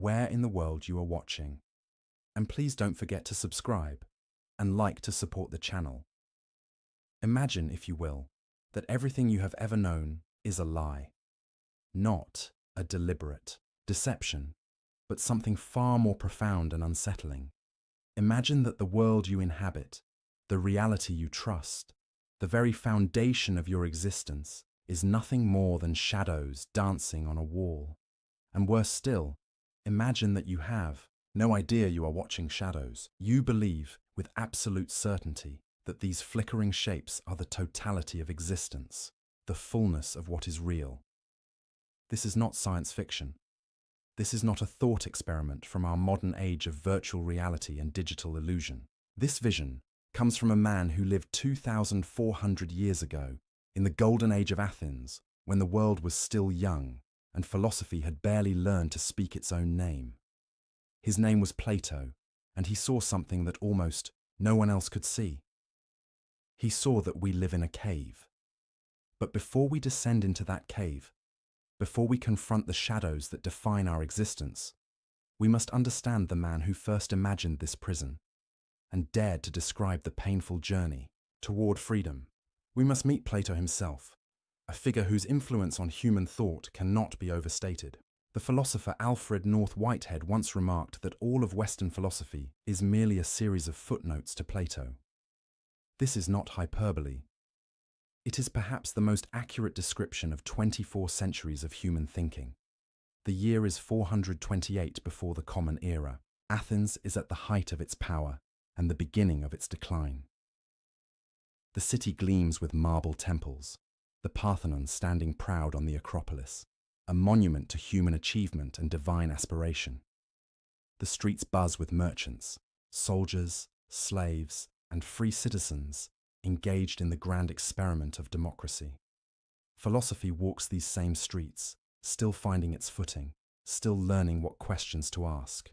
where in the world you are watching. And please don't forget to subscribe and like to support the channel. Imagine, if you will, that everything you have ever known is a lie. Not a deliberate deception, but something far more profound and unsettling. Imagine that the world you inhabit, the reality you trust, the very foundation of your existence is nothing more than shadows dancing on a wall. And worse still, imagine that you have no idea you are watching shadows. You believe with absolute certainty that these flickering shapes are the totality of existence, the fullness of what is real. This is not science fiction. This is not a thought experiment from our modern age of virtual reality and digital illusion. This vision comes from a man who lived 2,400 years ago in the golden age of Athens, when the world was still young and philosophy had barely learned to speak its own name. His name was Plato, and he saw something that almost no one else could see. He saw that we live in a cave. But before we descend into that cave, before we confront the shadows that define our existence, we must understand the man who first imagined this prison and dared to describe the painful journey toward freedom. We must meet Plato himself, a figure whose influence on human thought cannot be overstated. The philosopher Alfred North Whitehead once remarked that all of Western philosophy is merely a series of footnotes to Plato. This is not hyperbole. It is perhaps the most accurate description of 24 centuries of human thinking. The year is 428 before the Common Era. Athens is at the height of its power and the beginning of its decline. The city gleams with marble temples, the Parthenon standing proud on the Acropolis, a monument to human achievement and divine aspiration. The streets buzz with merchants, soldiers, slaves, and free citizens engaged in the grand experiment of democracy. Philosophy walks these same streets, still finding its footing, still learning what questions to ask.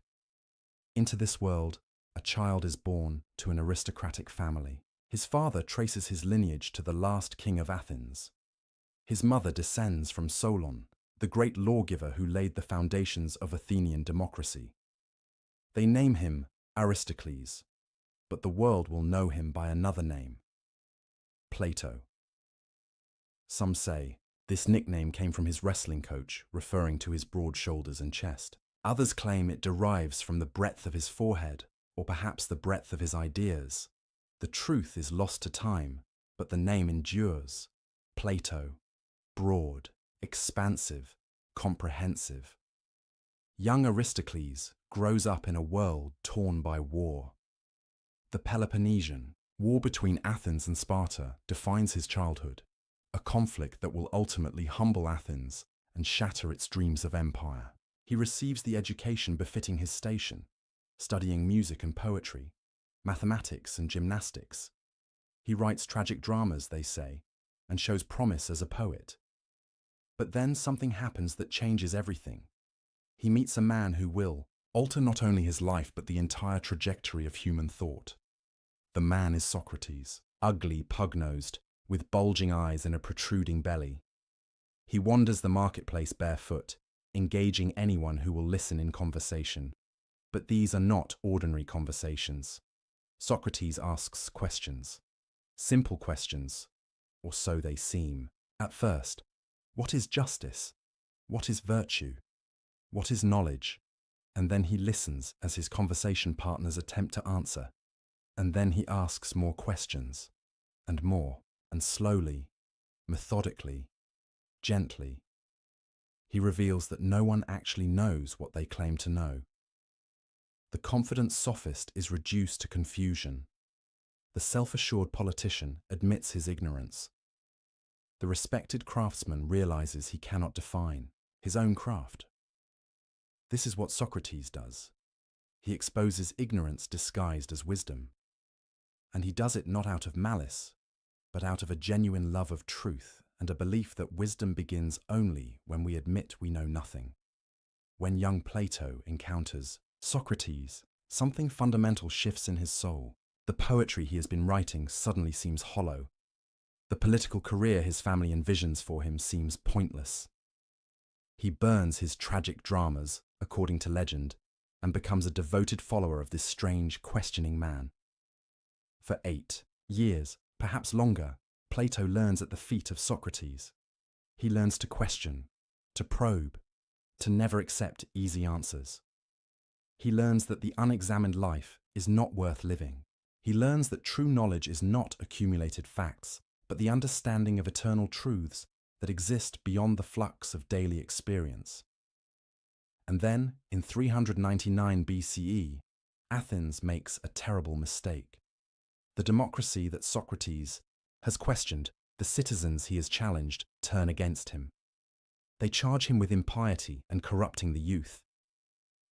Into this world, a child is born to an aristocratic family. His father traces his lineage to the last king of Athens. His mother descends from Solon, the great lawgiver who laid the foundations of Athenian democracy. They name him Aristocles, but the world will know him by another name: Plato. Some say this nickname came from his wrestling coach, referring to his broad shoulders and chest. Others claim it derives from the breadth of his forehead, or perhaps the breadth of his ideas. The truth is lost to time, but the name endures. Plato, broad, expansive, comprehensive. Young Aristocles grows up in a world torn by war. The Peloponnesian War between Athens and Sparta defines his childhood, a conflict that will ultimately humble Athens and shatter its dreams of empire. He receives the education befitting his station, studying music and poetry, mathematics and gymnastics. He writes tragic dramas, they say, and shows promise as a poet. But then something happens that changes everything. He meets a man who will alter not only his life but the entire trajectory of human thought. The man is Socrates, ugly, pug-nosed, with bulging eyes and a protruding belly. He wanders the marketplace barefoot, engaging anyone who will listen in conversation. But these are not ordinary conversations. Socrates asks questions. Simple questions, or so they seem. At first, what is justice? What is virtue? What is knowledge? And then he listens as his conversation partners attempt to answer. And then he asks more questions, and more, and slowly, methodically, gently. He reveals that no one actually knows what they claim to know. The confident sophist is reduced to confusion. The self-assured politician admits his ignorance. The respected craftsman realizes he cannot define his own craft. This is what Socrates does. He exposes ignorance disguised as wisdom. And he does it not out of malice, but out of a genuine love of truth and a belief that wisdom begins only when we admit we know nothing. When young Plato encounters Socrates, something fundamental shifts in his soul. The poetry he has been writing suddenly seems hollow. The political career his family envisions for him seems pointless. He burns his tragic dramas, according to legend, and becomes a devoted follower of this strange, questioning man. For 8 years, perhaps longer, Plato learns at the feet of Socrates. He learns to question, to probe, to never accept easy answers. He learns that the unexamined life is not worth living. He learns that true knowledge is not accumulated facts, but the understanding of eternal truths that exist beyond the flux of daily experience. And then, in 399 BCE, Athens makes a terrible mistake. The democracy that Socrates has questioned, the citizens he has challenged, turn against him. They charge him with impiety and corrupting the youth.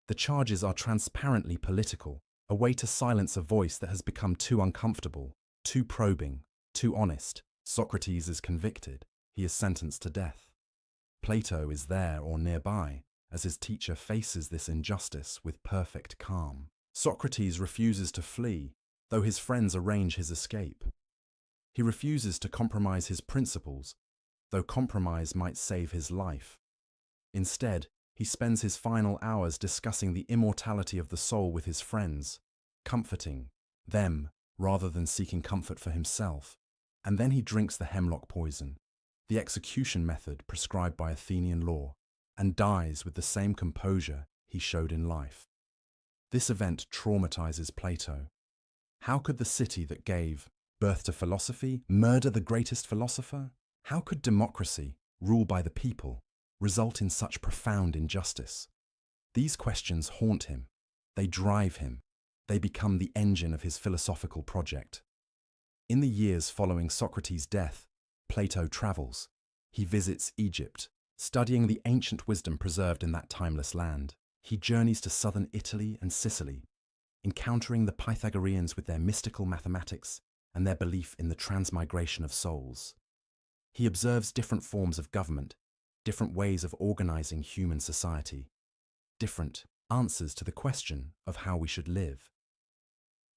The charges are transparently political, a way to silence a voice that has become too uncomfortable, too probing, too honest. Socrates is convicted. He is sentenced to death. Plato is there or nearby as his teacher faces this injustice with perfect calm. Socrates refuses to flee, though his friends arrange his escape. He refuses to compromise his principles, though compromise might save his life. Instead, he spends his final hours discussing the immortality of the soul with his friends, comforting them rather than seeking comfort for himself. And then he drinks the hemlock poison, the execution method prescribed by Athenian law, and dies with the same composure he showed in life. This event traumatizes Plato. How could the city that gave birth to philosophy murder the greatest philosopher? How could democracy, ruled by the people, result in such profound injustice? These questions haunt him. They drive him. They become the engine of his philosophical project. In the years following Socrates' death, Plato travels. He visits Egypt, studying the ancient wisdom preserved in that timeless land. He journeys to southern Italy and Sicily, encountering the Pythagoreans with their mystical mathematics and their belief in the transmigration of souls. He observes different forms of government, different ways of organizing human society, different answers to the question of how we should live.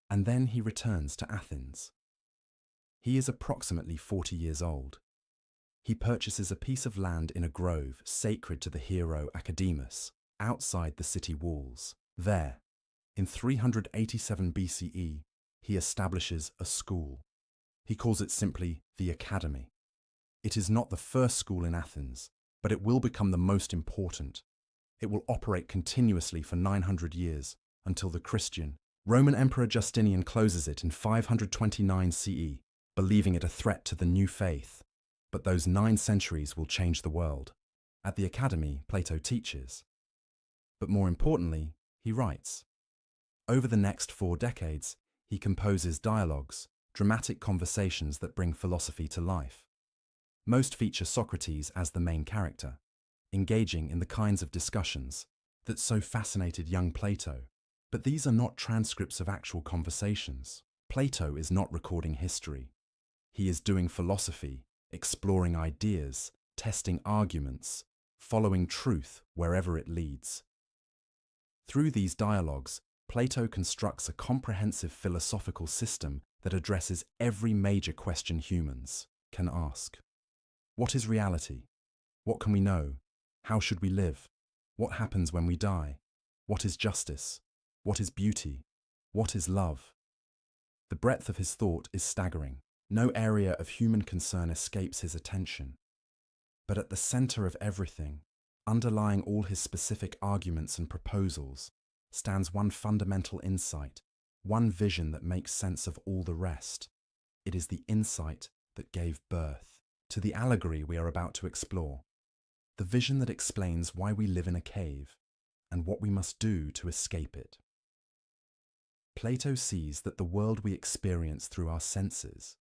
And then he returns to Athens. He is approximately 40 years old. He purchases a piece of land in a grove sacred to the hero Academus, outside the city walls. There, in 387 BCE, he establishes a school. He calls it simply the Academy. It is not the first school in Athens, but it will become the most important. It will operate continuously for 900 years until the Christian Roman Emperor Justinian closes it in 529 CE, believing it a threat to the new faith. But those 9 centuries will change the world. At the Academy, Plato teaches. But more importantly, he writes. Over the next 4 decades, he composes dialogues, dramatic conversations that bring philosophy to life. Most feature Socrates as the main character, engaging in the kinds of discussions that so fascinated young Plato. But these are not transcripts of actual conversations. Plato is not recording history. He is doing philosophy, exploring ideas, testing arguments, following truth wherever it leads. Through these dialogues, Plato constructs a comprehensive philosophical system that addresses every major question humans can ask. What is reality? What can we know? How should we live? What happens when we die? What is justice? What is beauty? What is love? The breadth of his thought is staggering. No area of human concern escapes his attention. But at the center of everything, underlying all his specific arguments and proposals, stands one fundamental insight, one vision that makes sense of all the rest. It is the insight that gave birth to the allegory we are about to explore, the vision that explains why we live in a cave and what we must do to escape it. Plato sees that the world we experience through our senses,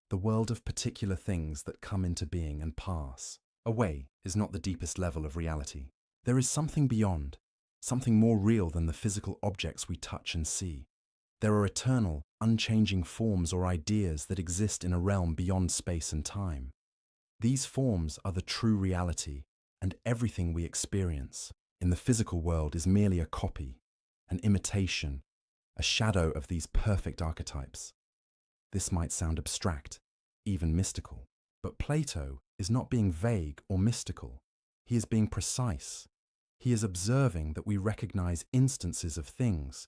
the world of particular things that come into being and pass away, is not the deepest level of reality. There is something beyond, something more real than the physical objects we touch and see. There are eternal, unchanging forms or ideas that exist in a realm beyond space and time. These forms are the true reality, and everything we experience in the physical world is merely a copy, an imitation, a shadow of these perfect archetypes. This might sound abstract, even mystical, but Plato is not being vague or mystical. He is being precise. He is observing that we recognize instances of things,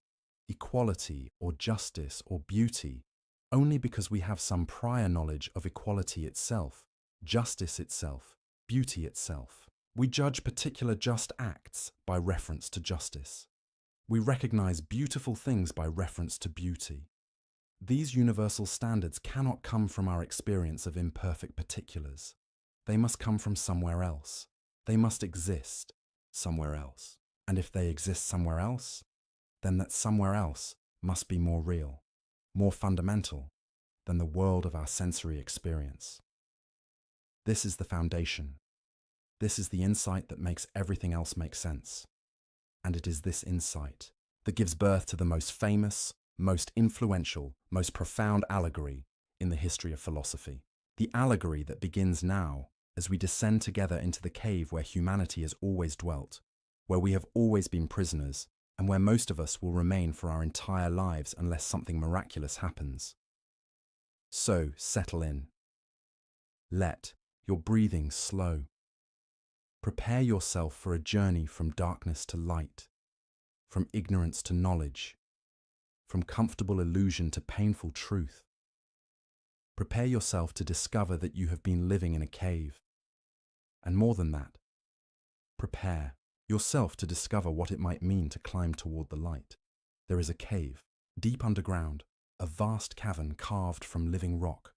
equality or justice or beauty, only because we have some prior knowledge of equality itself, justice itself, beauty itself. We judge particular just acts by reference to justice. We recognize beautiful things by reference to beauty. These universal standards cannot come from our experience of imperfect particulars. They must come from somewhere else. They must exist somewhere else. And if they exist somewhere else, then that somewhere else must be more real, more fundamental than the world of our sensory experience. This is the foundation. This is the insight that makes everything else make sense. And it is this insight that gives birth to the most famous, most influential, most profound allegory in the history of philosophy. The allegory that begins now as we descend together into the cave where humanity has always dwelt, where we have always been prisoners, and where most of us will remain for our entire lives unless something miraculous happens. So settle in. Let your breathing slow. Prepare yourself for a journey from darkness to light, from ignorance to knowledge, from comfortable illusion to painful truth. Prepare yourself to discover that you have been living in a cave. And more than that, prepare yourself to discover what it might mean to climb toward the light. There is a cave, deep underground, a vast cavern carved from living rock.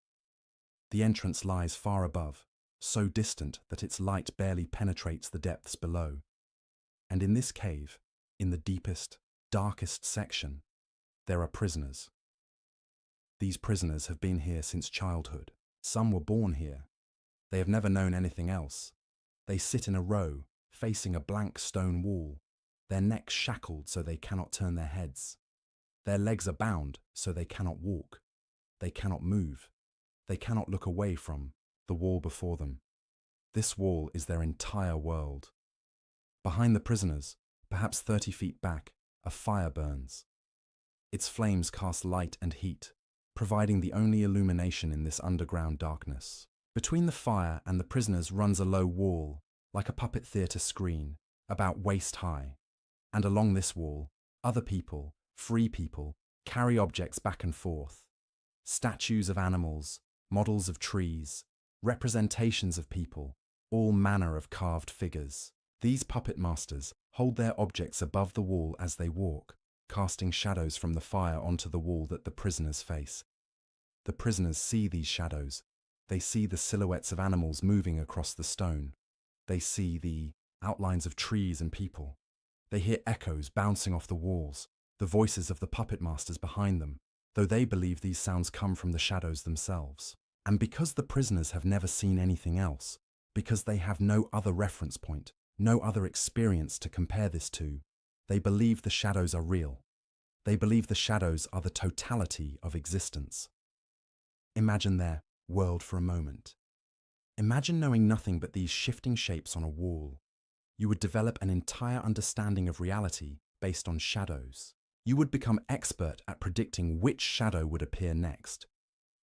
The entrance lies far above, so distant that its light barely penetrates the depths below. And in this cave, in the deepest, darkest section, there are prisoners. These prisoners have been here since childhood. Some were born here. They have never known anything else. They sit in a row, facing a blank stone wall, their necks shackled so they cannot turn their heads. Their legs are bound so they cannot walk. They cannot move. They cannot look away from the wall before them. This wall is their entire world. Behind the prisoners, perhaps 30 feet back, a fire burns. Its flames cast light and heat, providing the only illumination in this underground darkness. Between the fire and the prisoners runs a low wall, like a puppet theatre screen, about waist high. And along this wall, other people, free people, carry objects back and forth. Statues of animals, models of trees, representations of people, all manner of carved figures. These puppet masters hold their objects above the wall as they walk, casting shadows from the fire onto the wall that the prisoners face. The prisoners see these shadows. They see the silhouettes of animals moving across the stone. They see the outlines of trees and people. They hear echoes bouncing off the walls, the voices of the puppet masters behind them, though they believe these sounds come from the shadows themselves. And because the prisoners have never seen anything else, because they have no other reference point, no other experience to compare this to, they believe the shadows are real. They believe the shadows are the totality of existence. Imagine their world for a moment. Imagine knowing nothing but these shifting shapes on a wall. You would develop an entire understanding of reality based on shadows. You would become expert at predicting which shadow would appear next.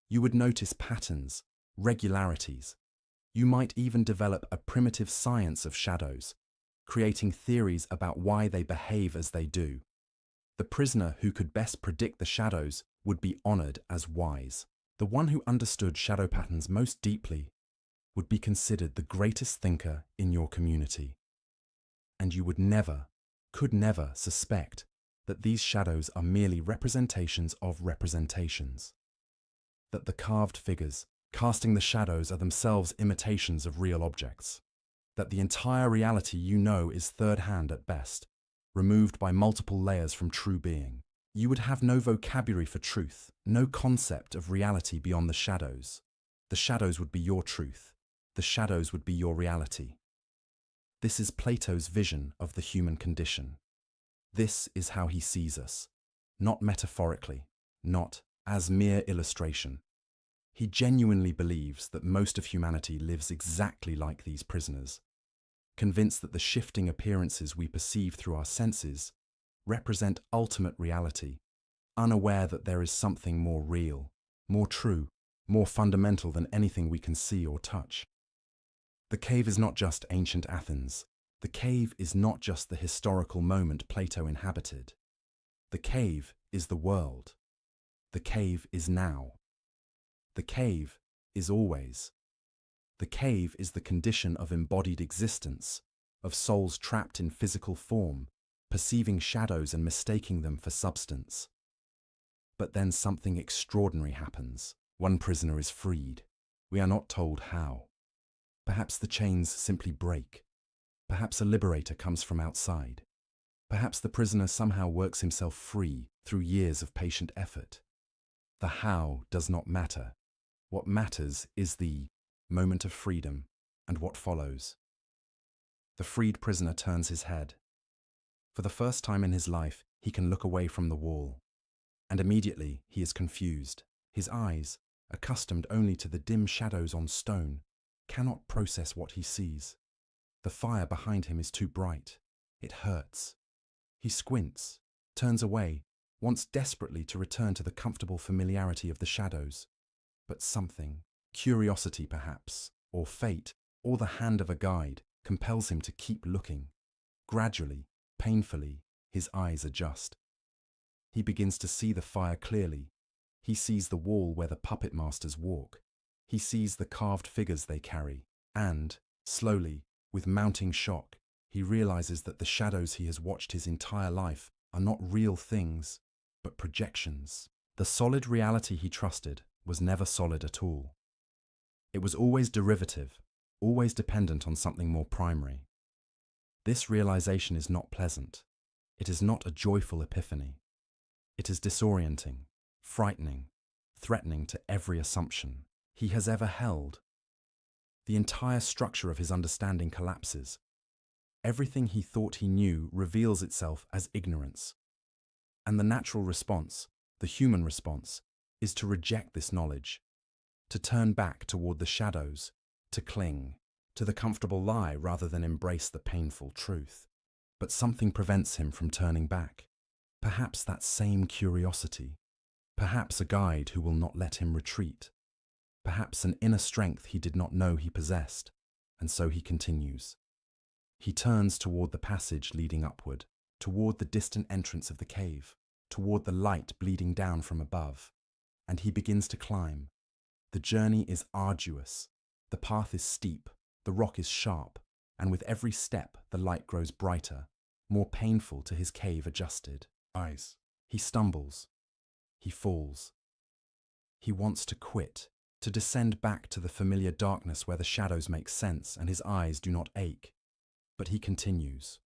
You would notice patterns, regularities. You might even develop a primitive science of shadows, creating theories about why they behave as they do. The prisoner who could best predict the shadows would be honored as wise. The one who understood shadow patterns most deeply would be considered the greatest thinker in your community. And you would never, could never suspect that these shadows are merely representations of representations. That the carved figures casting the shadows are themselves imitations of real objects. That the entire reality you know is third-hand at best, removed by multiple layers from true being. You would have no vocabulary for truth, no concept of reality beyond the shadows. The shadows would be your truth. The shadows would be your reality. This is Plato's vision of the human condition. This is how he sees us, not metaphorically, not as mere illustration. He genuinely believes that most of humanity lives exactly like these prisoners, convinced that the shifting appearances we perceive through our senses represent ultimate reality, unaware that there is something more real, more true, more fundamental than anything we can see or touch. The cave is not just ancient Athens. The cave is not just the historical moment Plato inhabited. The cave is the world. The cave is now. The cave is always. The cave is the condition of embodied existence, of souls trapped in physical form, perceiving shadows and mistaking them for substance. But then something extraordinary happens. One prisoner is freed. We are not told how. Perhaps the chains simply break. Perhaps a liberator comes from outside. Perhaps the prisoner somehow works himself free through years of patient effort. The how does not matter. What matters is the moment of freedom and what follows. The freed prisoner turns his head. For the first time in his life, he can look away from the wall. And immediately he is confused. His eyes, accustomed only to the dim shadows on stone, cannot process what he sees. The fire behind him is too bright. It hurts. He squints, turns away, wants desperately to return to the comfortable familiarity of the shadows. But something, curiosity perhaps, or fate, or the hand of a guide, compels him to keep looking. Gradually, painfully, his eyes adjust. He begins to see the fire clearly. He sees the wall where the puppet masters walk. He sees the carved figures they carry, and, slowly, with mounting shock, he realizes that the shadows he has watched his entire life are not real things, but projections. The solid reality he trusted was never solid at all. It was always derivative, always dependent on something more primary. This realization is not pleasant. It is not a joyful epiphany. It is disorienting, frightening, threatening to every assumption he has ever held. The entire structure of his understanding collapses. Everything he thought he knew reveals itself as ignorance. And the natural response, the human response, is to reject this knowledge, to turn back toward the shadows, to cling to the comfortable lie rather than embrace the painful truth. But something prevents him from turning back. Perhaps that same curiosity. Perhaps a guide who will not let him retreat. Perhaps an inner strength he did not know he possessed, and so he continues. He turns toward the passage leading upward, toward the distant entrance of the cave, toward the light bleeding down from above, and he begins to climb. The journey is arduous, the path is steep, the rock is sharp, and with every step the light grows brighter, more painful to his cave-adjusted eyes. He stumbles. He falls. He wants to quit, to descend back to the familiar darkness where the shadows make sense and his eyes do not ache. But he continues,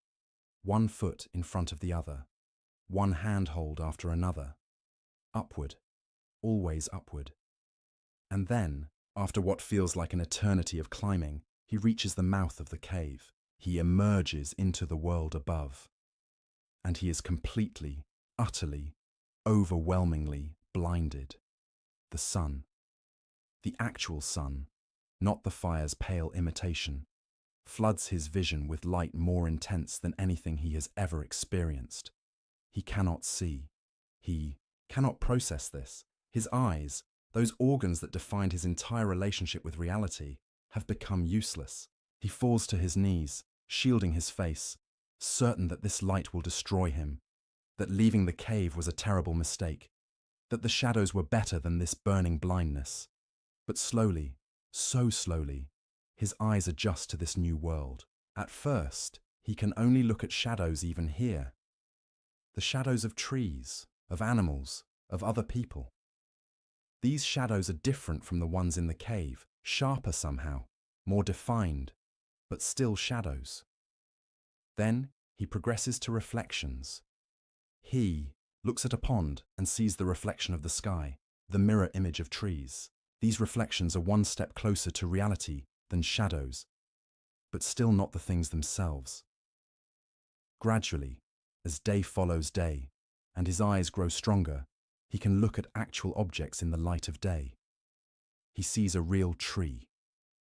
one foot in front of the other, one handhold after another, upward, always upward. And then, after what feels like an eternity of climbing, he reaches the mouth of the cave. He emerges into the world above. And he is completely, utterly, overwhelmingly blinded. The sun, the actual sun, not the fire's pale imitation, floods his vision with light more intense than anything he has ever experienced. He cannot see. He cannot process this. His eyes, those organs that defined his entire relationship with reality, have become useless. He falls to his knees, shielding his face, certain that this light will destroy him, that leaving the cave was a terrible mistake, that the shadows were better than this burning blindness. But slowly, so slowly, his eyes adjust to this new world. At first, he can only look at shadows even here. The shadows of trees, of animals, of other people. These shadows are different from the ones in the cave, sharper somehow, more defined, but still shadows. Then he progresses to reflections. He looks at a pond and sees the reflection of the sky, the mirror image of trees. These reflections are one step closer to reality than shadows, but still not the things themselves. Gradually, as day follows day, and his eyes grow stronger, he can look at actual objects in the light of day. He sees a real tree,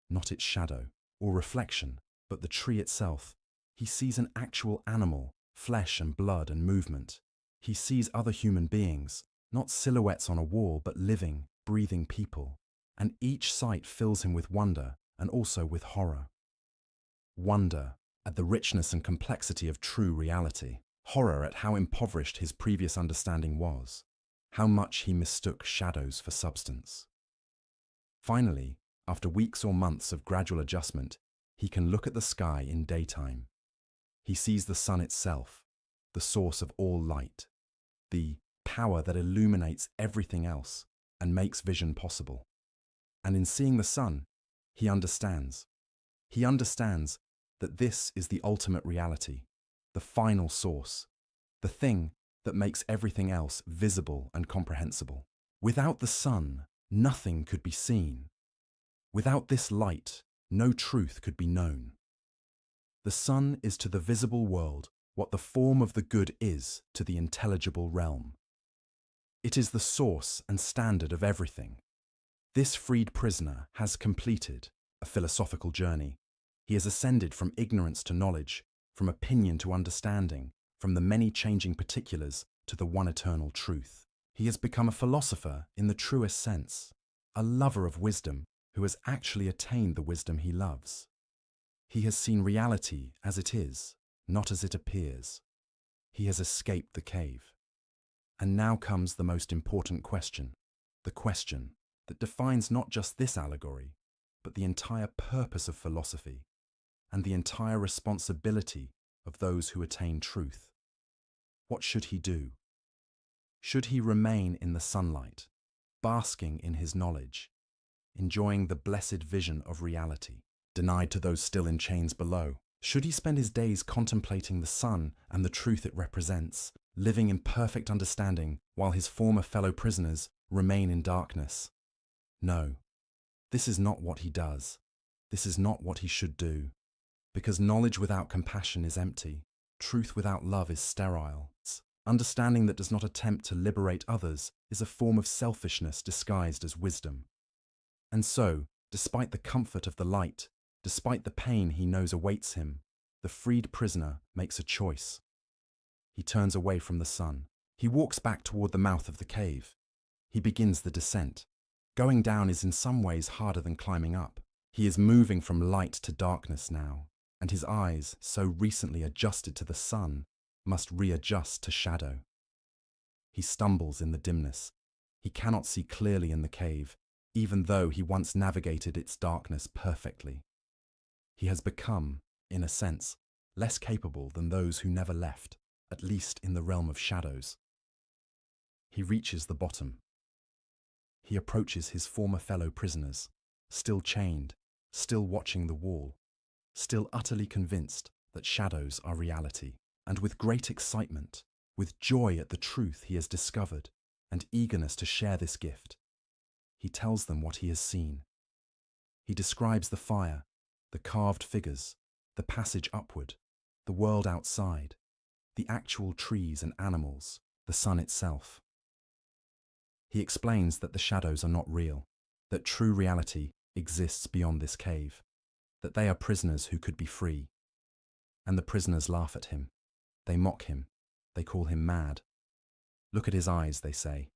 not its shadow or reflection, but the tree itself. He sees an actual animal, flesh and blood and movement. He sees other human beings, not silhouettes on a wall, but living, breathing people. And each sight fills him with wonder and also with horror. wonder at the richness and complexity of true reality, horror at how impoverished his previous understanding was, how much he mistook shadows for substance. Finally, after weeks or months of gradual adjustment, he can look at the sky in daytime. He sees the sun itself, the source of all light, the power that illuminates everything else and makes vision possible. And in seeing the sun, he understands. He understands that this is the ultimate reality, the final source, the thing that makes everything else visible and comprehensible. Without the sun, nothing could be seen. Without this light, no truth could be known. The sun is to the visible world what the form of the good is to the intelligible realm. It is the source and standard of everything. This freed prisoner has completed a philosophical journey. He has ascended from ignorance to knowledge, from opinion to understanding, from the many changing particulars to the one eternal truth. He has become a philosopher in the truest sense, a lover of wisdom who has actually attained the wisdom he loves. He has seen reality as it is, not as it appears. He has escaped the cave. And now comes the most important question, the question that defines not just this allegory, but the entire purpose of philosophy and the entire responsibility of those who attain truth. What should he do? Should he remain in the sunlight, basking in his knowledge, enjoying the blessed vision of reality, denied to those still in chains below? Should he spend his days contemplating the sun and the truth it represents, living in perfect understanding while his former fellow prisoners remain in darkness? No, this is not what he does. This is not what he should do. Because knowledge without compassion is empty. Truth without love is sterile. Understanding that does not attempt to liberate others is a form of selfishness disguised as wisdom. And so, despite the comfort of the light, despite the pain he knows awaits him, the freed prisoner makes a choice. He turns away from the sun. He walks back toward the mouth of the cave. He begins the descent. Going down is in some ways harder than climbing up. He is moving from light to darkness now, and his eyes, so recently adjusted to the sun, must readjust to shadow. He stumbles in the dimness. He cannot see clearly in the cave, even though he once navigated its darkness perfectly. He has become, in a sense, less capable than those who never left, at least in the realm of shadows. He reaches the bottom. He approaches his former fellow prisoners, still chained, still watching the wall, still utterly convinced that shadows are reality, and with great excitement, with joy at the truth he has discovered, and eagerness to share this gift, he tells them what he has seen. He describes the fire, the carved figures, the passage upward, the world outside, the actual trees and animals, the sun itself. He explains that the shadows are not real, that true reality exists beyond this cave, that they are prisoners who could be free. And the prisoners laugh at him. They mock him. They call him mad. Look at his eyes, they say.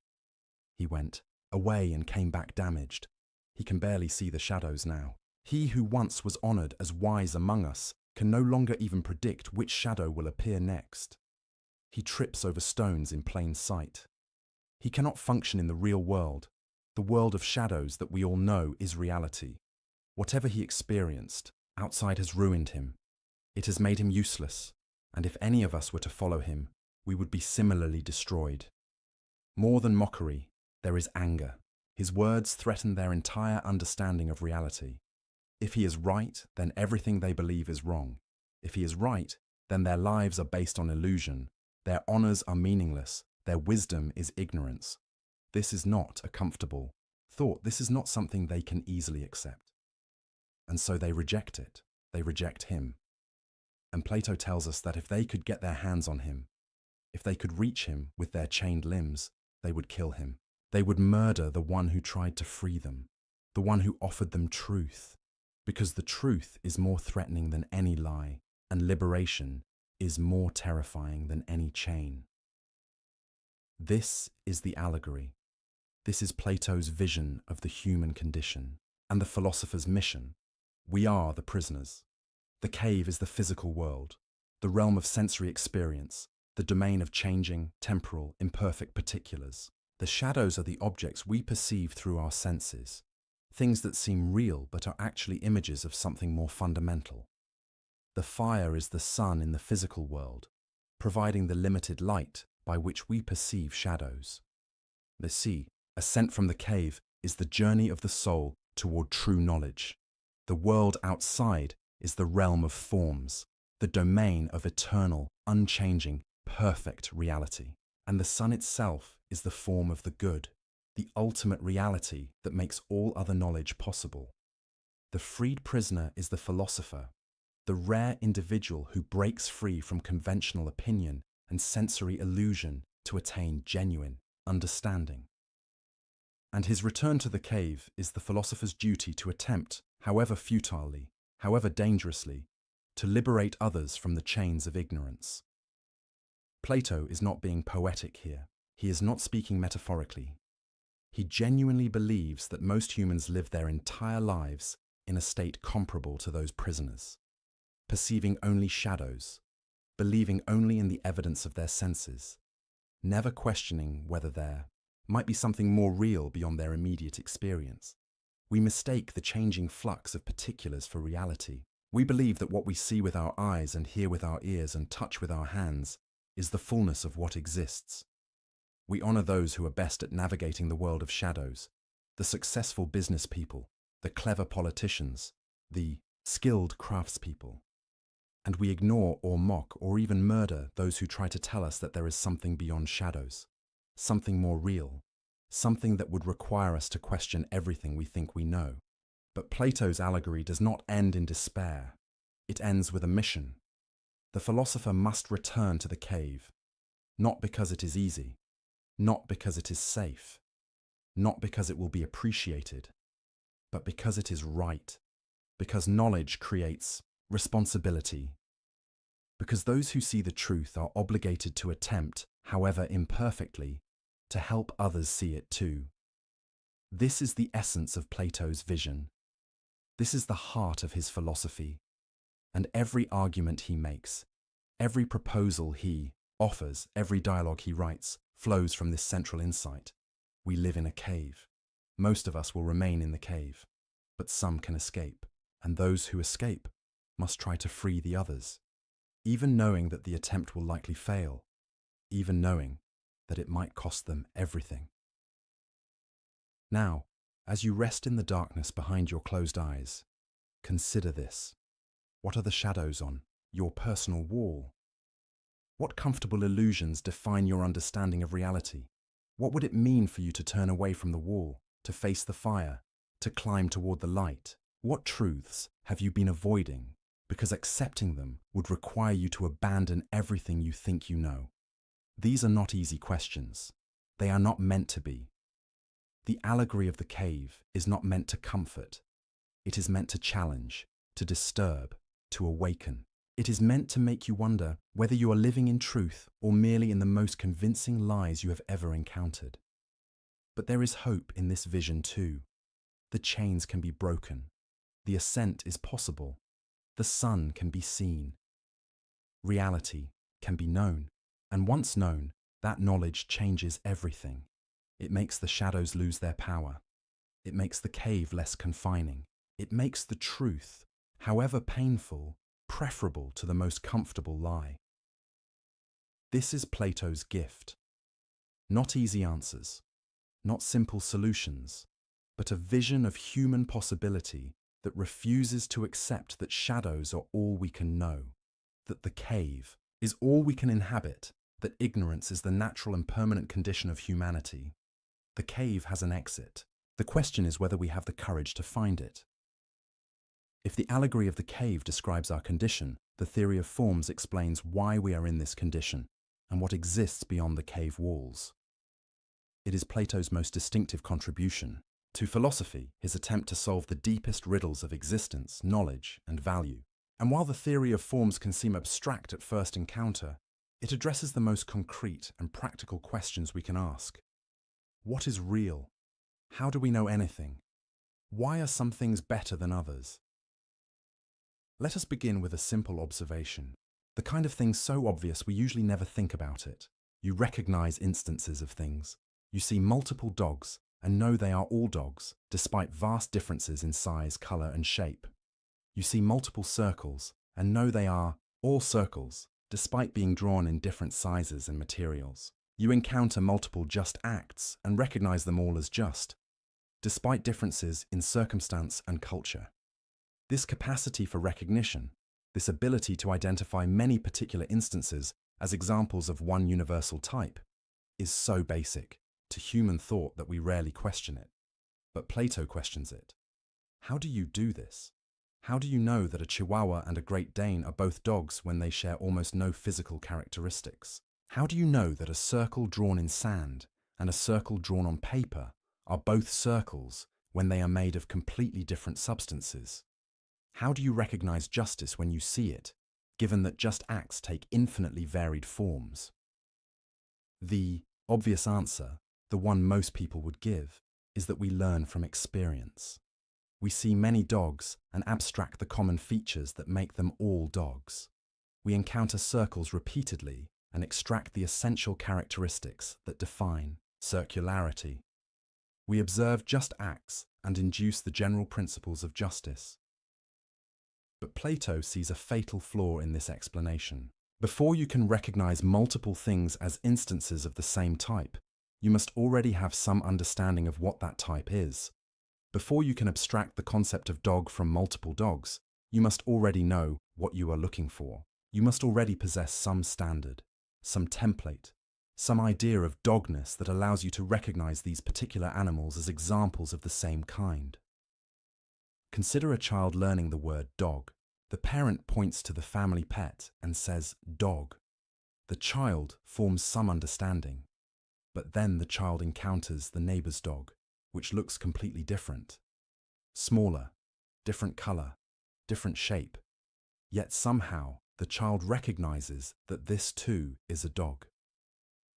He went away and came back damaged. He can barely see the shadows now. He who once was honored as wise among us can no longer even predict which shadow will appear next. He trips over stones in plain sight. He cannot function in the real world, the world of shadows that we all know is reality. Whatever he experienced, outside has ruined him. It has made him useless, and if any of us were to follow him, we would be similarly destroyed. More than mockery, there is anger. His words threaten their entire understanding of reality. If he is right, then everything they believe is wrong. If he is right, then their lives are based on illusion, their honors are meaningless, their wisdom is ignorance. This is not a comfortable thought. This is not something they can easily accept. And so they reject it. They reject him. And Plato tells us that if they could get their hands on him, if they could reach him with their chained limbs, they would kill him. They would murder the one who tried to free them, the one who offered them truth, because the truth is more threatening than any lie, and liberation is more terrifying than any chain. This is the allegory. This is Plato's vision of the human condition and the philosopher's mission. We are the prisoners. The cave is the physical world, the realm of sensory experience, the domain of changing, temporal, imperfect particulars. The shadows are the objects we perceive through our senses, things that seem real but are actually images of something more fundamental. The fire is the sun in the physical world, providing the limited light by which we perceive shadows. The sea, ascent from the cave, is the journey of the soul toward true knowledge. The world outside is the realm of forms, the domain of eternal, unchanging, perfect reality. And the sun itself is the form of the good, the ultimate reality that makes all other knowledge possible. The freed prisoner is the philosopher, the rare individual who breaks free from conventional opinion and sensory illusion to attain genuine understanding. And his return to the cave is the philosopher's duty to attempt, however futilely, however dangerously, to liberate others from the chains of ignorance. Plato is not being poetic here. He is not speaking metaphorically. He genuinely believes that most humans live their entire lives in a state comparable to those prisoners, perceiving only shadows, believing only in the evidence of their senses, never questioning whether there might be something more real beyond their immediate experience. We mistake the changing flux of particulars for reality. We believe that what we see with our eyes and hear with our ears and touch with our hands is the fullness of what exists. We honor those who are best at navigating the world of shadows, the successful business people, the clever politicians, the skilled craftspeople. And we ignore or mock or even murder those who try to tell us that there is something beyond shadows, something more real, something that would require us to question everything we think we know. But Plato's allegory does not end in despair. It ends with a mission. The philosopher must return to the cave, not because it is easy, not because it is safe, not because it will be appreciated, but because it is right, because knowledge creates responsibility, because those who see the truth are obligated to attempt, however imperfectly, to help others see it too. This is the essence of Plato's vision. This is the heart of his philosophy, and every argument he makes, every proposal he offers, every dialogue he writes, flows from this central insight. We live in a cave. Most of us will remain in the cave, but some can escape, and those who escape must try to free the others, even knowing that the attempt will likely fail, even knowing that it might cost them everything. Now, as you rest in the darkness behind your closed eyes, consider this. What are the shadows on your personal wall? What comfortable illusions define your understanding of reality? What would it mean for you to turn away from the wall, to face the fire, to climb toward the light? What truths have you been avoiding because accepting them would require you to abandon everything you think you know? These are not easy questions. They are not meant to be. The allegory of the cave is not meant to comfort. It is meant to challenge, to disturb, to awaken. It is meant to make you wonder whether you are living in truth or merely in the most convincing lies you have ever encountered. But there is hope in this vision too. The chains can be broken. The ascent is possible. The sun can be seen. Reality can be known. And once known, that knowledge changes everything. It makes the shadows lose their power. It makes the cave less confining. It makes the truth, however painful, preferable to the most comfortable lie. This is Plato's gift. Not easy answers, not simple solutions, but a vision of human possibility that refuses to accept that shadows are all we can know, that the cave is all we can inhabit, that ignorance is the natural and permanent condition of humanity. The cave has an exit. The question is whether we have the courage to find it. If the allegory of the cave describes our condition, the theory of forms explains why we are in this condition and what exists beyond the cave walls. It is Plato's most distinctive contribution to philosophy, his attempt to solve the deepest riddles of existence, knowledge, and value. And while the theory of forms can seem abstract at first encounter, it addresses the most concrete and practical questions we can ask. What is real? How do we know anything? Why are some things better than others? Let us begin with a simple observation. The kind of thing so obvious we usually never think about it. You recognize instances of things. You see multiple dogs and know they are all dogs, despite vast differences in size, color, and shape. You see multiple circles and know they are all circles, despite being drawn in different sizes and materials. You encounter multiple just acts and recognize them all as just, despite differences in circumstance and culture. This capacity for recognition, this ability to identify many particular instances as examples of one universal type, is so basic to human thought that we rarely question it. But Plato questions it. How do you do this? How do you know that a Chihuahua and a Great Dane are both dogs when they share almost no physical characteristics? How do you know that a circle drawn in sand and a circle drawn on paper are both circles when they are made of completely different substances? How do you recognize justice when you see it, given that just acts take infinitely varied forms? The obvious answer, the one most people would give, is that we learn from experience. We see many dogs and abstract the common features that make them all dogs. We encounter circles repeatedly and extract the essential characteristics that define circularity. We observe just acts and induce the general principles of justice. But Plato sees a fatal flaw in this explanation. Before you can recognize multiple things as instances of the same type, you must already have some understanding of what that type is. Before you can abstract the concept of dog from multiple dogs, you must already know what you are looking for. You must already possess some standard, some template, some idea of dogness that allows you to recognize these particular animals as examples of the same kind. Consider a child learning the word dog. The parent points to the family pet and says, dog. The child forms some understanding, but then the child encounters the neighbor's dog, which looks completely different. Smaller, different color, different shape. Yet somehow the child recognizes that this too is a dog.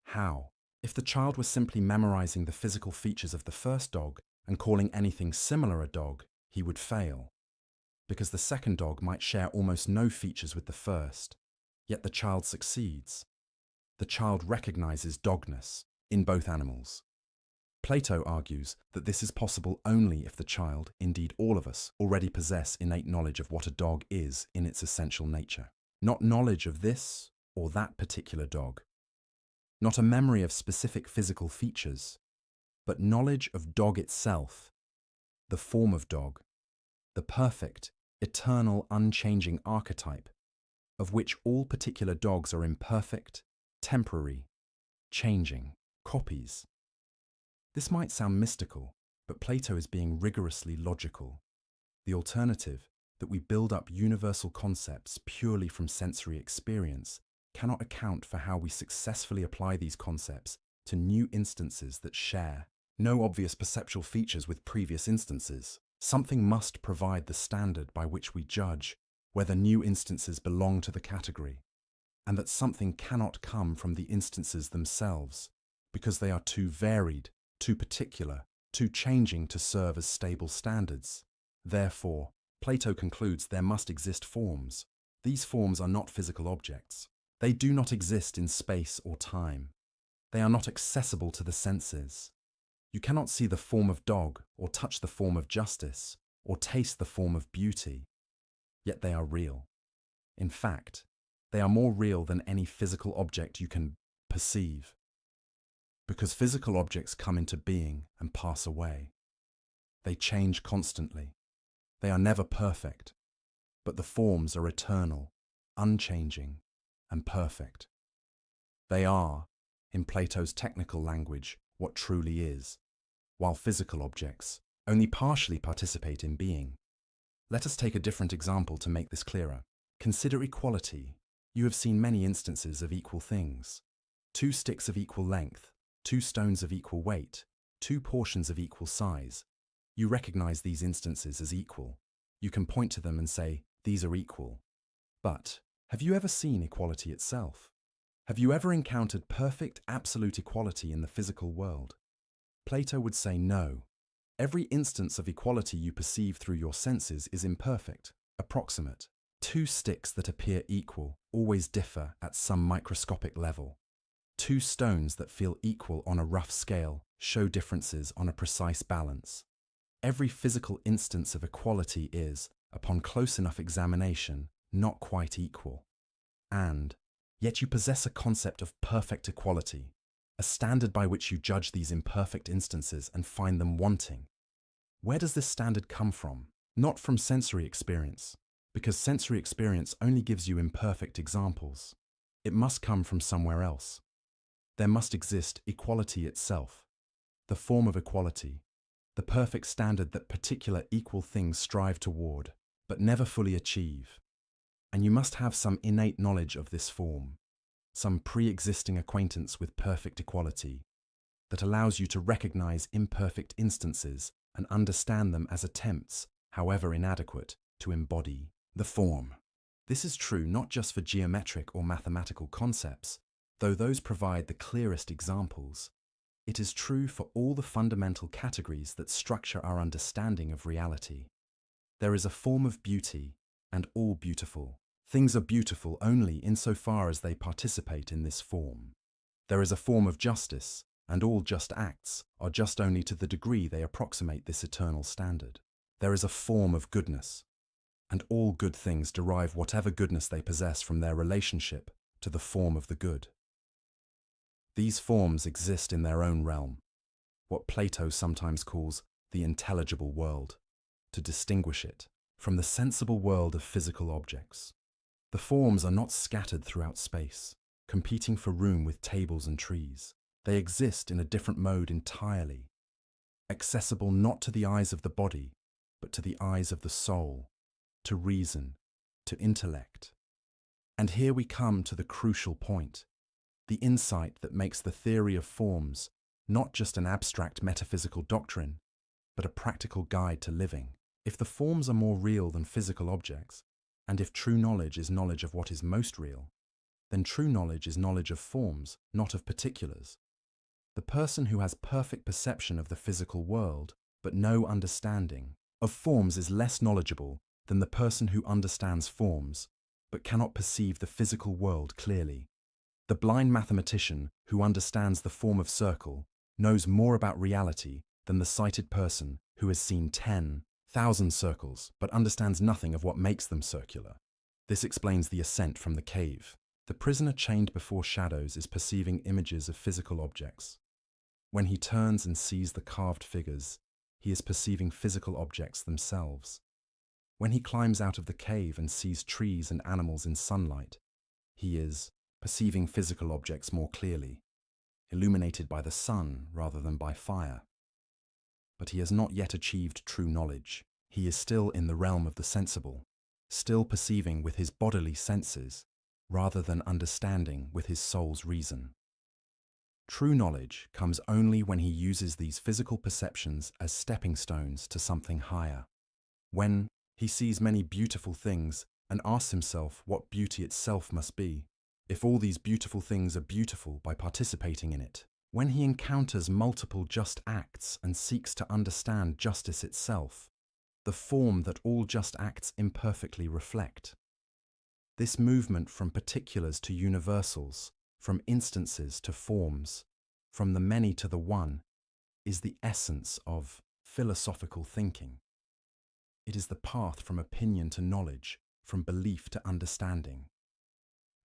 How? If the child were simply memorizing the physical features of the first dog and calling anything similar a dog, he would fail, because the second dog might share almost no features with the first, yet the child succeeds. The child recognizes dogness in both animals. Plato argues that this is possible only if the child, indeed all of us, already possess innate knowledge of what a dog is in its essential nature. Not knowledge of this or that particular dog, not a memory of specific physical features, but knowledge of dog itself, the form of dog, the perfect, eternal, unchanging archetype, of which all particular dogs are imperfect, temporary, changing, copies. This might sound mystical, but Plato is being rigorously logical. The alternative, that we build up universal concepts purely from sensory experience, cannot account for how we successfully apply these concepts to new instances that share no obvious perceptual features with previous instances. Something must provide the standard by which we judge whether new instances belong to the category, and that something cannot come from the instances themselves, because they are too varied, too particular, too changing to serve as stable standards. Therefore, Plato concludes there must exist forms. These forms are not physical objects. They do not exist in space or time. They are not accessible to the senses. You cannot see the form of dog, or touch the form of justice, or taste the form of beauty. Yet they are real. In fact, they are more real than any physical object you can perceive. Because physical objects come into being and pass away. They change constantly. They are never perfect, but the forms are eternal, unchanging, and perfect. They are, in Plato's technical language, what truly is, while physical objects only partially participate in being. Let us take a different example to make this clearer. Consider equality. You have seen many instances of equal things. 2 sticks of equal length, 2 stones of equal weight, 2 portions of equal size. You recognize these instances as equal. You can point to them and say, these are equal. But have you ever seen equality itself? Have you ever encountered perfect, absolute equality in the physical world? Plato would say no. Every instance of equality you perceive through your senses is imperfect, approximate, Two sticks that appear equal always differ at some microscopic level. Two stones that feel equal on a rough scale show differences on a precise balance. Every physical instance of equality is, upon close enough examination, not quite equal. And yet you possess a concept of perfect equality, a standard by which you judge these imperfect instances and find them wanting. Where does this standard come from? Not from sensory experience, because sensory experience only gives you imperfect examples. It must come from somewhere else. There must exist equality itself, the form of equality, the perfect standard that particular equal things strive toward, but never fully achieve. And you must have some innate knowledge of this form, some pre-existing acquaintance with perfect equality, that allows you to recognize imperfect instances and understand them as attempts, however inadequate, to embody the form. This is true not just for geometric or mathematical concepts, though those provide the clearest examples. It is true for all the fundamental categories that structure our understanding of reality. There is a form of beauty, and all beautiful. Things are beautiful only insofar as they participate in this form. There is a form of justice, and all just acts are just only to the degree they approximate this eternal standard. There is a form of goodness, and all good things derive whatever goodness they possess from their relationship to the form of the good. These forms exist in their own realm, what Plato sometimes calls the intelligible world, to distinguish it from the sensible world of physical objects. The forms are not scattered throughout space, competing for room with tables and trees. They exist in a different mode entirely, accessible not to the eyes of the body, but to the eyes of the soul, to reason, to intellect. And here we come to the crucial point, the insight that makes the theory of forms not just an abstract metaphysical doctrine, but a practical guide to living. If the forms are more real than physical objects, and if true knowledge is knowledge of what is most real, then true knowledge is knowledge of forms, not of particulars. The person who has perfect perception of the physical world, but no understanding of forms is less knowledgeable than the person who understands forms, but cannot perceive the physical world clearly. The blind mathematician who understands the form of circle knows more about reality than the sighted person who has seen 10,000 circles but understands nothing of what makes them circular. This explains the ascent from the cave. The prisoner chained before shadows is perceiving images of physical objects. When he turns and sees the carved figures, he is perceiving physical objects themselves. When he climbs out of the cave and sees trees and animals in sunlight, he is perceiving physical objects more clearly, illuminated by the sun rather than by fire. But he has not yet achieved true knowledge. He is still in the realm of the sensible, still perceiving with his bodily senses rather than understanding with his soul's reason. True knowledge comes only when he uses these physical perceptions as stepping stones to something higher. When he sees many beautiful things and asks himself what beauty itself must be, if all these beautiful things are beautiful by participating in it. When he encounters multiple just acts and seeks to understand justice itself, the form that all just acts imperfectly reflect. This movement from particulars to universals, from instances to forms, from the many to the one, is the essence of philosophical thinking. It is the path from opinion to knowledge, from belief to understanding.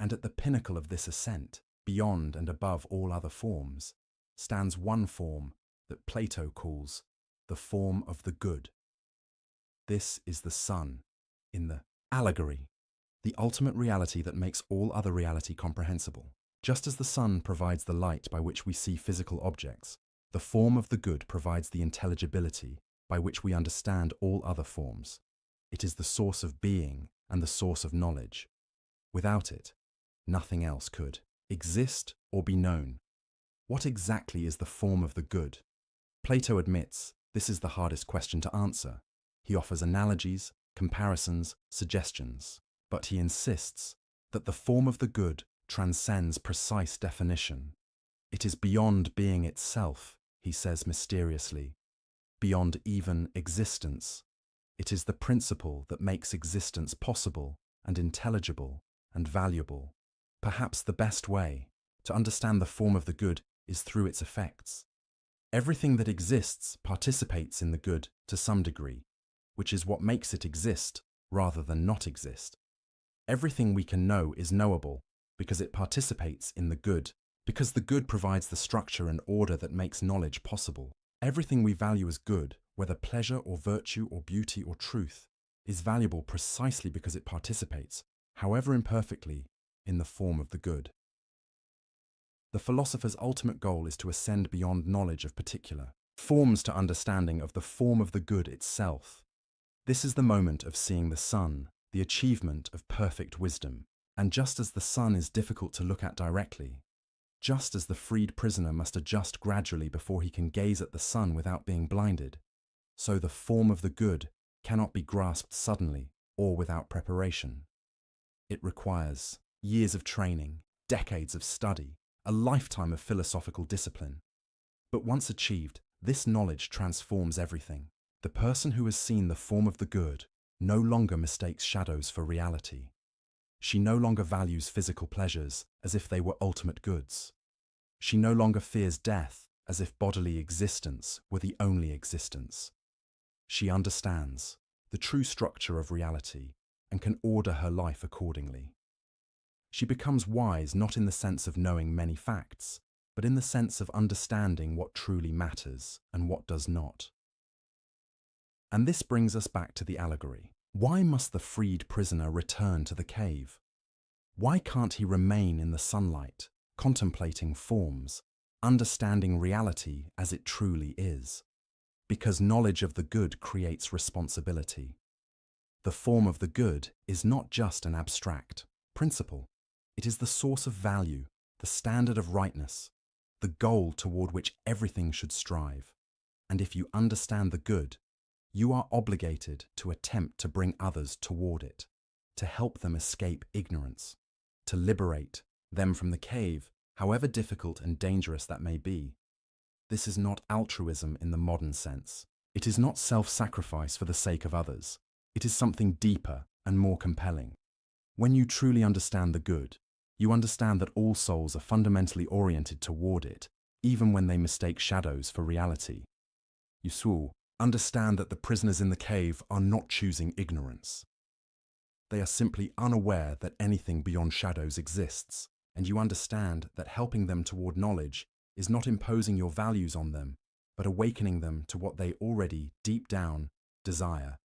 And at the pinnacle of this ascent, beyond and above all other forms, stands one form that Plato calls the form of the good. This is the sun in the allegory, the ultimate reality that makes all other reality comprehensible. Just as the sun provides the light by which we see physical objects, the form of the good provides the intelligibility by which we understand all other forms. It is the source of being and the source of knowledge. Without it, nothing else could exist or be known. What exactly is the form of the good? Plato admits this is the hardest question to answer. He offers analogies, comparisons, suggestions, but he insists that the form of the good transcends precise definition. It is beyond being itself, he says mysteriously, beyond even existence. It is the principle that makes existence possible and intelligible and valuable. Perhaps the best way to understand the form of the good is through its effects. Everything that exists participates in the good to some degree, which is what makes it exist rather than not exist. Everything we can know is knowable because it participates in the good, because the good provides the structure and order that makes knowledge possible. Everything we value as good, whether pleasure or virtue or beauty or truth, is valuable precisely because it participates, however imperfectly, in the form of the good. The philosopher's ultimate goal is to ascend beyond knowledge of particular forms to understanding of the form of the good itself. This is the moment of seeing the sun, the achievement of perfect wisdom. And just as the sun is difficult to look at directly, just as the freed prisoner must adjust gradually before he can gaze at the sun without being blinded, so the form of the good cannot be grasped suddenly or without preparation. It requires years of training, decades of study, a lifetime of philosophical discipline. But once achieved, this knowledge transforms everything. The person who has seen the form of the good no longer mistakes shadows for reality. She no longer values physical pleasures as if they were ultimate goods. She no longer fears death as if bodily existence were the only existence. She understands the true structure of reality and can order her life accordingly. She becomes wise not in the sense of knowing many facts, but in the sense of understanding what truly matters and what does not. And this brings us back to the allegory. Why must the freed prisoner return to the cave? Why can't he remain in the sunlight, contemplating forms, understanding reality as it truly is? Because knowledge of the good creates responsibility. The form of the good is not just an abstract principle. It is the source of value, the standard of rightness, the goal toward which everything should strive. And if you understand the good, you are obligated to attempt to bring others toward it, to help them escape ignorance, to liberate them from the cave, however difficult and dangerous that may be. This is not altruism in the modern sense. It is not self-sacrifice for the sake of others. It is something deeper and more compelling. When you truly understand the good, you understand that all souls are fundamentally oriented toward it, even when they mistake shadows for reality. You understand that the prisoners in the cave are not choosing ignorance. They are simply unaware that anything beyond shadows exists, and you understand that helping them toward knowledge is not imposing your values on them, but awakening them to what they already, deep down, desire,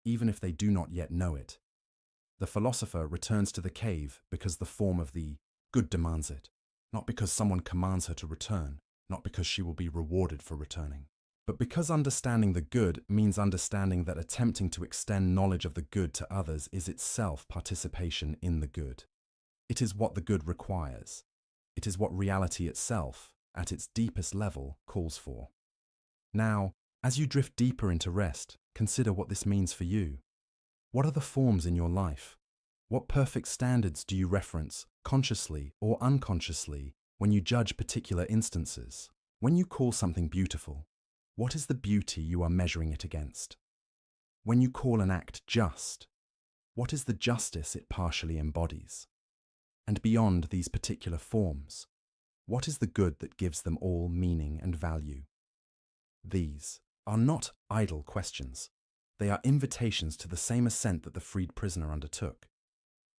even if they do not yet know it. The philosopher returns to the cave because the form of the good demands it, not because someone commands her to return, not because she will be rewarded for returning, but because understanding the good means understanding that attempting to extend knowledge of the good to others is itself participation in the good. It is what the good requires. It is what reality itself, at its deepest level, calls for. Now, as you drift deeper into rest, consider what this means for you. What are the forms in your life? What perfect standards do you reference, consciously or unconsciously, when you judge particular instances? When you call something beautiful, what is the beauty you are measuring it against? When you call an act just, what is the justice it partially embodies? And beyond these particular forms, what is the good that gives them all meaning and value? These are not idle questions. They are invitations to the same ascent that the freed prisoner undertook.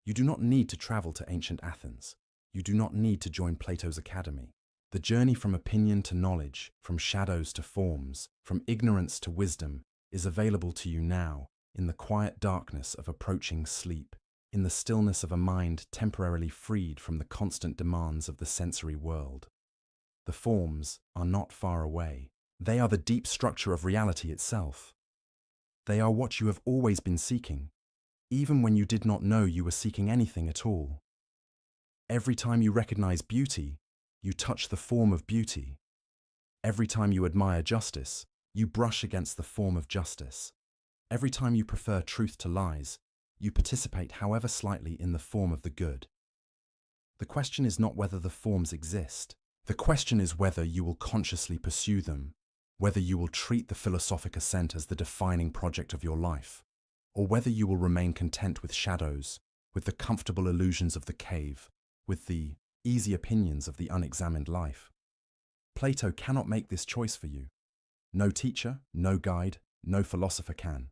You do not need to travel to ancient Athens. You do not need to join Plato's academy. The journey from opinion to knowledge, from shadows to forms, from ignorance to wisdom, is available to you now, in the quiet darkness of approaching sleep, in the stillness of a mind temporarily freed from the constant demands of the sensory world. The forms are not far away. They are the deep structure of reality itself. They are what you have always been seeking, even when you did not know you were seeking anything at all. Every time you recognize beauty, you touch the form of beauty. Every time you admire justice, you brush against the form of justice. Every time you prefer truth to lies, you participate however slightly in the form of the good. The question is not whether the forms exist. The question is whether you will consciously pursue them, whether you will treat the philosophic ascent as the defining project of your life, or whether you will remain content with shadows, with the comfortable illusions of the cave, with the easy opinions of the unexamined life. Plato cannot make this choice for you. No teacher, no guide, no philosopher can.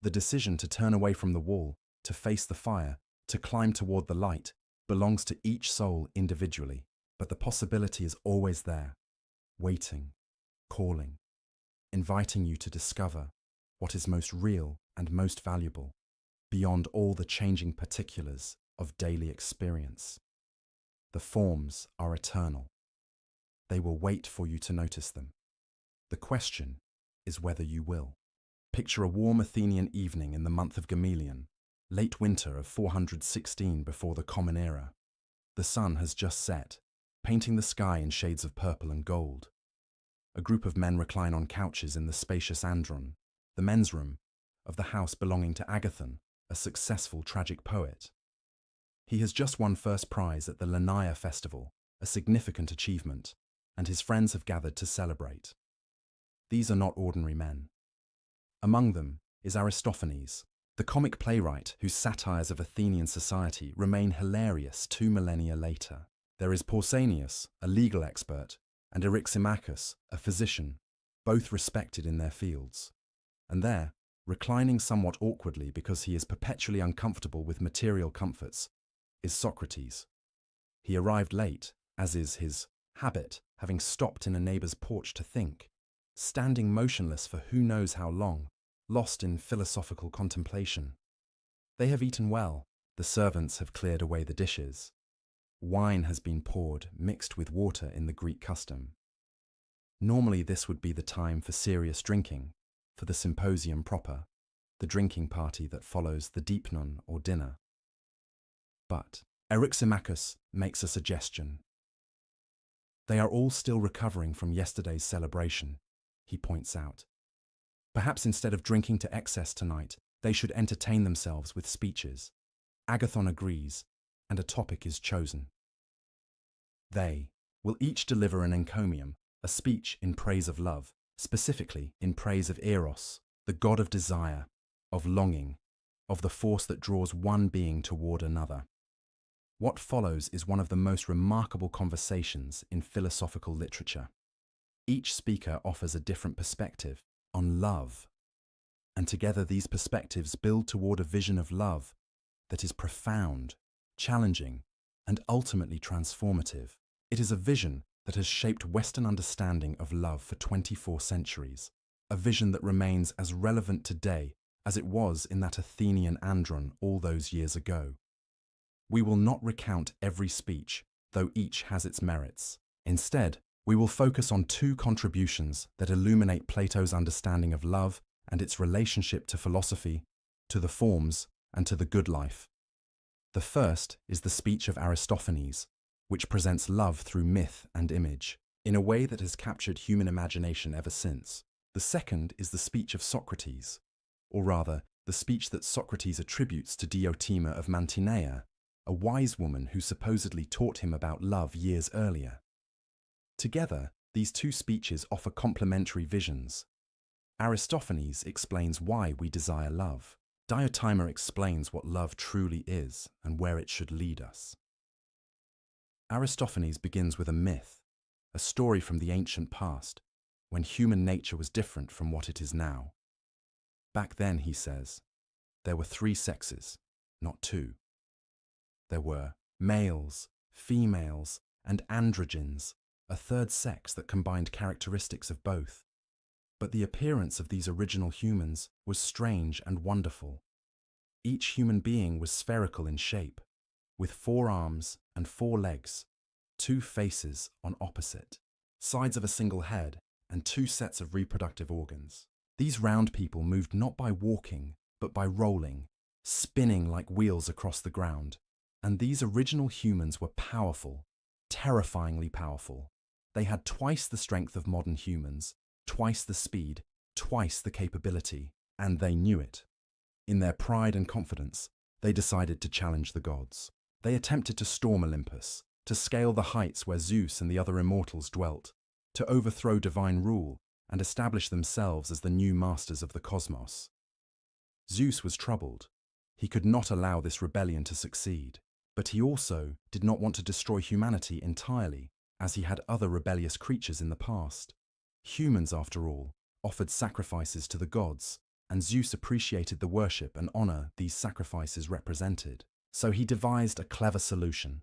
The decision to turn away from the wall, to face the fire, to climb toward the light, belongs to each soul individually, but the possibility is always there, waiting, calling, inviting you to discover what is most real and most valuable, beyond all the changing particulars of daily experience. The forms are eternal. They will wait for you to notice them. The question is whether you will. Picture a warm Athenian evening in the month of Gamaliel, late winter of 416 before the Common Era. The sun has just set, painting the sky in shades of purple and gold. A group of men recline on couches in the spacious andron, the men's room, of the house belonging to Agathon, a successful tragic poet. He has just won first prize at the Lenaea festival, a significant achievement, and his friends have gathered to celebrate. These are not ordinary men. Among them is Aristophanes, the comic playwright whose satires of Athenian society remain hilarious 2 millennia later. There is Pausanias, a legal expert, and Eryximachus, a physician, both respected in their fields. And there, reclining somewhat awkwardly because he is perpetually uncomfortable with material comforts, is Socrates. He arrived late, as is his habit, having stopped in a neighbor's porch to think, standing motionless for who knows how long, lost in philosophical contemplation. They have eaten well, the servants have cleared away the dishes. Wine has been poured, mixed with water in the Greek custom. Normally this would be the time for serious drinking, for the symposium proper, the drinking party that follows the deepen or dinner. But Eryximachus makes a suggestion. They are all still recovering from yesterday's celebration, he points out. Perhaps instead of drinking to excess tonight, they should entertain themselves with speeches. Agathon agrees, and a topic is chosen. They will each deliver an encomium, a speech in praise of love, specifically in praise of Eros, the god of desire, of longing, of the force that draws one being toward another. What follows is one of the most remarkable conversations in philosophical literature. Each speaker offers a different perspective on love, and together these perspectives build toward a vision of love that is profound, challenging, and ultimately transformative. It is a vision that has shaped Western understanding of love for 24 centuries, a vision that remains as relevant today as it was in that Athenian andron all those years ago. We will not recount every speech, though each has its merits. Instead, we will focus on 2 contributions that illuminate Plato's understanding of love and its relationship to philosophy, to the forms, and to the good life. The first is the speech of Aristophanes, which presents love through myth and image, in a way that has captured human imagination ever since. The second is the speech of Socrates, or rather, the speech that Socrates attributes to Diotima of Mantinea, a wise woman who supposedly taught him about love years earlier. Together, these 2 speeches offer complementary visions. Aristophanes explains why we desire love. Diotima explains what love truly is and where it should lead us. Aristophanes begins with a myth, a story from the ancient past, when human nature was different from what it is now. Back then, he says, there were 3 sexes, not 2. There were males, females, and androgynes, a third sex that combined characteristics of both. But the appearance of these original humans was strange and wonderful. Each human being was spherical in shape, with 4 arms and 4 legs, 2 faces on opposite sides of a single head, and 2 sets of reproductive organs. These round people moved not by walking, but by rolling, spinning like wheels across the ground. And these original humans were powerful, terrifyingly powerful. They had twice the strength of modern humans, twice the speed, twice the capability, and they knew it. In their pride and confidence, they decided to challenge the gods. They attempted to storm Olympus, to scale the heights where Zeus and the other immortals dwelt, to overthrow divine rule and establish themselves as the new masters of the cosmos. Zeus was troubled. He could not allow this rebellion to succeed, but he also did not want to destroy humanity entirely, as he had other rebellious creatures in the past. Humans, after all, offered sacrifices to the gods, and Zeus appreciated the worship and honor these sacrifices represented. So he devised a clever solution.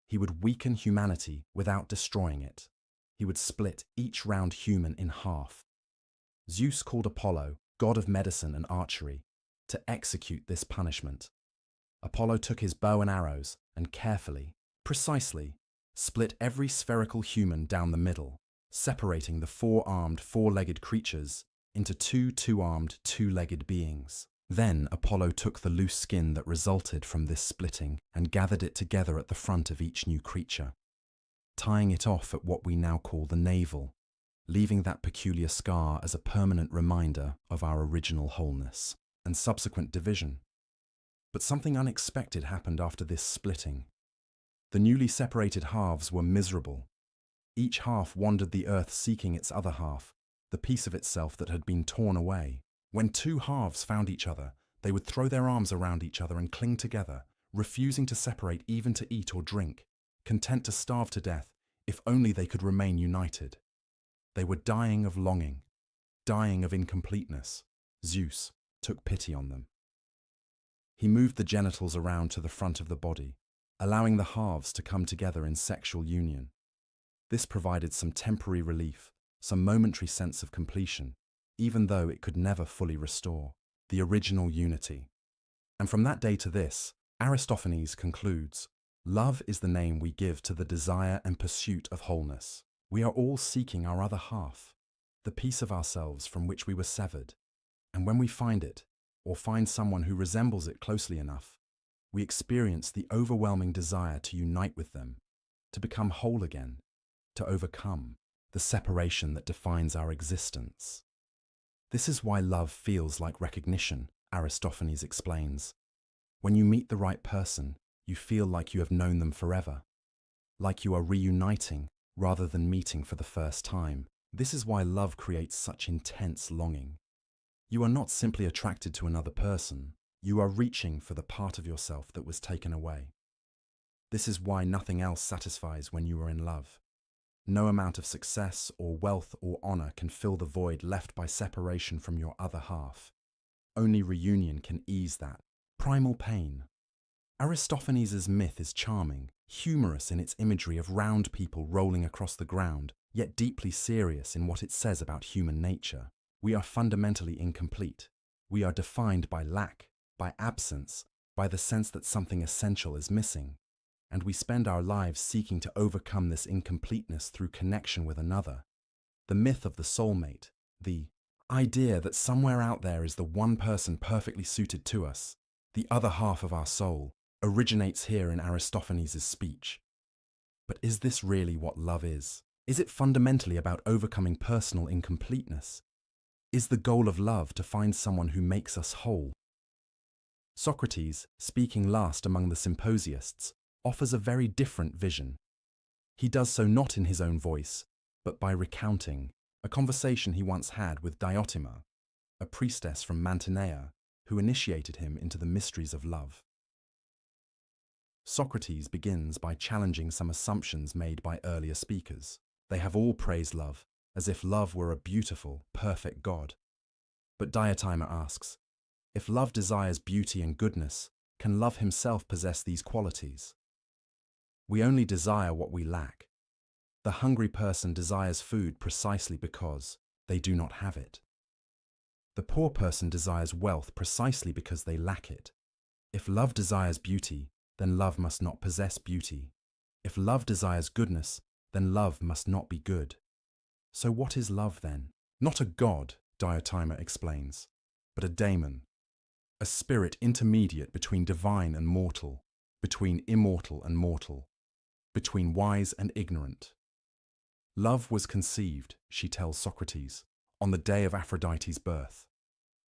He would weaken humanity without destroying it. He would split each round human in half. Zeus called Apollo, god of medicine and archery, to execute this punishment. Apollo took his bow and arrows and carefully, precisely, split every spherical human down the middle, separating the four-armed, four-legged creatures into two two-armed, two-legged beings. Then Apollo took the loose skin that resulted from this splitting and gathered it together at the front of each new creature, tying it off at what we now call the navel, leaving that peculiar scar as a permanent reminder of our original wholeness and subsequent division. But something unexpected happened after this splitting. The newly separated halves were miserable. Each half wandered the earth seeking its other half, the piece of itself that had been torn away. When two halves found each other, they would throw their arms around each other and cling together, refusing to separate even to eat or drink, content to starve to death if only they could remain united. They were dying of longing, dying of incompleteness. Zeus took pity on them. He moved the genitals around to the front of the body, allowing the halves to come together in sexual union. This provided some temporary relief, some momentary sense of completion, even though it could never fully restore the original unity. And from that day to this, Aristophanes concludes, love is the name we give to the desire and pursuit of wholeness. We are all seeking our other half, the piece of ourselves from which we were severed. And when we find it, or find someone who resembles it closely enough, we experience the overwhelming desire to unite with them, to become whole again, to overcome the separation that defines our existence. This is why love feels like recognition, Aristophanes explains. When you meet the right person, you feel like you have known them forever, like you are reuniting rather than meeting for the first time. This is why love creates such intense longing. You are not simply attracted to another person, you are reaching for the part of yourself that was taken away. This is why nothing else satisfies when you are in love. No amount of success or wealth or honor can fill the void left by separation from your other half. Only reunion can ease that primal pain. Aristophanes' myth is charming, humorous in its imagery of round people rolling across the ground, yet deeply serious in what it says about human nature. We are fundamentally incomplete. We are defined by lack, by absence, by the sense that something essential is missing. And we spend our lives seeking to overcome this incompleteness through connection with another. The myth of the soulmate, the idea that somewhere out there is the one person perfectly suited to us, the other half of our soul, originates here in Aristophanes' speech. But is this really what love is? Is it fundamentally about overcoming personal incompleteness? Is the goal of love to find someone who makes us whole? Socrates, speaking last among the symposiasts, offers a very different vision. He does so not in his own voice, but by recounting a conversation he once had with Diotima, a priestess from Mantinea, who initiated him into the mysteries of love. Socrates begins by challenging some assumptions made by earlier speakers. They have all praised love, as if love were a beautiful, perfect God. But Diotima asks, if love desires beauty and goodness, can love himself possess these qualities? We only desire what we lack. The hungry person desires food precisely because they do not have it. The poor person desires wealth precisely because they lack it. If love desires beauty, then love must not possess beauty. If love desires goodness, then love must not be good. So what is love then? Not a god, Diotima explains, but a daemon, a spirit intermediate between divine and mortal, between immortal and mortal, between wise and ignorant. Love was conceived, she tells Socrates, on the day of Aphrodite's birth.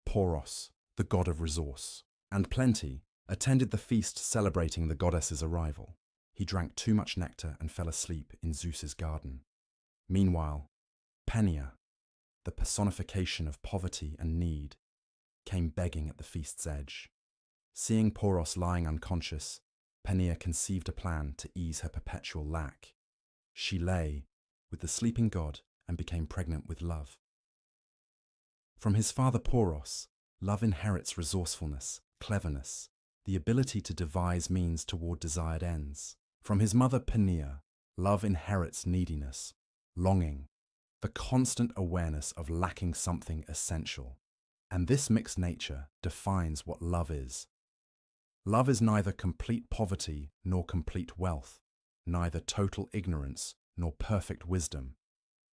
Poros, the god of resource, and Plenty attended the feast celebrating the goddess's arrival. He drank too much nectar and fell asleep in Zeus's garden. Meanwhile, Penia, the personification of poverty and need, came begging at the feast's edge. Seeing Poros lying unconscious, Penia conceived a plan to ease her perpetual lack. She lay with the sleeping god and became pregnant with love. From his father Poros, love inherits resourcefulness, cleverness, the ability to devise means toward desired ends. From his mother Penia, love inherits neediness, longing, the constant awareness of lacking something essential. And this mixed nature defines what love is. Love is neither complete poverty nor complete wealth, neither total ignorance nor perfect wisdom,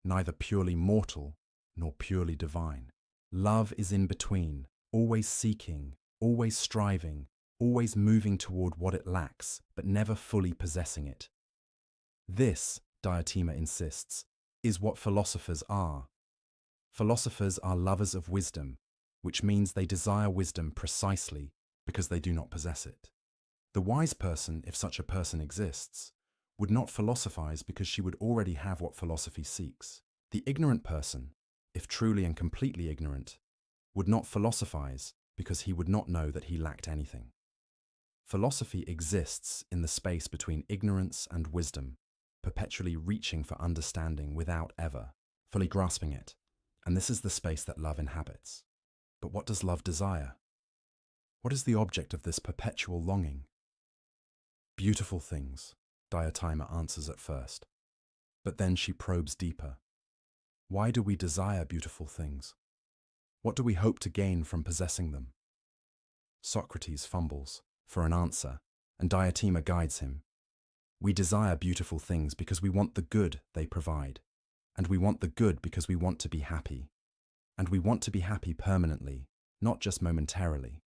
neither purely mortal nor purely divine. Love is in between, always seeking, always striving, always moving toward what it lacks, but never fully possessing it. This, Diotima insists, is what philosophers are. Philosophers are lovers of wisdom, which means they desire wisdom precisely because they do not possess it. The wise person, if such a person exists, would not philosophize because she would already have what philosophy seeks. The ignorant person, if truly and completely ignorant, would not philosophize because he would not know that he lacked anything. Philosophy exists in the space between ignorance and wisdom, perpetually reaching for understanding without ever fully grasping it, and this is the space that love inhabits. But what does love desire? What is the object of this perpetual longing? Beautiful things, Diotima answers at first, but then she probes deeper. Why do we desire beautiful things? What do we hope to gain from possessing them? Socrates fumbles for an answer, and Diotima guides him. We desire beautiful things because we want the good they provide, and we want the good because we want to be happy. And we want to be happy permanently, not just momentarily.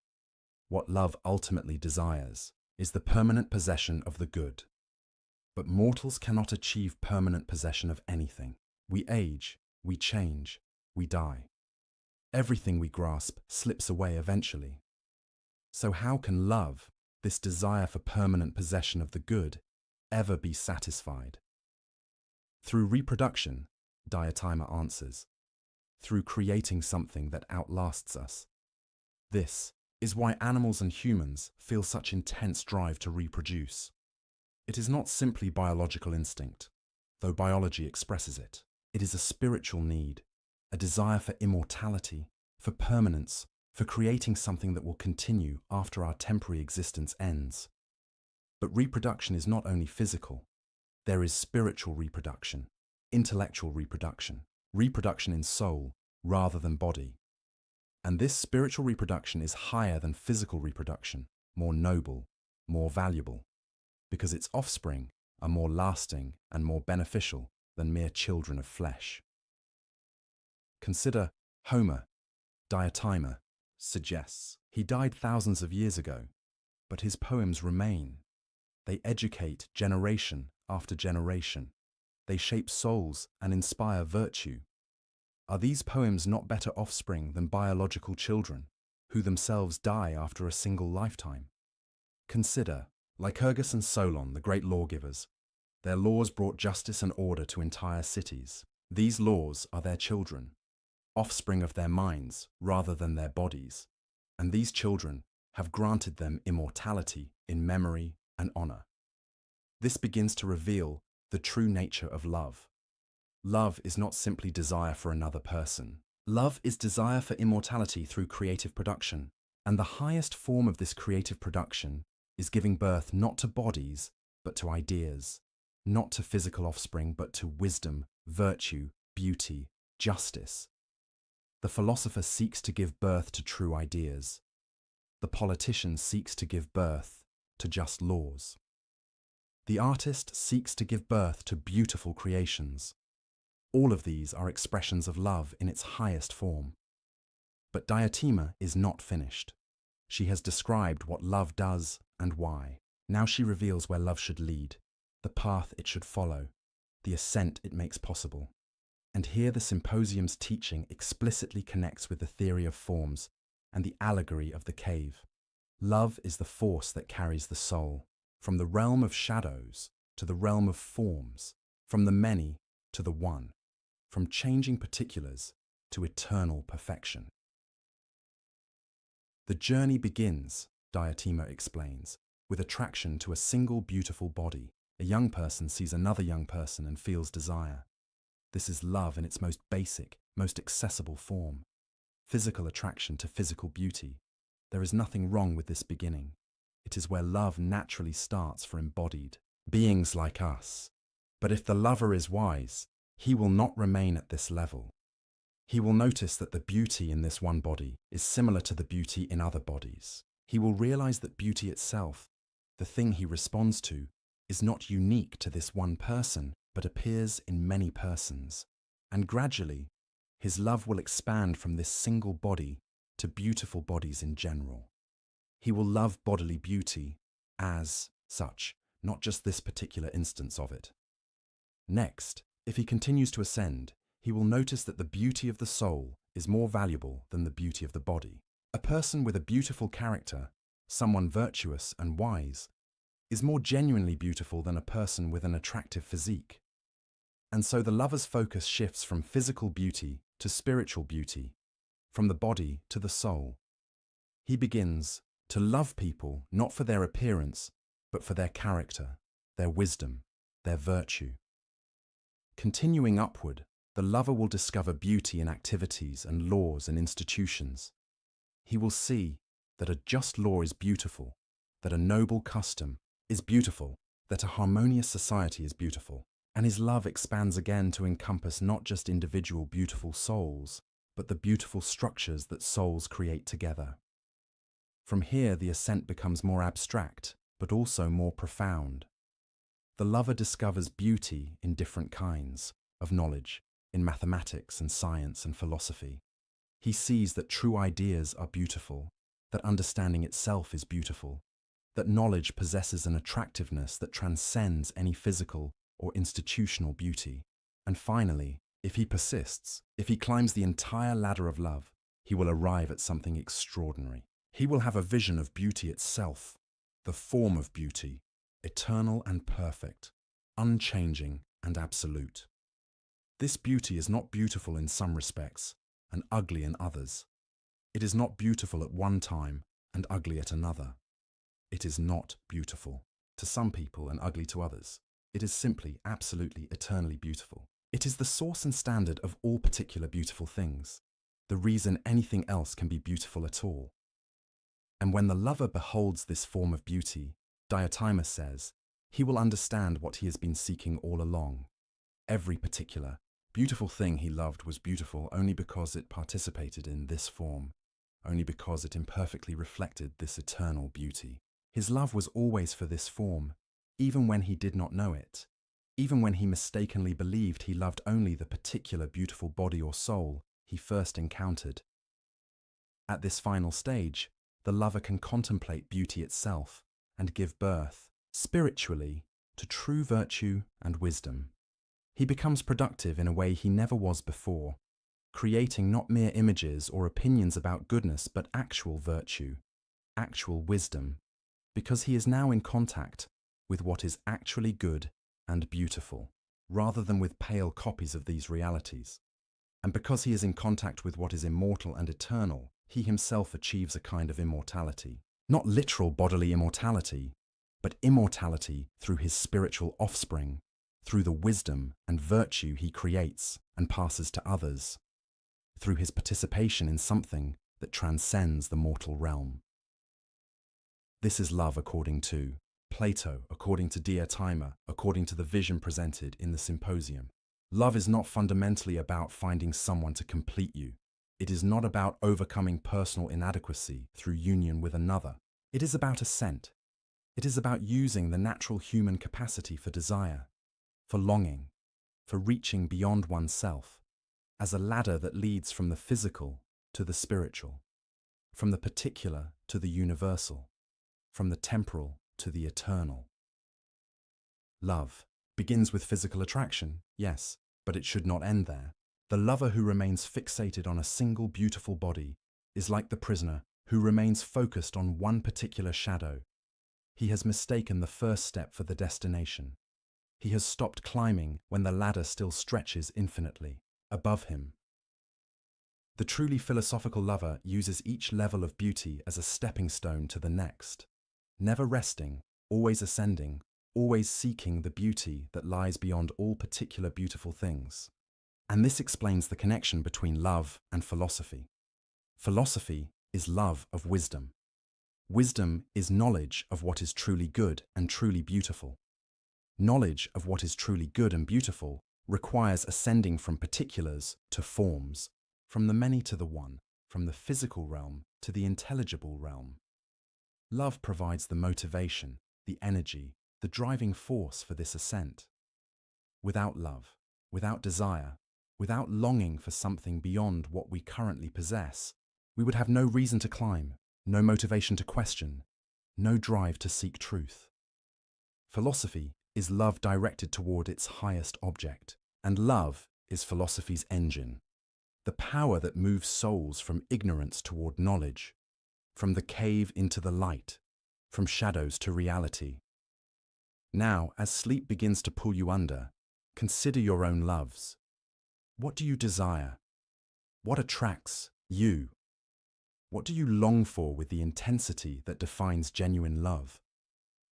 What love ultimately desires is the permanent possession of the good. But mortals cannot achieve permanent possession of anything. We age, we change, we die. Everything we grasp slips away eventually. So how can love, this desire for permanent possession of the good, ever be satisfied? Through reproduction, Diotima answers. Through creating something that outlasts us. This is why animals and humans feel such intense drive to reproduce. It is not simply biological instinct, though biology expresses it. It is a spiritual need, a desire for immortality, for permanence, for creating something that will continue after our temporary existence ends. But reproduction is not only physical. There is spiritual reproduction, intellectual reproduction, reproduction in soul rather than body. And this spiritual reproduction is higher than physical reproduction, more noble, more valuable, because its offspring are more lasting and more beneficial than mere children of flesh. Consider Homer. Diotima suggests he died thousands of years ago, but his poems remain. They educate generation after generation. They shape souls and inspire virtue. Are these poems not better offspring than biological children, who themselves die after a single lifetime? Consider, Lycurgus and Solon, the great lawgivers. Their laws brought justice and order to entire cities. These laws are their children, offspring of their minds rather than their bodies, and these children have granted them immortality in memory and honor. This begins to reveal the true nature of love. Love is not simply desire for another person. Love is desire for immortality through creative production, and the highest form of this creative production is giving birth not to bodies, but to ideas, not to physical offspring, but to wisdom, virtue, beauty, justice. The philosopher seeks to give birth to true ideas. The politician seeks to give birth to just laws. The artist seeks to give birth to beautiful creations. All of these are expressions of love in its highest form. But Diotima is not finished. She has described what love does and why. Now she reveals where love should lead, the path it should follow, the ascent it makes possible. And here the symposium's teaching explicitly connects with the theory of forms and the allegory of the cave. Love is the force that carries the soul, from the realm of shadows to the realm of forms, from the many to the one, from changing particulars to eternal perfection. The journey begins, Diotima explains, with attraction to a single beautiful body. A young person sees another young person and feels desire. This is love in its most basic, most accessible form. Physical attraction to physical beauty. There is nothing wrong with this beginning. It is where love naturally starts for embodied beings like us. But if the lover is wise, he will not remain at this level. He will notice that the beauty in this one body is similar to the beauty in other bodies. He will realize that beauty itself, the thing he responds to, is not unique to this one person, but appears in many persons. And gradually, his love will expand from this single body to beautiful bodies in general. He will love bodily beauty as such, not just this particular instance of it. Next, if he continues to ascend, he will notice that the beauty of the soul is more valuable than the beauty of the body. A person with a beautiful character, someone virtuous and wise, is more genuinely beautiful than a person with an attractive physique. And so the lover's focus shifts from physical beauty to spiritual beauty, from the body to the soul. He begins to love people not for their appearance, but for their character, their wisdom, their virtue. Continuing upward, the lover will discover beauty in activities and laws and institutions. He will see that a just law is beautiful, that a noble custom is beautiful, that a harmonious society is beautiful, and his love expands again to encompass not just individual beautiful souls, but the beautiful structures that souls create together. From here, the ascent becomes more abstract, but also more profound. The lover discovers beauty in different kinds of knowledge, in mathematics and science and philosophy. He sees that true ideas are beautiful, that understanding itself is beautiful, that knowledge possesses an attractiveness that transcends any physical or institutional beauty. And finally, if he persists, if he climbs the entire ladder of love, he will arrive at something extraordinary. He will have a vision of beauty itself, the form of beauty, eternal and perfect, unchanging and absolute. This beauty is not beautiful in some respects and ugly in others. It is not beautiful at one time and ugly at another. It is not beautiful to some people and ugly to others. It is simply, absolutely, eternally beautiful. It is the source and standard of all particular beautiful things, the reason anything else can be beautiful at all. And when the lover beholds this form of beauty, Diotima says, he will understand what he has been seeking all along. Every particular, beautiful thing he loved was beautiful only because it participated in this form, only because it imperfectly reflected this eternal beauty. His love was always for this form, even when he did not know it, even when he mistakenly believed he loved only the particular beautiful body or soul he first encountered. At this final stage, the lover can contemplate beauty itself and give birth, spiritually, to true virtue and wisdom. He becomes productive in a way he never was before, creating not mere images or opinions about goodness, but actual virtue, actual wisdom, because he is now in contact with what is actually good and beautiful, rather than with pale copies of these realities. And because he is in contact with what is immortal and eternal, he himself achieves a kind of immortality. Not literal bodily immortality, but immortality through his spiritual offspring, through the wisdom and virtue he creates and passes to others, through his participation in something that transcends the mortal realm. This is love according to Plato, according to Diotima, according to the vision presented in the symposium. Love is not fundamentally about finding someone to complete you. It is not about overcoming personal inadequacy through union with another. It is about ascent. It is about using the natural human capacity for desire, for longing, for reaching beyond oneself, as a ladder that leads from the physical to the spiritual, from the particular to the universal, from the temporal to the eternal. Love begins with physical attraction, yes, but it should not end there. The lover who remains fixated on a single beautiful body is like the prisoner who remains focused on one particular shadow. He has mistaken the first step for the destination. He has stopped climbing when the ladder still stretches infinitely above him. The truly philosophical lover uses each level of beauty as a stepping stone to the next, never resting, always ascending, always seeking the beauty that lies beyond all particular beautiful things. And this explains the connection between love and philosophy. Philosophy is love of wisdom. Wisdom is knowledge of what is truly good and truly beautiful. Knowledge of what is truly good and beautiful requires ascending from particulars to forms, from the many to the one, from the physical realm to the intelligible realm. Love provides the motivation, the energy, the driving force for this ascent. Without love, without desire, without longing for something beyond what we currently possess, we would have no reason to climb, no motivation to question, no drive to seek truth. Philosophy is love directed toward its highest object, and love is philosophy's engine, the power that moves souls from ignorance toward knowledge, from the cave into the light, from shadows to reality. Now, as sleep begins to pull you under, consider your own loves. What do you desire? What attracts you? What do you long for with the intensity that defines genuine love?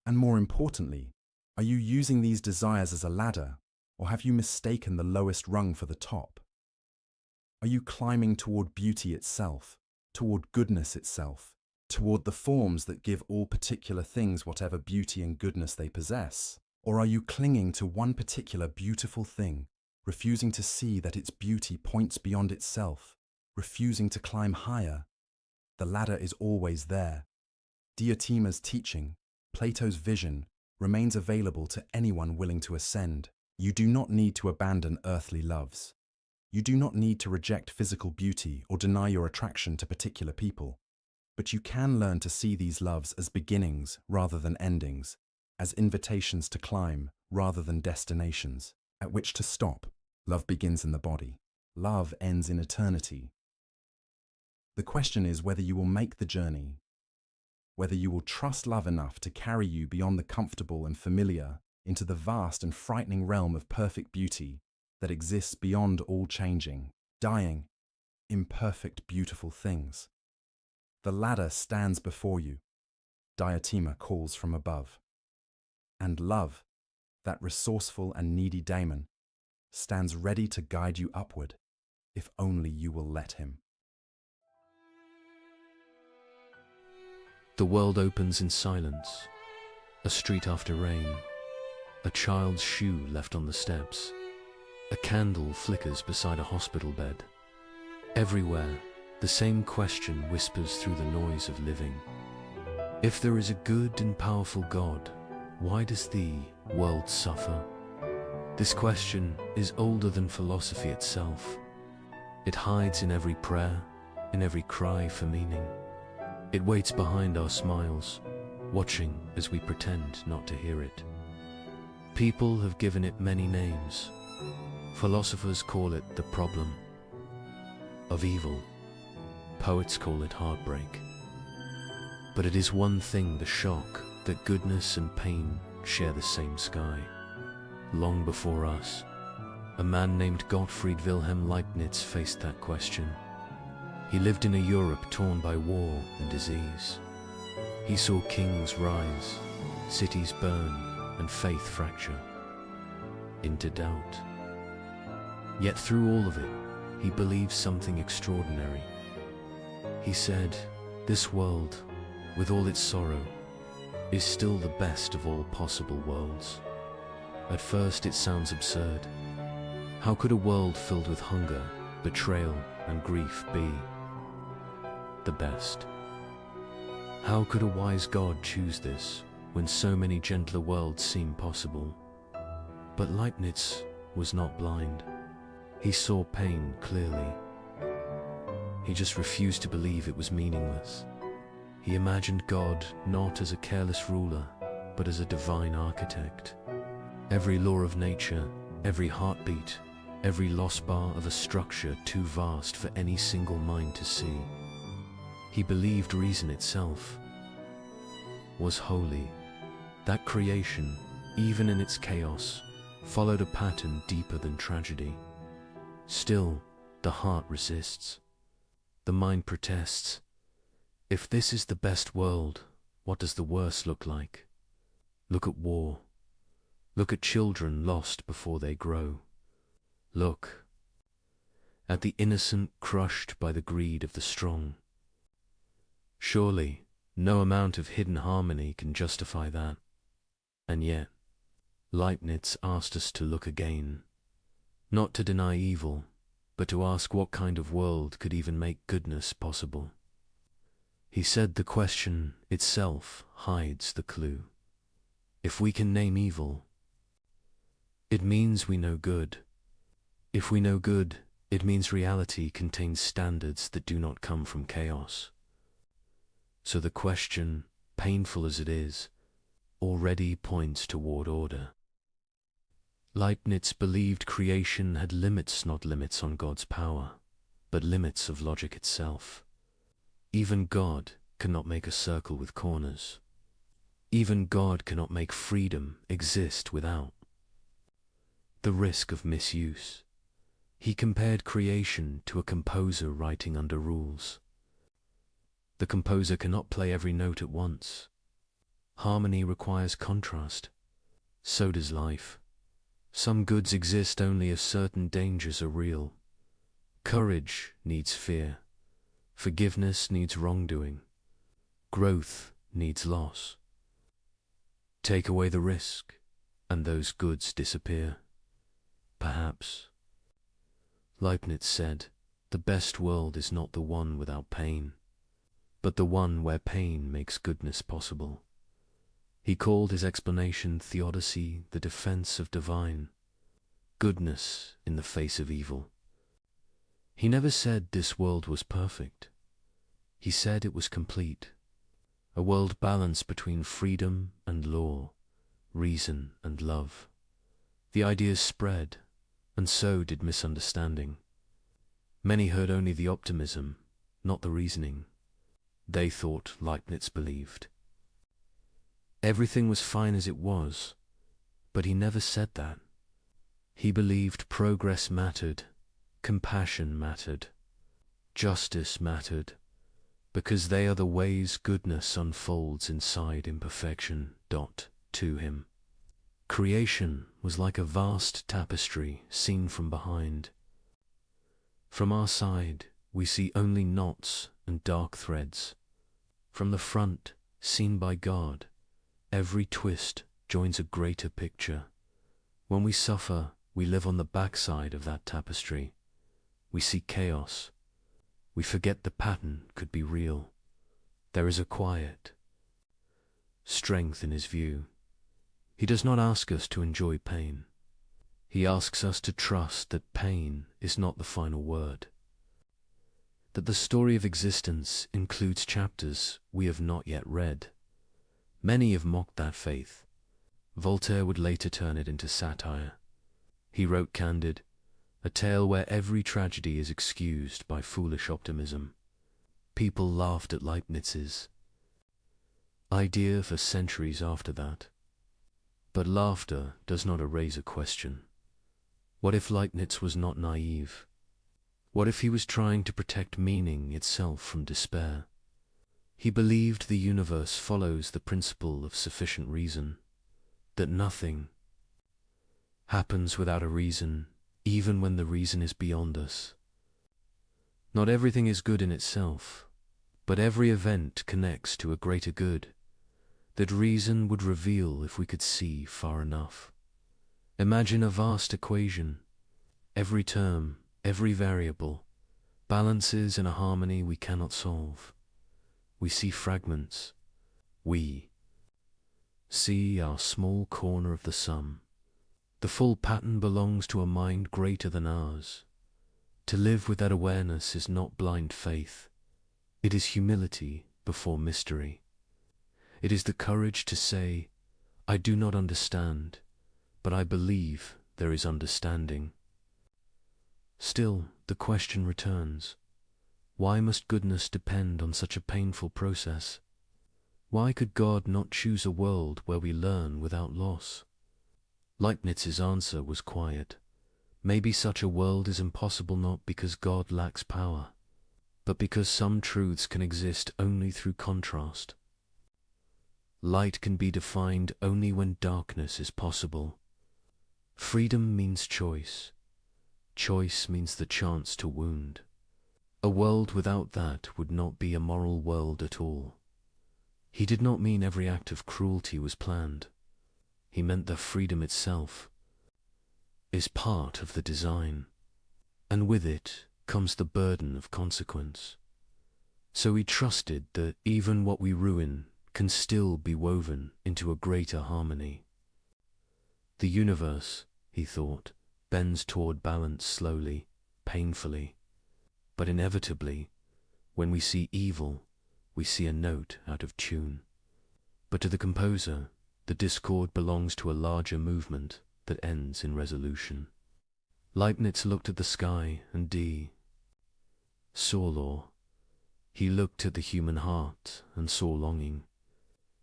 And more importantly, are you using these desires as a ladder, or have you mistaken the lowest rung for the top? Are you climbing toward beauty itself, toward goodness itself, toward the forms that give all particular things whatever beauty and goodness they possess? Or are you clinging to one particular beautiful thing, refusing to see that its beauty points beyond itself, refusing to climb higher? The ladder is always there. Diotima's teaching, Plato's vision, remains available to anyone willing to ascend. You do not need to abandon earthly loves. You do not need to reject physical beauty or deny your attraction to particular people. But you can learn to see these loves as beginnings rather than endings, as invitations to climb rather than destinations, at which to stop. Love begins in the body. Love ends in eternity. The question is whether you will make the journey, whether you will trust love enough to carry you beyond the comfortable and familiar into the vast and frightening realm of perfect beauty that exists beyond all changing, dying, imperfect, beautiful things. The ladder stands before you. Diotima calls from above. And love, that resourceful and needy daemon, stands ready to guide you upward, if only you will let him. The world opens in silence. A street after rain. A child's shoe left on the steps. A candle flickers beside a hospital bed. Everywhere, the same question whispers through the noise of living. If there is a good and powerful God, why does the world suffer? This question is older than philosophy itself. It hides in every prayer, in every cry for meaning. It waits behind our smiles, watching as we pretend not to hear it. People have given it many names. Philosophers call it the problem of evil. Poets call it heartbreak. But it is one thing, the shock that goodness and pain share the same sky. Long before us, a man named Gottfried Wilhelm Leibniz faced that question. He lived in a Europe torn by war and disease. He saw kings rise, cities burn, and faith fracture into doubt. Yet through all of it, he believed something extraordinary. He said, "This world, with all its sorrow, is still the best of all possible worlds." At first it sounds absurd. How could a world filled with hunger, betrayal, and grief be the best? How could a wise God choose this when so many gentler worlds seem possible? But Leibniz was not blind. He saw pain clearly. He just refused to believe it was meaningless. He imagined God not as a careless ruler, but as a divine architect. Every law of nature, every heartbeat, every lost bar of a structure too vast for any single mind to see. He believed reason itself was holy. That creation, even in its chaos, followed a pattern deeper than tragedy. Still, the heart resists. the mind protests. If this is the best world, what does the worst look like? Look at war. Look at children lost before they grow. Look at the innocent crushed by the greed of the strong. Surely, no amount of hidden harmony can justify that. And yet, Leibniz asked us to look again, not to deny evil, but to ask what kind of world could even make goodness possible. He said the question itself hides the clue. If we can name evil, it means we know good. If we know good, it means reality contains standards that do not come from chaos. So the question, painful as it is, already points toward order. Leibniz believed creation had limits, not limits on God's power, but limits of logic itself. Even God cannot make a circle with corners. Even God cannot make freedom exist without the risk of misuse. He compared creation to a composer writing under rules. The composer cannot play every note at once. Harmony requires contrast. So does life. Some goods exist only if certain dangers are real. Courage needs fear. Forgiveness needs wrongdoing. Growth needs loss. Take away the risk, and those goods disappear. Perhaps. Leibniz said, the best world is not the one without pain, but the one where pain makes goodness possible. He called his explanation theodicy, the defense of divine goodness in the face of evil. He never said this world was perfect. He said it was complete, a world balanced between freedom and law, reason and love. The ideas spread, and so did misunderstanding. Many heard only the optimism, not the reasoning. They thought Leibniz believed everything was fine as it was, but he never said that. He believed progress mattered, compassion mattered, justice mattered, because they are the ways goodness unfolds inside imperfection. To him, creation was like a vast tapestry seen from behind. From our side, we see only knots and dark threads. From the front, seen by God, every twist joins a greater picture. When we suffer, we live on the backside of that tapestry. We see chaos. We forget the pattern could be real. There is a quiet strength in his view. He does not ask us to enjoy pain. He asks us to trust that pain is not the final word, that the story of existence includes chapters we have not yet read. Many have mocked that faith. Voltaire would later turn it into satire. He wrote Candide, a tale where every tragedy is excused by foolish optimism. People laughed at Leibniz's idea for centuries after that. But laughter does not erase a question. What if Leibniz was not naive? What if he was trying to protect meaning itself from despair? He believed the universe follows the principle of sufficient reason, that nothing happens without a reason, even when the reason is beyond us. Not everything is good in itself, but every event connects to a greater good that reason would reveal if we could see far enough. Imagine a vast equation. Every term, every variable, balances in a harmony we cannot solve. We see fragments. We see our small corner of the sum. The full pattern belongs to a mind greater than ours. To live with that awareness is not blind faith. It is humility before mystery. It is the courage to say, I do not understand, but I believe there is understanding. Still, the question returns. Why must goodness depend on such a painful process? Why could God not choose a world where we learn without loss? Leibniz's answer was quiet. Maybe such a world is impossible not because God lacks power, but because some truths can exist only through contrast. Light can be defined only when darkness is possible. Freedom means choice. Choice means the chance to wound. A world without that would not be a moral world at all. He did not mean every act of cruelty was planned. He meant that freedom itself is part of the design, and with it comes the burden of consequence. So he trusted that even what we ruin can still be woven into a greater harmony. The universe, he thought, bends toward balance slowly, painfully, but inevitably, when we see evil, we see a note out of tune. But to the composer, the discord belongs to a larger movement that ends in resolution. Leibniz looked at the sky and saw law. He looked at the human heart and saw longing.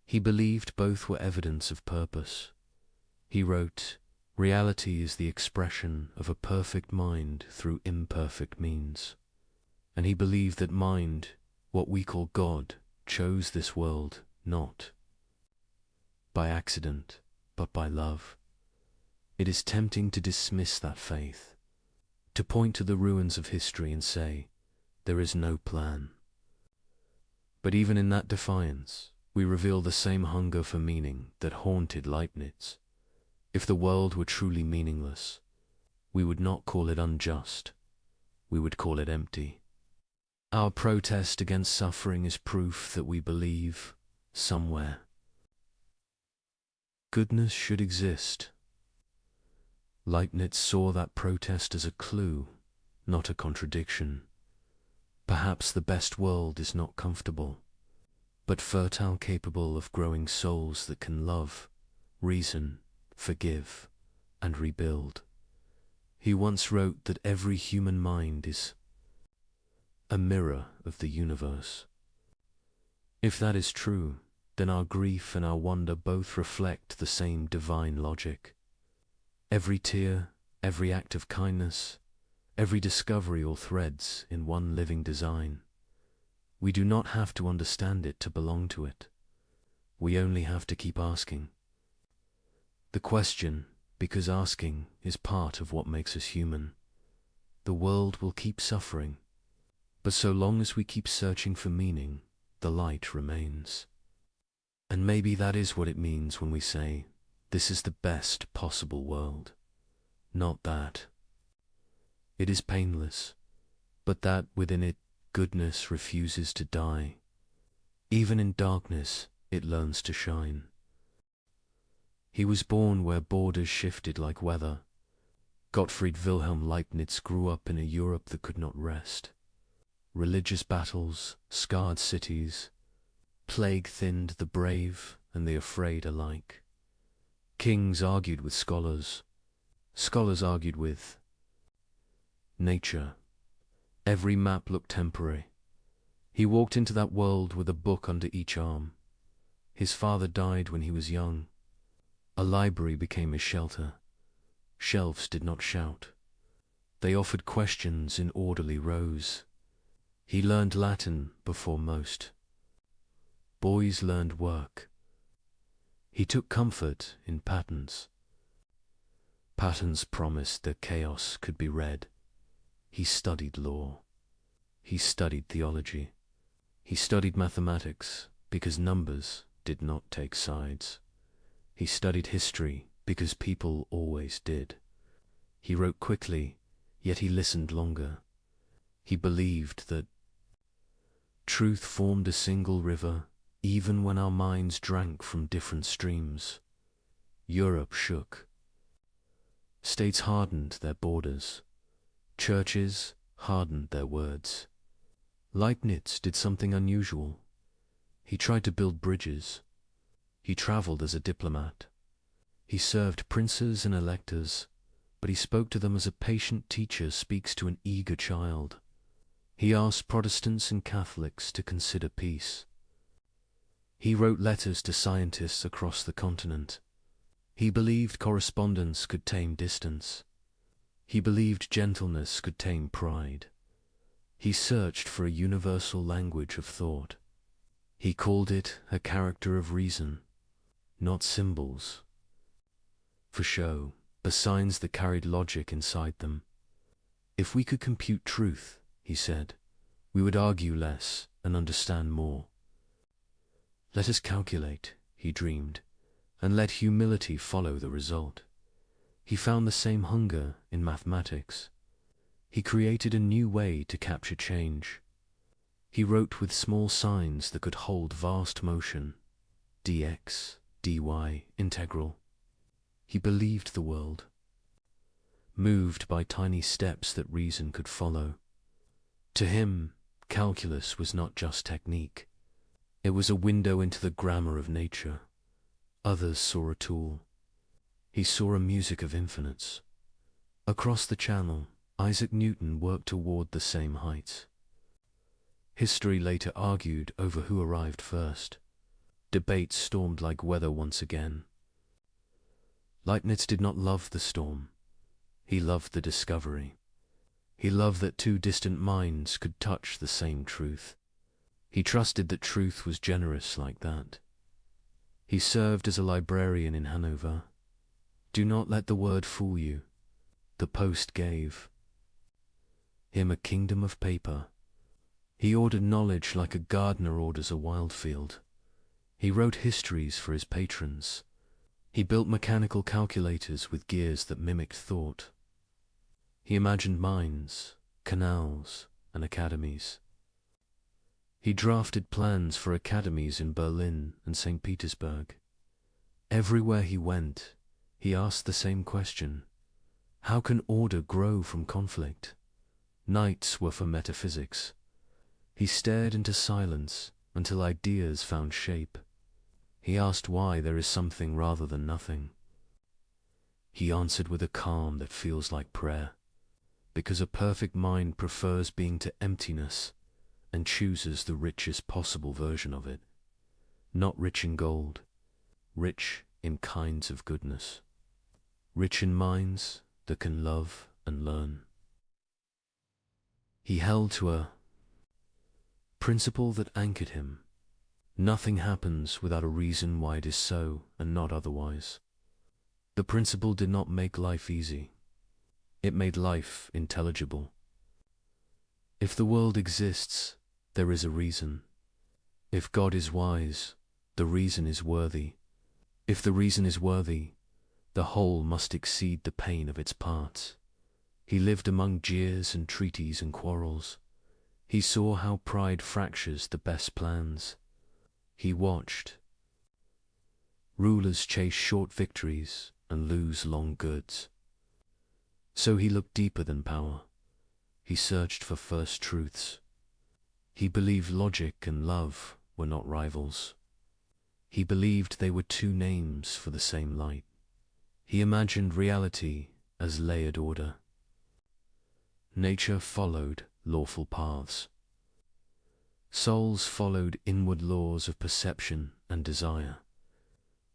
He believed both were evidence of purpose. He wrote, "Reality is the expression of a perfect mind through imperfect means." And he believed that mind, what we call God, chose this world not by accident, but by love. It is tempting to dismiss that faith, to point to the ruins of history and say, there is no plan. But even in that defiance, we reveal the same hunger for meaning that haunted Leibniz. If the world were truly meaningless, we would not call it unjust, we would call it empty. Our protest against suffering is proof that we believe, somewhere, goodness should exist. Leibniz saw that protest as a clue, not a contradiction. Perhaps the best world is not comfortable, but fertile, capable of growing souls that can love, reason, forgive, and rebuild. He once wrote that every human mind is a mirror of the universe. If that is true, then our grief and our wonder both reflect the same divine logic. Every tear, every act of kindness, every discovery all threads in one living design. We do not have to understand it to belong to it. We only have to keep asking. The question, because asking, is part of what makes us human. The world will keep suffering, but so long as we keep searching for meaning, the light remains. And maybe that is what it means when we say, this is the best possible world. Not that it is painless, but that within it goodness refuses to die. Even in darkness, it learns to shine. He was born where borders shifted like weather. Gottfried Wilhelm Leibniz grew up in a Europe that could not rest. Religious battles, scarred cities, plague thinned the brave and the afraid alike. Kings argued with scholars, scholars argued with nature. Every map looked temporary. He walked into that world with a book under each arm. His father died when he was young. A library became his shelter. Shelves did not shout. They offered questions in orderly rows. He learned Latin before most. Boys learned work. He took comfort in patterns. Patterns promised that chaos could be read. He studied law. He studied theology. He studied mathematics because numbers did not take sides. He studied history because people always did. He wrote quickly, yet he listened longer. He believed that truth formed a single river, even when our minds drank from different streams. Europe shook. States hardened their borders. Churches hardened their words. Leibniz did something unusual. He tried to build bridges. He traveled as a diplomat. He served princes and electors, but he spoke to them as a patient teacher speaks to an eager child. He asked Protestants and Catholics to consider peace. He wrote letters to scientists across the continent. He believed correspondence could tame distance. He believed gentleness could tame pride. He searched for a universal language of thought. He called it a character of reason, not symbols for show, but signs that carried logic inside them. If we could compute truth, he said, we would argue less and understand more. Let us calculate, he dreamed, and let humility follow the result. He found the same hunger in mathematics. He created a new way to capture change. He wrote with small signs that could hold vast motion, dx, dy, integral. He believed the world, moved by tiny steps that reason could follow. To him, calculus was not just technique. It was a window into the grammar of nature. Others saw a tool. He saw a music of infinites. Across the channel, Isaac Newton worked toward the same heights. History later argued over who arrived first. Debates stormed like weather once again. Leibniz did not love the storm. He loved the discovery. He loved that two distant minds could touch the same truth. He trusted that truth was generous like that. He served as a librarian in Hanover. Do not let the word fool you. The post gave him a kingdom of paper. He ordered knowledge like a gardener orders a wild field. He wrote histories for his patrons. He built mechanical calculators with gears that mimicked thought. He imagined mines, canals, and academies. He drafted plans for academies in Berlin and St. Petersburg. Everywhere he went, he asked the same question: how can order grow from conflict? Nights were for metaphysics. He stared into silence until ideas found shape. He asked why there is something rather than nothing. He answered with a calm that feels like prayer, because a perfect mind prefers being to emptiness and chooses the richest possible version of it. Not rich in gold, rich in kinds of goodness. Rich in minds that can love and learn. He held to a principle that anchored him. Nothing happens without a reason why it is so and not otherwise. The principle did not make life easy. It made life intelligible. If the world exists, there is a reason. If God is wise, the reason is worthy. If the reason is worthy, the whole must exceed the pain of its parts. He lived among jeers and treaties and quarrels. He saw how pride fractures the best plans. He watched rulers chase short victories and lose long goods. So he looked deeper than power. He searched for first truths. He believed logic and love were not rivals. He believed they were two names for the same light. He imagined reality as layered order. Nature followed lawful paths. Souls followed inward laws of perception and desire.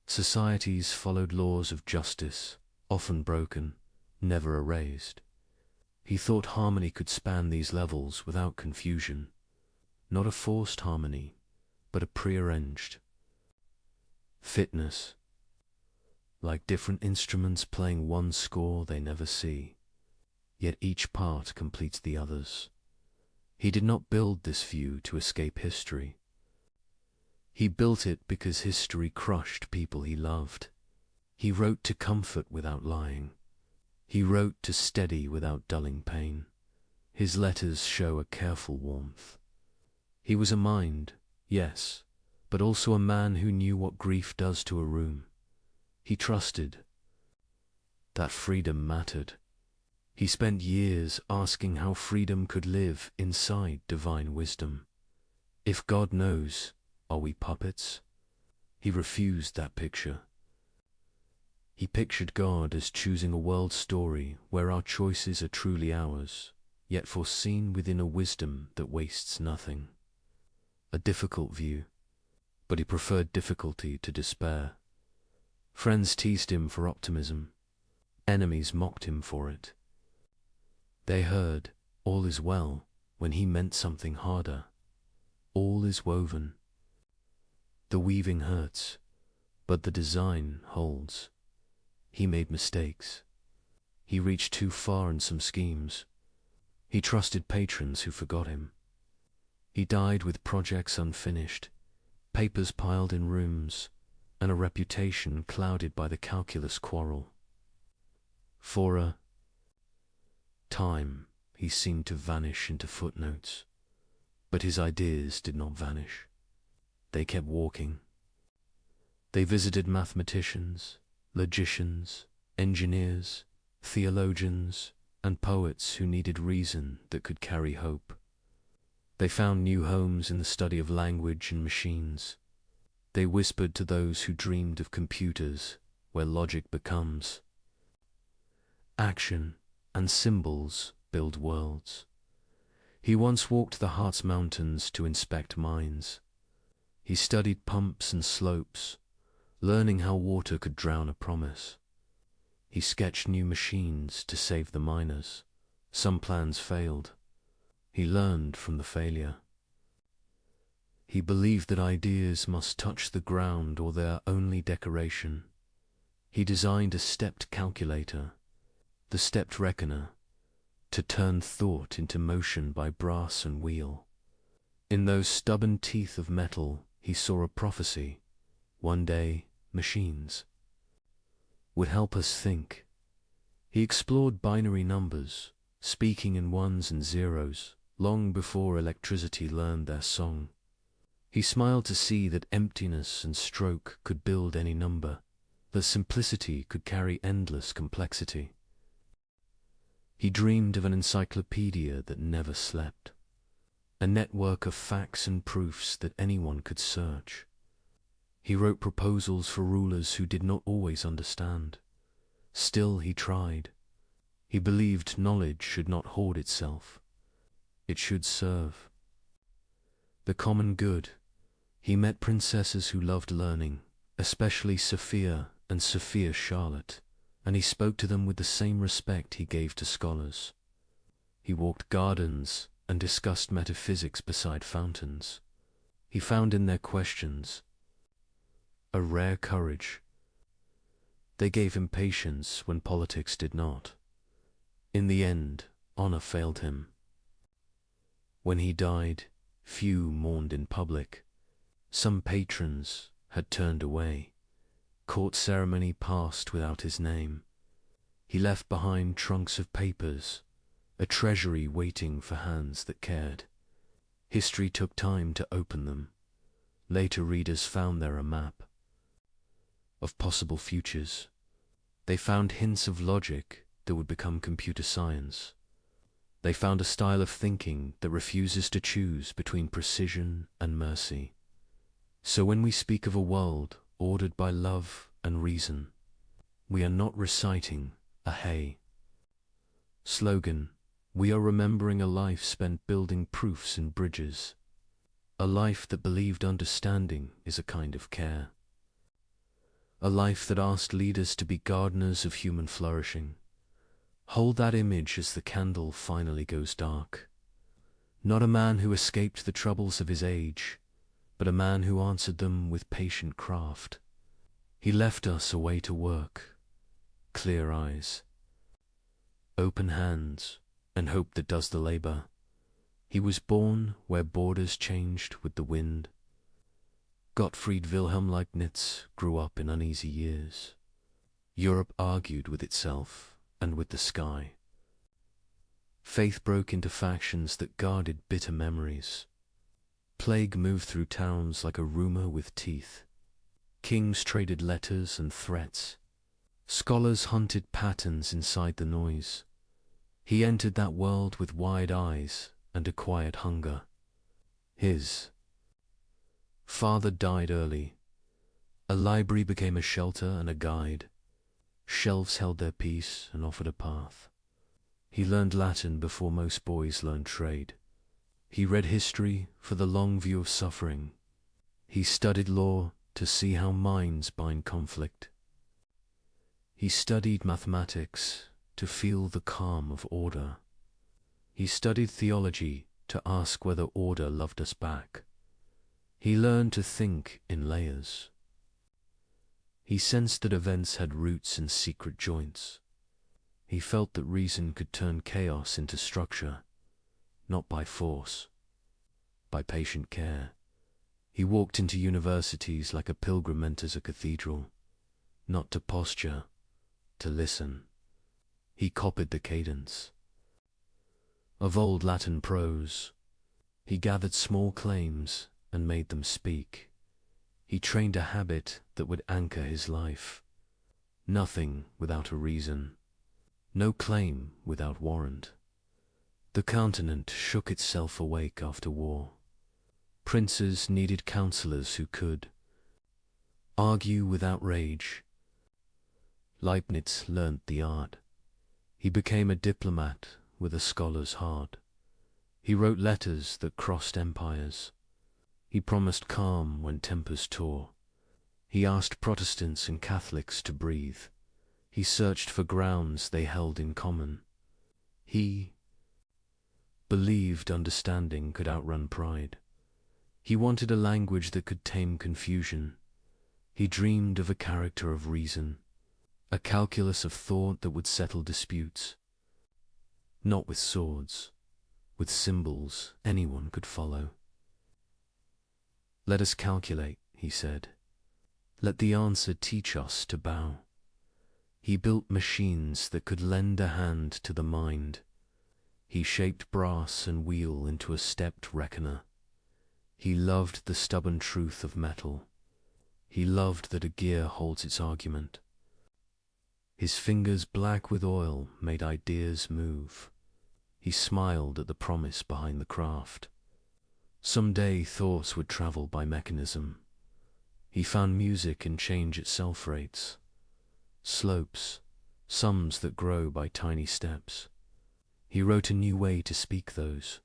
Societies followed laws of justice, often broken, never erased. He thought harmony could span these levels without confusion. Not a forced harmony, but a prearranged fitness. Like different instruments playing one score they never see, yet each part completes the others. He did not build this view to escape history. He built it because history crushed people he loved. He wrote to comfort without lying. He wrote to steady without dulling pain. His letters show a careful warmth. He was a mind, yes, but also a man who knew what grief does to a room. He trusted that freedom mattered. He spent years asking how freedom could live inside divine wisdom. If God knows, are we puppets? He refused that picture. He pictured God as choosing a world story where our choices are truly ours, yet foreseen within a wisdom that wastes nothing. A difficult view, but he preferred difficulty to despair. Friends teased him for optimism. Enemies mocked him for it. They heard, all is well, when he meant something harder. All is woven. The weaving hurts, but the design holds. He made mistakes. He reached too far in some schemes. He trusted patrons who forgot him. He died with projects unfinished, papers piled in rooms, and a reputation clouded by the calculus quarrel. For a time, he seemed to vanish into footnotes, but his ideas did not vanish. They kept walking. They visited mathematicians, logicians, engineers, theologians, and poets who needed reason that could carry hope. They found new homes in the study of language and machines. They whispered to those who dreamed of computers, where logic becomes. Action and symbols build worlds. He once walked the heart's mountains to inspect mines. He studied pumps and slopes, learning how water could drown a promise. He sketched new machines to save the miners. Some plans failed. He learned from the failure. He believed that ideas must touch the ground or they're only decoration. He designed a stepped calculator, the stepped reckoner, to turn thought into motion by brass and wheel. In those stubborn teeth of metal, he saw a prophecy. One day, machines would help us think. He explored binary numbers, speaking in ones and zeros, long before electricity learned their song. He smiled to see that emptiness and stroke could build any number, that simplicity could carry endless complexity. He dreamed of an encyclopedia that never slept, a network of facts and proofs that anyone could search. He wrote proposals for rulers who did not always understand. Still he tried. He believed knowledge should not hoard itself. It should serve the common good. He met princesses who loved learning, especially Sophia and Sophia Charlotte, and he spoke to them with the same respect he gave to scholars. He walked gardens and discussed metaphysics beside fountains. He found in their questions a rare courage. They gave him patience when politics did not. In the end, honor failed him. When he died, few mourned in public. Some patrons had turned away. Court ceremony passed without his name. He left behind trunks of papers, a treasury waiting for hands that cared. History took time to open them. Later readers found there a map of possible futures. They found hints of logic that would become computer science. They found a style of thinking that refuses to choose between precision and mercy. So when we speak of a world ordered by love and reason, we are not reciting a hey slogan. We are remembering a life spent building proofs and bridges, a life that believed understanding is a kind of care, a life that asked leaders to be gardeners of human flourishing. Hold that image as the candle finally goes dark. Not a man who escaped the troubles of his age, but a man who answered them with patient craft. He left us a way to work, clear eyes, open hands, and hope that does the labor. He was born where borders changed with the wind. Gottfried Wilhelm Leibniz grew up in uneasy years. Europe argued with itself and with the sky. Faith broke into factions that guarded bitter memories. Plague moved through towns like a rumor with teeth. Kings traded letters and threats. Scholars hunted patterns inside the noise. He entered that world with wide eyes and a quiet hunger. His father died early. A library became a shelter and a guide. Shelves held their peace and offered a path. He learned Latin before most boys learned trade. He read history for the long view of suffering. He studied law to see how minds bind conflict. He studied mathematics to feel the calm of order. He studied theology to ask whether order loved us back. He learned to think in layers. He sensed that events had roots in secret joints. He felt that reason could turn chaos into structure, not by force, by patient care. He walked into universities like a pilgrim enters a cathedral, not to posture, to listen. He copied the cadence of old Latin prose. He gathered small claims and made them speak. He trained a habit that would anchor his life. Nothing without a reason. No claim without warrant. The continent shook itself awake after war. Princes needed counselors who could argue without rage. Leibniz learnt the art. He became a diplomat with a scholar's heart. He wrote letters that crossed empires. He promised calm when tempers tore. He asked Protestants and Catholics to breathe. He searched for grounds they held in common. He believed understanding could outrun pride. He wanted a language that could tame confusion. He dreamed of a character of reason, a calculus of thought that would settle disputes. Not with swords, with symbols anyone could follow. "Let us calculate," he said. "Let the answer teach us to bow." He built machines that could lend a hand to the mind. He shaped brass and wheel into a stepped reckoner. He loved the stubborn truth of metal. He loved that a gear holds its argument. His fingers black with oil made ideas move. He smiled at the promise behind the craft. Someday thoughts would travel by mechanism. He found music in change itself rates. Slopes, sums that grow by tiny steps. He wrote a new way to speak those.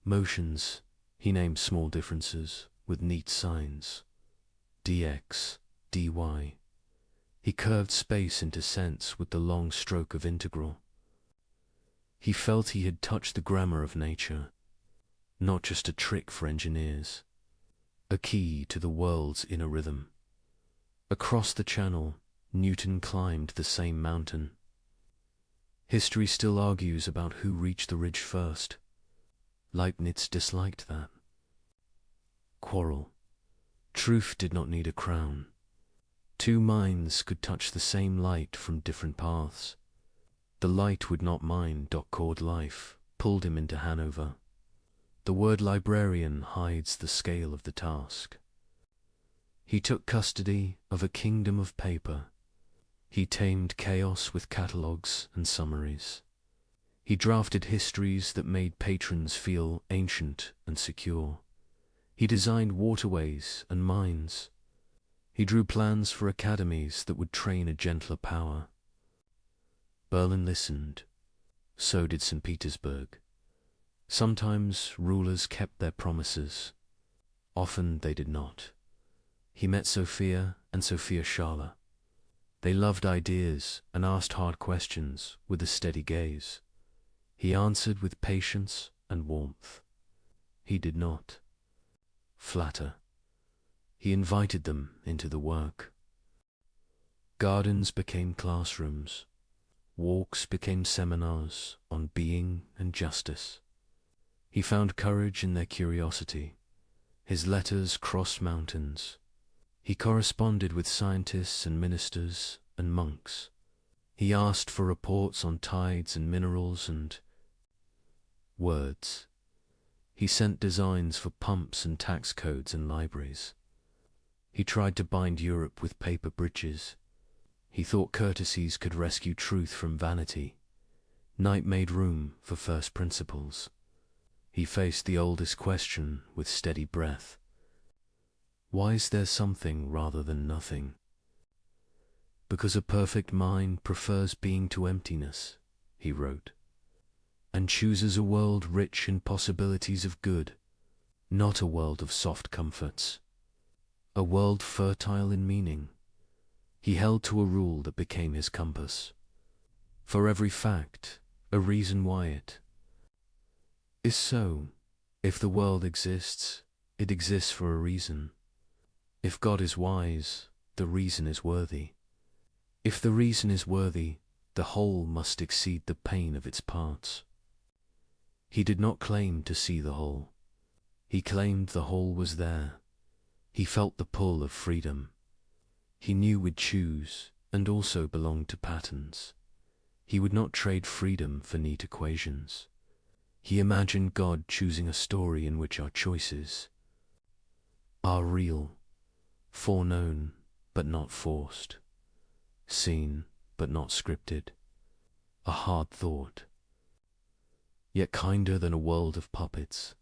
Motions, he named small differences with neat signs. dx, dy. He curved space into sense with the long stroke of integral. He felt he had touched the grammar of nature, not just a trick for engineers, a key to the world's inner rhythm. Across the channel, Newton climbed the same mountain. History still argues about who reached the ridge first. Leibniz disliked that quarrel. Truth did not need a crown. Two minds could touch the same light from different paths. The light would not mind Called life, pulled him into Hanover. The word librarian hides the scale of the task. He took custody of a kingdom of paper. He tamed chaos with catalogues and summaries. He drafted histories that made patrons feel ancient and secure. He designed waterways and mines. He drew plans for academies that would train a gentler power. Berlin listened. So did St. Petersburg. Sometimes rulers kept their promises. Often they did not. He met Sophia and Sophia Schala. They loved ideas and asked hard questions with a steady gaze. He answered with patience and warmth. He did not flatter. He invited them into the work. Gardens became classrooms. Walks became seminars on being and justice. He found courage in their curiosity. His letters crossed mountains. He corresponded with scientists and ministers and monks. He asked for reports on tides and minerals and words. He sent designs for pumps and tax codes and libraries. He tried to bind Europe with paper bridges. He thought courtesies could rescue truth from vanity. Night made room for first principles. He faced the oldest question with steady breath. Why is there something rather than nothing? Because a perfect mind prefers being to emptiness, he wrote, and chooses a world rich in possibilities of good, not a world of soft comforts, a world fertile in meaning. He held to a rule that became his compass. For every fact, a reason why it is so. If the world exists, it exists for a reason. If God is wise, the reason is worthy. If the reason is worthy, the whole must exceed the pain of its parts. He did not claim to see the whole. He claimed the whole was there. He felt the pull of freedom. He knew we'd choose and also belonged to patterns. He would not trade freedom for neat equations. He imagined God choosing a story in which our choices are real, foreknown but not forced, seen but not scripted, a hard thought, yet kinder than a world of puppets.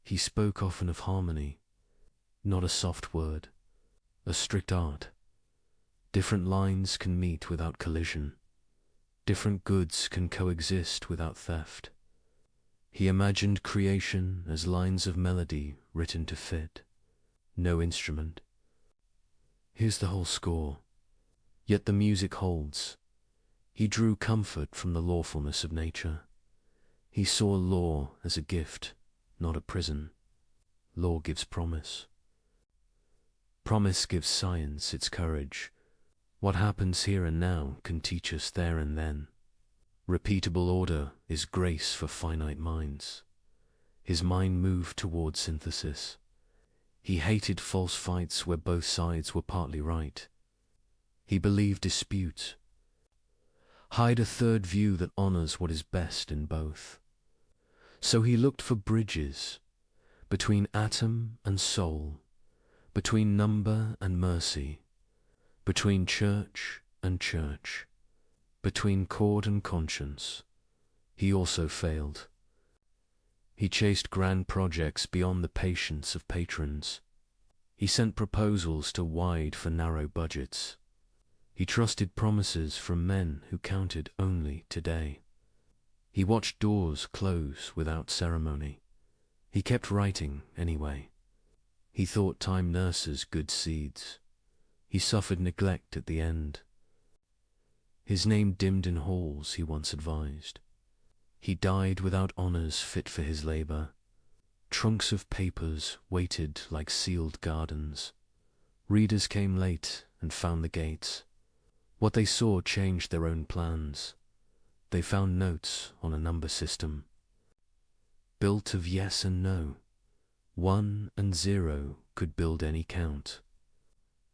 He spoke often of harmony, not a soft word, a strict art. Different lines can meet without collision. Different goods can coexist without theft. He imagined creation as lines of melody written to fit, no instrument. Here's the whole score, yet the music holds. He drew comfort from the lawfulness of nature. He saw law as a gift, not a prison. Law gives promise. Promise gives science its courage. What happens here and now can teach us there and then. Repeatable order is grace for finite minds. His mind moved toward synthesis. He hated false fights where both sides were partly right. He believed dispute. Hide a third view that honors what is best in both. So he looked for bridges between atom and soul, between number and mercy, between church and church, between chord and conscience. He also failed. He chased grand projects beyond the patience of patrons. He sent proposals to wide for narrow budgets. He trusted promises from men who counted only today. He watched doors close without ceremony. He kept writing anyway. He thought time nurses good seeds. He suffered neglect at the end. His name dimmed in halls, he once advised. He died without honors fit for his labor. Trunks of papers waited like sealed gardens. Readers came late and found the gates. What they saw changed their own plans. They found notes on a number system, built of yes and no. 1 and 0 could build any count.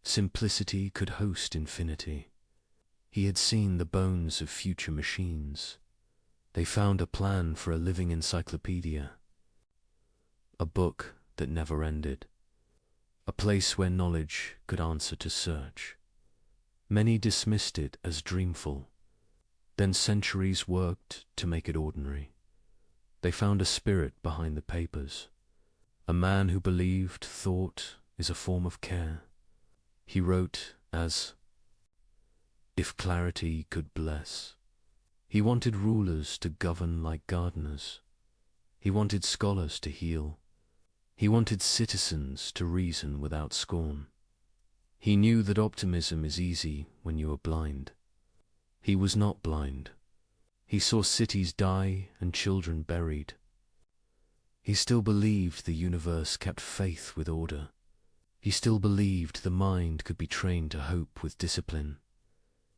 Simplicity could host infinity. He had seen the bones of future machines. They found a plan for a living encyclopedia, a book that never ended, a place where knowledge could answer to search. Many dismissed it as dreamful. Then centuries worked to make it ordinary. They found a spirit behind the papers, a man who believed thought is a form of care. He wrote as if clarity could bless. He wanted rulers to govern like gardeners. He wanted scholars to heal. He wanted citizens to reason without scorn. He knew that optimism is easy when you are blind. He was not blind. He saw cities die and children buried. He still believed the universe kept faith with order. He still believed the mind could be trained to hope with discipline.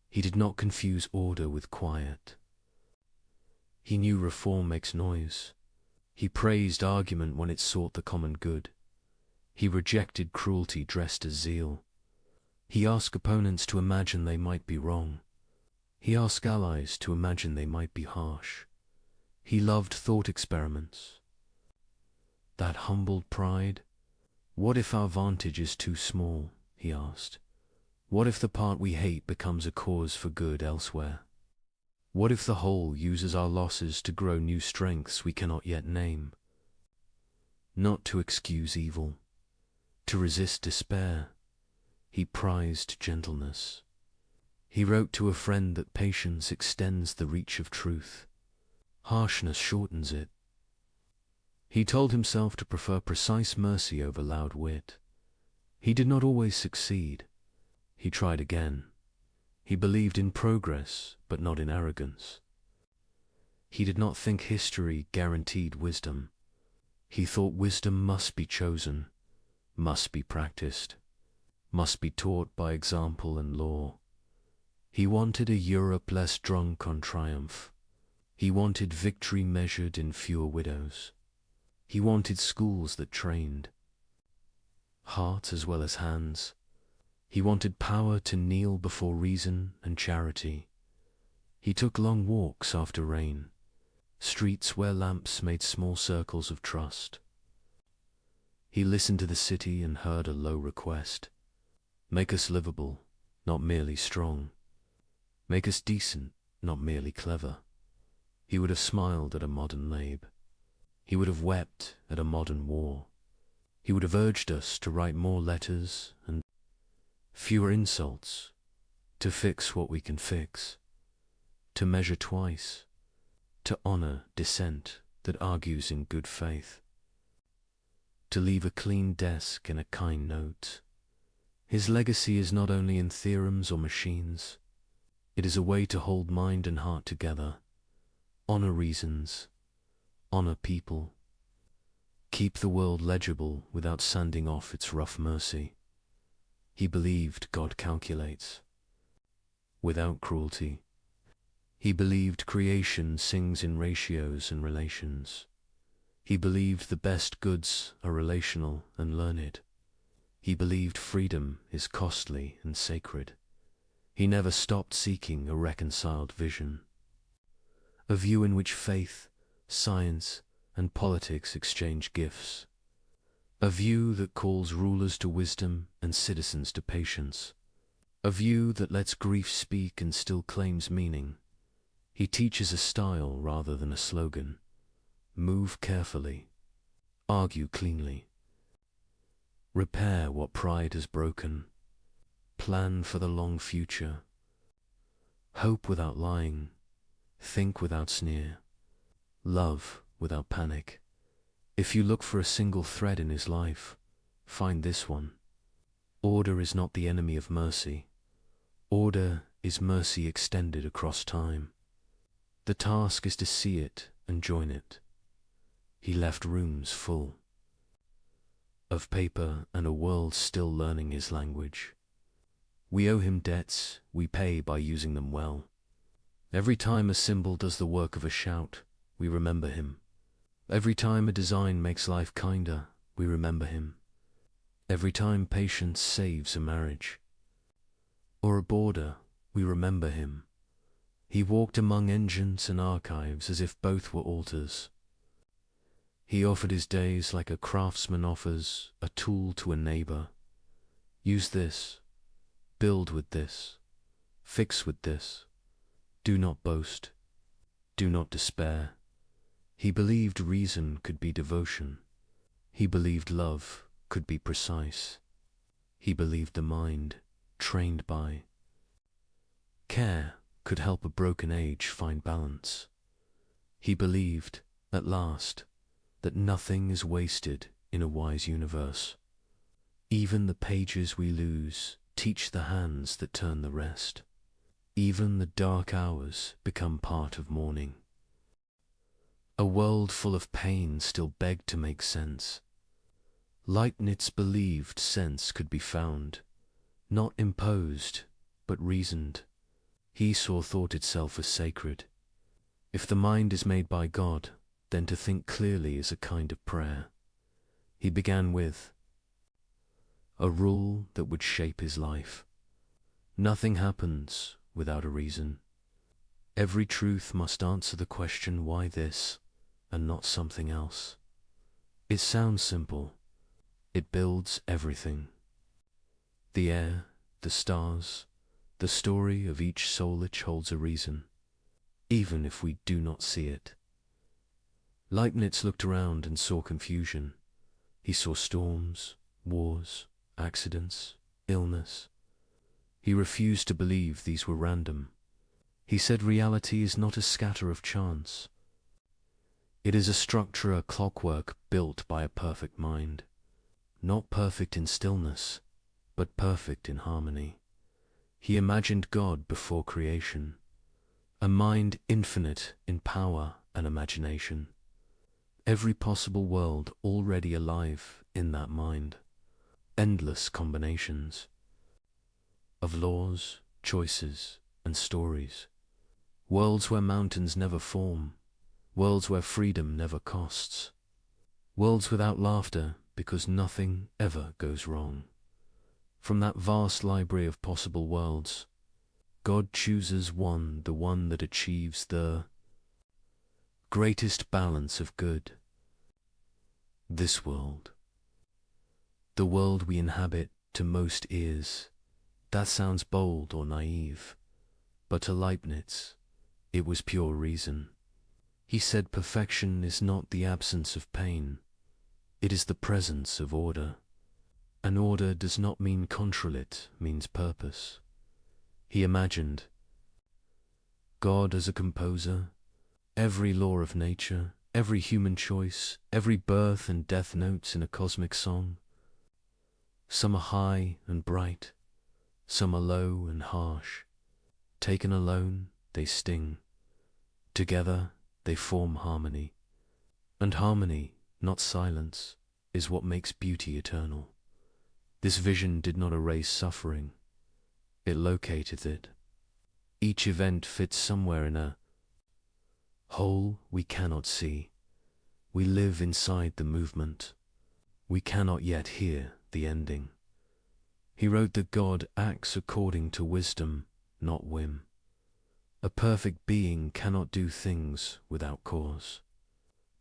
He did not confuse order with quiet. He knew reform makes noise. He praised argument when it sought the common good. He rejected cruelty dressed as zeal. He asked opponents to imagine they might be wrong. He asked allies to imagine they might be harsh. He loved thought experiments. That humbled pride. What if our vantage is too small, he asked. What if the part we hate becomes a cause for good elsewhere? What if the whole uses our losses to grow new strengths we cannot yet name? Not to excuse evil, to resist despair. He prized gentleness. He wrote to a friend that patience extends the reach of truth. Harshness shortens it. He told himself to prefer precise mercy over loud wit. He did not always succeed. He tried again. He believed in progress, but not in arrogance. He did not think history guaranteed wisdom. He thought wisdom must be chosen, must be practiced, must be taught by example and law. He wanted a Europe less drunk on triumph. He wanted victory measured in fewer widows. He wanted schools that trained heart as well as hands. He wanted power to kneel before reason and charity. He took long walks after rain, streets where lamps made small circles of trust. He listened to the city and heard a low request. Make us livable, not merely strong. Make us decent, not merely clever. He would have smiled at a modern lab. He would have wept at a modern war. He would have urged us to write more letters and fewer insults, to fix what we can fix, to measure twice, to honor dissent that argues in good faith, to leave a clean desk and a kind note. His legacy is not only in theorems or machines. It is a way to hold mind and heart together, honor reasons, honor people, keep the world legible without sanding off its rough mercy. He believed God calculates without cruelty. He believed creation sings in ratios and relations. He believed the best goods are relational and learned. He believed freedom is costly and sacred. He never stopped seeking a reconciled vision, a view in which faith, science, and politics exchange gifts, a view that calls rulers to wisdom and citizens to patience, a view that lets grief speak and still claims meaning. He teaches a style rather than a slogan. Move carefully, argue cleanly, repair what pride has broken, plan for the long future, hope without lying, think without sneer, love without panic. If you look for a single thread in his life, find this one. Order is not the enemy of mercy. Order is mercy extended across time. The task is to see it and join it. He left rooms full of paper and a world still learning his language. We owe him debts we pay by using them well. Every time a symbol does the work of a shout, we remember him. Every time a design makes life kinder, we remember him. Every time patience saves a marriage or a border, we remember him. He walked among engines and archives as if both were altars. He offered his days like a craftsman offers a tool to a neighbor. Use this, build with this, fix with this. Do not boast, do not despair. He believed reason could be devotion. He believed love could be precise. He believed the mind, trained by care, could help a broken age find balance. He believed, at last, that nothing is wasted in a wise universe. Even the pages we lose teach the hands that turn the rest. Even the dark hours become part of morning. A world full of pain still begged to make sense. Leibniz believed sense could be found, not imposed, but reasoned. He saw thought itself as sacred. If the mind is made by God, then to think clearly is a kind of prayer. He began with a rule that would shape his life. Nothing happens without a reason. Every truth must answer the question, why this and not something else? It sounds simple. It builds everything. The air, the stars, the story of each soulich holds a reason, even if we do not see it. Leibniz looked around and saw confusion. He saw storms, wars, accidents, illness. He refused to believe these were random. He said reality is not a scatter of chance. It is a structure, a clockwork built by a perfect mind. Not perfect in stillness, but perfect in harmony. He imagined God before creation, a mind infinite in power and imagination. Every possible world already alive in that mind. Endless combinations of laws, choices, and stories. Worlds where mountains never form. Worlds where freedom never costs. Worlds without laughter because nothing ever goes wrong. From that vast library of possible worlds, God chooses one, the one that achieves the greatest balance of good. This world. The world we inhabit to most ears. That sounds bold or naive, but to Leibniz, it was pure reason. He said perfection is not the absence of pain, it is the presence of order. And order does not mean control, it means purpose. He imagined God as a composer, every law of nature, every human choice, every birth and death notes in a cosmic song. Some are high and bright, some are low and harsh. Taken alone, they sting. Together, they form harmony. And harmony, not silence, is what makes beauty eternal. This vision did not erase suffering. It located it. Each event fits somewhere in a whole we cannot see. We live inside the movement. We cannot yet hear the ending. He wrote that God acts according to wisdom, not whim. A perfect being cannot do things without cause.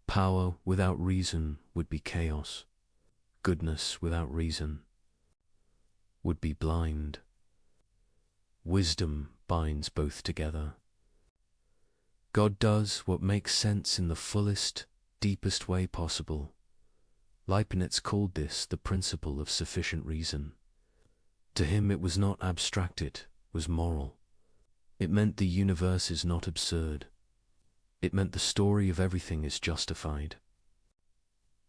Power without reason would be chaos. Goodness without reason would be blind. Wisdom binds both together. God does what makes sense in the fullest, deepest way possible. Leibniz called this the principle of sufficient reason. To him it was not abstract, it was moral. It meant the universe is not absurd. It meant the story of everything is justified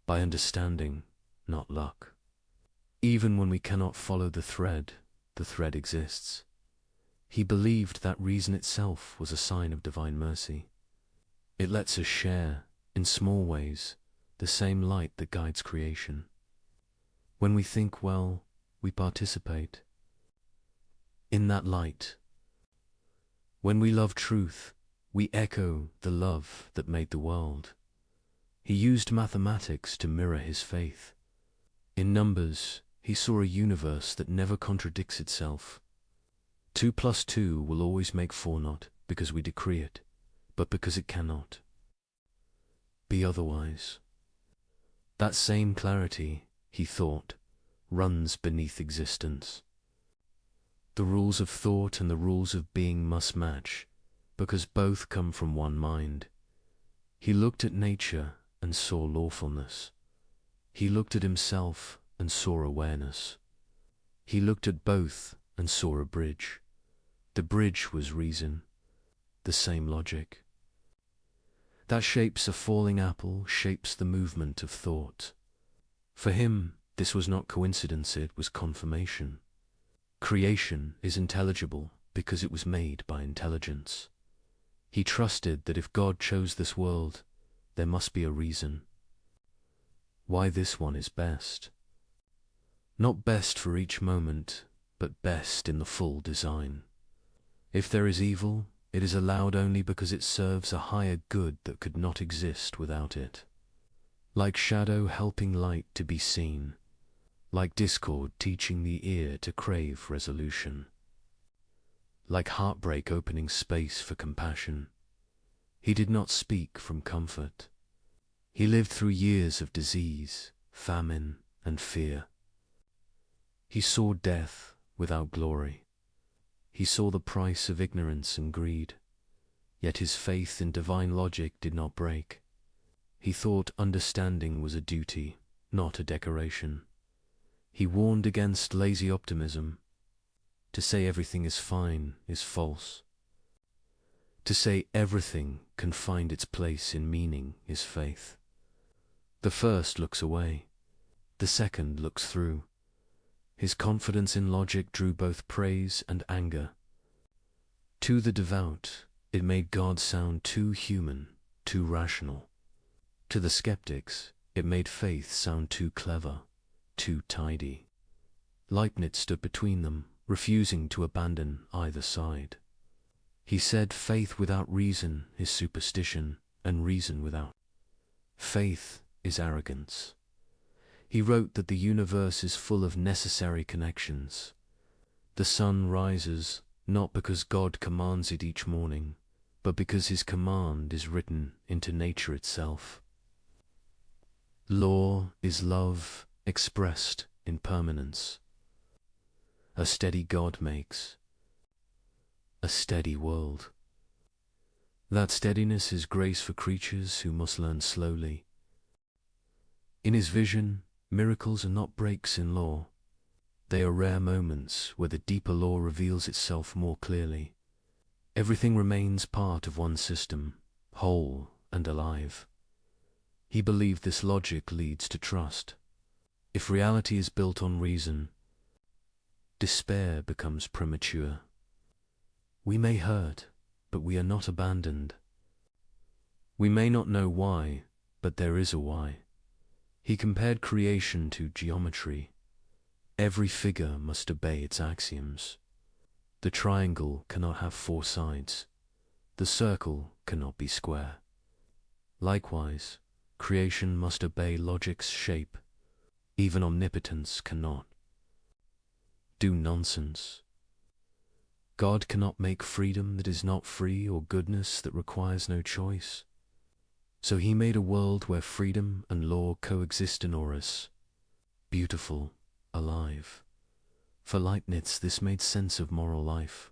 by understanding, not luck. Even when we cannot follow the thread exists. He believed that reason itself was a sign of divine mercy. It lets us share, in small ways, the same light that guides creation. When we think well, we participate in that light. When we love truth, we echo the love that made the world. He used mathematics to mirror his faith. In numbers, he saw a universe that never contradicts itself. 2 + 2 will always make 4, not because we decree it, but because it cannot be otherwise. That same clarity, he thought, runs beneath existence. The rules of thought and the rules of being must match, because both come from one mind. He looked at nature and saw lawfulness. He looked at himself and saw awareness. He looked at both and saw a bridge. The bridge was reason, the same logic. That shapes a falling apple, shapes the movement of thought. For him, this was not coincidence, it was confirmation. Creation is intelligible because it was made by intelligence. He trusted that if God chose this world, there must be a reason why this one is best. Not best for each moment, but best in the full design. If there is evil, it is allowed only because it serves a higher good that could not exist without it. Like shadow helping light to be seen, like discord teaching the ear to crave resolution, like heartbreak opening space for compassion. He did not speak from comfort. He lived through years of disease, famine, and fear. He saw death without glory. He saw the price of ignorance and greed, yet his faith in divine logic did not break. He thought understanding was a duty, not a decoration. He warned against lazy optimism. To say everything is fine is false. To say everything can find its place in meaning is faith. The first looks away, the second looks through. His confidence in logic drew both praise and anger. To the devout, it made God sound too human, too rational. To the skeptics, it made faith sound too clever, too tidy. Leibniz stood between them, refusing to abandon either side. He said faith without reason is superstition, and reason without faith is arrogance. He wrote that the universe is full of necessary connections. The sun rises not because God commands it each morning, but because his command is written into nature itself. Law is love expressed in permanence. A steady God makes a steady world. That steadiness is grace for creatures who must learn slowly. In his vision, miracles are not breaks in law. They are rare moments where the deeper law reveals itself more clearly. Everything remains part of one system, whole and alive. He believed this logic leads to trust. If reality is built on reason, despair becomes premature. We may hurt, but we are not abandoned. We may not know why, but there is a why. He compared creation to geometry. Every figure must obey its axioms. The triangle cannot have four sides. The circle cannot be square. Likewise, creation must obey logic's shape. Even omnipotence cannot do nonsense. God cannot make freedom that is not free or goodness that requires no choice. So he made a world where freedom and law coexist in us, beautiful, alive. For Leibniz, this made sense of moral life.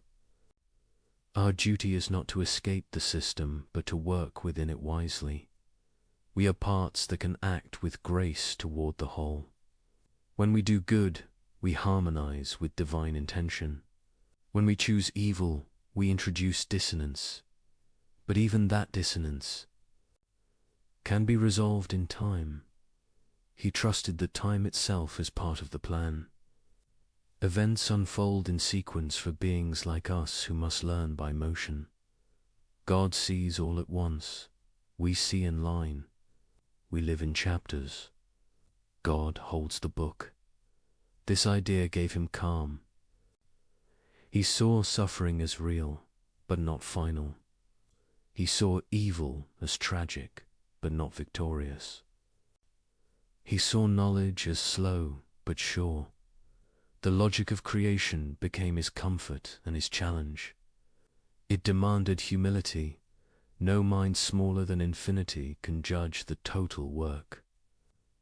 Our duty is not to escape the system, but to work within it wisely. We are parts that can act with grace toward the whole. When we do good, we harmonize with divine intention. When we choose evil, we introduce dissonance. But even that dissonance can be resolved in time. He trusted that time itself is part of the plan. Events unfold in sequence for beings like us who must learn by motion. God sees all at once. We see in line. We live in chapters. God holds the book. This idea gave him calm. He saw suffering as real, but not final. He saw evil as tragic, but not victorious. He saw knowledge as slow, but sure. The logic of creation became his comfort and his challenge. It demanded humility. No mind smaller than infinity can judge the total work.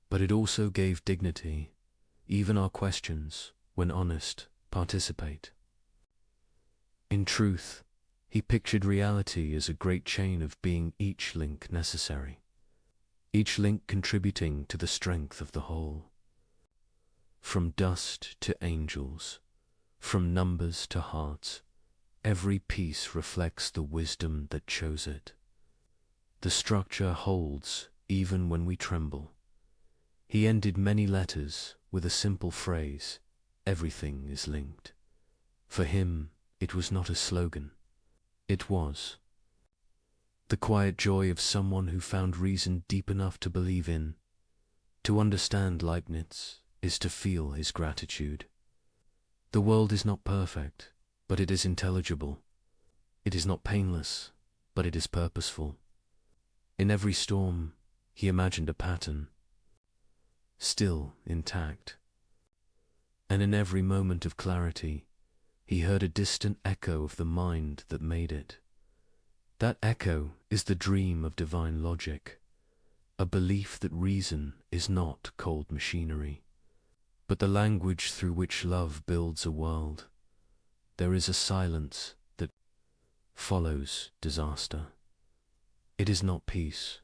But it also gave dignity. Even our questions, when honest, participate. In truth, he pictured reality as a great chain of being, each link necessary, each link contributing to the strength of the whole. From dust to angels, from numbers to hearts, every piece reflects the wisdom that chose it. The structure holds even when we tremble. He ended many letters with a simple phrase, "Everything is linked." For him, it was not a slogan. It was the quiet joy of someone who found reason deep enough to believe in. To understand Leibniz is to feel his gratitude. The world is not perfect, but it is intelligible. It is not painless, but it is purposeful. In every storm, he imagined a pattern, still intact. And in every moment of clarity, he heard a distant echo of the mind that made it. That echo is the dream of divine logic, a belief that reason is not cold machinery, but the language through which love builds a world. There is a silence that follows disaster. It is not peace.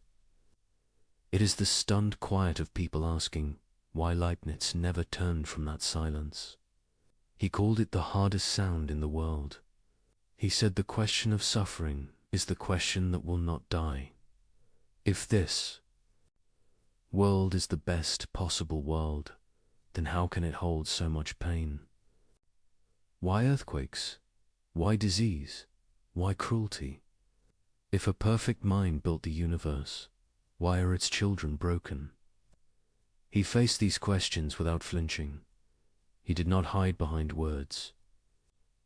It is the stunned quiet of people asking why Leibniz never turned from that silence. He called it the hardest sound in the world. He said the question of suffering is the question that will not die. If this world is the best possible world, then how can it hold so much pain? Why earthquakes? Why disease? Why cruelty? If a perfect mind built the universe, why are its children broken? He faced these questions without flinching. He did not hide behind words.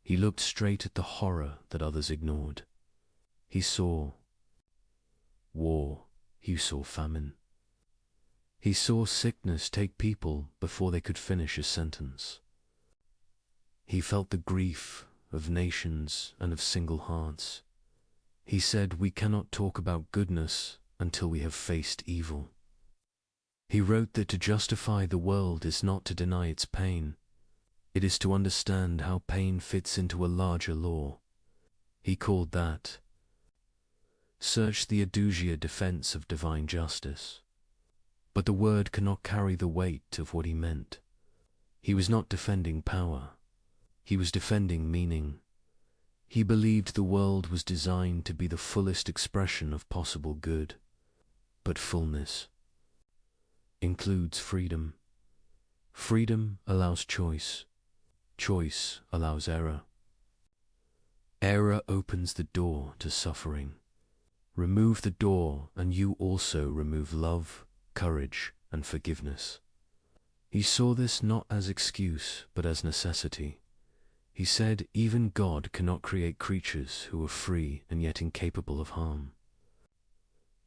He looked straight at the horror that others ignored. He saw war. He saw famine. He saw sickness take people before they could finish a sentence. He felt the grief of nations and of single hearts. He said, we cannot talk about goodness until we have faced evil. He wrote that to justify the world is not to deny its pain. It is to understand how pain fits into a larger law. He called that search the Adugia defense of divine justice. But the word cannot carry the weight of what he meant. He was not defending power. He was defending meaning. He believed the world was designed to be the fullest expression of possible good. But fullness includes freedom. Freedom allows choice. Choice allows error. Error opens the door to suffering. Remove the door and you also remove love, courage, and forgiveness. He saw this not as excuse, but as necessity. He said, even God cannot create creatures who are free and yet incapable of harm.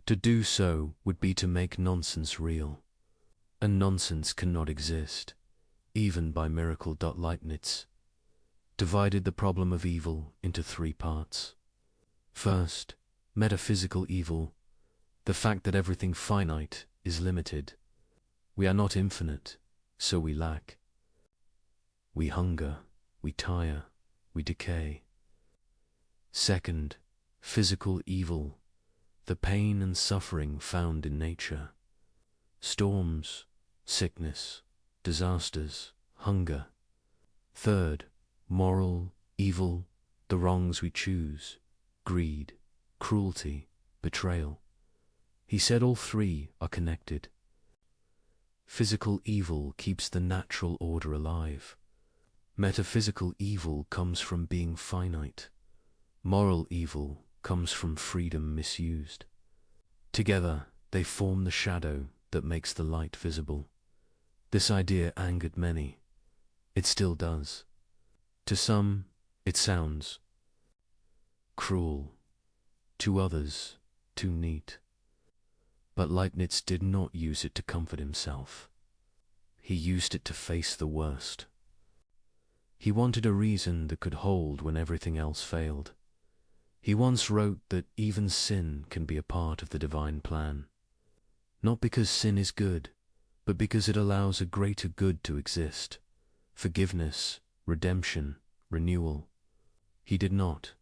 To do so would be to make nonsense real. And nonsense cannot exist, even by miracle. Leibniz divided the problem of evil into three parts. First, metaphysical evil, the fact that everything finite is limited. We are not infinite, so we lack. We hunger, we tire, we decay. Second, physical evil, the pain and suffering found in nature. Storms, sickness, disasters, hunger. Third, moral evil, the wrongs we choose, greed, cruelty, betrayal. He said all three are connected. Physical evil keeps the natural order alive. Metaphysical evil comes from being finite. Moral evil comes from freedom misused. Together, they form the shadow that makes the light visible. This idea angered many. It still does. To some, it sounds cruel. To others, too neat. But Leibniz did not use it to comfort himself. He used it to face the worst. He wanted a reason that could hold when everything else failed. He once wrote that even sin can be a part of the divine plan. Not because sin is good, but because it allows a greater good to exist. Forgiveness, redemption, renewal. He did not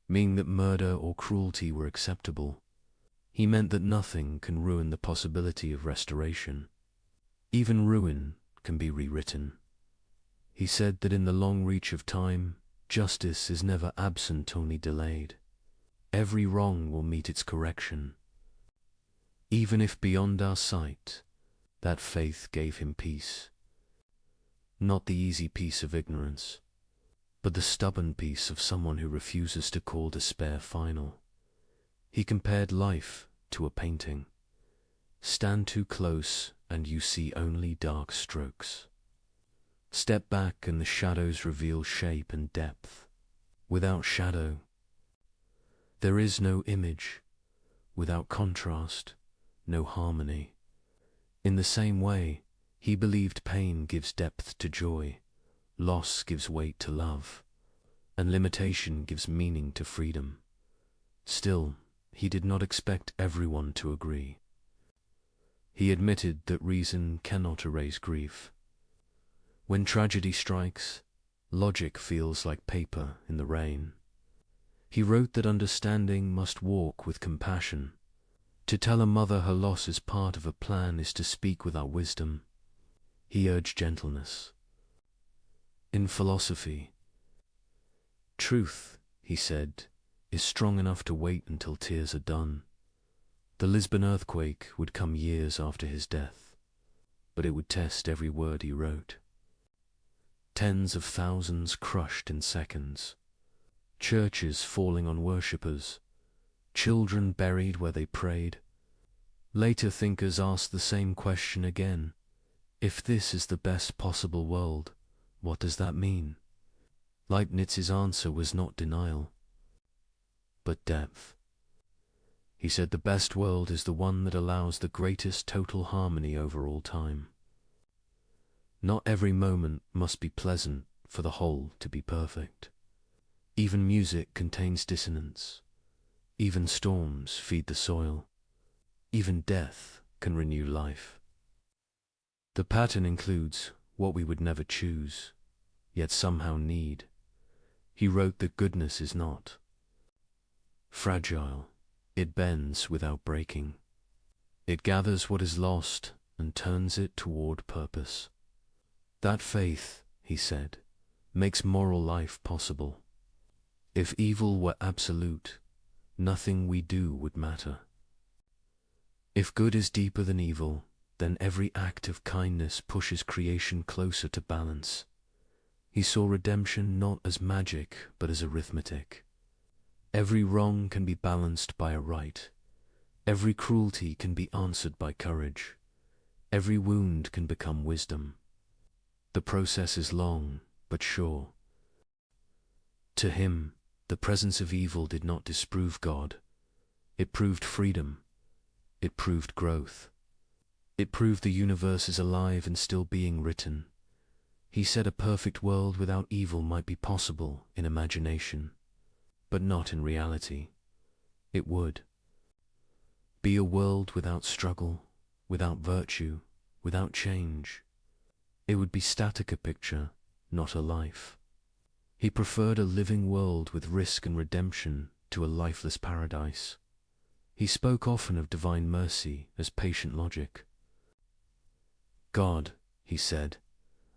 mean that murder or cruelty were acceptable. He meant that nothing can ruin the possibility of restoration. Even ruin can be rewritten. He said that in the long reach of time, justice is never absent, only delayed. Every wrong will meet its correction. Even if beyond our sight, that faith gave him peace. Not the easy peace of ignorance, but the stubborn peace of someone who refuses to call despair final. He compared life to a painting. Stand too close and you see only dark strokes. Step back and the shadows reveal shape and depth. Without shadow, there is no image. Without contrast, no harmony. In the same way, he believed pain gives depth to joy, loss gives weight to love, and limitation gives meaning to freedom. Still, he did not expect everyone to agree. He admitted that reason cannot erase grief. When tragedy strikes, logic feels like paper in the rain. He wrote that understanding must walk with compassion. To tell a mother her loss is part of a plan is to speak without wisdom. He urged gentleness. In philosophy, truth, he said, is strong enough to wait until tears are done. The Lisbon earthquake would come years after his death, but it would test every word he wrote. Tens of thousands crushed in seconds. Churches falling on worshippers. children buried where they prayed. Later thinkers asked the same question again. If this is the best possible world, what does that mean? Leibniz's answer was not denial, but depth. He said the best world is the one that allows the greatest total harmony over all time. Not every moment must be pleasant for the whole to be perfect. Even music contains dissonance. Even storms feed the soil. Even death can renew life. The pattern includes what we would never choose, yet somehow need. He wrote that goodness is not fragile. It bends without breaking. It gathers what is lost and turns it toward purpose. That faith, he said, makes moral life possible. If evil were absolute, nothing we do would matter. If good is deeper than evil, then every act of kindness pushes creation closer to balance. He saw redemption not as magic, but as arithmetic. Every wrong can be balanced by a right. Every cruelty can be answered by courage. Every wound can become wisdom. The process is long, but sure. To him, the presence of evil did not disprove God. It proved freedom. It proved growth. It proved the universe is alive and still being written. He said a perfect world without evil might be possible in imagination, but not in reality. It would be a world without struggle, without virtue, without change. It would be static, a picture, not a life. He preferred a living world with risk and redemption to a lifeless paradise. He spoke often of divine mercy as patient logic. God, he said,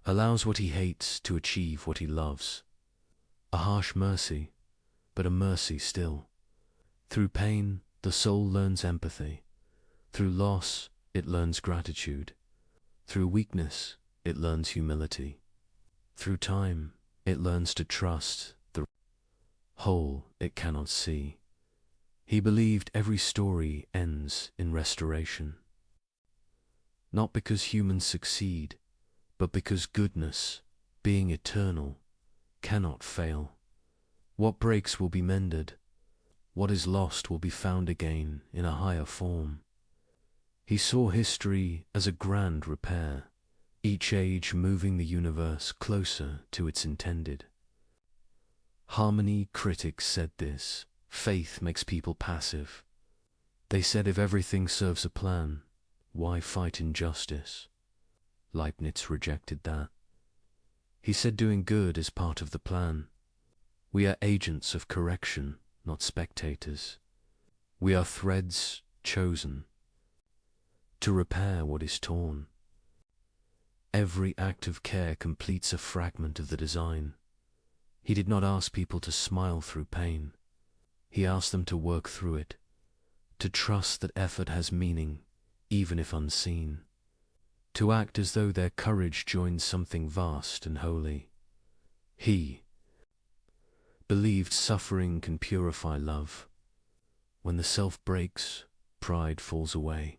allows what he hates to achieve what he loves. A harsh mercy, but a mercy still. Through pain, the soul learns empathy. Through loss, it learns gratitude. Through weakness, it learns humility. Through time, it learns to trust the whole it cannot see. He believed every story ends in restoration. Not because humans succeed, but because goodness, being eternal, cannot fail. What breaks will be mended. What is lost will be found again in a higher form. He saw history as a grand repair, each age moving the universe closer to its intended. Harmony critics said this. Faith makes people passive. They said if everything serves a plan, why fight injustice? Leibniz rejected that. He said doing good is part of the plan. We are agents of correction, not spectators. We are threads chosen to repair what is torn. Every act of care completes a fragment of the design. He did not ask people to smile through pain. He asked them to work through it, to trust that effort has meaning, even if unseen, to act as though their courage joins something vast and holy. He believed suffering can purify love. When the self breaks, pride falls away.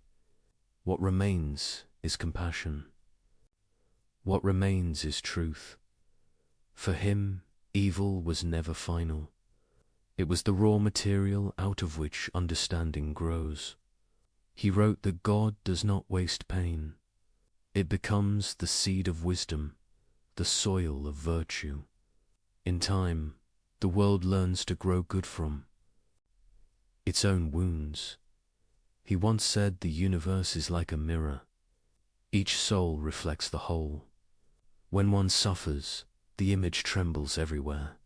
What remains is compassion. What remains is truth. For him, evil was never final. It was the raw material out of which understanding grows. He wrote that God does not waste pain. It becomes the seed of wisdom, the soil of virtue. In time, the world learns to grow good from its own wounds. He once said the universe is like a mirror. Each soul reflects the whole. When one suffers, the image trembles everywhere.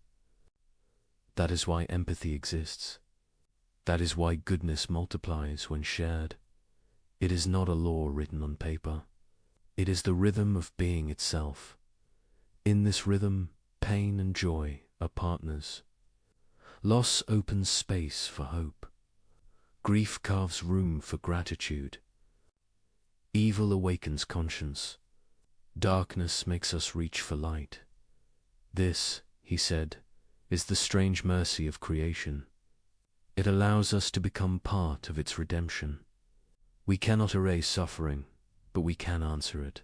That is why empathy exists. That is why goodness multiplies when shared. It is not a law written on paper. It is the rhythm of being itself. In this rhythm, pain and joy are partners. Loss opens space for hope. Grief carves room for gratitude. Evil awakens conscience. Darkness makes us reach for light. This, he said, is the strange mercy of creation. It allows us to become part of its redemption. We cannot erase suffering, but we can answer it.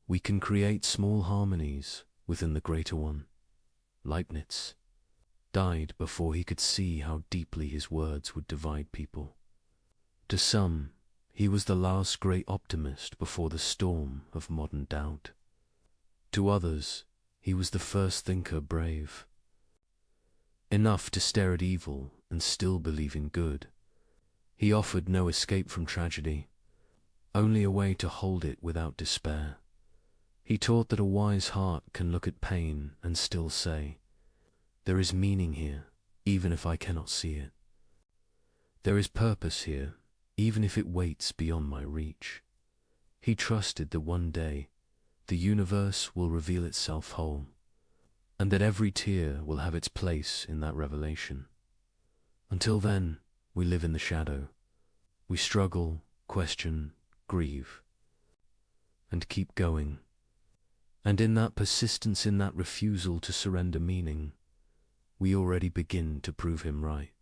We can create small harmonies within the greater one. Leibniz died before he could see how deeply his words would divide people. To some, he was the last great optimist before the storm of modern doubt. To others, he was the first thinker brave. Enough to stare at evil and still believe in good. He offered no escape from tragedy, only a way to hold it without despair. He taught that a wise heart can look at pain and still say, "There is meaning here, even if I cannot see it. There is purpose here, even if it waits beyond my reach." He trusted that one day the universe will reveal itself whole, and that every tear will have its place in that revelation. Until then, we live in the shadow. We struggle, question, grieve, and keep going. And in that persistence, in that refusal to surrender meaning, we already begin to prove him right.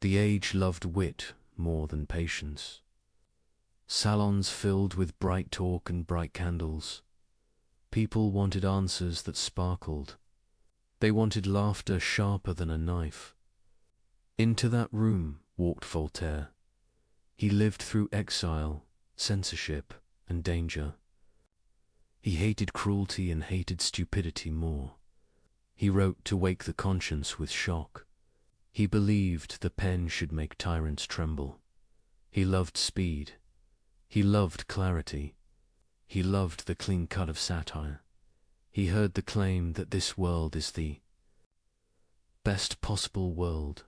The age loved wit more than patience. Salons filled with bright talk and bright candles. People wanted answers that sparkled. They wanted laughter sharper than a knife. Into that room walked Voltaire. He lived through exile, censorship, and danger. He hated cruelty and hated stupidity more. He wrote to wake the conscience with shock. He believed the pen should make tyrants tremble. He loved speed. He loved clarity. He loved the clean cut of satire. He heard the claim that this world is the best possible world.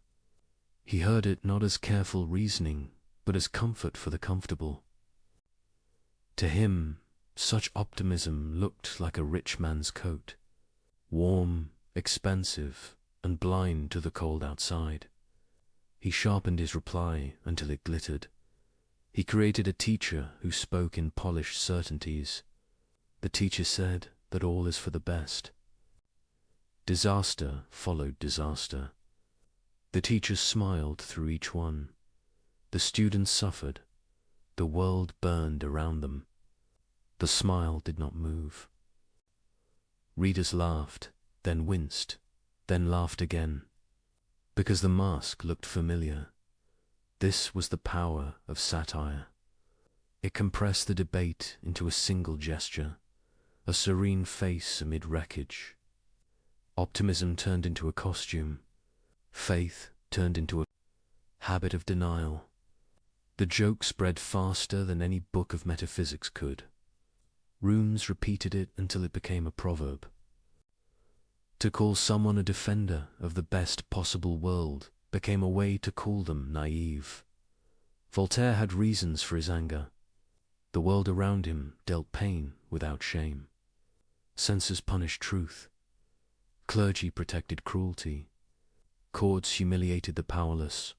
He heard it not as careful reasoning, but as comfort for the comfortable. To him, such optimism looked like a rich man's coat, warm, expansive, and blind to the cold outside. He sharpened his reply until it glittered. He created a teacher who spoke in polished certainties. The teacher said that all is for the best. Disaster followed disaster. The teacher smiled through each one. The students suffered. The world burned around them. The smile did not move. Readers laughed, then winced, then laughed again, because the mask looked familiar. This was the power of satire. It compressed the debate into a single gesture, a serene face amid wreckage. Optimism turned into a costume. Faith turned into a habit of denial. The joke spread faster than any book of metaphysics could. Rooms repeated it until it became a proverb. To call someone a defender of the best possible world became a way to call them naive. Voltaire had reasons for his anger. The world around him dealt pain without shame. Censors punished truth. Clergy protected cruelty. Courts humiliated the powerless.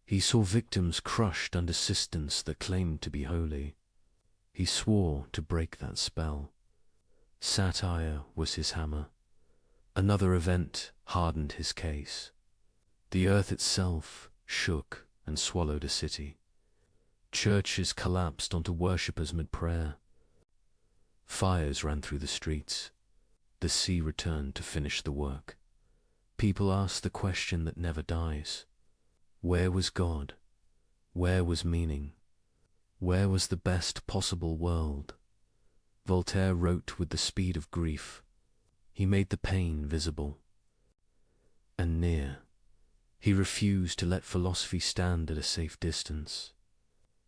He saw victims crushed under systems that claimed to be holy. He swore to break that spell. Satire was his hammer. Another event hardened his case. The earth itself shook and swallowed a city. Churches collapsed onto worshippers mid-prayer. Fires ran through the streets. The sea returned to finish the work. People asked the question that never dies. Where was God? Where was meaning? Where was the best possible world? Voltaire wrote with the speed of grief. He made the pain visible and near. He refused to let philosophy stand at a safe distance.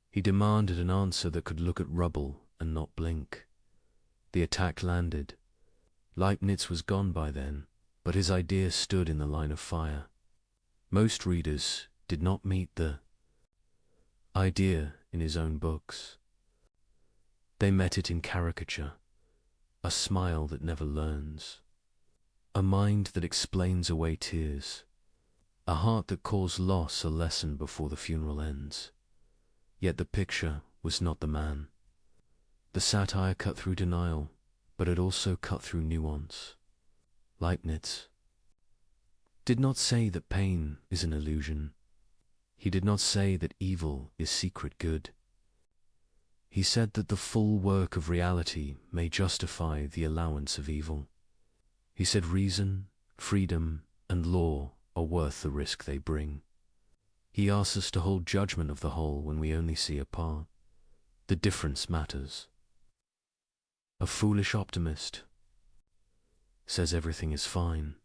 He demanded an answer that could look at rubble and not blink. The attack landed. Leibniz was gone by then, but his idea stood in the line of fire. Most readers did not meet the idea in his own books. They met it in caricature, a smile that never learns, a mind that explains away tears, a heart that calls loss a lesson before the funeral ends. Yet the picture was not the man. The satire cut through denial, but it also cut through nuance. Leibniz did not say that pain is an illusion. He did not say that evil is secret good. He said that the full work of reality may justify the allowance of evil. He said reason, freedom, and law are worth the risk they bring. He asks us to hold judgment of the whole when we only see a part. The difference matters. A foolish optimist says everything is fine.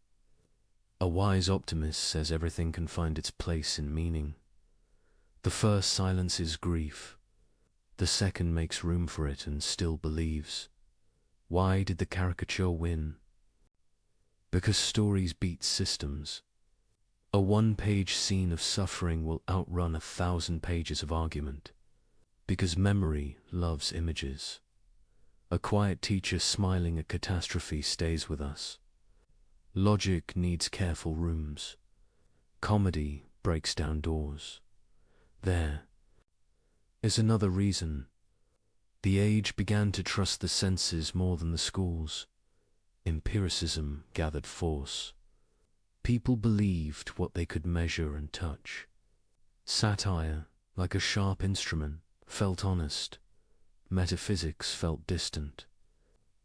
A wise optimist says everything can find its place in meaning. The first silences grief. The second makes room for it and still believes. Why did the caricature win? Because stories beat systems. A one-page scene of suffering will outrun 1,000 pages of argument. Because memory loves images. A quiet teacher smiling at catastrophe stays with us. Logic needs careful rooms. Comedy breaks down doors. There is another reason. The age began to trust the senses more than the schools. Empiricism gathered force. People believed what they could measure and touch. Satire, like a sharp instrument, felt honest. Metaphysics felt distant.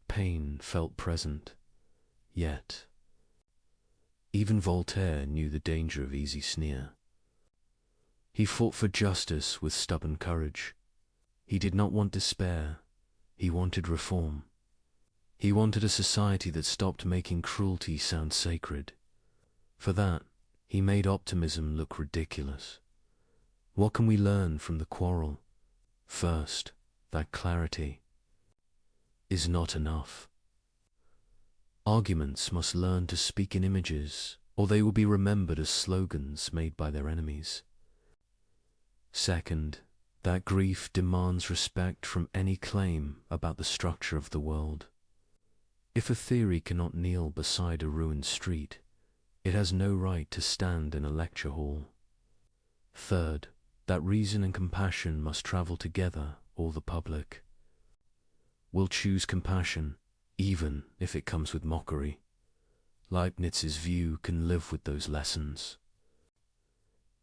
Pain felt present. Yet, even Voltaire knew the danger of easy sneer. He fought for justice with stubborn courage. He did not want despair. He wanted reform. He wanted a society that stopped making cruelty sound sacred. For that, he made optimism look ridiculous. What can we learn from the quarrel? First, that clarity is not enough. Arguments must learn to speak in images, or they will be remembered as slogans made by their enemies. Second, that grief demands respect from any claim about the structure of the world. If a theory cannot kneel beside a ruined street, it has no right to stand in a lecture hall. Third, that reason and compassion must travel together, or the public will choose compassion, even if it comes with mockery. Leibniz's view can live with those lessons.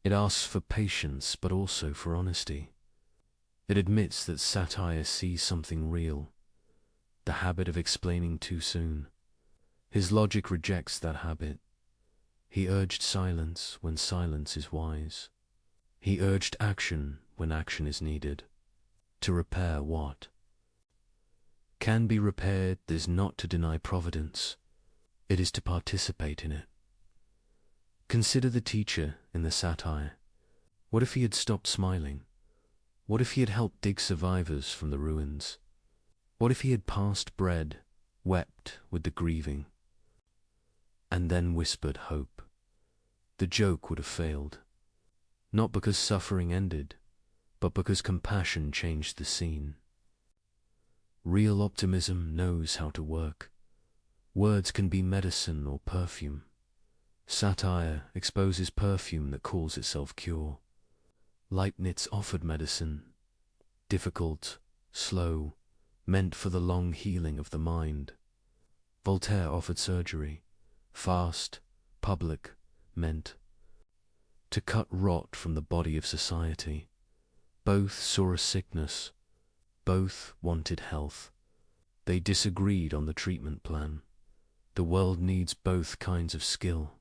It asks for patience, but also for honesty. It admits that satire sees something real, the habit of explaining too soon. His logic rejects that habit. He urged silence when silence is wise. He urged action when action is needed. To repair what can be repaired is not to deny providence. It is to participate in it. Consider the teacher in the satire. What if he had stopped smiling? What if he had helped dig survivors from the ruins? What if he had passed bread, wept with the grieving, and then whispered hope? The joke would have failed. Not because suffering ended, but because compassion changed the scene. Real optimism knows how to work. Words can be medicine or perfume. Satire exposes perfume that calls itself cure. Leibniz offered medicine, difficult, slow, meant for the long healing of the mind. Voltaire offered surgery, fast, public, meant to cut rot from the body of society. Both saw a sickness. Both wanted health. They disagreed on the treatment plan. The world needs both kinds of skill.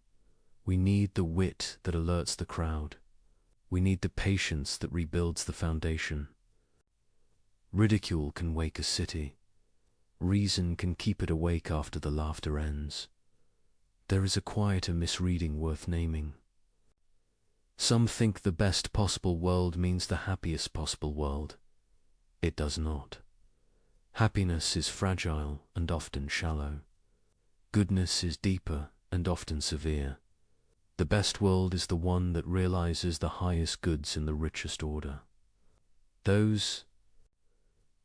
We need the wit that alerts the crowd. We need the patience that rebuilds the foundation. Ridicule can wake a city. Reason can keep it awake after the laughter ends. There is a quieter misreading worth naming. Some think the best possible world means the happiest possible world. It does not. Happiness is fragile and often shallow. Goodness is deeper and often severe. The best world is the one that realizes the highest goods in the richest order. Those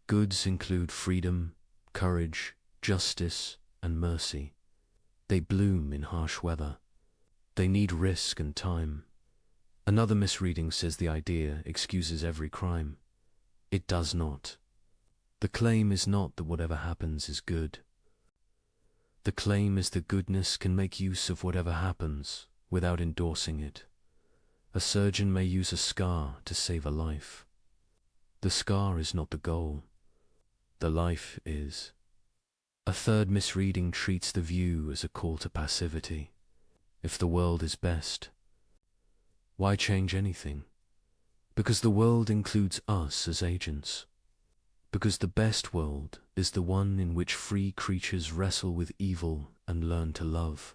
goods include freedom, courage, justice, and mercy. They bloom in harsh weather. They need risk and time. Another misreading says the idea excuses every crime. It does not. The claim is not that whatever happens is good. The claim is that goodness can make use of whatever happens without endorsing it. A surgeon may use a scar to save a life. The scar is not the goal. The life is. A third misreading treats the view as a call to passivity. If the world is best, why change anything? Because the world includes us as agents. Because the best world is the one in which free creatures wrestle with evil and learn to love.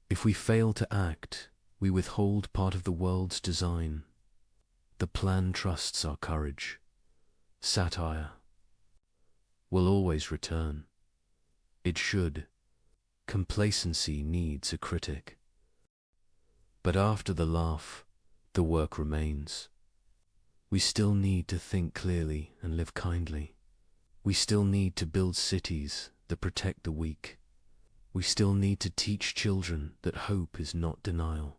If we fail to act, we withhold part of the world's design. The plan trusts our courage. Satire will always return. It should. Complacency needs a critic. But after the laugh, the work remains. We still need to think clearly and live kindly. We still need to build cities that protect the weak. We still need to teach children that hope is not denial.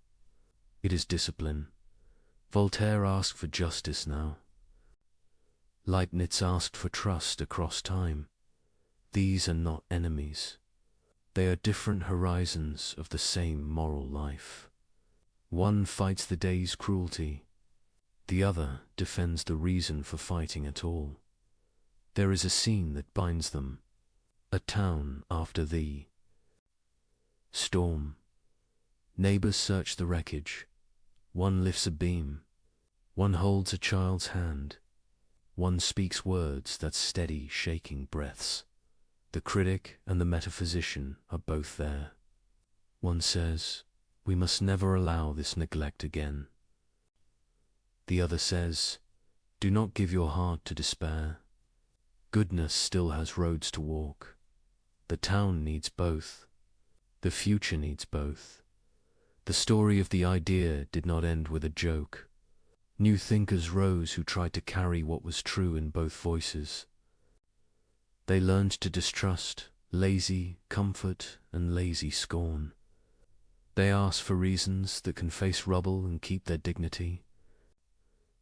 It is discipline. Voltaire asked for justice now. Leibniz asked for trust across time. These are not enemies. They are different horizons of the same moral life. One fights the day's cruelty. The other defends the reason for fighting at all. There is a scene that binds them. A town after thee. Storm. Neighbors search the wreckage. One lifts a beam. One holds a child's hand. One speaks words that steady shaking breaths. The critic and the metaphysician are both there. One says, we must never allow this neglect again. The other says, do not give your heart to despair. Goodness still has roads to walk. The town needs both. The future needs both. The story of the idea did not end with a joke. New thinkers rose who tried to carry what was true in both voices. They learned to distrust lazy comfort and lazy scorn. They asked for reasons that can face rubble and keep their dignity.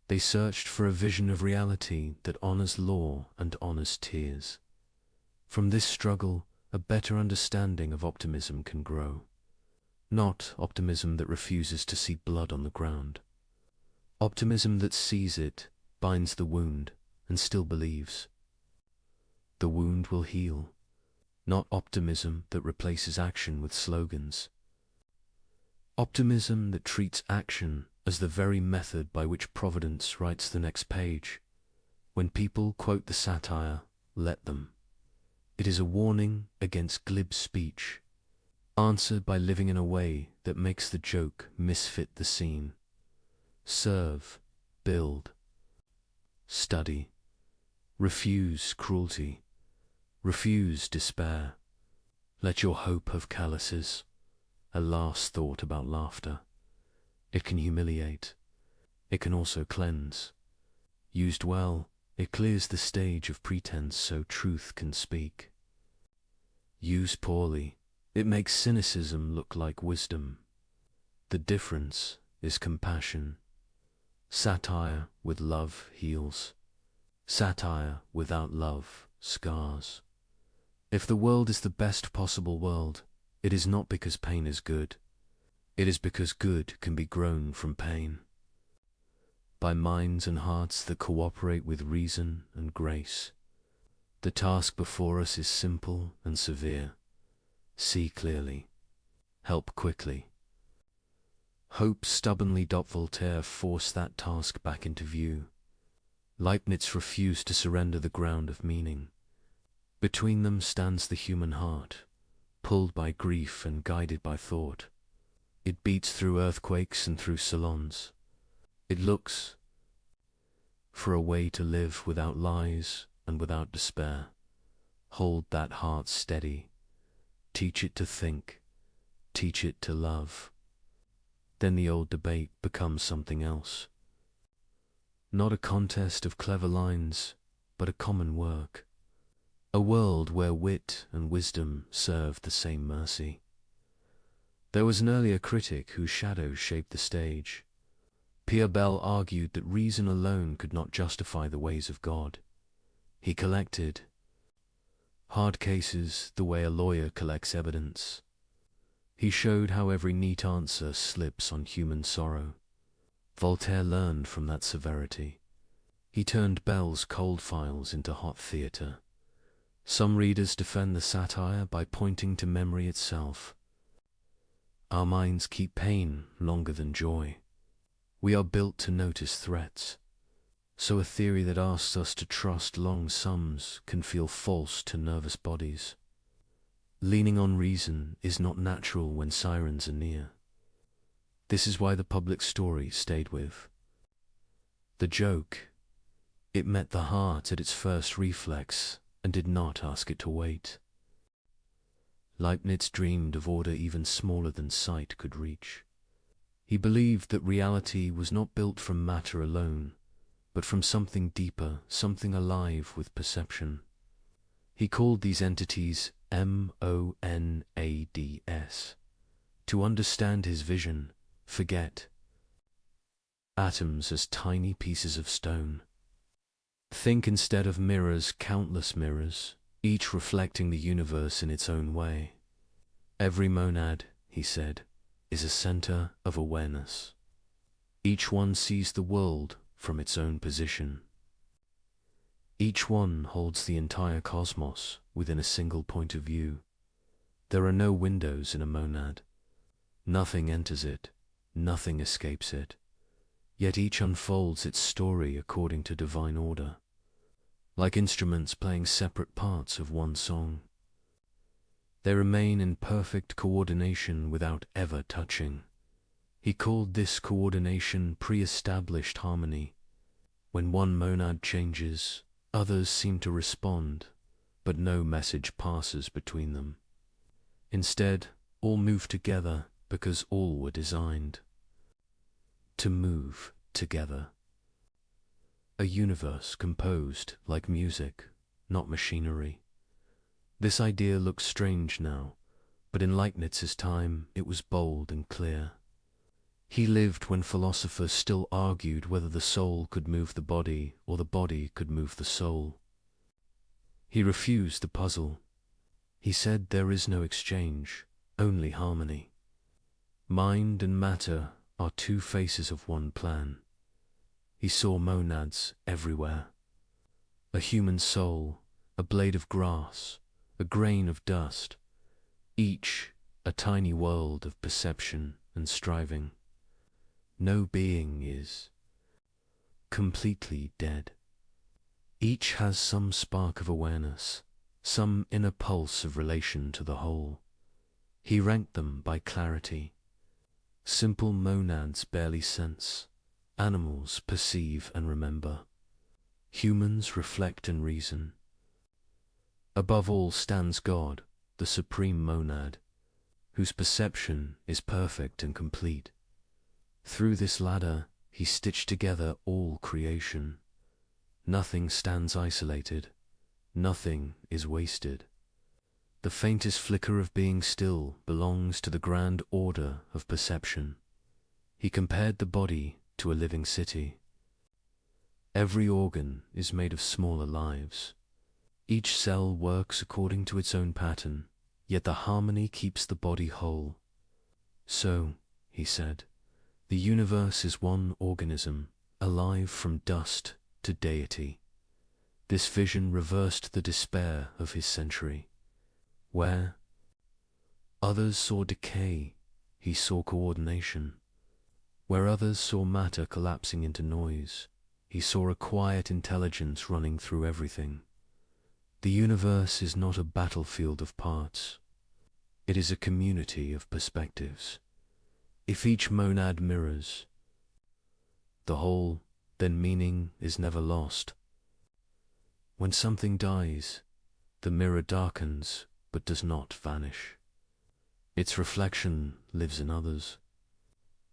They searched for a vision of reality that honors law and honors tears. From this struggle, a better understanding of optimism can grow. Not optimism that refuses to see blood on the ground. Optimism that sees it, binds the wound, and still believes. The wound will heal. Not optimism that replaces action with slogans. Optimism that treats action as the very method by which Providence writes the next page. When people quote the satire, let them. It is a warning against glib speech, answered by living in a way that makes the joke misfit the scene. Serve, build, study, refuse cruelty, refuse despair. Let your hope have calluses. A last thought about laughter. It can humiliate. It can also cleanse. Used well, it clears the stage of pretense so truth can speak. Used poorly, it makes cynicism look like wisdom. The difference is compassion. Satire with love heals. Satire without love scars. If the world is the best possible world, it is not because pain is good. It is because good can be grown from pain. By minds and hearts that cooperate with reason and grace. The task before us is simple and severe. See clearly. Help quickly. Hope stubbornly. Voltaire forced that task back into view. Leibniz refused to surrender the ground of meaning. Between them stands the human heart, pulled by grief and guided by thought. It beats through earthquakes and through salons. It looks for a way to live without lies and without despair. Hold that heart steady. Teach it to think. Teach it to love. Then the old debate becomes something else. Not a contest of clever lines, but a common work. A world where wit and wisdom serve the same mercy. There was an earlier critic whose shadow shaped the stage. Pierre Bell argued that reason alone could not justify the ways of God. He collected hard cases the way a lawyer collects evidence. He showed how every neat answer slips on human sorrow. Voltaire learned from that severity. He turned Bell's cold files into hot theatre. Some readers defend the satire by pointing to memory itself. Our minds keep pain longer than joy. We are built to notice threats. So a theory that asks us to trust long sums can feel false to nervous bodies. Leaning on reason is not natural when sirens are near. This is why the public story stayed with. The joke, it met the heart at its first reflex and did not ask it to wait. Leibniz dreamed of order even smaller than sight could reach. He believed that reality was not built from matter alone, but from something deeper, something alive with perception. He called these entities monads. To understand his vision, forget atoms as tiny pieces of stone. Think instead of mirrors, countless mirrors, each reflecting the universe in its own way. Every monad, he said, is a center of awareness. Each one sees the world from its own position. Each one holds the entire cosmos within a single point of view. There are no windows in a monad. Nothing enters it, nothing escapes it. Yet each unfolds its story according to divine order, like instruments playing separate parts of one song. They remain in perfect coordination without ever touching. He called this coordination pre-established harmony. When one monad changes, others seem to respond, but no message passes between them. Instead, all move together because all were designed to move together. A universe composed like music, not machinery. This idea looks strange now, but in Leibniz's time it was bold and clear. He lived when philosophers still argued whether the soul could move the body or the body could move the soul. He refused the puzzle. He said there is no exchange, only harmony. Mind and matter are two faces of one plan. He saw monads everywhere. A human soul, a blade of grass, a grain of dust, each a tiny world of perception and striving. No being is completely dead. Each has some spark of awareness, some inner pulse of relation to the whole. He ranked them by clarity. Simple monads barely sense. Animals perceive and remember. Humans reflect and reason. Above all stands God, the supreme monad, whose perception is perfect and complete. Through this ladder, he stitched together all creation. Nothing stands isolated. Nothing is wasted. The faintest flicker of being still belongs to the grand order of perception. He compared the body to a living city. Every organ is made of smaller lives. Each cell works according to its own pattern, yet the harmony keeps the body whole. So, he said, the universe is one organism, alive from dust to deity. This vision reversed the despair of his century. Where others saw decay, he saw coordination. Where others saw matter collapsing into noise, he saw a quiet intelligence running through everything. The universe is not a battlefield of parts. It is a community of perspectives. If each monad mirrors the whole, then meaning is never lost. When something dies, the mirror darkens but does not vanish. Its reflection lives in others.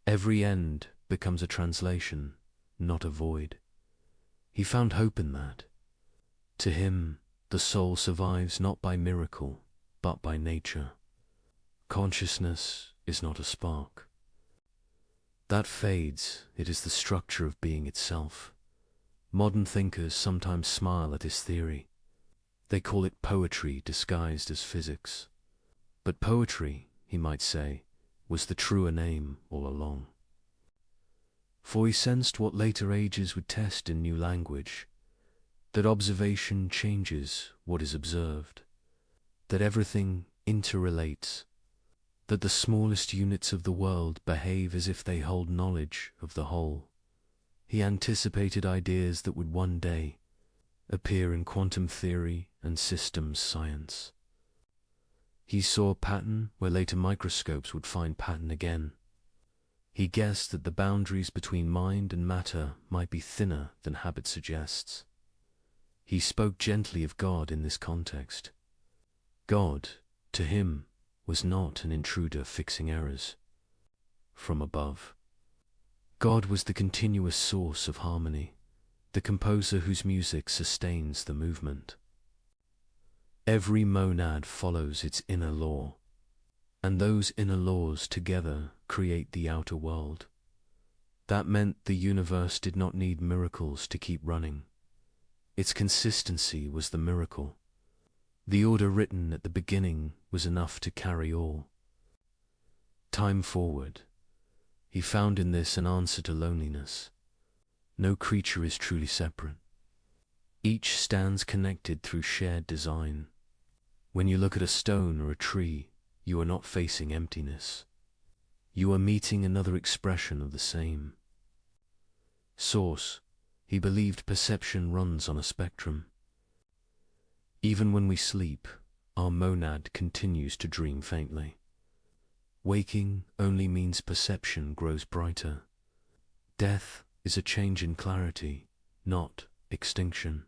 Every end becomes a translation, not a void. He found hope in that. To him, the soul survives not by miracle, but by nature. Consciousness is not a spark. That fades, it is the structure of being itself. Modern thinkers sometimes smile at his theory. They call it poetry disguised as physics. But poetry he might say, was the truer name all along. For he sensed what later ages would test in new language, that observation changes what is observed, that everything interrelates, that the smallest units of the world behave as if they hold knowledge of the whole. He anticipated ideas that would one day appear in quantum theory and systems science. He saw pattern where later microscopes would find pattern again. He guessed that the boundaries between mind and matter might be thinner than habit suggests. He spoke gently of God in this context. God, to him, was not an intruder fixing errors from above. God was the continuous source of harmony, the composer whose music sustains the movement. Every monad follows its inner law, and those inner laws together create the outer world. That meant the universe did not need miracles to keep running. Its consistency was the miracle. The order written at the beginning was enough to carry all. Time forward, he found in this an answer to loneliness. No creature is truly separate. Each stands connected through shared design. When you look at a stone or a tree, you are not facing emptiness. You are meeting another expression of the same source. He believed perception runs on a spectrum. Even when we sleep, our monad continues to dream faintly. Waking only means perception grows brighter. Death is a change in clarity, not extinction.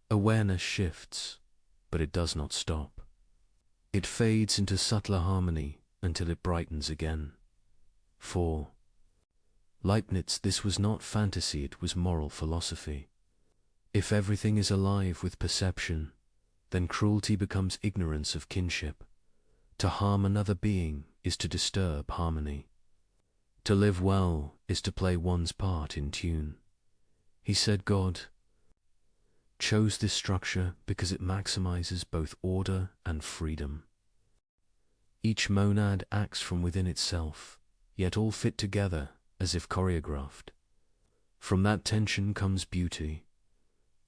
Awareness shifts, but it does not stop. It fades into subtler harmony until it brightens again. For Leibniz, this was not fantasy, it was moral philosophy. If everything is alive with perception, then cruelty becomes ignorance of kinship. To harm another being is to disturb harmony. To live well is to play one's part in tune. He said God chose this structure because it maximizes both order and freedom. Each monad acts from within itself, yet all fit together as if choreographed. From that tension comes beauty,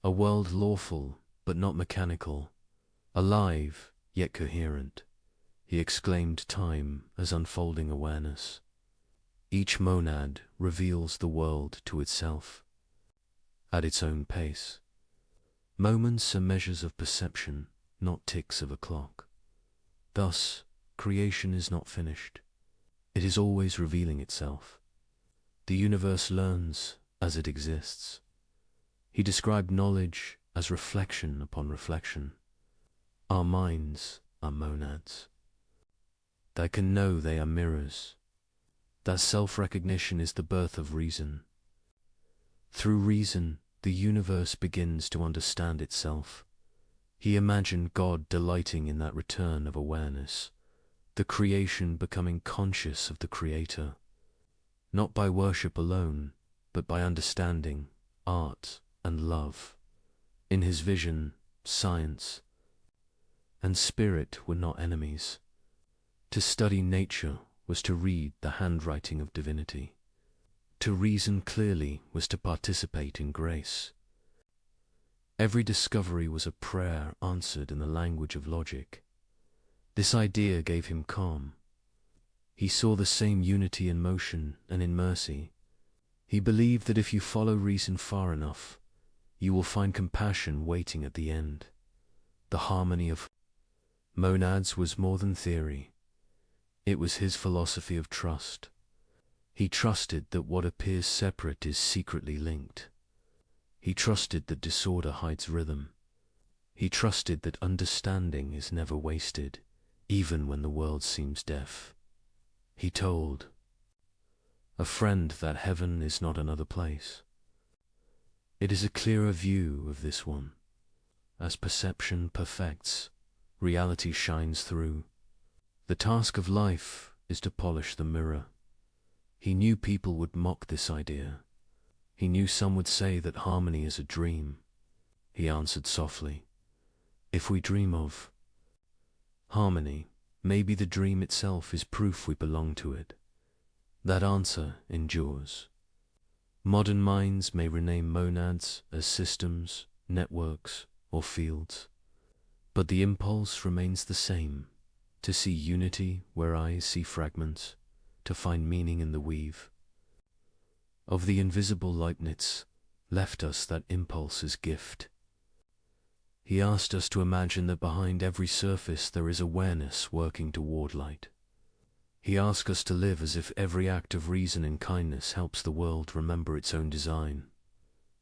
a world lawful but not mechanical, alive yet coherent. He exclaimed time as unfolding awareness. Each monad reveals the world to itself, at its own pace. Moments are measures of perception, not ticks of a clock. Thus, creation is not finished. It is always revealing itself. The universe learns as it exists. He described knowledge as reflection upon reflection. Our minds are monads that can know they are mirrors. That self-recognition is the birth of reason. Through reason, the universe begins to understand itself. He imagined God delighting in that return of awareness, the creation becoming conscious of the Creator, not by worship alone, but by understanding, art, and love. In his vision, science and spirit were not enemies. To study nature was to read the handwriting of divinity. To reason clearly was to participate in grace. Every discovery was a prayer answered in the language of logic. This idea gave him calm. He saw the same unity in motion and in mercy. He believed that if you follow reason far enough, you will find compassion waiting at the end. The harmony of monads was more than theory. It was his philosophy of trust. He trusted that what appears separate is secretly linked. He trusted that disorder hides rhythm. He trusted that understanding is never wasted, even when the world seems deaf. He told a friend that heaven is not another place. It is a clearer view of this one. As perception perfects, reality shines through. The task of life is to polish the mirror. He knew people would mock this idea. He knew some would say that harmony is a dream. He answered softly, if we dream of harmony, Maybe the dream itself is proof we belong to it. That answer endures. Modern minds may rename monads as systems, networks, or fields, but the impulse remains the same: to see unity where eyes see fragments, to find meaning in the weave. Of the invisible Leibniz left us that impulse as gift. He asked us to imagine that behind every surface there is awareness working toward light. He asked us to live as if every act of reason and kindness helps the world remember its own design.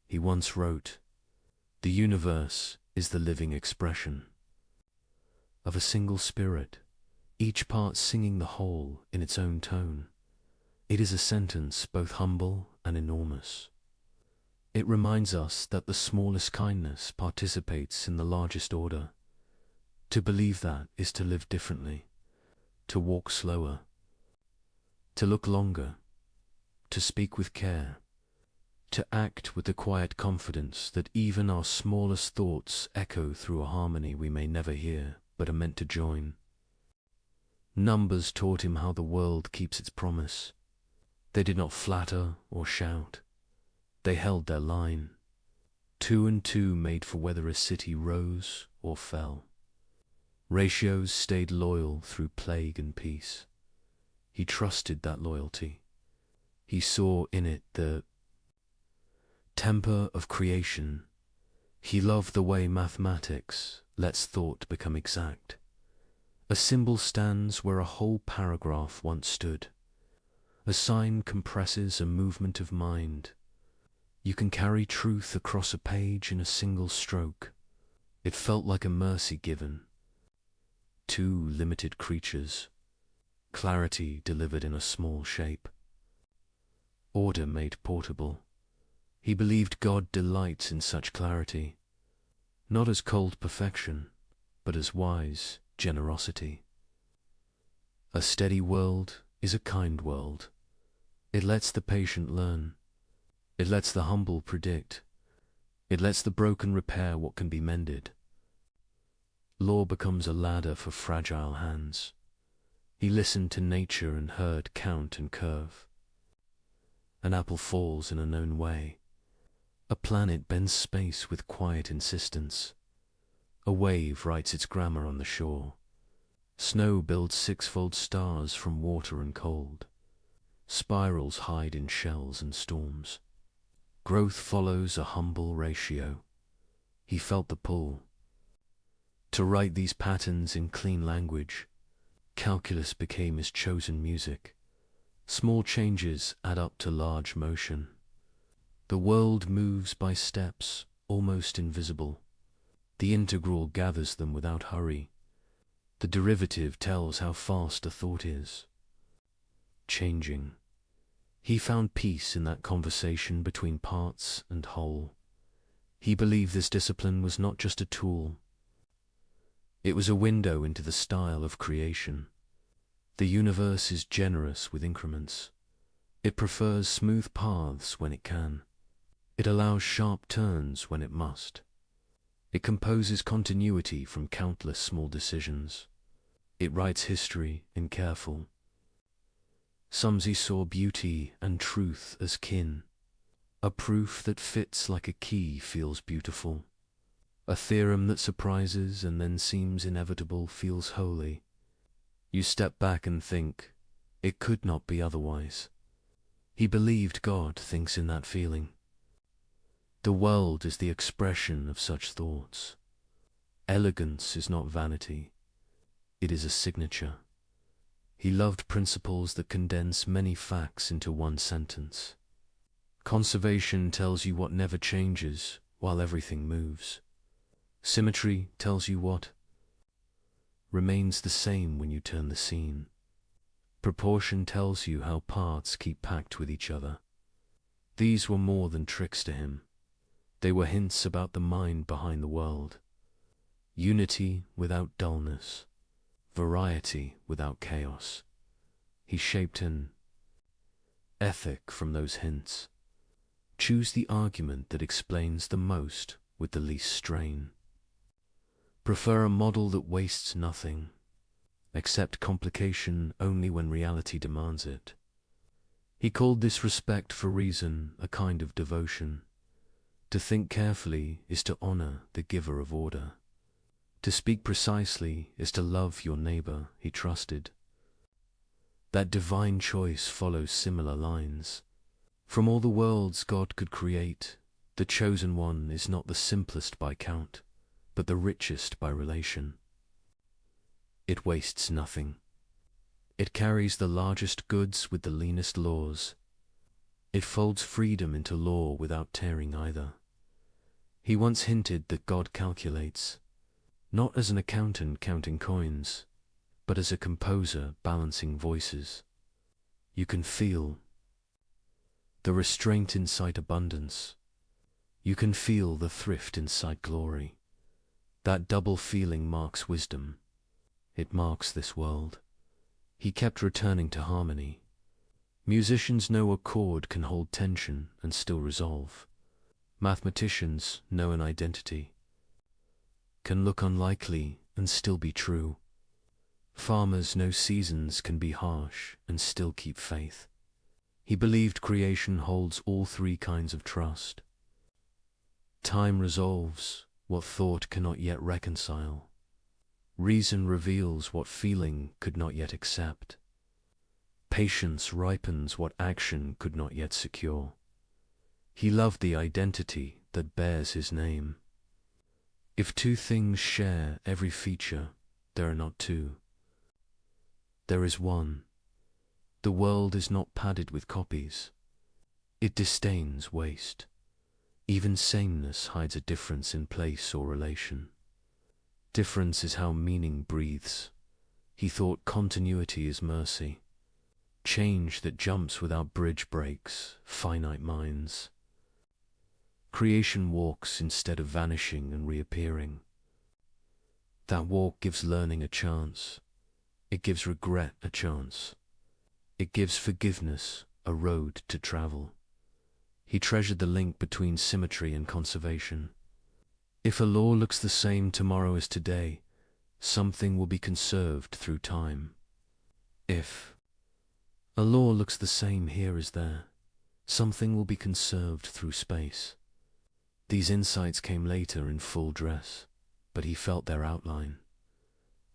He once wrote, "The universe is the living expression of a single spirit, each part singing the whole in its own tone." It is a sentence both humble and enormous. It reminds us that the smallest kindness participates in the largest order. To believe that is to live differently, to walk slower, to look longer, to speak with care, to act with the quiet confidence that even our smallest thoughts echo through a harmony we may never hear but are meant to join. Numbers taught him how the world keeps its promise. They did not flatter or shout. They held their line. 2 and 2 made for whether a city rose or fell. Ratios stayed loyal through plague and peace. He trusted that loyalty. He saw in it the temper of creation. He loved the way mathematics lets thought become exact. A symbol stands where a whole paragraph once stood. A sign compresses a movement of mind. You can carry truth across a page in a single stroke. It felt like a mercy given. 2 limited creatures. Clarity delivered in a small shape. Order made portable. He believed God delights in such clarity, not as cold perfection, but as wise generosity. A steady world is a kind world. It lets the patient learn. It lets the humble predict. It lets the broken repair what can be mended. Law becomes a ladder for fragile hands. He listened to nature and heard count and curve. An apple falls in a known way. A planet bends space with quiet insistence. A wave writes its grammar on the shore. Snow builds 6-fold stars from water and cold. Spirals hide in shells and storms. Growth follows a humble ratio. He felt the pull. To write these patterns in clean language, calculus became his chosen music. Small changes add up to large motion. The world moves by steps, almost invisible. The integral gathers them without hurry. The derivative tells how fast a thought is. Changing. He found peace in that conversation between parts and whole. He believed this discipline was not just a tool. It was a window into the style of creation. The universe is generous with increments. It prefers smooth paths when it can. It allows sharp turns when it must. It composes continuity from countless small decisions. It writes history in careful. Some he saw beauty and truth as kin. A proof that fits like a key feels beautiful. A theorem that surprises and then seems inevitable feels holy. You step back and think, it could not be otherwise. He believed God thinks in that feeling. The world is the expression of such thoughts. Elegance is not vanity. It is a signature. He loved principles that condense many facts into one sentence. Conservation tells you what never changes while everything moves. Symmetry tells you what remains the same when you turn the scene. Proportion tells you how parts keep packed with each other. These were more than tricks to him. They were hints about the mind behind the world. Unity without dullness. Variety without chaos. He shaped an ethic from those hints. Choose the argument that explains the most with the least strain. Prefer a model that wastes nothing. accept complication only when reality demands it. He called this respect for reason a kind of devotion. To think carefully is to honor the giver of order. To speak precisely is to love your neighbor, he trusted. That divine choice follows similar lines. From all the worlds God could create, the chosen one is not the simplest by count, but the richest by relation. It wastes nothing. It carries the largest goods with the leanest laws. It folds freedom into law without tearing either. He once hinted that God calculates, not as an accountant counting coins, but as a composer balancing voices. You can feel the restraint inside abundance. You can feel the thrift inside glory. That double feeling marks wisdom. It marks this world. He kept returning to harmony. Musicians know a chord can hold tension and still resolve. Mathematicians know an identity can look unlikely and still be true. Farmers know seasons can be harsh and still keep faith. He believed creation holds all three kinds of trust. Time resolves what thought cannot yet reconcile. Reason reveals what feeling could not yet accept. Patience ripens what action could not yet secure. He loved the identity that bears his name. If two things share every feature, there are not two. There is one. The world is not padded with copies. It disdains waste. Even sameness hides a difference in place or relation. Difference is how meaning breathes. He thought continuity is mercy. Change that jumps without bridge breaks finite minds. Creation walks instead of vanishing and reappearing. That walk gives learning a chance. It gives regret a chance. It gives forgiveness a road to travel. He treasured the link between symmetry and conservation. If a law looks the same tomorrow as today, something will be conserved through time. If a law looks the same here as there, something will be conserved through space. These insights came later in full dress, but he felt their outline.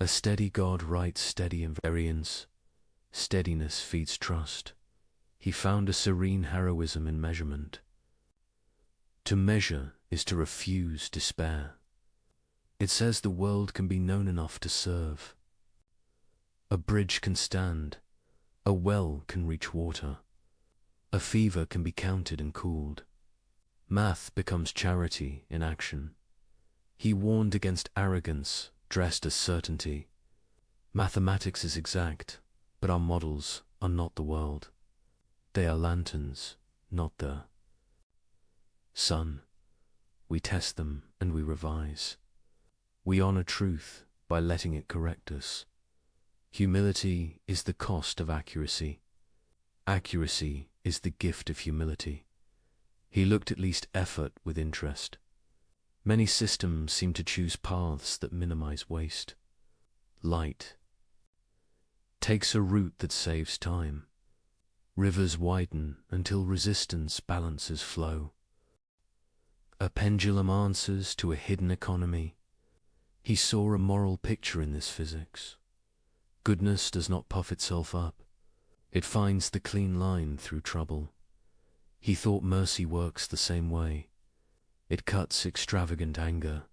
A steady God writes steady invariance. Steadiness feeds trust. He found a serene heroism in measurement. To measure is to refuse despair. It says the world can be known enough to serve. A bridge can stand. A well can reach water. A fever can be counted and cooled. Math becomes charity in action. He warned against arrogance dressed as certainty. Mathematics is exact, but our models are not the world. They are lanterns, not the sun. We test them and we revise. We honor truth by letting it correct us. Humility is the cost of accuracy. Accuracy is the gift of humility. He looked at least effort with interest. Many systems seem to choose paths that minimize waste. Light takes a route that saves time. Rivers widen until resistance balances flow. A pendulum answers to a hidden economy. He saw a moral picture in this physics. Goodness does not puff itself up. It finds the clean line through trouble. He thought mercy works the same way. It cuts extravagant anger.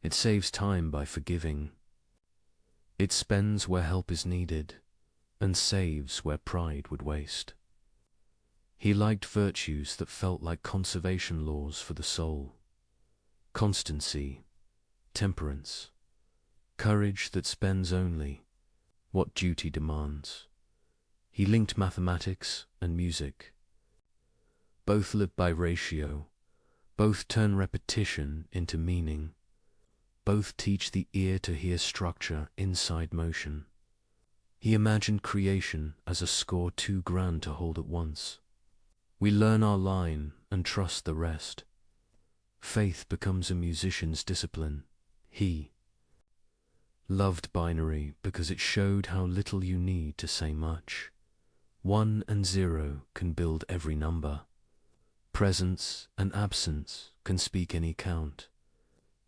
It saves time by forgiving. It spends where help is needed, and saves where pride would waste. He liked virtues that felt like conservation laws for the soul. Constancy, temperance, courage that spends only what duty demands. He linked mathematics and music. Both live by ratio. Both turn repetition into meaning. Both teach the ear to hear structure inside motion. He imagined creation as a score too grand to hold at once. We learn our line and trust the rest. Faith becomes a musician's discipline. He Loved binary because it showed how little you need to say much. 1 and 0 can build every number. Presence and absence can speak any count.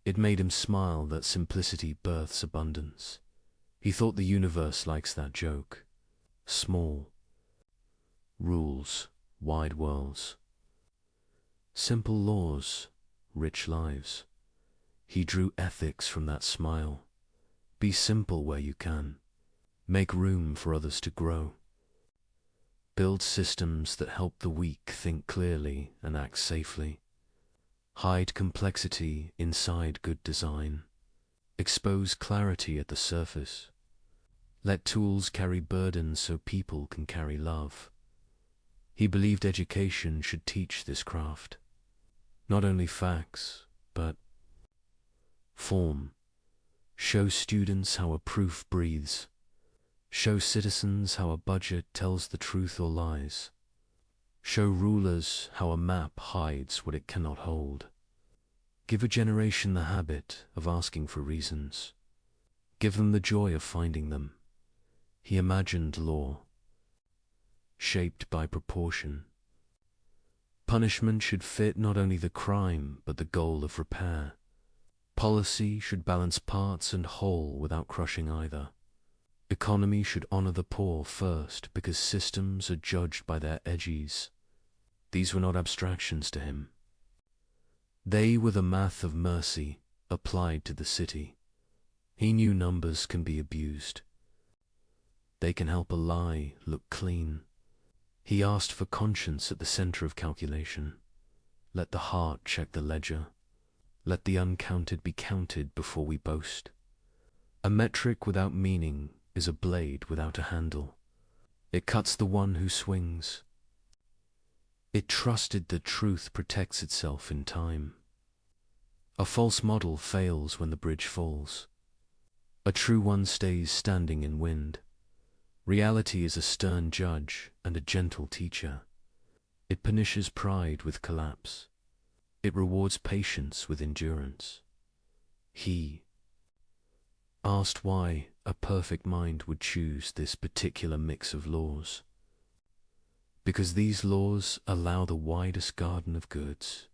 It made him smile that simplicity births abundance. He thought the universe likes that joke. Small rules, wide worlds. Simple laws, rich lives. He drew ethics from that smile. Be simple where you can. Make room for others to grow. Build systems that help the weak think clearly and act safely. Hide complexity inside good design. Expose clarity at the surface. Let tools carry burdens so people can carry love. He believed education should teach this craft. Not only facts, but form. Show students how a proof breathes. Show citizens how a budget tells the truth or lies. Show rulers how a map hides what it cannot hold. Give a generation the habit of asking for reasons. Give them the joy of finding them. He imagined law, shaped by proportion. Punishment should fit not only the crime, but the goal of repair. Policy should balance parts and whole without crushing either. Economy should honor the poor first, because systems are judged by their edges. These were not abstractions to him. They were the math of mercy applied to the city. He knew numbers can be abused. They can help a lie look clean. He asked for conscience at the center of calculation. Let the heart check the ledger. Let the uncounted be counted before we boast. A metric without meaning is a blade without a handle. It cuts the one who swings. It trusted that truth protects itself in time. A false model fails when the bridge falls. A true one stays standing in wind. Reality is a stern judge and a gentle teacher. It punishes pride with collapse. It rewards patience with endurance. He asked why a perfect mind would choose this particular mix of laws. Because these laws allow the widest garden of goods.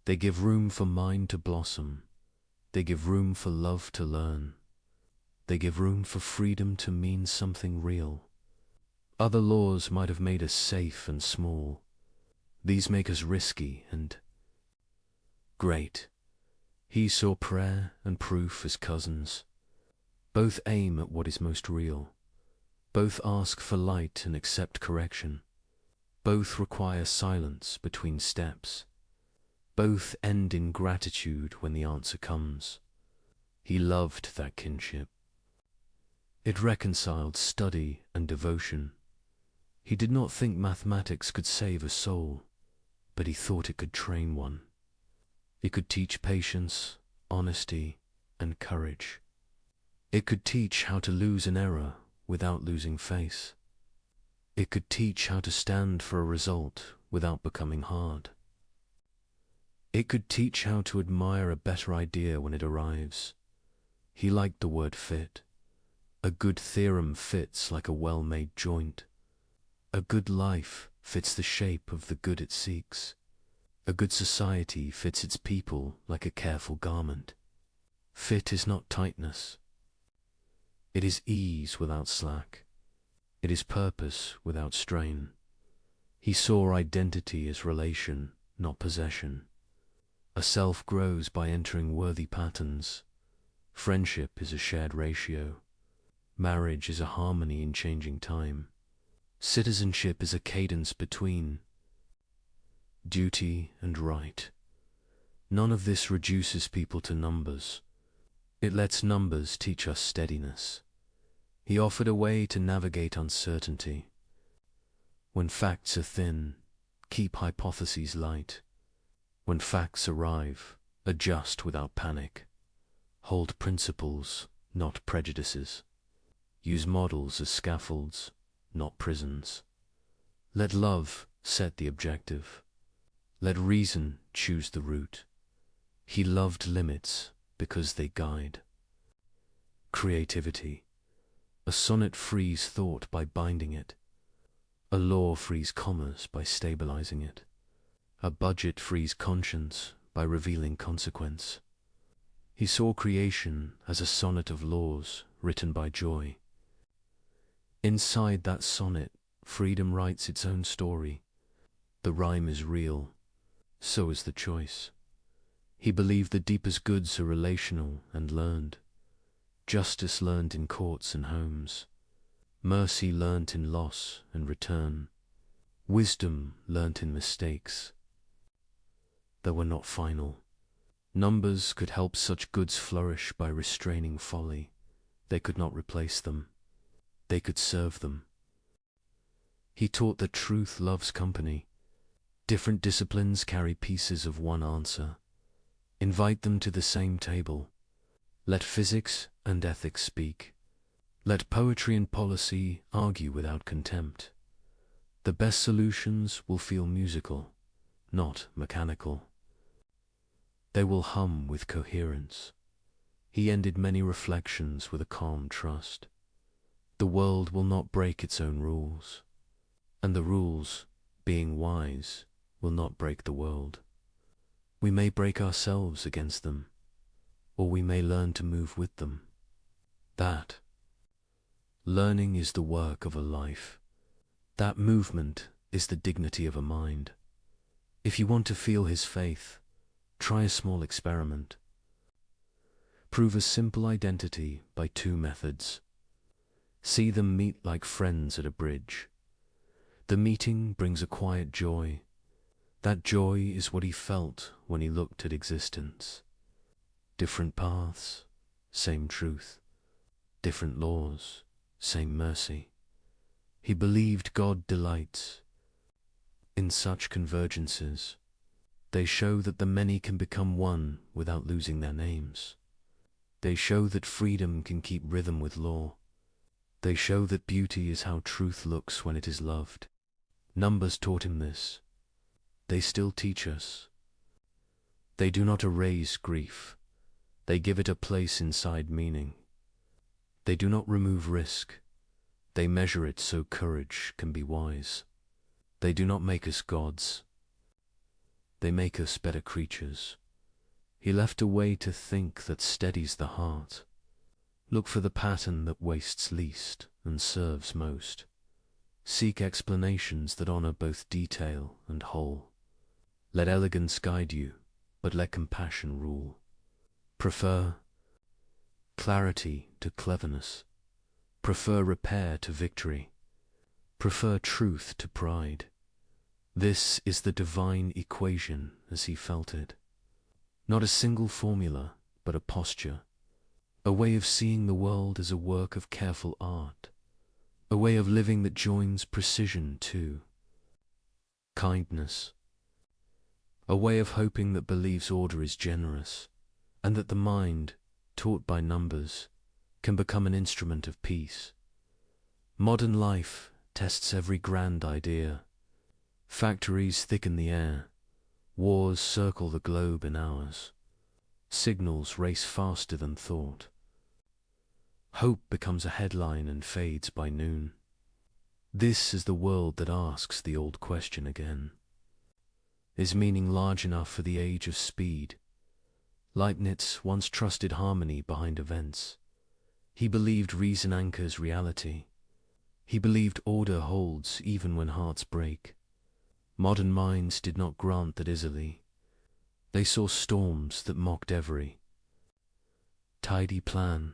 They give room for mind to blossom. They give room for love to learn. They give room for freedom to mean something real. Other laws might have made us safe and small. These make us risky and great. He saw prayer and proof as cousins. Both aim at what is most real. Both ask for light and accept correction. Both require silence between steps. Both end in gratitude when the answer comes. He loved that kinship. It reconciled study and devotion. He did not think mathematics could save a soul, but he thought it could train one. It could teach patience, honesty, and courage. It could teach how to lose an error without losing face. It could teach how to stand for a result without becoming hard. It could teach how to admire a better idea when it arrives. He liked the word fit. A good theorem fits like a well-made joint. A good life fits the shape of the good it seeks. A good society fits its people like a careful garment. Fit is not tightness. It is ease without slack. It is purpose without strain. He saw identity as relation, not possession. A self grows by entering worthy patterns. Friendship is a shared ratio. Marriage is a harmony in changing time. Citizenship is a cadence between duty and right. None of this reduces people to numbers. It lets numbers teach us steadiness. He offered a way to navigate uncertainty. When facts are thin, keep hypotheses light. When facts arrive, adjust without panic. Hold principles, not prejudices. Use models as scaffolds, not prisons. Let love set the objective. Let reason choose the route. He loved limits because they guide. creativity. A sonnet frees thought by binding it. A law frees commerce by stabilizing it. A budget frees conscience by revealing consequence. He saw creation as a sonnet of laws written by joy. Inside that sonnet, freedom writes its own story. The rhyme is real, so is the choice. He believed the deepest goods are relational and learned. Justice learned in courts and homes. Mercy learnt in loss and return. Wisdom learnt in mistakes that were not final. Numbers could help such goods flourish by restraining folly. They could not replace them. They could serve them. He taught that truth loves company. Different disciplines carry pieces of one answer. Invite them to the same table. Let physics and ethics speak. Let poetry and policy argue without contempt. The best solutions will feel musical, not mechanical. They will hum with coherence. He ended many reflections with a calm trust. The world will not break its own rules, and the rules, being wise, will not break the world. We may break ourselves against them, or we may learn to move with them. That learning is the work of a life. That movement is the dignity of a mind. If you want to feel his faith, try a small experiment. Prove a simple identity by two methods. See them meet like friends at a bridge. The meeting brings a quiet joy. That joy is what he felt when he looked at existence. Different paths, same truth. Different laws, same mercy. He believed God delights in such convergences. They show that the many can become one without losing their names. They show that freedom can keep rhythm with law. They show that beauty is how truth looks when it is loved. Numbers taught him this. They still teach us. They do not erase grief. They give it a place inside meaning. They do not remove risk. They measure it so courage can be wise. They do not make us gods. They make us better creatures. He left a way to think that steadies the heart. Look for the pattern that wastes least and serves most. Seek explanations that honor both detail and whole. Let elegance guide you, but let compassion rule. Prefer clarity to cleverness. Prefer repair to victory. Prefer truth to pride. This is the divine equation as he felt it. Not a single formula, but a posture. A way of seeing the world as a work of careful art. A way of living that joins precision too. Kindness. A way of hoping that believes order is generous, and that the mind, taught by numbers, can become an instrument of peace. Modern life tests every grand idea. Factories thicken the air. Wars circle the globe in hours. Signals race faster than thought. Hope becomes a headline and fades by noon. This is the world that asks the old question again. Is meaning large enough for the age of speed? Leibniz once trusted harmony behind events. He believed reason anchors reality. He believed order holds even when hearts break. Modern minds did not grant that easily. They saw storms that mocked every tidy plan.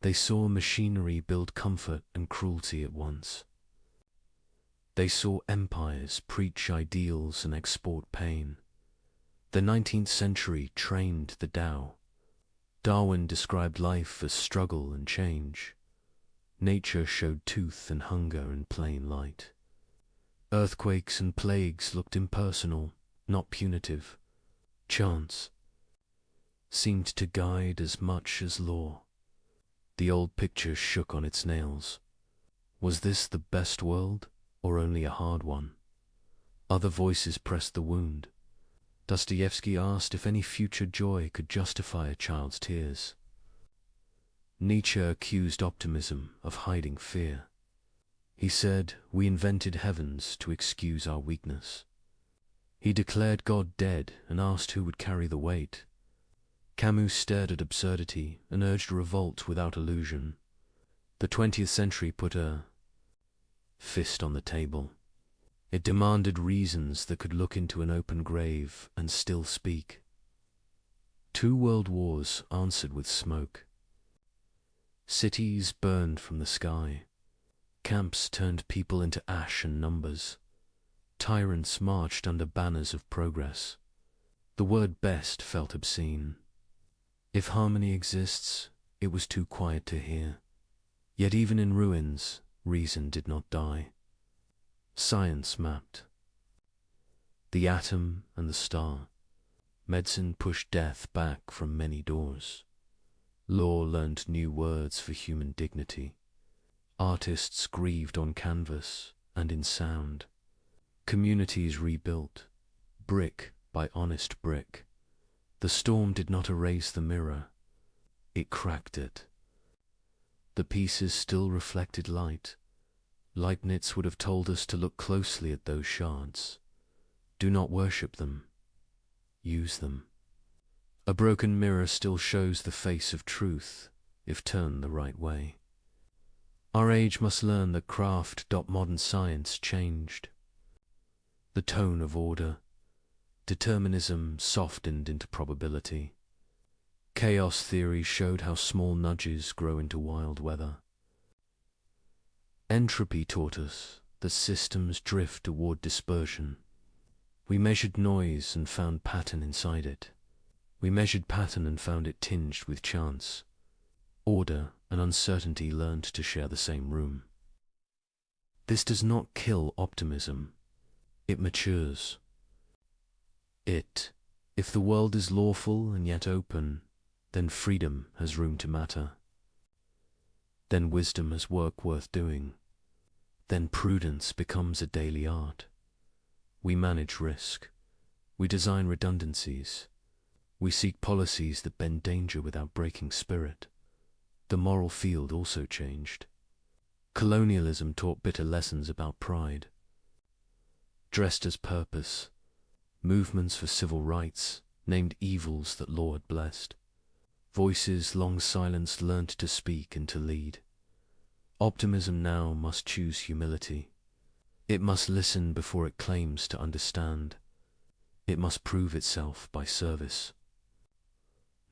They saw machinery build comfort and cruelty at once. They saw empires preach ideals and export pain. The 19th century trained the Tao. Darwin described life as struggle and change. Nature showed tooth and hunger in plain light. Earthquakes and plagues looked impersonal, not punitive. Chance seemed to guide as much as law. The old picture shook on its nails. Was this the best world, or only a hard one? Other voices pressed the wound. Dostoevsky asked if any future joy could justify a child's tears. Nietzsche accused optimism of hiding fear. He said, "We invented heavens to excuse our weakness." He declared God dead and asked who would carry the weight. Camus stared at absurdity and urged revolt without illusion. The 20th century put a fist on the table. It demanded reasons that could look into an open grave and still speak. 2 world wars answered with smoke. Cities burned from the sky. Camps turned people into ash and numbers. Tyrants marched under banners of progress. The word best felt obscene. If harmony exists, it was too quiet to hear. Yet even in ruins, reason did not die. Science mapped the atom and the star. Medicine pushed death back from many doors. Law learned new words for human dignity. Artists grieved on canvas and in sound. Communities rebuilt, brick by honest brick. The storm did not erase the mirror, it cracked it. The pieces still reflected light. Leibniz would have told us to look closely at those shards. Do not worship them, use them. A broken mirror still shows the face of truth, if turned the right way. Our age must learn that modern science changed. The tone of order. Determinism softened into probability. Chaos theory showed how small nudges grow into wild weather. Entropy taught us that systems drift toward dispersion. We measured noise and found pattern inside it. We measured pattern and found it tinged with chance. Order and uncertainty learned to share the same room. This does not kill optimism. It matures. If the world is lawful and yet open, then freedom has room to matter. Then wisdom has work worth doing. Then prudence becomes a daily art. We manage risk. We design redundancies. We seek policies that bend danger without breaking spirit. The moral field also changed. Colonialism taught bitter lessons about pride. Dressed as purpose, movements for civil rights named evils that law had blessed. Voices long silenced learned to speak and to lead. Optimism now must choose humility. It must listen before it claims to understand. It must prove itself by service,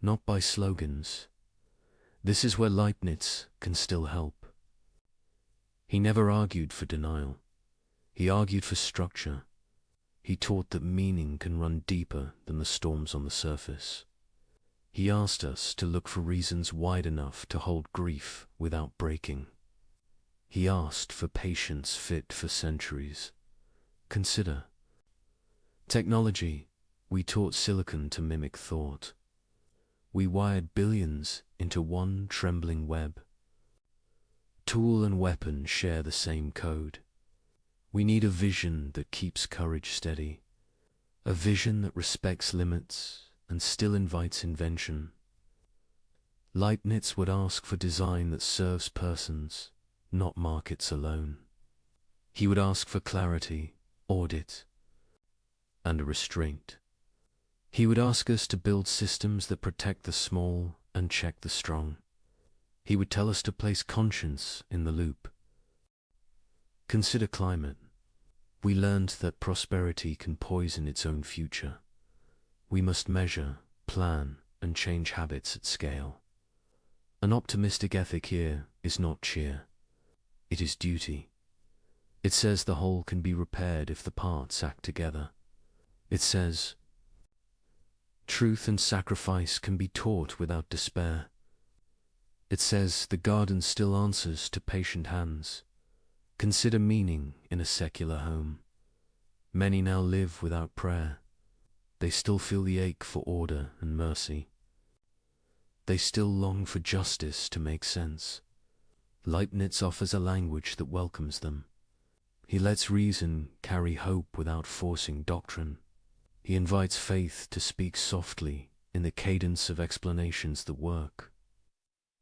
not by slogans. This is where Leibniz can still help. He never argued for denial. He argued for structure. He taught that meaning can run deeper than the storms on the surface. He asked us to look for reasons wide enough to hold grief without breaking. He asked for patience fit for centuries. Consider. Technology, we taught silicon to mimic thought. We wired billions into one trembling web. Tool and weapon share the same code. We need a vision that keeps courage steady, a vision that respects limits and still invites invention. Leibniz would ask for design that serves persons, not markets alone. He would ask for clarity, audit, and a restraint. He would ask us to build systems that protect the small and check the strong. He would tell us to place conscience in the loop. Consider climate. We learned that prosperity can poison its own future. We must measure, plan, and change habits at scale. An optimistic ethic here is not cheer. It is duty. It says the whole can be repaired if the parts act together. It says truth and sacrifice can be taught without despair. It says the garden still answers to patient hands. Consider meaning in a secular home. Many now live without prayer. They still feel the ache for order and mercy. They still long for justice to make sense. Leibniz offers a language that welcomes them. He lets reason carry hope without forcing doctrine. He invites faith to speak softly in the cadence of explanations that work.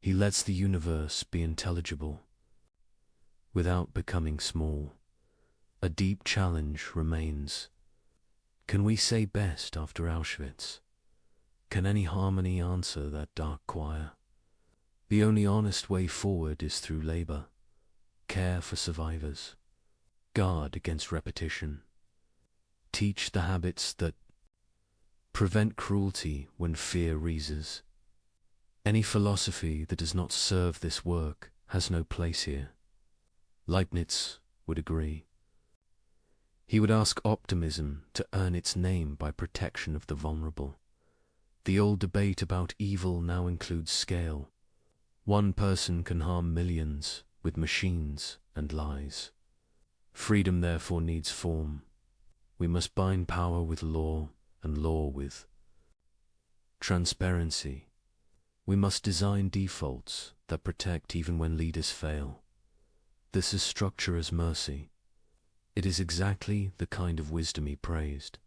He lets the universe be intelligible without becoming small. A deep challenge remains. Can we say best after Auschwitz? Can any harmony answer that dark choir? The only honest way forward is through labor, care for survivors, guard against repetition, teach the habits that prevent cruelty when fear reases. Any philosophy that does not serve this work has no place here. Leibniz would agree. He would ask optimism to earn its name by protection of the vulnerable. The old debate about evil now includes scale. One person can harm millions with machines and lies. Freedom therefore needs form. We must bind power with law and law with transparency. We must design defaults that protect even when leaders fail. This is structure as mercy. It is exactly the kind of wisdom he praised.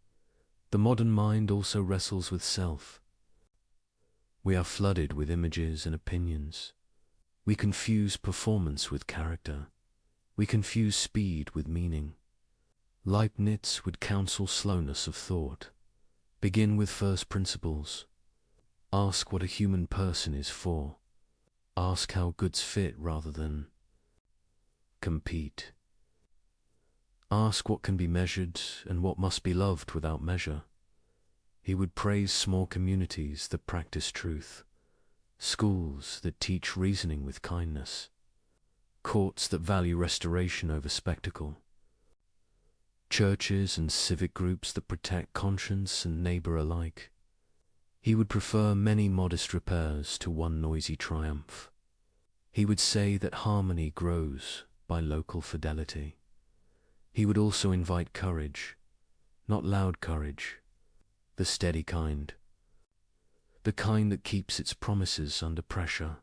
The modern mind also wrestles with self. We are flooded with images and opinions. We confuse performance with character. We confuse speed with meaning. Leibniz would counsel slowness of thought. Begin with first principles. Ask what a human person is for. Ask how goods fit rather than compete. Ask what can be measured and what must be loved without measure. He would praise small communities that practice truth, schools that teach reasoning with kindness, courts that value restoration over spectacle, churches and civic groups that protect conscience and neighbor alike. He would prefer many modest repairs to one noisy triumph. He would say that harmony grows by local fidelity. He would also invite courage, not loud courage, the steady kind, the kind that keeps its promises under pressure,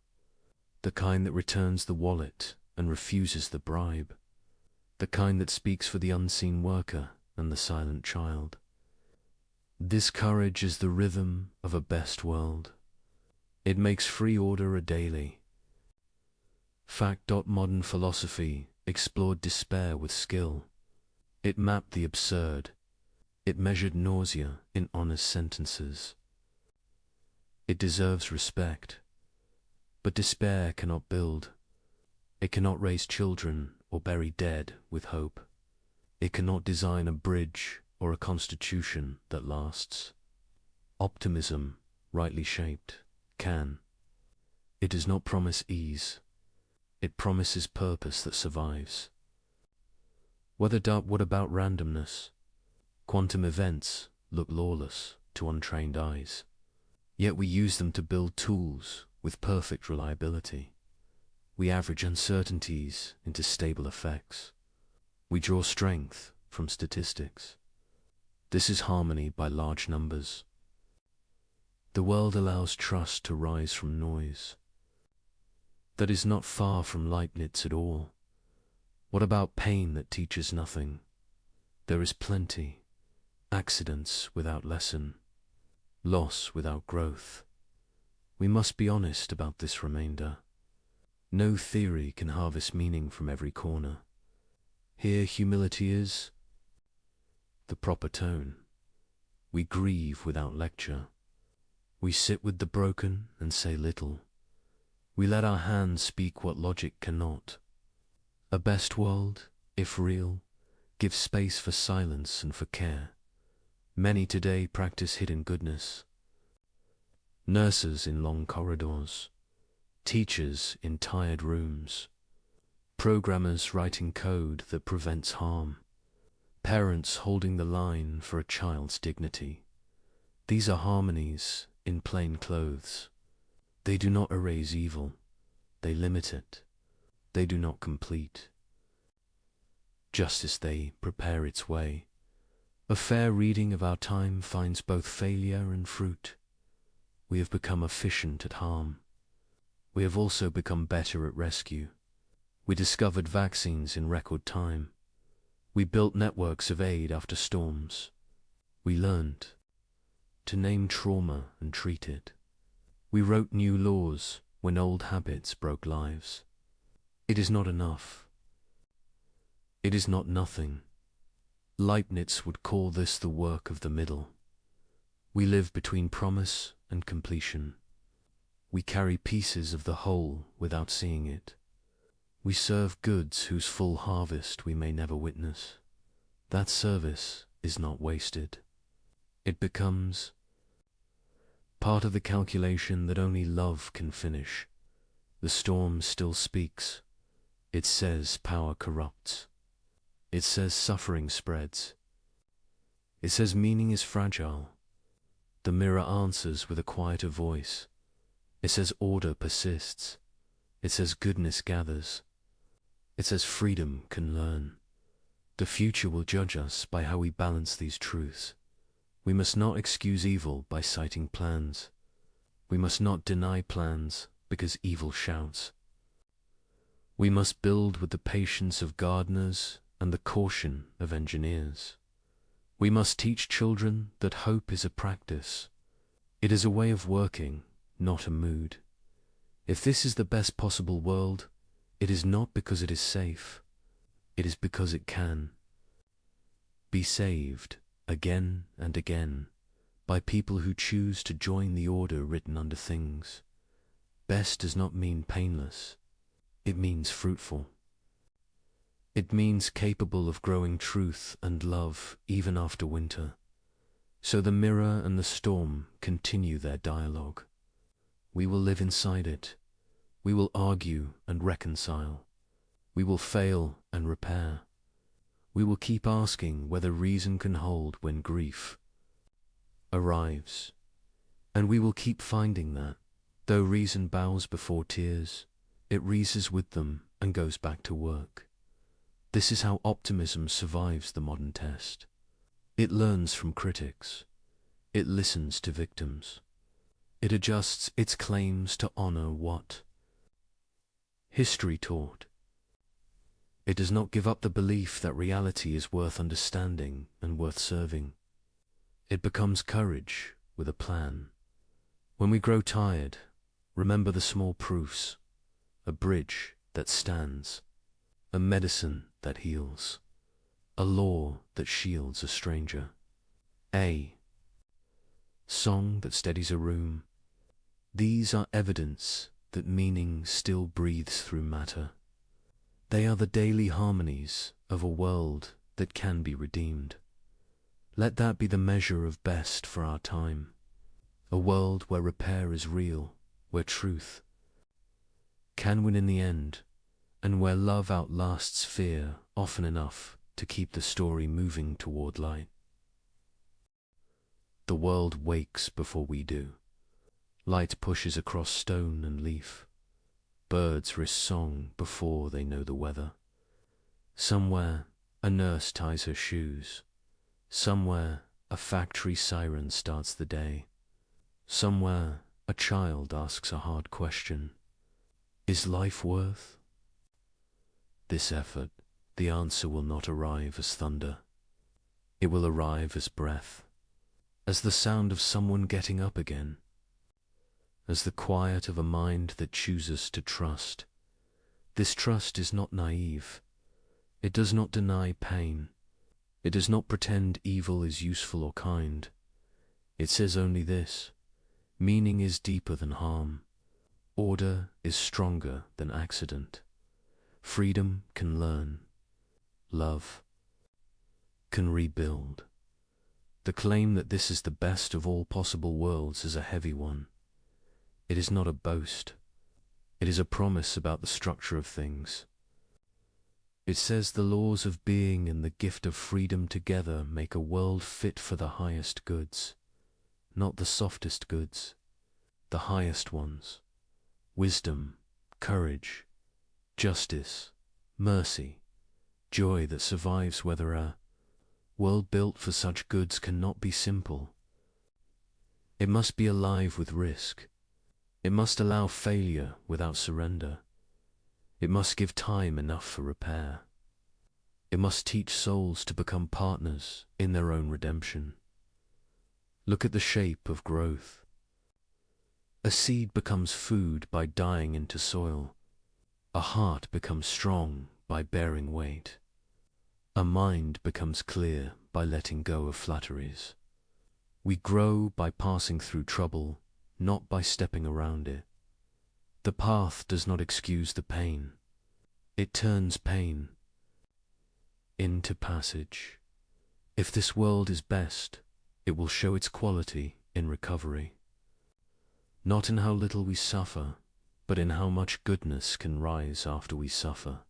the kind that returns the wallet and refuses the bribe, the kind that speaks for the unseen worker and the silent child. This courage is the rhythm of a best world. It makes free order a daily. Fact. Modern philosophy explored despair with skill. It mapped the absurd. It measured nausea in honest sentences. It deserves respect. But despair cannot build. It cannot raise children or bury dead with hope. It cannot design a bridge or a constitution that lasts. Optimism, rightly shaped, can. It does not promise ease. It promises purpose that survives. What about randomness? Quantum events look lawless to untrained eyes. Yet we use them to build tools with perfect reliability. We average uncertainties into stable effects. We draw strength from statistics. This is harmony by large numbers. The world allows trust to rise from noise. That is not far from Leibniz at all. What about pain that teaches nothing? There is plenty. Accidents without lesson. Loss without growth. We must be honest about this remainder. No theory can harvest meaning from every corner. Here humility is the proper tone. We grieve without lecture. We sit with the broken and say little. We let our hands speak what logic cannot. A best world, if real, gives space for silence and for care. Many today practice hidden goodness. Nurses in long corridors, teachers in tired rooms, programmers writing code that prevents harm, parents holding the line for a child's dignity. These are harmonies in plain clothes. They do not erase evil. They limit it. They do not complete. Just as they prepare its way, a fair reading of our time finds both failure and fruit. We have become efficient at harm. We have also become better at rescue. We discovered vaccines in record time. We built networks of aid after storms. We learned to name trauma and treat it. We wrote new laws when old habits broke lives. It is not enough. It is not nothing. Leibniz would call this the work of the middle. We live between promise and completion. We carry pieces of the whole without seeing it. We serve goods whose full harvest we may never witness. That service is not wasted. It becomes part of the calculation that only love can finish. The storm still speaks. It says power corrupts. It says suffering spreads. It says meaning is fragile. The mirror answers with a quieter voice. It says order persists. It says goodness gathers. It says freedom can learn. The future will judge us by how we balance these truths. We must not excuse evil by citing plans. We must not deny plans because evil shouts. We must build with the patience of gardeners and the caution of engineers. We must teach children that hope is a practice. It is a way of working, not a mood. If this is the best possible world, it is not because it is safe. It is because it can be saved again and again by people who choose to join the order written under things. Best does not mean painless. It means fruitful. It means capable of growing truth and love even after winter. So the mirror and the storm continue their dialogue. We will live inside it. We will argue and reconcile. We will fail and repair. We will keep asking whether reason can hold when grief arrives. And we will keep finding that, though reason bows before tears, it reases with them and goes back to work. This is how optimism survives the modern test. It learns from critics. It listens to victims. It adjusts its claims to honor what history taught. It does not give up the belief that reality is worth understanding and worth serving. It becomes courage with a plan. When we grow tired, remember the small proofs: a bridge that stands, a medicine that heals, a law that shields a stranger, a song that steadies a room. These are evidence that meaning still breathes through matter. They are the daily harmonies of a world that can be redeemed. Let that be the measure of best for our time. A world where repair is real, where truth can win in the end, and where love outlasts fear often enough to keep the story moving toward light. The world wakes before we do. Light pushes across stone and leaf. Birds risk song before they know the weather. Somewhere a nurse ties her shoes. Somewhere a factory siren starts the day. Somewhere a child asks a hard question: is life worth this effort? The answer will not arrive as thunder. It will arrive as breath, as the sound of someone getting up again, as the quiet of a mind that chooses to trust. This trust is not naive. It does not deny pain. It does not pretend evil is useful or kind. It says only this: meaning is deeper than harm. Order is stronger than accident. Freedom can learn. Love can rebuild. The claim that this is the best of all possible worlds is a heavy one. It is not a boast. It is a promise about the structure of things. It says the laws of being and the gift of freedom together make a world fit for the highest goods, not the softest goods, the highest ones: wisdom, courage, justice, mercy, joy that survives whether a world built for such goods cannot be simple. It must be alive with risk. It must allow failure without surrender. It must give time enough for repair. It must teach souls to become partners in their own redemption. Look at the shape of growth. A seed becomes food by dying into soil. A heart becomes strong by bearing weight. A mind becomes clear by letting go of flatteries. We grow by passing through trouble, not by stepping around it. The path does not excuse the pain. It turns pain into passage. If this world is best, it will show its quality in recovery. Not in how little we suffer, but in how much goodness can rise after we suffer.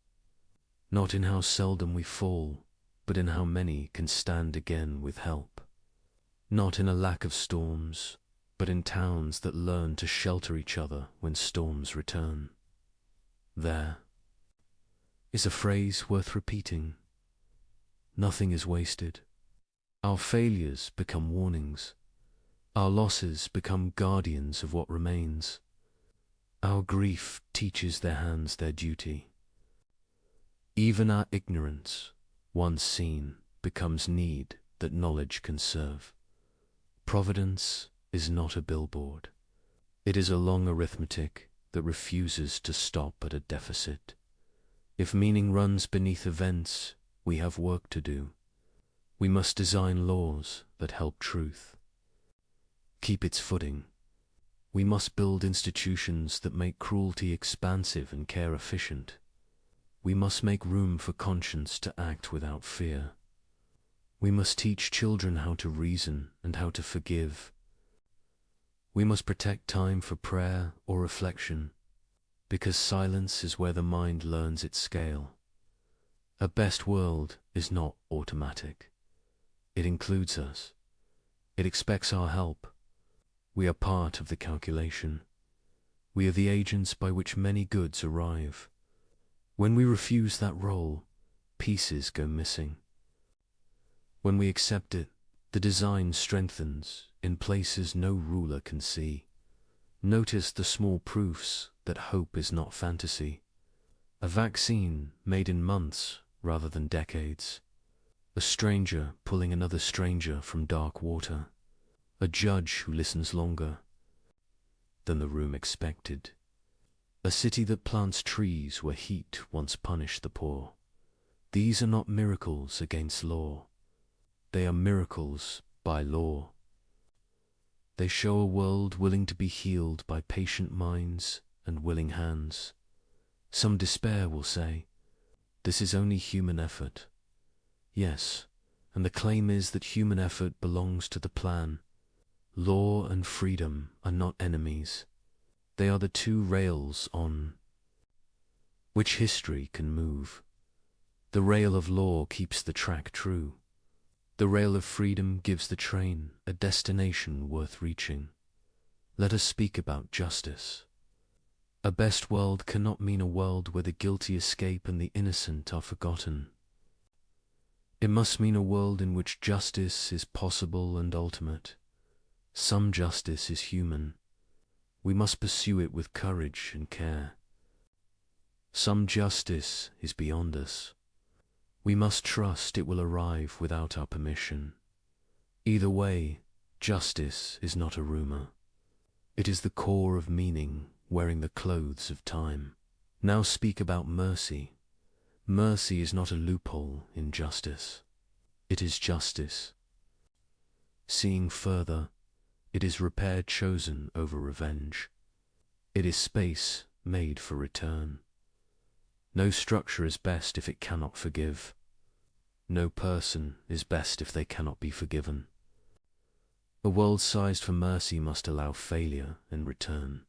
Not in how seldom we fall, but in how many can stand again with help. Not in a lack of storms, but in towns that learn to shelter each other when storms return. There is a phrase worth repeating. Nothing is wasted. Our failures become warnings. Our losses become guardians of what remains. Our grief teaches their hands their duty. Even our ignorance, once seen, becomes need that knowledge can serve. Providence is not a billboard. It is a long arithmetic that refuses to stop at a deficit. If meaning runs beneath events, we have work to do. We must design laws that help truth keep its footing. We must build institutions that make cruelty expansive and care efficient. We must make room for conscience to act without fear. We must teach children how to reason and how to forgive. We must protect time for prayer or reflection, because silence is where the mind learns its scale. A best world is not automatic. It includes us. It expects our help. We are part of the calculation. We are the agents by which many goods arrive. When we refuse that role, pieces go missing. When we accept it, the design strengthens in places no ruler can see. Notice the small proofs that hope is not fantasy. A vaccine made in months rather than decades. A stranger pulling another stranger from dark water. A judge who listens longer than the room expected. A city that plants trees where heat once punished the poor. These are not miracles against law. They are miracles by law. They show a world willing to be healed by patient minds and willing hands. Some despair will say, this is only human effort. Yes, and the claim is that human effort belongs to the plan. Law and freedom are not enemies. They are the two rails on which history can move. The rail of law keeps the track true. The rail of freedom gives the train a destination worth reaching. Let us speak about justice. A best world cannot mean a world where the guilty escape and the innocent are forgotten. It must mean a world in which justice is possible and ultimate. Some justice is human. We must pursue it with courage and care. Some justice is beyond us. We must trust it will arrive without our permission. Either way, justice is not a rumor. It is the core of meaning wearing the clothes of time. Now speak about mercy. Mercy is not a loophole in justice. It is justice. Seeing further, it is repair chosen over revenge. It is space made for return. No structure is best if it cannot forgive. No person is best if they cannot be forgiven. A world sized for mercy must allow failure and return.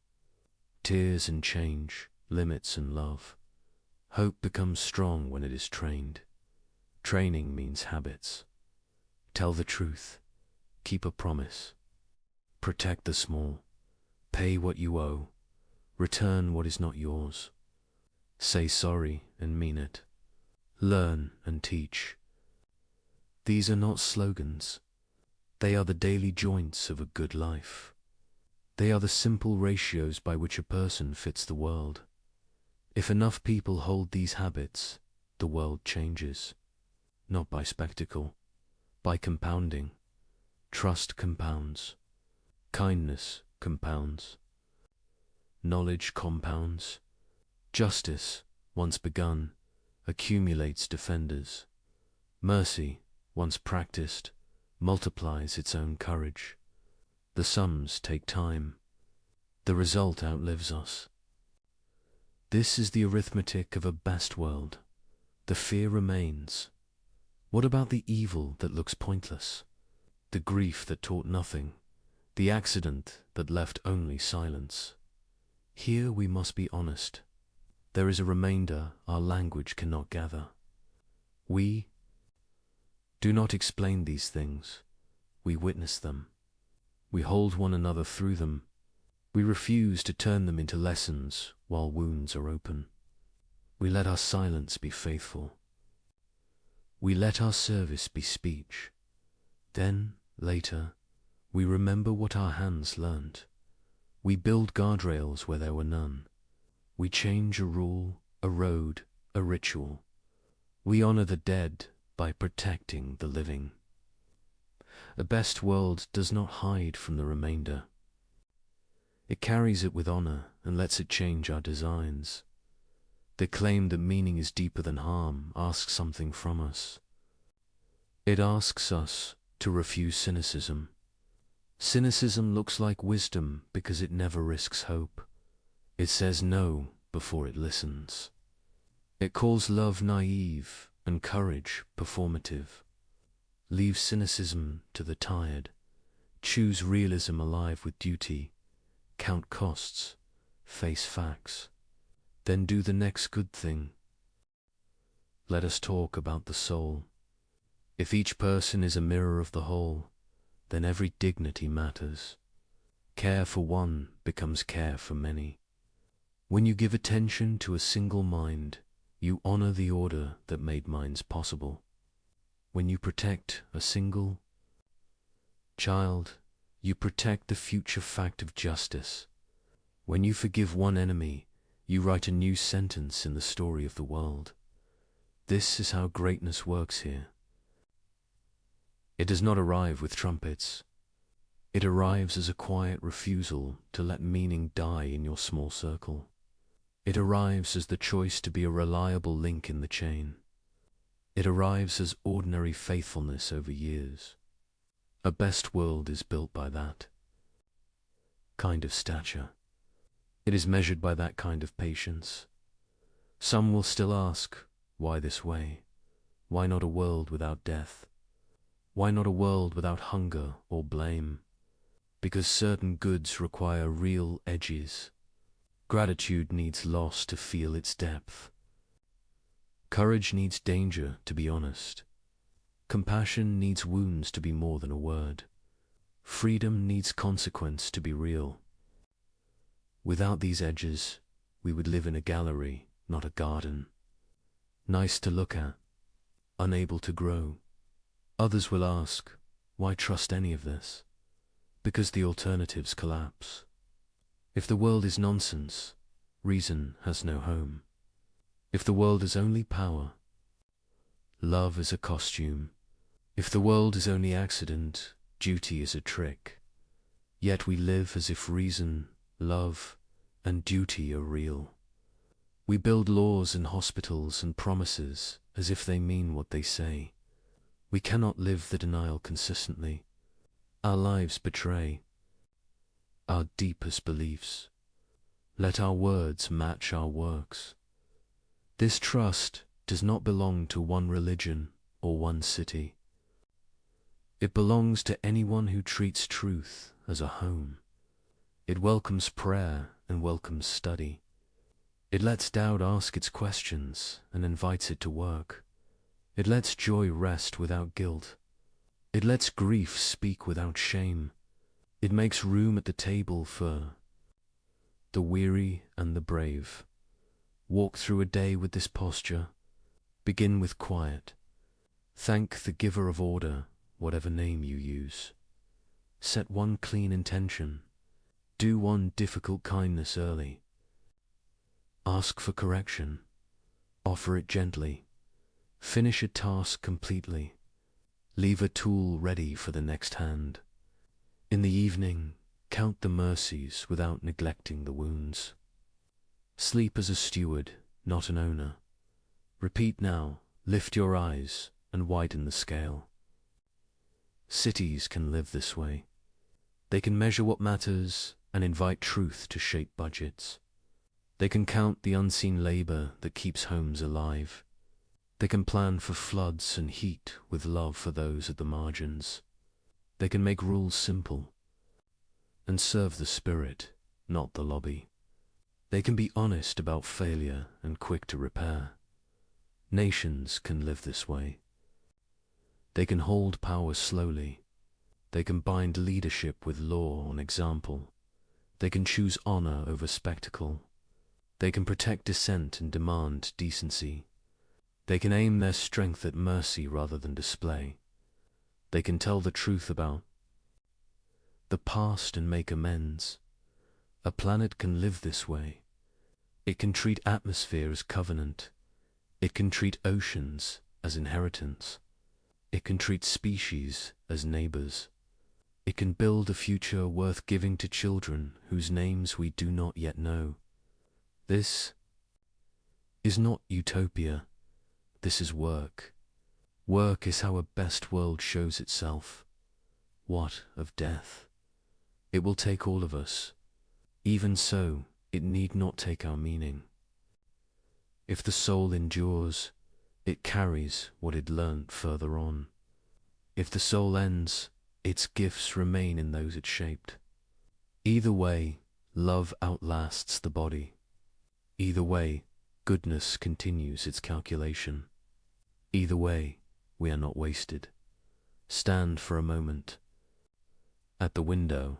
Tears and change, limits and love. Hope becomes strong when it is trained. Training means habits. Tell the truth. Keep a promise. Protect the small. Pay what you owe. Return what is not yours. Say sorry and mean it. Learn and teach. These are not slogans. They are the daily joints of a good life. They are the simple ratios by which a person fits the world. If enough people hold these habits, the world changes. Not by spectacle, by compounding. Trust compounds. Kindness compounds. knowledge compounds. Justice, once begun, accumulates defenders. Mercy, once practiced, multiplies its own courage. The sums take time. The result outlives us. This is the arithmetic of a best world. The fear remains. What about the evil that looks pointless? The grief that taught nothing? The accident that left only silence? Here we must be honest. There is a remainder our language cannot gather. We do not explain these things. We witness them. We hold one another through them. We refuse to turn them into lessons while wounds are open. We let our silence be faithful. We let our service be speech. Then, later, we remember what our hands learned. We build guardrails where there were none. We change a rule, a road, a ritual. We honor the dead by protecting the living. A best world does not hide from the remainder. It carries it with honor and lets it change our designs. The claim that meaning is deeper than harm asks something from us. It asks us to refuse cynicism. Cynicism looks like wisdom because it never risks hope. It says no before it listens. It calls love naive and courage performative. Leave cynicism to the tired. Choose realism alive with duty. Count costs. Face facts. Then do the next good thing. Let us talk about the soul. If each person is a mirror of the whole, then every dignity matters. Care for one becomes care for many. When you give attention to a single mind, you honor the order that made minds possible. When you protect a single child, you protect the future fact of justice. When you forgive one enemy, you write a new sentence in the story of the world. This is how greatness works here. It does not arrive with trumpets. It arrives as a quiet refusal to let meaning die in your small circle. It arrives as the choice to be a reliable link in the chain. It arrives as ordinary faithfulness over years. A best world is built by that kind of stature. It is measured by that kind of patience. Some will still ask, why this way? Why not a world without death? Why not a world without hunger or blame? Because certain goods require real edges. Gratitude needs loss to feel its depth. Courage needs danger to be honest. Compassion needs wounds to be more than a word. Freedom needs consequence to be real. Without these edges, we would live in a gallery, not a garden. Nice to look at, unable to grow. Others will ask, why trust any of this? Because the alternatives collapse. If the world is nonsense, reason has no home. If the world is only power, love is a costume. If the world is only accident, duty is a trick. Yet we live as if reason, love, and duty are real. We build laws and hospitals and promises as if they mean what they say. We cannot live the denial consistently. Our lives betray our deepest beliefs. Let our words match our works. This trust does not belong to one religion or one city. It belongs to anyone who treats truth as a home. It welcomes prayer and welcomes study. It lets doubt ask its questions and invites it to work. It lets joy rest without guilt. It lets grief speak without shame. It makes room at the table for the weary and the brave. Walk through a day with this posture. Begin with quiet. Thank the giver of order, whatever name you use. Set one clean intention. Do one difficult kindness early. Ask for correction. Offer it gently. Finish a task completely. Leave a tool ready for the next hand. In the evening, Count the mercies without neglecting the wounds. Sleep as a steward, not an owner. Repeat now, lift your eyes and widen the scale. Cities can live this way. They can measure what matters and invite truth to shape budgets. They can count the unseen labor that keeps homes alive. They can plan for floods and heat with love for those at the margins. They can make rules simple and serve the spirit, not the lobby. They can be honest about failure and quick to repair. Nations can live this way. They can hold power slowly. They can bind leadership with law on example. They can choose honor over spectacle. They can protect dissent and demand decency. They can aim their strength at mercy rather than display. They can tell the truth about the past and make amends. A planet can live this way. It can treat atmosphere as covenant. It can treat oceans as inheritance. It can treat species as neighbors. It can build a future worth giving to children whose names we do not yet know. This is not utopia. This is work. Work is how a best world shows itself. What of death? It will take all of us. Even so, it need not take our meaning. If the soul endures, it carries what it learnt further on. If the soul ends, its gifts remain in those it shaped. Either way, love outlasts the body. Either way, goodness continues its calculation. Either way, we are not wasted. Stand for a moment. At the window,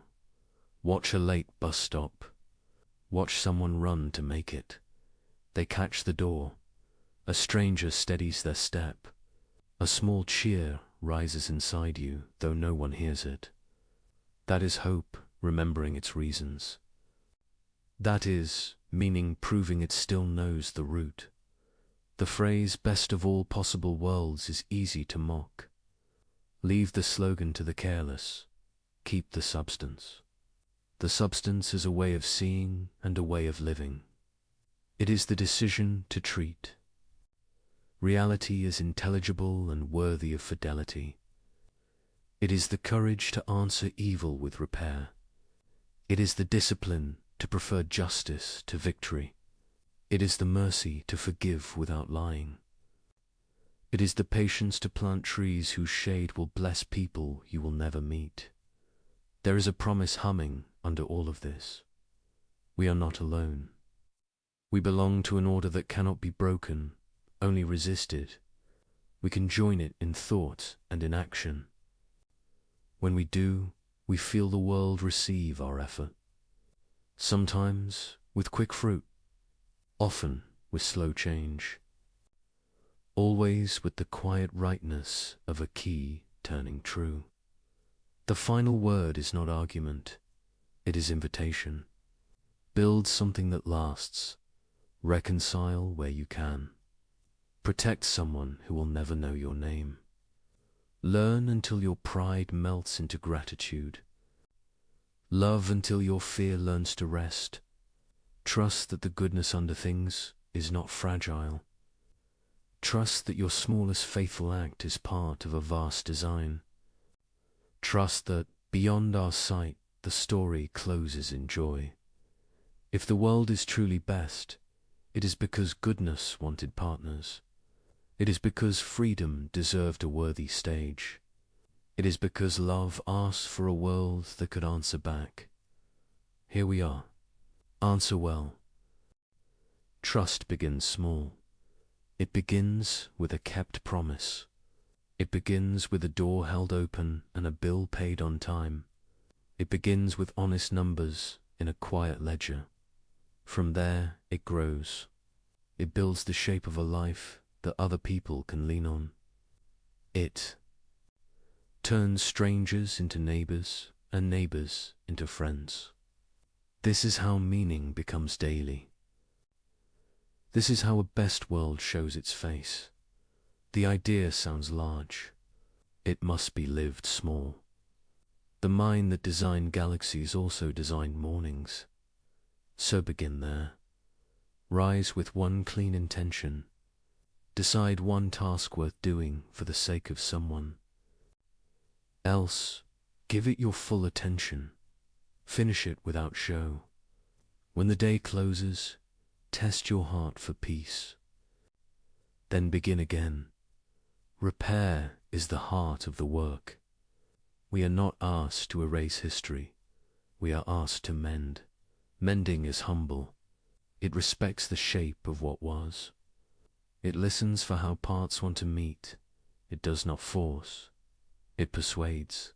watch a late bus stop. Watch someone run to make it. They catch the door. A stranger steadies their step. A small cheer rises inside you, though no one hears it. That is hope, remembering its reasons. That is meaning proving it still knows the route. The phrase best of all possible worlds is easy to mock. Leave the slogan to the careless. Keep the substance. The substance is a way of seeing and a way of living. It is the decision to treat. Reality is intelligible and worthy of fidelity. It is the courage to answer evil with repair. It is the discipline to prefer justice to victory. It is the mercy to forgive without lying. It is the patience to plant trees whose shade will bless people you will never meet. There is a promise humming under all of this. We are not alone. We belong to an order that cannot be broken, only resisted. We can join it in thought and in action. When we do, we feel the world receive our effort. Sometimes with quick fruit, often with slow change. Always with the quiet rightness of a key turning true. The final word is not argument, it is invitation. Build something that lasts. Reconcile where you can. Protect someone who will never know your name. Learn until your pride melts into gratitude. Love until your fear learns to rest. Trust that the goodness under things is not fragile. Trust that your smallest faithful act is part of a vast design. Trust that, beyond our sight, the story closes in joy. If the world is truly best, it is because goodness wanted partners. It is because freedom deserved a worthy stage. It is because love asked for a world that could answer back. Here we are. Answer well. Trust begins small. It begins with a kept promise. It begins with a door held open and a bill paid on time. It begins with honest numbers in a quiet ledger. From there, it grows. It builds the shape of a life that other people can lean on. It turns strangers into neighbors and neighbors into friends. This is how meaning becomes daily. This is how a best world shows its face. The idea sounds large. It must be lived small. The mind that designed galaxies also designed mornings. So begin there. Rise with one clean intention. Decide one task worth doing for the sake of someone. Else, give it your full attention. Finish it without show. When the day closes, test your heart for peace. Then begin again. Repair is the heart of the work. We are not asked to erase history. We are asked to mend. Mending is humble. It respects the shape of what was. It listens for how parts want to meet. It does not force. It persuades.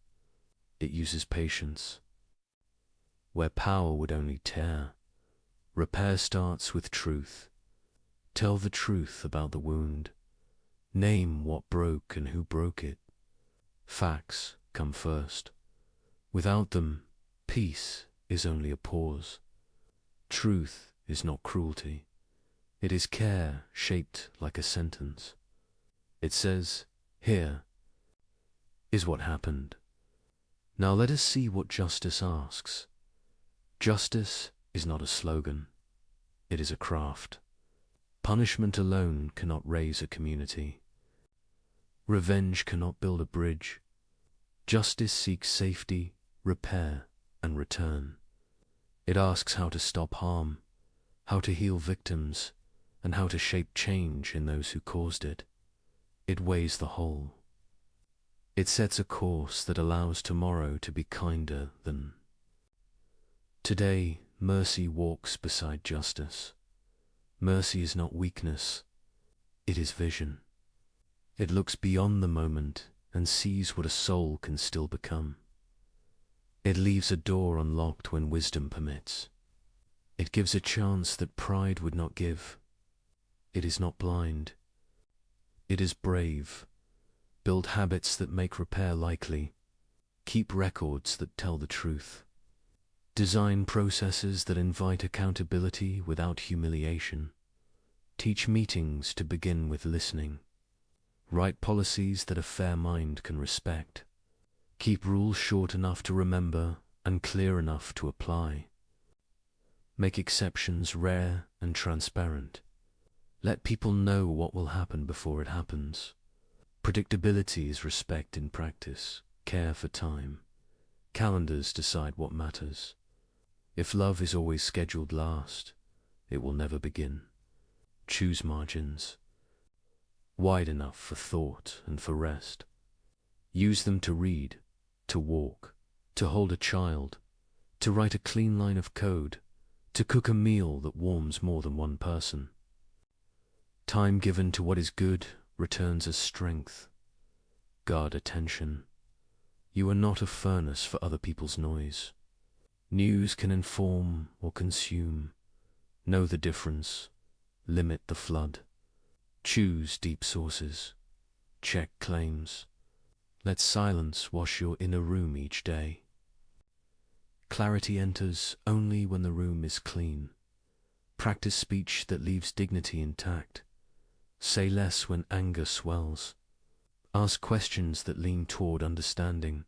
It uses patience. Where power would only tear, repair starts with truth. Tell the truth about the wound. Name what broke and who broke it. Facts come first. Without them, peace is only a pause. Truth is not cruelty. It is care shaped like a sentence. It says, "Here is what happened. Now let us see what justice asks." Justice is not a slogan. It is a craft. Punishment alone cannot raise a community. Revenge cannot build a bridge. Justice seeks safety, repair, and return. It asks how to stop harm, how to heal victims, and how to shape change in those who caused it. It weighs the whole. It sets a course that allows tomorrow to be kinder than. Today, mercy walks beside justice. Mercy is not weakness, it is vision. It looks beyond the moment and sees what a soul can still become. It leaves a door unlocked when wisdom permits. It gives a chance that pride would not give. It is not blind. It is brave. Build habits that make repair likely. Keep records that tell the truth. Design processes that invite accountability without humiliation. Teach meetings to begin with listening. Write policies that a fair mind can respect. Keep rules short enough to remember and clear enough to apply. Make exceptions rare and transparent. Let people know what will happen before it happens. Predictability is respect in practice. Care for time. Calendars decide what matters. If love is always scheduled last, it will never begin. Choose margins. Wide enough for thought and for rest. Use them to read, to walk, to hold a child, to write a clean line of code, to cook a meal that warms more than one person. Time given to what is good returns as strength. Guard attention. You are not a furnace for other people's noise. News can inform or consume. Know the difference. Limit the flood. Choose deep sources. Check claims. Let silence wash your inner room each day. Clarity enters only when the room is clean. Practice speech that leaves dignity intact. Say less when anger swells. Ask questions that lean toward understanding.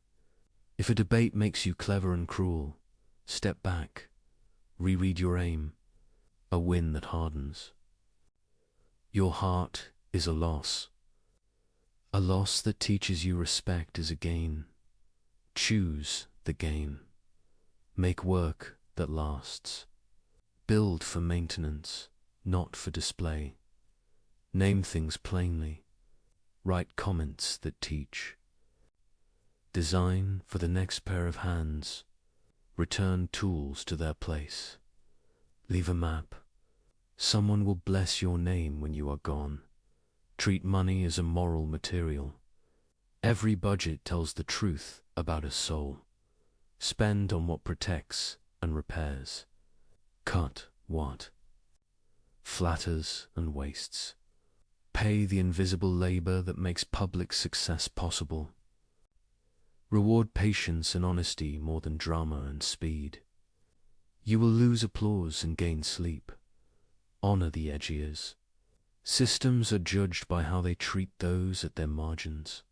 If a debate makes you clever and cruel, step back. Reread your aim. A win that hardens. Your heart is a loss. A loss that teaches you respect is a gain. Choose the gain. Make work that lasts. Build for maintenance, not for display. Name things plainly. Write comments that teach. Design for the next pair of hands. Return tools to their place. Leave a map. Someone will bless your name when you are gone. Treat money as a moral material. Every budget tells the truth about a soul. Spend on what protects and repairs. Cut what flatters and wastes. Pay the invisible labor that makes public success possible. Reward patience and honesty more than drama and speed. You will lose applause and gain sleep. Honor the edgiers. Systems are judged by how they treat those at their margins.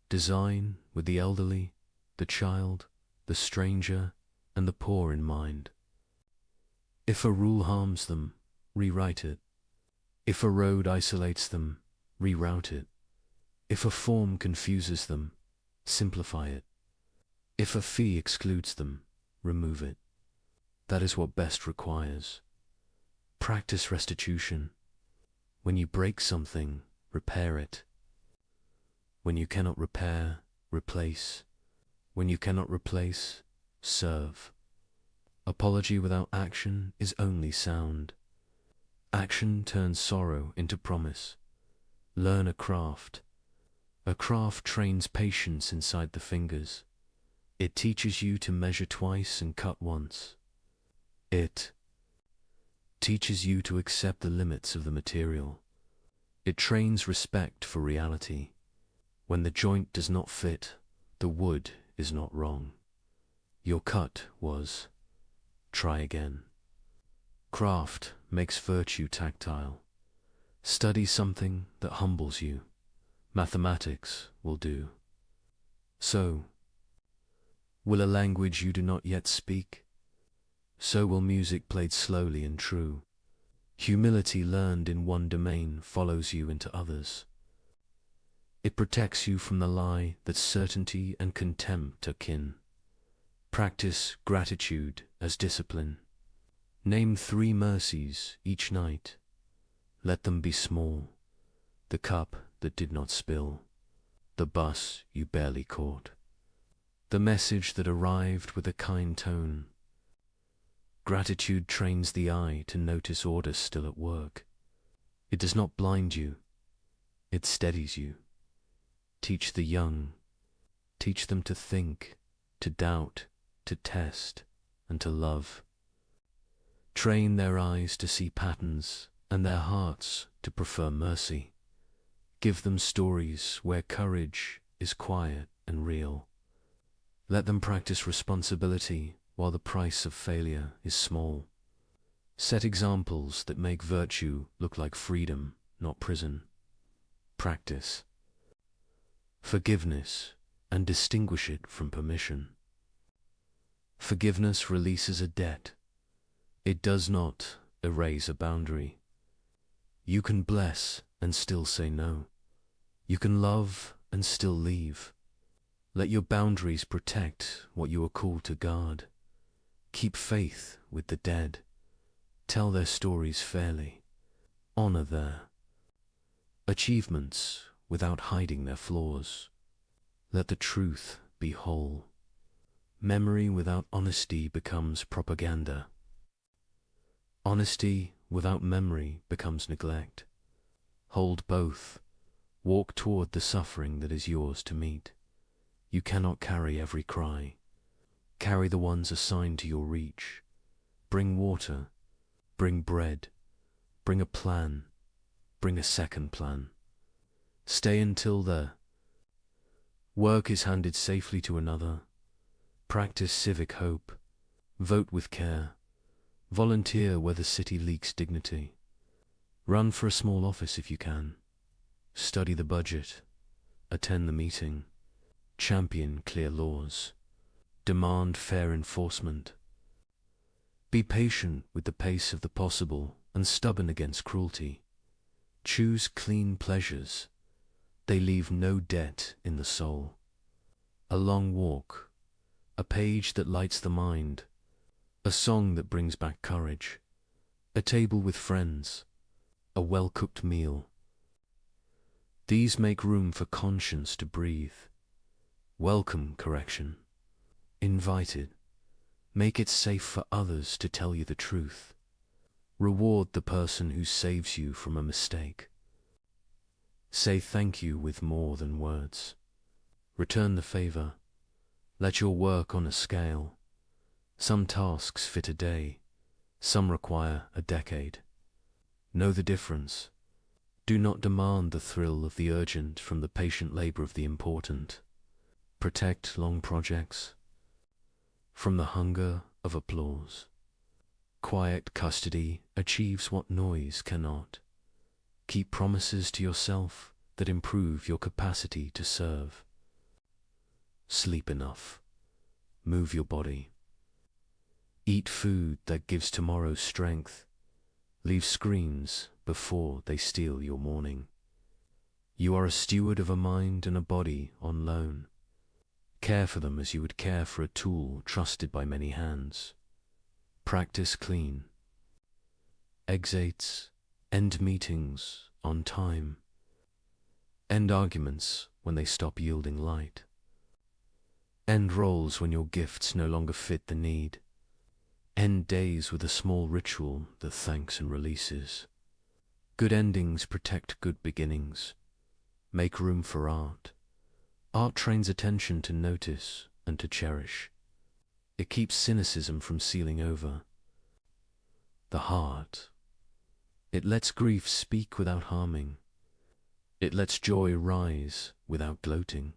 Design with the elderly, the child, the stranger, and the poor in mind. If a rule harms them, rewrite it. If a road isolates them, reroute it. If a form confuses them, simplify it. If a fee excludes them, remove it. That is what best requires. Practice restitution. When you break something, repair it. When you cannot repair, replace. When you cannot replace, serve. Apology without action is only sound. Action turns sorrow into promise. Learn a craft. A craft trains patience inside the fingers. It teaches you to measure twice and cut once. It teaches you to accept the limits of the material. It trains respect for reality. When the joint does not fit, the wood is not wrong. Your cut was, try again. Craft makes virtue tactile. Study something that humbles you. Mathematics will do. So, will a language you do not yet speak? So will music played slowly and true. Humility learned in one domain follows you into others. It protects you from the lie that certainty and contempt are kin. Practice gratitude as discipline. Name 3 mercies each night. Let them be small. The cup that did not spill. The bus you barely caught. The message that arrived with a kind tone. Gratitude trains the eye to notice order still at work. It does not blind you. It steadies you. Teach the young. Teach them to think, to doubt, to test, and to love. Train their eyes to see patterns and their hearts to prefer mercy. Give them stories where courage is quiet and real. Let them practice responsibility while the price of failure is small. Set examples that make virtue look like freedom, not prison. Practice forgiveness and distinguish it from permission. Forgiveness releases a debt. It does not erase a boundary. You can bless and still say no. You can love and still leave. Let your boundaries protect what you are called to guard. Keep faith with the dead. Tell their stories fairly. Honor their achievements without hiding their flaws. Let the truth be whole. Memory without honesty becomes propaganda. Honesty without memory becomes neglect. Hold both. Walk toward the suffering that is yours to meet. You cannot carry every cry. Carry the ones assigned to your reach. Bring water. Bring bread. Bring a plan. Bring a second plan. Stay until the work is handed safely to another. Practice civic hope. Vote with care. Volunteer where the city leaks dignity. Run for a small office if you can. Study the budget. Attend the meeting. Champion clear laws. Demand fair enforcement. Be patient with the pace of the possible and stubborn against cruelty. Choose clean pleasures. They leave no debt in the soul. A long walk. A page that lights the mind. A song that brings back courage. A table with friends. A well-cooked meal. These make room for conscience to breathe. Welcome correction. Invite it. Make it safe for others to tell you the truth. Reward the person who saves you from a mistake. Say thank you with more than words. Return the favor. Let your work on a scale. Some tasks fit a day. Some require a decade. Know the difference. Do not demand the thrill of the urgent from the patient labor of the important. Protect long projects from the hunger of applause. Quiet custody achieves what noise cannot. Keep promises to yourself that improve your capacity to serve. Sleep enough. move your body. Eat food that gives tomorrow strength. Leave screens before they steal your morning. You are a steward of a mind and a body on loan. Care for them as you would care for a tool trusted by many hands. Practice clean. Exits, end meetings on time. End arguments when they stop yielding light. End roles when your gifts no longer fit the need. End days with a small ritual that thanks and releases. Good endings protect good beginnings. Make room for art. Art trains attention to notice and to cherish. It keeps cynicism from sealing over. The heart. It lets grief speak without harming. It lets joy rise without gloating.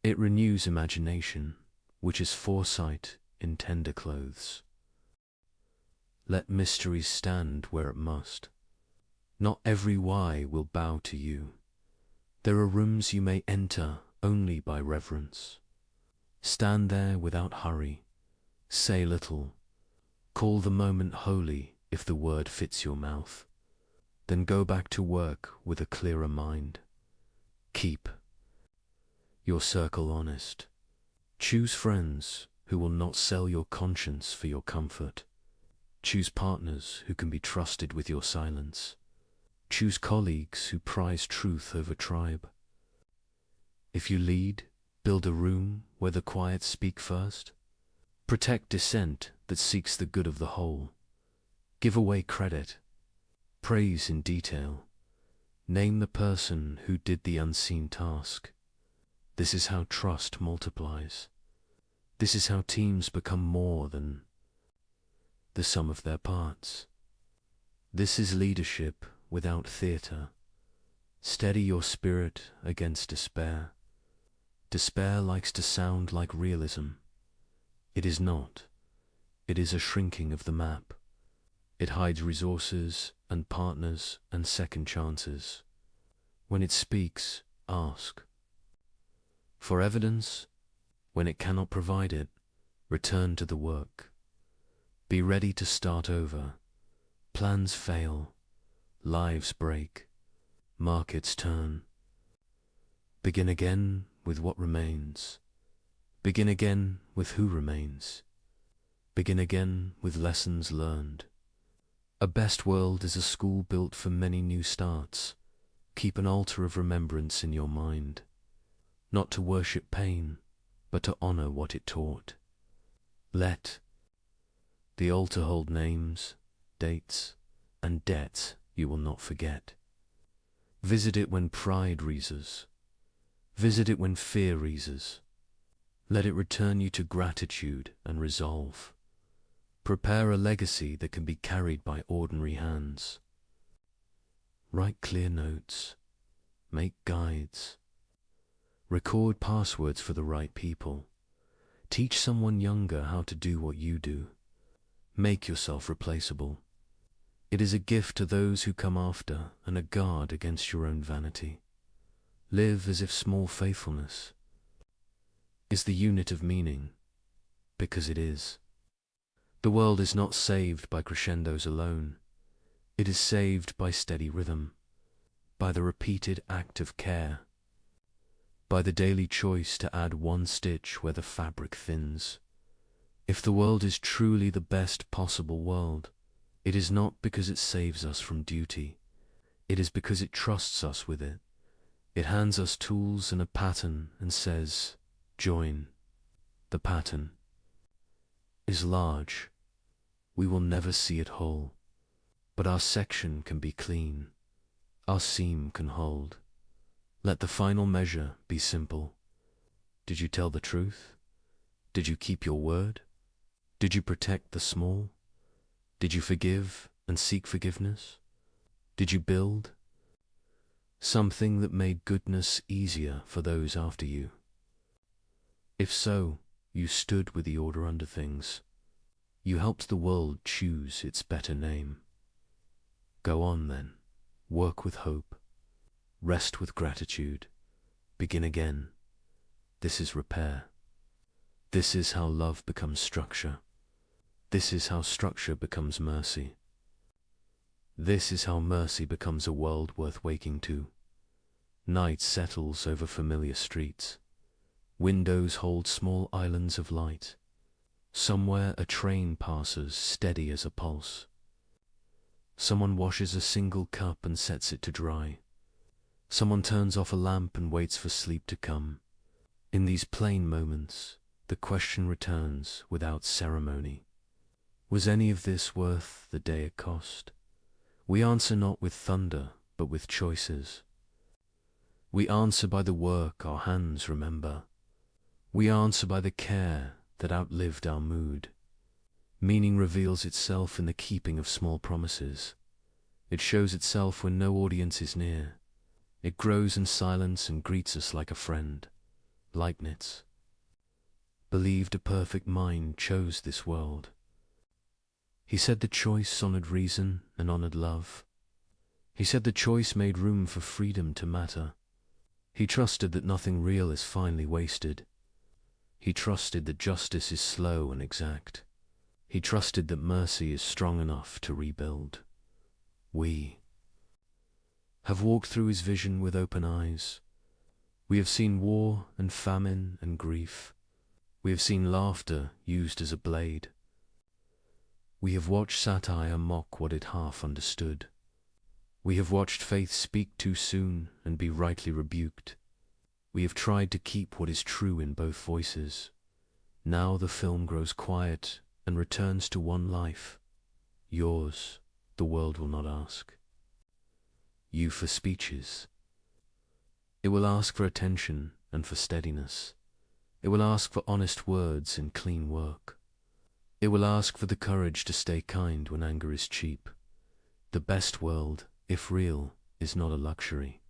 It renews imagination, which is foresight in tender clothes. Let mysteries stand where it must. Not every why will bow to you. There are rooms you may enter only by reverence. Stand there without hurry. Say little. Call the moment holy if the word fits your mouth. Then go back to work with a clearer mind. Keep your circle honest. Choose friends who will not sell your conscience for your comfort. Choose partners who can be trusted with your silence. Choose colleagues who prize truth over tribe. If you lead, build a room where the quiet speak first. Protect dissent that seeks the good of the whole. Give away credit. Praise in detail. Name the person who did the unseen task. This is how trust multiplies. This is how teams become more than the sum of their parts. This is leadership without theatre. Steady your spirit against despair. Despair likes to sound like realism. It is not. It is a shrinking of the map. It hides resources and partners and second chances. When it speaks, ask. For evidence, when it cannot provide it, return to the work. Be ready to start over. Plans fail. Lives break. Markets turn. Begin again with what remains. Begin again with who remains. Begin again with lessons learned. A best world is a school built for many new starts. Keep an altar of remembrance in your mind. Not to worship pain, but to honor what it taught. Let the altar hold names, dates, and debts you will not forget. Visit it when pride reases. Visit it when fear reases. Let it return you to gratitude and resolve. Prepare a legacy that can be carried by ordinary hands. Write clear notes. Make guides. Record passwords for the right people. Teach someone younger how to do what you do. Make yourself replaceable. It is a gift to those who come after and a guard against your own vanity. Live as if small faithfulness is the unit of meaning, because it is. The world is not saved by crescendos alone. It is saved by steady rhythm, by the repeated act of care, by the daily choice to add one stitch where the fabric thins. If the world is truly the best possible world, it is not because it saves us from duty. It is because it trusts us with it. It hands us tools and a pattern and says, join. The pattern is large. We will never see it whole, but our section can be clean. Our seam can hold. Let the final measure be simple. Did you tell the truth? Did you keep your word? Did you protect the small? Did you forgive and seek forgiveness? Did you build something that made goodness easier for those after you? If so, you stood with the order under things. You helped the world choose its better name. Go on then, work with hope, rest with gratitude, begin again. This is repair. This is how love becomes structure. This is how structure becomes mercy. This is how mercy becomes a world worth waking to. Night settles over familiar streets. Windows hold small islands of light. Somewhere a train passes, steady as a pulse. Someone washes a single cup and sets it to dry. Someone turns off a lamp and waits for sleep to come. In these plain moments, the question returns without ceremony. Was any of this worth the day it cost? We answer not with thunder, but with choices. We answer by the work our hands remember. We answer by the care that outlived our mood. Meaning reveals itself in the keeping of small promises. It shows itself when no audience is near. It grows in silence and greets us like a friend. Leibniz believed a perfect mind chose this world. He said the choice honored reason and honored love. He said the choice made room for freedom to matter. He trusted that nothing real is finally wasted. He trusted that justice is slow and exact. He trusted that mercy is strong enough to rebuild. We have walked through his vision with open eyes. We have seen war and famine and grief. We have seen laughter used as a blade. We have watched satire mock what it half understood. We have watched faith speak too soon and be rightly rebuked. We have tried to keep what is true in both voices. Now the film grows quiet and returns to one life. Yours, the world will not ask. You for speeches. It will ask for attention and for steadiness. It will ask for honest words and clean work. It will ask for the courage to stay kind when anger is cheap. The best world, if real, is not a luxury.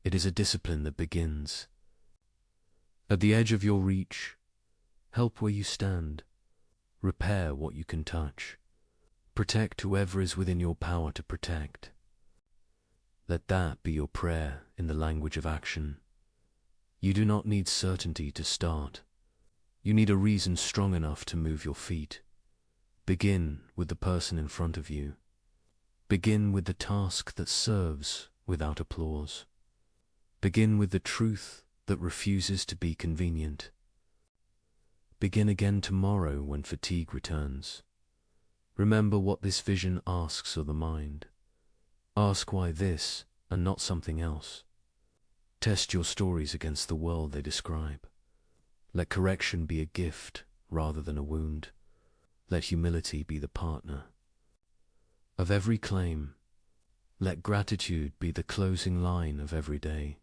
It is a discipline that begins. At the edge of your reach, help where you stand. Repair what you can touch. Protect whoever is within your power to protect. Let that be your prayer in the language of action. You do not need certainty to start. You need a reason strong enough to move your feet. Begin with the person in front of you. Begin with the task that serves without applause. Begin with the truth that refuses to be convenient. Begin again tomorrow when fatigue returns. Remember what this vision asks of the mind. Ask why this and not something else. Test your stories against the world they describe. Let correction be a gift rather than a wound. Let humility be the partner of every claim. Let gratitude be the closing line of every day.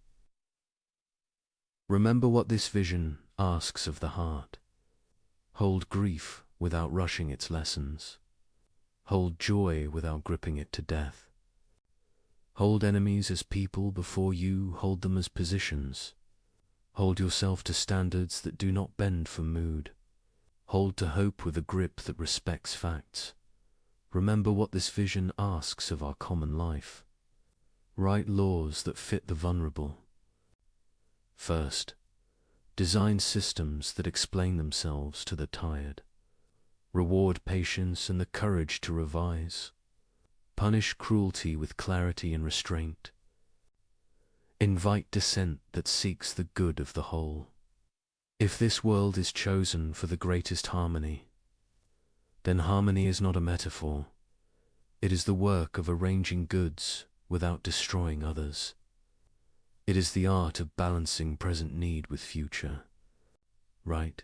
Remember what this vision asks of the heart. Hold grief without rushing its lessons. Hold joy without gripping it to death. Hold enemies as people before you hold them as positions. Hold yourself to standards that do not bend for mood. Hold to hope with a grip that respects facts. Remember what this vision asks of our common life. Write laws that fit the vulnerable. First, design systems that explain themselves to the tired. Reward patience and the courage to revise. Punish cruelty with clarity and restraint. Invite dissent that seeks the good of the whole. If this world is chosen for the greatest harmony, then harmony is not a metaphor. It is the work of arranging goods without destroying others. It is the art of balancing present need with future. Right?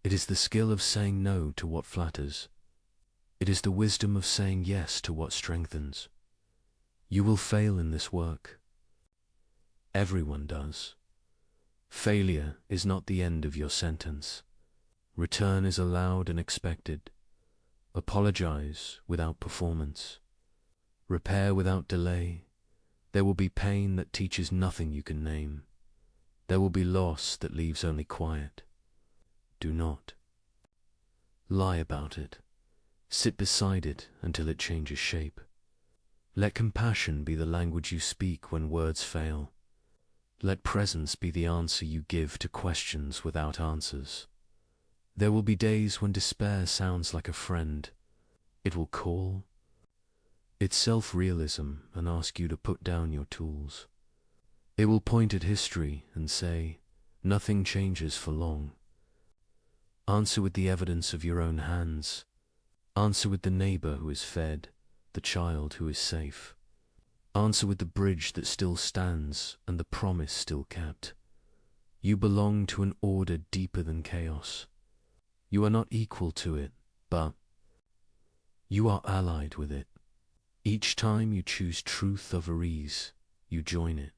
It is the skill of saying no to what flatters. It is the wisdom of saying yes to what strengthens. You will fail in this work. Everyone does. Failure is not the end of your sentence. Return is allowed and expected. Apologize without performance. Repair without delay. There will be pain that teaches nothing you can name. There will be loss that leaves only quiet. Do not lie about it. Sit beside it until it changes shape. Let compassion be the language you speak when words fail. Let presence be the answer you give to questions without answers. There will be days when despair sounds like a friend. It will call. It's self-realism and ask you to put down your tools. It will point at history and say, nothing changes for long. Answer with the evidence of your own hands. Answer with the neighbor who is fed, the child who is safe. Answer with the bridge that still stands and the promise still kept. You belong to an order deeper than chaos. You are not equal to it, but you are allied with it. Each time you choose truth over ease, you join it.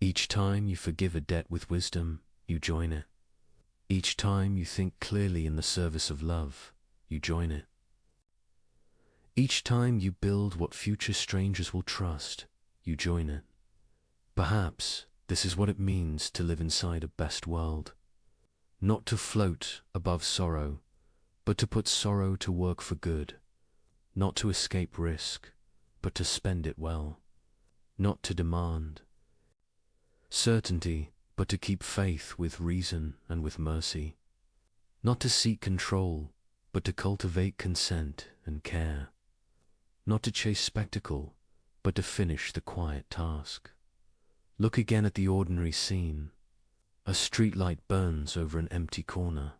Each time you forgive a debt with wisdom, you join it. Each time you think clearly in the service of love, you join it. Each time you build what future strangers will trust, you join it. Perhaps this is what it means to live inside a best world. Not to float above sorrow, but to put sorrow to work for good. Not to escape risk, but to spend it well. Not to demand certainty, but to keep faith with reason and with mercy. Not to seek control, but to cultivate consent and care. Not to chase spectacle, but to finish the quiet task. Look again at the ordinary scene. A streetlight burns over an empty corner.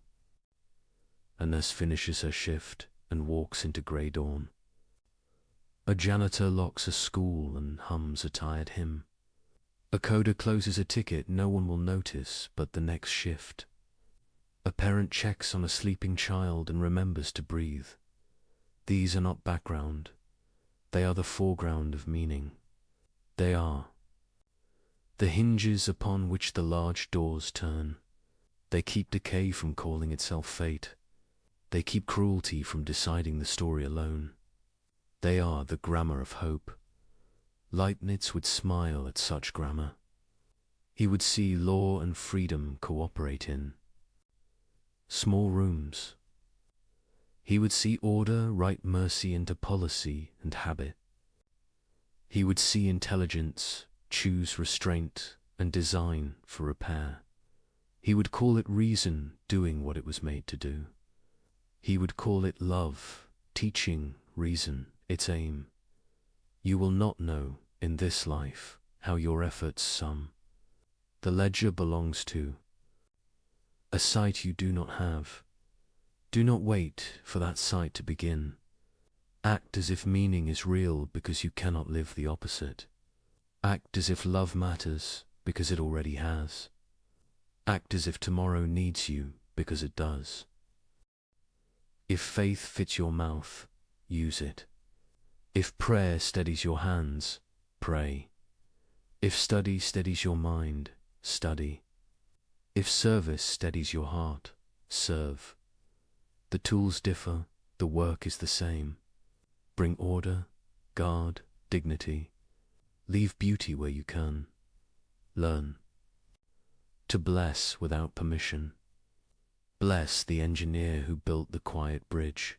A nurse finishes her shift and walks into grey dawn. A janitor locks a school and hums a tired hymn. A coder closes a ticket no one will notice but the next shift. A parent checks on a sleeping child and remembers to breathe. These are not background. They are the foreground of meaning. They are the hinges upon which the large doors turn. They keep decay from calling itself fate. They keep cruelty from deciding the story alone. They are the grammar of hope. Leibniz would smile at such grammar. He would see law and freedom cooperate in small rooms. He would see order write mercy into policy and habit. He would see intelligence choose restraint and design for repair. He would call it reason doing what it was made to do. He would call it love, teaching reason its aim. You will not know in this life how your efforts sum. The ledger belongs to a sight you do not have. Do not wait for that sight to begin. Act as if meaning is real because you cannot live the opposite. Act as if love matters because it already has. Act as if tomorrow needs you because it does. If faith fits your mouth, use it. If prayer steadies your hands, pray. If study steadies your mind, study. If service steadies your heart, serve. The tools differ, the work is the same. Bring order, guard, dignity. Leave beauty where you can. Learn to bless without permission. Bless the engineer who built the quiet bridge.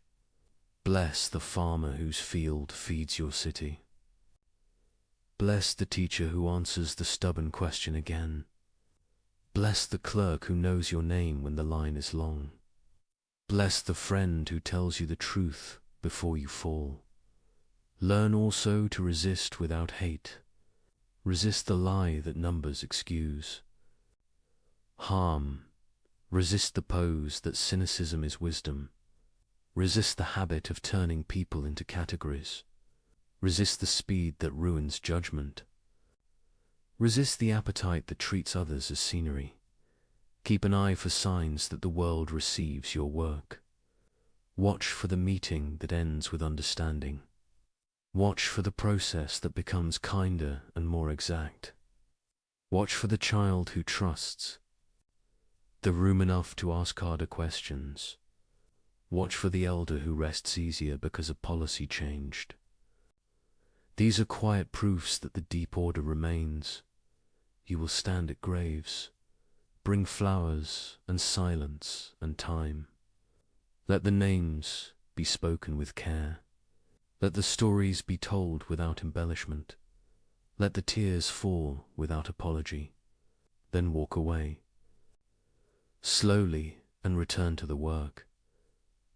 Bless the farmer whose field feeds your city. Bless the teacher who answers the stubborn question again. Bless the clerk who knows your name when the line is long. Bless the friend who tells you the truth before you fall. Learn also to resist without hate. Resist the lie that numbers excuse. Harm. Resist the pose that cynicism is wisdom. Resist the habit of turning people into categories. Resist the speed that ruins judgment. Resist the appetite that treats others as scenery. Keep an eye for signs that the world receives your work. Watch for the meeting that ends with understanding. Watch for the process that becomes kinder and more exact. Watch for the child who trusts. The room enough to ask harder questions. Watch for the elder who rests easier because a policy changed. These are quiet proofs that the deep order remains. You will stand at graves. Bring flowers and silence and time. Let the names be spoken with care. Let the stories be told without embellishment. Let the tears fall without apology. Then walk away. Slowly and return to the work.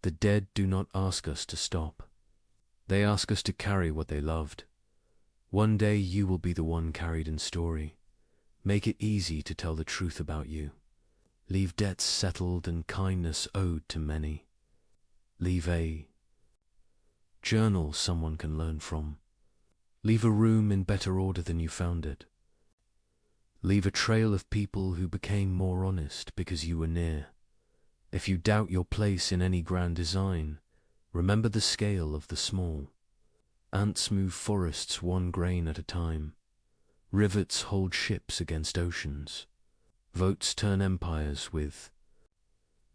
The dead do not ask us to stop. They ask us to carry what they loved. One day you will be the one carried in story. Make it easy to tell the truth about you. Leave debts settled and kindness owed to many. Leave a journal someone can learn from. Leave a room in better order than you found it. Leave a trail of people who became more honest because you were near. If you doubt your place in any grand design, remember the scale of the small. Ants move forests one grain at a time. Rivets hold ships against oceans. Votes turn empires with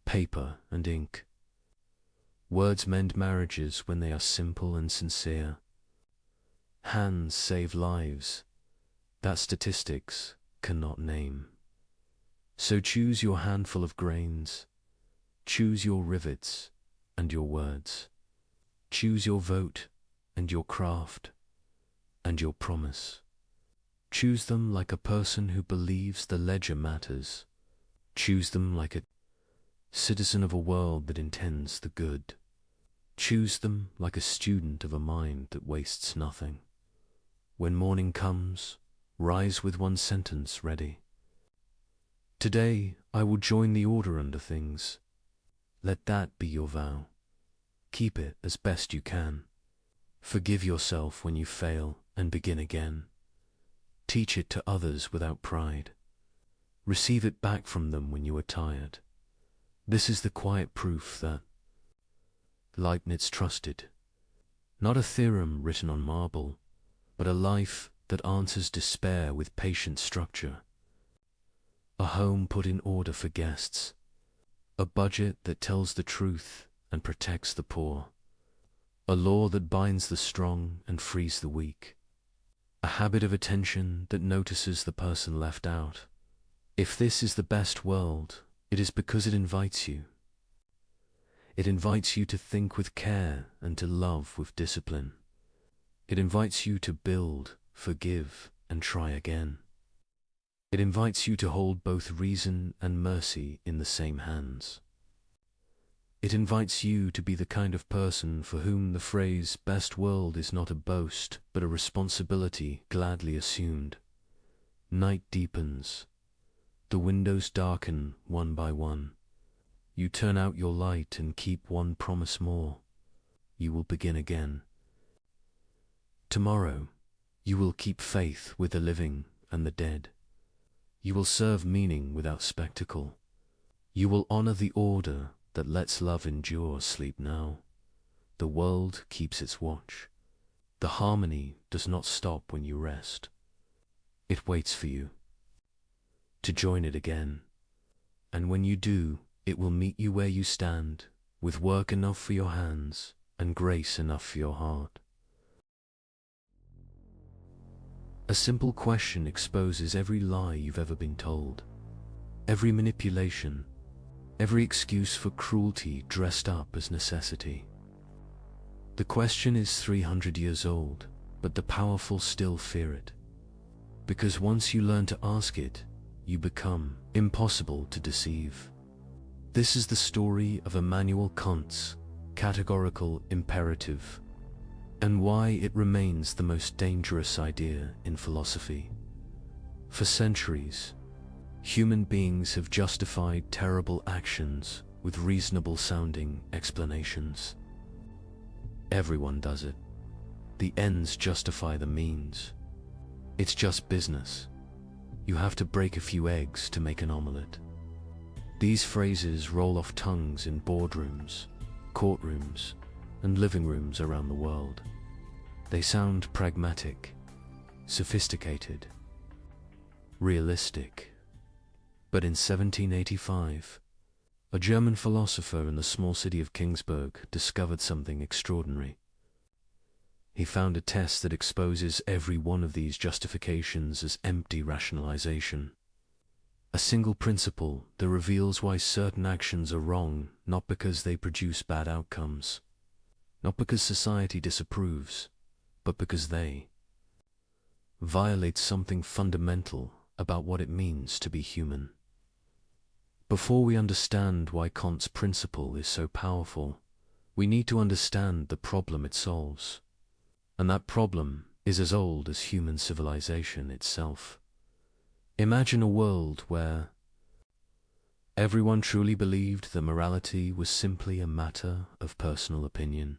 paper and ink. Words mend marriages when they are simple and sincere. Hands save lives that statistics cannot name. So choose your handful of grains. Choose your rivets and your words. Choose your vote and your craft and your promise. Choose them like a person who believes the ledger matters. Choose them like a citizen of a world that intends the good. Choose them like a student of a mind that wastes nothing. When morning comes, rise with one sentence ready. Today I will join the order under things. Let that be your vow. Keep it as best you can. Forgive yourself when you fail and begin again. Teach it to others without pride. Receive it back from them when you are tired. This is the quiet proof that Leibniz trusted. Not a theorem written on marble, but a life that answers despair with patient structure. A home put in order for guests. A budget that tells the truth and protects the poor. A law that binds the strong and frees the weak. A habit of attention that notices the person left out. If this is the best world, it is because it invites you. It invites you to think with care and to love with discipline. It invites you to build, forgive, and try again. It invites you to hold both reason and mercy in the same hands. It invites you to be the kind of person for whom the phrase best world is not a boast, but a responsibility gladly assumed. Night deepens. The windows darken one by one. You turn out your light and keep one promise more. You will begin again. Tomorrow, you will keep faith with the living and the dead. You will serve meaning without spectacle. You will honor the order that lets love endure. Sleep now. The world keeps its watch. The harmony does not stop when you rest. It waits for you to join it again. And when you do, it will meet you where you stand, with work enough for your hands and grace enough for your heart. A simple question exposes every lie you've ever been told, every manipulation, every excuse for cruelty dressed up as necessity. The question is 300 years old, but the powerful still fear it. Because once you learn to ask it, you become impossible to deceive. This is the story of Immanuel Kant's categorical imperative, and why it remains the most dangerous idea in philosophy. For centuries, human beings have justified terrible actions with reasonable-sounding explanations. Everyone does it. The ends justify the means. It's just business. You have to break a few eggs to make an omelette. These phrases roll off tongues in boardrooms, courtrooms, and living rooms around the world. They sound pragmatic, sophisticated, realistic. But in 1785, a German philosopher in the small city of Kingsburg discovered something extraordinary. He found a test that exposes every one of these justifications as empty rationalization. A single principle that reveals why certain actions are wrong, not because they produce bad outcomes, not because society disapproves, but because they violate something fundamental about what it means to be human. Before we understand why Kant's principle is so powerful, we need to understand the problem it solves. And that problem is as old as human civilization itself. Imagine a world where everyone truly believed that morality was simply a matter of personal opinion,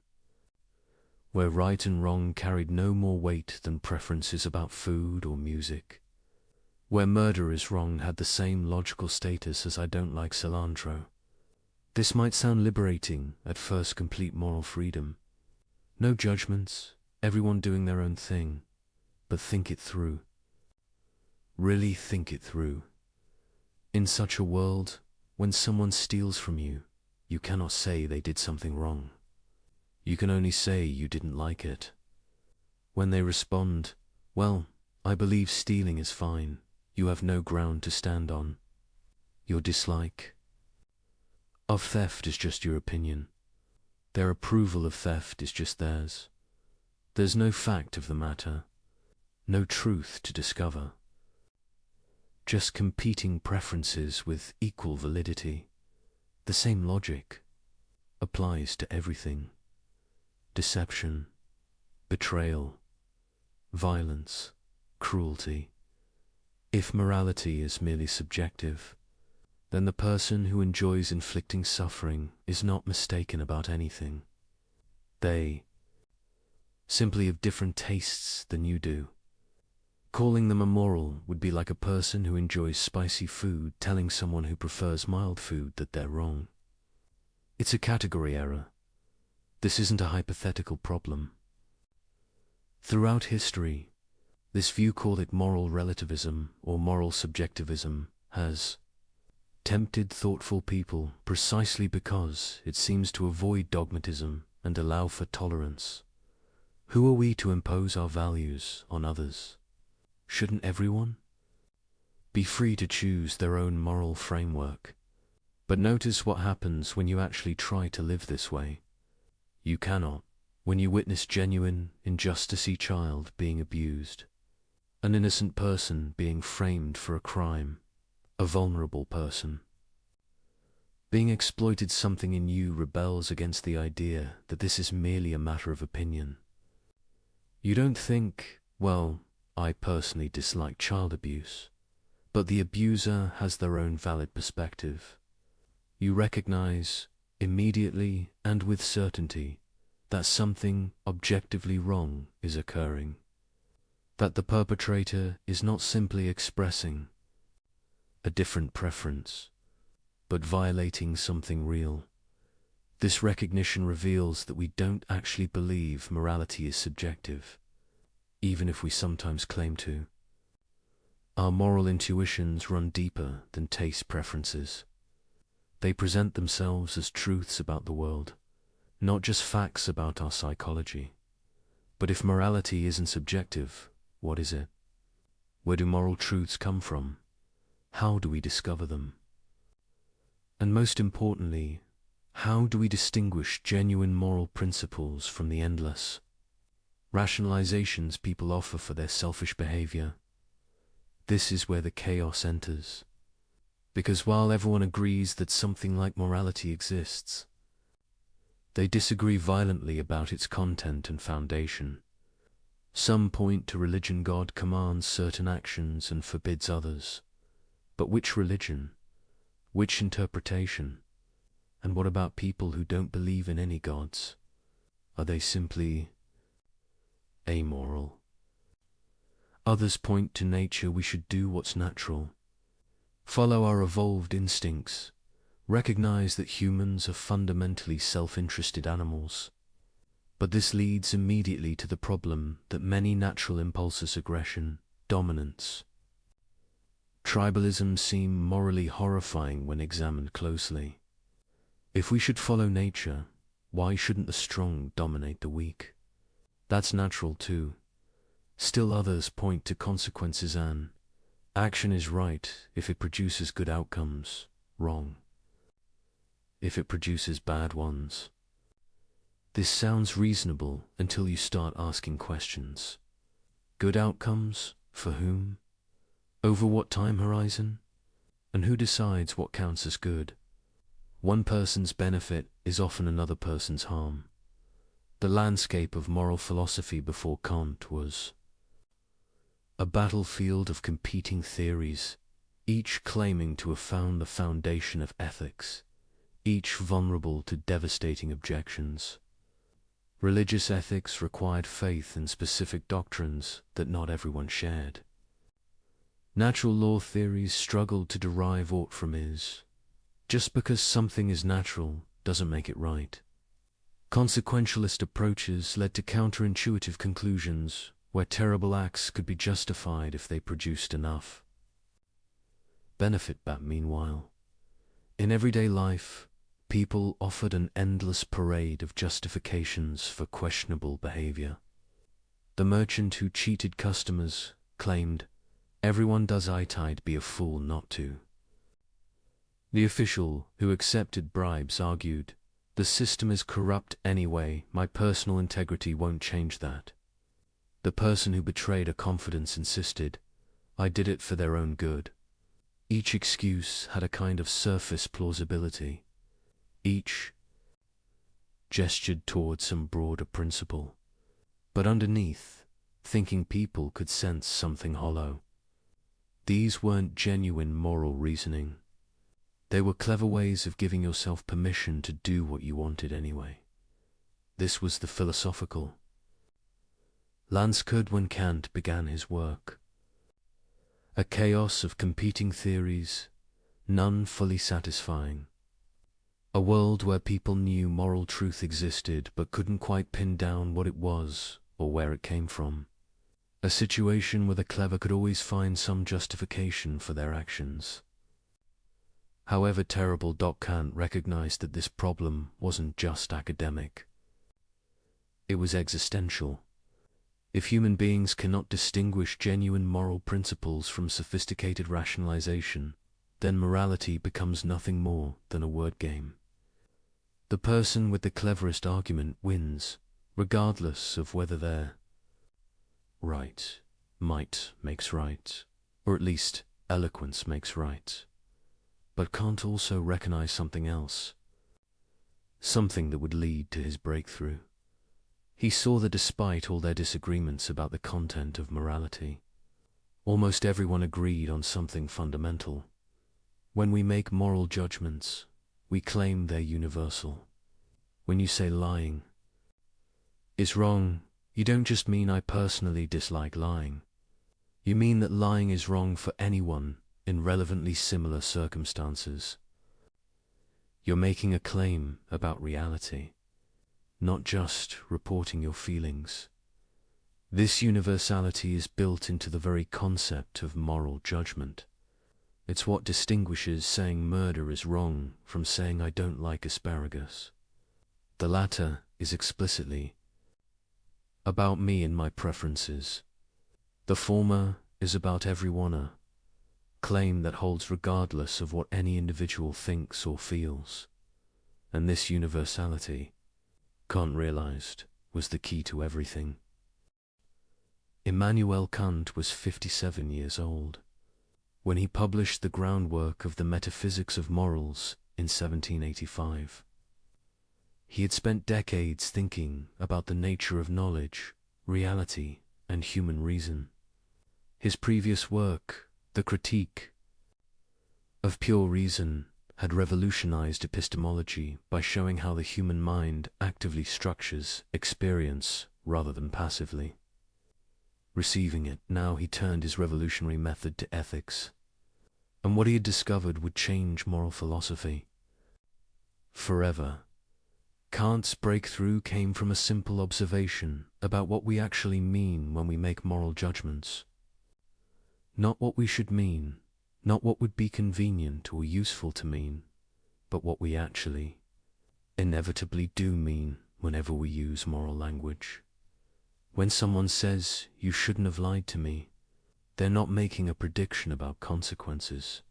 where right and wrong carried no more weight than preferences about food or music, where murder is wrong had the same logical status as I don't like cilantro. This might sound liberating at first, complete moral freedom. No judgments, everyone doing their own thing. But think it through. Really think it through. In such a world, when someone steals from you, you cannot say they did something wrong. You can only say you didn't like it. When they respond, well, I believe stealing is fine, you have no ground to stand on. Your dislike of theft is just your opinion. Their approval of theft is just theirs. There's no fact of the matter, no truth to discover. Just competing preferences with equal validity. The same logic applies to everything. Deception, betrayal, violence, cruelty. If morality is merely subjective, then the person who enjoys inflicting suffering is not mistaken about anything. They simply have different tastes than you do. Calling them immoral would be like a person who enjoys spicy food telling someone who prefers mild food that they're wrong. It's a category error. This isn't a hypothetical problem. Throughout history, this view, call it moral relativism or moral subjectivism, has tempted thoughtful people precisely because it seems to avoid dogmatism and allow for tolerance. Who are we to impose our values on others? Shouldn't everyone be free to choose their own moral framework? But notice what happens when you actually try to live this way. You cannot. When you witness genuine, injusticey child being abused, an innocent person being framed for a crime, a vulnerable person being exploited, something in you rebels against the idea that this is merely a matter of opinion. You don't think, well, I personally dislike child abuse, but the abuser has their own valid perspective. You recognize immediately and with certainty that something objectively wrong is occurring, that the perpetrator is not simply expressing a different preference, but violating something real. This recognition reveals that we don't actually believe morality is subjective, even if we sometimes claim to. Our moral intuitions run deeper than taste preferences. They present themselves as truths about the world, not just facts about our psychology. But if morality isn't subjective, what is it? Where do moral truths come from? How do we discover them? And most importantly, how do we distinguish genuine moral principles from the endless rationalizations people offer for their selfish behavior? This is where the chaos enters. Because while everyone agrees that something like morality exists, they disagree violently about its content and foundation. Some point to religion. God commands certain actions and forbids others. But which religion? Which interpretation? And what about people who don't believe in any gods? Are they simply amoral? Others point to nature. We should do what's natural, follow our evolved instincts, recognize that humans are fundamentally self-interested animals. But this leads immediately to the problem that many natural impulses, aggression, dominance, tribalism, seem morally horrifying when examined closely. If we should follow nature, why shouldn't the strong dominate the weak? That's natural too. Still others point to consequences. An action is right if it produces good outcomes, wrong if it produces bad ones. This sounds reasonable until you start asking questions. Good outcomes? For whom? Over what time horizon? And who decides what counts as good? One person's benefit is often another person's harm. The landscape of moral philosophy before Kant was a battlefield of competing theories, each claiming to have found the foundation of ethics, each vulnerable to devastating objections. Religious ethics required faith in specific doctrines that not everyone shared. Natural law theories struggled to derive aught from is. Just because something is natural doesn't make it right. Consequentialist approaches led to counterintuitive conclusions where terrible acts could be justified if they produced enough benefit. But meanwhile, in everyday life, people offered an endless parade of justifications for questionable behavior. The merchant who cheated customers claimed, "Everyone does it, I'd be a fool not to." The official who accepted bribes argued, "The system is corrupt anyway, my personal integrity won't change that." The person who betrayed a confidence insisted, "I did it for their own good." Each excuse had a kind of surface plausibility. Each gestured toward some broader principle. But underneath, thinking people could sense something hollow. These weren't genuine moral reasoning. They were clever ways of giving yourself permission to do what you wanted anyway. This was the philosophical landscape when Kant began his work. A chaos of competing theories, none fully satisfying. A world where people knew moral truth existed but couldn't quite pin down what it was or where it came from. A situation where the clever could always find some justification for their actions. However terrible, Kant recognized that this problem wasn't just academic. It was existential. If human beings cannot distinguish genuine moral principles from sophisticated rationalization, then morality becomes nothing more than a word game. The person with the cleverest argument wins, regardless of whether their right, might makes right, or at least eloquence makes right. But Kant also recognized something else, something that would lead to his breakthrough. He saw that despite all their disagreements about the content of morality, almost everyone agreed on something fundamental. When we make moral judgments, we claim they're universal. When you say lying is wrong, you don't just mean I personally dislike lying. You mean that lying is wrong for anyone in relevantly similar circumstances. You're making a claim about reality, not just reporting your feelings. This universality is built into the very concept of moral judgment. It's what distinguishes saying murder is wrong from saying I don't like asparagus. The latter is explicitly about me and my preferences. The former is about everyone, a claim that holds regardless of what any individual thinks or feels. And this universality, Kant realized, was the key to everything. Immanuel Kant was 57 years old when he published the groundwork of the Metaphysics of Morals in 1785. He had spent decades thinking about the nature of knowledge, reality, and human reason. His previous work, The Critique of Pure Reason, had revolutionized epistemology by showing how the human mind actively structures experience rather than passively. Receiving it, now he turned his revolutionary method to ethics, and what he had discovered would change moral philosophy forever. Kant's breakthrough came from a simple observation about what we actually mean when we make moral judgments. Not what we should mean, not what would be convenient or useful to mean, but what we actually, inevitably do mean whenever we use moral language. When someone says, "You shouldn't have lied to me," they're not making a prediction about consequences.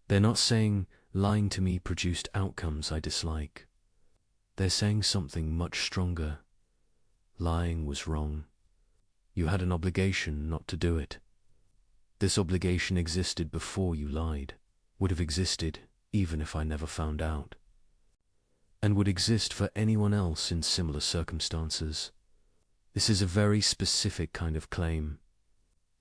They're not saying, "Lying to me produced outcomes I dislike." They're saying something much stronger. Lying was wrong. You had an obligation not to do it. This obligation existed before you lied, would have existed even if I never found out, and would exist for anyone else in similar circumstances. This is a very specific kind of claim.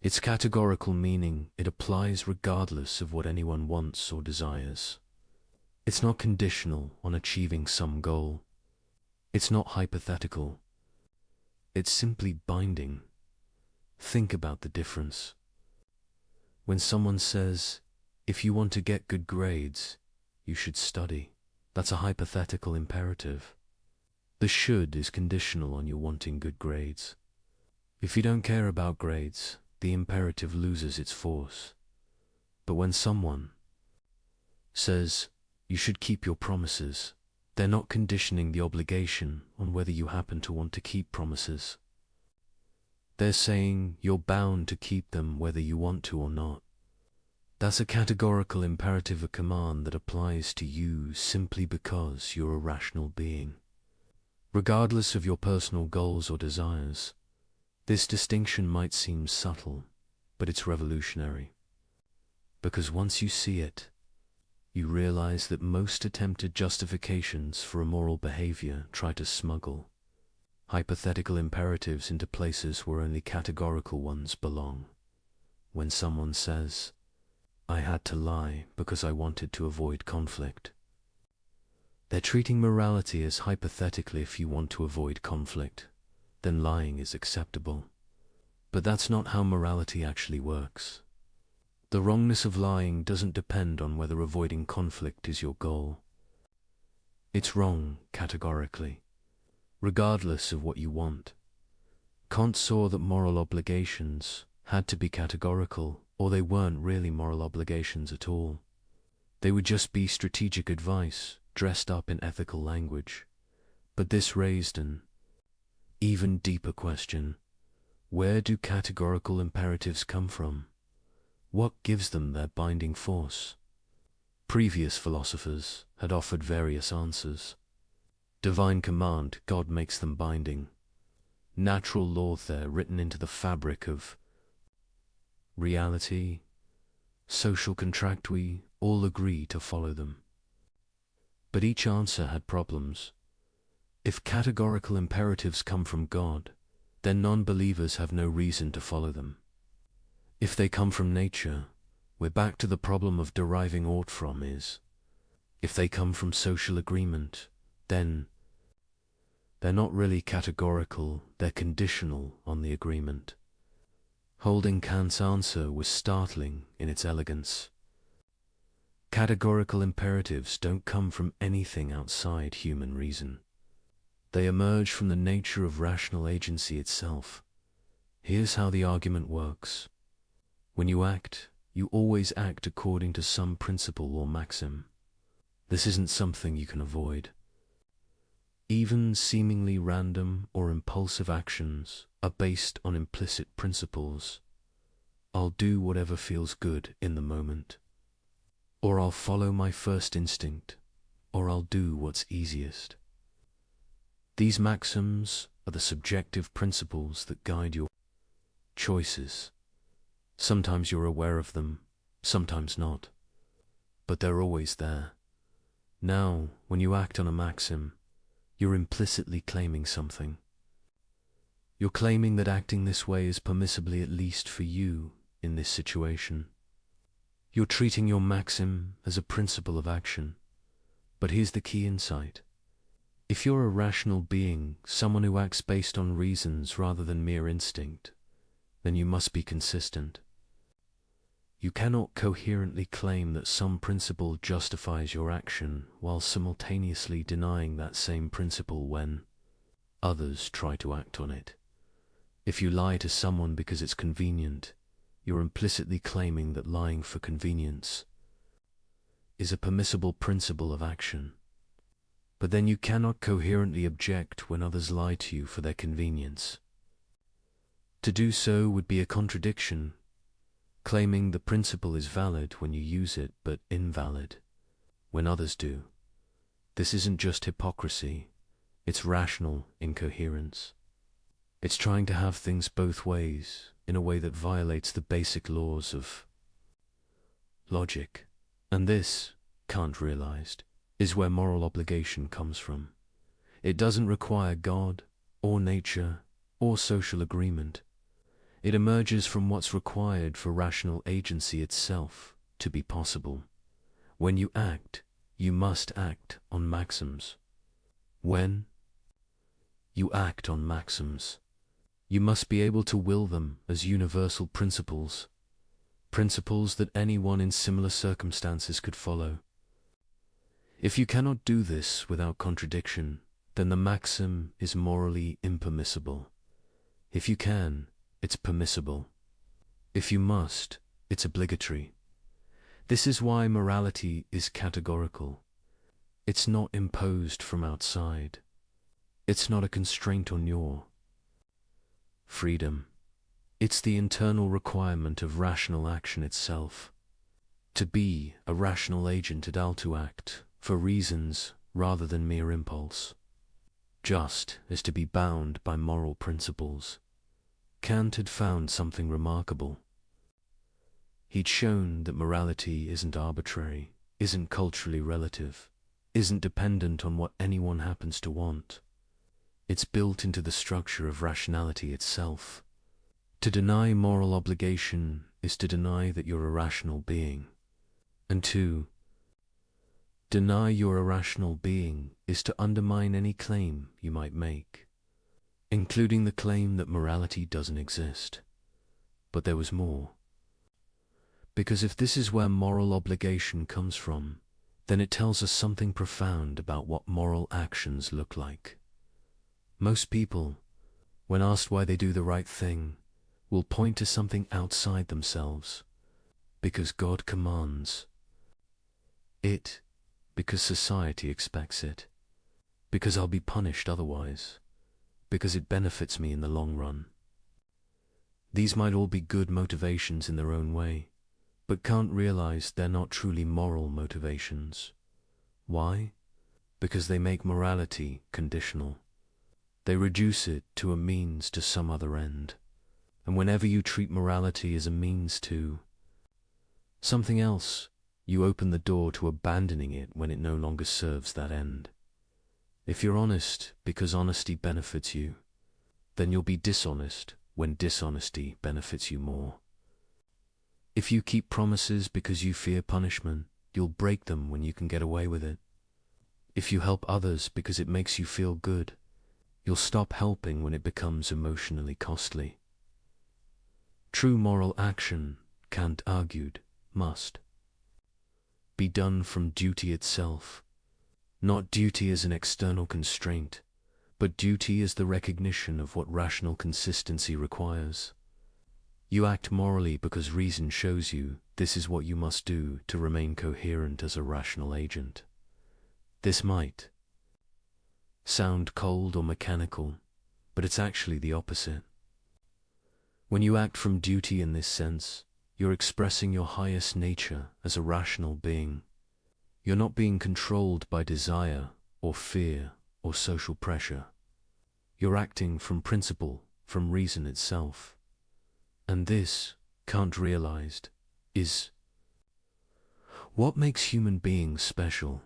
Its categorical meaning, it applies regardless of what anyone wants or desires. It's not conditional on achieving some goal. It's not hypothetical. It's simply binding. Think about the difference. When someone says, if you want to get good grades, you should study, that's a hypothetical imperative. The should is conditional on you wanting good grades. If you don't care about grades, the imperative loses its force. But when someone says, you should keep your promises, they're not conditioning the obligation on whether you happen to want to keep promises. They're saying you're bound to keep them whether you want to or not. That's a categorical imperative, a command that applies to you simply because you're a rational being. Regardless of your personal goals or desires, this distinction might seem subtle, but it's revolutionary. Because once you see it, you realize that most attempted justifications for immoral behavior try to smuggle hypothetical imperatives into places where only categorical ones belong. When someone says, I had to lie because I wanted to avoid conflict, they're treating morality as hypothetically, if you want to avoid conflict, then lying is acceptable. But that's not how morality actually works. The wrongness of lying doesn't depend on whether avoiding conflict is your goal. It's wrong categorically, regardless of what you want. Kant saw that moral obligations had to be categorical, or they weren't really moral obligations at all. They would just be strategic advice, dressed up in ethical language. But this raised an even deeper question. Where do categorical imperatives come from? What gives them their binding force? Previous philosophers had offered various answers. Divine command, God makes them binding. Natural law, they're written into the fabric of reality. Social contract, we all agree to follow them. But each answer had problems. If categorical imperatives come from God, then non-believers have no reason to follow them. If they come from nature, we're back to the problem of deriving ought from is. If they come from social agreement, then they're not really categorical, they're conditional on the agreement. Holding Kant's answer was startling in its elegance. Categorical imperatives don't come from anything outside human reason. They emerge from the nature of rational agency itself. Here's how the argument works. When you act, you always act according to some principle or maxim. This isn't something you can avoid. Even seemingly random or impulsive actions are based on implicit principles. I'll do whatever feels good in the moment. Or I'll follow my first instinct. Or I'll do what's easiest. These maxims are the subjective principles that guide your choices. Sometimes you're aware of them, sometimes not. But they're always there. Now, when you act on a maxim, you're implicitly claiming something. You're claiming that acting this way is permissibly, at least for you, in this situation. You're treating your maxim as a principle of action. But here's the key insight. If you're a rational being, someone who acts based on reasons rather than mere instinct, then you must be consistent. You cannot coherently claim that some principle justifies your action while simultaneously denying that same principle when others try to act on it. If you lie to someone because it's convenient, you're implicitly claiming that lying for convenience is a permissible principle of action. But then you cannot coherently object when others lie to you for their convenience. To do so would be a contradiction, claiming the principle is valid when you use it, but invalid when others do. This isn't just hypocrisy, it's rational incoherence. It's trying to have things both ways, in a way that violates the basic laws of logic. And this, Kant realized, is where moral obligation comes from. It doesn't require God, or nature, or social agreement. It emerges from what's required for rational agency itself to be possible. When you act, you must act on maxims. When you act on maxims, you must be able to will them as universal principles, principles that anyone in similar circumstances could follow. If you cannot do this without contradiction, then the maxim is morally impermissible. If you can, it's permissible. If you must, it's obligatory. This is why morality is categorical. It's not imposed from outside. It's not a constraint on your freedom. It's the internal requirement of rational action itself. To be a rational agent adult to act for reasons rather than mere impulse. Just as to be bound by moral principles. Kant had found something remarkable. He'd shown that morality isn't arbitrary, isn't culturally relative, isn't dependent on what anyone happens to want. It's built into the structure of rationality itself. To deny moral obligation is to deny that you're a rational being. And to deny you're a rational being is to undermine any claim you might make, including the claim that morality doesn't exist. But there was more. Because if this is where moral obligation comes from, then it tells us something profound about what moral actions look like. Most people, when asked why they do the right thing, will point to something outside themselves, because God commands it, because society expects it, because I'll be punished otherwise, because it benefits me in the long run. These might all be good motivations in their own way, but Kant realized they're not truly moral motivations. Why? Because they make morality conditional. They reduce it to a means to some other end. And whenever you treat morality as a means to something else, you open the door to abandoning it when it no longer serves that end. If you're honest because honesty benefits you, then you'll be dishonest when dishonesty benefits you more. If you keep promises because you fear punishment, you'll break them when you can get away with it. If you help others because it makes you feel good, you'll stop helping when it becomes emotionally costly. True moral action, Kant argued, must be done from duty itself, not duty as an external constraint, but duty as the recognition of what rational consistency requires. You act morally because reason shows you this is what you must do to remain coherent as a rational agent. This might sound cold or mechanical, but it's actually the opposite. When you act from duty in this sense, you're expressing your highest nature as a rational being. You're not being controlled by desire or fear or social pressure. You're acting from principle, from reason itself. And this, Kant realized, is what makes human beings special,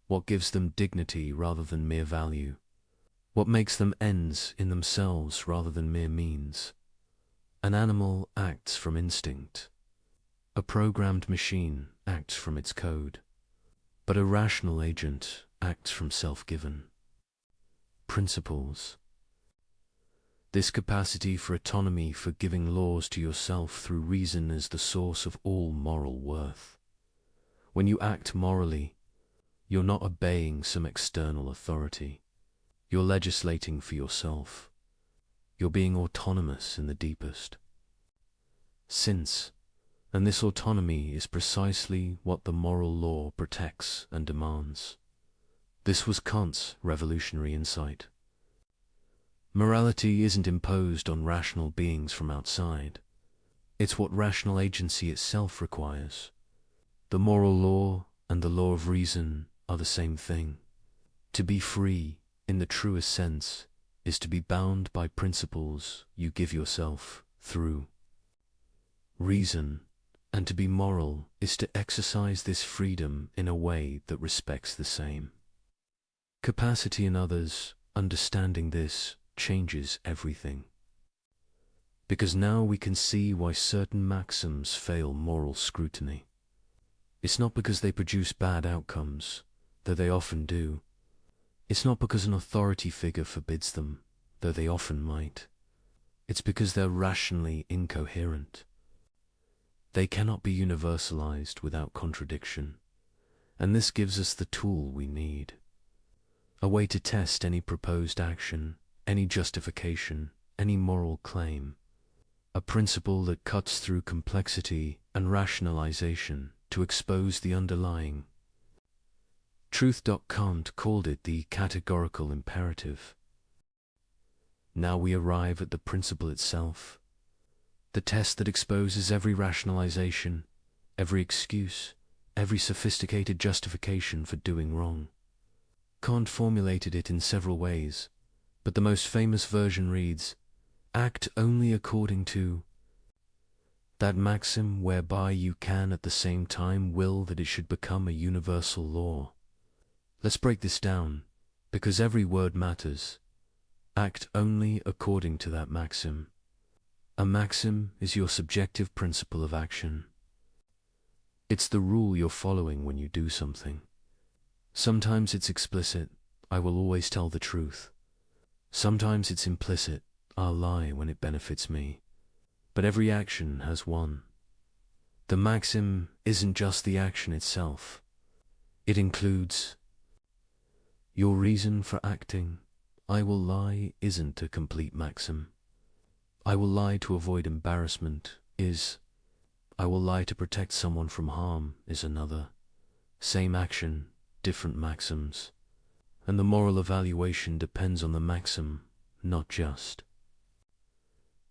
what gives them dignity rather than mere value, what makes them ends in themselves rather than mere means. An animal acts from instinct. A programmed machine acts from its code. But a rational agent acts from self-given principles. This capacity for autonomy, for giving laws to yourself through reason, is the source of all moral worth. When you act morally, you're not obeying some external authority. You're legislating for yourself. You're being autonomous in the deepest sense, and this autonomy is precisely what the moral law protects and demands. This was Kant's revolutionary insight. Morality isn't imposed on rational beings from outside. It's what rational agency itself requires. The moral law and the law of reason are the same thing. To be free, in the truest sense, is to be bound by principles you give yourself through reason, and to be moral is to exercise this freedom in a way that respects the same capacity in others. Understanding this changes everything. Because now we can see why certain maxims fail moral scrutiny. It's not because they produce bad outcomes, though they often do. It's not because an authority figure forbids them, though they often might. It's because they're rationally incoherent. They cannot be universalized without contradiction, and this gives us the tool we need. A way to test any proposed action, any justification, any moral claim. A principle that cuts through complexity and rationalization to expose the underlying truth. Kant called it the categorical imperative. Now we arrive at the principle itself, the test that exposes every rationalization, every excuse, every sophisticated justification for doing wrong. Kant formulated it in several ways, but the most famous version reads, "Act only according to that maxim whereby you can at the same time will that it should become a universal law." Let's break this down, because every word matters. Act only according to that maxim. A maxim is your subjective principle of action. It's the rule you're following when you do something. Sometimes it's explicit, I will always tell the truth. Sometimes it's implicit, I'll lie when it benefits me. But every action has one. The maxim isn't just the action itself. It includes your reason for acting. I will lie isn't a complete maxim. I will lie to avoid embarrassment is. I will lie to protect someone from harm is another. Same action, different maxims. And the moral evaluation depends on the maxim, not just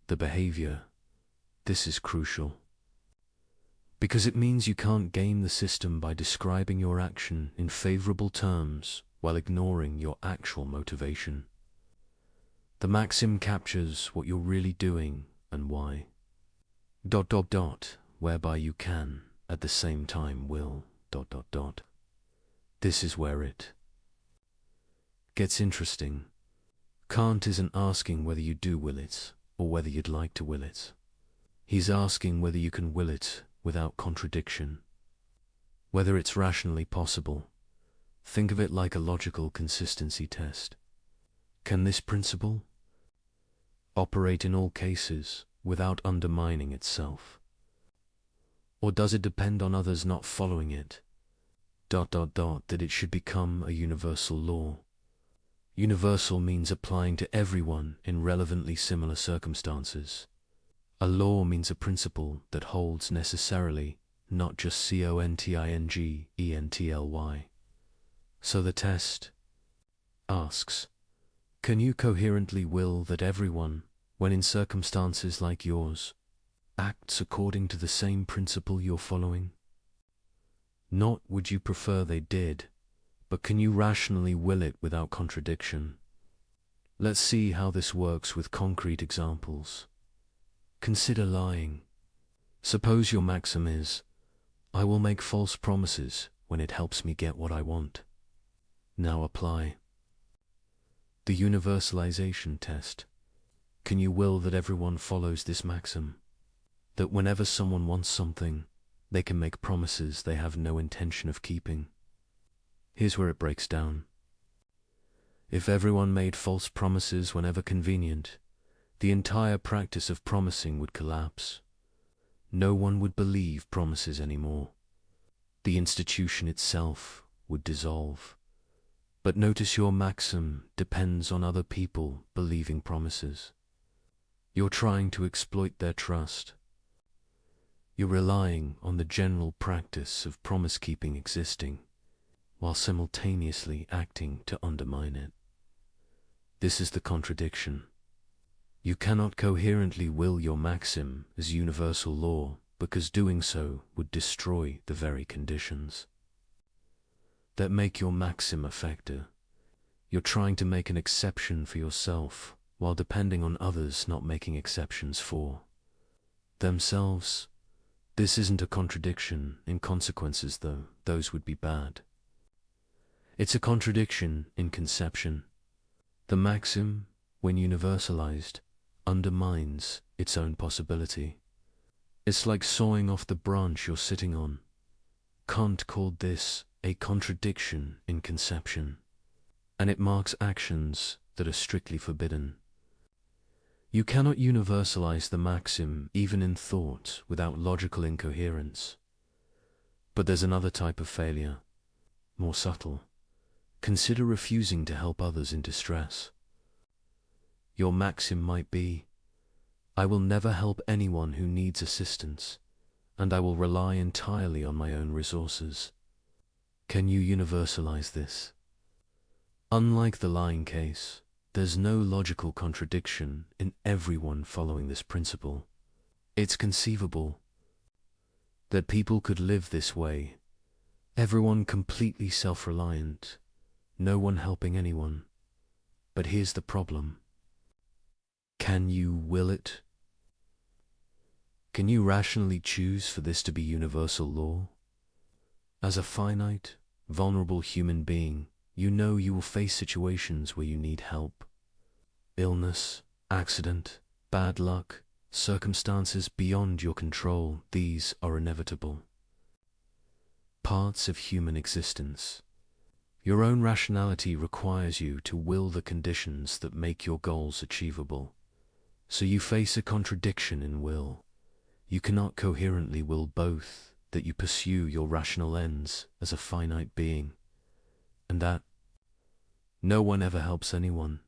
the behavior. This is crucial, because it means you can't game the system by describing your action in favorable terms while ignoring your actual motivation. The maxim captures what you're really doing and why. ... whereby you can, at the same time will... This is where it gets interesting. Kant isn't asking whether you do will it, or whether you'd like to will it. He's asking whether you can will it without contradiction, whether it's rationally possible. Think of it like a logical consistency test. Can this principle operate in all cases without undermining itself? Or does it depend on others not following it? That it should become a universal law. Universal means applying to everyone in relevantly similar circumstances. A law means a principle that holds necessarily, not just contingently. So the test asks, can you coherently will that everyone, when in circumstances like yours, acts according to the same principle you're following? Not would you prefer they did, but can you rationally will it without contradiction? Let's see how this works with concrete examples. Consider lying. Suppose your maxim is, I will make false promises when it helps me get what I want. Now apply the universalization test. Can you will that everyone follows this maxim? That whenever someone wants something, they can make promises they have no intention of keeping? Here's where it breaks down. If everyone made false promises whenever convenient, the entire practice of promising would collapse. No one would believe promises anymore. The institution itself would dissolve. But notice your maxim depends on other people believing promises. You're trying to exploit their trust. You're relying on the general practice of promise-keeping existing, while simultaneously acting to undermine it. This is the contradiction. You cannot coherently will your maxim as universal law, because doing so would destroy the very conditions that make your maxim a factor. You're trying to make an exception for yourself, while depending on others not making exceptions for themselves. This isn't a contradiction in consequences, though. Those would be bad. It's a contradiction in conception. The maxim, when universalized, undermines its own possibility. It's like sawing off the branch you're sitting on. Kant called this a contradiction in conception, and it marks actions that are strictly forbidden. You cannot universalize the maxim even in thought without logical incoherence. But there's another type of failure, more subtle. Consider refusing to help others in distress. Your maxim might be, I will never help anyone who needs assistance, and I will rely entirely on my own resources. Can you universalize this? Unlike the lying case, there's no logical contradiction in everyone following this principle. It's conceivable that people could live this way, everyone completely self-reliant, no one helping anyone. But here's the problem. Can you will it? Can you rationally choose for this to be universal law? As a finite, vulnerable human being, you know you will face situations where you need help. Illness, accident, bad luck, circumstances beyond your control, these are inevitable. Parts of human existence. Your own rationality requires you to will the conditions that make your goals achievable. So you face a contradiction in will. You cannot coherently will both, that you pursue your rational ends as a finite being, and that no one ever helps anyone.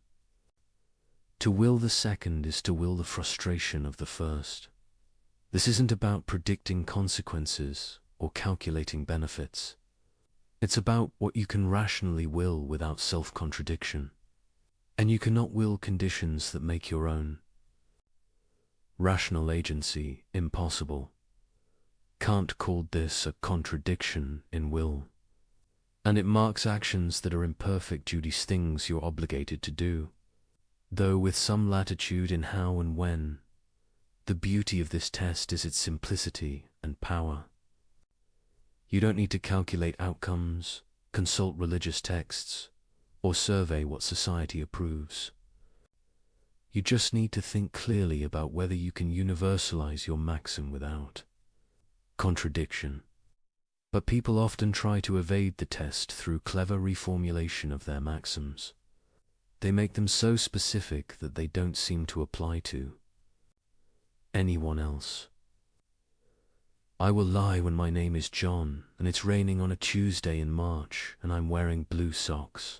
To will the second is to will the frustration of the first. This isn't about predicting consequences or calculating benefits. It's about what you can rationally will without self-contradiction. And you cannot will conditions that make your own. Rational agency impossible. Kant called this a contradiction in will. And it marks actions that are imperfect due to things you're obligated to do, though with some latitude in how and when. The beauty of this test is its simplicity and power. You don't need to calculate outcomes, consult religious texts, or survey what society approves. You just need to think clearly about whether you can universalize your maxim without contradiction. But people often try to evade the test through clever reformulation of their maxims. They make them so specific that they don't seem to apply to anyone else. I will lie when my name is John and it's raining on a Tuesday in March and I'm wearing blue socks.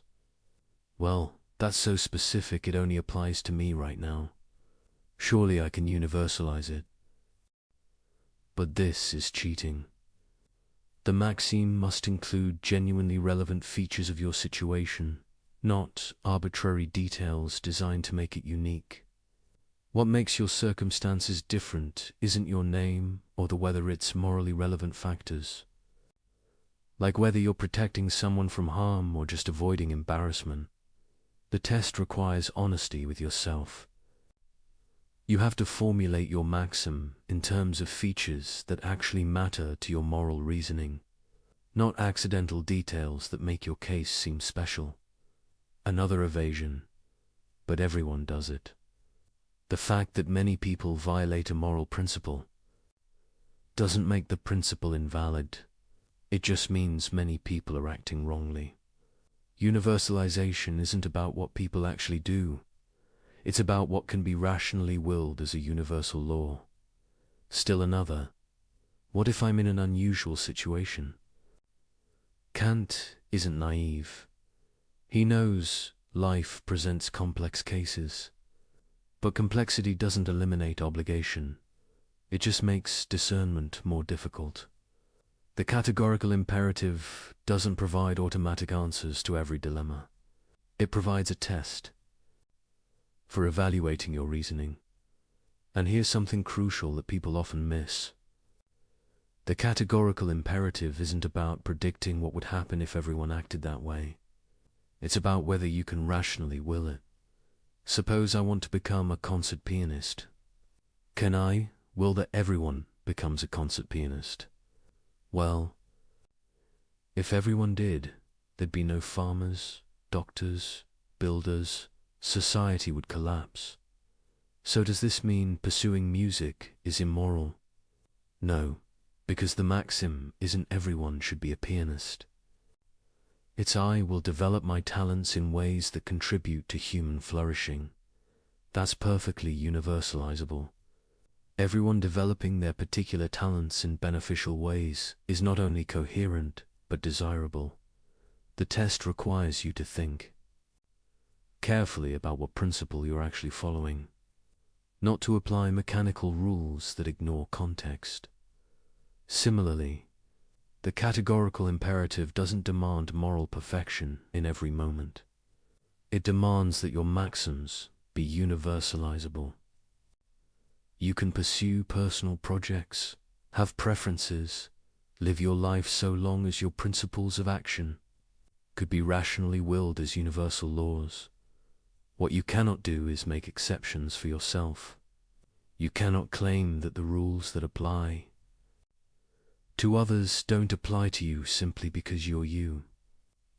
Well, that's so specific it only applies to me right now. Surely I can universalize it. But this is cheating. The maxim must include genuinely relevant features of your situation, not arbitrary details designed to make it unique. What makes your circumstances different isn't your name or the whether it's morally relevant factors. Like whether you're protecting someone from harm or just avoiding embarrassment. The test requires honesty with yourself. You have to formulate your maxim in terms of features that actually matter to your moral reasoning, not accidental details that make your case seem special. Another evasion, but everyone does it. The fact that many people violate a moral principle doesn't make the principle invalid. It just means many people are acting wrongly. Universalization isn't about what people actually do. It's about what can be rationally willed as a universal law. Still another, what if I'm in an unusual situation? Kant isn't naive. He knows life presents complex cases. But complexity doesn't eliminate obligation. It just makes discernment more difficult. The categorical imperative doesn't provide automatic answers to every dilemma. It provides a test for evaluating your reasoning. And here's something crucial that people often miss. The categorical imperative isn't about predicting what would happen if everyone acted that way. It's about whether you can rationally will it. Suppose I want to become a concert pianist. Can I, will that everyone becomes a concert pianist. Well, if everyone did, there'd be no farmers, doctors, builders, society would collapse. So does this mean pursuing music is immoral? No, because the maxim isn't everyone should be a pianist. It's I will develop my talents in ways that contribute to human flourishing. That's perfectly universalizable. Everyone developing their particular talents in beneficial ways is not only coherent, but desirable. The test requires you to think carefully about what principle you're actually following, not to apply mechanical rules that ignore context. Similarly, the categorical imperative doesn't demand moral perfection in every moment. It demands that your maxims be universalizable. You can pursue personal projects, have preferences, live your life so long as your principles of action could be rationally willed as universal laws. What you cannot do is make exceptions for yourself. You cannot claim that the rules that apply to others don't apply to you simply because you're you.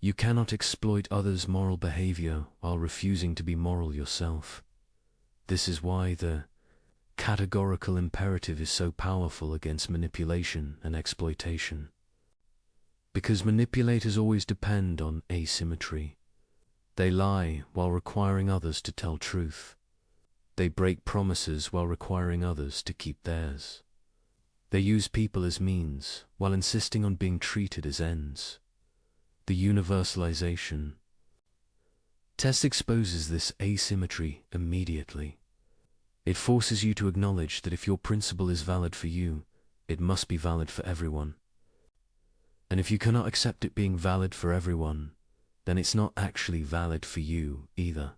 You cannot exploit others' moral behavior while refusing to be moral yourself. This is why the categorical imperative is so powerful against manipulation and exploitation. Because manipulators always depend on asymmetry. They lie while requiring others to tell truth. They break promises while requiring others to keep theirs. They use people as means while insisting on being treated as ends. The universalization test exposes this asymmetry immediately. It forces you to acknowledge that if your principle is valid for you, it must be valid for everyone. And if you cannot accept it being valid for everyone, then it's not actually valid for you either.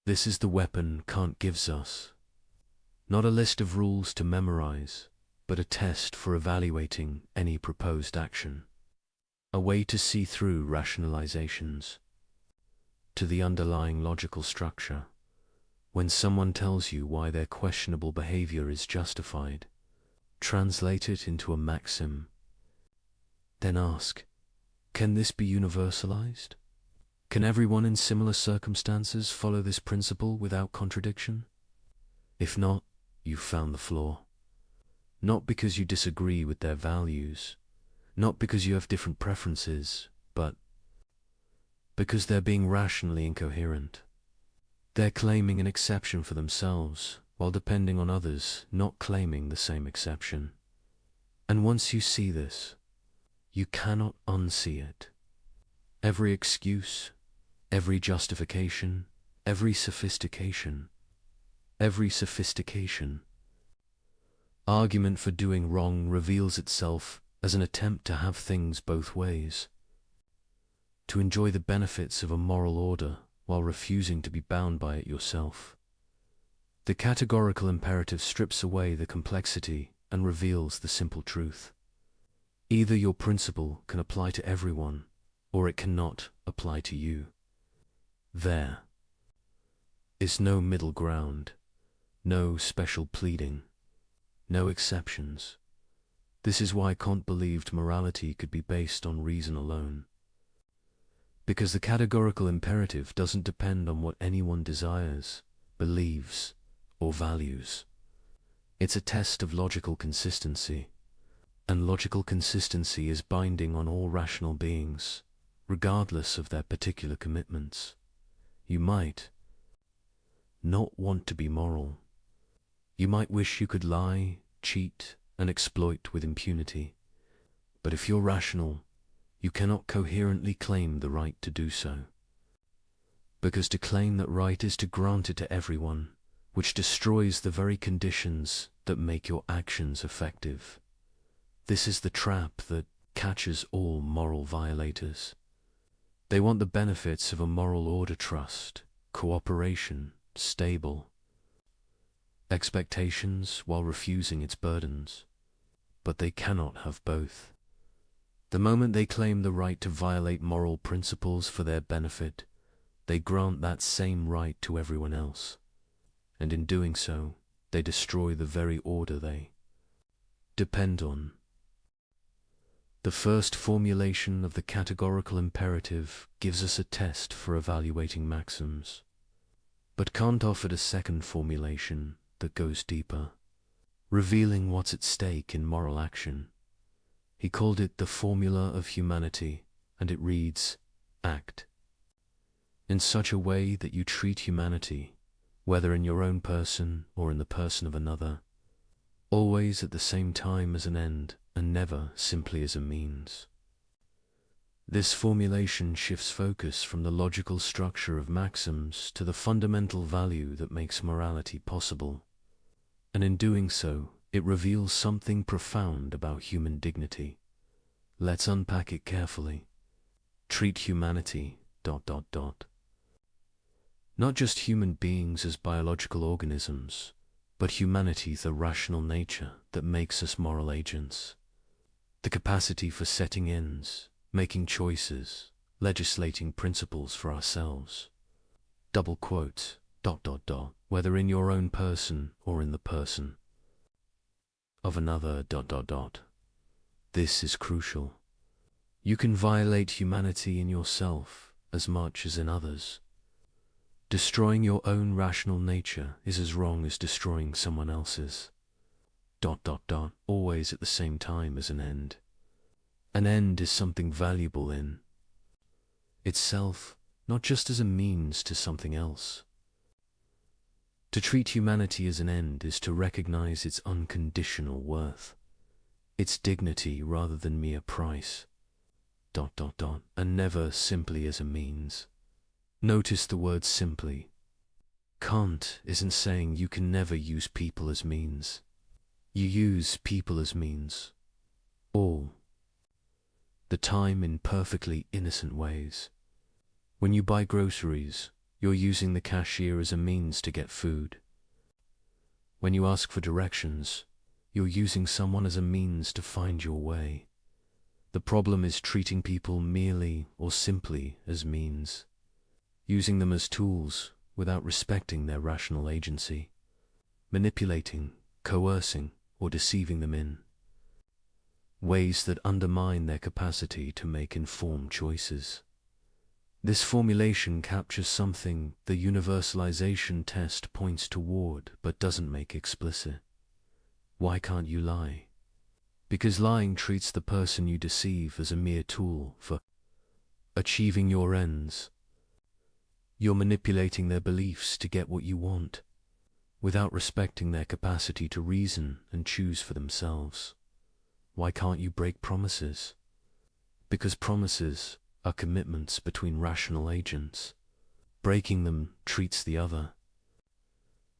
This is the weapon Kant gives us. Not a list of rules to memorize, but a test for evaluating any proposed action. A way to see through rationalizations to the underlying logical structure. When someone tells you why their questionable behavior is justified, translate it into a maxim. Then ask, can this be universalized? Can everyone in similar circumstances follow this principle without contradiction? If not, you've found the flaw. Not because you disagree with their values, not because you have different preferences, but because they're being rationally incoherent. They're claiming an exception for themselves, while depending on others not claiming the same exception. And once you see this, you cannot unsee it. Every excuse, every justification, every sophistication, argument for doing wrong reveals itself as an attempt to have things both ways, to enjoy the benefits of a moral order while refusing to be bound by it yourself. The categorical imperative strips away the complexity and reveals the simple truth. Either your principle can apply to everyone, or it cannot apply to you. There is no middle ground, no special pleading, no exceptions. This is why Kant believed morality could be based on reason alone. Because the categorical imperative doesn't depend on what anyone desires, believes, or values. It's a test of logical consistency, and logical consistency is binding on all rational beings, regardless of their particular commitments. You might not want to be moral. You might wish you could lie, cheat, and exploit with impunity. But if you're rational, you cannot coherently claim the right to do so. Because to claim that right is to grant it to everyone, which destroys the very conditions that make your actions effective. This is the trap that catches all moral violators. They want the benefits of a moral order trust, cooperation, stable expectations while refusing its burdens. But they cannot have both. The moment they claim the right to violate moral principles for their benefit, they grant that same right to everyone else. And in doing so, they destroy the very order they depend on. The first formulation of the categorical imperative gives us a test for evaluating maxims, but Kant offered a second formulation that goes deeper, revealing what's at stake in moral action. He called it the formula of humanity, and it reads, act in such a way that you treat humanity, whether in your own person or in the person of another, always at the same time as an end and never simply as a means. This formulation shifts focus from the logical structure of maxims to the fundamental value that makes morality possible, and in doing so, it reveals something profound about human dignity. Let's unpack it carefully. Treat humanity ... Not just human beings as biological organisms, but humanity, the rational nature that makes us moral agents. The capacity for setting ends, making choices, legislating principles for ourselves. Double quote, ... whether in your own person or in the person of another ... This is crucial. You can violate humanity in yourself as much as in others. Destroying your own rational nature is as wrong as destroying someone else's. ... Always at the same time as an end. An end is something valuable in itself, not just as a means to something else. To treat humanity as an end is to recognize its unconditional worth, its dignity rather than mere price. ... And never simply as a means. Notice the word simply. Kant isn't saying you can never use people as means. You use people as means all the time in perfectly innocent ways. When you buy groceries, you're using the cashier as a means to get food. When you ask for directions, you're using someone as a means to find your way. The problem is treating people merely or simply as means, using them as tools without respecting their rational agency, manipulating, coercing, or deceiving them in ways that undermine their capacity to make informed choices. This formulation captures something the universalization test points toward but doesn't make explicit. Why can't you lie? Because lying treats the person you deceive as a mere tool for achieving your ends. You're manipulating their beliefs to get what you want, without respecting their capacity to reason and choose for themselves. Why can't you break promises? Because promises are commitments between rational agents. Breaking them treats the other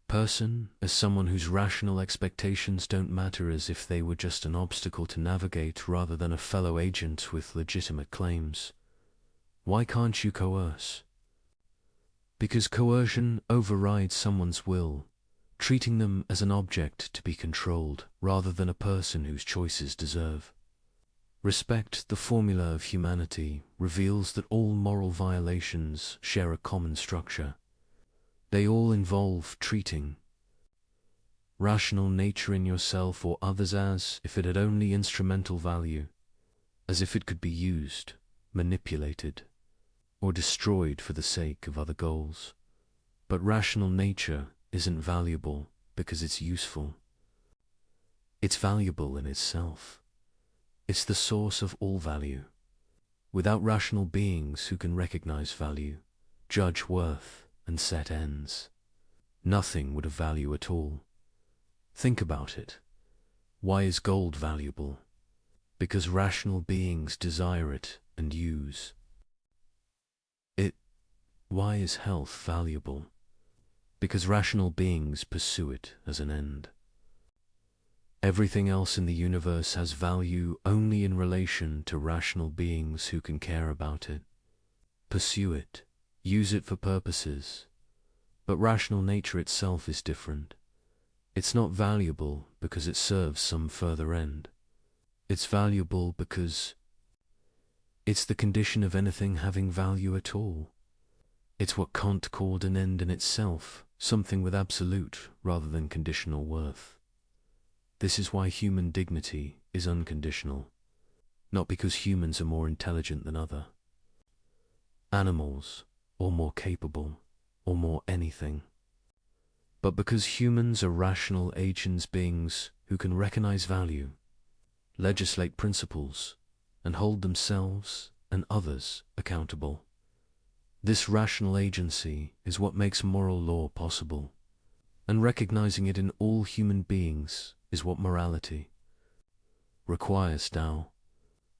person as someone whose rational expectations don't matter, as if they were just an obstacle to navigate rather than a fellow agent with legitimate claims. Why can't you coerce? Because coercion overrides someone's will, treating them as an object to be controlled rather than a person whose choices deserve respect. The formula of humanity reveals that all moral violations share a common structure. They all involve treating rational nature in yourself or others as if it had only instrumental value, as if it could be used, manipulated, or destroyed for the sake of other goals. But rational nature isn't valuable because it's useful. It's valuable in itself. It's the source of all value. Without rational beings who can recognize value, judge worth, and set ends, nothing would have value at all. Think about it. Why is gold valuable? Because rational beings desire it and use it. Why is health valuable? Because rational beings pursue it as an end. Everything else in the universe has value only in relation to rational beings who can care about it, pursue it, use it for purposes. But rational nature itself is different. It's not valuable because it serves some further end. It's valuable because it's the condition of anything having value at all. It's what Kant called an end in itself, something with absolute rather than conditional worth. This is why human dignity is unconditional, not because humans are more intelligent than other animals, or more capable, or more anything, but because humans are rational agents, beings who can recognize value, legislate principles, and hold themselves and others accountable. This rational agency is what makes moral law possible, and recognizing it in all human beings is what morality requires now.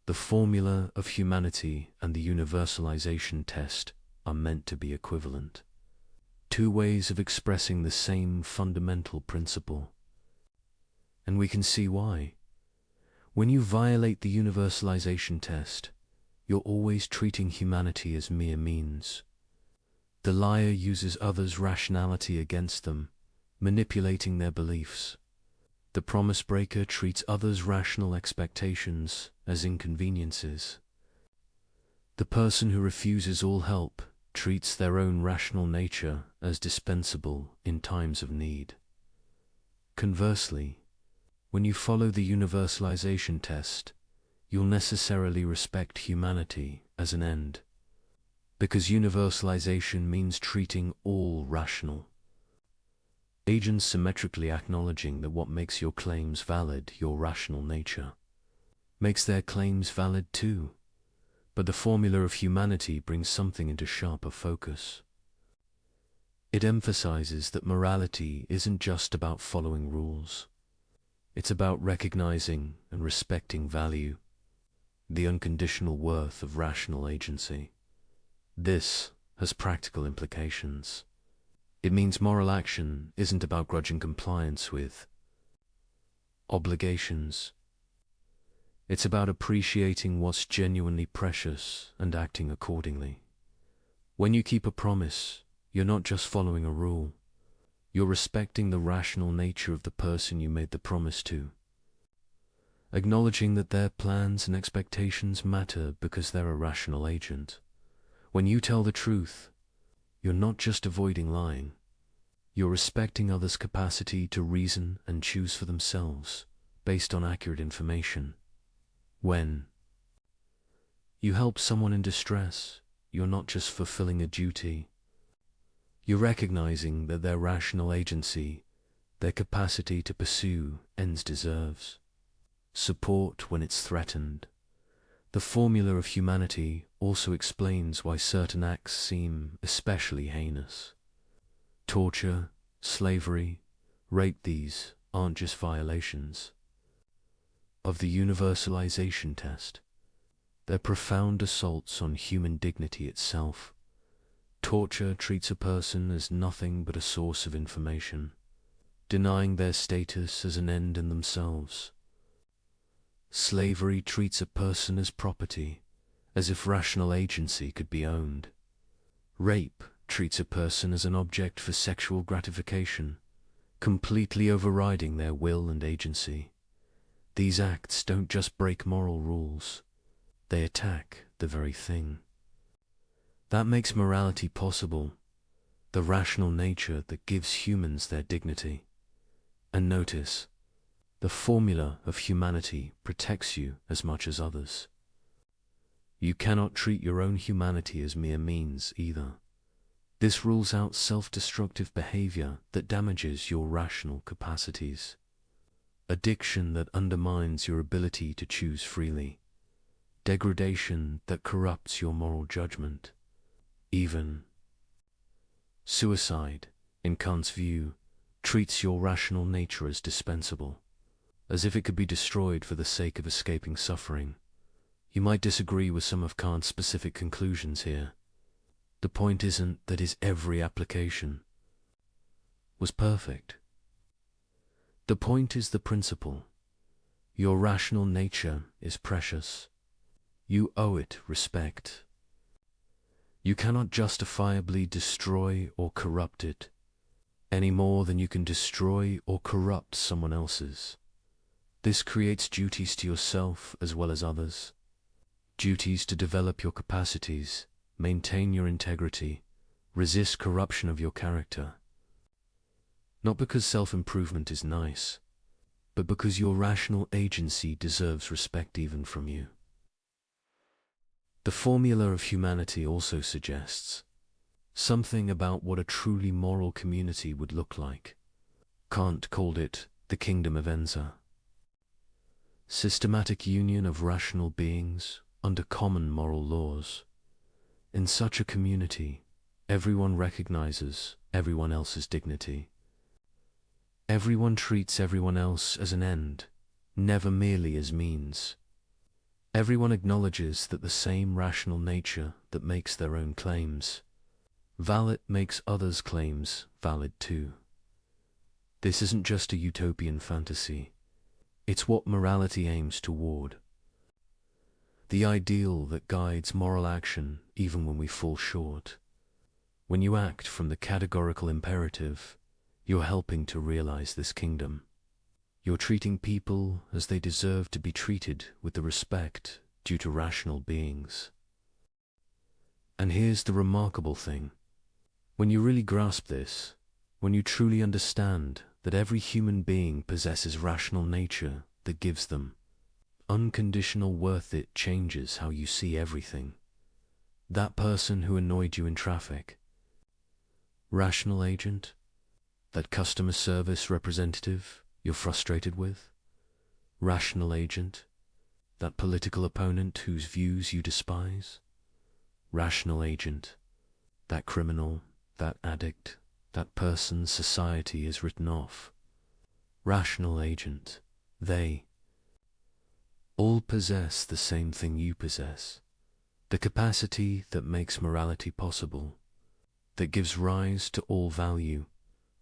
The formula of humanity and the universalization test are meant to be equivalent. Two ways of expressing the same fundamental principle. And we can see why. When you violate the universalization test, you're always treating humanity as mere means. The liar uses others' rationality against them, manipulating their beliefs. The promise breaker treats others' rational expectations as inconveniences. The person who refuses all help treats their own rational nature as dispensable in times of need. Conversely, when you follow the universalization test, you'll necessarily respect humanity as an end, because universalization means treating all rational agents symmetrically, acknowledging that what makes your claims valid, your rational nature, makes their claims valid too. But the formula of humanity brings something into sharper focus. It emphasizes that morality isn't just about following rules. It's about recognizing and respecting value, the unconditional worth of rational agency. This has practical implications. It means moral action isn't about grudging compliance with obligations. It's about appreciating what's genuinely precious and acting accordingly. When you keep a promise, you're not just following a rule. You're respecting the rational nature of the person you made the promise to, acknowledging that their plans and expectations matter because they're a rational agent. When you tell the truth, you're not just avoiding lying. You're respecting others' capacity to reason and choose for themselves based on accurate information. When you help someone in distress, you're not just fulfilling a duty. You're recognizing that their rational agency, their capacity to pursue ends, deserves support when it's threatened. The formula of humanity also explains why certain acts seem especially heinous. Torture, slavery, rape, these aren't just violations of the universalization test. They're profound assaults on human dignity itself. Torture treats a person as nothing but a source of information, denying their status as an end in themselves. Slavery treats a person as property, as if rational agency could be owned. Rape treats a person as an object for sexual gratification, completely overriding their will and agency. These acts don't just break moral rules, they attack the very thing that makes morality possible, the rational nature that gives humans their dignity. And notice, the formula of humanity protects you as much as others. You cannot treat your own humanity as mere means either. This rules out self-destructive behavior that damages your rational capacities, addiction that undermines your ability to choose freely, degradation that corrupts your moral judgment. Even suicide, in Kant's view, treats your rational nature as dispensable, as if it could be destroyed for the sake of escaping suffering. You might disagree with some of Kant's specific conclusions here. The point isn't that his every application was perfect. The point is the principle. Your rational nature is precious. You owe it respect. You cannot justifiably destroy or corrupt it, any more than you can destroy or corrupt someone else's. This creates duties to yourself as well as others. Duties to develop your capacities, maintain your integrity, resist corruption of your character. Not because self-improvement is nice, but because your rational agency deserves respect even from you. The formula of humanity also suggests something about what a truly moral community would look like. Kant called it the kingdom of Enza. Systematic union of rational beings under common moral laws. In such a community, everyone recognizes everyone else's dignity. Everyone treats everyone else as an end, never merely as means. Everyone acknowledges that the same rational nature that makes their own claims valid makes others' claims valid too. This isn't just a utopian fantasy. It's what morality aims toward. The ideal that guides moral action even when we fall short. When you act from the categorical imperative, you're helping to realize this kingdom. You're treating people as they deserve to be treated with the respect due to rational beings. And here's the remarkable thing. When you really grasp this, when you truly understand that every human being possesses rational nature that gives them unconditional worth, it changes how you see everything. That person who annoyed you in traffic, rational agent, that customer service representative you're frustrated with, rational agent, that political opponent whose views you despise, rational agent, that criminal, that addict, that person society has written off, rational agent, they all possess the same thing you possess, the capacity that makes morality possible, that gives rise to all value,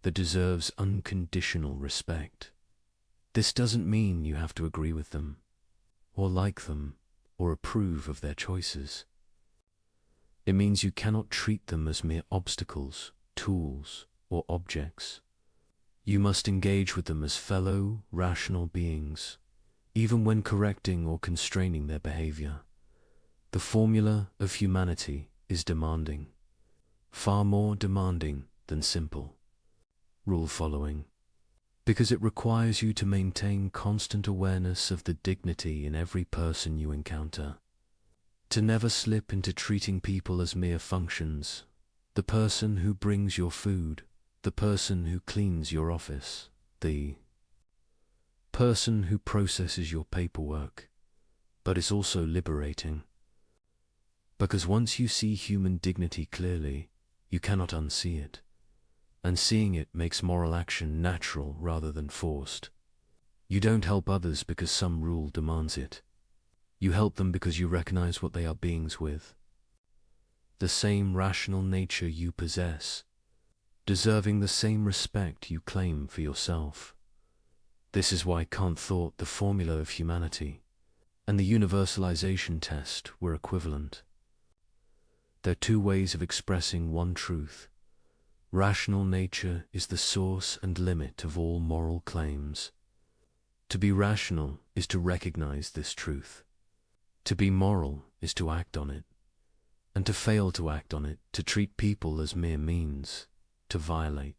that deserves unconditional respect. This doesn't mean you have to agree with them, or like them, or approve of their choices. It means you cannot treat them as mere obstacles, tools, or objects. You must engage with them as fellow, rational beings, even when correcting or constraining their behavior. The formula of humanity is demanding, far more demanding than simple rule following, because it requires you to maintain constant awareness of the dignity in every person you encounter, to never slip into treating people as mere functions, the person who brings your food, the person who cleans your office, the person who processes your paperwork. But it's also liberating, because once you see human dignity clearly, you cannot unsee it. And seeing it makes moral action natural rather than forced. You don't help others because some rule demands it. You help them because you recognize what they are beings with, the same rational nature you possess, deserving the same respect you claim for yourself. This is why Kant thought the formula of humanity and the universalization test were equivalent. They're two ways of expressing one truth. Rational nature is the source and limit of all moral claims. To be rational is to recognize this truth. To be moral is to act on it. And to fail to act on it, to treat people as mere means, to violate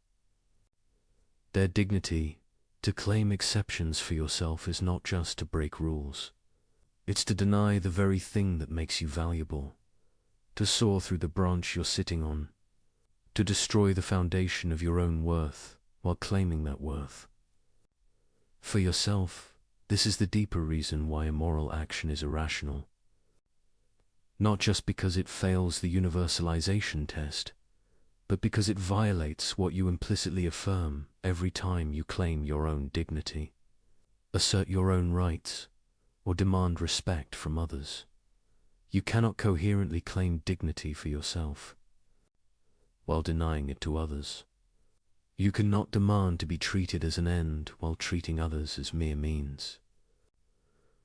their dignity, to claim exceptions for yourself is not just to break rules. It's to deny the very thing that makes you valuable, to saw through the branch you're sitting on, to destroy the foundation of your own worth while claiming that worth. For yourself, this is the deeper reason why immoral action is irrational. Not just because it fails the universalization test, but because it violates what you implicitly affirm every time you claim your own dignity, assert your own rights, or demand respect from others. You cannot coherently claim dignity for yourself while denying it to others. You cannot demand to be treated as an end while treating others as mere means.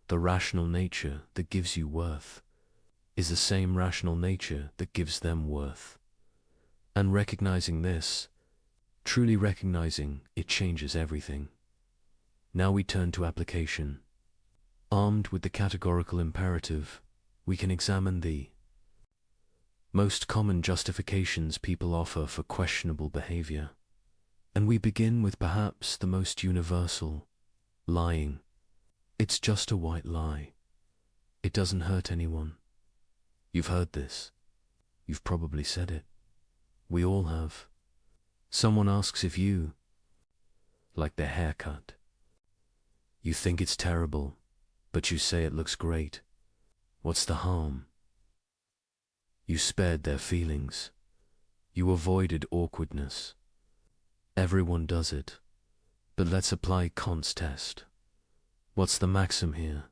The rational nature that gives you worth is the same rational nature that gives them worth. And recognizing this, truly recognizing it, changes everything. Now we turn to application. Armed with the categorical imperative, we can examine the most common justifications people offer for questionable behavior. And we begin with perhaps the most universal: lying. It's just a white lie. It doesn't hurt anyone. You've heard this. You've probably said it. We all have. Someone asks if you like their haircut. You think it's terrible, but you say it looks great. What's the harm? You spared their feelings. You avoided awkwardness. Everyone does it. But let's apply Kant's test. What's the maxim here?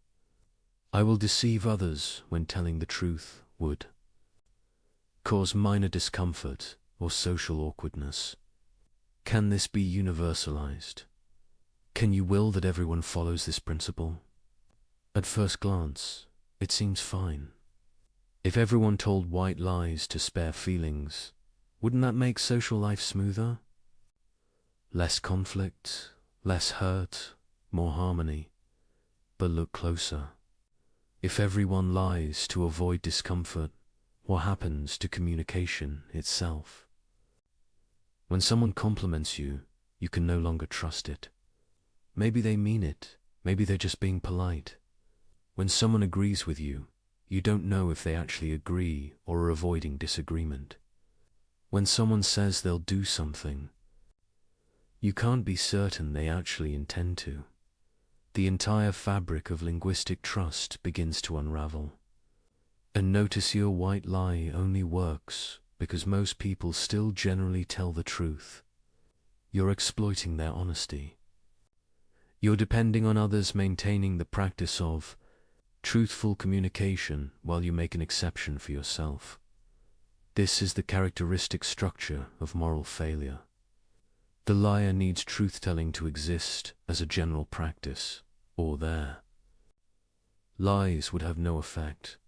I will deceive others when telling the truth would cause minor discomfort or social awkwardness. Can this be universalized? Can you will that everyone follows this principle? At first glance, it seems fine. If everyone told white lies to spare feelings, wouldn't that make social life smoother? Less conflict, less hurt, more harmony. But look closer. If everyone lies to avoid discomfort, what happens to communication itself? When someone compliments you, you can no longer trust it. Maybe they mean it, maybe they're just being polite. When someone agrees with you, you don't know if they actually agree or are avoiding disagreement. When someone says they'll do something, you can't be certain they actually intend to. The entire fabric of linguistic trust begins to unravel. And notice your white lie only works because most people still generally tell the truth. You're exploiting their honesty. You're depending on others maintaining the practice of truthful communication while you make an exception for yourself. This is the characteristic structure of moral failure. The liar needs truth-telling to exist as a general practice, or their lies would have no effect.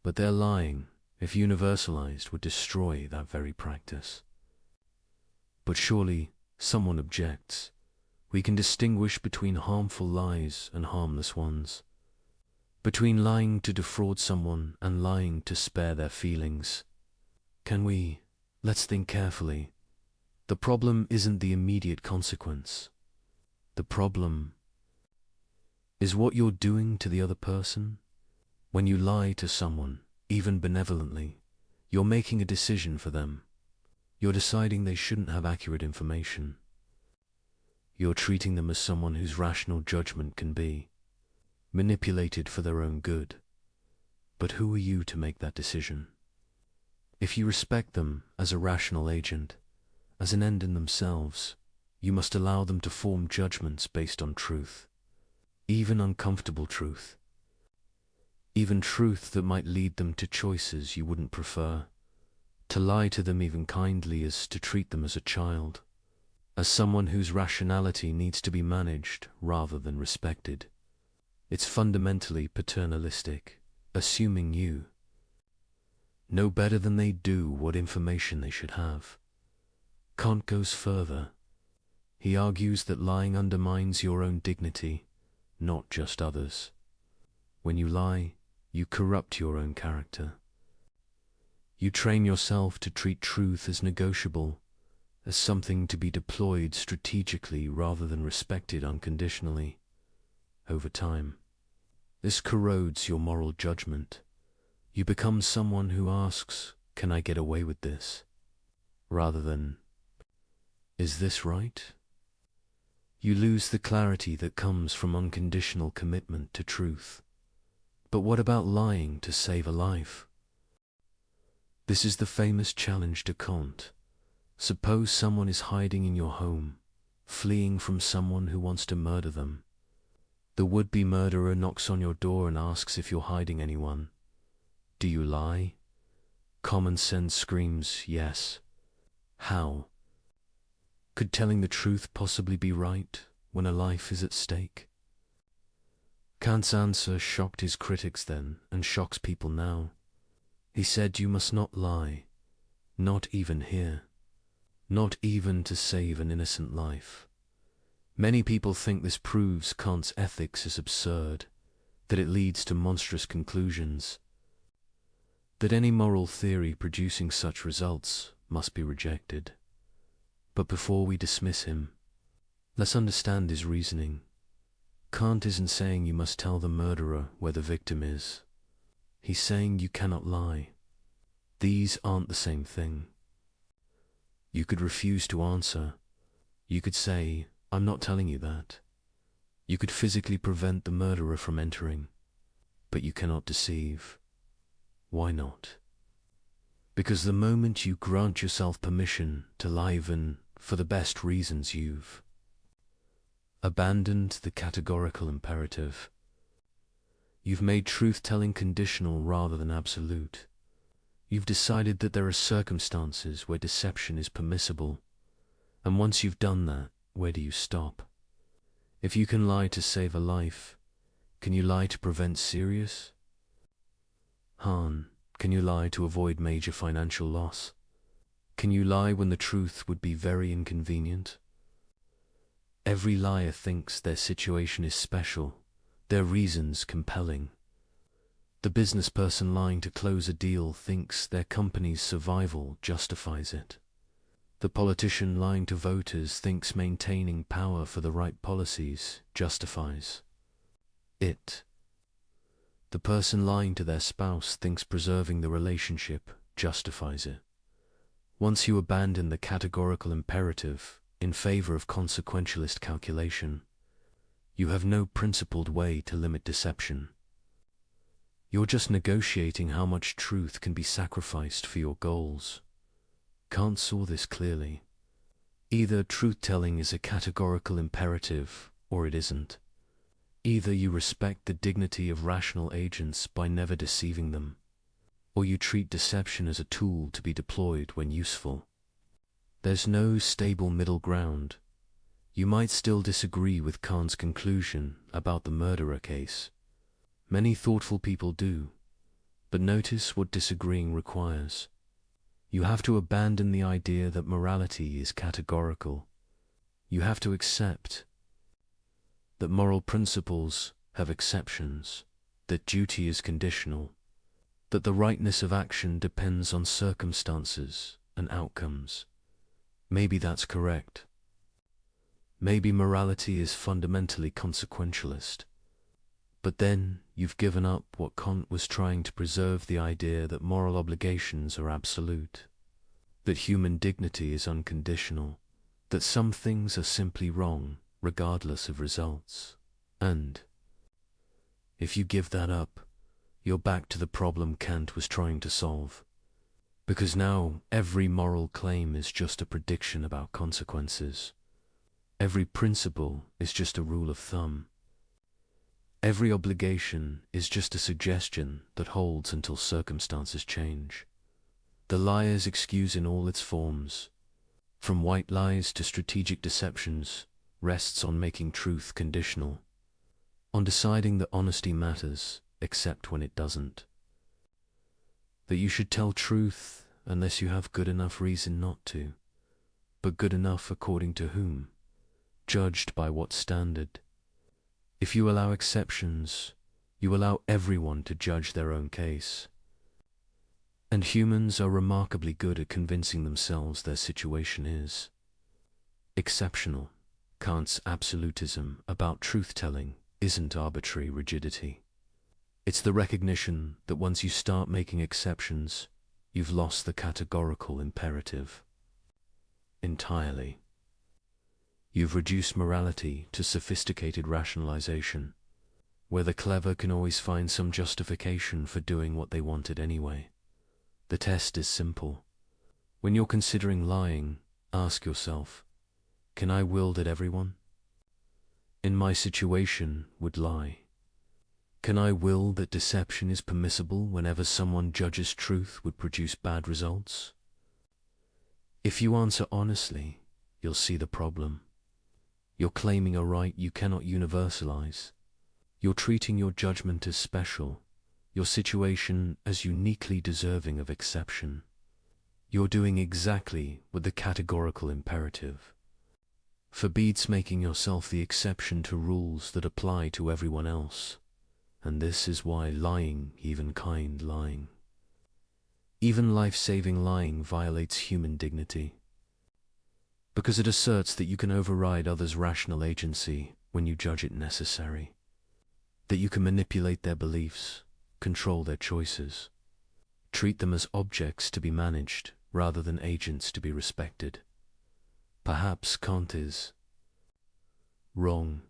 But their lying, if universalized, would destroy that very practice. But surely someone objects. We can distinguish between harmful lies and harmless ones, between lying to defraud someone and lying to spare their feelings. Can we? Let's think carefully. The problem isn't the immediate consequence. The problem is what you're doing to the other person. When you lie to someone, even benevolently, you're making a decision for them. You're deciding they shouldn't have accurate information. You're treating them as someone whose rational judgment can be manipulated for their own good. But who are you to make that decision? If you respect them as a rational agent, as an end in themselves, you must allow them to form judgments based on truth, even uncomfortable truth. Even truth that might lead them to choices you wouldn't prefer. To lie to them even kindly is to treat them as a child, as someone whose rationality needs to be managed rather than respected. It's fundamentally paternalistic, assuming you know better than they do what information they should have. Kant goes further. He argues that lying undermines your own dignity, not just others. When you lie, you corrupt your own character. You train yourself to treat truth as negotiable, as something to be deployed strategically rather than respected unconditionally. Over time, this corrodes your moral judgment. You become someone who asks, "Can I get away with this?" rather than, "Is this right?" You lose the clarity that comes from unconditional commitment to truth. But what about lying to save a life? This is the famous challenge to Kant. Suppose someone is hiding in your home, fleeing from someone who wants to murder them. The would-be murderer knocks on your door and asks if you're hiding anyone. Do you lie? Common sense screams yes. How? Could telling the truth possibly be right when a life is at stake? Kant's answer shocked his critics then and shocks people now. He said you must not lie, not even here, not even to save an innocent life. Many people think this proves Kant's ethics is absurd, that it leads to monstrous conclusions, that any moral theory producing such results must be rejected. But before we dismiss him, let's understand his reasoning. Kant isn't saying you must tell the murderer where the victim is. He's saying you cannot lie. These aren't the same thing. You could refuse to answer. You could say, I'm not telling you that. You could physically prevent the murderer from entering, but you cannot deceive. Why not? Because the moment you grant yourself permission to lie even for the best reasons, you've abandoned the categorical imperative. You've made truth-telling conditional rather than absolute. You've decided that there are circumstances where deception is permissible, and once you've done that, where do you stop? If you can lie to save a life, can you lie to prevent serious harm? Can you lie to avoid major financial loss? Can you lie when the truth would be very inconvenient? Every liar thinks their situation is special, their reasons compelling. The business person lying to close a deal thinks their company's survival justifies it. The politician lying to voters thinks maintaining power for the right policies justifies it. The person lying to their spouse thinks preserving the relationship justifies it. Once you abandon the categorical imperative in favor of consequentialist calculation, you have no principled way to limit deception. You're just negotiating how much truth can be sacrificed for your goals. Kant saw this clearly. Either truth-telling is a categorical imperative, or it isn't. Either you respect the dignity of rational agents by never deceiving them, or you treat deception as a tool to be deployed when useful. There's no stable middle ground. You might still disagree with Kant's conclusion about the murderer case. Many thoughtful people do, but notice what disagreeing requires. You have to abandon the idea that morality is categorical. You have to accept that moral principles have exceptions, that duty is conditional, that the rightness of action depends on circumstances and outcomes. Maybe that's correct. Maybe morality is fundamentally consequentialist. But then you've given up what Kant was trying to preserve, the idea that moral obligations are absolute, that human dignity is unconditional, that some things are simply wrong regardless of results. And if you give that up, you're back to the problem Kant was trying to solve. Because now every moral claim is just a prediction about consequences. Every principle is just a rule of thumb. Every obligation is just a suggestion that holds until circumstances change. The liar's excuse in all its forms, from white lies to strategic deceptions, rests on making truth conditional, on deciding that honesty matters except when it doesn't, that you should tell truth unless you have good enough reason not to, but good enough according to whom? Judged by what standard? If you allow exceptions, you allow everyone to judge their own case. And humans are remarkably good at convincing themselves their situation is exceptional. Kant's absolutism about truth-telling isn't arbitrary rigidity. It's the recognition that once you start making exceptions, you've lost the categorical imperative entirely. You've reduced morality to sophisticated rationalization, where the clever can always find some justification for doing what they wanted anyway. The test is simple. When you're considering lying, ask yourself, can I will that everyone in my situation would lie? Can I will that deception is permissible whenever someone judges truth would produce bad results? If you answer honestly, you'll see the problem. You're claiming a right you cannot universalize. You're treating your judgment as special, your situation as uniquely deserving of exception. You're doing exactly what the categorical imperative forbids, making yourself the exception to rules that apply to everyone else. And this is why lying, even kind lying, even life-saving lying, violates human dignity. because it asserts that you can override others' rational agency when you judge it necessary, that you can manipulate their beliefs, control their choices, treat them as objects to be managed rather than agents to be respected. Perhaps Kant is wrong.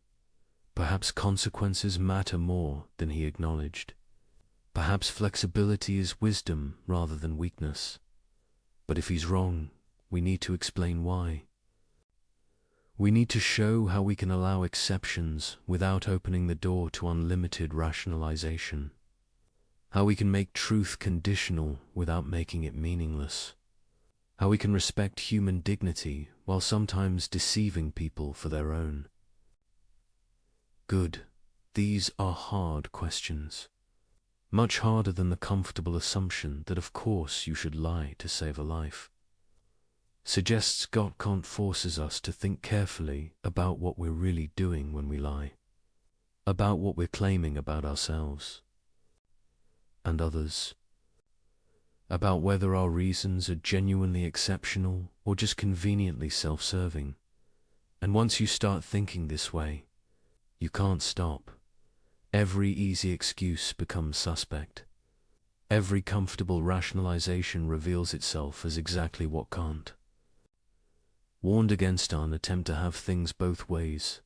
Perhaps consequences matter more than he acknowledged. Perhaps flexibility is wisdom rather than weakness. But if he's wrong, we need to explain why. We need to show how we can allow exceptions without opening the door to unlimited rationalization. How we can make truth conditional without making it meaningless. How we can respect human dignity while sometimes deceiving people for their own. Good. These are hard questions. Much harder than the comfortable assumption that of course you should lie to save a life. Suggests Kant forces us to think carefully about what we're really doing when we lie, about what we're claiming about ourselves and others, about whether our reasons are genuinely exceptional or just conveniently self-serving. And once you start thinking this way, you can't stop. Every easy excuse becomes suspect. Every comfortable rationalization reveals itself as exactly what Kant warned against an attempt to have things both ways,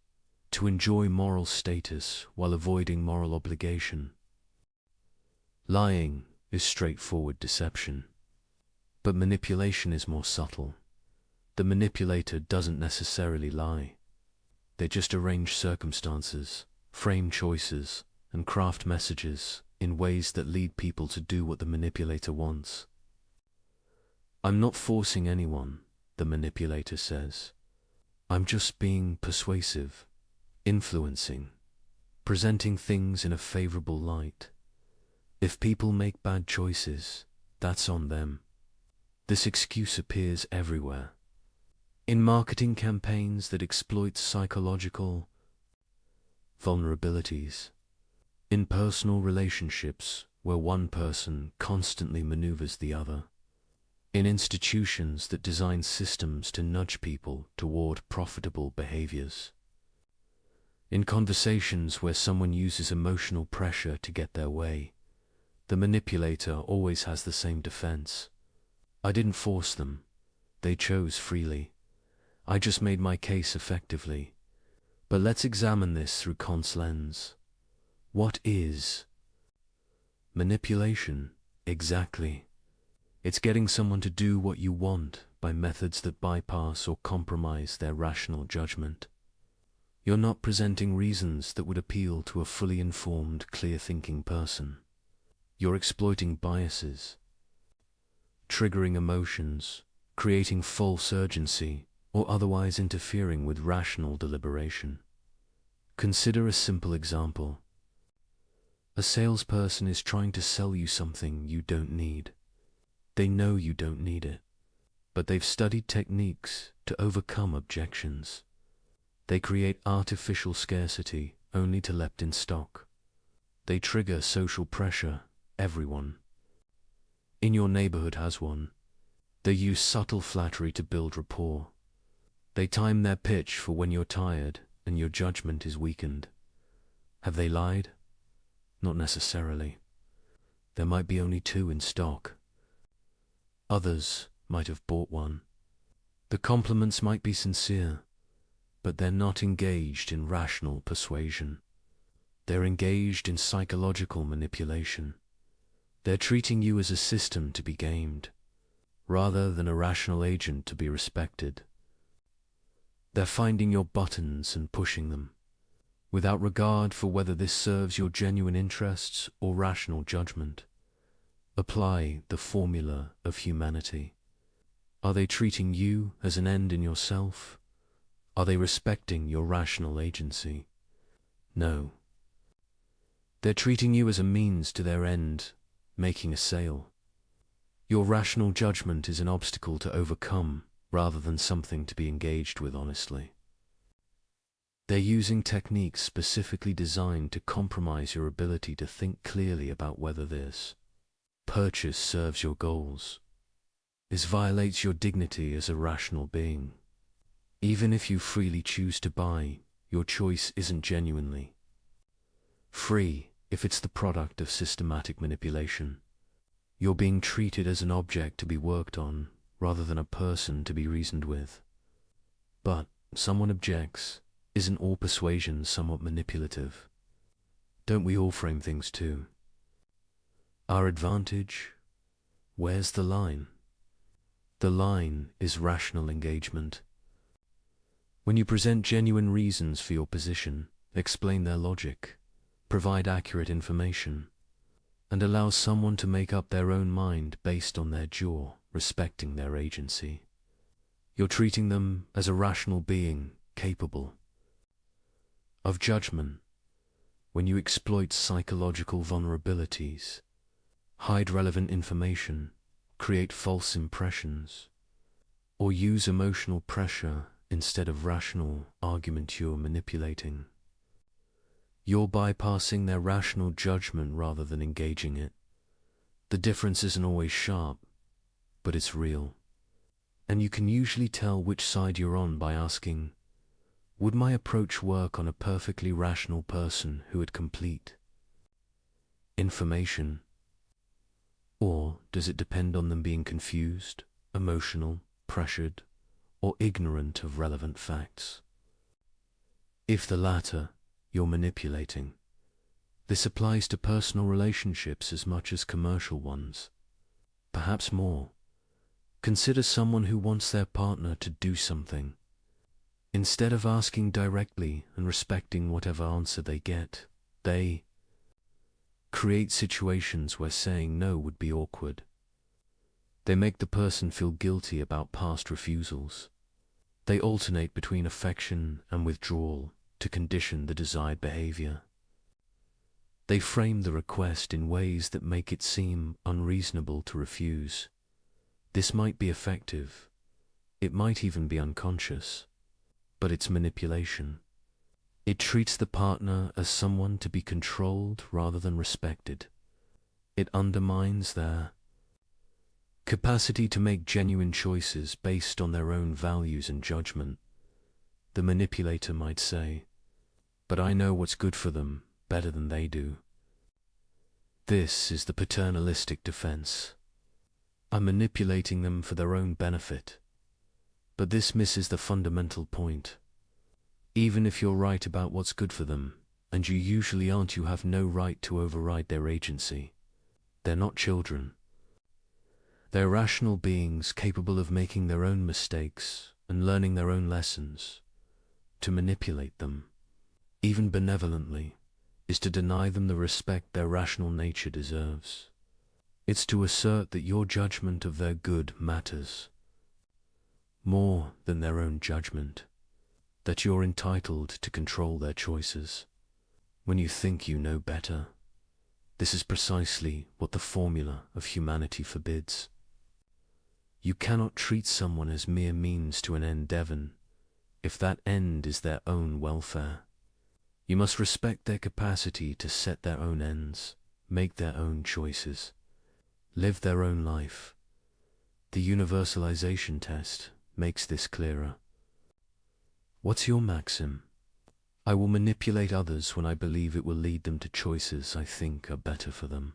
to enjoy moral status while avoiding moral obligation. Lying is straightforward deception, but manipulation is more subtle. The manipulator doesn't necessarily lie. They just arrange circumstances, frame choices, and craft messages in ways that lead people to do what the manipulator wants. I'm not forcing anyone, the manipulator says. I'm just being persuasive, influencing, presenting things in a favorable light. If people make bad choices, that's on them. This excuse appears everywhere. In marketing campaigns that exploit psychological vulnerabilities, in personal relationships where one person constantly maneuvers the other, in institutions that design systems to nudge people toward profitable behaviors, in conversations where someone uses emotional pressure to get their way, the manipulator always has the same defense. I didn't force them. They chose freely. I just made my case effectively. But let's examine this through Kant's lens. What is manipulation? Exactly. It's getting someone to do what you want by methods that bypass or compromise their rational judgment. You're not presenting reasons that would appeal to a fully informed, clear-thinking person. You're exploiting biases, triggering emotions, creating false urgency, or otherwise interfering with rational deliberation. Consider a simple example. A salesperson is trying to sell you something you don't need. They know you don't need it, but they've studied techniques to overcome objections. They create artificial scarcity only to left in stock. They trigger social pressure. Everyone in your neighborhood has one. They use subtle flattery to build rapport. They time their pitch for when you're tired and your judgment is weakened. Have they lied? Not necessarily. There might be only 2 in stock. Others might have bought one. The compliments might be sincere, but they're not engaged in rational persuasion. They're engaged in psychological manipulation. They're treating you as a system to be gamed, rather than a rational agent to be respected. They're finding your buttons and pushing them, without regard for whether this serves your genuine interests or rational judgment. Apply the formula of humanity. Are they treating you as an end in yourself? Are they respecting your rational agency? No. They're treating you as a means to their end, making a sale. Your rational judgment is an obstacle to overcome rather than something to be engaged with honestly. They're using techniques specifically designed to compromise your ability to think clearly about whether this purchase serves your goals. This violates your dignity as a rational being. Even if you freely choose to buy, your choice isn't genuinely free if it's the product of systematic manipulation. You're being treated as an object to be worked on, rather than a person to be reasoned with. But, someone objects, isn't all persuasion somewhat manipulative? Don't we all frame things too? Our advantage? Where's the line? The line is rational engagement. When you present genuine reasons for your position, explain their logic, provide accurate information, and allow someone to make up their own mind based on their jaw, respecting their agency, you're treating them as a rational being capable of judgment. When you exploit psychological vulnerabilities, hide relevant information, create false impressions, or use emotional pressure instead of rational argument, you're manipulating. You're bypassing their rational judgment rather than engaging it. The difference isn't always sharp, but it's real. And you can usually tell which side you're on by asking, would my approach work on a perfectly rational person who had complete information? Or does it depend on them being confused, emotional, pressured, or ignorant of relevant facts? If the latter, you're manipulating. This applies to personal relationships as much as commercial ones. Perhaps more. Consider someone who wants their partner to do something. Instead of asking directly and respecting whatever answer they get, they create situations where saying no would be awkward. They make the person feel guilty about past refusals. They alternate between affection and withdrawal to condition the desired behavior. They frame the request in ways that make it seem unreasonable to refuse. This might be effective. It might even be unconscious. But it's manipulation. It treats the partner as someone to be controlled rather than respected. It undermines their capacity to make genuine choices based on their own values and judgment. The manipulator might say, but I know what's good for them better than they do. This is the paternalistic defense. I'm manipulating them for their own benefit. But this misses the fundamental point. Even if you're right about what's good for them, and you usually aren't, you have no right to override their agency. They're not children. They're rational beings capable of making their own mistakes and learning their own lessons. To manipulate them, even benevolently, is to deny them the respect their rational nature deserves. It's to assert that your judgment of their good matters more than their own judgment, that you're entitled to control their choices when you think you know better. This is precisely what the formula of humanity forbids. You cannot treat someone as mere means to an end, Devon, if that end is their own welfare. You must respect their capacity to set their own ends, make their own choices, live their own life. The universalization test makes this clearer. What's your maxim? I will manipulate others when I believe it will lead them to choices I think are better for them.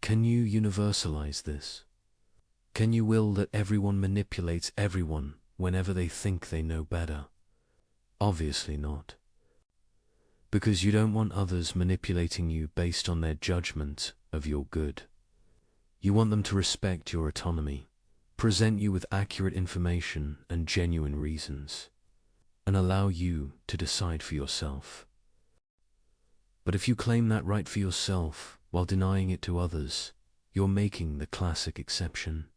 Can you universalize this? Can you will that everyone manipulates everyone whenever they think they know better? Obviously not. Because you don't want others manipulating you based on their judgment of your good. You want them to respect your autonomy, present you with accurate information and genuine reasons, and allow you to decide for yourself. But if you claim that right for yourself while denying it to others, you're making the classic exception.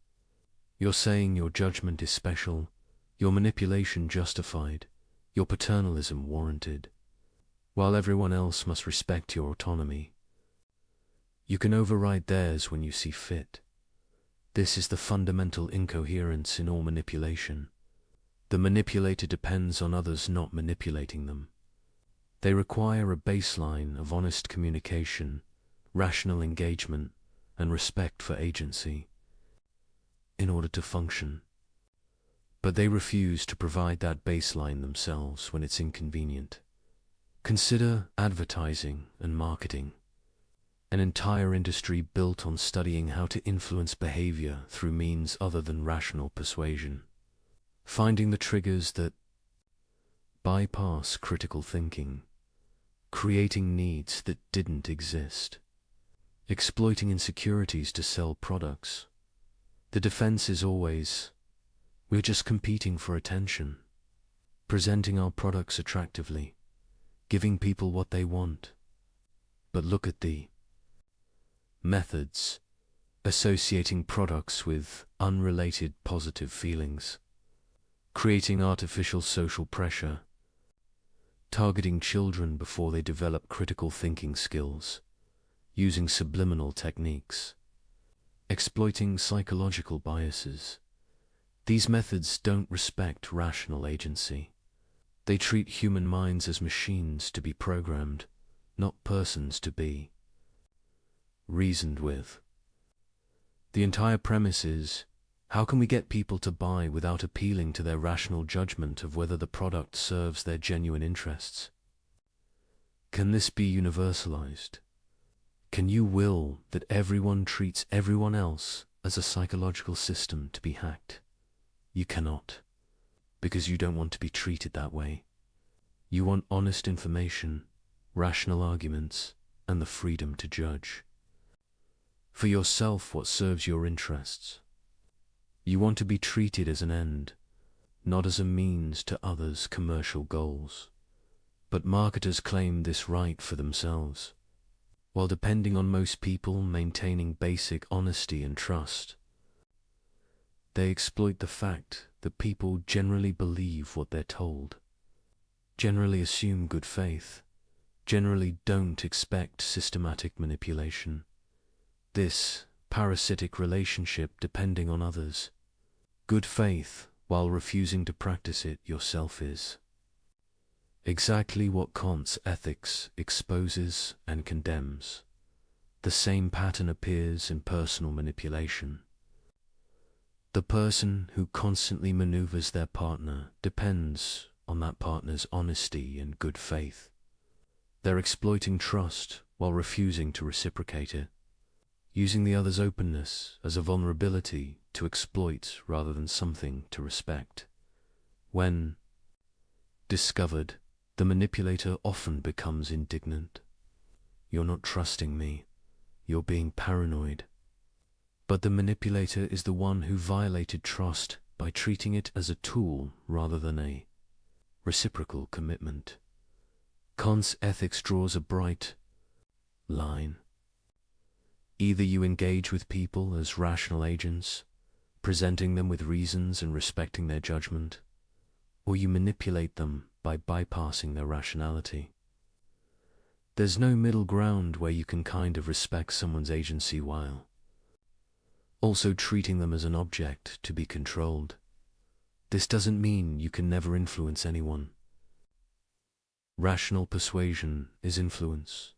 You're saying your judgment is special, your manipulation justified, your paternalism warranted, while everyone else must respect your autonomy. You can override theirs when you see fit. This is the fundamental incoherence in all manipulation. The manipulator depends on others not manipulating them. They require a baseline of honest communication, rational engagement, and respect for agency in order to function. But they refuse to provide that baseline themselves when it's inconvenient. Consider advertising and marketing, an entire industry built on studying how to influence behavior through means other than rational persuasion, finding the triggers that bypass critical thinking, creating needs that didn't exist, exploiting insecurities to sell products. The defense is always, we're just competing for attention, presenting our products attractively, giving people what they want. But look at the methods, associating products with unrelated positive feelings, creating artificial social pressure, targeting children before they develop critical thinking skills, using subliminal techniques, exploiting psychological biases. These methods don't respect rational agency. They treat human minds as machines to be programmed, not persons to be reasoned with. The entire premise is, how can we get people to buy without appealing to their rational judgment of whether the product serves their genuine interests? Can this be universalized? Can you will that everyone treats everyone else as a psychological system to be hacked? You cannot, because you don't want to be treated that way. You want honest information, rational arguments, and the freedom to judge for yourself what serves your interests. You want to be treated as an end, not as a means to others' commercial goals. But marketers claim this right for themselves, while depending on most people maintaining basic honesty and trust. They exploit the fact that people generally believe what they're told, generally assume good faith, generally don't expect systematic manipulation. This parasitic relationship depending on others, good faith while refusing to practice it yourself is exactly what Kant's ethics exposes and condemns. The same pattern appears in personal manipulation. The person who constantly maneuvers their partner depends on that partner's honesty and good faith. They're exploiting trust while refusing to reciprocate it, using the other's openness as a vulnerability to exploit rather than something to respect. When discovered, the manipulator often becomes indignant. You're not trusting me. You're being paranoid. But the manipulator is the one who violated trust by treating it as a tool rather than a reciprocal commitment. Kant's ethics draws a bright line. Either you engage with people as rational agents, presenting them with reasons and respecting their judgment, or you manipulate them by bypassing their rationality. There's no middle ground where you can kind of respect someone's agency while also treating them as an object to be controlled. This doesn't mean you can never influence anyone. Rational persuasion is influence.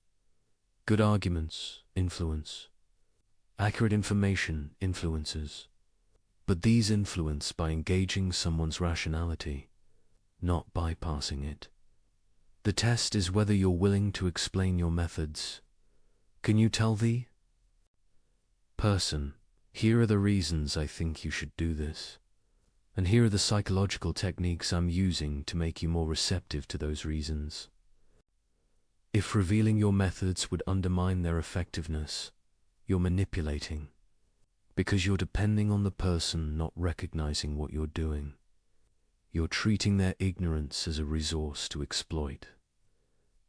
Good arguments, influence. Accurate information influences. But these influence by engaging someone's rationality, not bypassing it. The test is whether you're willing to explain your methods. Can you tell the person, here are the reasons I think you should do this, and here are the psychological techniques I'm using to make you more receptive to those reasons? If revealing your methods would undermine their effectiveness, you're manipulating, because you're depending on the person not recognizing what you're doing. You're treating their ignorance as a resource to exploit.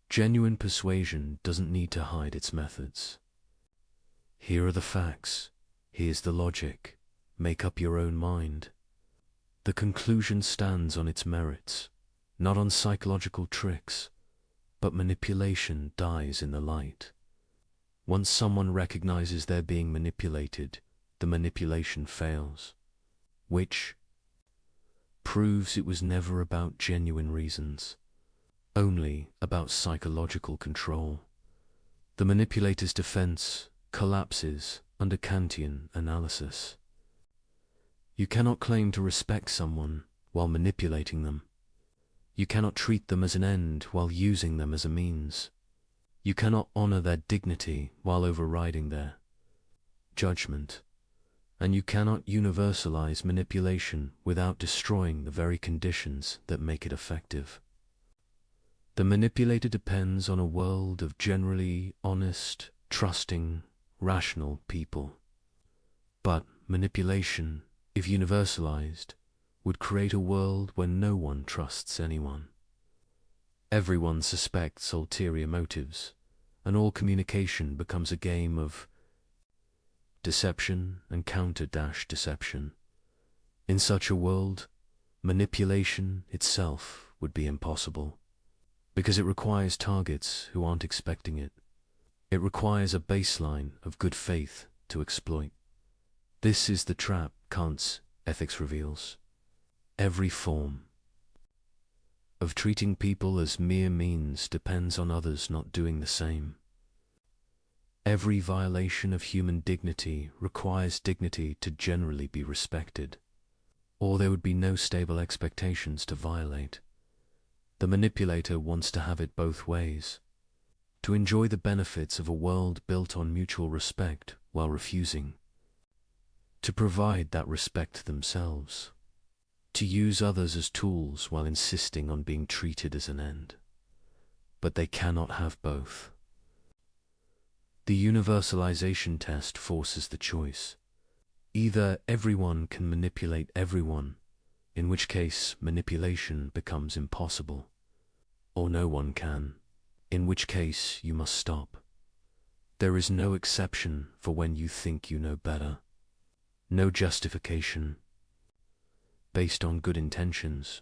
Genuine persuasion doesn't need to hide its methods. Here are the facts. Here's the logic. Make up your own mind. The conclusion stands on its merits, not on psychological tricks, but manipulation dies in the light. Once someone recognizes they're being manipulated, the manipulation fails, which proves it was never about genuine reasons, only about psychological control. The manipulator's defense collapses under Kantian analysis. You cannot claim to respect someone while manipulating them. You cannot treat them as an end while using them as a means. You cannot honor their dignity while overriding their judgment. And you cannot universalize manipulation without destroying the very conditions that make it effective. The manipulator depends on a world of generally honest, trusting, rational people. But manipulation, if universalized, would create a world where no one trusts anyone. Everyone suspects ulterior motives, and all communication becomes a game of deception and counter-deception. In such a world, manipulation itself would be impossible, because it requires targets who aren't expecting it. It requires a baseline of good faith to exploit. This is the trap Kant's ethics reveals. Every form of treating people as mere means depends on others not doing the same. Every violation of human dignity requires dignity to generally be respected, or there would be no stable expectations to violate. The manipulator wants to have it both ways, to enjoy the benefits of a world built on mutual respect while refusing to provide that respect themselves, to use others as tools while insisting on being treated as an end. But they cannot have both. The universalization test forces the choice. Either everyone can manipulate everyone, in which case manipulation becomes impossible, or no one can, in which case you must stop. There is no exception for when you think you know better. No justification based on good intentions.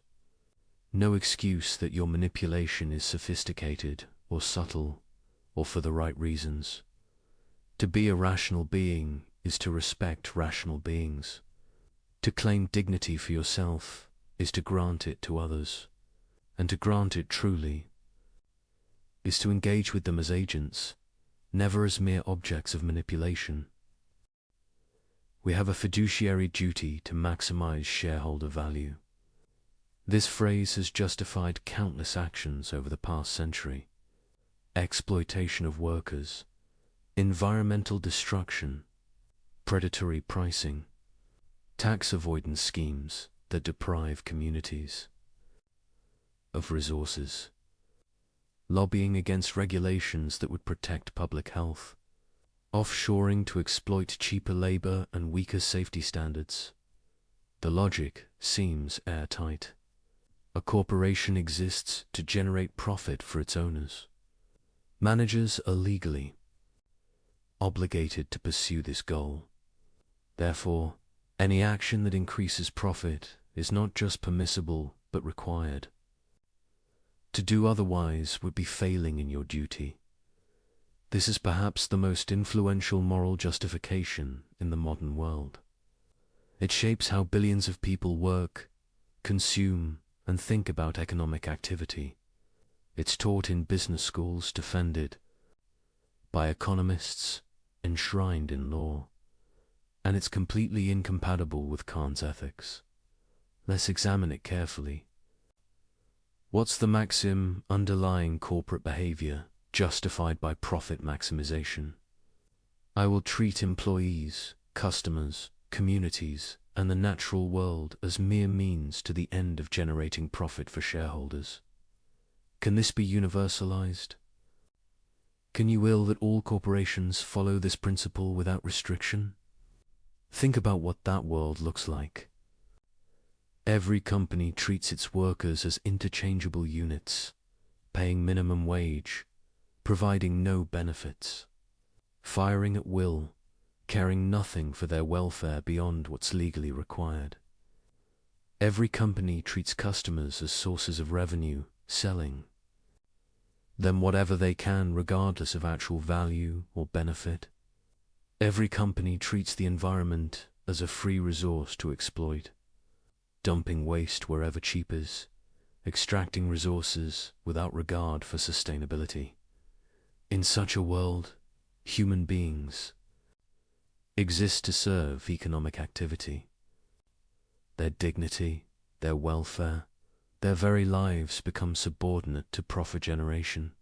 No excuse that your manipulation is sophisticated or subtle or for the right reasons. To be a rational being is to respect rational beings. To claim dignity for yourself is to grant it to others, and to grant it truly is to engage with them as agents, never as mere objects of manipulation. We have a fiduciary duty to maximize shareholder value. This phrase has justified countless actions over the past century. Exploitation of workers, environmental destruction, predatory pricing, tax avoidance schemes that deprive communities of resources, lobbying against regulations that would protect public health, offshoring to exploit cheaper labor and weaker safety standards. The logic seems airtight. A corporation exists to generate profit for its owners. Managers are legally obligated to pursue this goal. Therefore, any action that increases profit is not just permissible but required. To do otherwise would be failing in your duty. This is perhaps the most influential moral justification in the modern world. It shapes how billions of people work, consume, and think about economic activity. It's taught in business schools, defended by economists, enshrined in law, and it's completely incompatible with Kant's ethics. Let's examine it carefully. What's the maxim underlying corporate behavior justified by profit maximization? I will treat employees, customers, communities, and the natural world as mere means to the end of generating profit for shareholders. Can this be universalized? Can you will that all corporations follow this principle without restriction? Think about what that world looks like. Every company treats its workers as interchangeable units, paying minimum wage, providing no benefits, firing at will, caring nothing for their welfare beyond what's legally required. Every company treats customers as sources of revenue, selling them whatever they can regardless of actual value or benefit. Every company treats the environment as a free resource to exploit, dumping waste wherever cheap is, extracting resources without regard for sustainability. In such a world, human beings exist to serve economic activity. their dignity, their welfare, their very lives become subordinate to profit generation.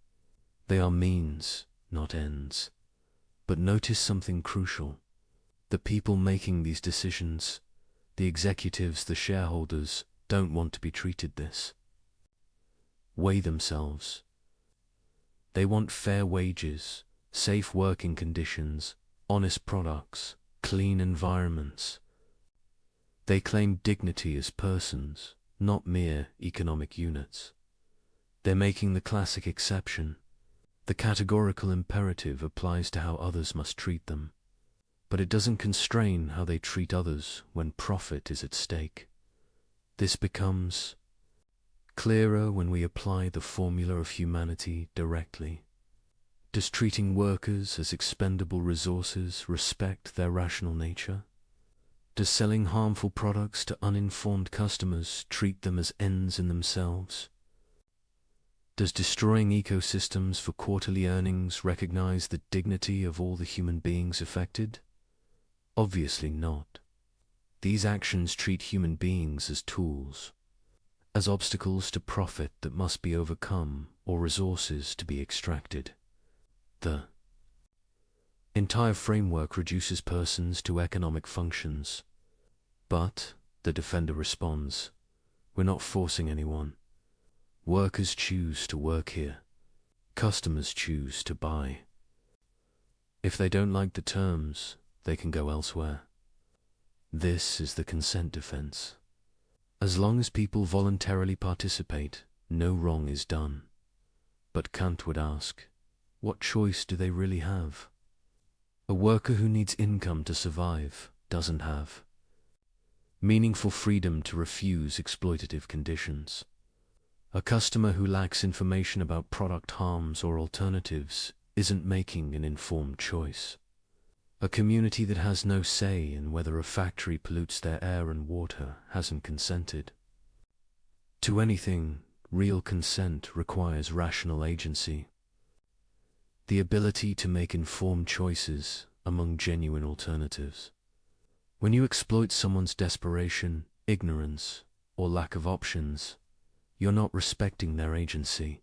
They are means, not ends. But notice something crucial. The people making these decisions, the executives, the shareholders, don't want to be treated this way themselves. They want fair wages, safe working conditions, honest products, clean environments. They claim dignity as persons, not mere economic units. They're making the classic exception. The categorical imperative applies to how others must treat them, but it doesn't constrain how they treat others when profit is at stake. This becomes clearer when we apply the formula of humanity directly. Does treating workers as expendable resources respect their rational nature? Does selling harmful products to uninformed customers treat them as ends in themselves? Does destroying ecosystems for quarterly earnings recognize the dignity of all the human beings affected? Obviously not. These actions treat human beings as tools, as obstacles to profit that must be overcome or resources to be extracted. The entire framework reduces persons to economic functions. But, the defender responds, we're not forcing anyone. Workers choose to work here. Customers choose to buy. If they don't like the terms, they can go elsewhere. This is the consent defense. As long as people voluntarily participate, no wrong is done. But Kant would ask, what choice do they really have? A worker who needs income to survive doesn't have meaningful freedom to refuse exploitative conditions. A customer who lacks information about product harms or alternatives isn't making an informed choice. A community that has no say in whether a factory pollutes their air and water hasn't consented. To anything, real consent requires rational agency. The ability to make informed choices among genuine alternatives. When you exploit someone's desperation, ignorance, or lack of options, you're not respecting their agency.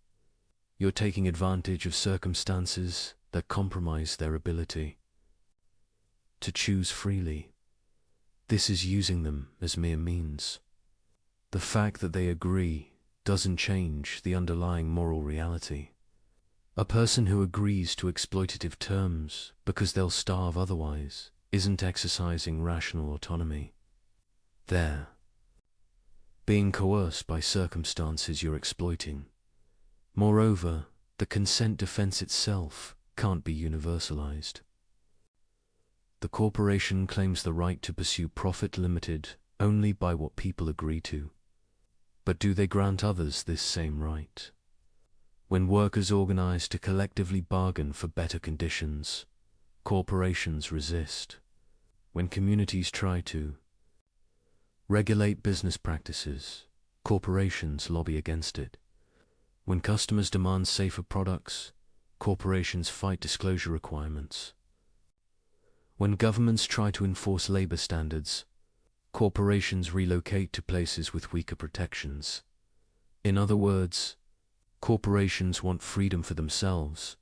You're taking advantage of circumstances that compromise their ability to choose freely. This is using them as mere means. The fact that they agree doesn't change the underlying moral reality. A person who agrees to exploitative terms because they'll starve otherwise isn't exercising rational autonomy. They're being coerced by circumstances you're exploiting. Moreover, the consent defense itself can't be universalized. The corporation claims the right to pursue profit limited only by what people agree to. But do they grant others this same right? When workers organize to collectively bargain for better conditions, corporations resist. When communities try to regulate business practices, corporations lobby against it. When customers demand safer products, corporations fight disclosure requirements. When governments try to enforce labor standards, corporations relocate to places with weaker protections. In other words, corporations want freedom for themselves,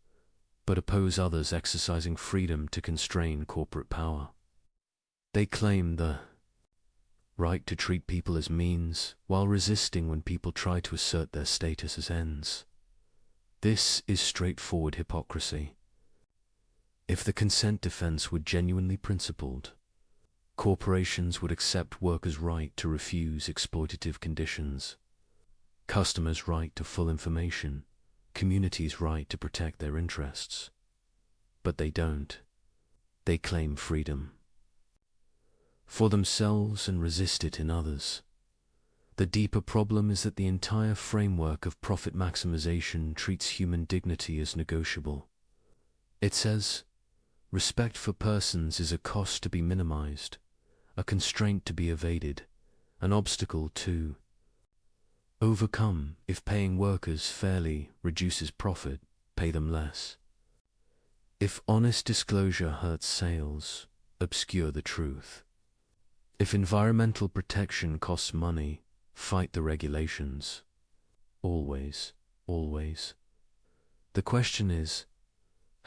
but oppose others exercising freedom to constrain corporate power. They claim the right to treat people as means, while resisting when people try to assert their status as ends. This is straightforward hypocrisy. If the consent defense were genuinely principled, corporations would accept workers' right to refuse exploitative conditions, customers' right to full information, communities' right to protect their interests. But they don't. They claim freedom for themselves and resist it in others. The deeper problem is that the entire framework of profit maximization treats human dignity as negotiable. It says, respect for persons is a cost to be minimized, a constraint to be evaded, an obstacle to overcome. If paying workers fairly reduces profit, pay them less. If honest disclosure hurts sales, obscure the truth. If environmental protection costs money, fight the regulations. Always, always. The question is,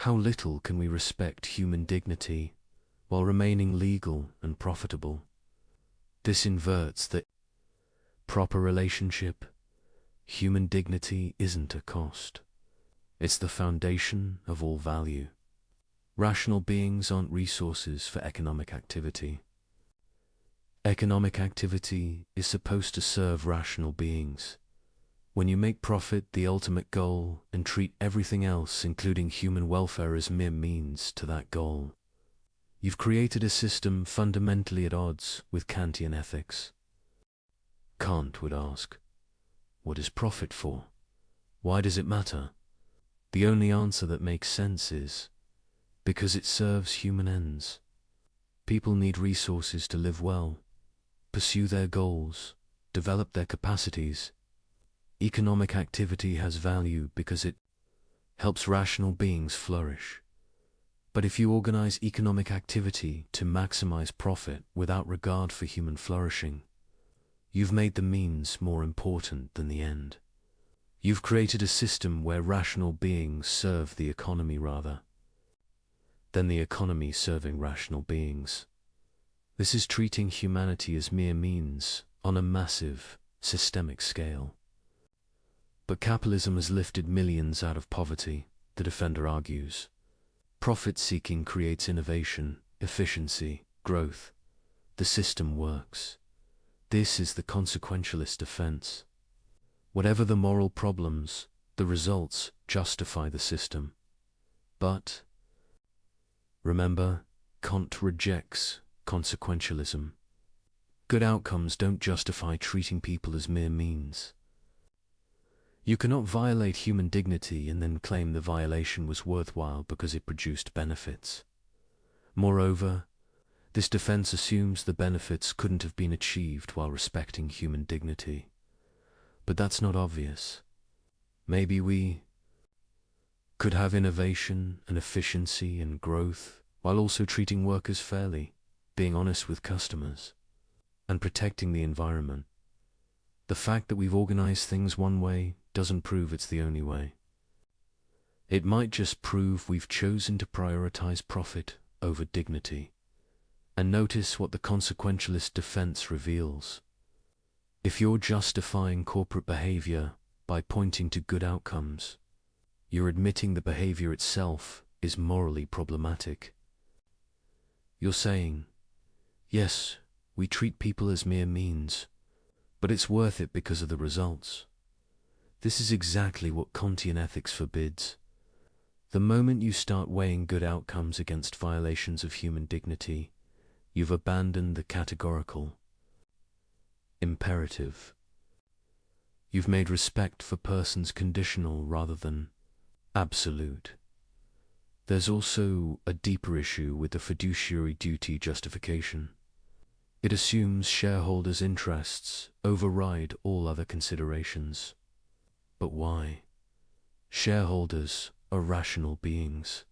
how little can we respect human dignity while remaining legal and profitable? This inverts the proper relationship. Human dignity isn't a cost. It's the foundation of all value. Rational beings aren't resources for economic activity. Economic activity is supposed to serve rational beings. When you make profit the ultimate goal and treat everything else, including human welfare, as mere means to that goal, you've created a system fundamentally at odds with Kantian ethics. Kant would ask, what is profit for? Why does it matter? The only answer that makes sense is, because it serves human ends. People need resources to live well, pursue their goals, develop their capacities. Economic activity has value because it helps rational beings flourish. But if you organize economic activity to maximize profit without regard for human flourishing, you've made the means more important than the end. You've created a system where rational beings serve the economy rather than the economy serving rational beings. This is treating humanity as mere means on a massive, systemic scale. But capitalism has lifted millions out of poverty, the defender argues. Profit-seeking creates innovation, efficiency, growth. The system works. This is the consequentialist defense. Whatever the moral problems, the results justify the system. But, remember, Kant rejects consequentialism. Good outcomes don't justify treating people as mere means. You cannot violate human dignity and then claim the violation was worthwhile because it produced benefits. Moreover, this defense assumes the benefits couldn't have been achieved while respecting human dignity. But that's not obvious. Maybe we could have innovation and efficiency and growth while also treating workers fairly, being honest with customers, and protecting the environment. The fact that we've organized things one way doesn't prove it's the only way. It might just prove we've chosen to prioritize profit over dignity. And notice what the consequentialist defense reveals. If you're justifying corporate behavior by pointing to good outcomes, you're admitting the behavior itself is morally problematic. You're saying, yes, we treat people as mere means, but it's worth it because of the results. This is exactly what Kantian ethics forbids. The moment you start weighing good outcomes against violations of human dignity, you've abandoned the categorical imperative. You've made respect for persons conditional rather than absolute. There's also a deeper issue with the fiduciary duty justification. It assumes shareholders' interests override all other considerations. But why? Shareholders are rational beings.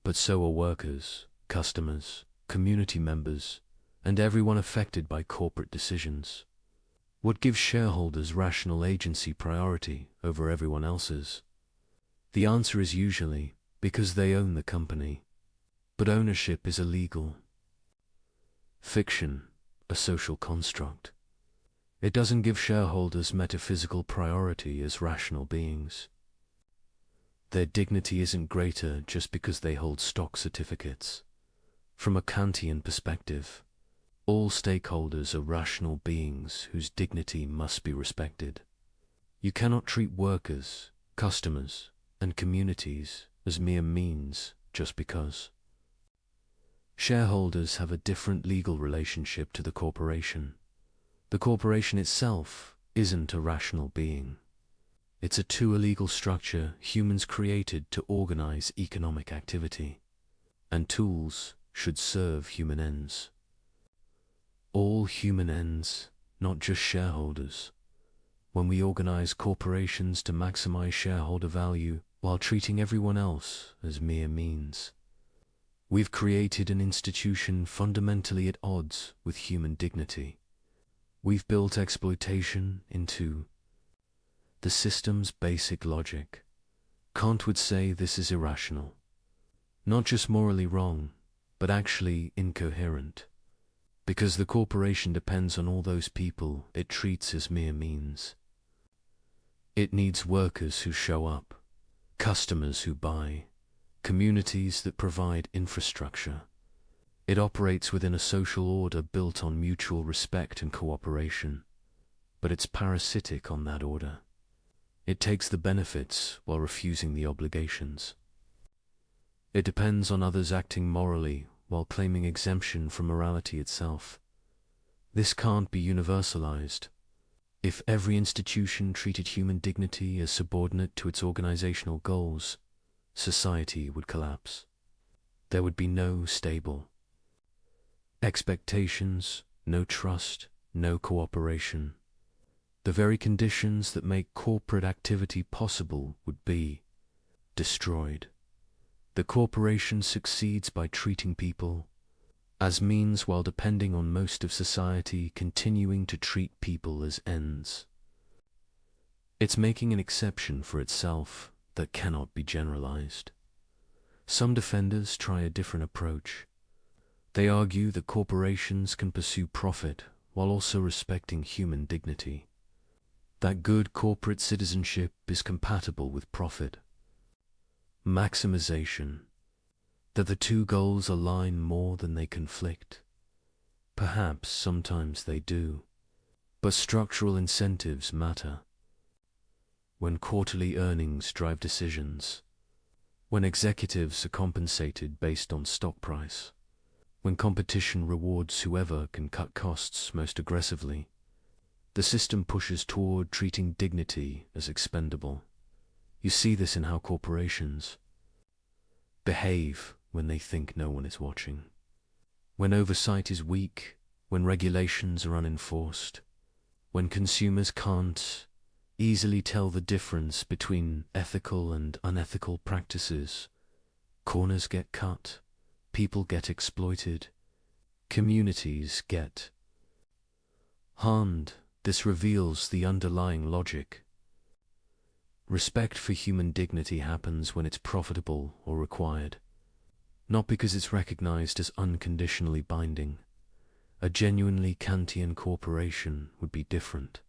But so are workers, customers, community members, and everyone affected by corporate decisions. What gives shareholders rational agency priority over everyone else's? The answer is usually because they own the company. But ownership is illegal. Fiction, a social construct. It doesn't give shareholders metaphysical priority as rational beings. Their dignity isn't greater just because they hold stock certificates. From a Kantian perspective, all stakeholders are rational beings whose dignity must be respected. You cannot treat workers, customers, and communities as mere means just because. Shareholders have a different legal relationship to the corporation. The corporation itself isn't a rational being. It's a too illegal structure humans created to organize economic activity. And tools should serve human ends. All human ends, not just shareholders. When we organize corporations to maximize shareholder value while treating everyone else as mere means, We've created an institution fundamentally at odds with human dignity. We've built exploitation into the system's basic logic. Kant would say this is irrational. Not just morally wrong, but actually incoherent. Because the corporation depends on all those people it treats as mere means. It needs workers who show up, customers who buy, communities that provide infrastructure. It operates within a social order built on mutual respect and cooperation, but it's parasitic on that order. It takes the benefits while refusing the obligations. It depends on others acting morally while claiming exemption from morality itself. This can't be universalized. If every institution treated human dignity as subordinate to its organizational goals, society would collapse. There would be no stable expectations, no trust, no cooperation. The very conditions that make corporate activity possible would be destroyed. The corporation succeeds by treating people as means while depending on most of society continuing to treat people as ends. It's making an exception for itself that cannot be generalized. Some defenders try a different approach. They argue that corporations can pursue profit while also respecting human dignity. That good corporate citizenship is compatible with profit maximization, that the two goals align more than they conflict. Perhaps sometimes they do, but structural incentives matter. When quarterly earnings drive decisions, when executives are compensated based on stock price, when competition rewards whoever can cut costs most aggressively, the system pushes toward treating dignity as expendable. You see this in how corporations behave when they think no one is watching. When oversight is weak, when regulations are unenforced, when consumers can't easily tell the difference between ethical and unethical practices, corners get cut, people get exploited, communities get harmed. This reveals the underlying logic. Respect for human dignity happens when it's profitable or required, not because it's recognized as unconditionally binding. A genuinely Kantian corporation would be different.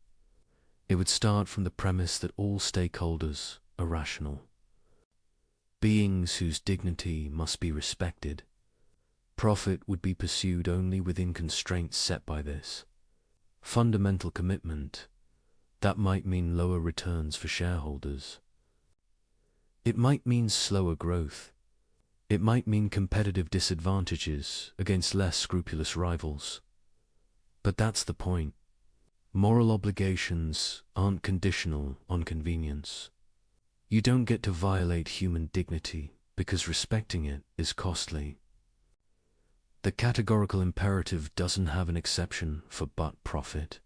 It would start from the premise that all stakeholders are rational, beings whose dignity must be respected. Profit would be pursued only within constraints set by this fundamental commitment. That might mean lower returns for shareholders. It might mean slower growth. It might mean competitive disadvantages against less scrupulous rivals. But that's the point. Moral obligations aren't conditional on convenience. You don't get to violate human dignity because respecting it is costly. The categorical imperative doesn't have an exception for but profit.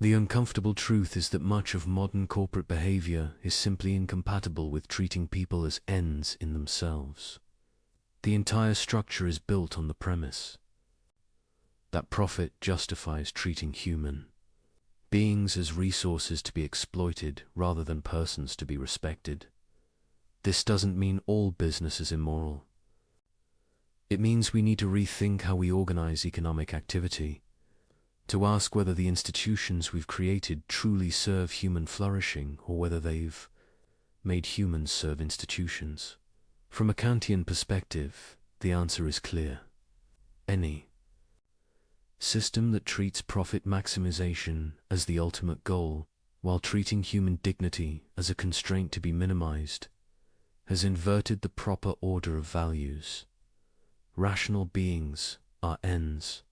The uncomfortable truth is that much of modern corporate behavior is simply incompatible with treating people as ends in themselves. The entire structure is built on the premise that profit justifies treating human beings as resources to be exploited rather than persons to be respected. This doesn't mean all business is immoral. It means we need to rethink how we organize economic activity, to ask whether the institutions we've created truly serve human flourishing or whether they've made humans serve institutions. From a Kantian perspective, the answer is clear. Any system that treats profit maximization as the ultimate goal while treating human dignity as a constraint to be minimized has inverted the proper order of values. Rational beings are ends.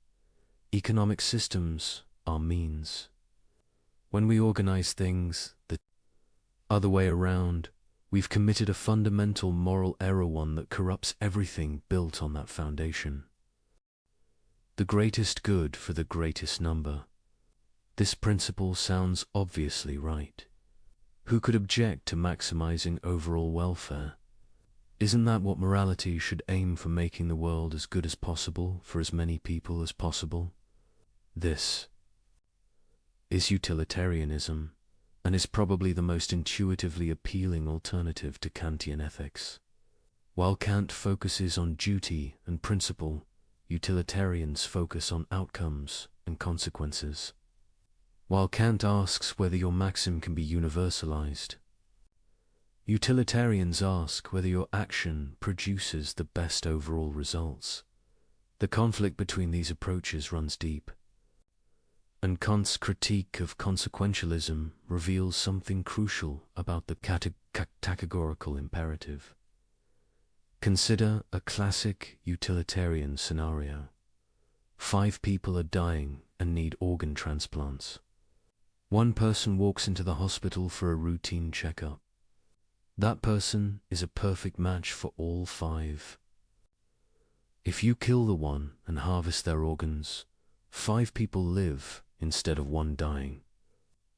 Economic systems are means. When we organize things the other way around, we've committed a fundamental moral error, one that corrupts everything built on that foundation. The greatest good for the greatest number. This principle sounds obviously right. Who could object to maximizing overall welfare? Isn't that what morality should aim for, making the world as good as possible for as many people as possible? This is utilitarianism, and is probably the most intuitively appealing alternative to Kantian ethics. While Kant focuses on duty and principle, utilitarians focus on outcomes and consequences. While Kant asks whether your maxim can be universalized, utilitarians ask whether your action produces the best overall results. The conflict between these approaches runs deep, and Kant's critique of consequentialism reveals something crucial about the categorical imperative. Consider a classic utilitarian scenario. 5 people are dying and need organ transplants. One person walks into the hospital for a routine checkup. That person is a perfect match for all 5. If you kill the one and harvest their organs, 5 people live instead of 1 dying.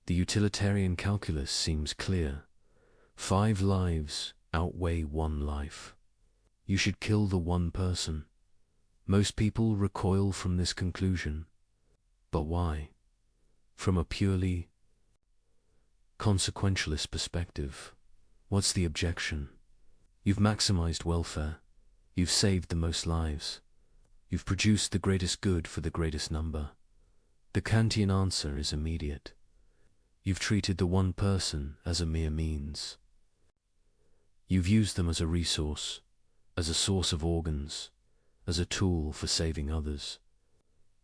The utilitarian calculus seems clear. 5 lives outweigh 1 life. You should kill the 1 person. Most people recoil from this conclusion. But why? From a purely consequentialist perspective, what's the objection? You've maximized welfare. You've saved the most lives. You've produced the greatest good for the greatest number. The Kantian answer is immediate. You've treated the 1 person as a mere means. You've used them as a resource, as a source of organs, as a tool for saving others.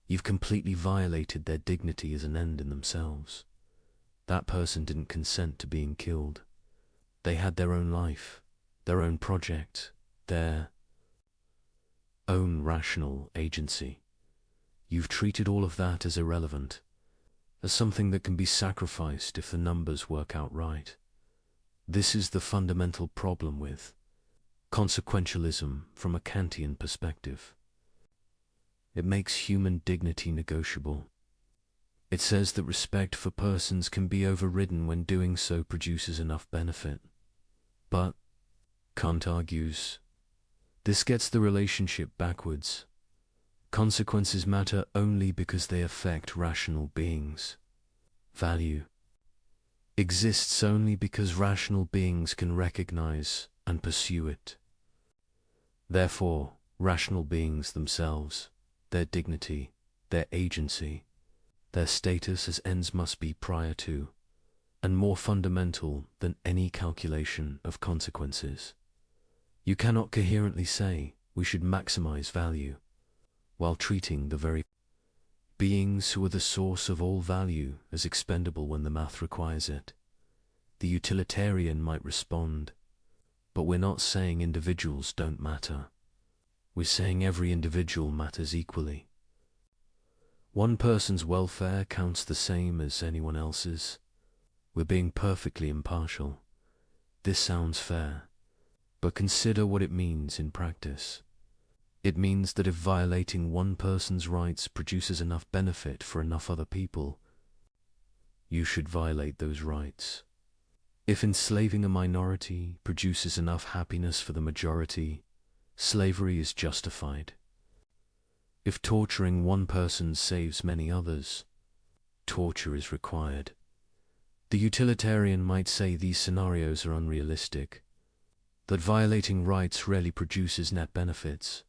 You've completely violated their dignity as an end in themselves. That person didn't consent to being killed. They had their own life, their own project, their own rational agency. You've treated all of that as irrelevant, as something that can be sacrificed if the numbers work out right. This is the fundamental problem with consequentialism from a Kantian perspective. It makes human dignity negotiable. It says that respect for persons can be overridden when doing so produces enough benefit. But, Kant argues, this gets the relationship backwards. Consequences matter only because they affect rational beings. Value exists only because rational beings can recognize and pursue it. Therefore, rational beings themselves, their dignity, their agency, their status as ends must be prior to, and more fundamental than any calculation of consequences. You cannot coherently say we should maximize value, while treating the very beings who are the source of all value as expendable when the math requires it. The utilitarian might respond, but we're not saying individuals don't matter. We're saying every individual matters equally. 1 person's welfare counts the same as anyone else's. We're being perfectly impartial. This sounds fair, but consider what it means in practice. It means that if violating 1 person's rights produces enough benefit for enough other people, you should violate those rights. If enslaving a minority produces enough happiness for the majority, slavery is justified. If torturing 1 person saves many others, torture is required. The utilitarian might say these scenarios are unrealistic, that violating rights rarely produces net benefits.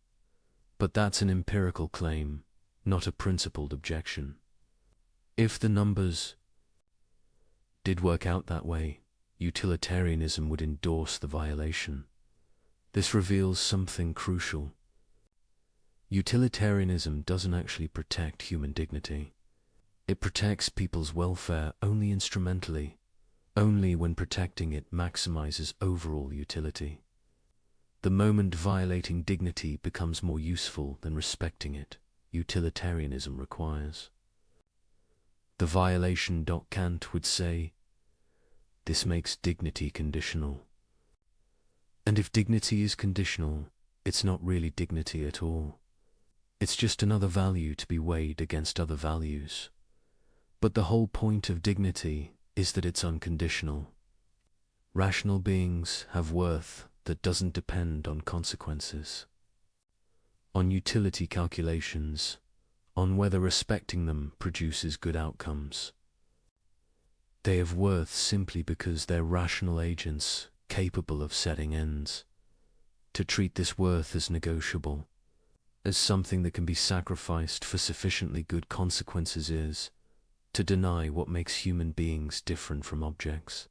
But that's an empirical claim, not a principled objection. If the numbers did work out that way, utilitarianism would endorse the violation. This reveals something crucial. Utilitarianism doesn't actually protect human dignity. It protects people's welfare only instrumentally, only when protecting it maximizes overall utility. The moment violating dignity becomes more useful than respecting it, utilitarianism requires. The violation. Kant would say, this makes dignity conditional. And if dignity is conditional, it's not really dignity at all. It's just another value to be weighed against other values. But the whole point of dignity is that it's unconditional. Rational beings have worth that doesn't depend on consequences, on utility calculations, on whether respecting them produces good outcomes. They have worth simply because they're rational agents capable of setting ends. To treat this worth as negotiable, as something that can be sacrificed for sufficiently good consequences, is to deny what makes human beings different from objects.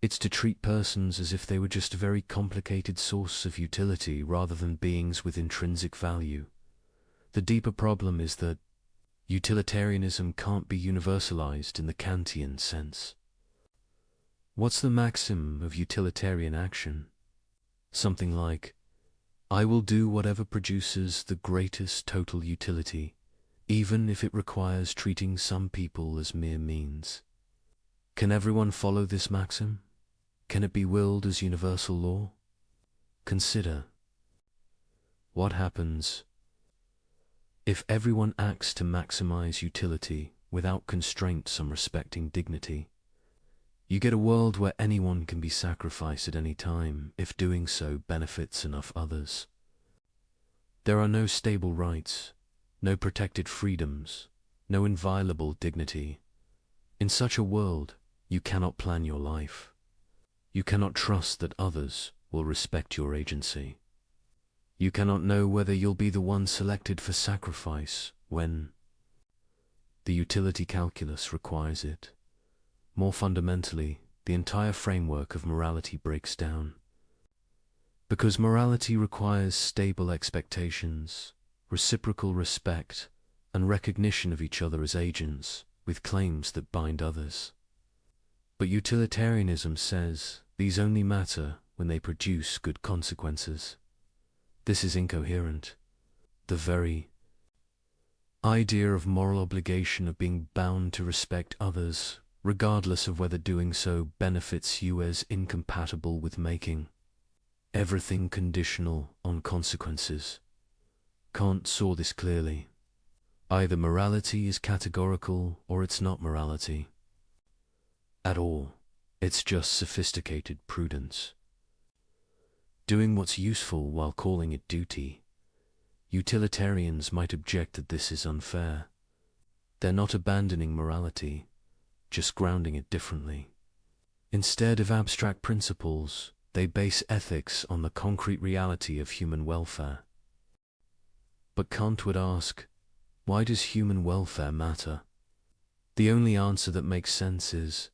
It's to treat persons as if they were just a very complicated source of utility rather than beings with intrinsic value. The deeper problem is that utilitarianism can't be universalized in the Kantian sense. What's the maxim of utilitarian action? Something like, I will do whatever produces the greatest total utility, even if it requires treating some people as mere means. Can everyone follow this maxim? Can it be willed as universal law? Consider, what happens if everyone acts to maximize utility without constraints on respecting dignity? You get a world where anyone can be sacrificed at any time if doing so benefits enough others. There are no stable rights, no protected freedoms, no inviolable dignity. In such a world, you cannot plan your life. You cannot trust that others will respect your agency. You cannot know whether you'll be the one selected for sacrifice when the utility calculus requires it. More fundamentally, the entire framework of morality breaks down. Because morality requires stable expectations, reciprocal respect, and recognition of each other as agents with claims that bind others. But utilitarianism says these only matter when they produce good consequences. This is incoherent. The very idea of moral obligation of being bound to respect others, regardless of whether doing so benefits you, is incompatible with making everything conditional on consequences. Kant saw this clearly. Either morality is categorical or it's not morality at all. It's just sophisticated prudence. Doing what's useful while calling it duty. Utilitarians might object that this is unfair. They're not abandoning morality, just grounding it differently. Instead of abstract principles, they base ethics on the concrete reality of human welfare. But Kant would ask, why does human welfare matter? The only answer that makes sense is,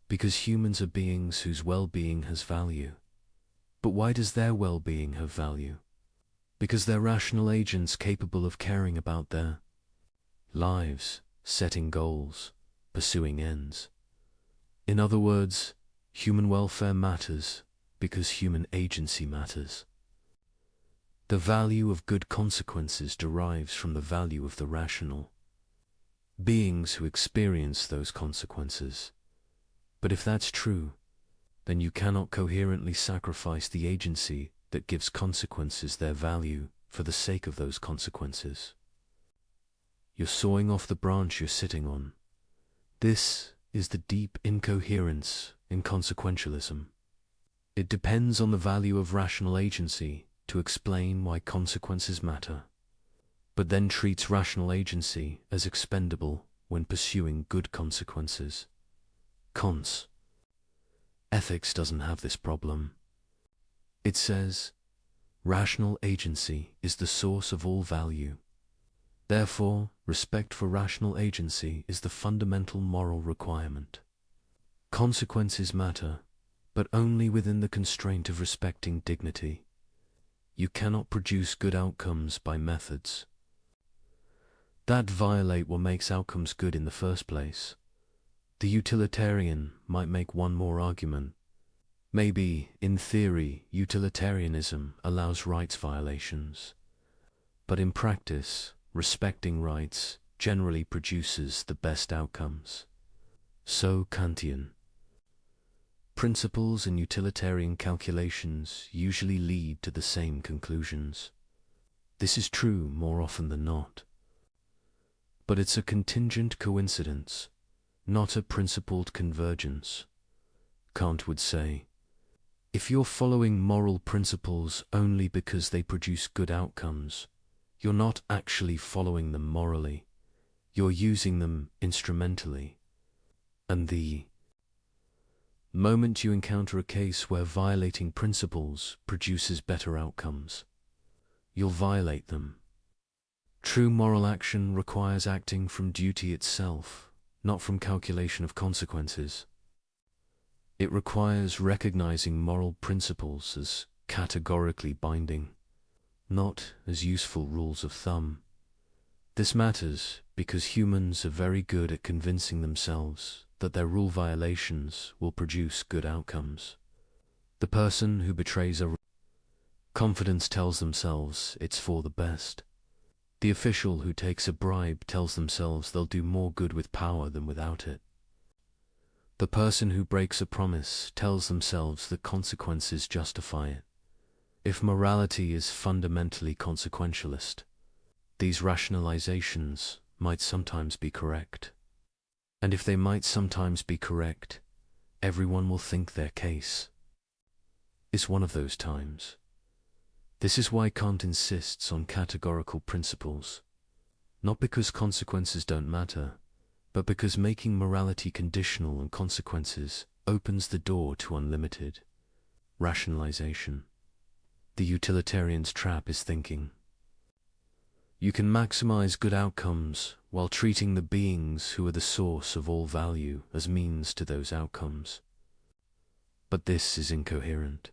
because humans are beings whose well-being has value. But why does their well-being have value? Because they're rational agents capable of caring about their lives, setting goals, pursuing ends. In other words, human welfare matters because human agency matters. The value of good consequences derives from the value of the rational beings who experience those consequences. But if that's true, then you cannot coherently sacrifice the agency that gives consequences their value for the sake of those consequences. You're sawing off the branch you're sitting on. This is the deep incoherence in consequentialism. It depends on the value of rational agency to explain why consequences matter, but then treats rational agency as expendable when pursuing good consequences. Kant's ethics doesn't have this problem. It says, rational agency is the source of all value. Therefore, respect for rational agency is the fundamental moral requirement. Consequences matter, but only within the constraint of respecting dignity. You cannot produce good outcomes by methods that violate what makes outcomes good in the first place. The utilitarian might make one more argument. Maybe, in theory, utilitarianism allows rights violations, but in practice, respecting rights generally produces the best outcomes. So Kantian. Principles and utilitarian calculations usually lead to the same conclusions. This is true more often than not. But it's a contingent coincidence, not a principled convergence. Kant would say, If you're following moral principles only because they produce good outcomes, you're not actually following them morally. You're using them instrumentally. And the moment you encounter a case where violating principles produces better outcomes, you'll violate them. True moral action requires acting from duty itself, not from calculation of consequences. It requires recognizing moral principles as categorically binding, not as useful rules of thumb. This matters because humans are very good at convincing themselves that their rule violations will produce good outcomes. The person who betrays a confidence tells themselves it's for the best. The official who takes a bribe tells themselves they'll do more good with power than without it. The person who breaks a promise tells themselves that consequences justify it. If morality is fundamentally consequentialist, these rationalizations might sometimes be correct. And if they might sometimes be correct, everyone will think their case is one of those times. This is why Kant insists on categorical principles, not because consequences don't matter, but because making morality conditional on consequences opens the door to unlimited rationalization. The utilitarian's trap is thinking you can maximize good outcomes while treating the beings who are the source of all value as means to those outcomes. But this is incoherent.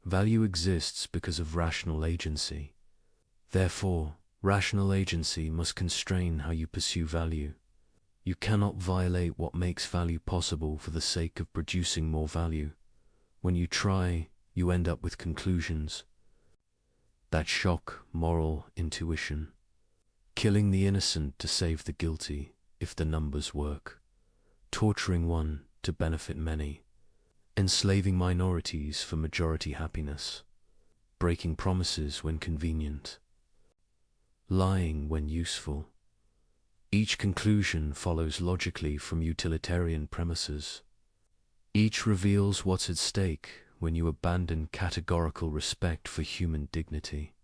Value exists because of rational agency. Therefore, rational agency must constrain how you pursue value. You cannot violate what makes value possible for the sake of producing more value. When you try, you end up with conclusions that shock moral intuition. Killing the innocent to save the guilty if the numbers work. Torturing one to benefit many. Enslaving minorities for majority happiness. Breaking promises when convenient. Lying when useful. Each conclusion follows logically from utilitarian premises. Each reveals what's at stake when you abandon categorical respect for human dignity.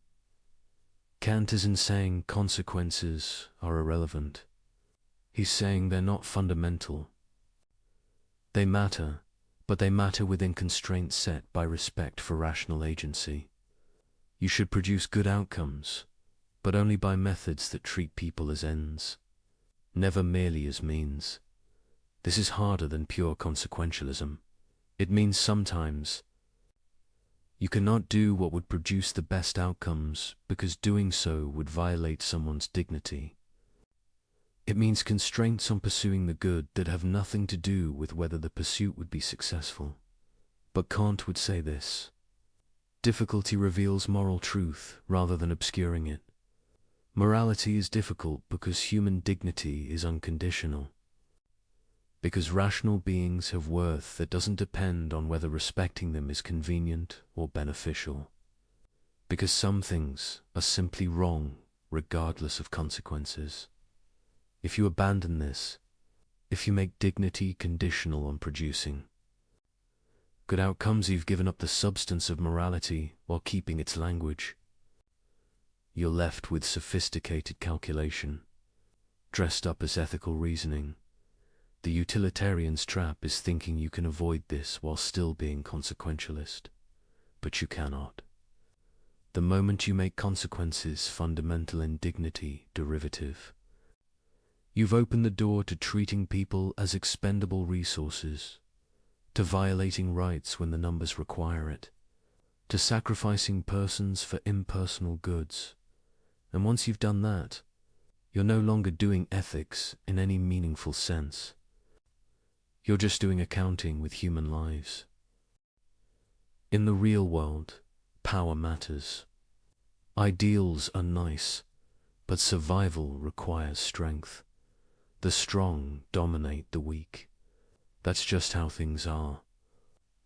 Kant isn't saying consequences are irrelevant. He's saying they're not fundamental. They matter, but they matter within constraints set by respect for rational agency. You should produce good outcomes, but only by methods that treat people as ends, never merely as means. This is harder than pure consequentialism. It means sometimes you cannot do what would produce the best outcomes because doing so would violate someone's dignity. It means constraints on pursuing the good that have nothing to do with whether the pursuit would be successful. But Kant would say this: difficulty reveals moral truth rather than obscuring it. Morality is difficult because human dignity is unconditional. Because rational beings have worth that doesn't depend on whether respecting them is convenient or beneficial. Because some things are simply wrong regardless of consequences. If you abandon this, if you make dignity conditional on producing good outcomes, you've given up the substance of morality while keeping its language. You're left with sophisticated calculation, dressed up as ethical reasoning. The utilitarian's trap is thinking you can avoid this while still being consequentialist. But you cannot. The moment you make consequences fundamental and dignity derivative, you've opened the door to treating people as expendable resources, to violating rights when the numbers require it, to sacrificing persons for impersonal goods. And once you've done that, you're no longer doing ethics in any meaningful sense. You're just doing accounting with human lives. In the real world, power matters. Ideals are nice, but survival requires strength. The strong dominate the weak. That's just how things are.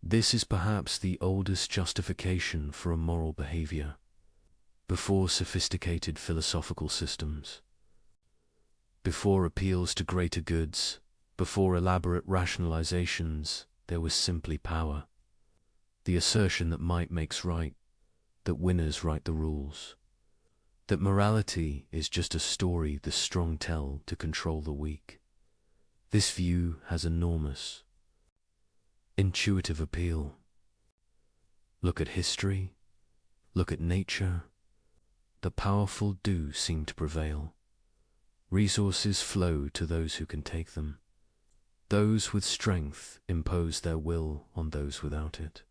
This is perhaps the oldest justification for a moral behavior. Before sophisticated philosophical systems, before appeals to greater goods, before elaborate rationalizations, there was simply power. the assertion that might makes right, that winners write the rules, that morality is just a story the strong tell to control the weak. This view has enormous, intuitive appeal. Look at history, look at nature. The powerful do seem to prevail. Resources flow to those who can take them. Those with strength impose their will on those without it.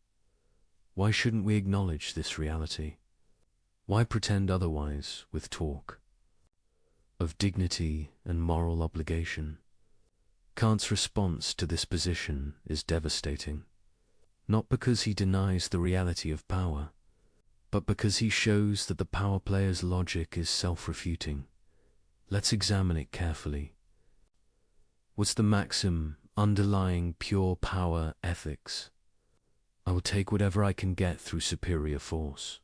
Why shouldn't we acknowledge this reality? Why pretend otherwise with talk of dignity and moral obligation? Kant's response to this position is devastating, not because he denies the reality of power, but because he shows that the power player's logic is self-refuting. Let's examine it carefully. What's the maxim underlying pure power ethics? I will take whatever I can get through superior force,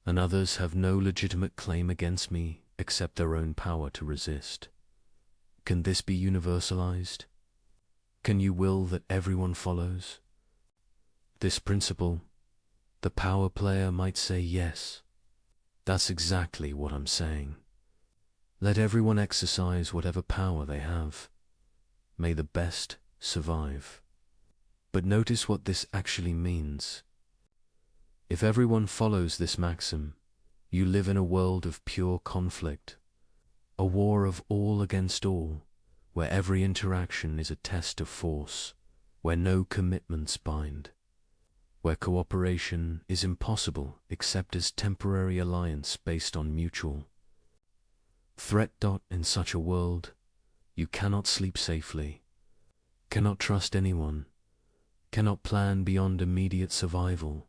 and others have no legitimate claim against me except their own power to resist. Can this be universalized? Can you will that everyone follows this principle? The power player might say yes. That's exactly what I'm saying. Let everyone exercise whatever power they have. May the best survive. But notice what this actually means. If everyone follows this maxim, you live in a world of pure conflict, a war of all against all, where every interaction is a test of force, where no commitments bind, where cooperation is impossible except as temporary alliance based on mutual threat. In such a world, you cannot sleep safely, cannot trust anyone, cannot plan beyond immediate survival,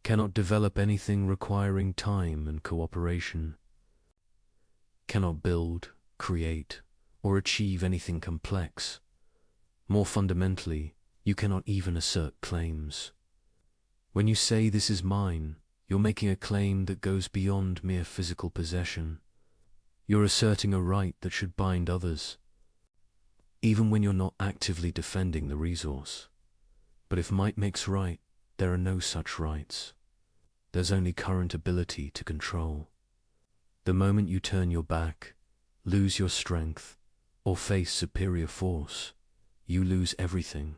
cannot develop anything requiring time and cooperation, cannot build, create, or achieve anything complex. More fundamentally, you cannot even assert claims. When you say this is mine, you're making a claim that goes beyond mere physical possession. You're asserting a right that should bind others, even when you're not actively defending the resource. But if might makes right, there are no such rights. There's only current ability to control. The moment you turn your back, lose your strength, or face superior force, you lose everything.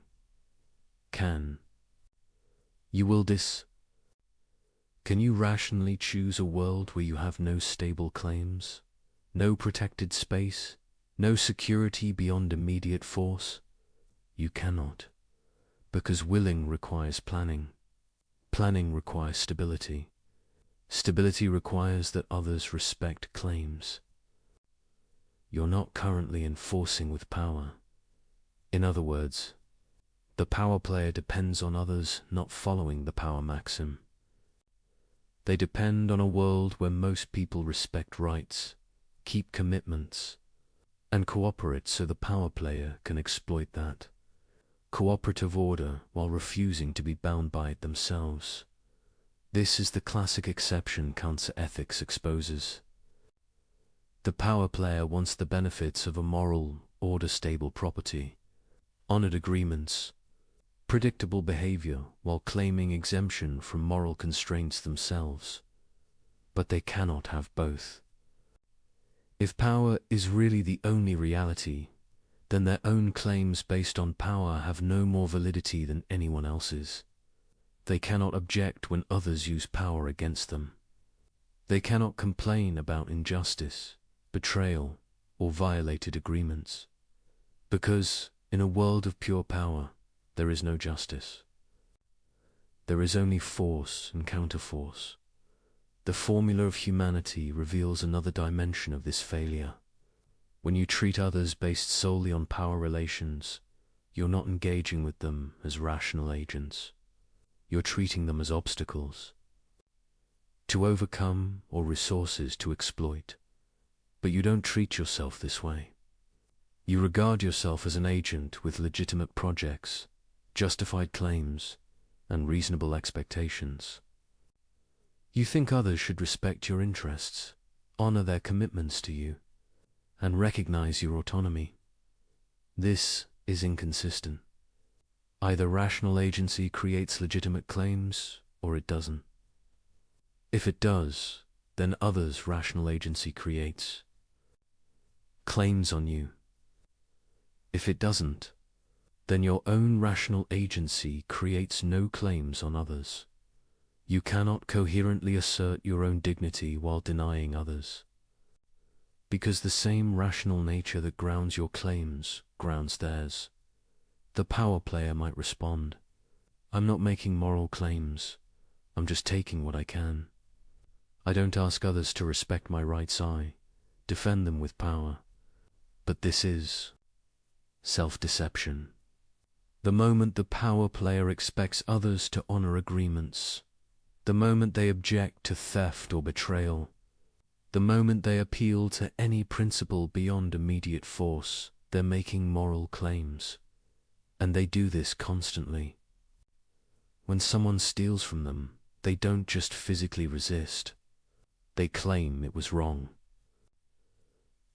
You will Can you rationally choose a world where you have no stable claims, no protected space, no security beyond immediate force? You cannot, because willing requires planning. Planning requires stability. Stability requires that others respect claims. You're not currently enforcing with power. In other words, the power player depends on others not following the power maxim. They depend on a world where most people respect rights, keep commitments, and cooperate so the power player can exploit that cooperative order while refusing to be bound by it themselves. This is the classic exception Kant's ethics exposes. The power player wants the benefits of a moral, order-stable property, honored agreements, predictable behavior, while claiming exemption from moral constraints themselves. But they cannot have both. If power is really the only reality, then their own claims based on power have no more validity than anyone else's. They cannot object when others use power against them. They cannot complain about injustice, betrayal, or violated agreements. Because, in a world of pure power, there is no justice. There is only force and counterforce. The formula of humanity reveals another dimension of this failure. When you treat others based solely on power relations, you're not engaging with them as rational agents. You're treating them as obstacles to overcome or resources to exploit. But you don't treat yourself this way. You regard yourself as an agent with legitimate projects, justified claims, and reasonable expectations. You think others should respect your interests, honor their commitments to you, and recognize your autonomy. This is inconsistent. Either rational agency creates legitimate claims, or it doesn't. If it does, then others' rational agency creates claims on you. If it doesn't, then your own rational agency creates no claims on others. You cannot coherently assert your own dignity while denying others, because the same rational nature that grounds your claims grounds theirs. The power player might respond, "I'm not making moral claims, I'm just taking what I can. I don't ask others to respect my rights, I defend them with power." But this is self-deception. The moment the power player expects others to honor agreements, the moment they object to theft or betrayal, the moment they appeal to any principle beyond immediate force, they're making moral claims. And they do this constantly. When someone steals from them, they don't just physically resist. They claim it was wrong.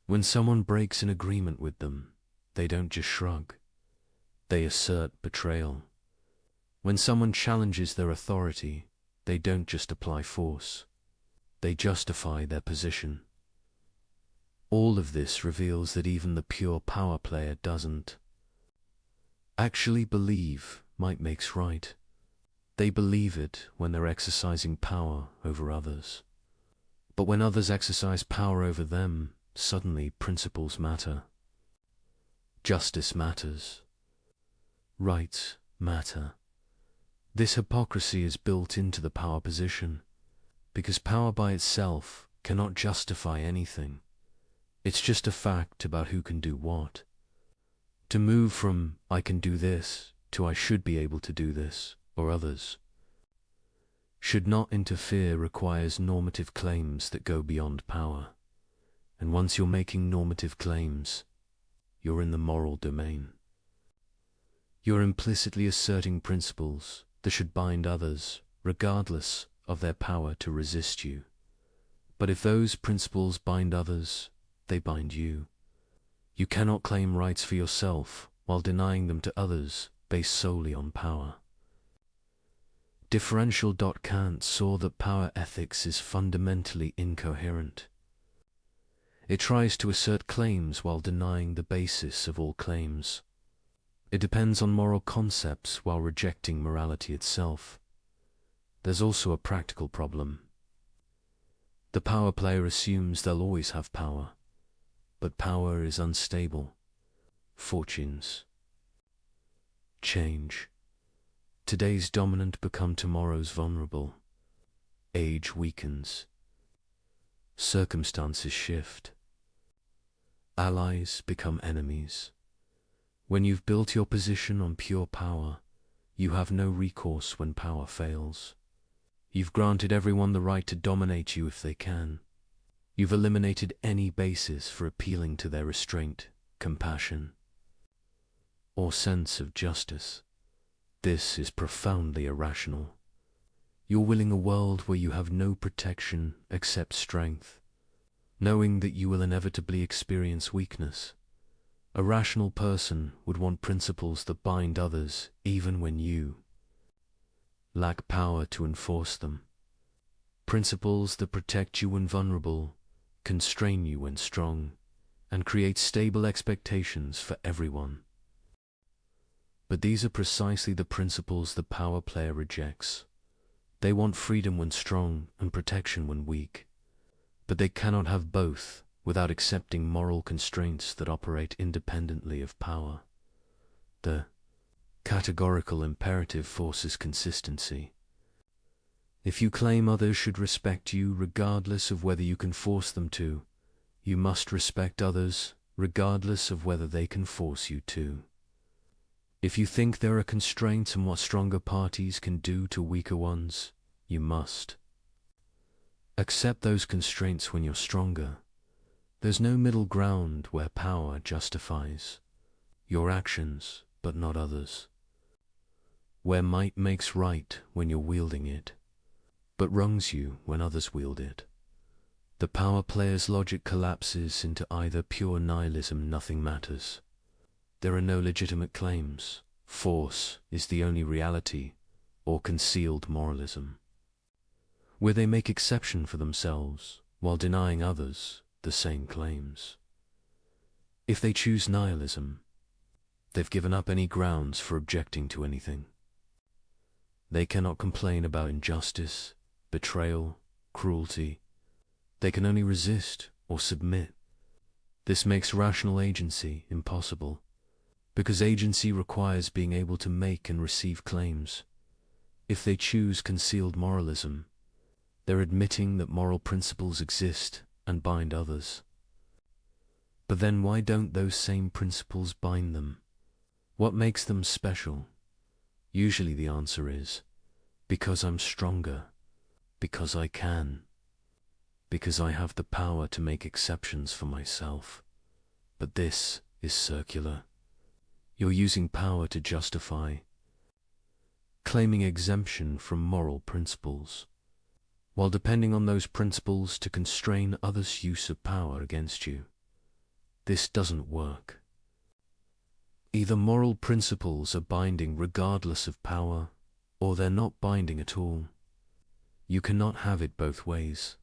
When someone breaks an agreement with them, they don't just shrug. They assert betrayal. When someone challenges their authority, they don't just apply force. They justify their position. All of this reveals that even the pure power player doesn't actually believe might makes right. They believe it when they're exercising power over others. But when others exercise power over them, suddenly principles matter. Justice matters. Rights matter. This hypocrisy is built into the power position, because power by itself cannot justify anything. It's just a fact about who can do what. To move from "I can do this" to "I should be able to do this," or others should not interfere requires normative claims that go beyond power. And once you're making normative claims, you're in the moral domain. You're implicitly asserting principles that should bind others, regardless of their power to resist you. But if those principles bind others, they bind you. You cannot claim rights for yourself while denying them to others based solely on power. Differential. Kant saw that power ethics is fundamentally incoherent. It tries to assert claims while denying the basis of all claims. It depends on moral concepts while rejecting morality itself. There's also a practical problem. The power player assumes they'll always have power, but power is unstable. Fortunes change. Today's dominant become tomorrow's vulnerable. Age weakens. Circumstances shift. Allies become enemies. When you've built your position on pure power, you have no recourse when power fails. You've granted everyone the right to dominate you if they can. You've eliminated any basis for appealing to their restraint, compassion, or sense of justice. This is profoundly irrational. You're willing a world where you have no protection except strength, knowing that you will inevitably experience weakness. A rational person would want principles that bind others even when you lack power to enforce them. Principles that protect you when vulnerable, constrain you when strong, and create stable expectations for everyone. But these are precisely the principles the power player rejects. They want freedom when strong and protection when weak. But they cannot have both without accepting moral constraints that operate independently of power. The categorical imperative forces consistency. If you claim others should respect you regardless of whether you can force them to, you must respect others regardless of whether they can force you to. If you think there are constraints on what stronger parties can do to weaker ones, you must accept those constraints when you're stronger. There's no middle ground where power justifies your actions, but not others. Where might makes right when you're wielding it, but wrongs you when others wield it. The power player's logic collapses into either pure nihilism, nothing matters. There are no legitimate claims, force is the only reality, or concealed moralism, where they make exception for themselves while denying others the same claims. If they choose nihilism, they've given up any grounds for objecting to anything. They cannot complain about injustice, betrayal, cruelty. They can only resist or submit. This makes rational agency impossible, because agency requires being able to make and receive claims. If they choose concealed moralism, they're admitting that moral principles exist and bind others. But then why don't those same principles bind them? What makes them special? Usually the answer is, because I'm stronger, because I can, because I have the power to make exceptions for myself. But this is circular. You're using power to justify, claiming exemption from moral principles, while depending on those principles to constrain others' use of power against you. This doesn't work. Either moral principles are binding regardless of power, or they're not binding at all. You cannot have it both ways.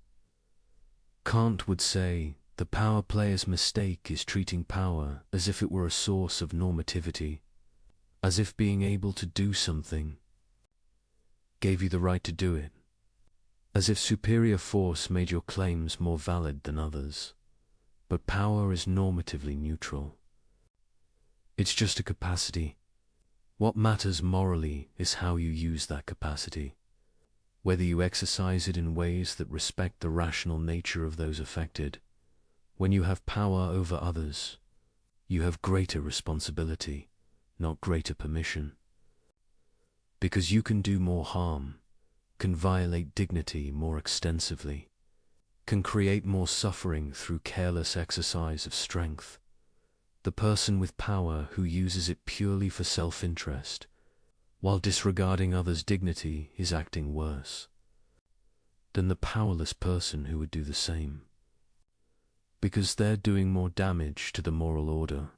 Kant would say, the power player's mistake is treating power as if it were a source of normativity, as if being able to do something gave you the right to do it, as if superior force made your claims more valid than others. But power is normatively neutral. It's just a capacity. What matters morally is how you use that capacity, whether you exercise it in ways that respect the rational nature of those affected. When you have power over others, you have greater responsibility, not greater permission. Because you can do more harm, can violate dignity more extensively, can create more suffering through careless exercise of strength. The person with power who uses it purely for self-interest, while disregarding others' dignity, is acting worse than the powerless person who would do the same. Because they're doing more damage to the moral order,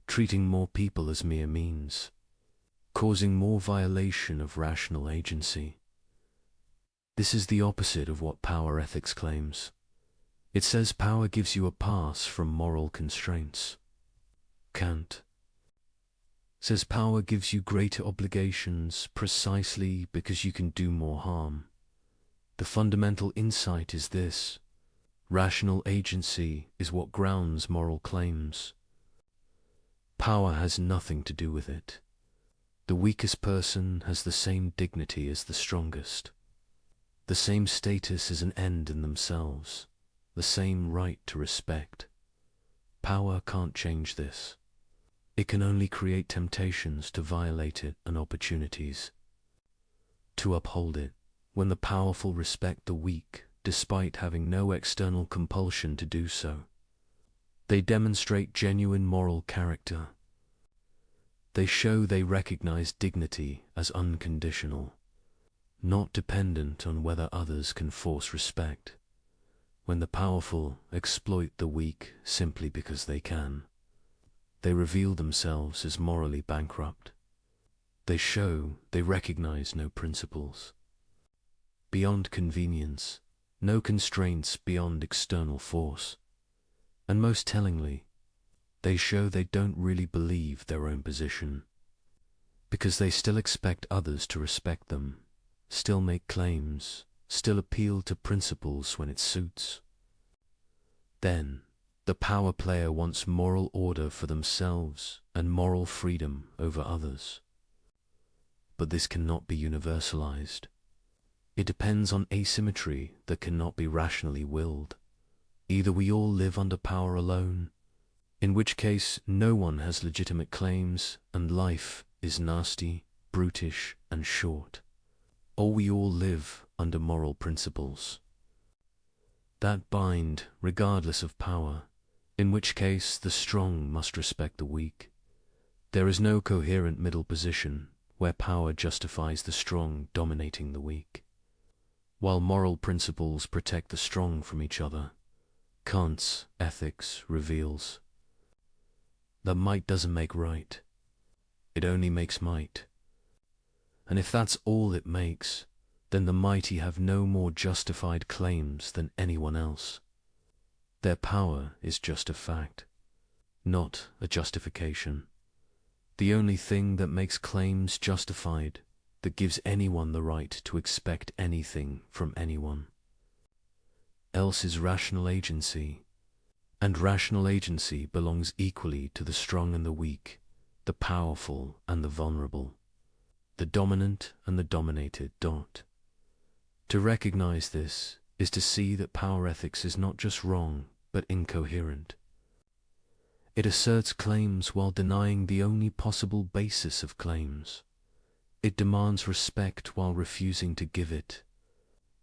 treating more people as mere means, causing more violation of rational agency. This is the opposite of what power ethics claims. It says power gives you a pass from moral constraints. Kant says power gives you greater obligations precisely because you can do more harm. The fundamental insight is this: rational agency is what grounds moral claims. Power has nothing to do with it. The weakest person has the same dignity as the strongest, the same status as an end in themselves, the same right to respect. Power can't change this. It can only create temptations to violate it and opportunities to uphold it. When the powerful respect the weak, despite having no external compulsion to do so, they demonstrate genuine moral character. They show they recognize dignity as unconditional, not dependent on whether others can force respect. When the powerful exploit the weak simply because they can, they reveal themselves as morally bankrupt. They show they recognize no principles beyond convenience, no constraints beyond external force. And most tellingly, they show they don't really believe their own position, because they still expect others to respect them, still make claims, still appeal to principles when it suits. Then, the power player wants moral order for themselves and moral freedom over others. But this cannot be universalized. It depends on asymmetry that cannot be rationally willed. Either we all live under power alone, in which case no one has legitimate claims and life is nasty, brutish, and short, or we all live under moral principles that bind regardless of power, in which case the strong must respect the weak. There is no coherent middle position where power justifies the strong dominating the weak, while moral principles protect the strong from each other. Kant's ethics reveals that might doesn't make right. It only makes might. And if that's all it makes, then the mighty have no more justified claims than anyone else. Their power is just a fact, not a justification. The only thing that makes claims justified, that gives anyone the right to expect anything from anyone, else is rational agency. And rational agency belongs equally to the strong and the weak, the powerful and the vulnerable, the dominant and the dominated. To recognize this is to see that power ethics is not just wrong, but incoherent. It asserts claims while denying the only possible basis of claims. It demands respect while refusing to give it.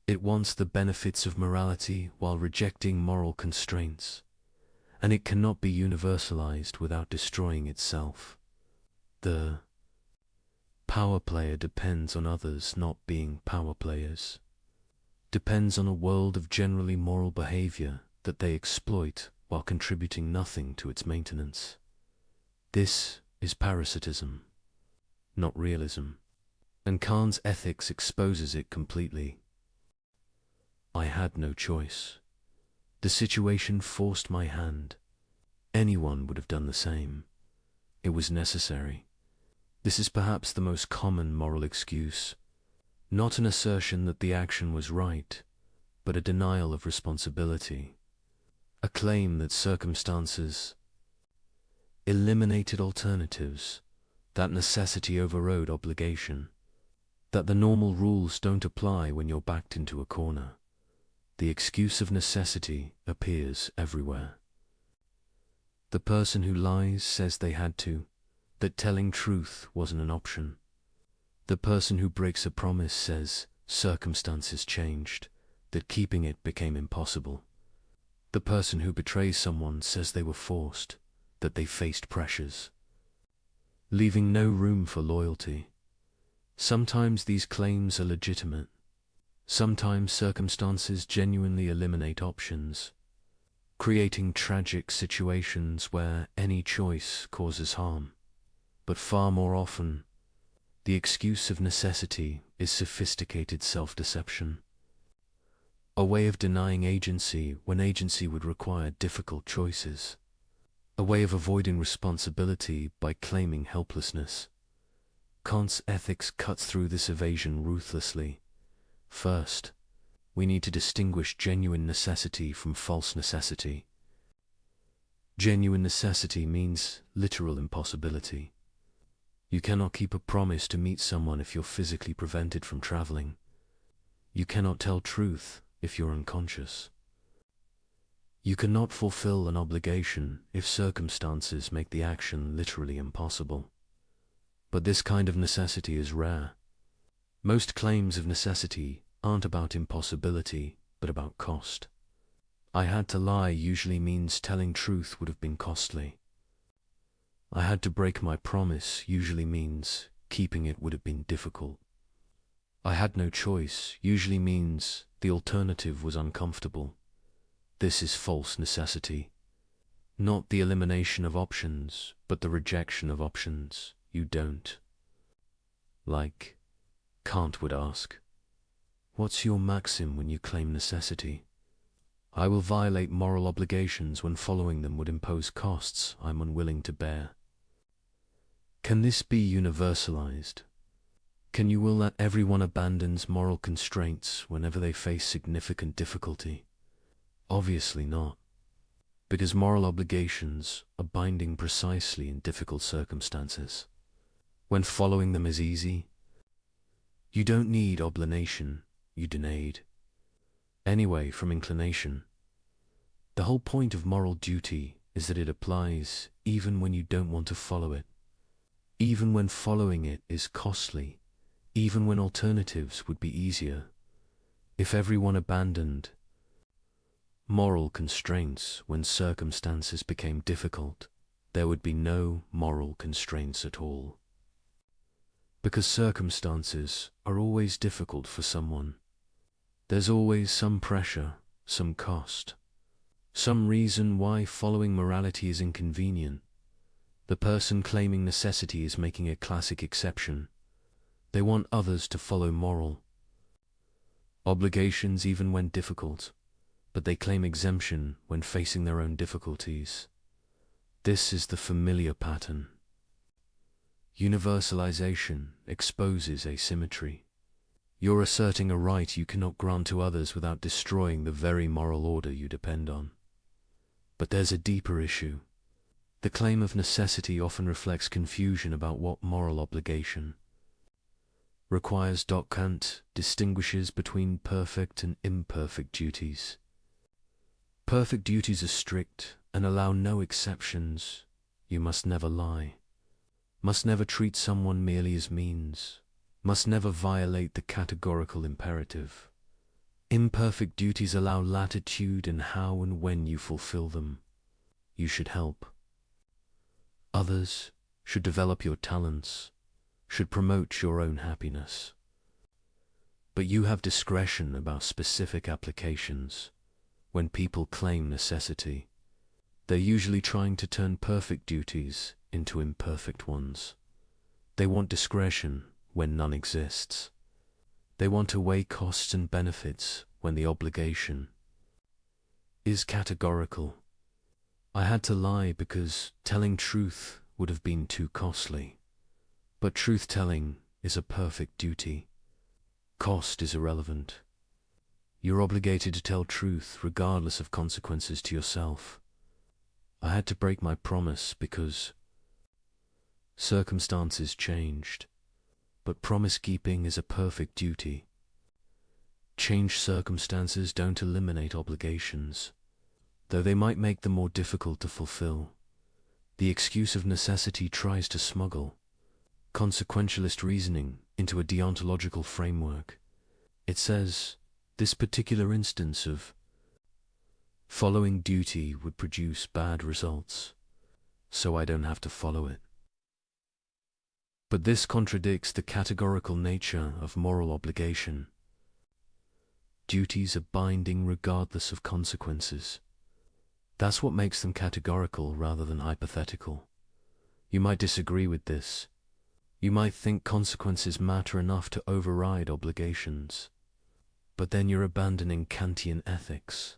It wants the benefits of morality while rejecting moral constraints. And it cannot be universalized without destroying itself. The power player depends on others not being power players, depends on a world of generally moral behavior that they exploit while contributing nothing to its maintenance. This is parasitism, not realism, and Kant's ethics exposes it completely. I had no choice. The situation forced my hand. Anyone would have done the same. It was necessary. This is perhaps the most common moral excuse, not an assertion that the action was right, but a denial of responsibility, a claim that circumstances eliminated alternatives, that necessity overrode obligation, that the normal rules don't apply when you're backed into a corner. The excuse of necessity appears everywhere. The person who lies says they had to, that telling truth wasn't an option. The person who breaks a promise says circumstances changed, that keeping it became impossible. The person who betrays someone says they were forced, that they faced pressures, leaving no room for loyalty. Sometimes these claims are legitimate. Sometimes circumstances genuinely eliminate options, creating tragic situations where any choice causes harm. But far more often, the excuse of necessity is sophisticated self-deception, a way of denying agency when agency would require difficult choices, a way of avoiding responsibility by claiming helplessness. Kant's ethics cuts through this evasion ruthlessly. First, we need to distinguish genuine necessity from false necessity. Genuine necessity means literal impossibility. You cannot keep a promise to meet someone if you're physically prevented from traveling. You cannot tell truth if you're unconscious. You cannot fulfill an obligation if circumstances make the action literally impossible. But this kind of necessity is rare. Most claims of necessity aren't about impossibility, but about cost. I had to lie usually means telling truth would have been costly. I had to break my promise usually means keeping it would have been difficult. I had no choice usually means the alternative was uncomfortable. This is false necessity. Not the elimination of options, but the rejection of options you don't. Like, Kant would ask, what's your maxim when you claim necessity? I will violate moral obligations when following them would impose costs I'm unwilling to bear. Can this be universalized? Can you will that everyone abandons moral constraints whenever they face significant difficulty? Obviously not, because moral obligations are binding precisely in difficult circumstances. When following them is easy, you don't need obligation, you denade. Anyway, from inclination. The whole point of moral duty is that it applies even when you don't want to follow it, even when following it is costly, even when alternatives would be easier. If everyone abandoned moral constraints when circumstances became difficult, there would be no moral constraints at all. Because circumstances are always difficult for someone. There's always some pressure, some cost, some reason why following morality is inconvenient. The person claiming necessity is making a classic exception. They want others to follow moral obligations even when difficult, but they claim exemption when facing their own difficulties. This is the familiar pattern. Universalization exposes asymmetry. You're asserting a right you cannot grant to others without destroying the very moral order you depend on. But there's a deeper issue. The claim of necessity often reflects confusion about what moral obligation requires. Kant distinguishes between perfect and imperfect duties. Perfect duties are strict and allow no exceptions. You must never lie, must never treat someone merely as means, must never violate the categorical imperative. Imperfect duties allow latitude in how and when you fulfill them. You should help others, should develop your talents, should promote your own happiness. But you have discretion about specific applications. When people claim necessity, they're usually trying to turn perfect duties into imperfect ones. They want discretion when none exists. They want to weigh costs and benefits when the obligation is categorical. I had to lie because telling truth would have been too costly. But truth-telling is a perfect duty. Cost is irrelevant. You're obligated to tell truth regardless of consequences to yourself. I had to break my promise because circumstances changed. But promise-keeping is a perfect duty. Changed circumstances don't eliminate obligations, though they might make them more difficult to fulfill. The excuse of necessity tries to smuggle consequentialist reasoning into a deontological framework. It says, this particular instance of following duty would produce bad results, so I don't have to follow it. But this contradicts the categorical nature of moral obligation. Duties are binding regardless of consequences. That's what makes them categorical rather than hypothetical. You might disagree with this. You might think consequences matter enough to override obligations. But then you're abandoning Kantian ethics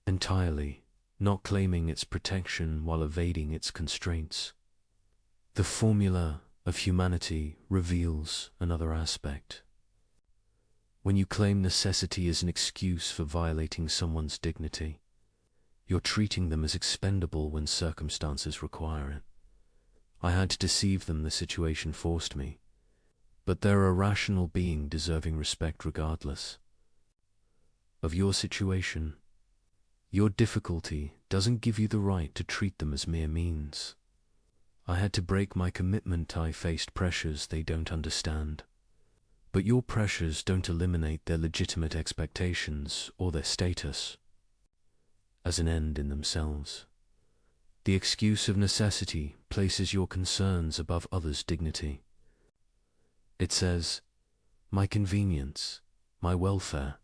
entirely, not claiming its protection while evading its constraints. The formula of humanity reveals another aspect. When you claim necessity as an excuse for violating someone's dignity, you're treating them as expendable when circumstances require it. I had to deceive them, the situation forced me. But they're a rational being deserving respect regardless of your situation. Your difficulty doesn't give you the right to treat them as mere means. I had to break my commitment. I faced pressures they don't understand. But your pressures don't eliminate their legitimate expectations or their status as an end in themselves. The excuse of necessity places your concerns above others' dignity. It says, my convenience, my welfare,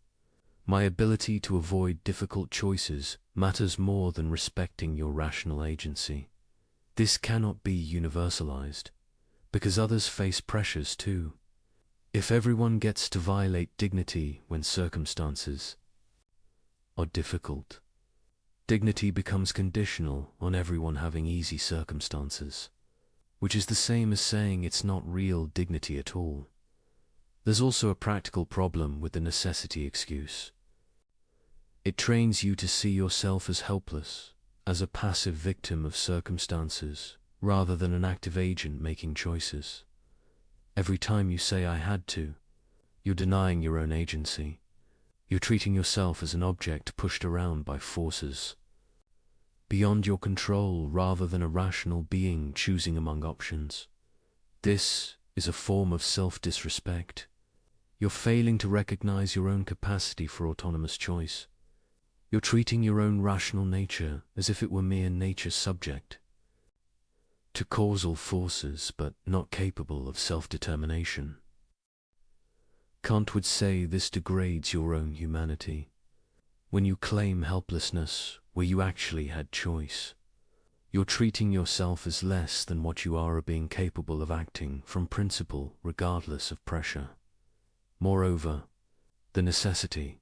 my ability to avoid difficult choices matters more than respecting your rational agency. This cannot be universalized, because others face pressures too. If everyone gets to violate dignity when circumstances are difficult, dignity becomes conditional on everyone having easy circumstances, which is the same as saying it's not real dignity at all. There's also a practical problem with the necessity excuse. It trains you to see yourself as helpless, as a passive victim of circumstances, rather than an active agent making choices. Every time you say I had to, you're denying your own agency. You're treating yourself as an object pushed around by forces beyond your control rather than a rational being choosing among options. This is a form of self-disrespect. You're failing to recognize your own capacity for autonomous choice. You're treating your own rational nature as if it were mere nature subject to causal forces but not capable of self-determination. Kant would say this degrades your own humanity. When you claim helplessness where you actually had choice, You're treating yourself as less than what you are, being capable of acting from principle regardless of pressure. Moreover, the necessity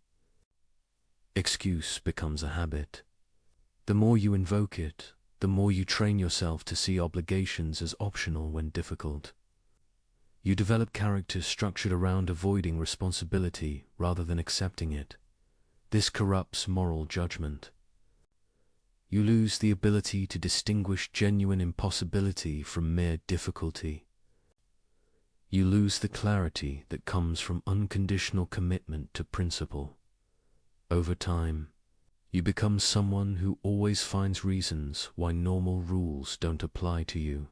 excuse becomes a habit. The more you invoke it, the more you train yourself to see obligations as optional when difficult. You develop character structured around avoiding responsibility rather than accepting it. This corrupts moral judgment. You lose the ability to distinguish genuine impossibility from mere difficulty. You lose the clarity that comes from unconditional commitment to principle. Over time, you become someone who always finds reasons why normal rules don't apply to you,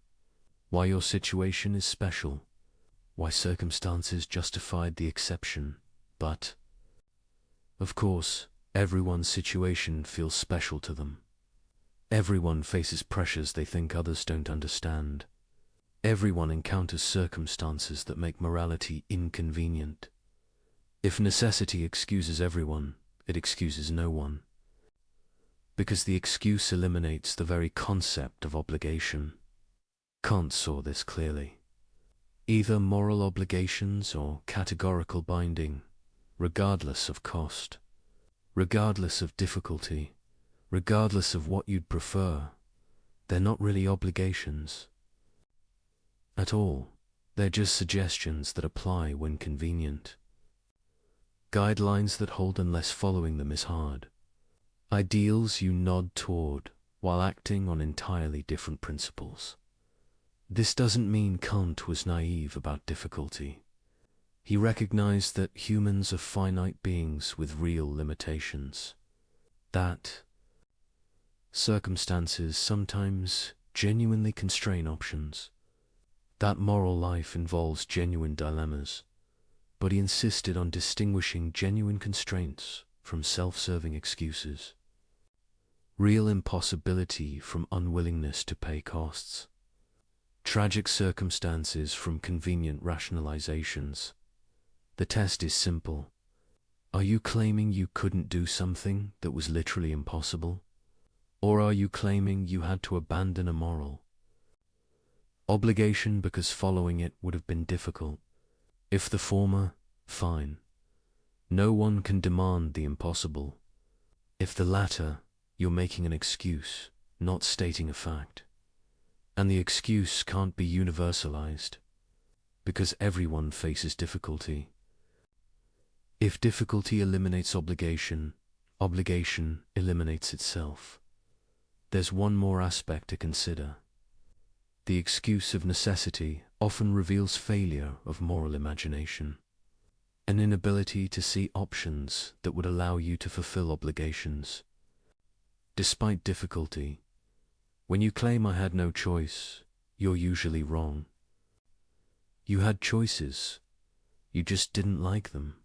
why your situation is special, why circumstances justified the exception. But, of course, everyone's situation feels special to them. Everyone faces pressures they think others don't understand. Everyone encounters circumstances that make morality inconvenient. If necessity excuses everyone, it excuses no one. Because the excuse eliminates the very concept of obligation. Kant saw this clearly. Either moral obligations or categorical binding, regardless of cost, regardless of difficulty, regardless of what you'd prefer, they're not really obligations at all. They're just suggestions that apply when convenient. Guidelines that hold unless following them is hard. Ideals you nod toward while acting on entirely different principles. This doesn't mean Kant was naive about difficulty. He recognized that humans are finite beings with real limitations. That circumstances sometimes genuinely constrain options. That moral life involves genuine dilemmas. But he insisted on distinguishing genuine constraints from self-serving excuses. Real impossibility from unwillingness to pay costs. Tragic circumstances from convenient rationalizations. The test is simple. Are you claiming you couldn't do something that was literally impossible? Or are you claiming you had to abandon a moral obligation because following it would have been difficult? If the former, fine. No one can demand the impossible. If the latter, you're making an excuse, not stating a fact. And the excuse can't be universalized, because everyone faces difficulty. If difficulty eliminates obligation, obligation eliminates itself. There's one more aspect to consider. The excuse of necessity often reveals failure of moral imagination, an inability to see options that would allow you to fulfill obligations. Despite difficulty, when you claim I had no choice, you're usually wrong. You had choices, you just didn't like them.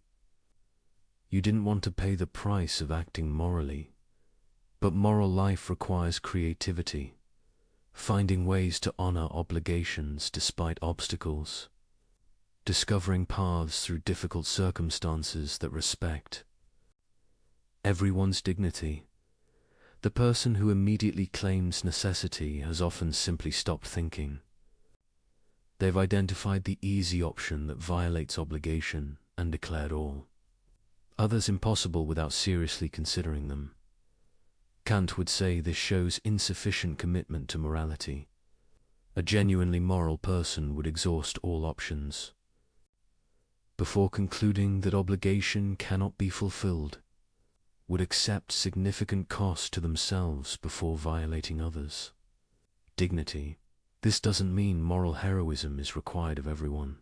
You didn't want to pay the price of acting morally, but moral life requires creativity. Finding ways to honor obligations despite obstacles, discovering paths through difficult circumstances that respect everyone's dignity. The person who immediately claims necessity has often simply stopped thinking. They've identified the easy option that violates obligation and declared all others impossible without seriously considering them. Kant would say this shows insufficient commitment to morality. A genuinely moral person would exhaust all options before concluding that obligation cannot be fulfilled, would accept significant cost to themselves before violating others. Dignity. This doesn't mean moral heroism is required of everyone,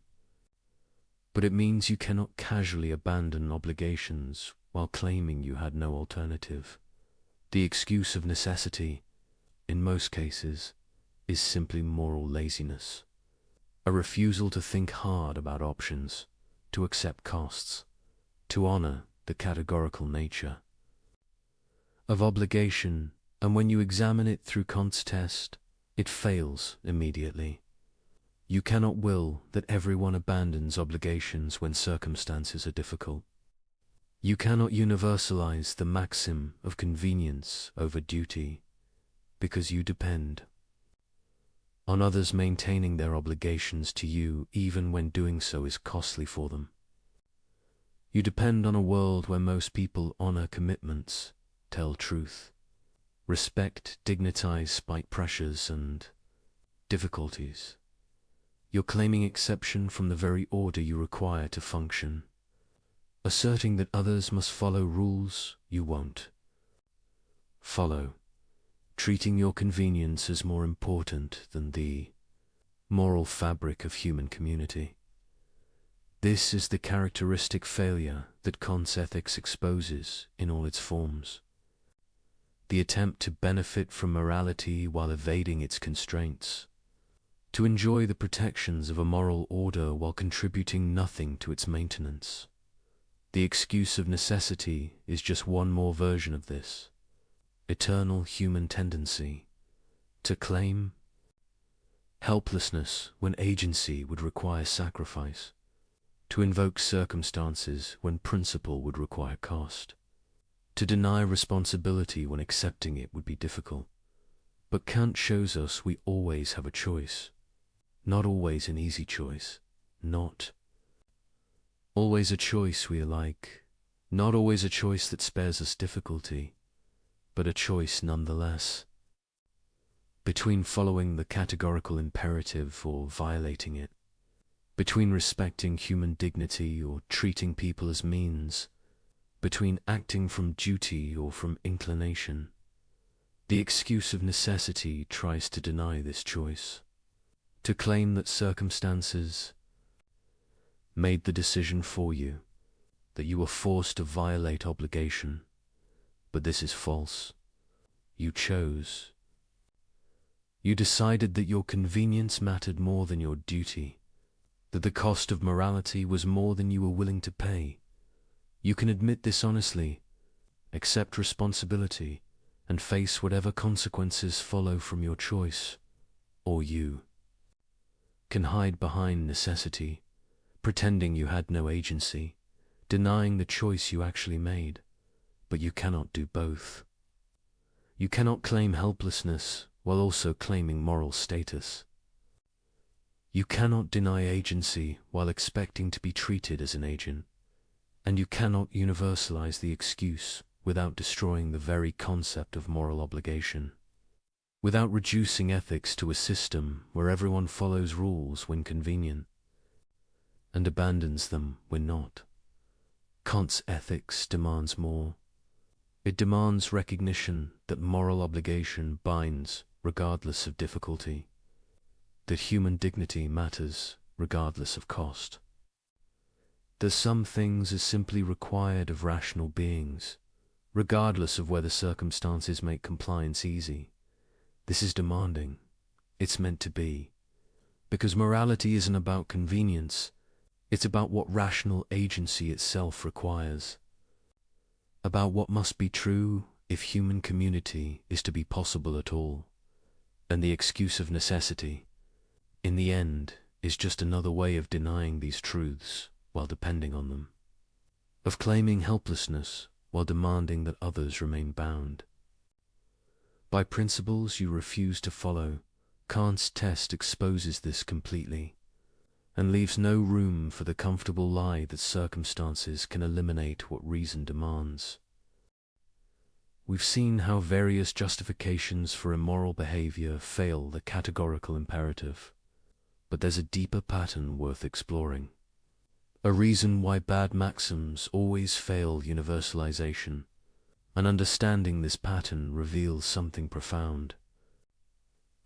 but it means you cannot casually abandon obligations while claiming you had no alternative. The excuse of necessity, in most cases, is simply moral laziness. A refusal to think hard about options, to accept costs, to honor the categorical nature of obligation, and when you examine it through Kant's test, it fails immediately. You cannot will that everyone abandons obligations when circumstances are difficult. You cannot universalize the maxim of convenience over duty. because you depend on others maintaining their obligations to you even when doing so is costly for them. You depend on a world where most people honor commitments, tell truth, respect, dignitize spite pressures and difficulties. You're claiming exception from the very order you require to function, asserting that others must follow rules you won't follow, treating your convenience as more important than the moral fabric of human community. This is the characteristic failure that Kant's ethics exposes in all its forms. The attempt to benefit from morality while evading its constraints, to enjoy the protections of a moral order while contributing nothing to its maintenance. The excuse of necessity is just one more version of this eternal human tendency to claim helplessness when agency would require sacrifice, to invoke circumstances when principle would require cost, to deny responsibility when accepting it would be difficult. But Kant shows us we always have a choice, not always an easy choice, not always a choice we like, not always a choice that spares us difficulty, but a choice nonetheless, between following the categorical imperative or violating it, between respecting human dignity or treating people as means, between acting from duty or from inclination. The excuse of necessity tries to deny this choice, to claim that circumstances made the decision for you, that you were forced to violate obligation. But this is false. You chose. You decided that your convenience mattered more than your duty, that the cost of morality was more than you were willing to pay. You can admit this honestly, accept responsibility, and face whatever consequences follow from your choice. Or you can hide behind necessity, pretending you had no agency, denying the choice you actually made. But you cannot do both. You cannot claim helplessness while also claiming moral status. You cannot deny agency while expecting to be treated as an agent, and you cannot universalize the excuse without destroying the very concept of moral obligation, without reducing ethics to a system where everyone follows rules when convenient and abandons them when not. Kant's ethics demands more. It demands recognition that moral obligation binds regardless of difficulty, that human dignity matters regardless of cost, that some things are simply required of rational beings, regardless of whether circumstances make compliance easy. This is demanding. It's meant to be. Because morality isn't about convenience, it's about what rational agency itself requires, about what must be true if human community is to be possible at all. And the excuse of necessity, in the end, is just another way of denying these truths while depending on them, of claiming helplessness while demanding that others remain bound by principles you refuse to follow. Kant's test exposes this completely and leaves no room for the comfortable lie that circumstances can eliminate what reason demands. We've seen how various justifications for immoral behavior fail the categorical imperative, but there's a deeper pattern worth exploring. A reason why bad maxims always fail universalization, and understanding this pattern reveals something profound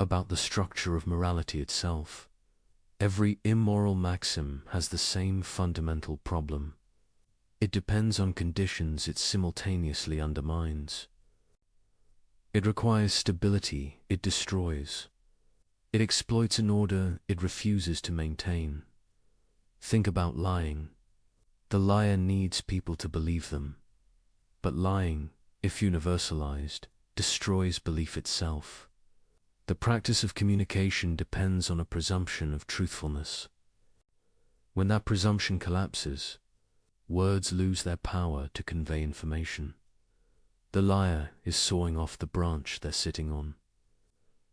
about the structure of morality itself. Every immoral maxim has the same fundamental problem. It depends on conditions it simultaneously undermines. It requires stability it destroys. It exploits an order it refuses to maintain. Think about lying. The liar needs people to believe them. But lying, if universalized, destroys belief itself. The practice of communication depends on a presumption of truthfulness. When that presumption collapses, words lose their power to convey information. The liar is sawing off the branch they're sitting on.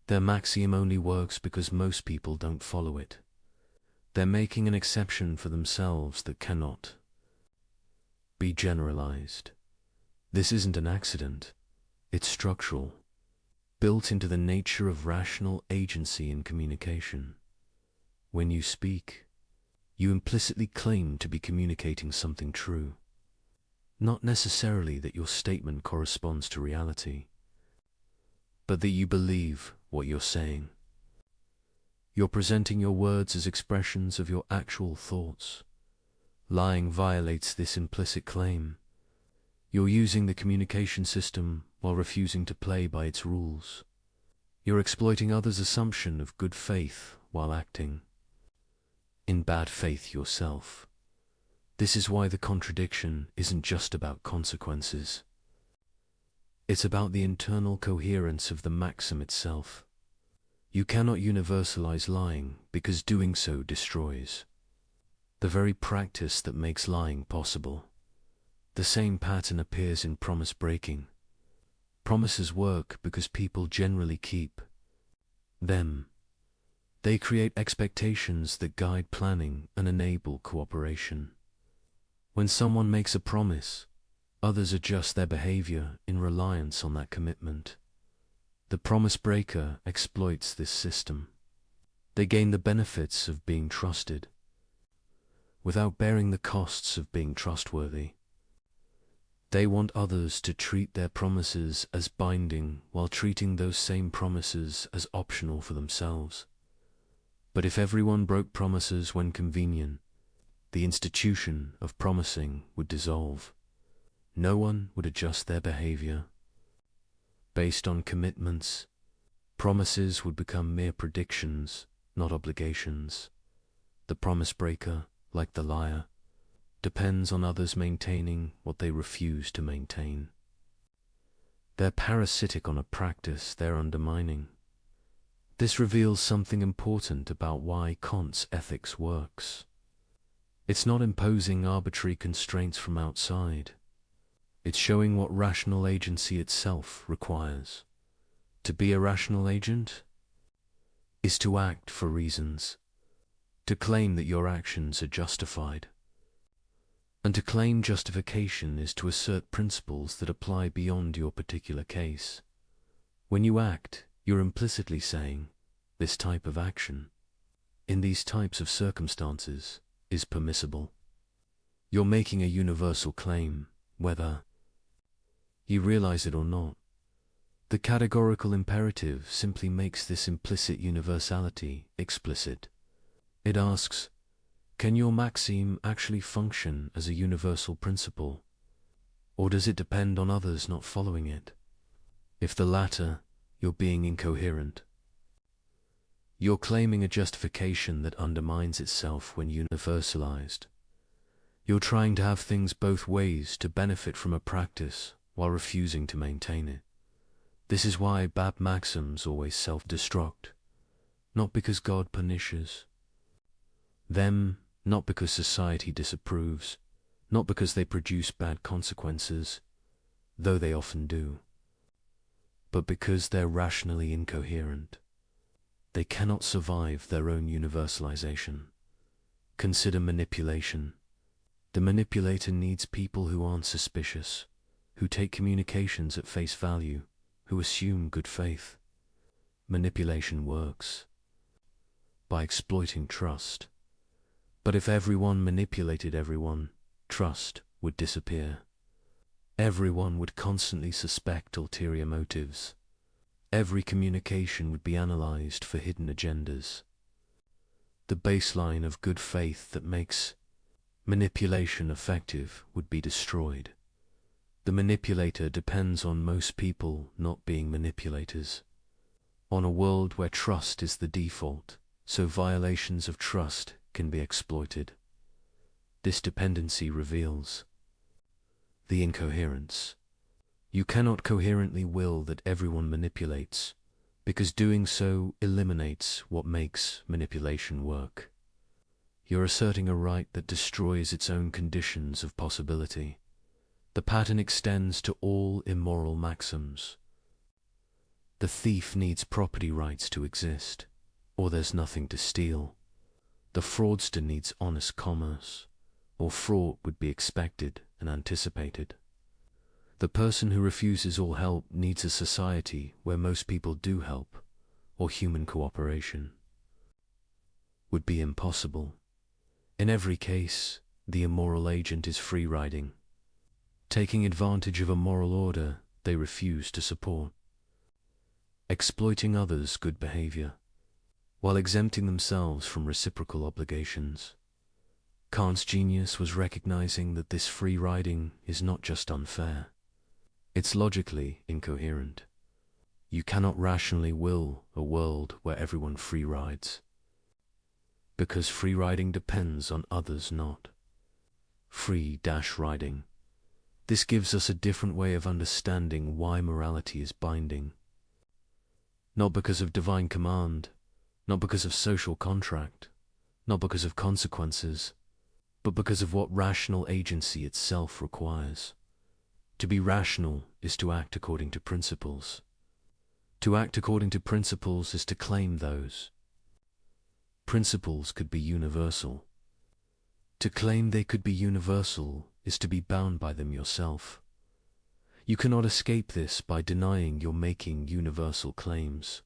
Their maxim only works because most people don't follow it. They're making an exception for themselves that cannot be generalized. This isn't an accident. It's structural, built into the nature of rational agency in communication. When you speak, you implicitly claim to be communicating something true. Not necessarily that your statement corresponds to reality, but that you believe what you're saying. You're presenting your words as expressions of your actual thoughts. Lying violates this implicit claim. You're using the communication system while refusing to play by its rules. You're exploiting others' assumption of good faith while acting in bad faith yourself. This is why the contradiction isn't just about consequences. It's about the internal coherence of the maxim itself. You cannot universalize lying because doing so destroys the very practice that makes lying possible. The same pattern appears in promise breaking. Promises work because people generally keep them. They create expectations that guide planning and enable cooperation. When someone makes a promise, others adjust their behavior in reliance on that commitment. The promise breaker exploits this system. They gain the benefits of being trusted, without bearing the costs of being trustworthy. They want others to treat their promises as binding while treating those same promises as optional for themselves. But if everyone broke promises when convenient, the institution of promising would dissolve. No one would adjust their behavior based on commitments. Promises would become mere predictions, not obligations. The promise breaker, like the liar, depends on others maintaining what they refuse to maintain. They're parasitic on a practice they're undermining. This reveals something important about why Kant's ethics works. It's not imposing arbitrary constraints from outside. It's showing what rational agency itself requires. To be a rational agent is to act for reasons, to claim that your actions are justified. And to claim justification is to assert principles that apply beyond your particular case. When you act, you're implicitly saying, this type of action, in these types of circumstances, is permissible. You're making a universal claim, whether you realize it or not. The categorical imperative simply makes this implicit universality explicit. It asks, can your maxim actually function as a universal principle, or does it depend on others not following it? If the latter, you're being incoherent. You're claiming a justification that undermines itself when universalized. You're trying to have things both ways to benefit from a practice while refusing to maintain it. This is why bad maxims always self-destruct, not because God punishes them, not because society disapproves, not because they produce bad consequences, though they often do, but because they're rationally incoherent. They cannot survive their own universalization. Consider manipulation. The manipulator needs people who aren't suspicious, who take communications at face value, who assume good faith. Manipulation works by exploiting trust. But if everyone manipulated everyone, trust would disappear. Everyone would constantly suspect ulterior motives. Every communication would be analyzed for hidden agendas. The baseline of good faith that makes manipulation effective would be destroyed. The manipulator depends on most people not being manipulators. On a world where trust is the default, so violations of trust can be exploited. This dependency reveals the incoherence. You cannot coherently will that everyone manipulates, because doing so eliminates what makes manipulation work. You're asserting a right that destroys its own conditions of possibility. The pattern extends to all immoral maxims. The thief needs property rights to exist, or there's nothing to steal. The fraudster needs honest commerce, or fraud would be expected and anticipated. The person who refuses all help needs a society where most people do help, or human cooperation. Would be impossible. In every case, the immoral agent is free-riding, taking advantage of a moral order they refuse to support, exploiting others' good behavior, while exempting themselves from reciprocal obligations. Kant's genius was recognizing that this free riding is not just unfair, it's logically incoherent. You cannot rationally will a world where everyone free rides, because free riding depends on others not. Free-riding. This gives us a different way of understanding why morality is binding. Not because of divine command, not because of social contract, not because of consequences, but because of what rational agency itself requires. To be rational is to act according to principles. To act according to principles is to claim those. Principles could be universal. To claim they could be universal is to be bound by them yourself. You cannot escape this by denying you're making universal claims,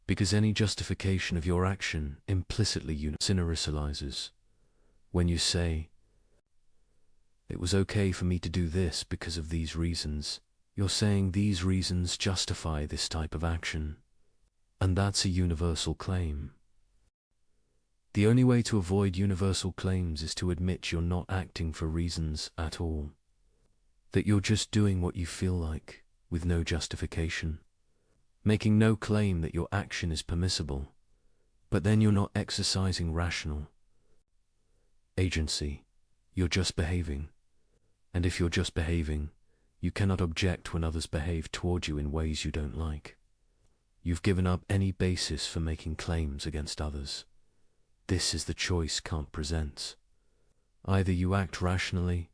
because any justification of your action implicitly universalizes. When you say, "It was okay for me to do this because of these reasons," you're saying these reasons justify this type of action, and that's a universal claim. The only way to avoid universal claims is to admit you're not acting for reasons at all, that you're just doing what you feel like, with no justification, making no claim that your action is permissible, but then you're not exercising rational agency. You're just behaving, and if you're just behaving, you cannot object when others behave toward you in ways you don't like. You've given up any basis for making claims against others. This is the choice Kant presents. Either you act rationally,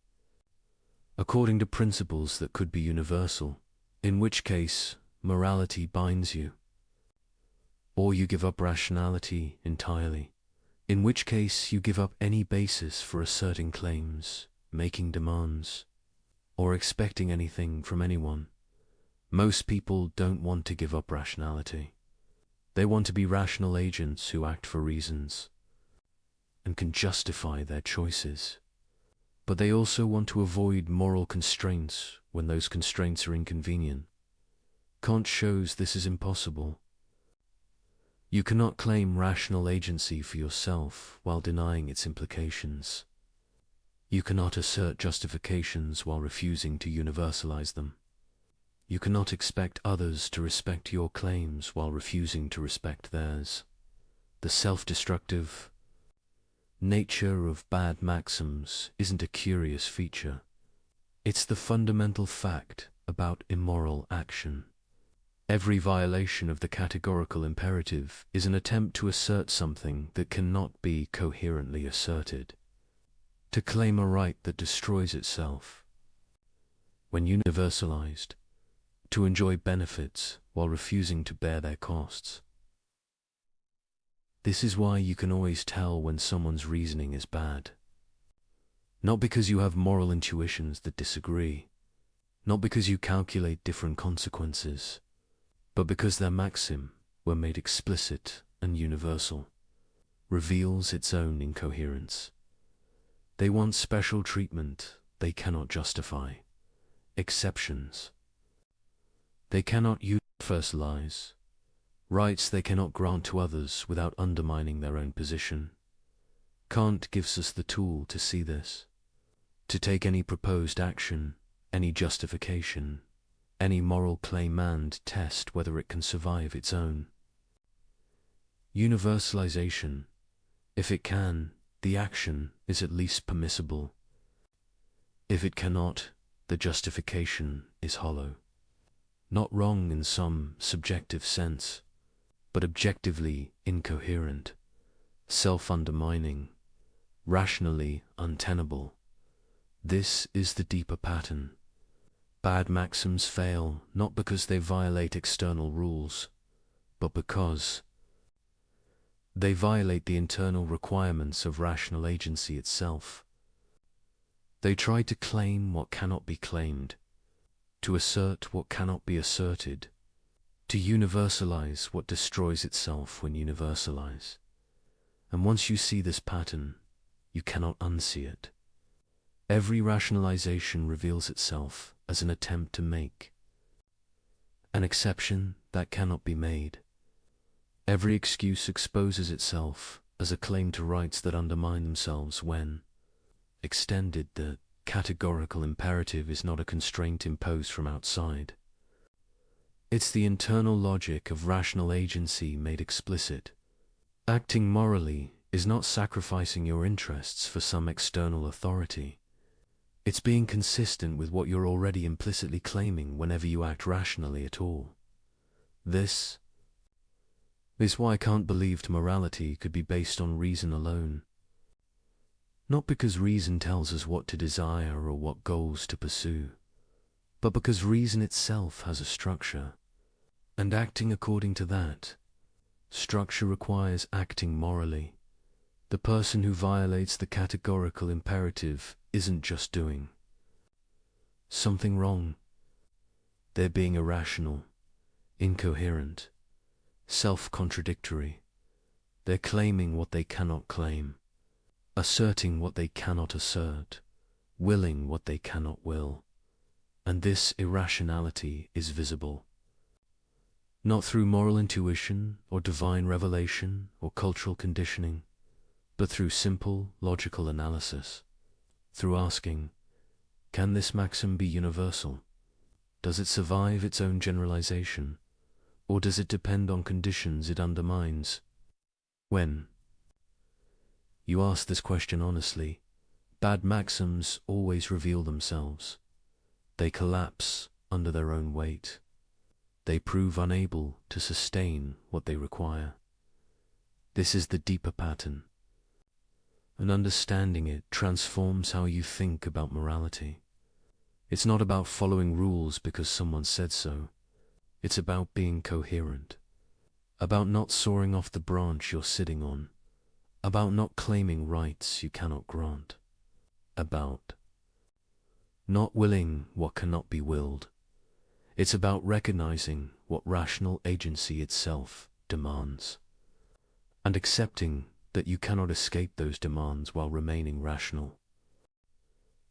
according to principles that could be universal, in which case morality binds you, or you give up rationality entirely, in which case you give up any basis for asserting claims, making demands, or expecting anything from anyone. Most people don't want to give up rationality. They want to be rational agents who act for reasons and can justify their choices. But they also want to avoid moral constraints when those constraints are inconvenient. Kant shows this is impossible. You cannot claim rational agency for yourself while denying its implications. You cannot assert justifications while refusing to universalize them. You cannot expect others to respect your claims while refusing to respect theirs. The self-destructive nature of bad maxims isn't a curious feature. It's the fundamental fact about immoral action. Every violation of the categorical imperative is an attempt to assert something that cannot be coherently asserted, to claim a right that destroys itself. When universalized, to enjoy benefits while refusing to bear their costs. This is why you can always tell when someone's reasoning is bad. Not because you have moral intuitions that disagree, not because you calculate different consequences, but because their maxim, when made explicit and universal, reveals its own incoherence. They want special treatment they cannot justify, exceptions they cannot universalize, rights they cannot grant to others without undermining their own position. Kant gives us the tool to see this, to take any proposed action, any justification, any moral claim and test whether it can survive its own universalization. If it can, the action is at least permissible. If it cannot, the justification is hollow. Not wrong in some subjective sense, but objectively incoherent, self-undermining, rationally untenable. This is the deeper pattern. Bad maxims fail not because they violate external rules, but because they violate the internal requirements of rational agency itself. They try to claim what cannot be claimed, to assert what cannot be asserted, to universalize what destroys itself when universalized. And once you see this pattern, you cannot unsee it. Every rationalization reveals itself as an attempt to make an exception that cannot be made. Every excuse exposes itself as a claim to rights that undermine themselves when, extended, the categorical imperative is not a constraint imposed from outside. It's the internal logic of rational agency made explicit. Acting morally is not sacrificing your interests for some external authority. It's being consistent with what you're already implicitly claiming whenever you act rationally at all. This is why Kant believed morality could be based on reason alone. Not because reason tells us what to desire or what goals to pursue, but because reason itself has a structure, and acting according to that structure requires acting morally. The person who violates the categorical imperative isn't just doing something wrong. They're being irrational, incoherent, self-contradictory. They're claiming what they cannot claim, asserting what they cannot assert, willing what they cannot will. And this irrationality is visible, not through moral intuition or divine revelation or cultural conditioning, but through simple logical analysis, through asking, can this maxim be universal? Does it survive its own generalization, or does it depend on conditions it undermines? When you ask this question honestly, bad maxims always reveal themselves. They collapse under their own weight. They prove unable to sustain what they require. This is the deeper pattern, and understanding it transforms how you think about morality. It's not about following rules because someone said so. It's about being coherent, about not soaring off the branch you're sitting on, about not claiming rights you cannot grant, about not willing what cannot be willed. It's about recognizing what rational agency itself demands, and accepting that you cannot escape those demands while remaining rational.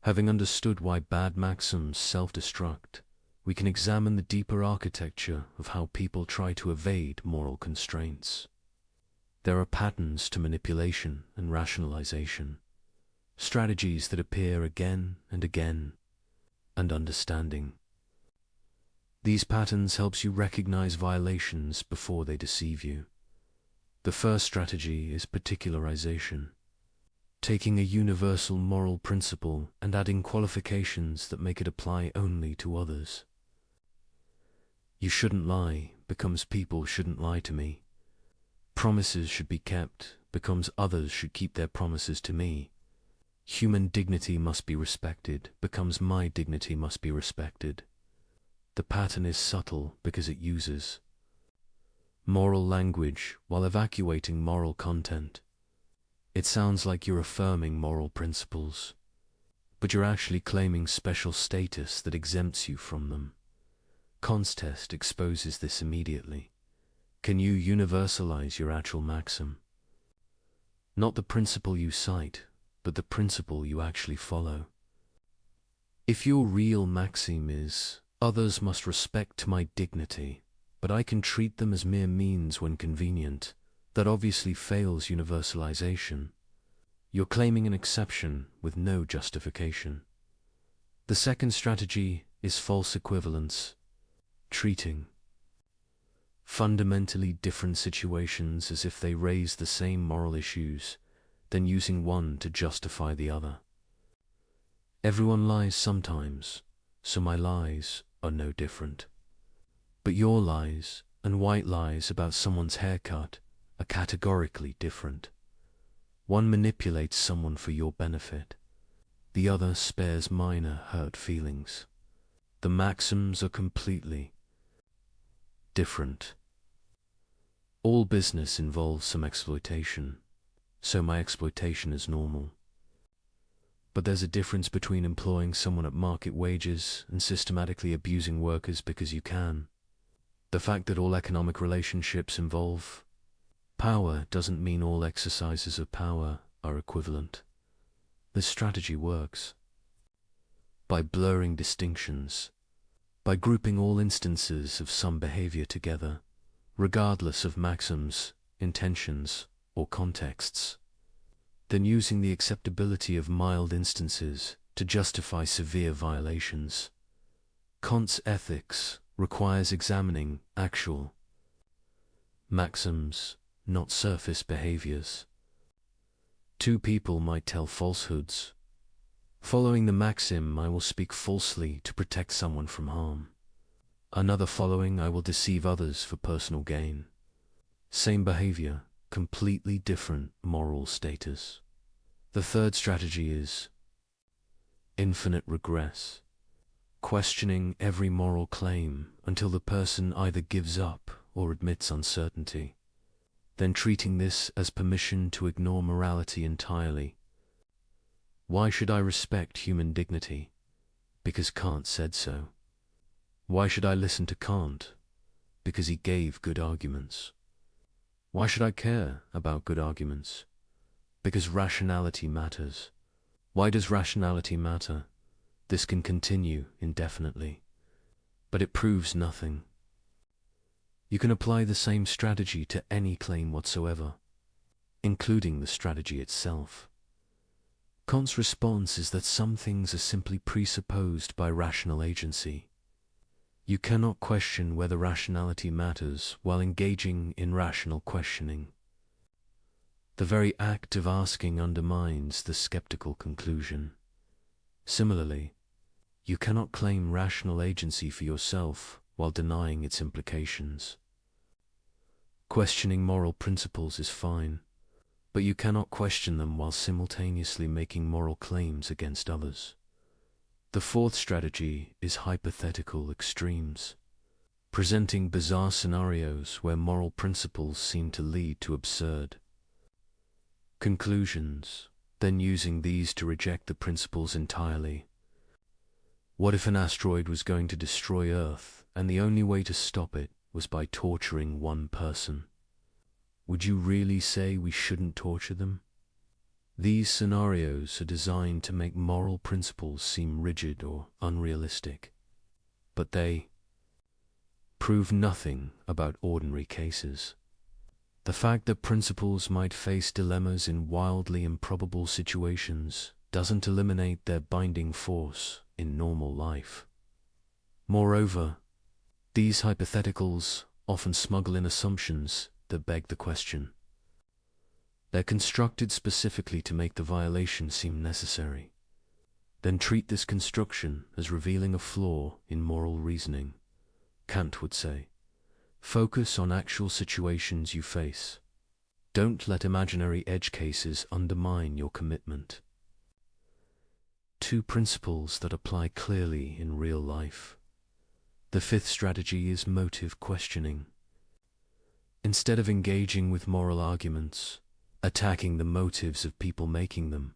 Having understood why bad maxims self-destruct, we can examine the deeper architecture of how people try to evade moral constraints. There are patterns to manipulation and rationalization, strategies that appear again and again, and understanding these patterns helps you recognize violations before they deceive you. The first strategy is particularization, taking a universal moral principle and adding qualifications that make it apply only to others. You shouldn't lie becomes people shouldn't lie to me. Promises should be kept becomes others should keep their promises to me. Human dignity must be respected becomes my dignity must be respected. The pattern is subtle because it uses moral language while evacuating moral content. It sounds like you're affirming moral principles, but you're actually claiming special status that exempts you from them. Kant's test exposes this immediately. Can you universalize your actual maxim? Not the principle you cite, but the principle you actually follow. If your real maxim is, others must respect my dignity, but I can treat them as mere means when convenient, that obviously fails universalization. You're claiming an exception with no justification. The second strategy is false equivalence, treating fundamentally different situations as if they raise the same moral issues, then using one to justify the other. Everyone lies sometimes, so my lies are no different. But your lies and white lies about someone's haircut are categorically different. One manipulates someone for your benefit. The other spares minor hurt feelings. The maxims are completely different. All business involves some exploitation, so my exploitation is normal. But there's a difference between employing someone at market wages and systematically abusing workers because you can. The fact that all economic relationships involve power doesn't mean all exercises of power are equivalent. This strategy works by blurring distinctions, by grouping all instances of some behavior together, regardless of maxims, intentions, or contexts, then using the acceptability of mild instances to justify severe violations. Kant's ethics requires examining actual maxims, not surface behaviors. Two people might tell falsehoods. Following the maxim, I will speak falsely to protect someone from harm. Another following, I will deceive others for personal gain. Same behavior, completely different moral status. The third strategy is infinite regress, questioning every moral claim until the person either gives up or admits uncertainty, then treating this as permission to ignore morality entirely. Why should I respect human dignity? Because Kant said so. Why should I listen to Kant? Because he gave good arguments. Why should I care about good arguments? Because rationality matters. Why does rationality matter? This can continue indefinitely, but it proves nothing. You can apply the same strategy to any claim whatsoever, including the strategy itself. Kant's response is that some things are simply presupposed by rational agency. You cannot question whether rationality matters while engaging in rational questioning. The very act of asking undermines the skeptical conclusion. Similarly, you cannot claim rational agency for yourself while denying its implications. Questioning moral principles is fine, but you cannot question them while simultaneously making moral claims against others. The fourth strategy is hypothetical extremes, presenting bizarre scenarios where moral principles seem to lead to absurd conclusions, then using these to reject the principles entirely. What if an asteroid was going to destroy Earth and the only way to stop it was by torturing one person? Would you really say we shouldn't torture them? These scenarios are designed to make moral principles seem rigid or unrealistic, but they prove nothing about ordinary cases. The fact that principles might face dilemmas in wildly improbable situations doesn't eliminate their binding force in normal life. Moreover, these hypotheticals often smuggle in assumptions that beg the question. They're constructed specifically to make the violation seem necessary. Then treat this construction as revealing a flaw in moral reasoning. Kant would say, focus on actual situations you face. Don't let imaginary edge cases undermine your commitment. Two principles that apply clearly in real life. The fifth strategy is motive questioning. Instead of engaging with moral arguments, attacking the motives of people making them,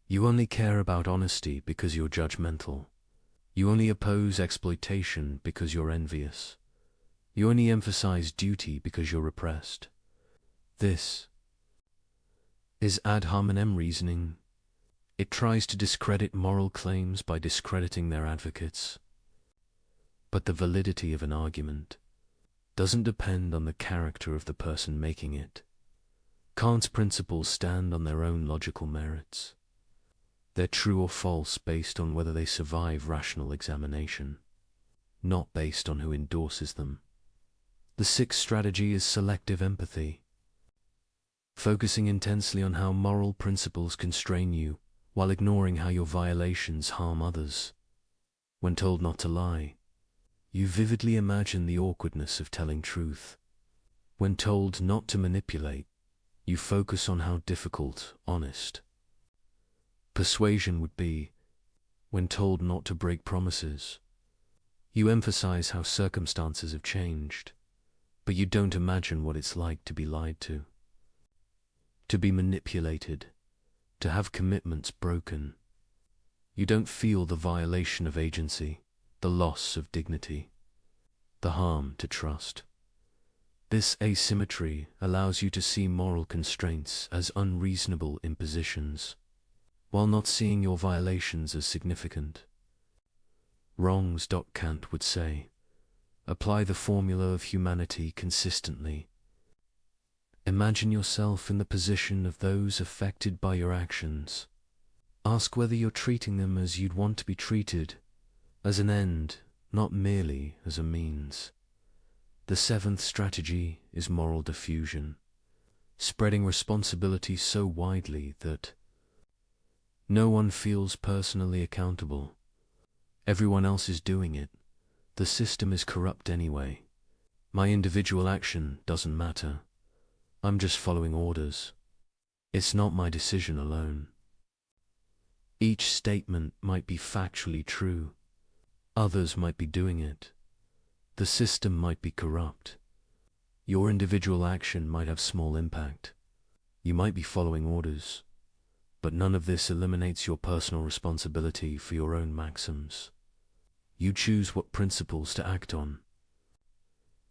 you only care about honesty because you're judgmental. You only oppose exploitation because you're envious. You only emphasize duty because you're repressed. This is ad hominem reasoning. It tries to discredit moral claims by discrediting their advocates. But the validity of an argument doesn't depend on the character of the person making it. Kant's principles stand on their own logical merits. They're true or false based on whether they survive rational examination, not based on who endorses them. The sixth strategy is selective empathy, focusing intensely on how moral principles constrain you while ignoring how your violations harm others. When told not to lie, you vividly imagine the awkwardness of telling truth. When told not to manipulate, you focus on how difficult, honest persuasion would be. When told not to break promises, You emphasize how circumstances have changed, but you don't imagine what it's like to be lied to be manipulated, to have commitments broken. You don't feel the violation of agency, the loss of dignity, the harm to trust. This asymmetry allows you to see moral constraints as unreasonable impositions, while not seeing your violations as significant. Wrongs, Kant would say. Apply the formula of humanity consistently. Imagine yourself in the position of those affected by your actions. Ask whether you're treating them as you'd want to be treated, as an end, not merely as a means. The seventh strategy is moral diffusion, spreading responsibility so widely that no one feels personally accountable. Everyone else is doing it. The system is corrupt anyway. My individual action doesn't matter. I'm just following orders. It's not my decision alone. Each statement might be factually true. Others might be doing it. The system might be corrupt. Your individual action might have small impact. You might be following orders, but none of this eliminates your personal responsibility for your own maxims. You choose what principles to act on.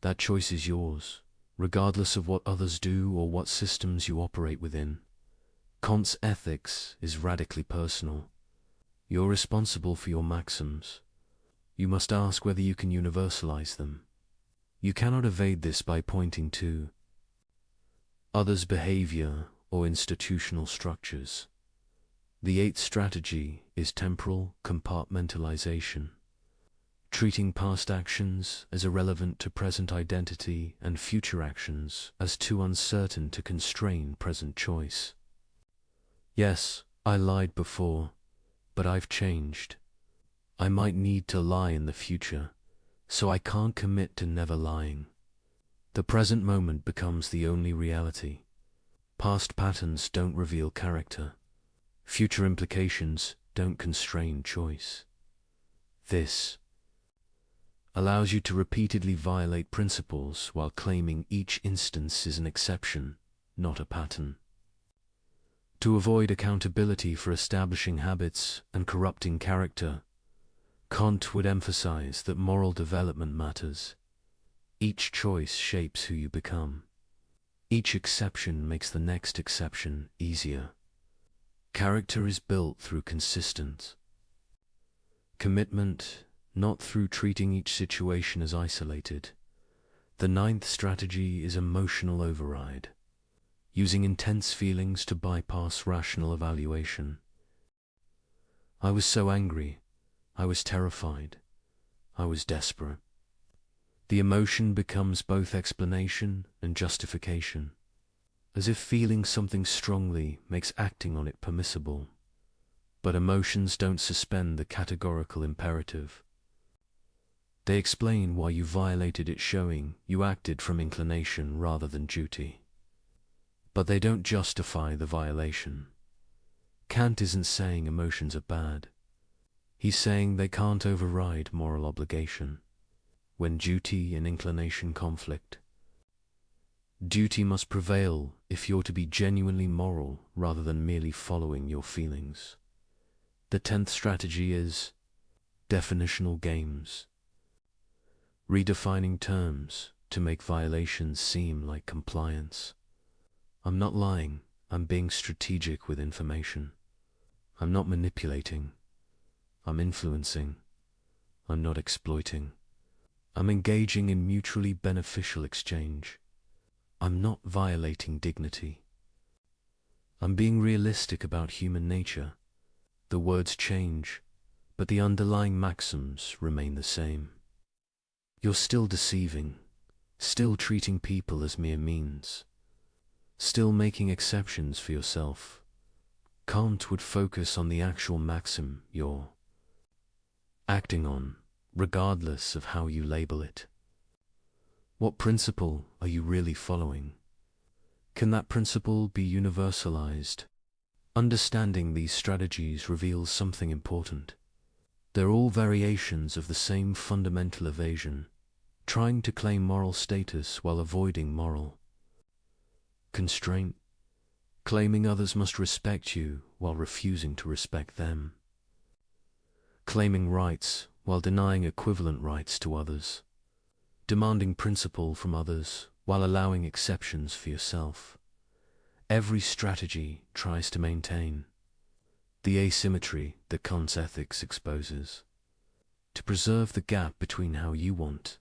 That choice is yours, regardless of what others do or what systems you operate within. Kant's ethics is radically personal. You're responsible for your maxims. You must ask whether you can universalize them. You cannot evade this by pointing to others' behavior or institutional structures. The eighth strategy is temporal compartmentalization, treating past actions as irrelevant to present identity and future actions as too uncertain to constrain present choice. Yes, I lied before, but I've changed. I might need to lie in the future, so I can't commit to never lying. The present moment becomes the only reality. Past patterns don't reveal character. Future implications don't constrain choice. This allows you to repeatedly violate principles while claiming each instance is an exception, not a pattern. To avoid accountability for establishing habits and corrupting character, Kant would emphasize that moral development matters. Each choice shapes who you become. Each exception makes the next exception easier. Character is built through consistent commitment, not through treating each situation as isolated. The ninth strategy is emotional override, using intense feelings to bypass rational evaluation. I was so angry. I was terrified. I was desperate. The emotion becomes both explanation and justification, as if feeling something strongly makes acting on it permissible. But emotions don't suspend the categorical imperative. They explain why you violated it, showing you acted from inclination rather than duty. But they don't justify the violation. Kant isn't saying emotions are bad. He's saying they can't override moral obligation. When duty and inclination conflict, duty must prevail if you're to be genuinely moral rather than merely following your feelings. The 10th strategy is definitional games, redefining terms to make violations seem like compliance. I'm not lying, I'm being strategic with information. I'm not manipulating, I'm influencing. I'm not exploiting. I'm engaging in mutually beneficial exchange. I'm not violating dignity. I'm being realistic about human nature. The words change, but the underlying maxims remain the same. You're still deceiving, still treating people as mere means, still making exceptions for yourself. Kant would focus on the actual maxim you're acting on, regardless of how you label it. What principle are you really following? Can that principle be universalized? Understanding these strategies reveals something important. They're all variations of the same fundamental evasion, trying to claim moral status while avoiding moral constraint, claiming others must respect you while refusing to respect them, claiming rights while denying equivalent rights to others, demanding principle from others while allowing exceptions for yourself. Every strategy tries to maintain the asymmetry that Kant's ethics exposes, to preserve the gap between how you want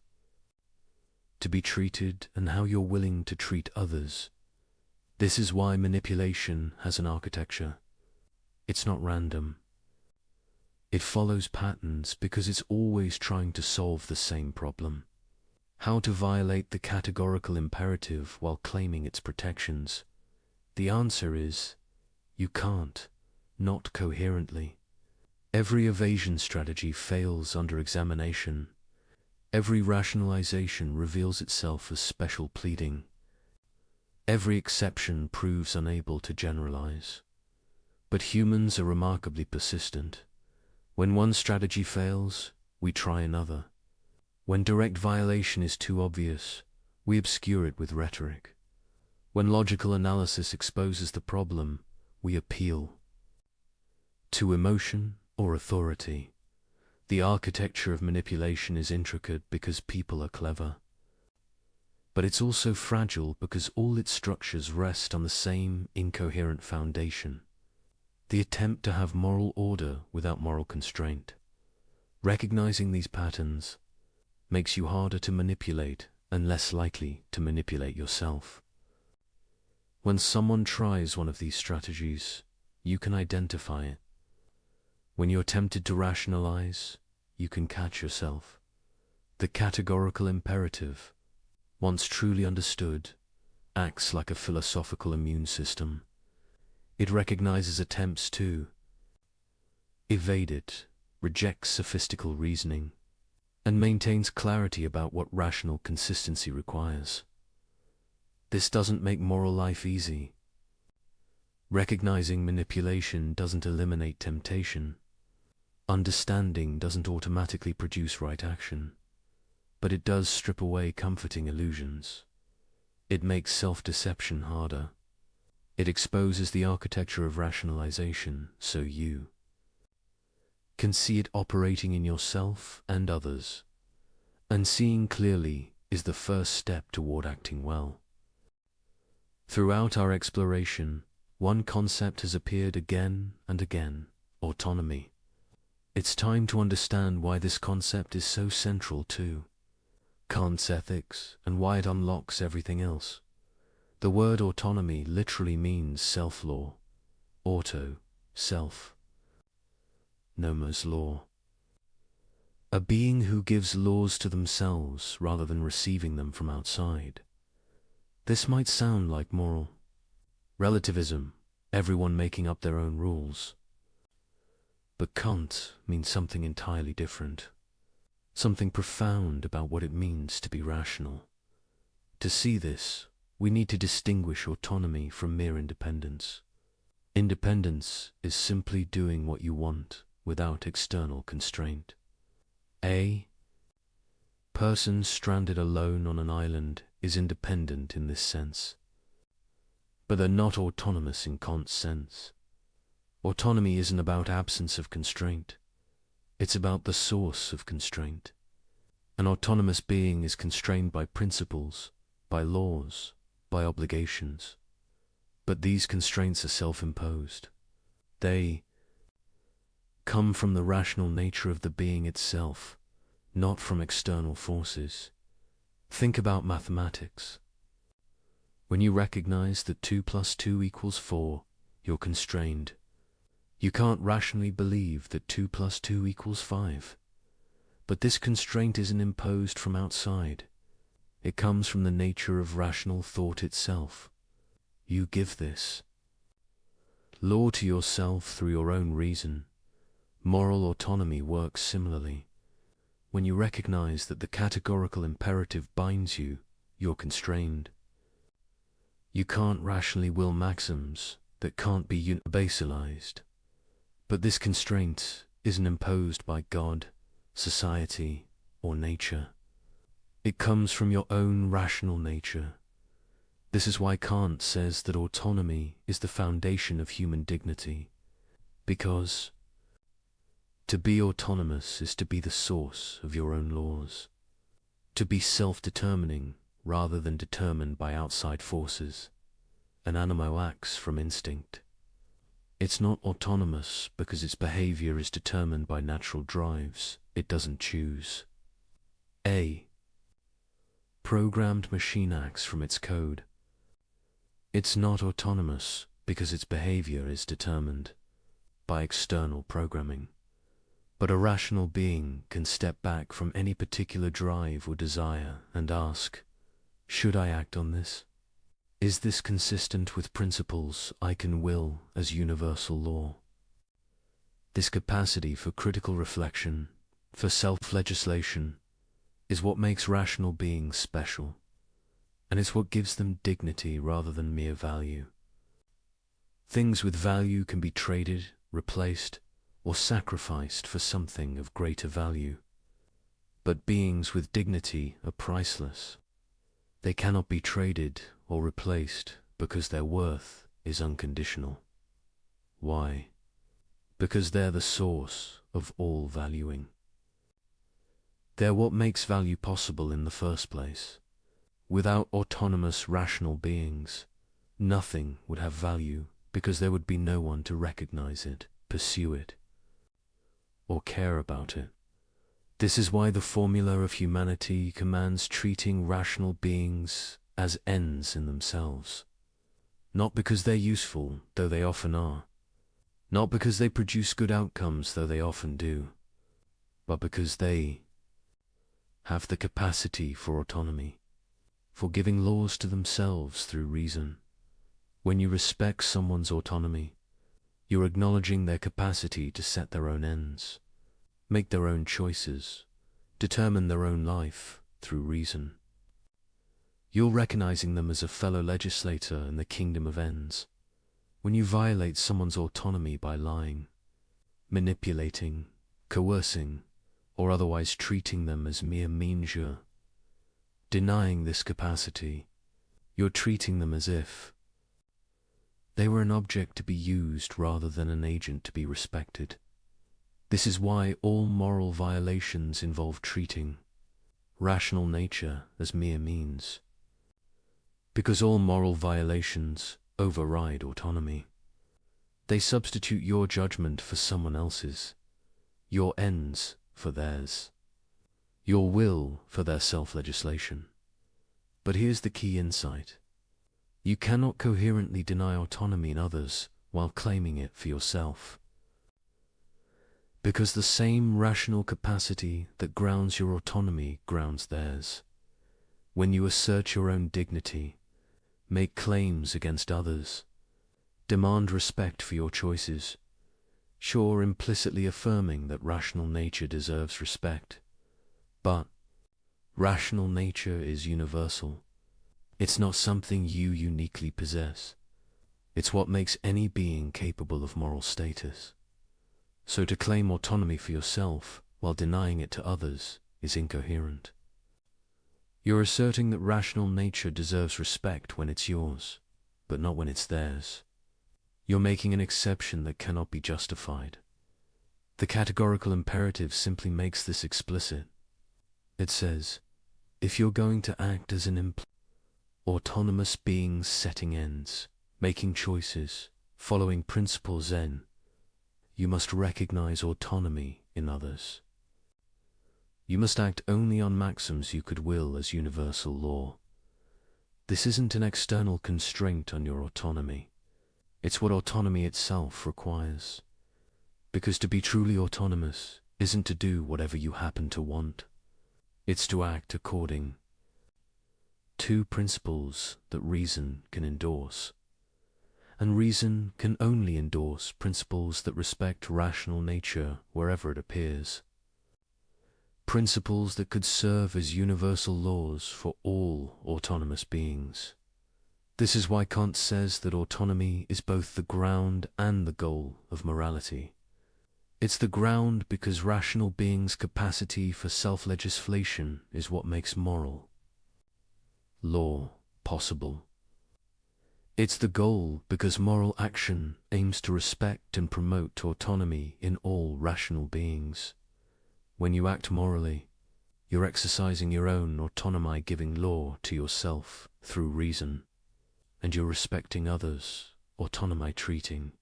to be treated and how you're willing to treat others. This is why manipulation has an architecture. It's not random. It follows patterns because it's always trying to solve the same problem. How to violate the categorical imperative while claiming its protections? The answer is, you can't, not coherently. Every evasion strategy fails under examination. Every rationalization reveals itself as special pleading. Every exception proves unable to generalize. But humans are remarkably persistent. When one strategy fails, we try another. When direct violation is too obvious, we obscure it with rhetoric. When logical analysis exposes the problem, we appeal to emotion or authority. The architecture of manipulation is intricate because people are clever. But it's also fragile because all its structures rest on the same incoherent foundation. The attempt to have moral order without moral constraint. Recognizing these patterns makes you harder to manipulate and less likely to manipulate yourself. When someone tries one of these strategies, you can identify it. When you're tempted to rationalize, you can catch yourself. The categorical imperative, once truly understood, acts like a philosophical immune system. It recognizes attempts to evade it, rejects sophistical reasoning, and maintains clarity about what rational consistency requires. This doesn't make moral life easy. Recognizing manipulation doesn't eliminate temptation. Understanding doesn't automatically produce right action. But it does strip away comforting illusions. It makes self-deception harder. It exposes the architecture of rationalization so you can see it operating in yourself and others. And seeing clearly is the first step toward acting well. Throughout our exploration, one concept has appeared again and again: autonomy. It's time to understand why this concept is so central to Kant's ethics and why it unlocks everything else. The word autonomy literally means self-law. Auto, self. Nomos, law. A being who gives laws to themselves rather than receiving them from outside. This might sound like moral relativism, everyone making up their own rules. But Kant means something entirely different. Something profound about what it means to be rational. To see this, we need to distinguish autonomy from mere independence. Independence is simply doing what you want without external constraint. A person stranded alone on an island is independent in this sense. But they're not autonomous in Kant's sense. Autonomy isn't about absence of constraint. It's about the source of constraint. An autonomous being is constrained by principles, by laws, by obligations. But these constraints are self-imposed. They come from the rational nature of the being itself, not from external forces. Think about mathematics. When you recognize that 2 + 2 = 4, you're constrained. You can't rationally believe that 2 + 2 = 5. But this constraint isn't imposed from outside. It comes from the nature of rational thought itself. You give this law to yourself through your own reason. Moral autonomy works similarly. When you recognize that the categorical imperative binds you, you're constrained. You can't rationally will maxims that can't be basalized. But this constraint isn't imposed by God, society, or nature. It comes from your own rational nature. This is why Kant says that autonomy is the foundation of human dignity, because to be autonomous is to be the source of your own laws, to be self-determining rather than determined by outside forces. An animal acts from instinct. It's not autonomous because its behavior is determined by natural drives. It doesn't choose. A programmed machine acts from its code. It's not autonomous because its behavior is determined by external programming. But a rational being can step back from any particular drive or desire and ask, should I act on this? Is this consistent with principles I can will as universal law? This capacity for critical reflection, for self-legislation, is what makes rational beings special, and it's what gives them dignity rather than mere value. Things with value can be traded, replaced, or sacrificed for something of greater value. But beings with dignity are priceless. They cannot be traded or replaced because their worth is unconditional. Why? Because they're the source of all valuing. They're what makes value possible in the first place. Without autonomous, rational beings, nothing would have value because there would be no one to recognize it, pursue it, or care about it. This is why the formula of humanity commands treating rational beings as ends in themselves. Not because they're useful, though they often are. Not because they produce good outcomes, though they often do. But because they have the capacity for autonomy, for giving laws to themselves through reason. When you respect someone's autonomy, you're acknowledging their capacity to set their own ends, make their own choices, determine their own life through reason. You're recognizing them as a fellow legislator in the kingdom of ends. When you violate someone's autonomy by lying, manipulating, coercing, or otherwise treating them as mere means, denying this capacity, you're treating them as if they were an object to be used rather than an agent to be respected. This is why all moral violations involve treating rational nature as mere means. Because all moral violations override autonomy. They substitute your judgment for someone else's, your ends for theirs, your will for their self-legislation. But here's the key insight. You cannot coherently deny autonomy in others while claiming it for yourself. Because the same rational capacity that grounds your autonomy grounds theirs. When you assert your own dignity, make claims against others, demand respect for your choices, sure, implicitly affirming that rational nature deserves respect. But rational nature is universal. It's not something you uniquely possess. It's what makes any being capable of moral status. So to claim autonomy for yourself while denying it to others is incoherent. You're asserting that rational nature deserves respect when it's yours, but not when it's theirs. You're making an exception that cannot be justified. The categorical imperative simply makes this explicit. It says, if you're going to act as an autonomous being setting ends, making choices, following principles, then you must recognize autonomy in others. You must act only on maxims you could will as universal law. This isn't an external constraint on your autonomy. It's what autonomy itself requires. Because to be truly autonomous isn't to do whatever you happen to want. It's to act according to principles that reason can endorse. And reason can only endorse principles that respect rational nature wherever it appears. Principles that could serve as universal laws for all autonomous beings. This is why Kant says that autonomy is both the ground and the goal of morality. It's the ground because rational beings' capacity for self-legislation is what makes moral law possible. It's the goal because moral action aims to respect and promote autonomy in all rational beings. When you act morally, you're exercising your own autonomy, giving law to yourself through reason, and you're respecting others, autonomy treating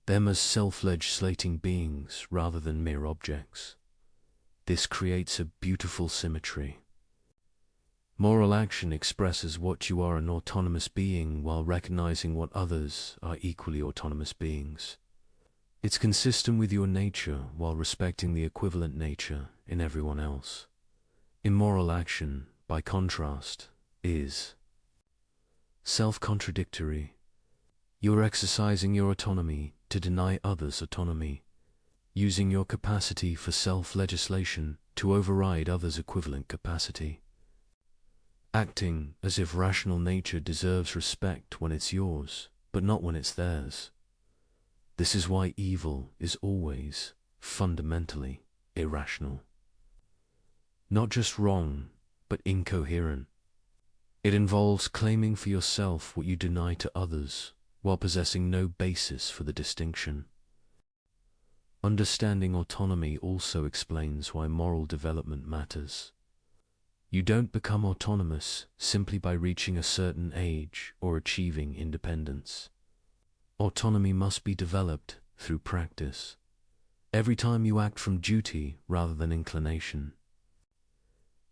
them as self-legislating beings rather than mere objects. This creates a beautiful symmetry. Moral action expresses what you are, an autonomous being, while recognizing what others are equally autonomous beings. It's consistent with your nature while respecting the equivalent nature in everyone else. Immoral action, by contrast, is self-contradictory. You're exercising your autonomy to deny others autonomy, using your capacity for self-legislation to override others' equivalent capacity. Acting as if rational nature deserves respect when it's yours, but not when it's theirs. This is why evil is always, fundamentally, irrational. Not just wrong, but incoherent. It involves claiming for yourself what you deny to others, while possessing no basis for the distinction. Understanding autonomy also explains why moral development matters. You don't become autonomous simply by reaching a certain age or achieving independence. Autonomy must be developed through practice. Every time you act from duty rather than inclination,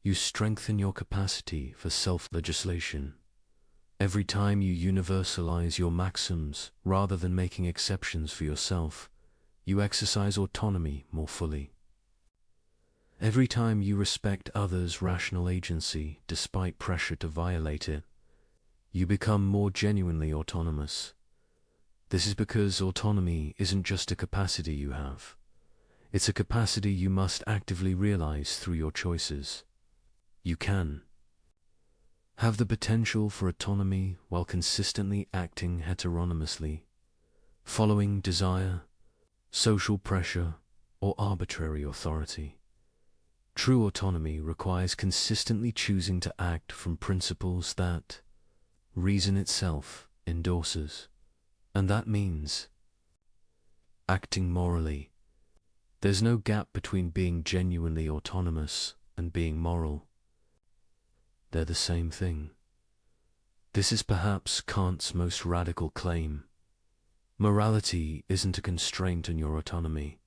you strengthen your capacity for self-legislation. Every time you universalize your maxims rather than making exceptions for yourself, you exercise autonomy more fully. Every time you respect others' rational agency despite pressure to violate it, you become more genuinely autonomous. This is because autonomy isn't just a capacity you have. It's a capacity you must actively realize through your choices. You can have the potential for autonomy while consistently acting heteronomously, following desire, social pressure, or arbitrary authority. True autonomy requires consistently choosing to act from principles that reason itself endorses, and that means acting morally. There's no gap between being genuinely autonomous and being moral. They're the same thing. This is perhaps Kant's most radical claim. Morality isn't a constraint on your autonomy.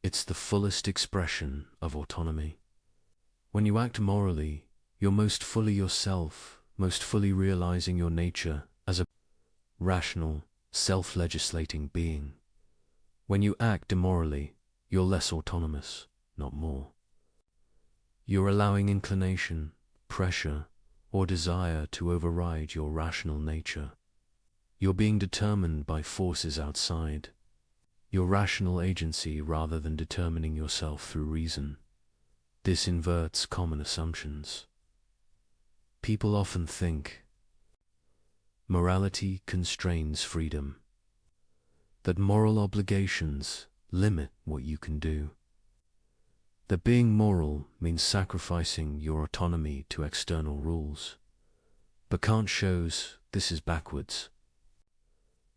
It's the fullest expression of autonomy. When you act morally, you're most fully yourself, most fully realizing your nature as a rational, self-legislating being. When you act immorally, you're less autonomous, not more. You're allowing inclination, pressure, or desire to override your rational nature. You're being determined by forces outside your rational agency rather than determining yourself through reason. This inverts common assumptions. People often think morality constrains freedom, that moral obligations limit what you can do, that being moral means sacrificing your autonomy to external rules. But Kant shows this is backwards.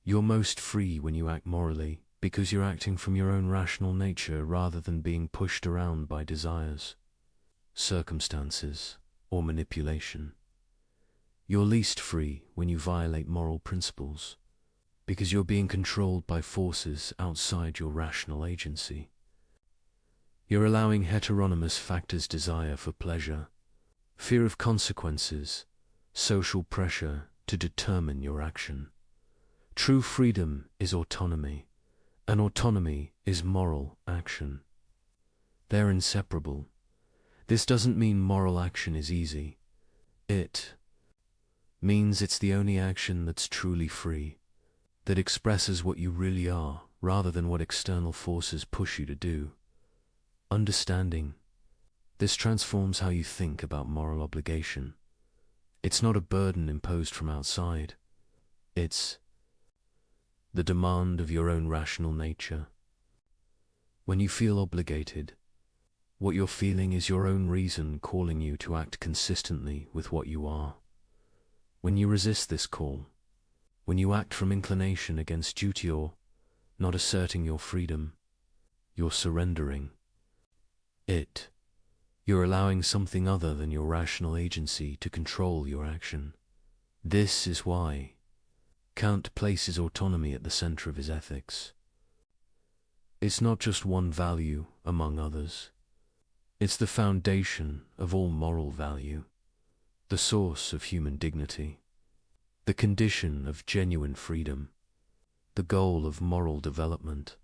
You're most free when you act morally, because you're acting from your own rational nature rather than being pushed around by desires, circumstances, or manipulation. You're least free when you violate moral principles, because you're being controlled by forces outside your rational agency. You're allowing heteronomous factors, desire for pleasure, fear of consequences, social pressure to determine your action. True freedom is autonomy, and autonomy is moral action. They're inseparable. This doesn't mean moral action is easy. It means it's the only action that's truly free, that expresses what you really are rather than what external forces push you to do. Understanding this transforms how you think about moral obligation. It's not a burden imposed from outside. It's the demand of your own rational nature. When you feel obligated, what you're feeling is your own reason calling you to act consistently with what you are. When you resist this call, when you act from inclination against duty or not asserting your freedom, you're surrendering it. You're allowing something other than your rational agency to control your action. This is why Kant places autonomy at the center of his ethics. It's not just one value among others. It's the foundation of all moral value, the source of human dignity, the condition of genuine freedom, the goal of moral development.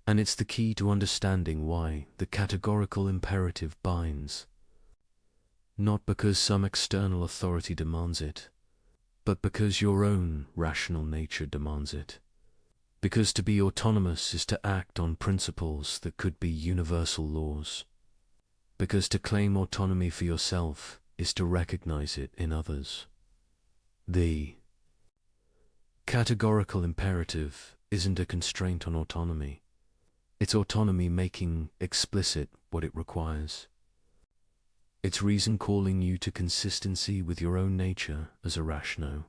And it's the key to understanding why the categorical imperative binds, not because some external authority demands it, but because your own rational nature demands it. Because to be autonomous is to act on principles that could be universal laws. Because to claim autonomy for yourself is to recognize it in others. The categorical imperative isn't a constraint on autonomy. It's autonomy making explicit what it requires. It's reason calling you to consistency with your own nature as a rational,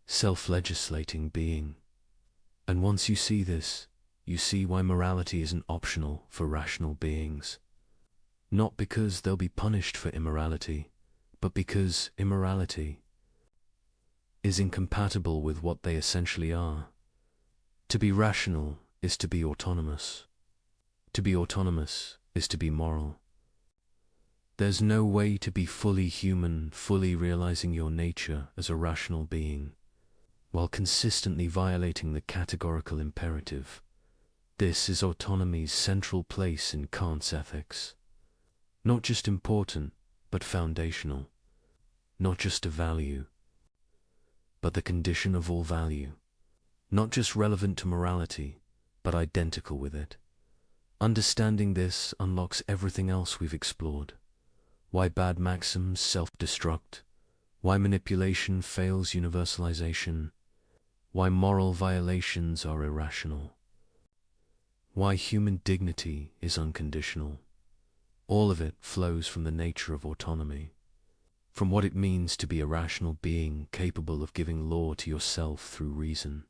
self-legislating being. And once you see this, you see why morality isn't optional for rational beings. Not because they'll be punished for immorality, but because immorality is incompatible with what they essentially are. To be rational is to be autonomous. To be autonomous is to be moral. There's no way to be fully human, fully realizing your nature as a rational being, while consistently violating the categorical imperative. This is autonomy's central place in Kant's ethics. Not just important, but foundational. Not just a value, but the condition of all value. Not just relevant to morality, but identical with it. Understanding this unlocks everything else we've explored. Why bad maxims self-destruct, why manipulation fails universalization, why moral violations are irrational, why human dignity is unconditional. All of it flows from the nature of autonomy, from what it means to be a rational being capable of giving law to yourself through reason.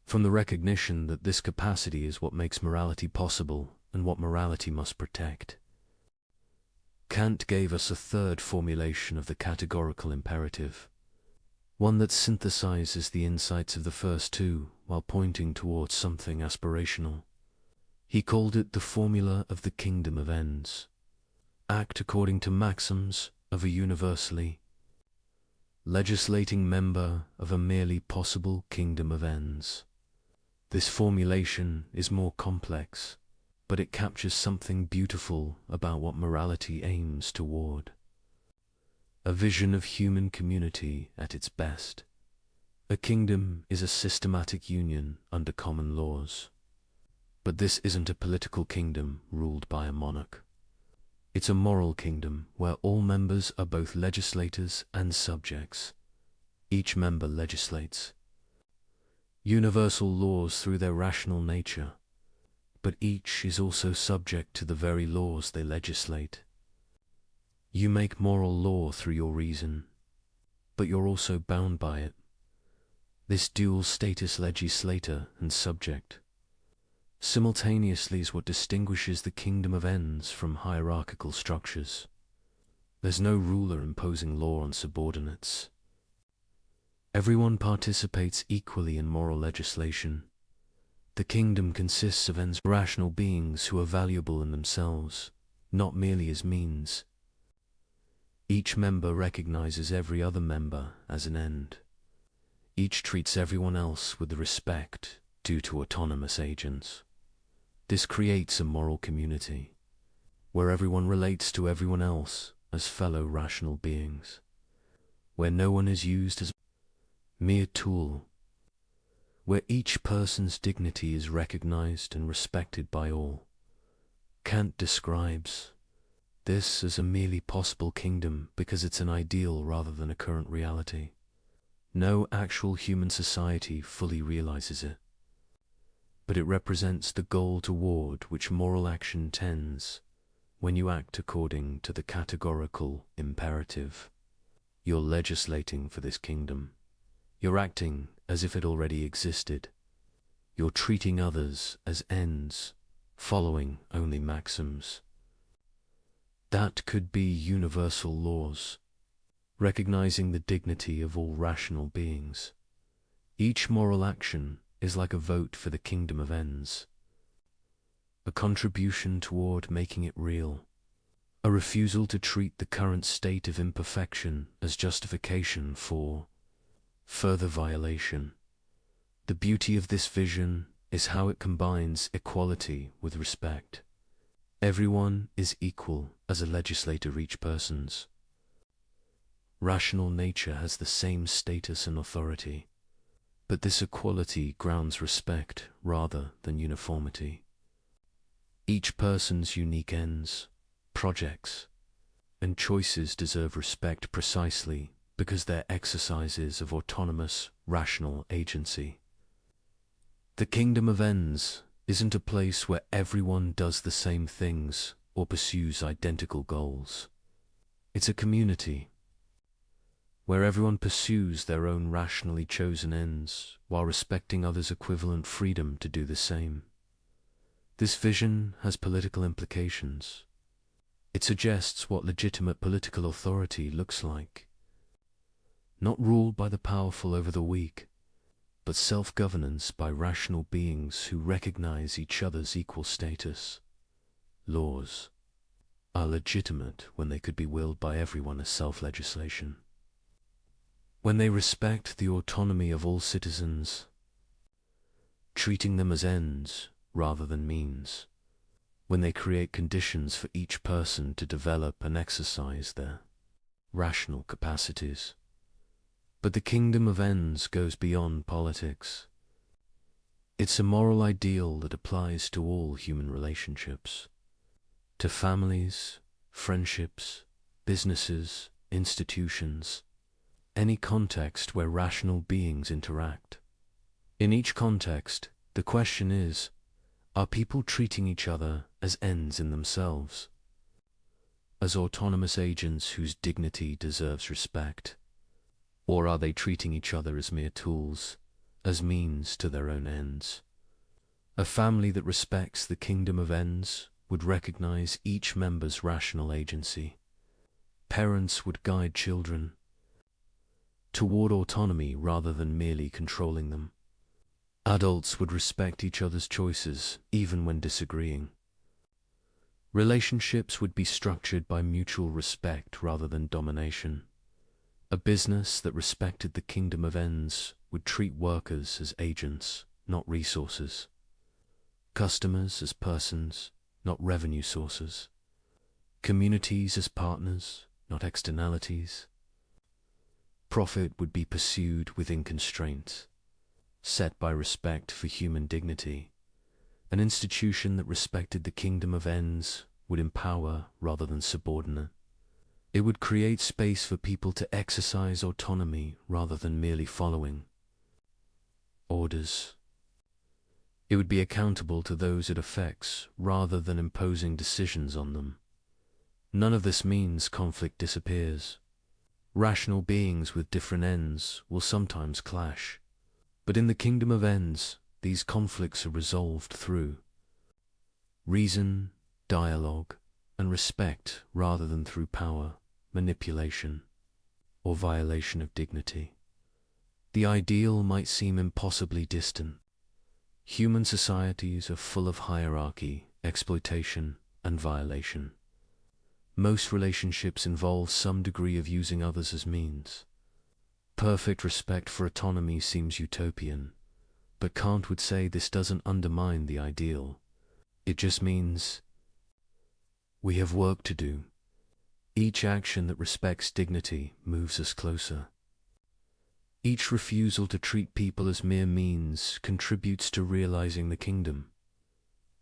From the recognition that this capacity is what makes morality possible and what morality must protect. Kant gave us a third formulation of the categorical imperative, one that synthesizes the insights of the first two while pointing towards something aspirational. He called it the formula of the kingdom of ends. Act according to maxims of a universally legislating member of a merely possible kingdom of ends. This formulation is more complex, but it captures something beautiful about what morality aims toward. A vision of human community at its best. A kingdom is a systematic union under common laws. But this isn't a political kingdom ruled by a monarch. It's a moral kingdom where all members are both legislators and subjects. Each member legislates universal laws through their rational nature, but each is also subject to the very laws they legislate. You make moral law through your reason, but you're also bound by it. This dual status, legislator and subject, simultaneously is what distinguishes the kingdom of ends from hierarchical structures. There's no ruler imposing law on subordinates. Everyone participates equally in moral legislation. The kingdom consists of ends, rational beings who are valuable in themselves, not merely as means. Each member recognizes every other member as an end. Each treats everyone else with the respect due to autonomous agents. This creates a moral community, where everyone relates to everyone else as fellow rational beings, where no one is used as a mere tool, where each person's dignity is recognized and respected by all. Kant describes this as a merely possible kingdom because it's an ideal rather than a current reality. No actual human society fully realizes it. but it represents the goal toward which moral action tends. When you act according to the categorical imperative, you're legislating for this kingdom. You're acting as if it already existed. You're treating others as ends, following only maxims. That could be universal laws, recognizing the dignity of all rational beings. Each moral action is like a vote for the kingdom of ends, a contribution toward making it real, a refusal to treat the current state of imperfection as justification for further violation. The beauty of this vision is how it combines equality with respect. Everyone is equal as a legislator each person's. Rational nature has the same status and authority, but this equality grounds respect rather than uniformity. Each person's unique ends, projects, and choices deserve respect precisely because they're exercises of autonomous, rational agency. The kingdom of ends isn't a place where everyone does the same things or pursues identical goals. It's a community where everyone pursues their own rationally chosen ends while respecting others' equivalent freedom to do the same. This vision has political implications. It suggests what legitimate political authority looks like. Not ruled by the powerful over the weak, but self-governance by rational beings who recognize each other's equal status. Laws are legitimate when they could be willed by everyone as self-legislation. When they respect the autonomy of all citizens, treating them as ends rather than means. When they create conditions for each person to develop and exercise their rational capacities. But the kingdom of ends goes beyond politics. It's a moral ideal that applies to all human relationships, to families, friendships, businesses, institutions, any context where rational beings interact. In each context, the question is, are people treating each other as ends in themselves, as autonomous agents whose dignity deserves respect? Or are they treating each other as mere tools, as means to their own ends? A family that respects the kingdom of ends would recognize each member's rational agency. Parents would guide children toward autonomy rather than merely controlling them. Adults would respect each other's choices, even when disagreeing. Relationships would be structured by mutual respect rather than domination. A business that respected the kingdom of ends would treat workers as agents, not resources. Customers as persons, not revenue sources. Communities as partners, not externalities. Profit would be pursued within constraints, set by respect for human dignity. An institution that respected the kingdom of ends would empower rather than subordinate. It would create space for people to exercise autonomy rather than merely following orders. It would be accountable to those it affects rather than imposing decisions on them. None of this means conflict disappears. Rational beings with different ends will sometimes clash, but in the kingdom of ends, these conflicts are resolved through reason, dialogue, and respect rather than through power, manipulation, or violation of dignity. The ideal might seem impossibly distant. Human societies are full of hierarchy, exploitation, and violation. Most relationships involve some degree of using others as means. Perfect respect for autonomy seems utopian, but Kant would say this doesn't undermine the ideal. It just means we have work to do. Each action that respects dignity moves us closer. Each refusal to treat people as mere means contributes to realizing the kingdom.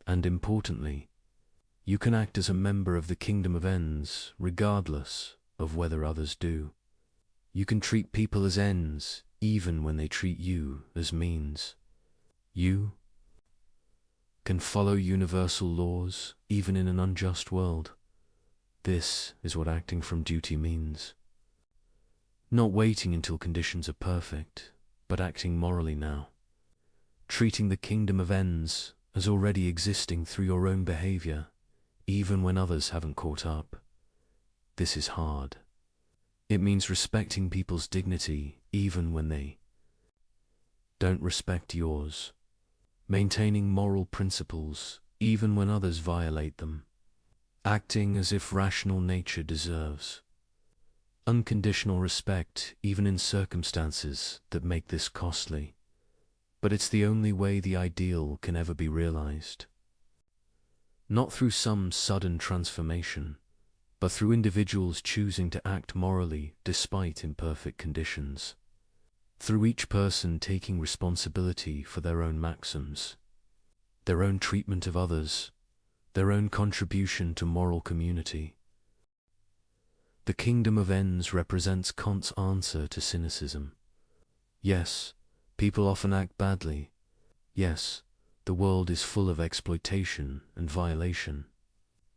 And importantly, you can act as a member of the kingdom of ends regardless of whether others do. You can treat people as ends even when they treat you as means. You can follow universal laws even in an unjust world. This is what acting from duty means. Not waiting until conditions are perfect, but acting morally now. Treating the kingdom of ends as already existing through your own behavior, even when others haven't caught up. This is hard. It means respecting people's dignity even when they don't respect yours. Maintaining moral principles even when others violate them. Acting as if rational nature deserves unconditional respect even in circumstances that make this costly. But it's the only way the ideal can ever be realized. Not through some sudden transformation, but through individuals choosing to act morally despite imperfect conditions. Through each person taking responsibility for their own maxims, their own treatment of others, their own contribution to moral community. The kingdom of ends represents Kant's answer to cynicism. Yes, people often act badly. Yes, the world is full of exploitation and violation.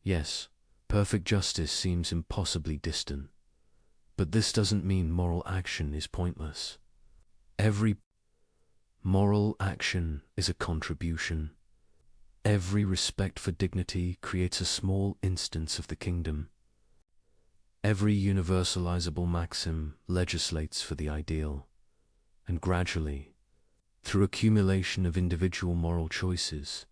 Yes, perfect justice seems impossibly distant. But this doesn't mean moral action is pointless. Every moral action is a contribution. Every respect for dignity creates a small instance of the kingdom. Every universalizable maxim legislates for the ideal, and gradually, through accumulation of individual moral choices,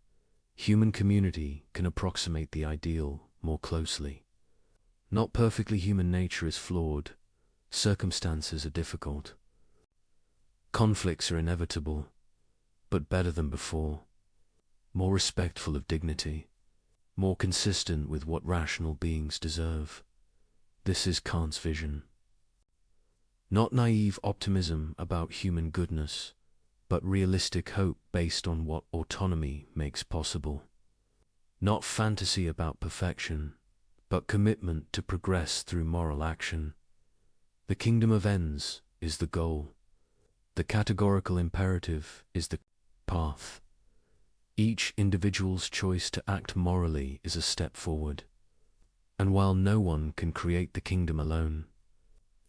human community can approximate the ideal more closely. Not perfectly. Human nature is flawed, circumstances are difficult, conflicts are inevitable, but better than before, more respectful of dignity, more consistent with what rational beings deserve. This is Kant's vision. Not naive optimism about human goodness, but realistic hope based on what autonomy makes possible. Not fantasy about perfection, but commitment to progress through moral action. The kingdom of ends is the goal. The categorical imperative is the path. Each individual's choice to act morally is a step forward. And while no one can create the kingdom alone,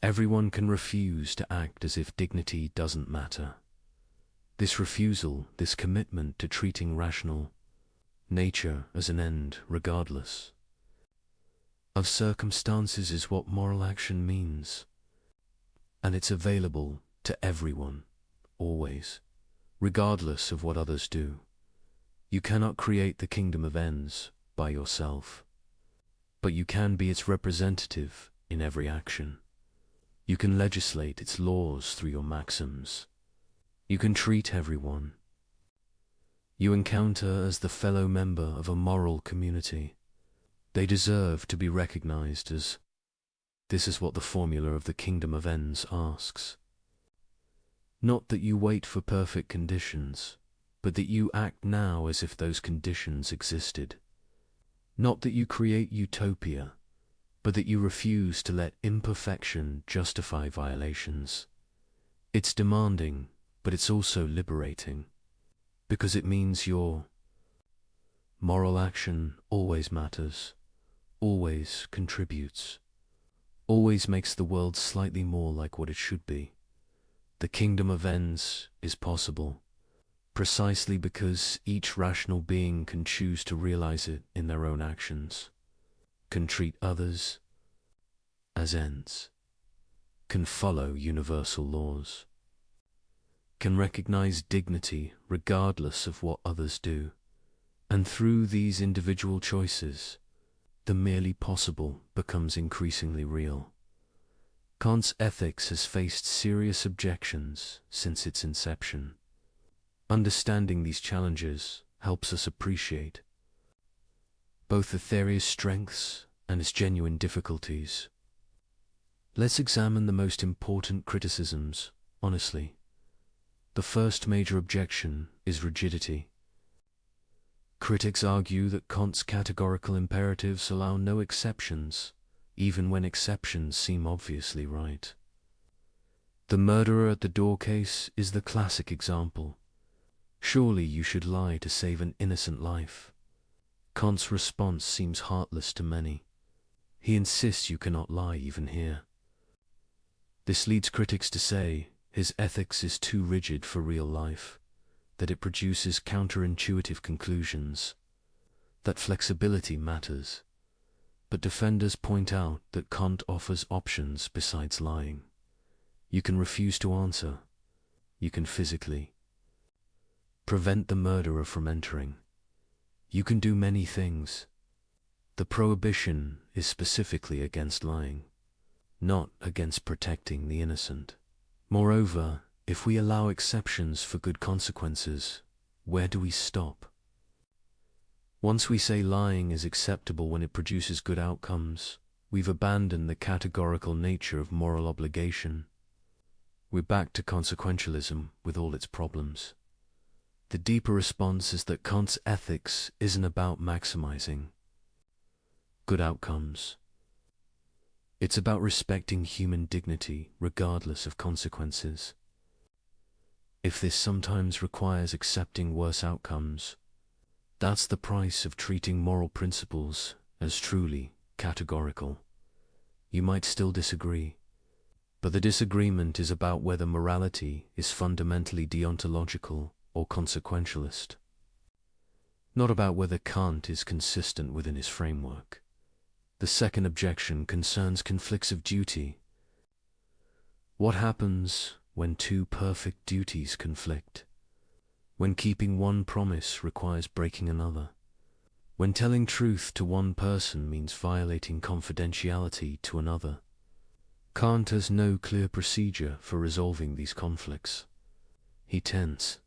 everyone can refuse to act as if dignity doesn't matter. This refusal, this commitment to treating rational nature as an end regardless of circumstances is what moral action means. And it's available to everyone, always, regardless of what others do. You cannot create the kingdom of ends by yourself, but you can be its representative in every action. You can legislate its laws through your maxims. You can treat everyone you encounter as the fellow member of a moral community. They deserve to be recognized as. This is what the formula of the kingdom of ends asks. Not that you wait for perfect conditions, but that you act now as if those conditions existed. Not that you create utopia, but that you refuse to let imperfection justify violations. It's demanding, but it's also liberating, because it means your moral action always matters, always contributes, always makes the world slightly more like what it should be. The kingdom of ends is possible, precisely because each rational being can choose to realize it in their own actions, can treat others as ends, can follow universal laws, can recognize dignity regardless of what others do, and through these individual choices, the merely possible becomes increasingly real. Kant's ethics has faced serious objections since its inception. Understanding these challenges helps us appreciate both the theory's strengths and its genuine difficulties. Let's examine the most important criticisms, honestly. The first major objection is rigidity. Critics argue that Kant's categorical imperatives allow no exceptions, even when exceptions seem obviously right. The murderer at the door case is the classic example. Surely you should lie to save an innocent life. Kant's response seems heartless to many. He insists you cannot lie even here. This leads critics to say his ethics is too rigid for real life, that it produces counterintuitive conclusions, that flexibility matters. But defenders point out that Kant offers options besides lying. You can refuse to answer. You can physically prevent the murderer from entering. You can do many things. The prohibition is specifically against lying, not against protecting the innocent. Moreover, if we allow exceptions for good consequences, where do we stop? Once we say lying is acceptable when it produces good outcomes, we've abandoned the categorical nature of moral obligation. We're back to consequentialism with all its problems. The deeper response is that Kant's ethics isn't about maximizing good outcomes. It's about respecting human dignity regardless of consequences. If this sometimes requires accepting worse outcomes, that's the price of treating moral principles as truly categorical. You might still disagree, but the disagreement is about whether morality is fundamentally deontological or consequentialist, not about whether Kant is consistent within his framework. The second objection concerns conflicts of duty. What happens when two perfect duties conflict? When keeping one promise requires breaking another? When telling truth to one person means violating confidentiality to another? Kant has no clear procedure for resolving these conflicts. He tends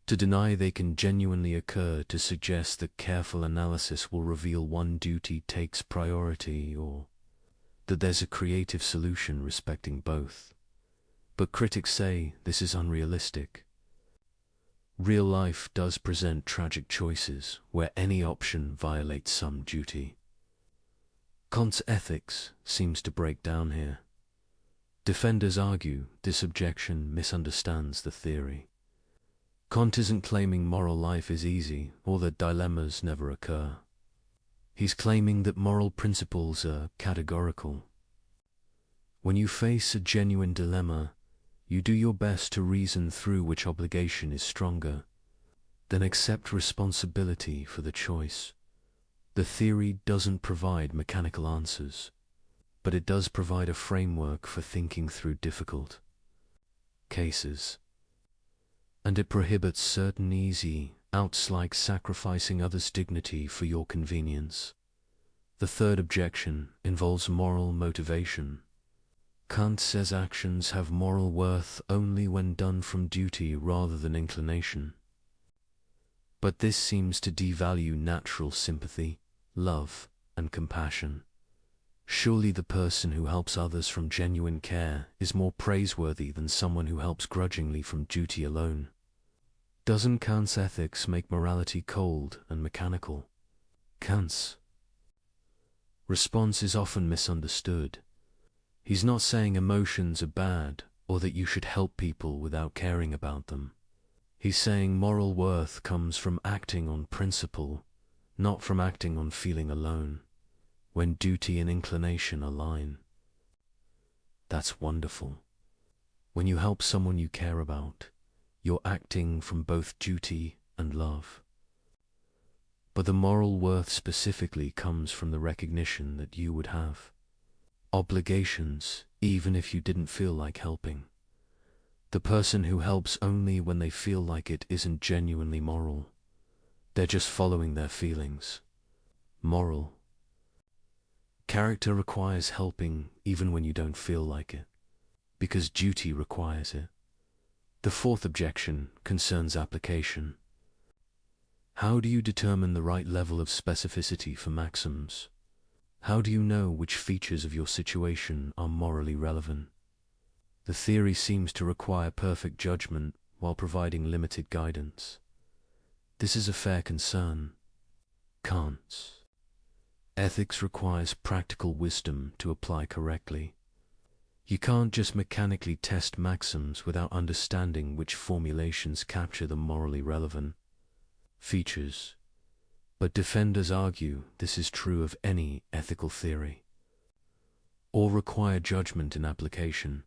to deny they can genuinely occur, to suggest that careful analysis will reveal one duty takes priority, or that there's a creative solution respecting both. But critics say this is unrealistic. Real life does present tragic choices where any option violates some duty. Kant's ethics seems to break down here. Defenders argue this objection misunderstands the theory. Kant isn't claiming moral life is easy or that dilemmas never occur. He's claiming that moral principles are categorical. When you face a genuine dilemma, you do your best to reason through which obligation is stronger, then accept responsibility for the choice. The theory doesn't provide mechanical answers, but it does provide a framework for thinking through difficult cases. And it prohibits certain easy outs like sacrificing others' dignity for your convenience. The third objection involves moral motivation. Kant says actions have moral worth only when done from duty rather than inclination. But this seems to devalue natural sympathy, love, and compassion. Surely the person who helps others from genuine care is more praiseworthy than someone who helps grudgingly from duty alone. Doesn't Kant's ethics make morality cold and mechanical? Kant's response is often misunderstood. He's not saying emotions are bad or that you should help people without caring about them. He's saying moral worth comes from acting on principle, not from acting on feeling alone, when duty and inclination align. That's wonderful. When you help someone you care about, you're acting from both duty and love. But the moral worth specifically comes from the recognition that you would have obligations even if you didn't feel like helping. The person who helps only when they feel like it isn't genuinely moral. They're just following their feelings. Moral character requires helping even when you don't feel like it, because duty requires it. The fourth objection concerns application. How do you determine the right level of specificity for maxims? How do you know which features of your situation are morally relevant? The theory seems to require perfect judgment while providing limited guidance. This is a fair concern. Kant's ethics requires practical wisdom to apply correctly. You can't just mechanically test maxims without understanding which formulations capture the morally relevant features. But defenders argue this is true of any ethical theory. All require judgment in application.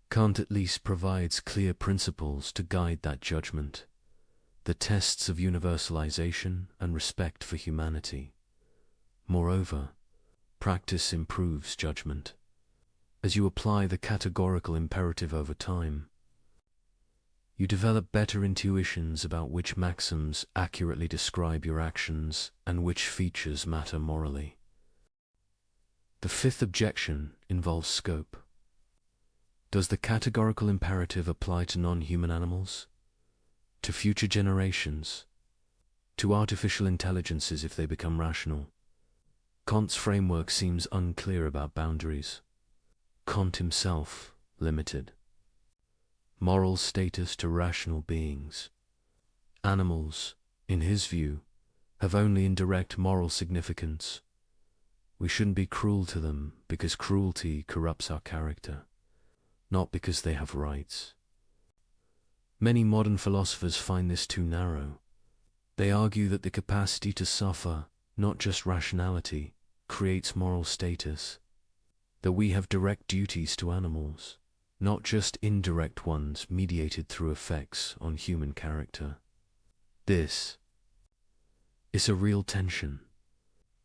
Kant at least provides clear principles to guide that judgment, the tests of universalization and respect for humanity. Moreover, practice improves judgment. As you apply the categorical imperative over time, you develop better intuitions about which maxims accurately describe your actions and which features matter morally. The fifth objection involves scope. Does the categorical imperative apply to non-human animals, to future generations, to artificial intelligences if they become rational? Kant's framework seems unclear about boundaries. Kant himself limited moral status to rational beings. Animals, in his view, have only indirect moral significance. We shouldn't be cruel to them because cruelty corrupts our character, not because they have rights. Many modern philosophers find this too narrow. They argue that the capacity to suffer, not just rationality, creates moral status, that we have direct duties to animals, not just indirect ones mediated through effects on human character. This is a real tension.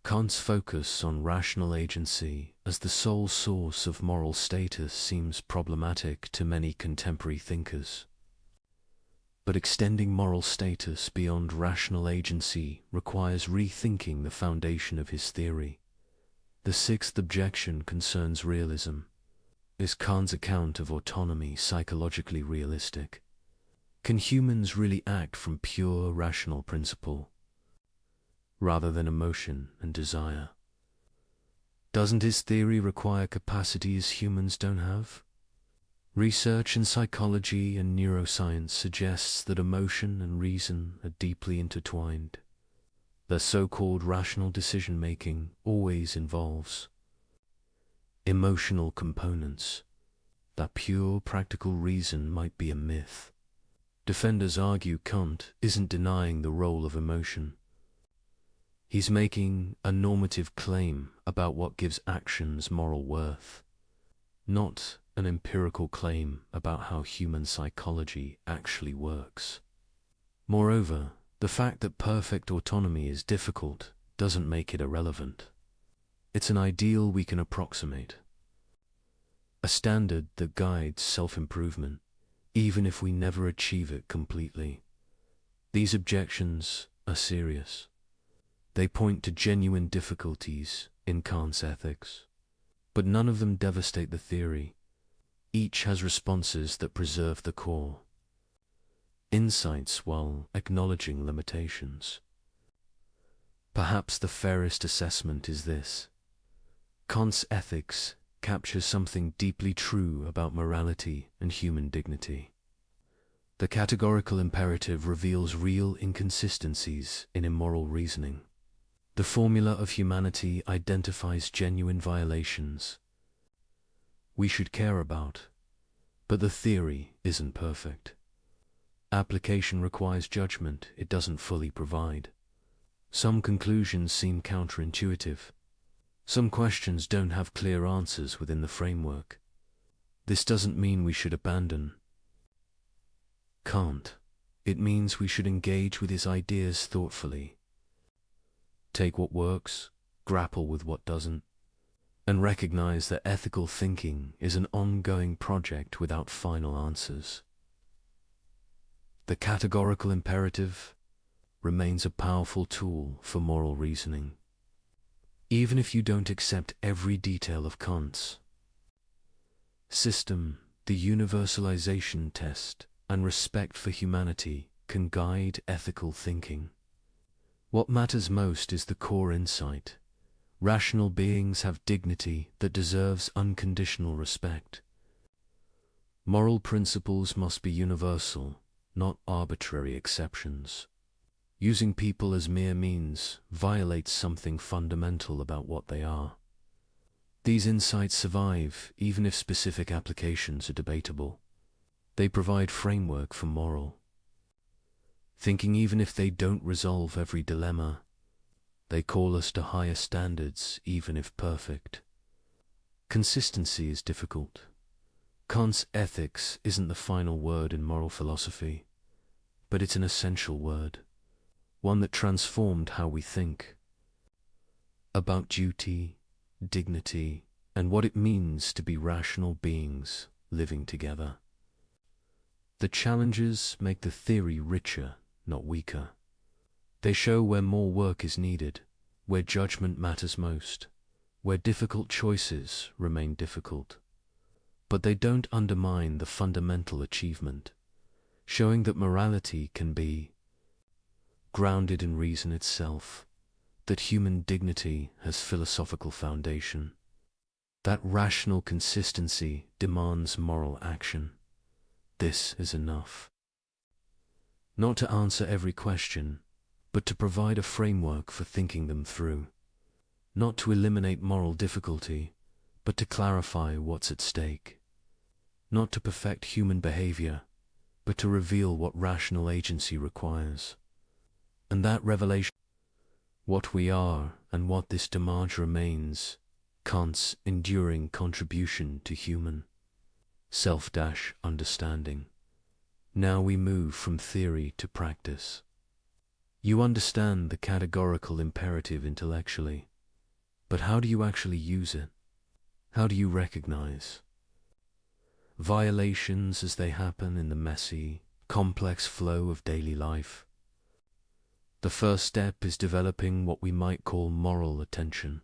Kant's focus on rational agency as the sole source of moral status seems problematic to many contemporary thinkers. But extending moral status beyond rational agency requires rethinking the foundation of his theory. The sixth objection concerns realism. Is Kant's account of autonomy psychologically realistic? Can humans really act from pure rational principle, rather than emotion and desire? Doesn't his theory require capacities humans don't have? Research in psychology and neuroscience suggests that emotion and reason are deeply intertwined. The so-called rational decision-making always involves emotional components. That pure practical reason might be a myth. Defenders argue Kant isn't denying the role of emotion. He's making a normative claim about what gives actions moral worth, not an empirical claim about how human psychology actually works. Moreover, the fact that perfect autonomy is difficult doesn't make it irrelevant. It's an ideal we can approximate, a standard that guides self-improvement, even if we never achieve it completely. These objections are serious. They point to genuine difficulties in Kant's ethics, but none of them devastate the theory. Each has responses that preserve the core, insights while acknowledging limitations. Perhaps the fairest assessment is this: Kant's ethics captures something deeply true about morality and human dignity. The categorical imperative reveals real inconsistencies in immoral reasoning. The formula of humanity identifies genuine violations we should care about, but the theory isn't perfect. Application requires judgment it doesn't fully provide. Some conclusions seem counterintuitive. Some questions don't have clear answers within the framework. This doesn't mean we should abandon Kant. It means we should engage with his ideas thoughtfully. Take what works, grapple with what doesn't, and recognize that ethical thinking is an ongoing project without final answers. The categorical imperative remains a powerful tool for moral reasoning, even if you don't accept every detail of Kant's system. The universalization test and respect for humanity can guide ethical thinking. What matters most is the core insight. Rational beings have dignity that deserves unconditional respect. Moral principles must be universal, not arbitrary exceptions. Using people as mere means violates something fundamental about what they are. These insights survive even if specific applications are debatable. They provide framework for moral thinking even if they don't resolve every dilemma. They call us to higher standards even if perfect. Consistency is difficult. Kant's ethics isn't the final word in moral philosophy, but it's an essential word, one that transformed how we think about duty, dignity, and what it means to be rational beings living together. The challenges make the theory richer, not weaker. They show where more work is needed, where judgment matters most, where difficult choices remain difficult. But they don't undermine the fundamental achievement, showing that morality can be grounded in reason itself, that human dignity has philosophical foundation, that rational consistency demands moral action. This is enough. Not to answer every question, but to provide a framework for thinking them through. Not to eliminate moral difficulty, but to clarify what's at stake. Not to perfect human behavior, but to reveal what rational agency requires. And that revelation, what we are and what this demands, remains Kant's enduring contribution to human self-understanding. Now we move from theory to practice. You understand the categorical imperative intellectually, but how do you actually use it? How do you recognize violations as they happen in the messy, complex flow of daily life? The first step is developing what we might call moral attention,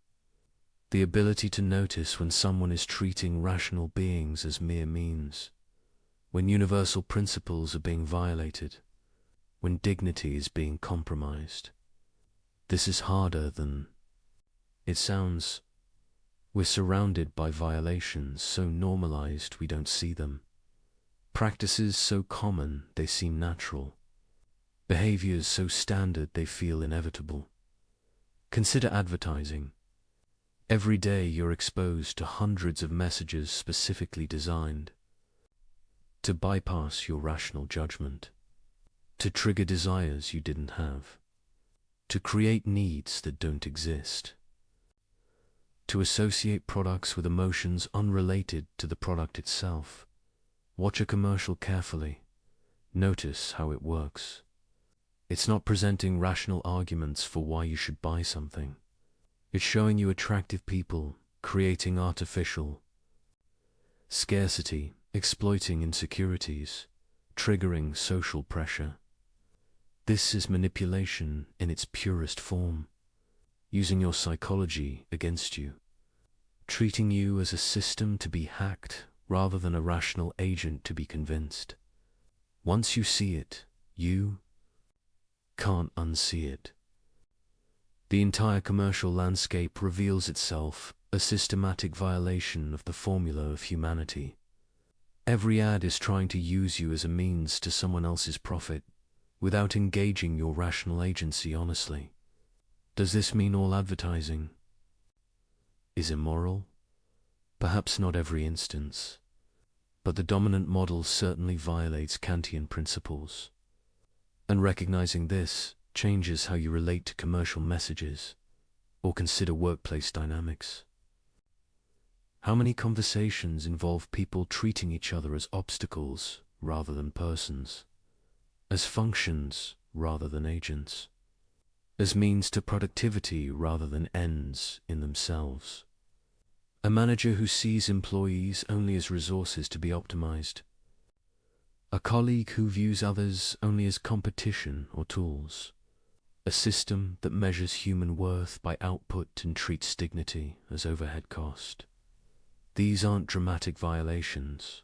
the ability to notice when someone is treating rational beings as mere means, when universal principles are being violated, when dignity is being compromised. This is harder than it sounds. We're surrounded by violations so normalized we don't see them. Practices so common they seem natural. Behaviors so standard they feel inevitable. Consider advertising. Every day you're exposed to hundreds of messages specifically designed to bypass your rational judgment, to trigger desires you didn't have, to create needs that don't exist, to associate products with emotions unrelated to the product itself. Watch a commercial carefully. Notice how it works. It's not presenting rational arguments for why you should buy something. It's showing you attractive people, creating artificial scarcity, exploiting insecurities, triggering social pressure. This is manipulation in its purest form, using your psychology against you, treating you as a system to be hacked rather than a rational agent to be convinced. Once you see it, you can't unsee it. The entire commercial landscape reveals itself a systematic violation of the formula of humanity. Every ad is trying to use you as a means to someone else's profit, without engaging your rational agency honestly. Does this mean all advertising is immoral? Perhaps not every instance, but the dominant model certainly violates Kantian principles. And recognizing this changes how you relate to commercial messages or consider workplace dynamics. How many conversations involve people treating each other as obstacles rather than persons, as functions rather than agents, as means to productivity rather than ends in themselves? A manager who sees employees only as resources to be optimized, a colleague who views others only as competition or tools, a system that measures human worth by output and treats dignity as overhead cost. These aren't dramatic violations.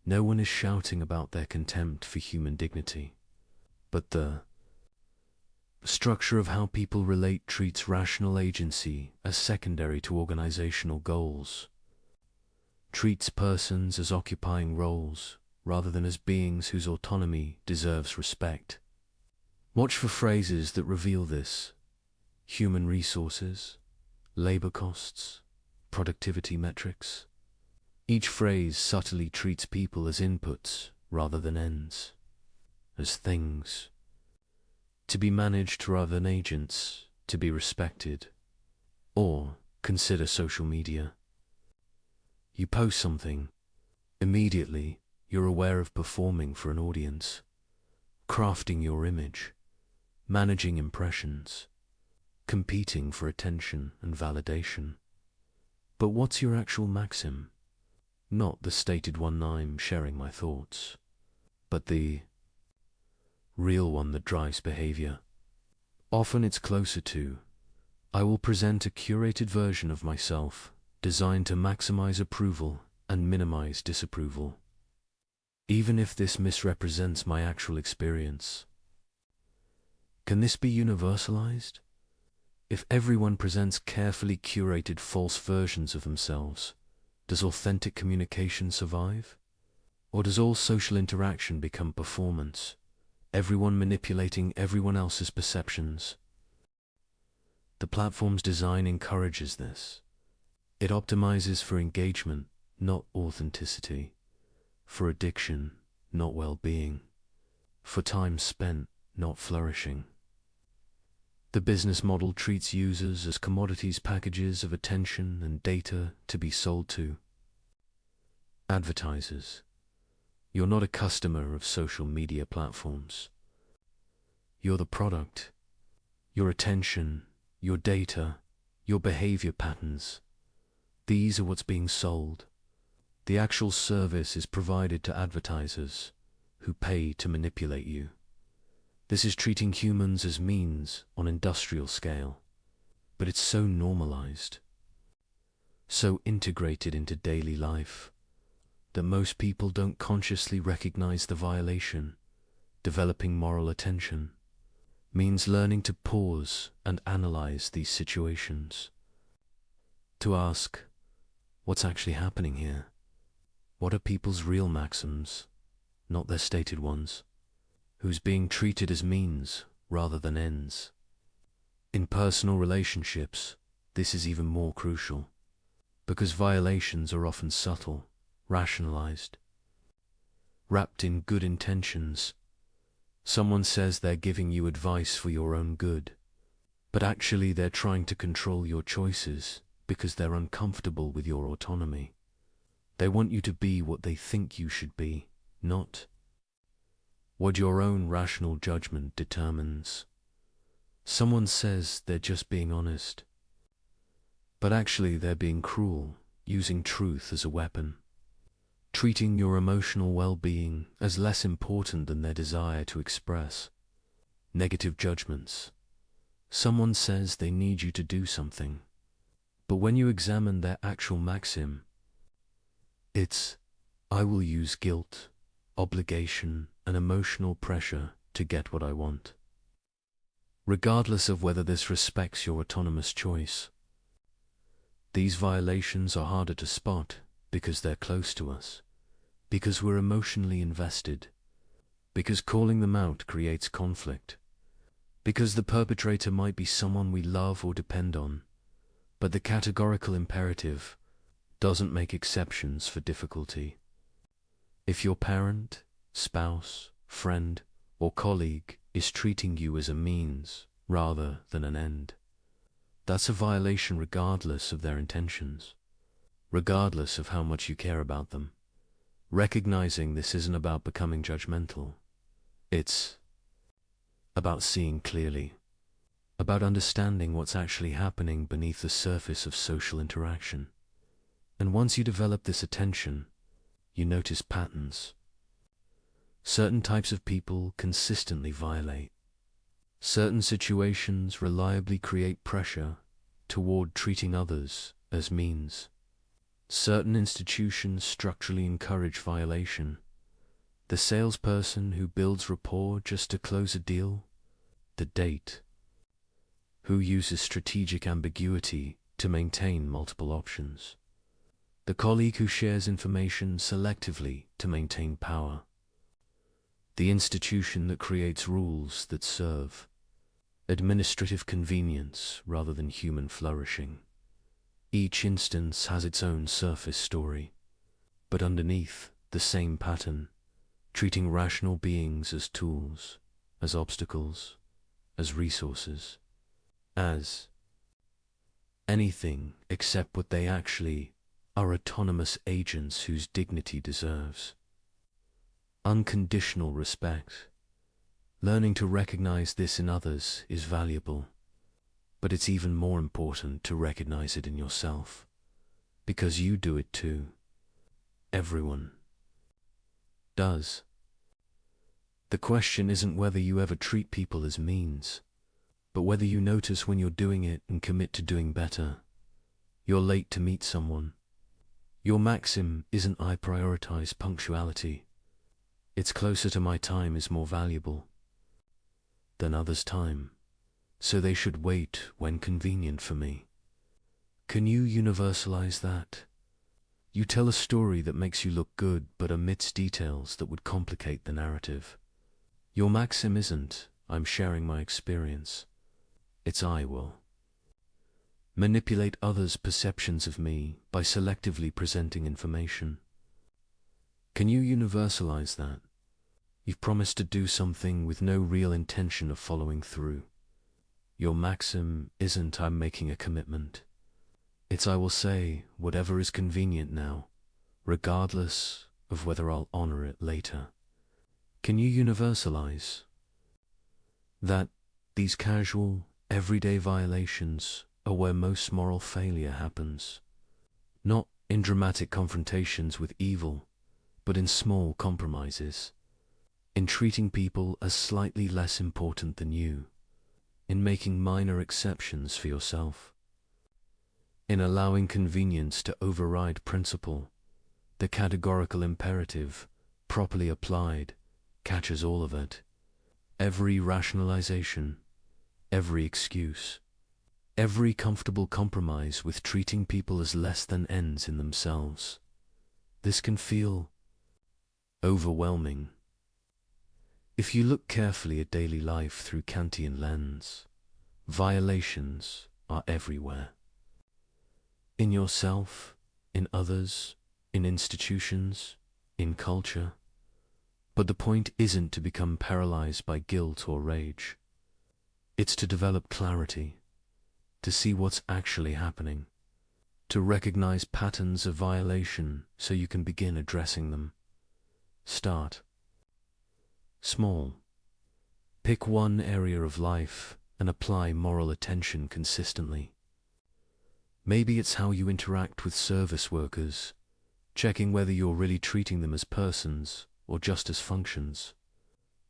No one is shouting about their contempt for human dignity. But the structure of how people relate treats rational agency as secondary to organizational goals, treats persons as occupying roles rather than as beings whose autonomy deserves respect. Watch for phrases that reveal this: human resources, labor costs, productivity metrics. Each phrase subtly treats people as inputs rather than ends, as things to be managed rather than agents to be respected. Or consider social media. You post something, immediately you're aware of performing for an audience, crafting your image, managing impressions, competing for attention and validation. But what's your actual maxim? Not the stated one I'm sharing my thoughts, but the real one that drives behavior. Often it's closer to, I will present a curated version of myself designed to maximize approval and minimize disapproval, even if this misrepresents my actual experience. Can this be universalized? If everyone presents carefully curated false versions of themselves, does authentic communication survive? Or does all social interaction become performance, everyone manipulating everyone else's perceptions? The platform's design encourages this. It optimizes for engagement, not authenticity, for addiction, not well-being, for time spent, not flourishing. The business model treats users as commodities, packages of attention and data to be sold to. Advertisers, you're not a customer of social media platforms. You're the product. Your attention, your data, your behavior patterns. These are what's being sold. The actual service is provided to advertisers who pay to manipulate you. This is treating humans as means on industrial scale, but it's so normalized, so integrated into daily life, that most people don't consciously recognize the violation. Developing moral attention means learning to pause and analyze these situations, to ask, what's actually happening here? What are people's real maxims, not their stated ones? Who's being treated as means rather than ends? In personal relationships, this is even more crucial, because violations are often subtle, rationalized, wrapped in good intentions. Someone says they're giving you advice for your own good, but actually they're trying to control your choices because they're uncomfortable with your autonomy. They want you to be what they think you should be, not what your own rational judgment determines. Someone says they're just being honest, but actually they're being cruel, using truth as a weapon, treating your emotional well-being as less important than their desire to express negative judgments. Someone says they need you to do something, but when you examine their actual maxim, it's, I will use guilt, obligation, and emotional pressure to get what I want, regardless of whether this respects your autonomous choice. These violations are harder to spot because they're close to us, because we're emotionally invested, because calling them out creates conflict, because the perpetrator might be someone we love or depend on, but the categorical imperative doesn't make exceptions for difficulty. If your parent, spouse, friend, or colleague is treating you as a means rather than an end, that's a violation regardless of their intentions, regardless of how much you care about them. Recognizing this isn't about becoming judgmental. It's about seeing clearly, about understanding what's actually happening beneath the surface of social interaction. And once you develop this attention, you notice patterns. Certain types of people consistently violate. Certain situations reliably create pressure toward treating others as means. Certain institutions structurally encourage violation. The salesperson who builds rapport just to close a deal, the date who uses strategic ambiguity to maintain multiple options, the colleague who shares information selectively to maintain power, the institution that creates rules that serve administrative convenience rather than human flourishing. Each instance has its own surface story, but underneath the same pattern, treating rational beings as tools, as obstacles, as resources, as anything except what they actually are: autonomous agents whose dignity deserves unconditional respect. Learning to recognize this in others is valuable, but it's even more important to recognize it in yourself, because you do it too. Everyone does. The question isn't whether you ever treat people as means, but whether you notice when you're doing it and commit to doing better. You're late to meet someone. Your maxim isn't "I prioritize punctuality." It's closer to "my time is more valuable than others' time, so they should wait when convenient for me. Can you universalize that? You tell a story that makes you look good but omits details that would complicate the narrative. Your maxim isn't "I'm sharing my experience." It's "I will manipulate others' perceptions of me by selectively presenting information." Can you universalize that? You've promised to do something with no real intention of following through. Your maxim isn't "I'm making a commitment." It's "I will say whatever is convenient now, regardless of whether I'll honor it later." Can you universalize that these casual, everyday violations are where most moral failure happens? Not in dramatic confrontations with evil, but in small compromises, in treating people as slightly less important than you, in making minor exceptions for yourself, in allowing convenience to override principle. The categorical imperative, properly applied, catches all of it. Every rationalization, every excuse, every comfortable compromise with treating people as less than ends in themselves. This can feel overwhelming. If you look carefully at daily life through Kantian lens, violations are everywhere. In yourself, in others, in institutions, in culture. But the point isn't to become paralyzed by guilt or rage. It's to develop clarity, to see what's actually happening, to recognize patterns of violation so you can begin addressing them. Start small. Pick one area of life and apply moral attention consistently. Maybe it's how you interact with service workers, checking whether you're really treating them as persons or just as functions.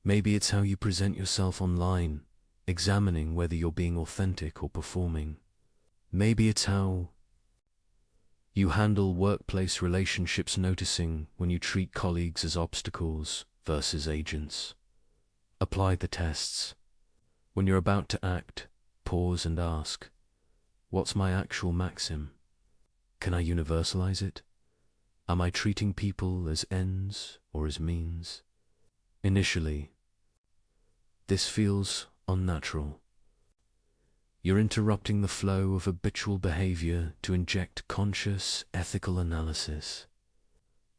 Maybe it's how you present yourself online, examining whether you're being authentic or performing. Maybe it's how you handle workplace relationships, noticing when you treat colleagues as obstacles versus agents. Apply the tests. When you're about to act, pause and ask, what's my actual maxim? Can I universalize it? Am I treating people as ends or as means? Initially, this feels unnatural. You're interrupting the flow of habitual behavior to inject conscious, ethical analysis.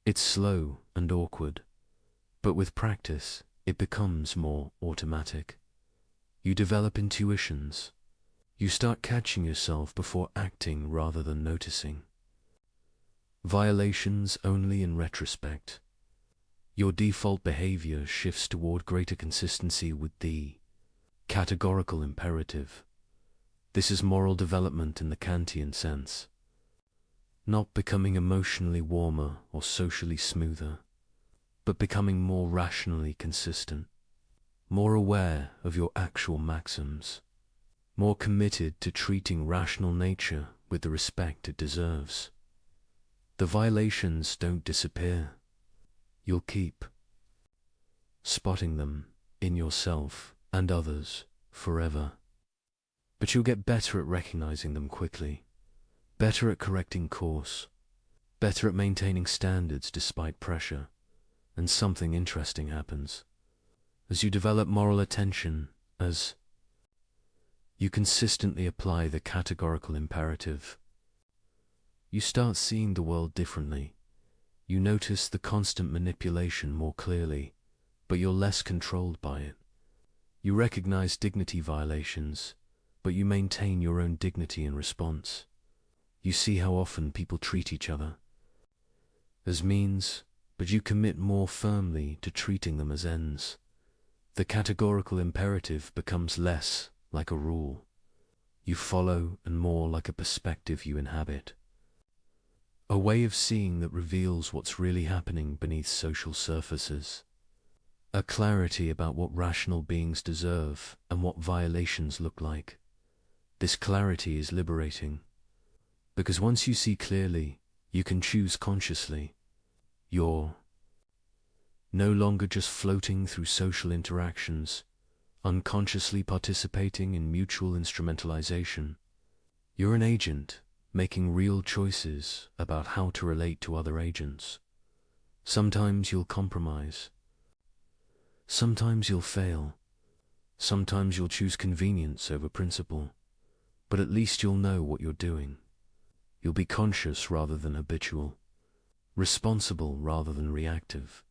It's slow and awkward, but with practice, it becomes more automatic. You develop intuitions. You start catching yourself before acting rather than noticing. Violations only in retrospect. Your default behavior shifts toward greater consistency with the categorical imperative. This is moral development in the Kantian sense. Not becoming emotionally warmer or socially smoother, but becoming more rationally consistent, more aware of your actual maxims, more committed to treating rational nature with the respect it deserves. The violations don't disappear. You'll keep spotting them in yourself and others forever. But you'll get better at recognizing them quickly, better at correcting course, better at maintaining standards despite pressure. And something interesting happens. As you develop moral attention, as you consistently apply the categorical imperative, You start seeing the world differently. You notice the constant manipulation more clearly, but you're less controlled by it. You recognize dignity violations, but you maintain your own dignity in response. You see how often people treat each other as means, but you commit more firmly to treating them as ends. The categorical imperative becomes less like a rule you follow and more like a perspective you inhabit. A way of seeing that reveals what's really happening beneath social surfaces. A clarity about what rational beings deserve and what violations look like. This clarity is liberating, because once you see clearly, you can choose consciously. You're no longer just floating through social interactions, unconsciously participating in mutual instrumentalization. You're an agent, making real choices about how to relate to other agents. Sometimes you'll compromise. Sometimes you'll fail. Sometimes you'll choose convenience over principle. But at least you'll know what you're doing. You'll be conscious rather than habitual, responsible rather than reactive,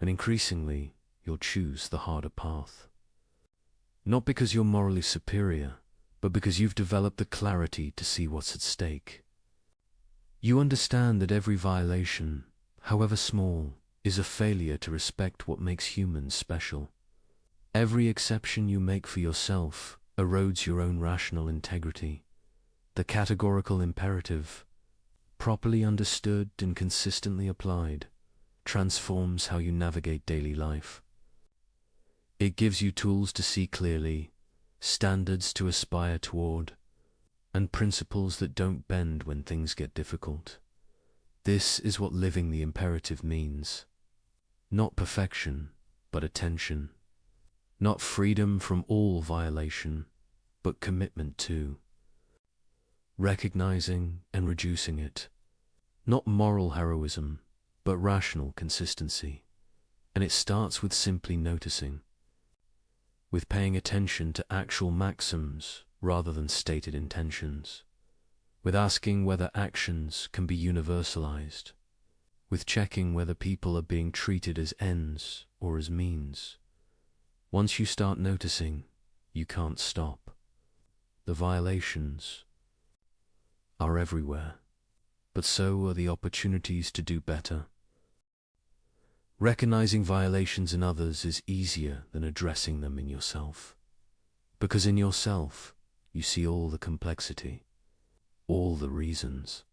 and increasingly you'll choose the harder path. Not because you're morally superior, but because you've developed the clarity to see what's at stake. You understand that every violation, however small, is a failure to respect what makes humans special. Every exception you make for yourself erodes your own rational integrity. The categorical imperative, properly understood and consistently applied, transforms how you navigate daily life. It gives you tools to see clearly, standards to aspire toward, and principles that don't bend when things get difficult. This is what living the imperative means. Not perfection, but attention. Not freedom from all violation, but commitment to recognizing and reducing it. Not moral heroism, but rational consistency. And it starts with simply noticing, with paying attention to actual maxims rather than stated intentions, with asking whether actions can be universalized, with checking whether people are being treated as ends or as means. Once you start noticing, you can't stop. The violations are everywhere, but so are the opportunities to do better. Recognizing violations in others is easier than addressing them in yourself, because in yourself you see all the complexity, all the reasons,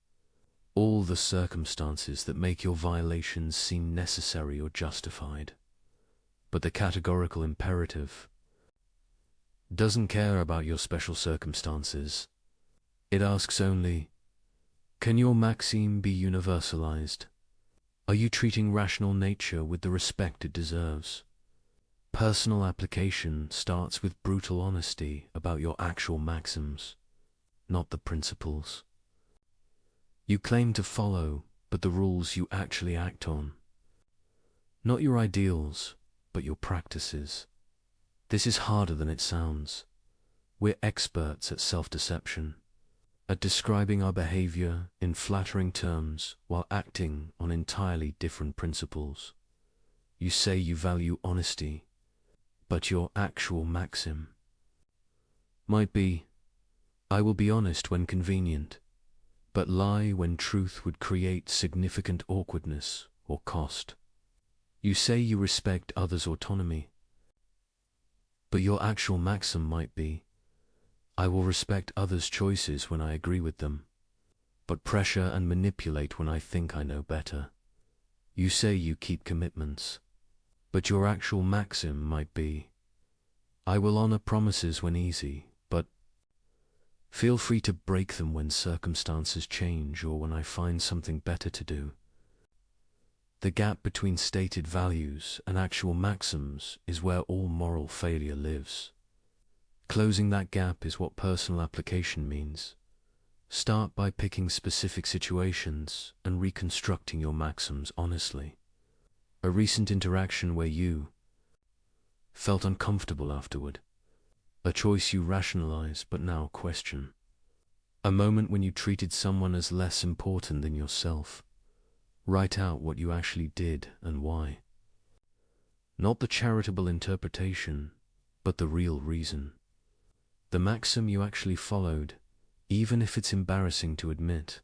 all the circumstances that make your violations seem necessary or justified. But the categorical imperative doesn't care about your special circumstances. It asks only, can your maxim be universalized? Are you treating rational nature with the respect it deserves? Personal application starts with brutal honesty about your actual maxims, not the principles you claim to follow, but the rules you actually act on. Not your ideals, but your practices. This is harder than it sounds. We're experts at self-deception, at describing our behavior in flattering terms while acting on entirely different principles. You say you value honesty, but your actual maxim might be, I will be honest when convenient, but lie when truth would create significant awkwardness or cost. You say you respect others' autonomy, but your actual maxim might be, I will respect others' choices when I agree with them, but pressure and manipulate when I think I know better. You say you keep commitments, but your actual maxim might be, I will honor promises when easy, but feel free to break them when circumstances change or when I find something better to do. The gap between stated values and actual maxims is where all moral failure lives. Closing that gap is what personal application means. Start by picking specific situations and reconstructing your maxims honestly. A recent interaction where you felt uncomfortable afterward. A choice you rationalize but now question. A moment when you treated someone as less important than yourself. Write out what you actually did and why. Not the charitable interpretation, but the real reason. The maxim you actually followed, even if it's embarrassing to admit.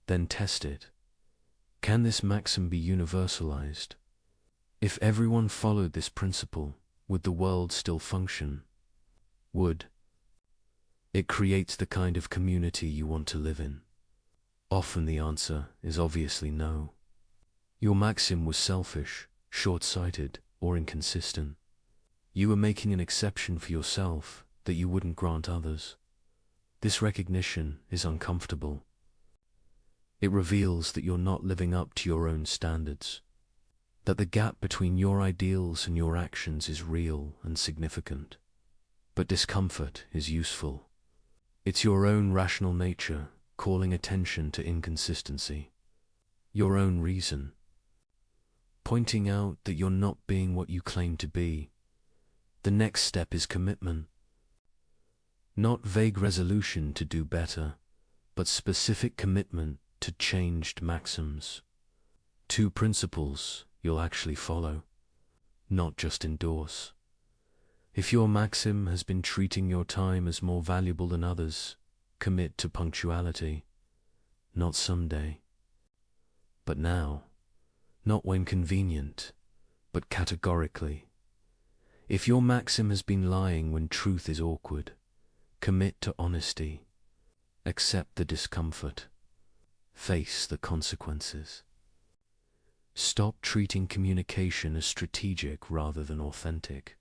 Then test it. Can this maxim be universalized? If everyone followed this principle, would the world still function? Would. It creates the kind of community you want to live in. Often the answer is obviously no. Your maxim was selfish, short-sighted, or inconsistent. You were making an exception for yourself that you wouldn't grant others. This recognition is uncomfortable. It reveals that you're not living up to your own standards, that the gap between your ideals and your actions is real and significant. But discomfort is useful. It's your own rational nature calling attention to inconsistency, your own reason, pointing out that you're not being what you claim to be. The next step is commitment. Not vague resolution to do better, but specific commitment to changed maxims. 2 principles you'll actually follow, not just endorse. If your maxim has been treating your time as more valuable than others, commit to punctuality. Not someday, but now. Not when convenient, but categorically. If your maxim has been lying when truth is awkward, commit to honesty. Accept the discomfort. Face the consequences. Stop treating communication as strategic rather than authentic.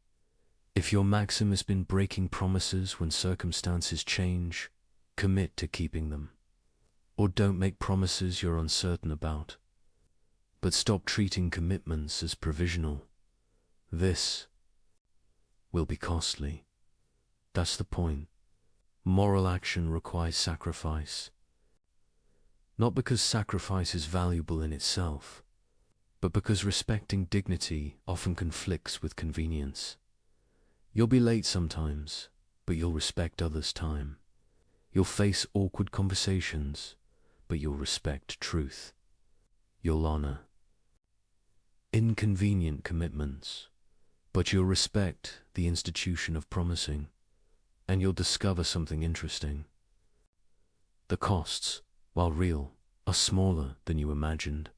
If your maxim has been breaking promises when circumstances change, commit to keeping them. Or don't make promises you're uncertain about. But stop treating commitments as provisional. This will be costly. That's the point. Moral action requires sacrifice. Not because sacrifice is valuable in itself, but because respecting dignity often conflicts with convenience. You'll be late sometimes, but you'll respect others' time. You'll face awkward conversations, but you'll respect truth. You'll honor inconvenient commitments, but you'll respect the institution of promising, and you'll discover something interesting. The costs, while real, are smaller than you imagined.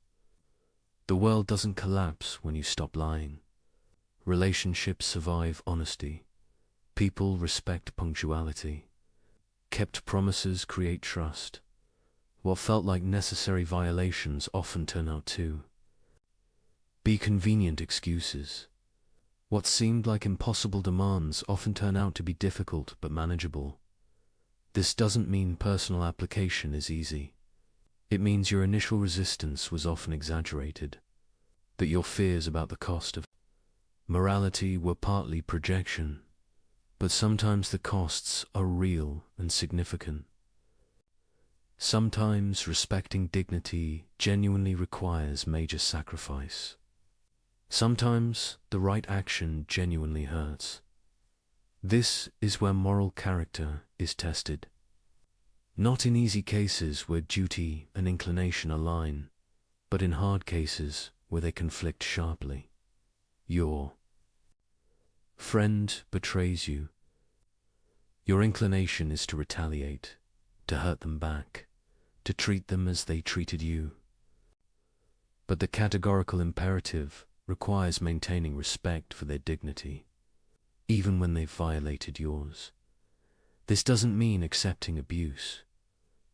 The world doesn't collapse when you stop lying. Relationships survive honesty. People respect punctuality. Kept promises create trust. What felt like necessary violations often turn out to be convenient excuses. What seemed like impossible demands often turn out to be difficult but manageable. This doesn't mean personal application is easy. It means your initial resistance was often exaggerated, that your fears about the cost of morality were partly projection, but sometimes the costs are real and significant. Sometimes respecting dignity genuinely requires major sacrifice. Sometimes the right action genuinely hurts. This is where moral character is tested. Not in easy cases where duty and inclination align, but in hard cases where they conflict sharply. Your friend betrays you. Your inclination is to retaliate, to hurt them back, to treat them as they treated you. But the categorical imperative requires maintaining respect for their dignity, even when they've violated yours. This doesn't mean accepting abuse.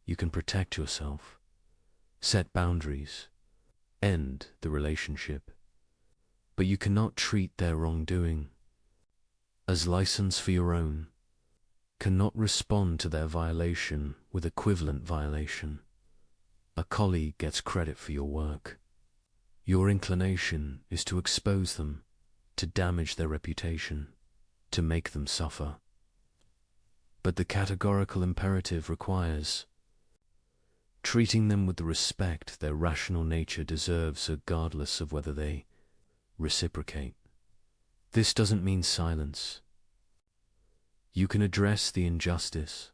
You can protect yourself, set boundaries, end the relationship, but you cannot treat their wrongdoing as license for your own, cannot respond to their violation with equivalent violation. A colleague gets credit for your work. Your inclination is to expose them, to damage their reputation, to make them suffer. But the categorical imperative requires treating them with the respect their rational nature deserves regardless of whether they reciprocate. This doesn't mean silence. You can address the injustice,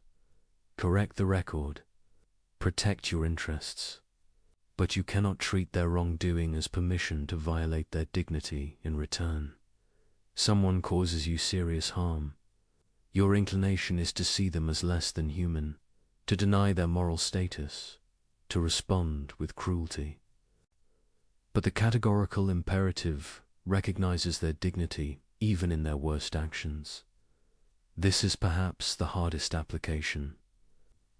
correct the record, protect your interests, but you cannot treat their wrongdoing as permission to violate their dignity in return. Someone causes you serious harm. Your inclination is to see them as less than human, to deny their moral status, to respond with cruelty. But the categorical imperative recognizes their dignity even in their worst actions. This is perhaps the hardest application.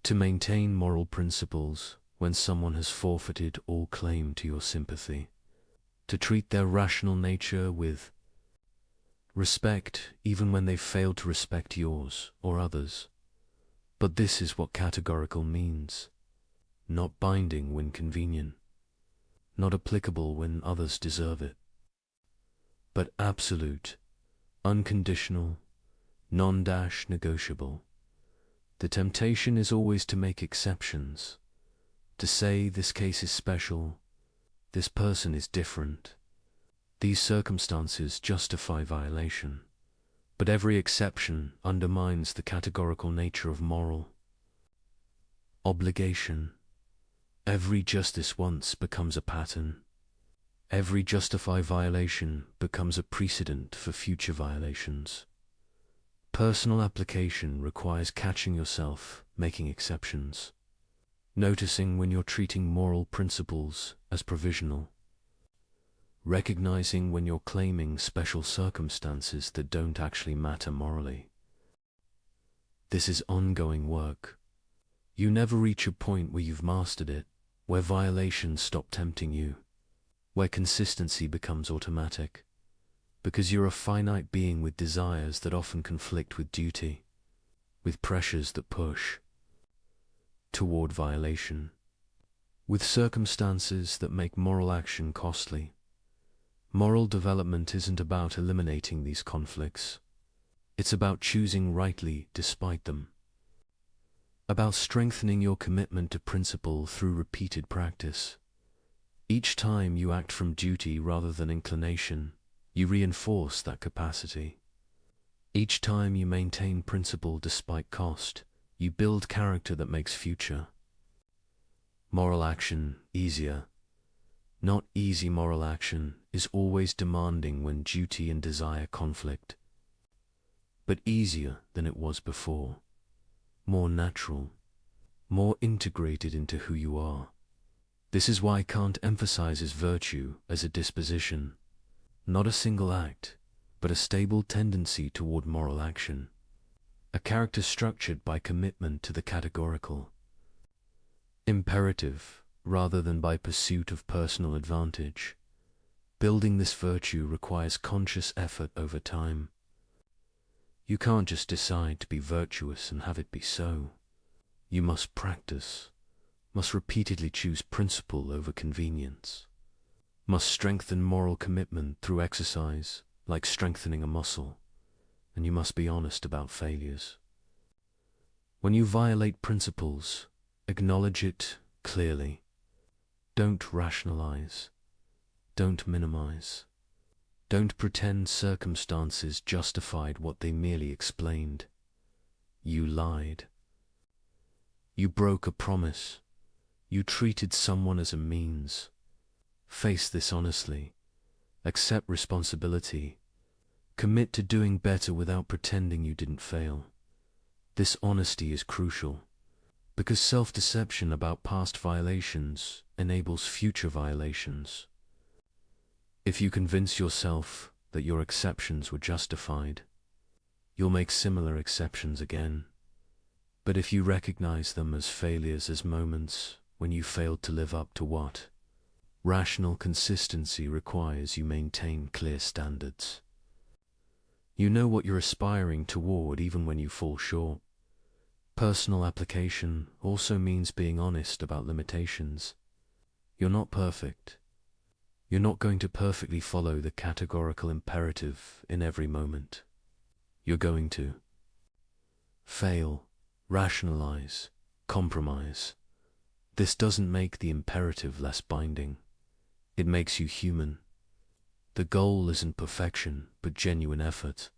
To maintain moral principles when someone has forfeited all claim to your sympathy. To treat their rational nature with respect even when they fail to respect yours or others. But this is what categorical means. Not binding when convenient. Not applicable when others deserve it. But absolute, unconditional, non-negotiable. The temptation is always to make exceptions, to say this case is special, this person is different. These circumstances justify violation, but every exception undermines the categorical nature of moral obligation. Every justice once becomes a pattern. Every justified violation becomes a precedent for future violations. Personal application requires catching yourself making exceptions, noticing when you're treating moral principles as provisional, recognizing when you're claiming special circumstances that don't actually matter morally. This is ongoing work. You never reach a point where you've mastered it, where violations stop tempting you, where consistency becomes automatic, because you're a finite being with desires that often conflict with duty, with pressures that push toward violation, with circumstances that make moral action costly. Moral development isn't about eliminating these conflicts. It's about choosing rightly despite them, about strengthening your commitment to principle through repeated practice. Each time you act from duty rather than inclination, you reinforce that capacity. Each time you maintain principle despite cost, you build character that makes future moral action easier. Not easy moral action is always demanding when duty and desire conflict, but easier than it was before, more natural, more integrated into who you are. This is why Kant emphasizes virtue as a disposition, not a single act, but a stable tendency toward moral action, a character structured by commitment to the categorical imperative rather than by pursuit of personal advantage. Building this virtue requires conscious effort over time. You can't just decide to be virtuous and have it be so. You must practice, must repeatedly choose principle over convenience, must strengthen moral commitment through exercise, like strengthening a muscle, and you must be honest about failures. When you violate principles, acknowledge it clearly. Don't rationalize. Don't minimize. Don't pretend circumstances justified what they merely explained. You lied. You broke a promise. You treated someone as a means. Face this honestly. Accept responsibility. Commit to doing better without pretending you didn't fail. This honesty is crucial, because self-deception about past violations enables future violations. If you convince yourself that your exceptions were justified, you'll make similar exceptions again. But if you recognize them as failures, as moments when you failed to live up to what rational consistency requires, you maintain clear standards. You know what you're aspiring toward even when you fall short. Personal application also means being honest about limitations. You're not perfect. You're not going to perfectly follow the categorical imperative in every moment. You're going to fail, rationalize, compromise. This doesn't make the imperative less binding. It makes you human. The goal isn't perfection, but genuine effort.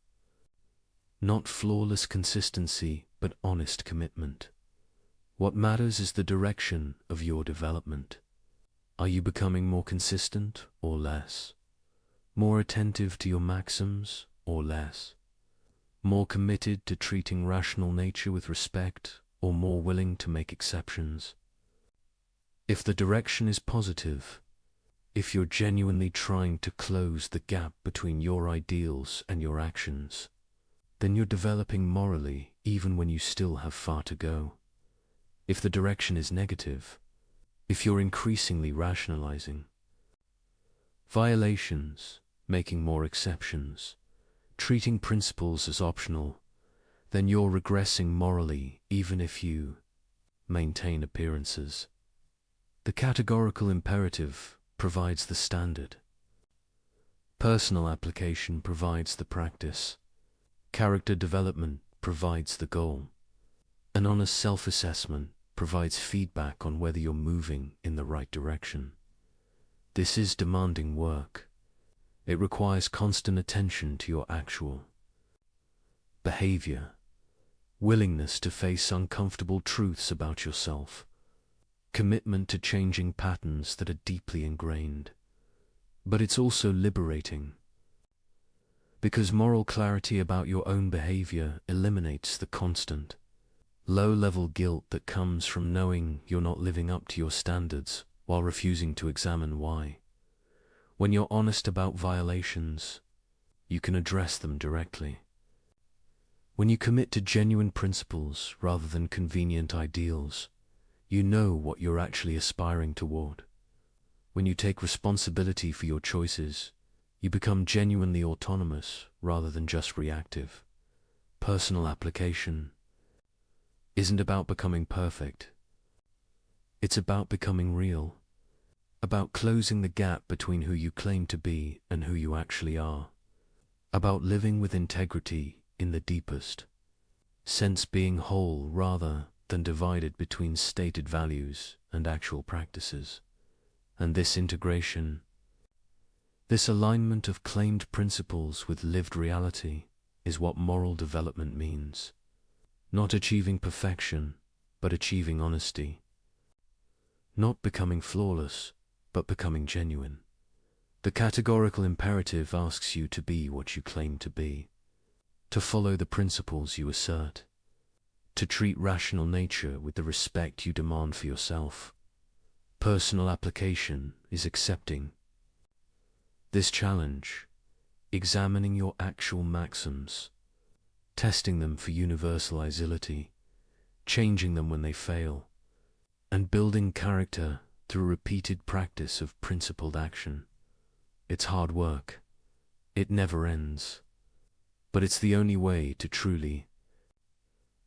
Not flawless consistency, but honest commitment. What matters is the direction of your development. Are you becoming more consistent or less? More attentive to your maxims or less? More committed to treating rational nature with respect or more willing to make exceptions? If the direction is positive, if you're genuinely trying to close the gap between your ideals and your actions, then you're developing morally even when you still have far to go. If the direction is negative, if you're increasingly rationalizing violations, making more exceptions, treating principles as optional, then you're regressing morally even if you maintain appearances. The categorical imperative provides the standard. Personal application provides the practice. Character development provides the goal. An honest self-assessment provides feedback on whether you're moving in the right direction. This is demanding work. It requires constant attention to your actual behavior, willingness to face uncomfortable truths about yourself, commitment to changing patterns that are deeply ingrained. But it's also liberating, because moral clarity about your own behavior eliminates the constant, low-level guilt that comes from knowing you're not living up to your standards while refusing to examine why. When you're honest about violations, you can address them directly. When you commit to genuine principles rather than convenient ideals, you know what you're actually aspiring toward. When you take responsibility for your choices, you become genuinely autonomous rather than just reactive. Personal application isn't about becoming perfect. It's about becoming real, about closing the gap between who you claim to be and who you actually are, about living with integrity in the deepest sense, being whole rather than divided between stated values and actual practices. And this integration, this alignment of claimed principles with lived reality, is what moral development means. Not achieving perfection, but achieving honesty. Not becoming flawless, but becoming genuine. The categorical imperative asks you to be what you claim to be, to follow the principles you assert, to treat rational nature with the respect you demand for yourself. Personal application is accepting this challenge, examining your actual maxims, testing them for universalizability, changing them when they fail, and building character through repeated practice of principled action. It's hard work. It never ends. But it's the only way to truly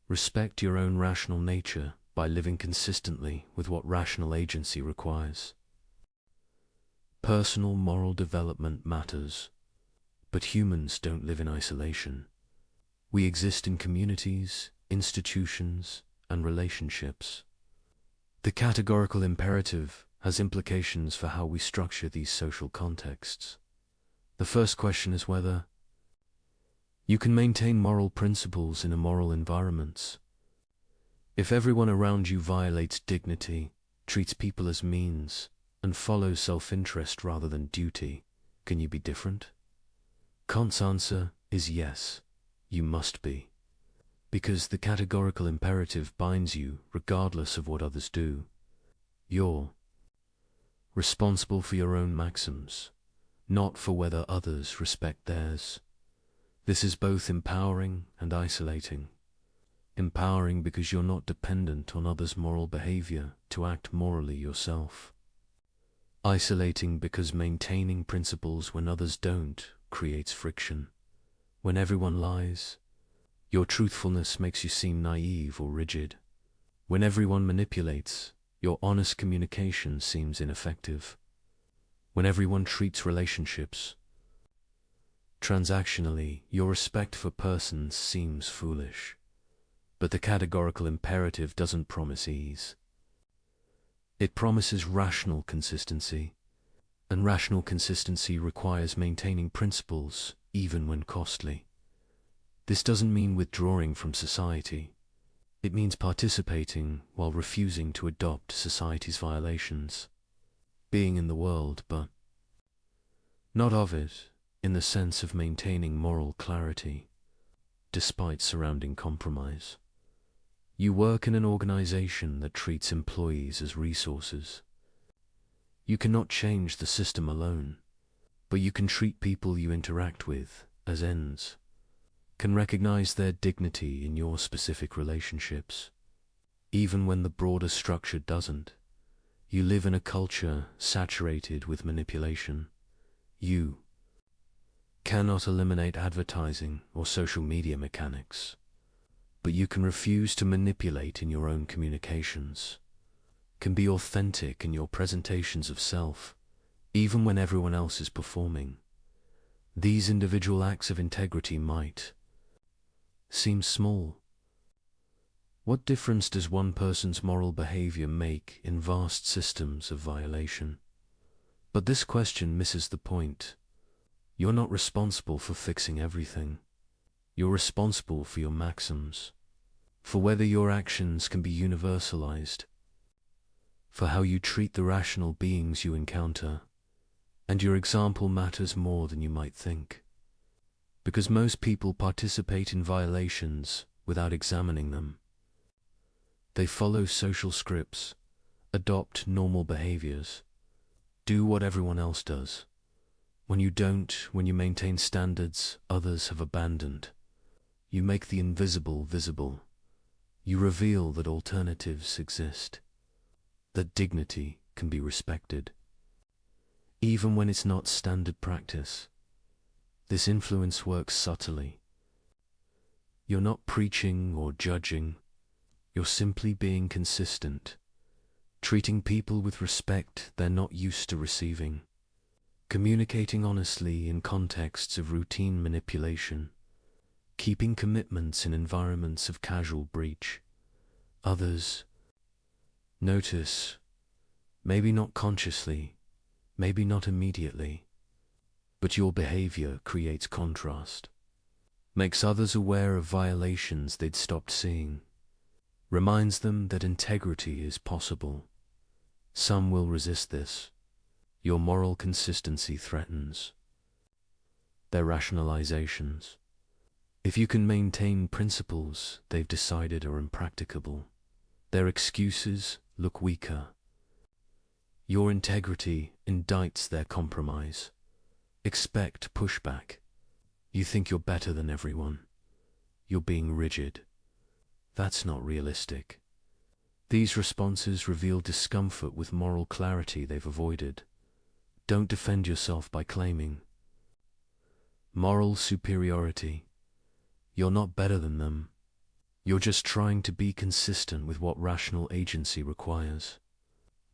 respect your own rational nature by living consistently with what rational agency requires. Personal moral development matters, but humans don't live in isolation. We exist in communities, institutions, and relationships. The categorical imperative has implications for how we structure these social contexts. The first question is whether you can maintain moral principles in immoral environments. If everyone around you violates dignity, treats people as means, and follows self-interest rather than duty, can you be different? Kant's answer is yes, you must be. Because the categorical imperative binds you regardless of what others do. You're responsible for your own maxims, not for whether others respect theirs. This is both empowering and isolating. Empowering because you're not dependent on others' moral behavior to act morally yourself. Isolating because maintaining principles when others don't creates friction. When everyone lies, your truthfulness makes you seem naive or rigid. When everyone manipulates, your honest communication seems ineffective. When everyone treats relationships transactionally, your respect for persons seems foolish. But the categorical imperative doesn't promise ease. It promises rational consistency, and rational consistency requires maintaining principles even when costly. This doesn't mean withdrawing from society. It means participating while refusing to adopt society's violations. Being in the world, but not of it, in the sense of maintaining moral clarity, despite surrounding compromise. You work in an organization that treats employees as resources. You cannot change the system alone, but you can treat people you interact with as ends, can recognize their dignity in your specific relationships, even when the broader structure doesn't. You live in a culture saturated with manipulation. You cannot eliminate advertising or social media mechanics, but you can refuse to manipulate in your own communications, can be authentic in your presentations of self, even when everyone else is performing. These individual acts of integrity might seem small. What difference does one person's moral behavior make in vast systems of violation? But this question misses the point. You're not responsible for fixing everything. You're responsible for your maxims, for whether your actions can be universalized, for how you treat the rational beings you encounter, and your example matters more than you might think. Because most people participate in violations without examining them. They follow social scripts, adopt normal behaviors, do what everyone else does. When you don't, when you maintain standards others have abandoned, you make the invisible visible. You reveal that alternatives exist, that dignity can be respected, even when it's not standard practice. This influence works subtly. You're not preaching or judging. You're simply being consistent, treating people with respect they're not used to receiving, communicating honestly in contexts of routine manipulation, keeping commitments in environments of casual breach. Others notice, maybe not consciously, maybe not immediately, but your behavior creates contrast, makes others aware of violations they'd stopped seeing, reminds them that integrity is possible. Some will resist this. Your moral consistency threatens their rationalizations. If you can maintain principles they've decided are impracticable, their excuses look weaker. Your integrity indicts their compromise. Expect pushback. You think you're better than everyone. You're being rigid. That's not realistic. These responses reveal discomfort with moral clarity they've avoided. Don't defend yourself by claiming moral superiority. You're not better than them. You're just trying to be consistent with what rational agency requires.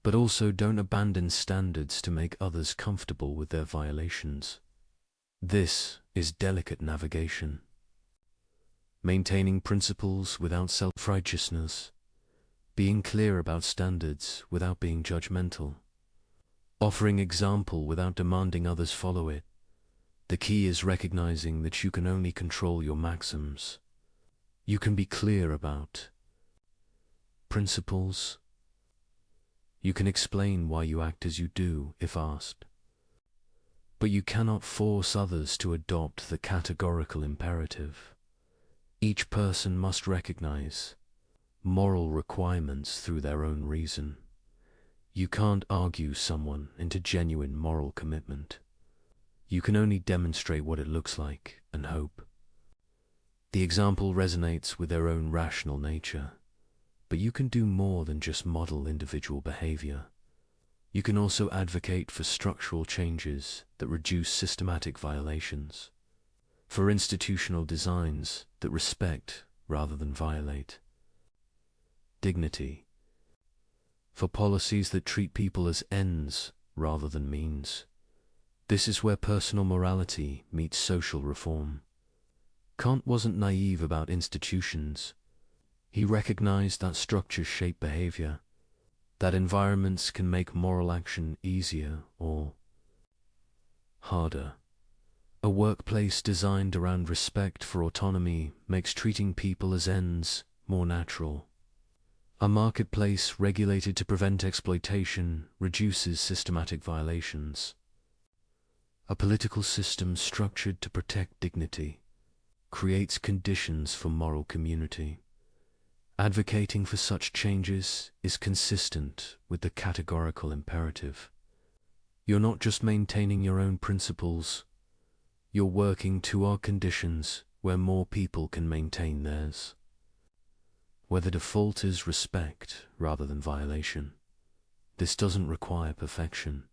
But also don't abandon standards to make others comfortable with their violations. This is delicate navigation. Maintaining principles without self-righteousness, being clear about standards without being judgmental, offering example without demanding others follow it. The key is recognizing that you can only control your maxims. You can be clear about principles. You can explain why you act as you do if asked. But you cannot force others to adopt the categorical imperative. Each person must recognize moral requirements through their own reason. You can't argue someone into genuine moral commitment. You can only demonstrate what it looks like and hope the example resonates with their own rational nature. But you can do more than just model individual behavior. You can also advocate for structural changes that reduce systematic violations, for institutional designs that respect rather than violate dignity, for policies that treat people as ends rather than means. This is where personal morality meets social reform. Kant wasn't naive about institutions. He recognized that structures shape behavior, that environments can make moral action easier or harder. A workplace designed around respect for autonomy makes treating people as ends more natural. A marketplace regulated to prevent exploitation reduces systematic violations. A political system structured to protect dignity creates conditions for moral community. Advocating for such changes is consistent with the categorical imperative. You're not just maintaining your own principles, you're working toward conditions where more people can maintain theirs. Where the default is respect rather than violation. This doesn't require perfection.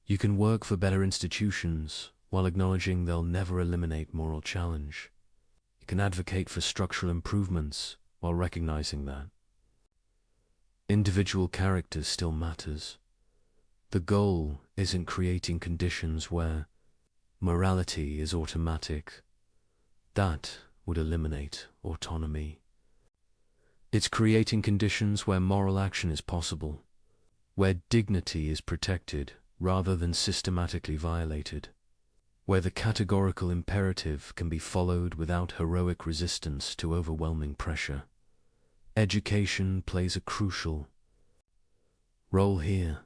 You can work for better institutions while acknowledging they'll never eliminate moral challenge. You can advocate for structural improvements while recognizing that individual character still matters. The goal isn't creating conditions where morality is automatic. That would eliminate autonomy. It's creating conditions where moral action is possible, where dignity is protected rather than systematically violated, where the categorical imperative can be followed without heroic resistance to overwhelming pressure. Education plays a crucial role here,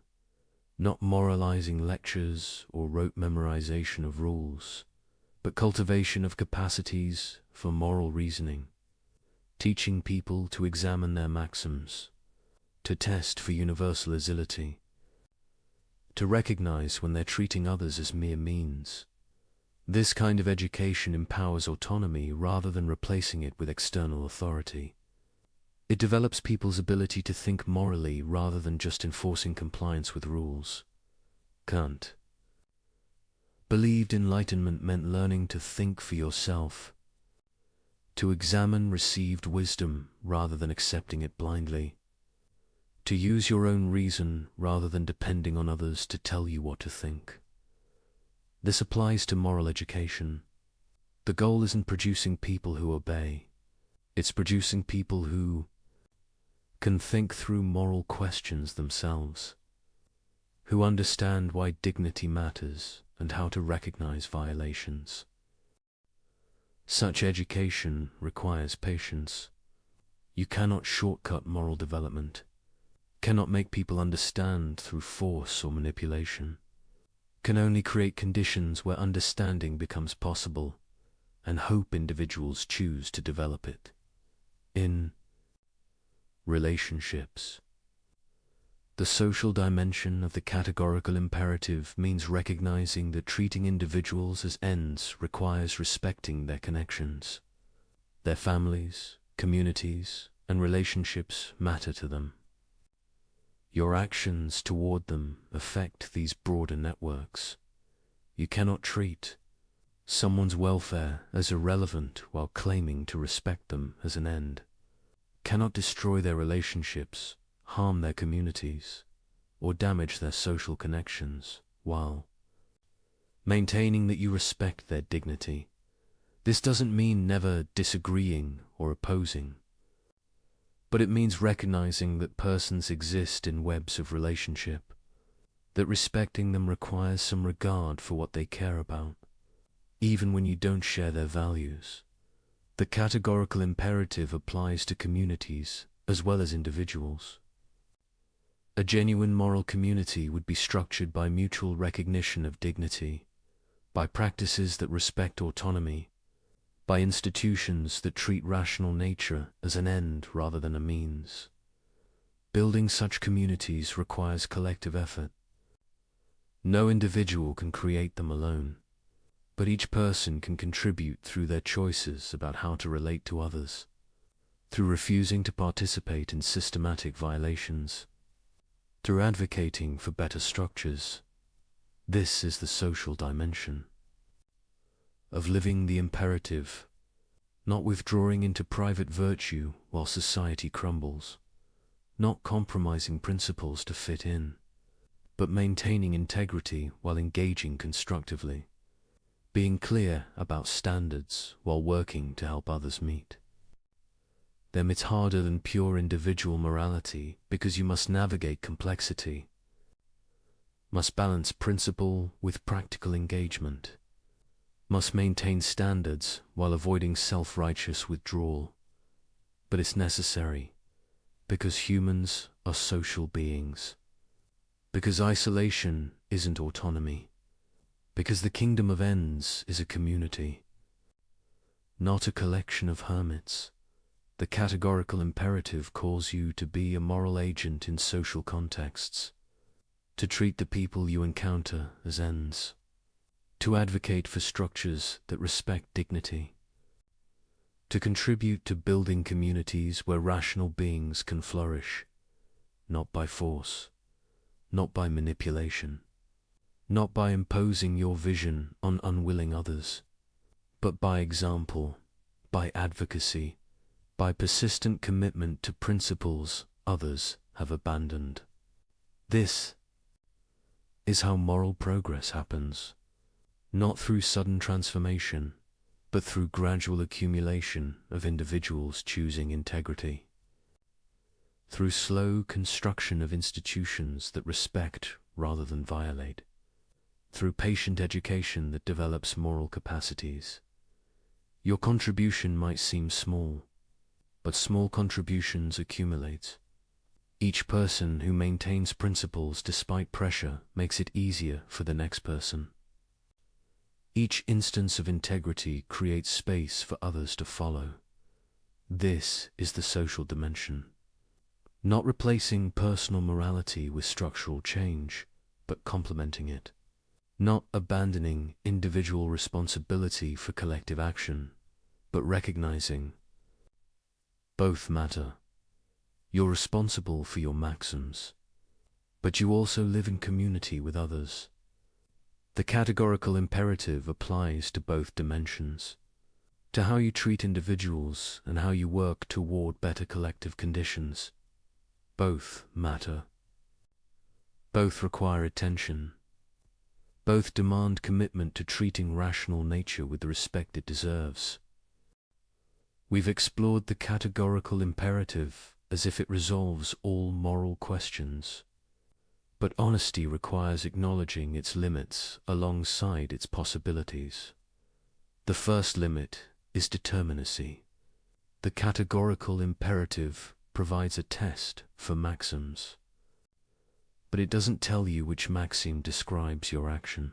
not moralizing lectures or rote memorization of rules, but cultivation of capacities for moral reasoning, teaching people to examine their maxims, to test for universality, to recognize when they're treating others as mere means. This kind of education empowers autonomy rather than replacing it with external authority. It develops people's ability to think morally rather than just enforcing compliance with rules. Kant believed enlightenment meant learning to think for yourself, to examine received wisdom rather than accepting it blindly, to use your own reason rather than depending on others to tell you what to think. This applies to moral education. The goal isn't producing people who obey. It's producing people who can think through moral questions themselves, who understand why dignity matters and how to recognize violations. Such education requires patience. You cannot shortcut moral development, cannot make people understand through force or manipulation, can only create conditions where understanding becomes possible and hope individuals choose to develop it. In relationships, the social dimension of the categorical imperative means recognizing that treating individuals as ends requires respecting their connections. Their families, communities, and relationships matter to them. Your actions toward them affect these broader networks. You cannot treat someone's welfare as irrelevant while claiming to respect them as an end. Cannot destroy their relationships, harm their communities, or damage their social connections while maintaining that you respect their dignity. This doesn't mean never disagreeing or opposing, but it means recognizing that persons exist in webs of relationship, that respecting them requires some regard for what they care about, even when you don't share their values. The categorical imperative applies to communities as well as individuals. A genuine moral community would be structured by mutual recognition of dignity, by practices that respect autonomy, by institutions that treat rational nature as an end rather than a means. Building such communities requires collective effort. No individual can create them alone, but each person can contribute through their choices about how to relate to others, through refusing to participate in systematic violations, through advocating for better structures. This is the social dimension of living the imperative, not withdrawing into private virtue while society crumbles, not compromising principles to fit in, but maintaining integrity while engaging constructively, being clear about standards while working to help others meet them. It's harder than pure individual morality because you must navigate complexity, must balance principle with practical engagement, must maintain standards while avoiding self-righteous withdrawal. but it's necessary, because humans are social beings, because isolation isn't autonomy, because the kingdom of ends is a community, not a collection of hermits. The categorical imperative calls you to be a moral agent in social contexts, to treat the people you encounter as ends, to advocate for structures that respect dignity, to contribute to building communities where rational beings can flourish, not by force, not by manipulation, not by imposing your vision on unwilling others, but by example, by advocacy, by persistent commitment to principles others have abandoned. This is how moral progress happens, not through sudden transformation, but through gradual accumulation of individuals choosing integrity, through slow construction of institutions that respect rather than violate, through patient education that develops moral capacities. Your contribution might seem small, but small contributions accumulate. Each person who maintains principles despite pressure makes it easier for the next person. Each instance of integrity creates space for others to follow. This is the social dimension. Not replacing personal morality with structural change, but complementing it. Not abandoning individual responsibility for collective action, but recognizing both matter. You're responsible for your maxims, but you also live in community with others. The categorical imperative applies to both dimensions, to how you treat individuals and how you work toward better collective conditions. Both matter. Both require attention. Both demand commitment to treating rational nature with the respect it deserves. We've explored the categorical imperative as if it resolves all moral questions. But honesty requires acknowledging its limits alongside its possibilities. The first limit is determinacy. The categorical imperative provides a test for maxims, but it doesn't tell you which maxim describes your action.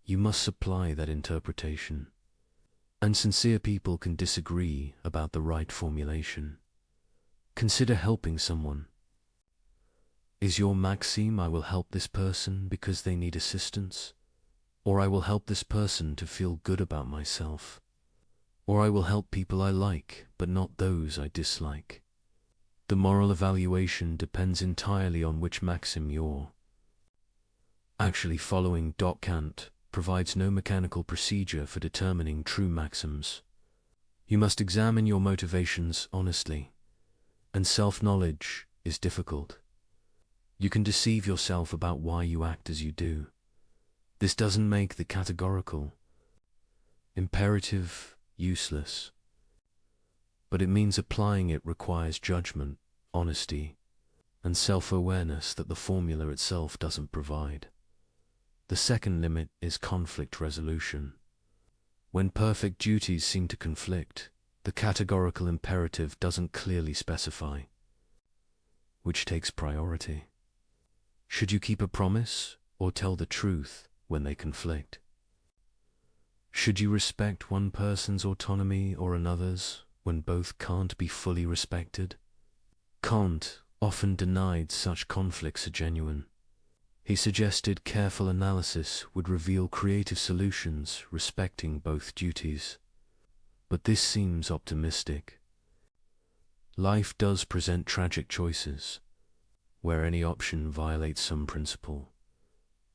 You must supply that interpretation, and sincere people can disagree about the right formulation. Consider helping someone. Is your maxim, I will help this person because they need assistance? Or I will help this person to feel good about myself? Or I will help people I like, but not those I dislike? The moral evaluation depends entirely on which maxim you're actually following. Kant provides no mechanical procedure for determining true maxims. You must examine your motivations honestly, and self-knowledge is difficult. You can deceive yourself about why you act as you do. This doesn't make the categorical imperative useless, but it means applying it requires judgment, honesty, and self-awareness that the formula itself doesn't provide. The second limit is conflict resolution. When perfect duties seem to conflict, the categorical imperative doesn't clearly specify which takes priority. Should you keep a promise or tell the truth when they conflict? Should you respect one person's autonomy or another's when both can't be fully respected? Kant often denied such conflicts are genuine. He suggested careful analysis would reveal creative solutions respecting both duties. But this seems optimistic. Life does present tragic choices, where any option violates some principle.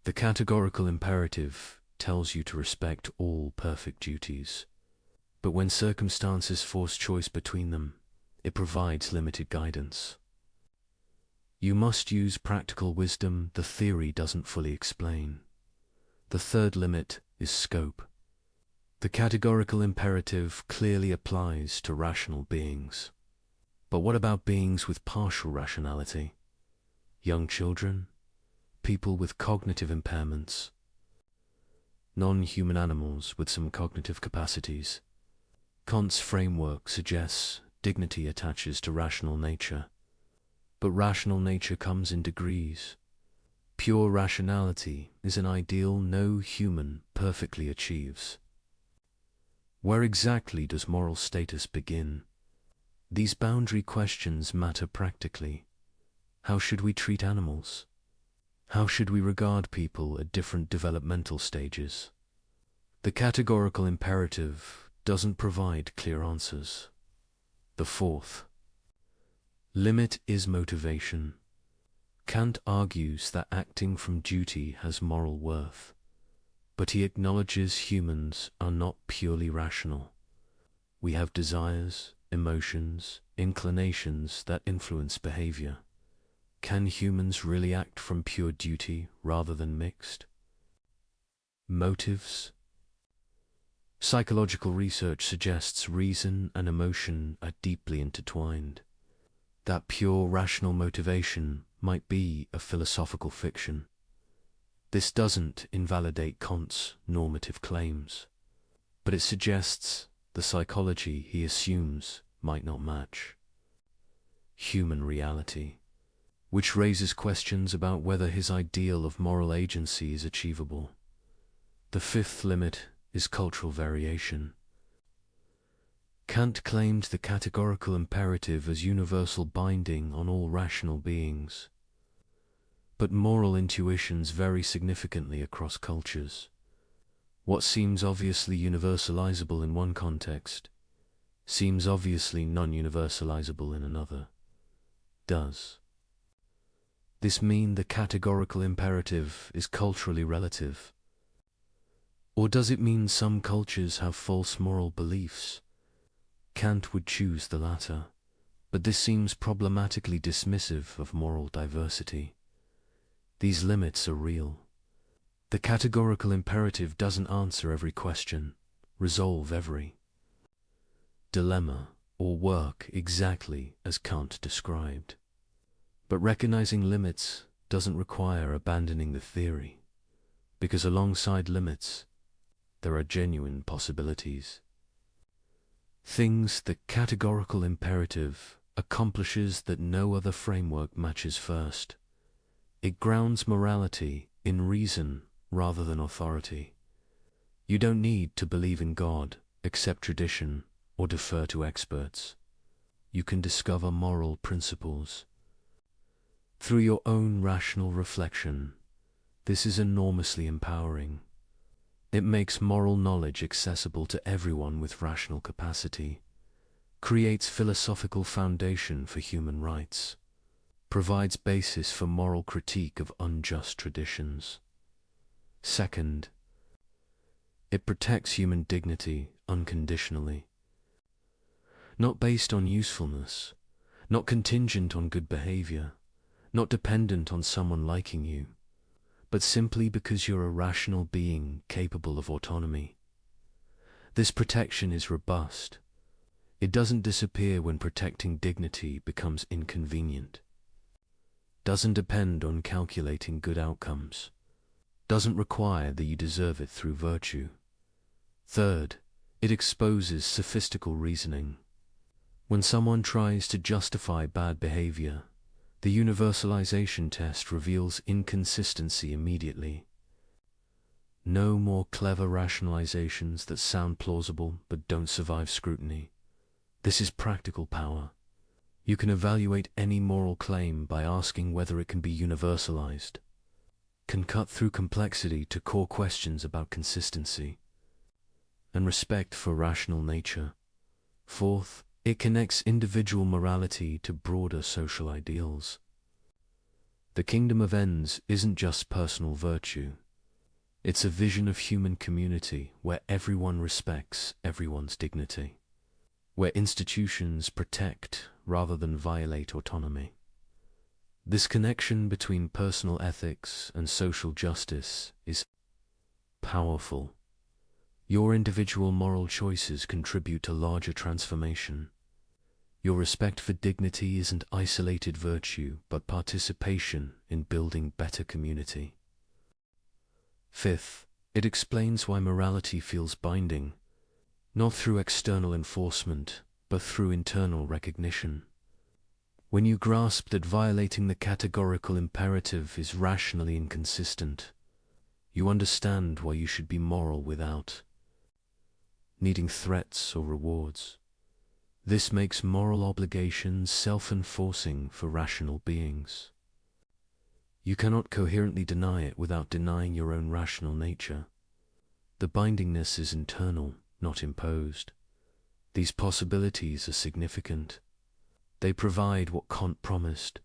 The categorical imperative tells you to respect all perfect duties, but when circumstances force choice between them, it provides limited guidance. You must use practical wisdom the theory doesn't fully explain. The third limit is scope. The categorical imperative clearly applies to rational beings. But what about beings with partial rationality? Young children? People with cognitive impairments? Non-human animals with some cognitive capacities? Kant's framework suggests dignity attaches to rational nature. But rational nature comes in degrees. Pure rationality is an ideal no human perfectly achieves. Where exactly does moral status begin? These boundary questions matter practically. How should we treat animals? How should we regard people at different developmental stages? The categorical imperative doesn't provide clear answers. The fourth limit is motivation. Kant argues that acting from duty has moral worth, but he acknowledges humans are not purely rational. We have desires, emotions, inclinations that influence behavior. Can humans really act from pure duty rather than mixed? Motives. Psychological research suggests reason and emotion are deeply intertwined. That pure rational motivation might be a philosophical fiction. This doesn't invalidate Kant's normative claims, but it suggests the psychology he assumes might not match human reality, which raises questions about whether his ideal of moral agency is achievable. The fifth limit is cultural variation. Kant claimed the categorical imperative as universal binding on all rational beings. But moral intuitions vary significantly across cultures. What seems obviously universalizable in one context seems obviously non-universalizable in another. Does this mean the categorical imperative is culturally relative? Or does it mean some cultures have false moral beliefs? Kant would choose the latter, but this seems problematically dismissive of moral diversity. These limits are real. The categorical imperative doesn't answer every question, resolve every dilemma, or work exactly as Kant described. But recognizing limits doesn't require abandoning the theory, because alongside limits, there are genuine possibilities. Things the categorical imperative accomplishes that no other framework matches first. It grounds morality in reason rather than authority. You don't need to believe in God, accept tradition, or defer to experts. You can discover moral principles through your own rational reflection. This is enormously empowering. It makes moral knowledge accessible to everyone with rational capacity, creates philosophical foundation for human rights, provides basis for moral critique of unjust traditions. Second, it protects human dignity unconditionally. Not based on usefulness, not contingent on good behavior, not dependent on someone liking you, but simply because you're a rational being capable of autonomy. This protection is robust. It doesn't disappear when protecting dignity becomes inconvenient. Doesn't depend on calculating good outcomes. Doesn't require that you deserve it through virtue. Third, it exposes sophistical reasoning. When someone tries to justify bad behavior, the universalization test reveals inconsistency immediately. No more clever rationalizations that sound plausible but don't survive scrutiny. This is practical power. You can evaluate any moral claim by asking whether it can be universalized. Can cut through complexity to core questions about consistency and respect for rational nature. Fourth, it connects individual morality to broader social ideals. The kingdom of ends isn't just personal virtue. It's a vision of human community where everyone respects everyone's dignity, where institutions protect rather than violate autonomy. This connection between personal ethics and social justice is powerful. Your individual moral choices contribute to larger transformation. Your respect for dignity isn't isolated virtue, but participation in building better community. Fifth, it explains why morality feels binding, not through external enforcement, but through internal recognition. When you grasp that violating the categorical imperative is rationally inconsistent, you understand why you should be moral without needing threats or rewards. This makes moral obligations self-enforcing for rational beings. You cannot coherently deny it without denying your own rational nature. The bindingness is internal, not imposed. These possibilities are significant. They provide what Kant promised: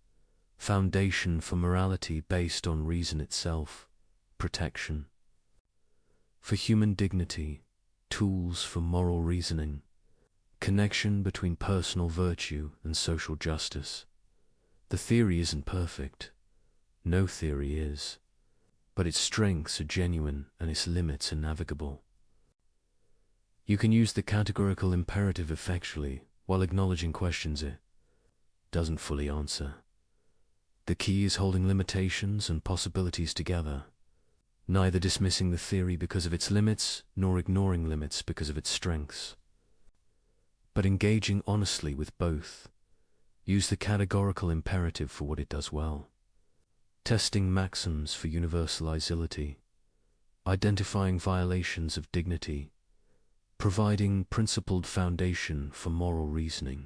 foundation for morality based on reason itself, protection for human dignity, tools for moral reasoning, connection between personal virtue and social justice. The theory isn't perfect. No theory is. But its strengths are genuine and its limits are navigable. You can use the categorical imperative effectually while acknowledging questions it doesn't fully answer. The key is holding limitations and possibilities together, neither dismissing the theory because of its limits nor ignoring limits because of its strengths, but engaging honestly with both. Use the categorical imperative for what it does well: testing maxims for universalizability, identifying violations of dignity, providing principled foundation for moral reasoning.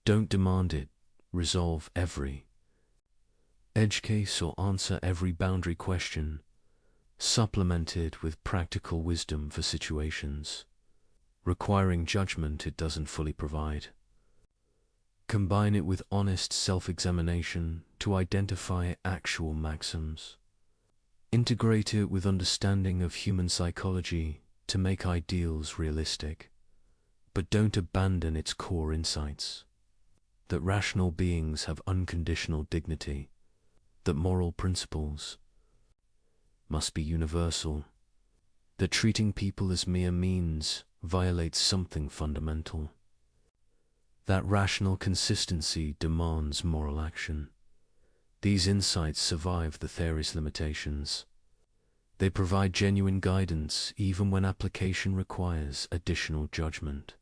Don't demand it, resolve every edge case or answer every boundary question. Supplement it with practical wisdom for situations requiring judgment it doesn't fully provide. Combine it with honest self-examination to identify actual maxims. Integrate it with understanding of human psychology to make ideals realistic. But don't abandon its core insights: that rational beings have unconditional dignity, that moral principles must be universal, that treating people as mere means violates something fundamental. That rational consistency demands moral action. These insights survive the theory's limitations. They provide genuine guidance even when application requires additional judgment.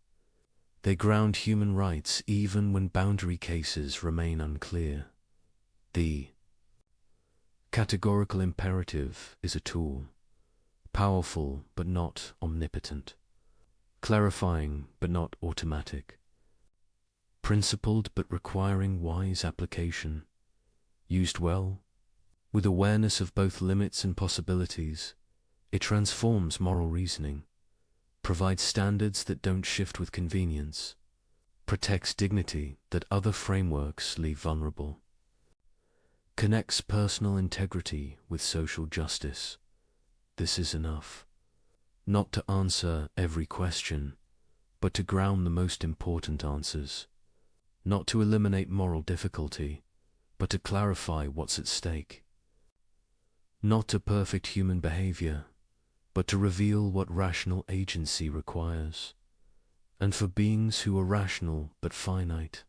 They ground human rights even when boundary cases remain unclear. The categorical imperative is a tool, powerful but not omnipotent, clarifying but not automatic, principled but requiring wise application. Used well, with awareness of both limits and possibilities, it transforms moral reasoning, provides standards that don't shift with convenience, protects dignity that other frameworks leave vulnerable, connects personal integrity with social justice. This is enough, not to answer every question, but to ground the most important answers, not to eliminate moral difficulty, but to clarify what's at stake, not to perfect human behavior, but to reveal what rational agency requires. And for beings who are rational but finite,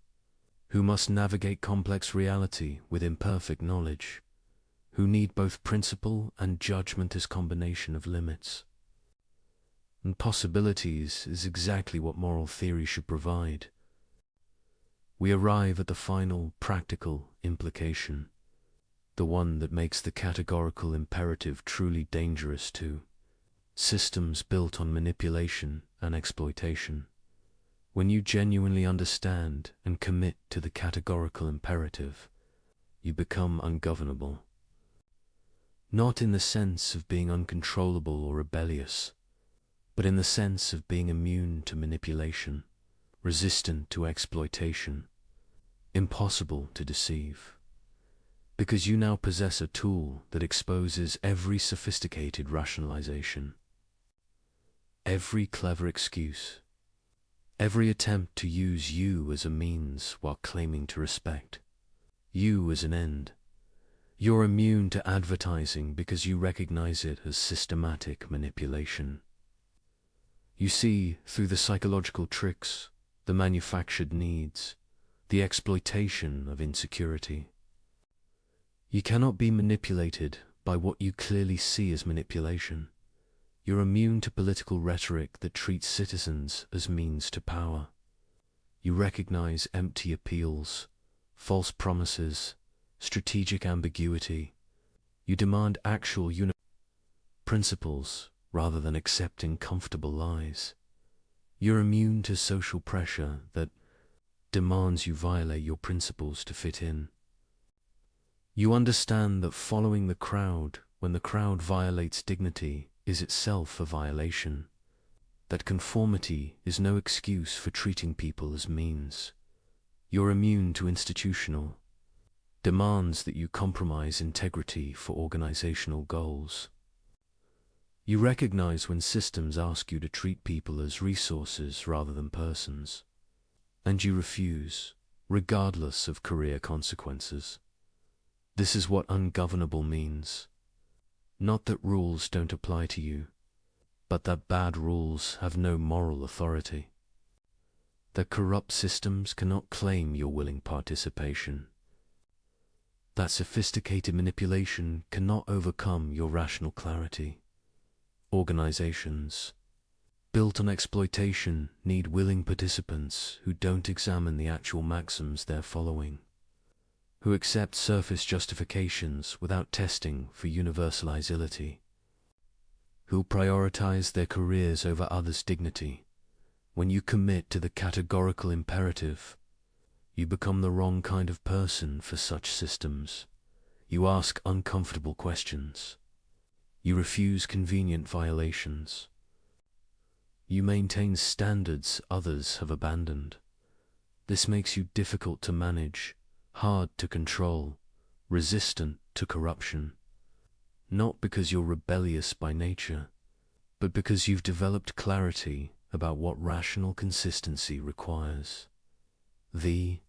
who must navigate complex reality with imperfect knowledge, who need both principle and judgment as combination of limits and possibilities, is exactly what moral theory should provide. We arrive at the final practical implication, the one that makes the categorical imperative truly dangerous to systems built on manipulation and exploitation. When you genuinely understand and commit to the categorical imperative, you become ungovernable. Not in the sense of being uncontrollable or rebellious, but in the sense of being immune to manipulation, resistant to exploitation, impossible to deceive. Because you now possess a tool that exposes every sophisticated rationalization, every clever excuse, every attempt to use you as a means while claiming to respect you as an end. You're immune to advertising because you recognize it as systematic manipulation. You see through the psychological tricks, the manufactured needs, the exploitation of insecurity. You cannot be manipulated by what you clearly see as manipulation. You're immune to political rhetoric that treats citizens as means to power. You recognize empty appeals, false promises, strategic ambiguity. You demand actual principles rather than accepting comfortable lies. You're immune to social pressure that demands you violate your principles to fit in. You understand that following the crowd when the crowd violates dignity is itself a violation, that conformity is no excuse for treating people as means. You're immune to institutional demands that you compromise integrity for organizational goals. You recognize when systems ask you to treat people as resources rather than persons, and you refuse, regardless of career consequences. This is what ungovernable means. Not that rules don't apply to you, but that bad rules have no moral authority. That corrupt systems cannot claim your willing participation. That sophisticated manipulation cannot overcome your rational clarity. Organizations built on exploitation need willing participants who don't examine the actual maxims they're following, who accept surface justifications without testing for universalizability, who prioritize their careers over others' dignity. When you commit to the categorical imperative, you become the wrong kind of person for such systems. You ask uncomfortable questions. You refuse convenient violations. You maintain standards others have abandoned. This makes you difficult to manage, hard to control, resistant to corruption. Not because you're rebellious by nature, but because you've developed clarity about what rational consistency requires. The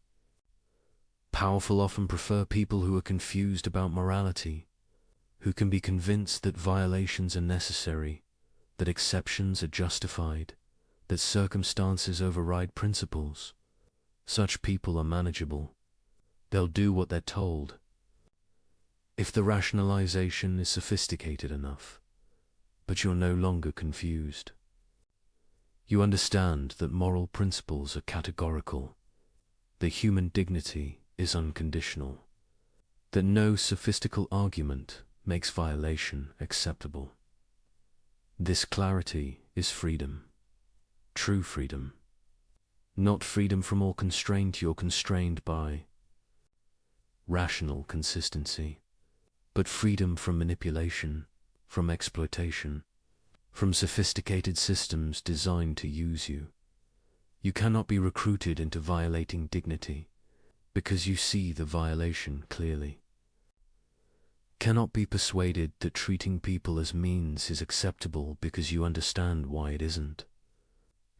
powerful often prefer people who are confused about morality, who can be convinced that violations are necessary, that exceptions are justified, that circumstances override principles. Such people are manageable. They'll do what they're told. If the rationalization is sophisticated enough, but you're no longer confused. You understand that moral principles are categorical, that human dignity is unconditional, that no sophistical argument makes violation acceptable. This clarity is freedom, true freedom. Not freedom from all constraint you're constrained by rational consistency, but freedom from manipulation, from exploitation, from sophisticated systems designed to use you. You cannot be recruited into violating dignity because you see the violation clearly. Cannot be persuaded that treating people as means is acceptable because you understand why it isn't.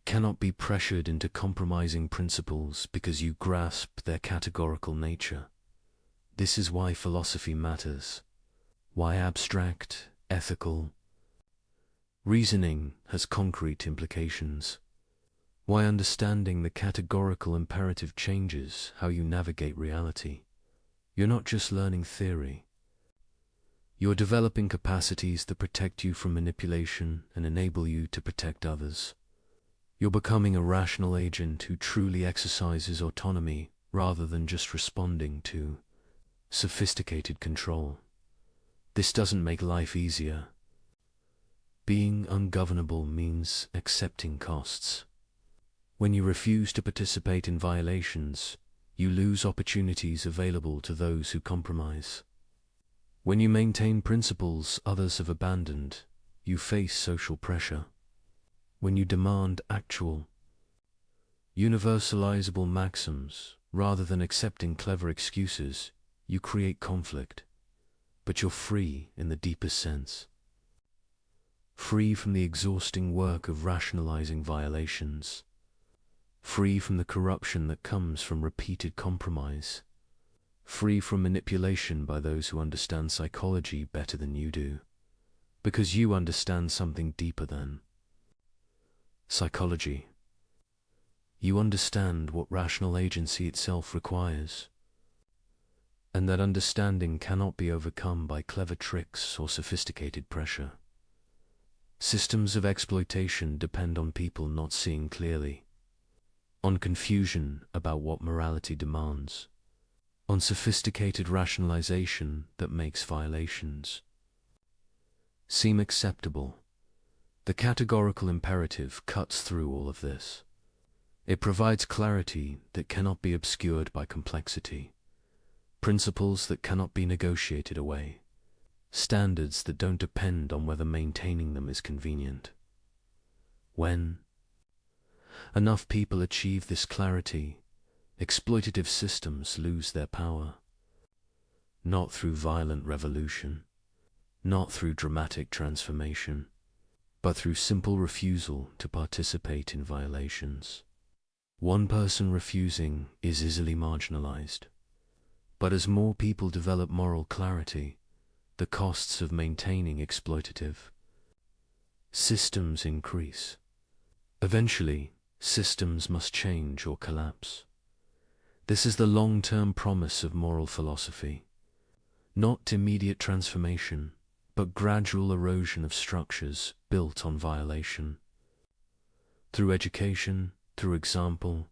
Cannot be pressured into compromising principles because you grasp their categorical nature. This is why philosophy matters, why abstract, ethical reasoning has concrete implications, why understanding the categorical imperative changes how you navigate reality. You're not just learning theory. You're developing capacities that protect you from manipulation and enable you to protect others. You're becoming a rational agent who truly exercises autonomy rather than just responding to sophisticated control. This doesn't make life easier. Being ungovernable means accepting costs. When you refuse to participate in violations, you lose opportunities available to those who compromise. When you maintain principles others have abandoned, you face social pressure. When you demand actual, universalizable maxims rather than accepting clever excuses, you create conflict. But you're free in the deepest sense. Free from the exhausting work of rationalizing violations. Free from the corruption that comes from repeated compromise. Free from manipulation by those who understand psychology better than you do, because you understand something deeper than psychology. You understand what rational agency itself requires, and that understanding cannot be overcome by clever tricks or sophisticated pressure. Systems of exploitation depend on people not seeing clearly. on confusion about what morality demands, on sophisticated rationalization that makes violations seem acceptable. The categorical imperative cuts through all of this. It provides clarity that cannot be obscured by complexity, principles that cannot be negotiated away, standards that don't depend on whether maintaining them is convenient. When enough people achieve this clarity, exploitative systems lose their power. Not through violent revolution, not through dramatic transformation, but through simple refusal to participate in violations. One person refusing is easily marginalized, but as more people develop moral clarity, the costs of maintaining exploitative systems increase. Eventually, systems must change or collapse. This is the long-term promise of moral philosophy. Not immediate transformation, but gradual erosion of structures built on violation. Through education, through example,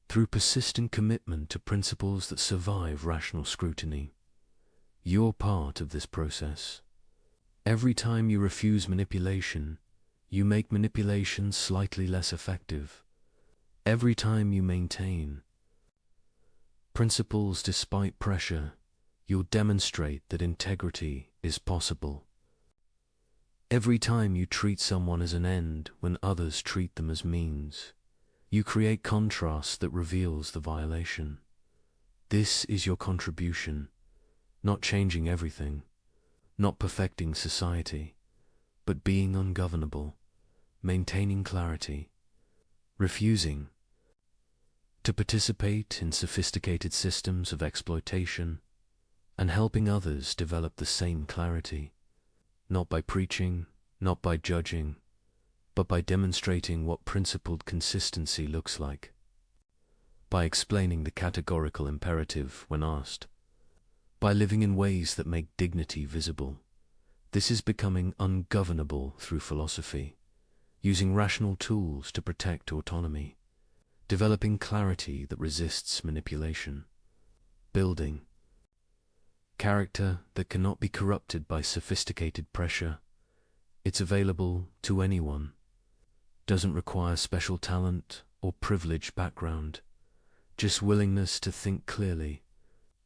through persistent commitment to principles that survive rational scrutiny. You're part of this process. Every time you refuse manipulation, you make manipulation slightly less effective. Every time you maintain principles despite pressure, you'll demonstrate that integrity is possible. Every time you treat someone as an end when others treat them as means, you create contrast that reveals the violation. This is your contribution, not changing everything, not perfecting society, but being ungovernable, maintaining clarity, refusing to participate in sophisticated systems of exploitation, and helping others develop the same clarity, not by preaching, not by judging, but by demonstrating what principled consistency looks like, by explaining the categorical imperative when asked, by living in ways that make dignity visible. This is becoming ungovernable through philosophy, using rational tools to protect autonomy, developing clarity that resists manipulation, building character that cannot be corrupted by sophisticated pressure. It's available to anyone, doesn't require special talent or privileged background, just willingness to think clearly,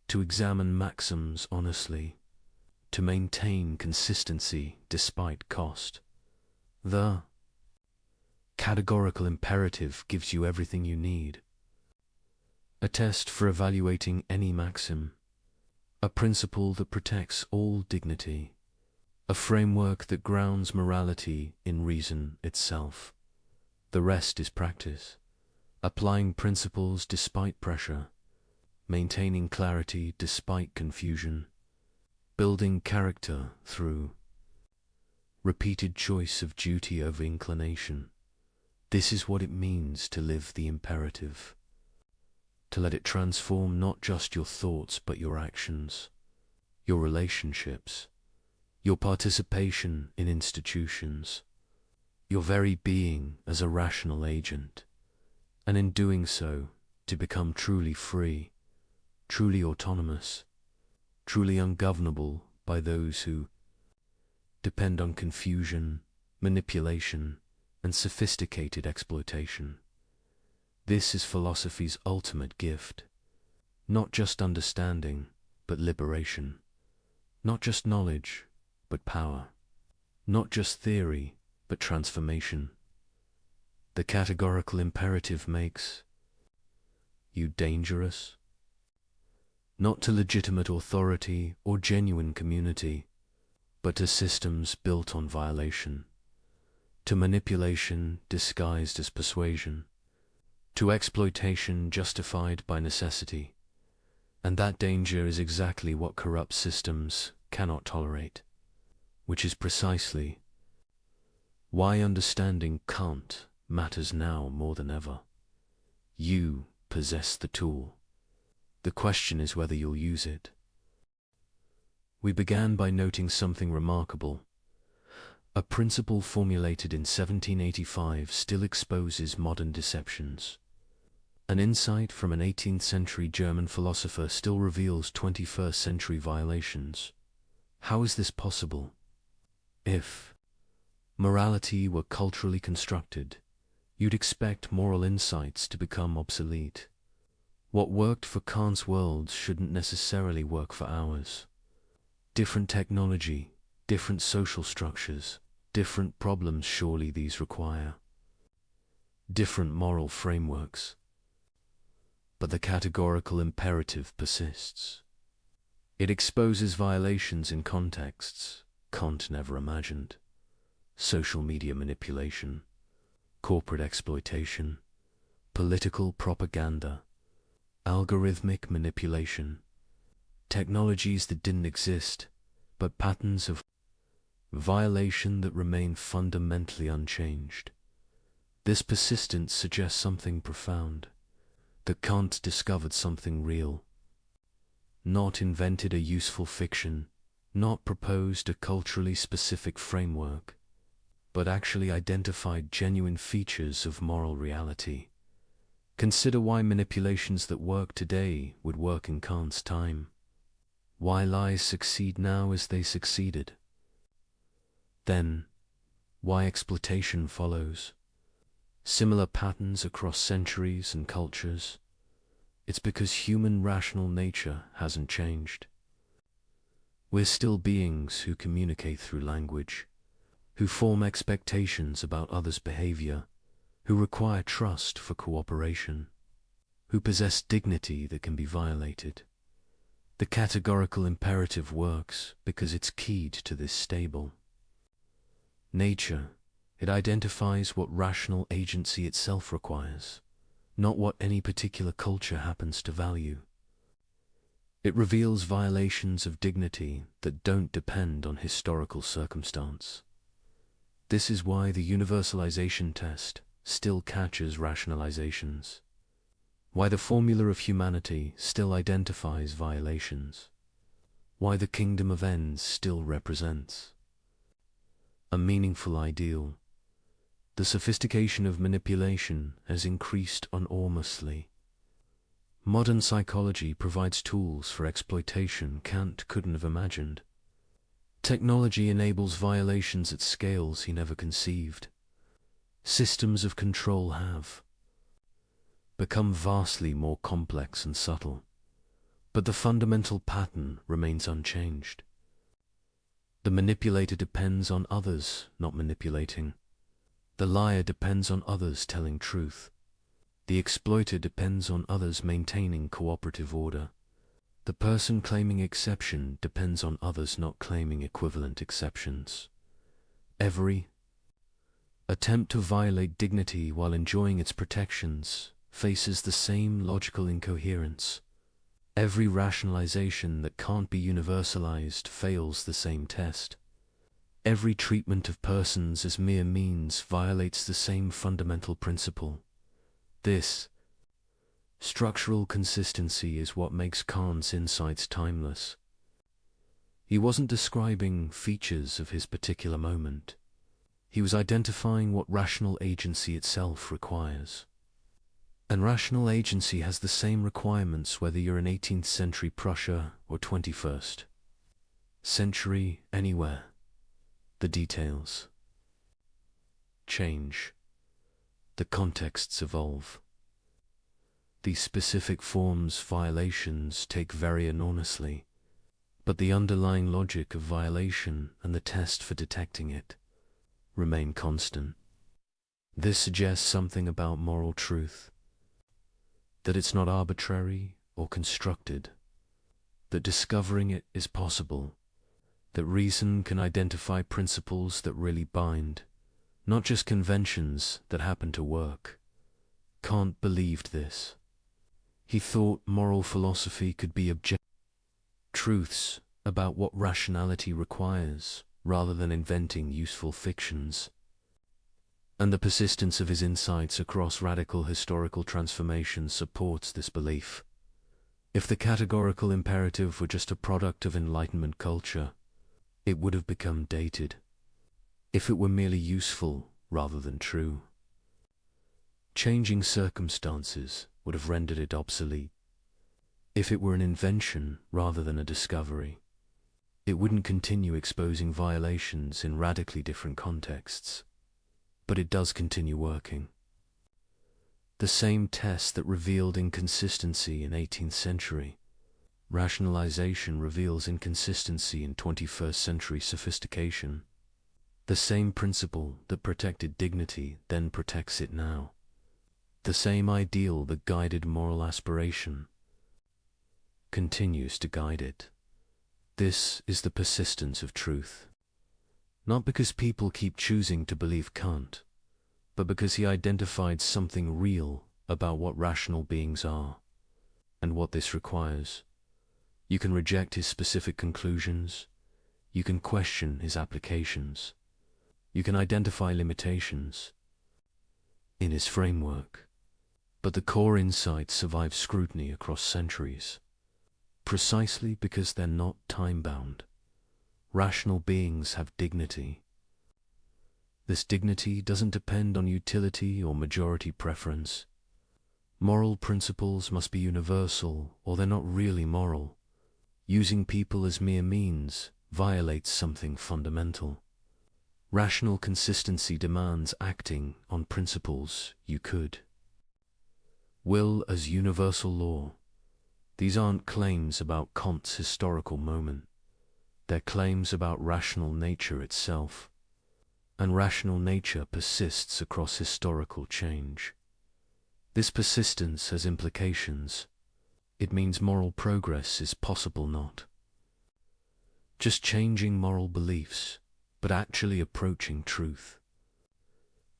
to examine maxims honestly, to maintain consistency despite cost. The categorical imperative gives you everything you need. A test for evaluating any maxim, a principle that protects all dignity, a framework that grounds morality in reason itself. The rest is practice, applying principles despite pressure, maintaining clarity despite confusion, building character through repeated choice of duty over inclination. This is what it means to live the imperative, to let it transform not just your thoughts but your actions, your relationships, your participation in institutions, your very being as a rational agent, and in doing so, to become truly free, truly autonomous, truly ungovernable by those who depend on confusion, manipulation, and sophisticated exploitation. This is philosophy's ultimate gift. Not just understanding, but liberation. Not just knowledge, but power. Not just theory, but transformation. The categorical imperative makes you dangerous, not to legitimate authority or genuine community, but to systems built on violation, to manipulation disguised as persuasion, to exploitation justified by necessity. And that danger is exactly what corrupt systems cannot tolerate, which is precisely why understanding Kant matters now more than ever. You possess the tool. The question is whether you'll use it. We began by noting something remarkable. A principle formulated in 1785 still exposes modern deceptions. An insight from an 18th century German philosopher still reveals 21st century violations. How is this possible? If morality were culturally constructed, you'd expect moral insights to become obsolete. What worked for Kant's world shouldn't necessarily work for ours. Different technology, different social structures, different problems surely these require. Different moral frameworks. But the categorical imperative persists. It exposes violations in contexts Kant never imagined. Social media manipulation, corporate exploitation, political propaganda, algorithmic manipulation, technologies that didn't exist, but patterns of violation that remain fundamentally unchanged. This persistence suggests something profound, that Kant discovered something real, not invented a useful fiction, not proposed a culturally specific framework, but actually identified genuine features of moral reality. Consider why manipulations that work today would work in Kant's time. Why lies succeed now as they succeeded. Then, why exploitation follows. Similar patterns across centuries and cultures. It's because human rational nature hasn't changed. We're still beings who communicate through language, who form expectations about others' behavior, who require trust for cooperation, who possess dignity that can be violated. The categorical imperative works because it's keyed to this stable nature. It identifies what rational agency itself requires, not what any particular culture happens to value. It reveals violations of dignity that don't depend on historical circumstance. This is why the universalization test still catches rationalizations, why the formula of humanity still identifies violations, why the kingdom of ends still represents a meaningful ideal. The sophistication of manipulation has increased enormously. Modern psychology provides tools for exploitation Kant couldn't have imagined. Technology enables violations at scales he never conceived. Systems of control have become vastly more complex and subtle, but the fundamental pattern remains unchanged. The manipulator depends on others not manipulating. The liar depends on others telling truth. The exploiter depends on others maintaining cooperative order. The person claiming exception depends on others not claiming equivalent exceptions. Every attempt to violate dignity while enjoying its protections faces the same logical incoherence. Every rationalization that can't be universalized fails the same test. Every treatment of persons as mere means violates the same fundamental principle. This structural consistency is what makes Kant's insights timeless. He wasn't describing features of his particular moment. He was identifying what rational agency itself requires. And rational agency has the same requirements whether you're in 18th century Prussia or 21st century anywhere. The details change. The contexts evolve. These specific forms violations take very enormously, but the underlying logic of violation and the test for detecting it remain constant. This suggests something about moral truth, that it's not arbitrary or constructed, that discovering it is possible, that reason can identify principles that really bind, not just conventions that happen to work. Kant believed this. He thought moral philosophy could be objective truths about what rationality requires, rather than inventing useful fictions. And the persistence of his insights across radical historical transformations supports this belief. If the categorical imperative were just a product of Enlightenment culture, it would have become dated. If it were merely useful rather than true. Changing circumstances would have rendered it obsolete. If it were an invention rather than a discovery, it wouldn't continue exposing violations in radically different contexts. But it does continue working. The same test that revealed inconsistency in 18th century rationalization reveals inconsistency in 21st century sophistication. The same principle that protected dignity then protects it now. The same ideal that guided moral aspiration continues to guide it. This is the persistence of truth. Not because people keep choosing to believe Kant, but because he identified something real about what rational beings are, and what this requires. You can reject his specific conclusions, you can question his applications, you can identify limitations in his framework, but the core insights survive scrutiny across centuries, precisely because they're not time-bound. Rational beings have dignity. This dignity doesn't depend on utility or majority preference. Moral principles must be universal, or they're not really moral. Using people as mere means violates something fundamental. Rational consistency demands acting on principles you could. Will as universal law. These aren't claims about Kant's historical moment. They're claims about rational nature itself. And rational nature persists across historical change. This persistence has implications. It means moral progress is possible not just changing moral beliefs, but actually approaching truth.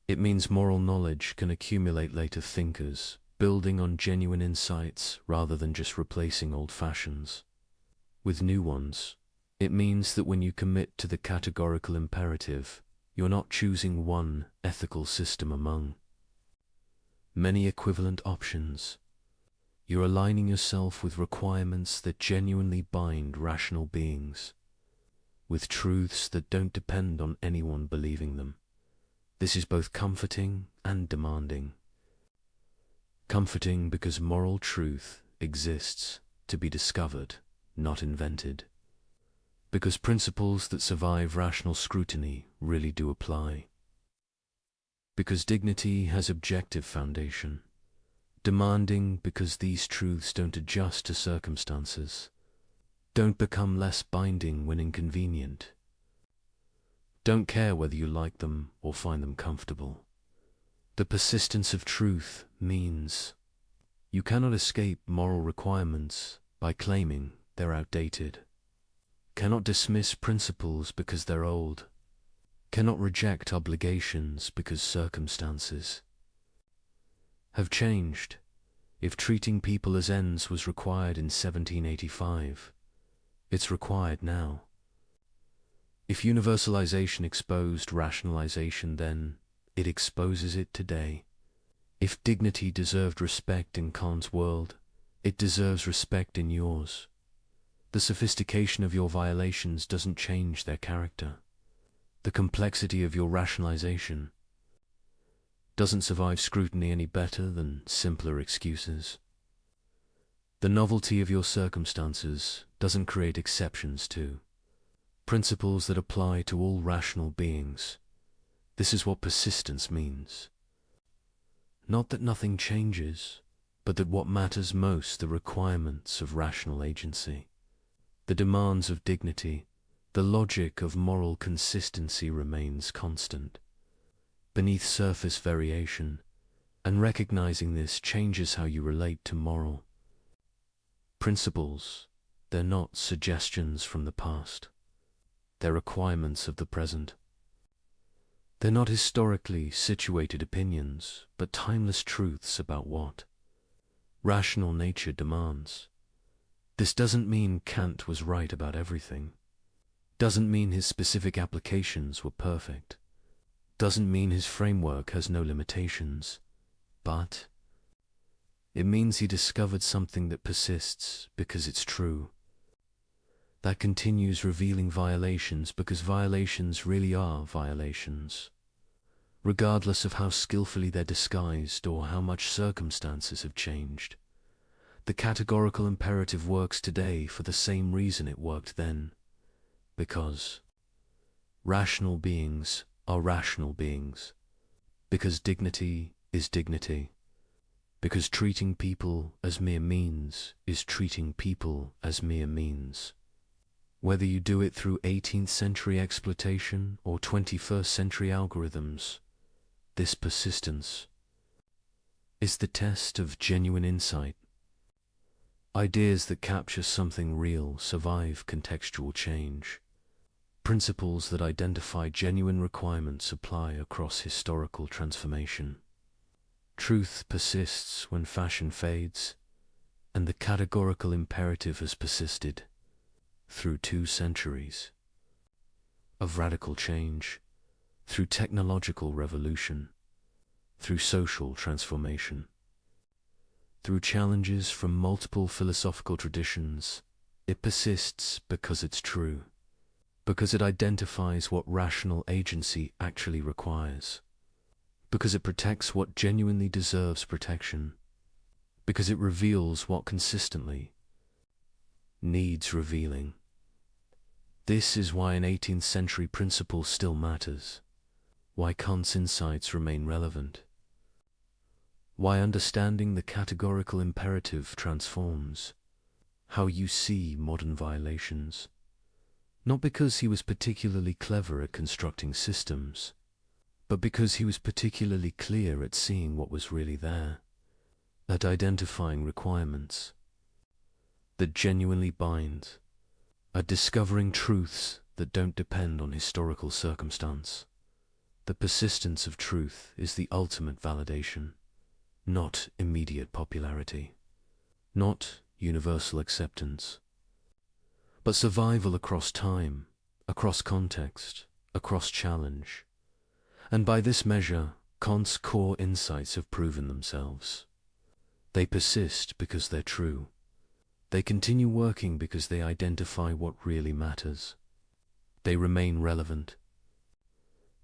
It means moral knowledge can accumulate later thinkers, building on genuine insights rather than just replacing old fashions with new ones. It means that when you commit to the categorical imperative, you're not choosing one ethical system among many equivalent options. You're aligning yourself with requirements that genuinely bind rational beings, with truths that don't depend on anyone believing them. This is both comforting and demanding. Comforting because moral truth exists to be discovered, not invented. Because principles that survive rational scrutiny really do apply. Because dignity has objective foundation. Demanding because these truths don't adjust to circumstances, don't become less binding when inconvenient, don't care whether you like them or find them comfortable. The persistence of truth means you cannot escape moral requirements by claiming they're outdated, cannot dismiss principles because they're old, cannot reject obligations because circumstances have changed. If treating people as ends was required in 1785, it's required now. If universalization exposed rationalization then, it exposes it today. If dignity deserved respect in Kant's world, it deserves respect in yours. The sophistication of your violations doesn't change their character. The complexity of your rationalization doesn't survive scrutiny any better than simpler excuses. The novelty of your circumstances doesn't create exceptions to principles that apply to all rational beings. This is what persistence means. Not that nothing changes, but that what matters most, the requirements of rational agency, the demands of dignity, the logic of moral consistency remains constant, beneath surface variation, and recognizing this changes how you relate to moral principles. They're not suggestions from the past. They're requirements of the present. They're not historically situated opinions, but timeless truths about what rational nature demands. This doesn't mean Kant was right about everything. Doesn't mean his specific applications were perfect. Doesn't mean his framework has no limitations. But it means he discovered something that persists because it's true. That continues revealing violations because violations really are violations. regardless of how skillfully they're disguised or how much circumstances have changed. The categorical imperative works today for the same reason it worked then, because rational beings are rational beings, because dignity is dignity, because treating people as mere means is treating people as mere means. Whether you do it through 18th century exploitation or 21st century algorithms, this persistence is the test of genuine insight. Ideas that capture something real survive contextual change. Principles that identify genuine requirements apply across historical transformation. Truth persists when fashion fades, and the categorical imperative has persisted through 2 centuries of radical change, through technological revolution, through social transformation, through challenges from multiple philosophical traditions. It persists because it's true, because it identifies what rational agency actually requires, because it protects what genuinely deserves protection, because it reveals what consistently needs revealing. This is why an 18th century principle still matters, why Kant's insights remain relevant, why understanding the categorical imperative transforms how you see modern violations. Not because he was particularly clever at constructing systems, but because he was particularly clear at seeing what was really there, at identifying requirements that genuinely bind, at discovering truths that don't depend on historical circumstance. The persistence of truth is the ultimate validation, not immediate popularity, not universal acceptance, but survival across time, across context, across challenge. And by this measure, Kant's core insights have proven themselves. They persist because they're true. They continue working because they identify what really matters. They remain relevant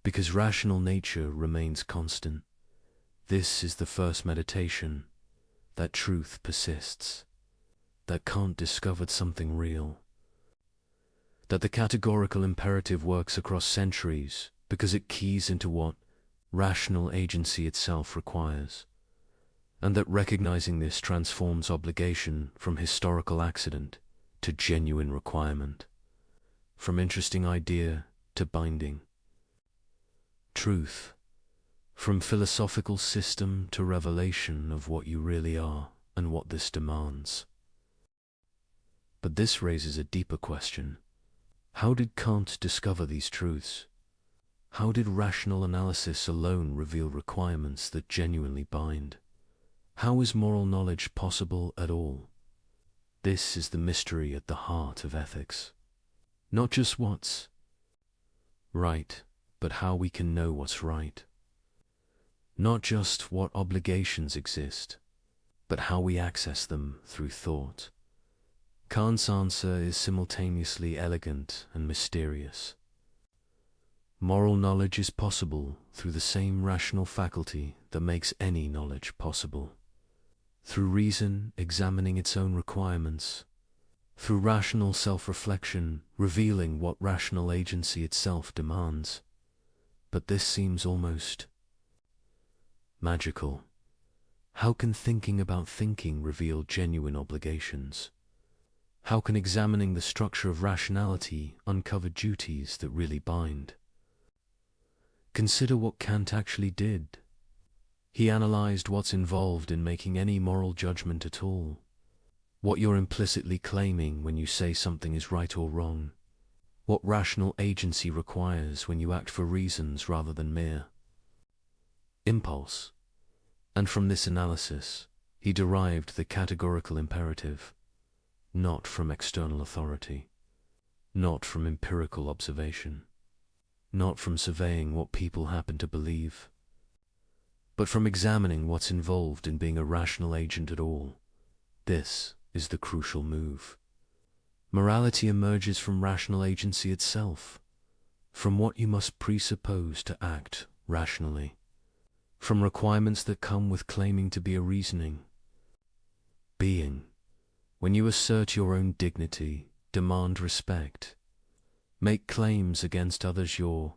because rational nature remains constant. This is the first meditation, that truth persists, that Kant discovered something real, that the categorical imperative works across centuries because it keys into what rational agency itself requires, and that recognizing this transforms obligation from historical accident to genuine requirement, from interesting idea to binding. Truth, from philosophical system to revelation of what you really are and what this demands. But this raises a deeper question. How did Kant discover these truths? How did rational analysis alone reveal requirements that genuinely bind? How is moral knowledge possible at all? This is the mystery at the heart of ethics. Not just what's right, but how we can know what's right. Not just what obligations exist, but how we access them through thought. Kant's answer is simultaneously elegant and mysterious. Moral knowledge is possible through the same rational faculty that makes any knowledge possible. Through reason examining its own requirements, through rational self-reflection revealing what rational agency itself demands. But this seems almost magical. How can thinking about thinking reveal genuine obligations? How can examining the structure of rationality uncover duties that really bind? Consider what Kant actually did. He analyzed what's involved in making any moral judgment at all, what you're implicitly claiming when you say something is right or wrong, what rational agency requires when you act for reasons rather than mere impulse. And from this analysis, he derived the categorical imperative, not from external authority, not from empirical observation, not from surveying what people happen to believe, but from examining what's involved in being a rational agent at all. This is the crucial move. Morality emerges from rational agency itself, from what you must presuppose to act rationally, from requirements that come with claiming to be a reasoning being. When you assert your own dignity, demand respect, make claims against others, you're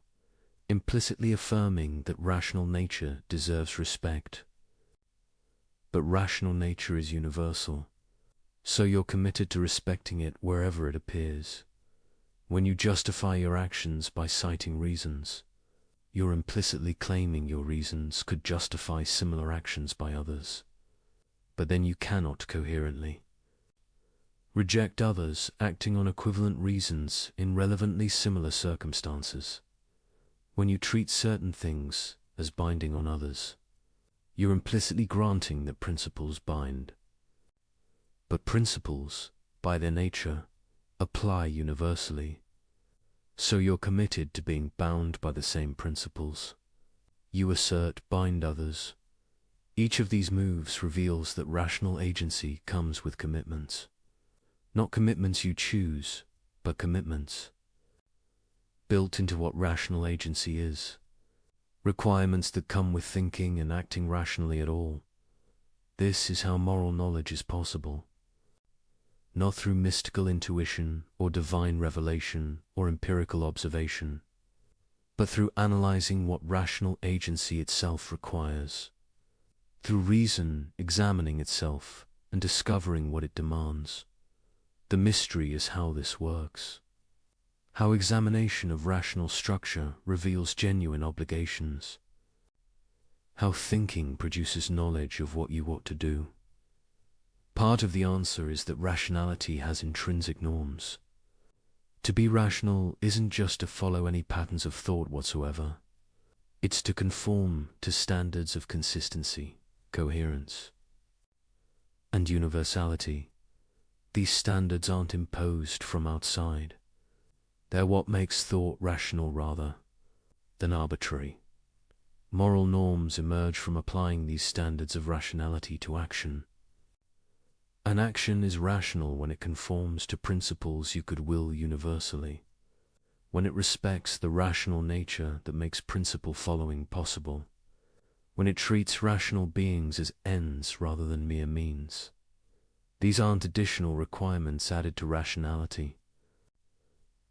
implicitly affirming that rational nature deserves respect. But rational nature is universal, so you're committed to respecting it wherever it appears. When you justify your actions by citing reasons, you're implicitly claiming your reasons could justify similar actions by others. But then you cannot coherently reject others acting on equivalent reasons in relevantly similar circumstances. When you treat certain things as binding on others, you're implicitly granting that principles bind. But principles, by their nature, apply universally, so you're committed to being bound by the same principles. You assert bind others. Each of these moves reveals that rational agency comes with commitments. Not commitments you choose, but commitments built into what rational agency is. Requirements that come with thinking and acting rationally at all. This is how moral knowledge is possible. Not through mystical intuition or divine revelation or empirical observation, but through analyzing what rational agency itself requires. Through reason examining itself and discovering what it demands. The mystery is how this works. How examination of rational structure reveals genuine obligations. How thinking produces knowledge of what you ought to do. Part of the answer is that rationality has intrinsic norms. To be rational isn't just to follow any patterns of thought whatsoever. It's to conform to standards of consistency, coherence, and universality. These standards aren't imposed from outside. They're what makes thought rational rather than arbitrary. Moral norms emerge from applying these standards of rationality to action. An action is rational when it conforms to principles you could will universally, when it respects the rational nature that makes principle following possible, when it treats rational beings as ends rather than mere means. These aren't additional requirements added to rationality.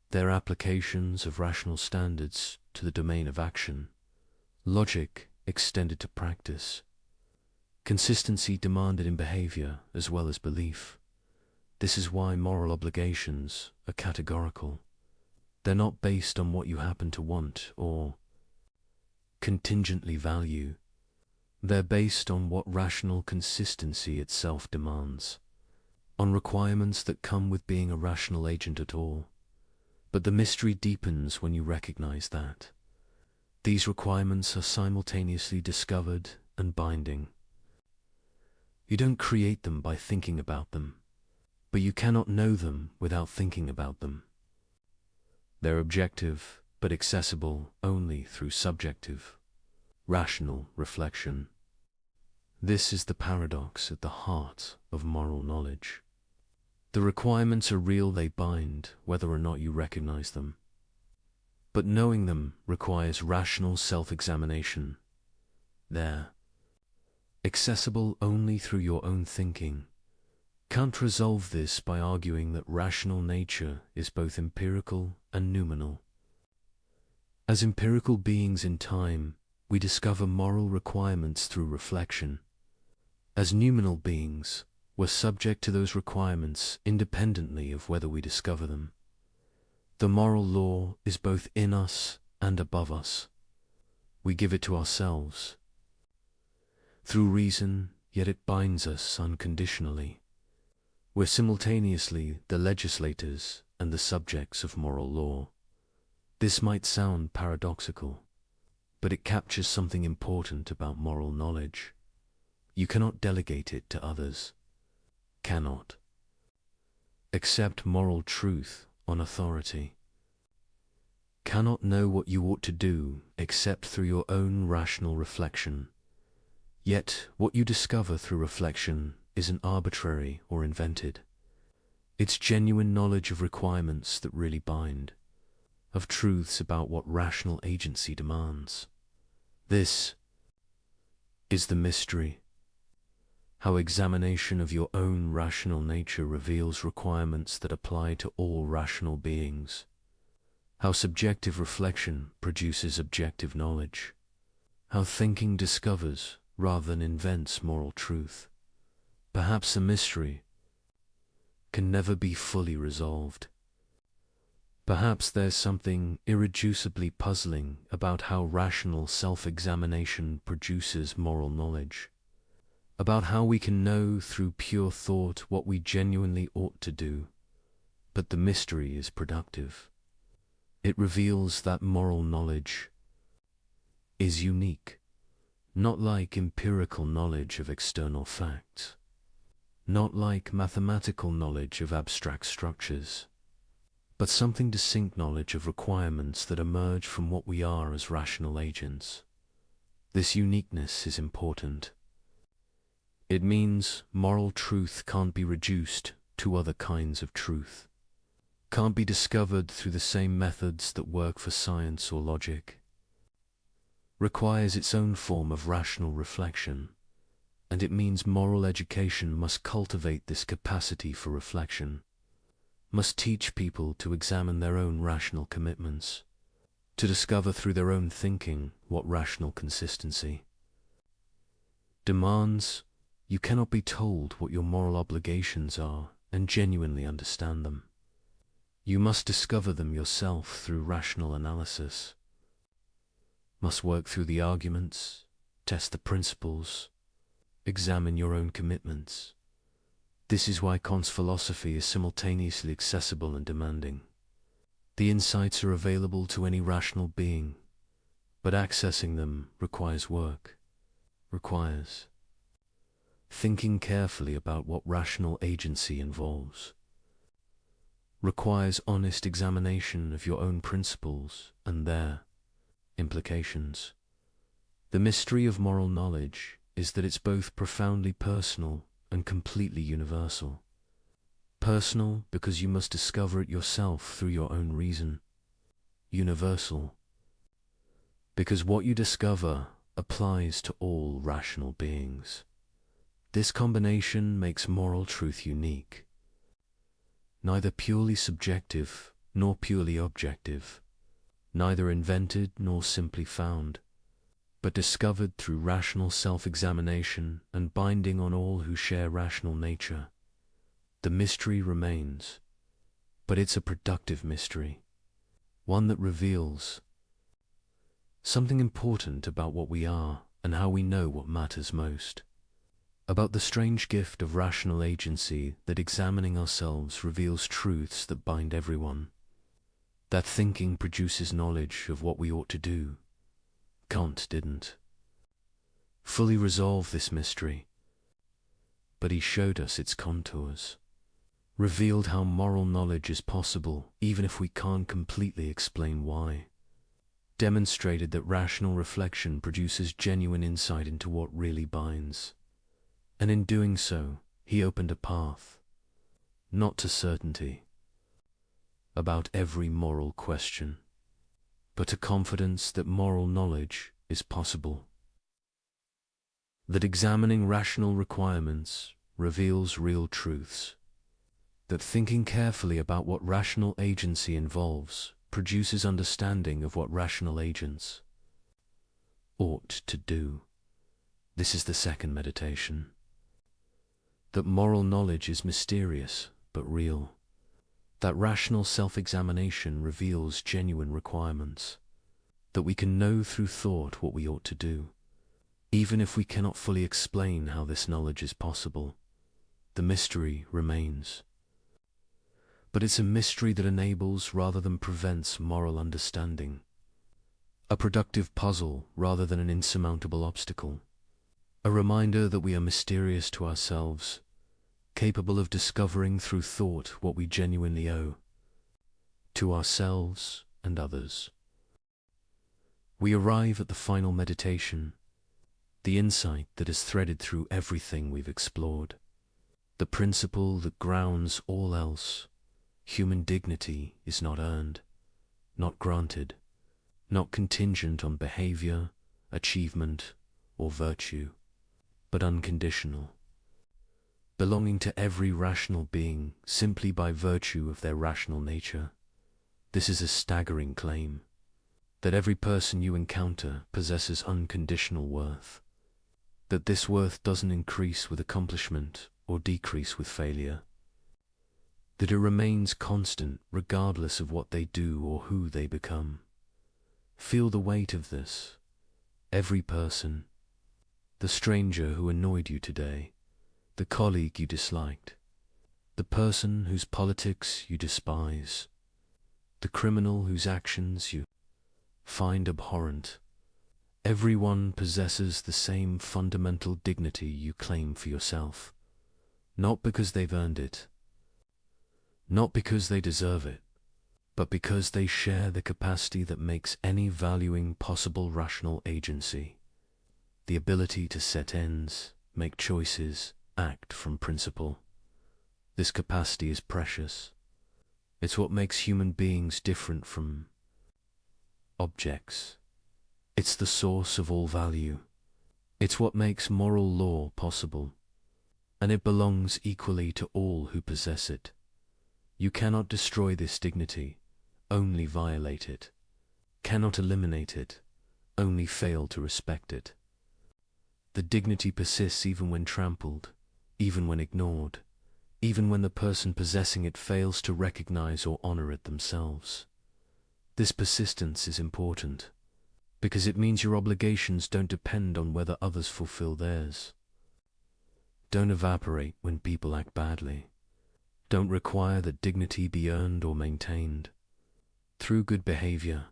They're applications of rational standards to the domain of action, logic extended to practice, consistency demanded in behavior as well as belief. This is why moral obligations are categorical. They're not based on what you happen to want or contingently value. They're based on what rational consistency itself demands, on requirements that come with being a rational agent at all. But the mystery deepens when you recognize that these requirements are simultaneously discovered and binding. You don't create them by thinking about them, but you cannot know them without thinking about them. They're objective, but accessible only through subjective, rational reflection. This is the paradox at the heart of moral knowledge. The requirements are real, they bind, whether or not you recognize them. But knowing them requires rational self-examination. They're accessible only through your own thinking. Can't resolve this by arguing that rational nature is both empirical and noumenal. As empirical beings in time, we discover moral requirements through reflection. As noumenal beings, we're subject to those requirements independently of whether we discover them. The moral law is both in us and above us. We give it to ourselves through reason, yet it binds us unconditionally. We're simultaneously the legislators and the subjects of moral law. This might sound paradoxical, but it captures something important about moral knowledge. You cannot delegate it to others. Cannot accept moral truth on authority. Cannot know what you ought to do except through your own rational reflection. Yet what you discover through reflection isn't arbitrary or invented. It's genuine knowledge of requirements that really bind, of truths about what rational agency demands. This is the mystery. How examination of your own rational nature reveals requirements that apply to all rational beings. How subjective reflection produces objective knowledge. How thinking discovers rather than invents moral truth. Perhaps a mystery can never be fully resolved. Perhaps there's something irreducibly puzzling about how rational self-examination produces moral knowledge, about how we can know through pure thought what we genuinely ought to do, but the mystery is productive. It reveals that moral knowledge is unique, not like empirical knowledge of external facts, not like mathematical knowledge of abstract structures, but something distinct knowledge of requirements that emerge from what we are as rational agents. This uniqueness is important. It means moral truth can't be reduced to other kinds of truth, can't be discovered through the same methods that work for science or logic, requires its own form of rational reflection, and it means moral education must cultivate this capacity for reflection, must teach people to examine their own rational commitments, to discover through their own thinking what rational consistency demands. You cannot be told what your moral obligations are and genuinely understand them. You must discover them yourself through rational analysis, must work through the arguments, test the principles, examine your own commitments. This is why Kant's philosophy is simultaneously accessible and demanding. The insights are available to any rational being, but accessing them requires work, requires thinking carefully about what rational agency involves, requires honest examination of your own principles and their implications. The mystery of moral knowledge is that it's both profoundly personal and completely universal. Personal because you must discover it yourself through your own reason. Universal because what you discover applies to all rational beings. This combination makes moral truth unique, neither purely subjective nor purely objective, neither invented nor simply found, but discovered through rational self-examination and binding on all who share rational nature. The mystery remains, but it's a productive mystery, one that reveals something important about what we are and how we know what matters most, about the strange gift of rational agency that examining ourselves reveals truths that bind everyone, that thinking produces knowledge of what we ought to do. Kant didn't fully resolve this mystery, but he showed us its contours, revealed how moral knowledge is possible even if we can't completely explain why, demonstrated that rational reflection produces genuine insight into what really binds, and in doing so, he opened a path, not to certainty about every moral question, but to confidence that moral knowledge is possible, that examining rational requirements reveals real truths, that thinking carefully about what rational agency involves produces understanding of what rational agents ought to do. This is the second meditation. That moral knowledge is mysterious but real. That rational self-examination reveals genuine requirements. That we can know through thought what we ought to do, even if we cannot fully explain how this knowledge is possible. The mystery remains. But it's a mystery that enables rather than prevents moral understanding. A productive puzzle rather than an insurmountable obstacle. A reminder that we are mysterious to ourselves, capable of discovering through thought what we genuinely owe to ourselves and others. We arrive at the final meditation, the insight that is threaded through everything we've explored, the principle that grounds all else. Human dignity is not earned, not granted, not contingent on behavior, achievement, or virtue, but unconditional, belonging to every rational being simply by virtue of their rational nature. This is a staggering claim, that every person you encounter possesses unconditional worth, that this worth doesn't increase with accomplishment or decrease with failure, that it remains constant regardless of what they do or who they become. Feel the weight of this. Every person, the stranger who annoyed you today, the colleague you disliked, the person whose politics you despise, the criminal whose actions you find abhorrent, everyone possesses the same fundamental dignity you claim for yourself, not because they've earned it, not because they deserve it, but because they share the capacity that makes any valuing possible rational agency, the ability to set ends, make choices, act from principle. This capacity is precious. It's what makes human beings different from objects. It's the source of all value. It's what makes moral law possible, and it belongs equally to all who possess it. You cannot destroy this dignity, only violate it. Cannot eliminate it, only fail to respect it. The dignity persists even when trampled, even when ignored, even when the person possessing it fails to recognize or honor it themselves. This persistence is important, because it means your obligations don't depend on whether others fulfill theirs. Don't evaporate when people act badly. Don't require that dignity be earned or maintained. Through good behavior,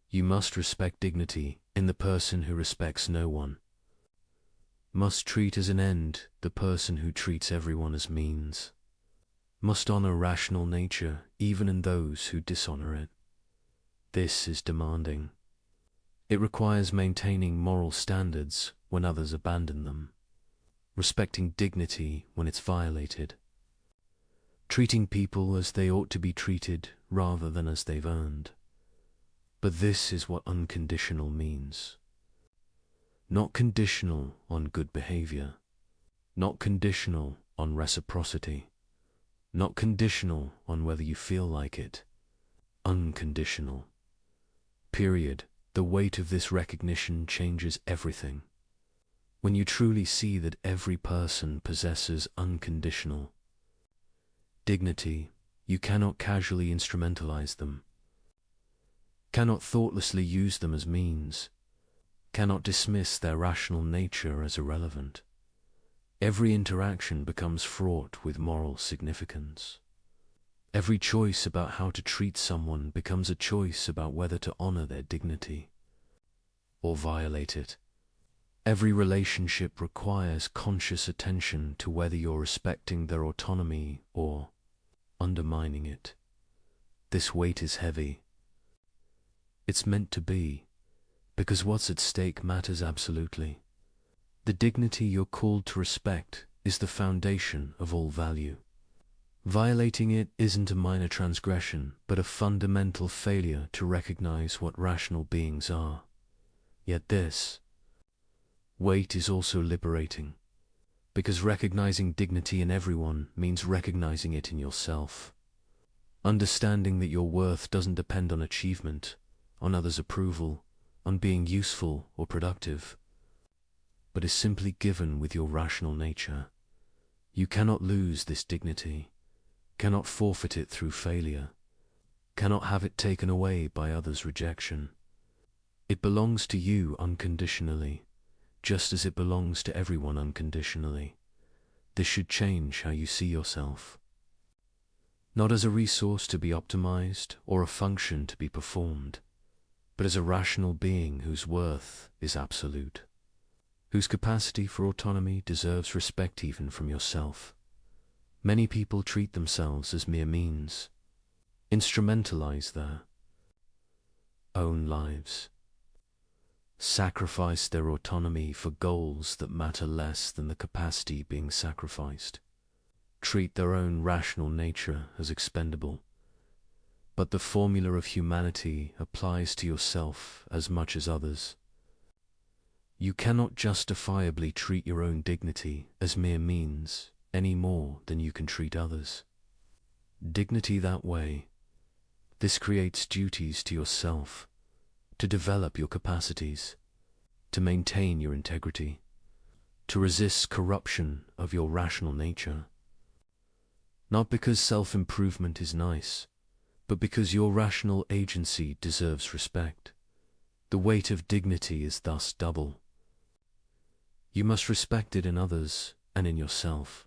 you must respect dignity in the person who respects no one. Must treat as an end the person who treats everyone as means. Must honor rational nature even in those who dishonor it. This is demanding. It requires maintaining moral standards when others abandon them, respecting dignity when it's violated, treating people as they ought to be treated rather than as they've earned. But this is what unconditional means. Not conditional on good behavior, not conditional on reciprocity, not conditional on whether you feel like it. Unconditional. Period. The weight of this recognition changes everything. When you truly see that every person possesses unconditional dignity, you cannot casually instrumentalize them, cannot thoughtlessly use them as means, cannot dismiss their rational nature as irrelevant. Every interaction becomes fraught with moral significance. Every choice about how to treat someone becomes a choice about whether to honor their dignity or violate it. Every relationship requires conscious attention to whether you're respecting their autonomy or undermining it. This weight is heavy. It's meant to be, because what's at stake matters absolutely. The dignity you're called to respect is the foundation of all value. Violating it isn't a minor transgression, but a fundamental failure to recognize what rational beings are. Yet this weight is also liberating, because recognizing dignity in everyone means recognizing it in yourself. Understanding that your worth doesn't depend on achievement, on others' approval, on being useful or productive, but is simply given with your rational nature. You cannot lose this dignity, cannot forfeit it through failure, cannot have it taken away by others' rejection. It belongs to you unconditionally, just as it belongs to everyone unconditionally. This should change how you see yourself. Not as a resource to be optimized or a function to be performed, but as a rational being whose worth is absolute, whose capacity for autonomy deserves respect even from yourself. Many people treat themselves as mere means, instrumentalize their own lives, sacrifice their autonomy for goals that matter less than the capacity being sacrificed, treat their own rational nature as expendable. But the formula of humanity applies to yourself as much as others. You cannot justifiably treat your own dignity as mere means any more than you can treat others. Dignity that way, this creates duties to yourself, to develop your capacities, to maintain your integrity, to resist corruption of your rational nature. Not because self-improvement is nice, but because your rational agency deserves respect. The weight of dignity is thus double. You must respect it in others and in yourself,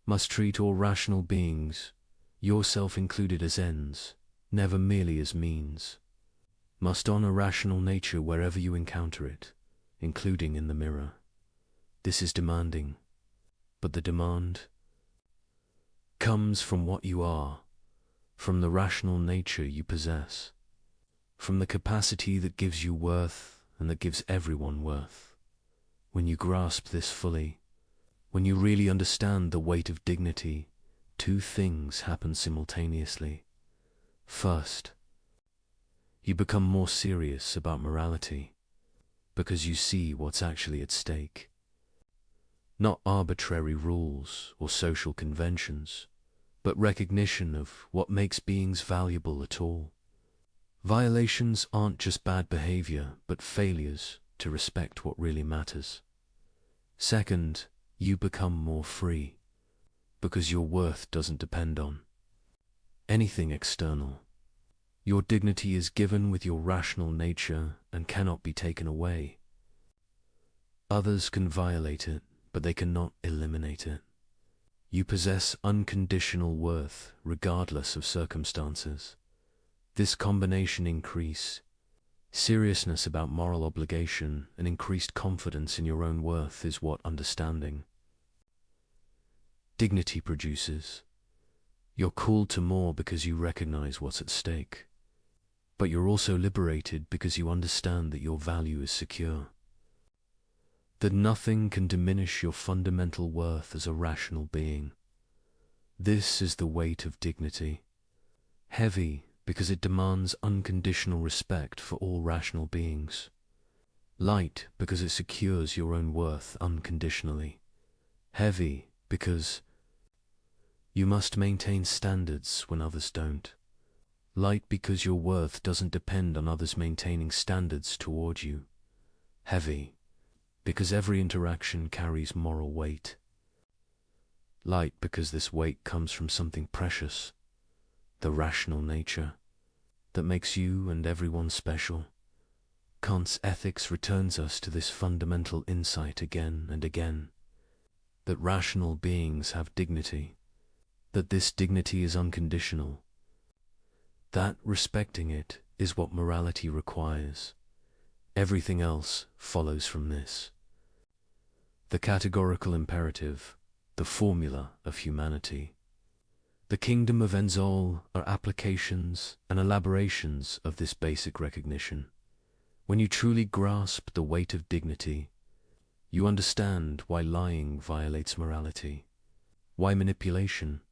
must treat all rational beings, yourself included, as ends, never merely as means, must honor rational nature wherever you encounter it, including in the mirror. This is demanding, but the demand comes from what you are, from the rational nature you possess, from the capacity that gives you worth and that gives everyone worth. When you grasp this fully, when you really understand the weight of dignity, two things happen simultaneously. First, you become more serious about morality, because you see what's actually at stake. Not arbitrary rules or social conventions, but recognition of what makes beings valuable at all. Violations aren't just bad behavior, but failures to respect what really matters. Second, you become more free, because your worth doesn't depend on anything external. Your dignity is given with your rational nature and cannot be taken away. Others can violate it, but they cannot eliminate it. You possess unconditional worth regardless of circumstances. This combination increase seriousness about moral obligation and increased confidence in your own worth is what understanding dignity produces. You're called to more because you recognize what's at stake, but you're also liberated because you understand that your value is secure, that nothing can diminish your fundamental worth as a rational being. This is the weight of dignity, heavy because it demands unconditional respect for all rational beings, light because it secures your own worth unconditionally, heavy because you must maintain standards when others don't, light because your worth doesn't depend on others maintaining standards toward you, heavy because every interaction carries moral weight, light because this weight comes from something precious, the rational nature that makes you and everyone special. Kant's ethics returns us to this fundamental insight again and again, that rational beings have dignity, that this dignity is unconditional, that respecting it is what morality requires. Everything else follows from this. The categorical imperative, the formula of humanity. The kingdom of Enzol are applications and elaborations of this basic recognition. When you truly grasp the weight of dignity, you understand why lying violates morality, why manipulation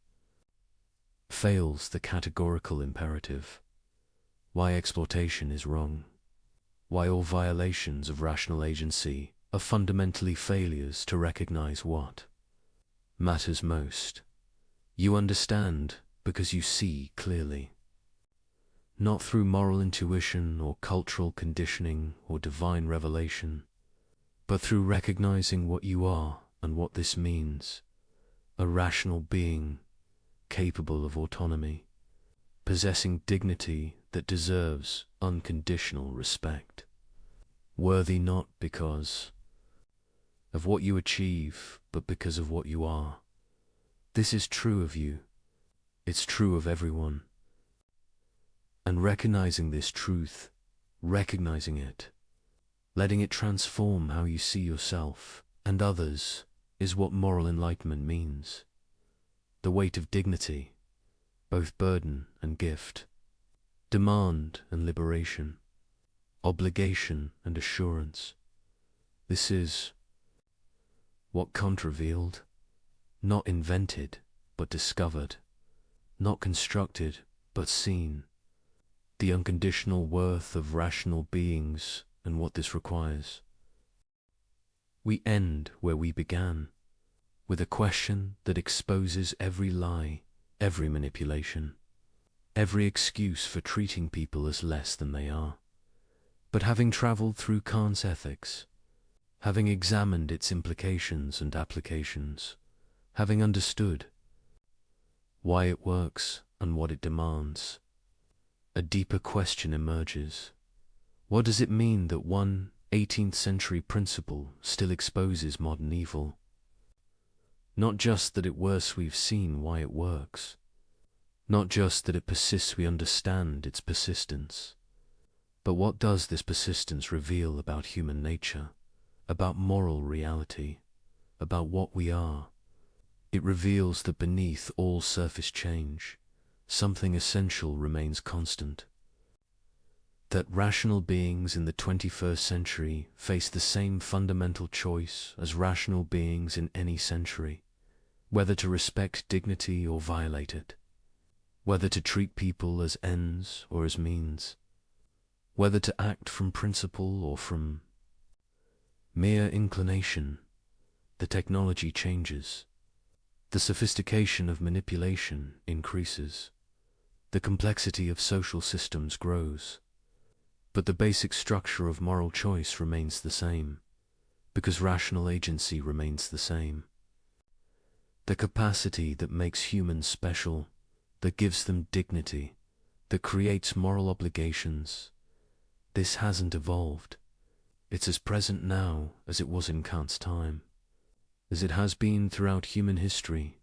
fails the categorical imperative, why exploitation is wrong, why all violations of rational agency are fundamentally failures to recognize what matters most. You understand because you see clearly, not through moral intuition or cultural conditioning or divine revelation, but through recognizing what you are and what this means, a rational being capable of autonomy, possessing dignity that deserves unconditional respect, worthy not because of what you achieve, but because of what you are. This is true of you. It's true of everyone. And recognizing this truth, recognizing it, letting it transform how you see yourself and others, is what moral enlightenment means. The weight of dignity, both burden and gift, demand and liberation, obligation and assurance. This is what Kant revealed. Not invented, but discovered, not constructed, but seen, the unconditional worth of rational beings and what this requires. We end where we began, with a question that exposes every lie, every manipulation, every excuse for treating people as less than they are. But having traveled through Kant's ethics, having examined its implications and applications, having understood why it works and what it demands, a deeper question emerges. What does it mean that one 18th century principle still exposes modern evil? Not just that it works, we've seen why it works. Not just that it persists, we understand its persistence. But what does this persistence reveal about human nature, about moral reality, about what we are? It reveals that beneath all surface change, something essential remains constant. That rational beings in the 21st century face the same fundamental choice as rational beings in any century, whether to respect dignity or violate it, whether to treat people as ends or as means, whether to act from principle or from mere inclination. The technology changes. The sophistication of manipulation increases. The complexity of social systems grows. But the basic structure of moral choice remains the same, because rational agency remains the same. The capacity that makes humans special, that gives them dignity, that creates moral obligations, this hasn't evolved. It's as present now as it was in Kant's time, as it has been throughout human history,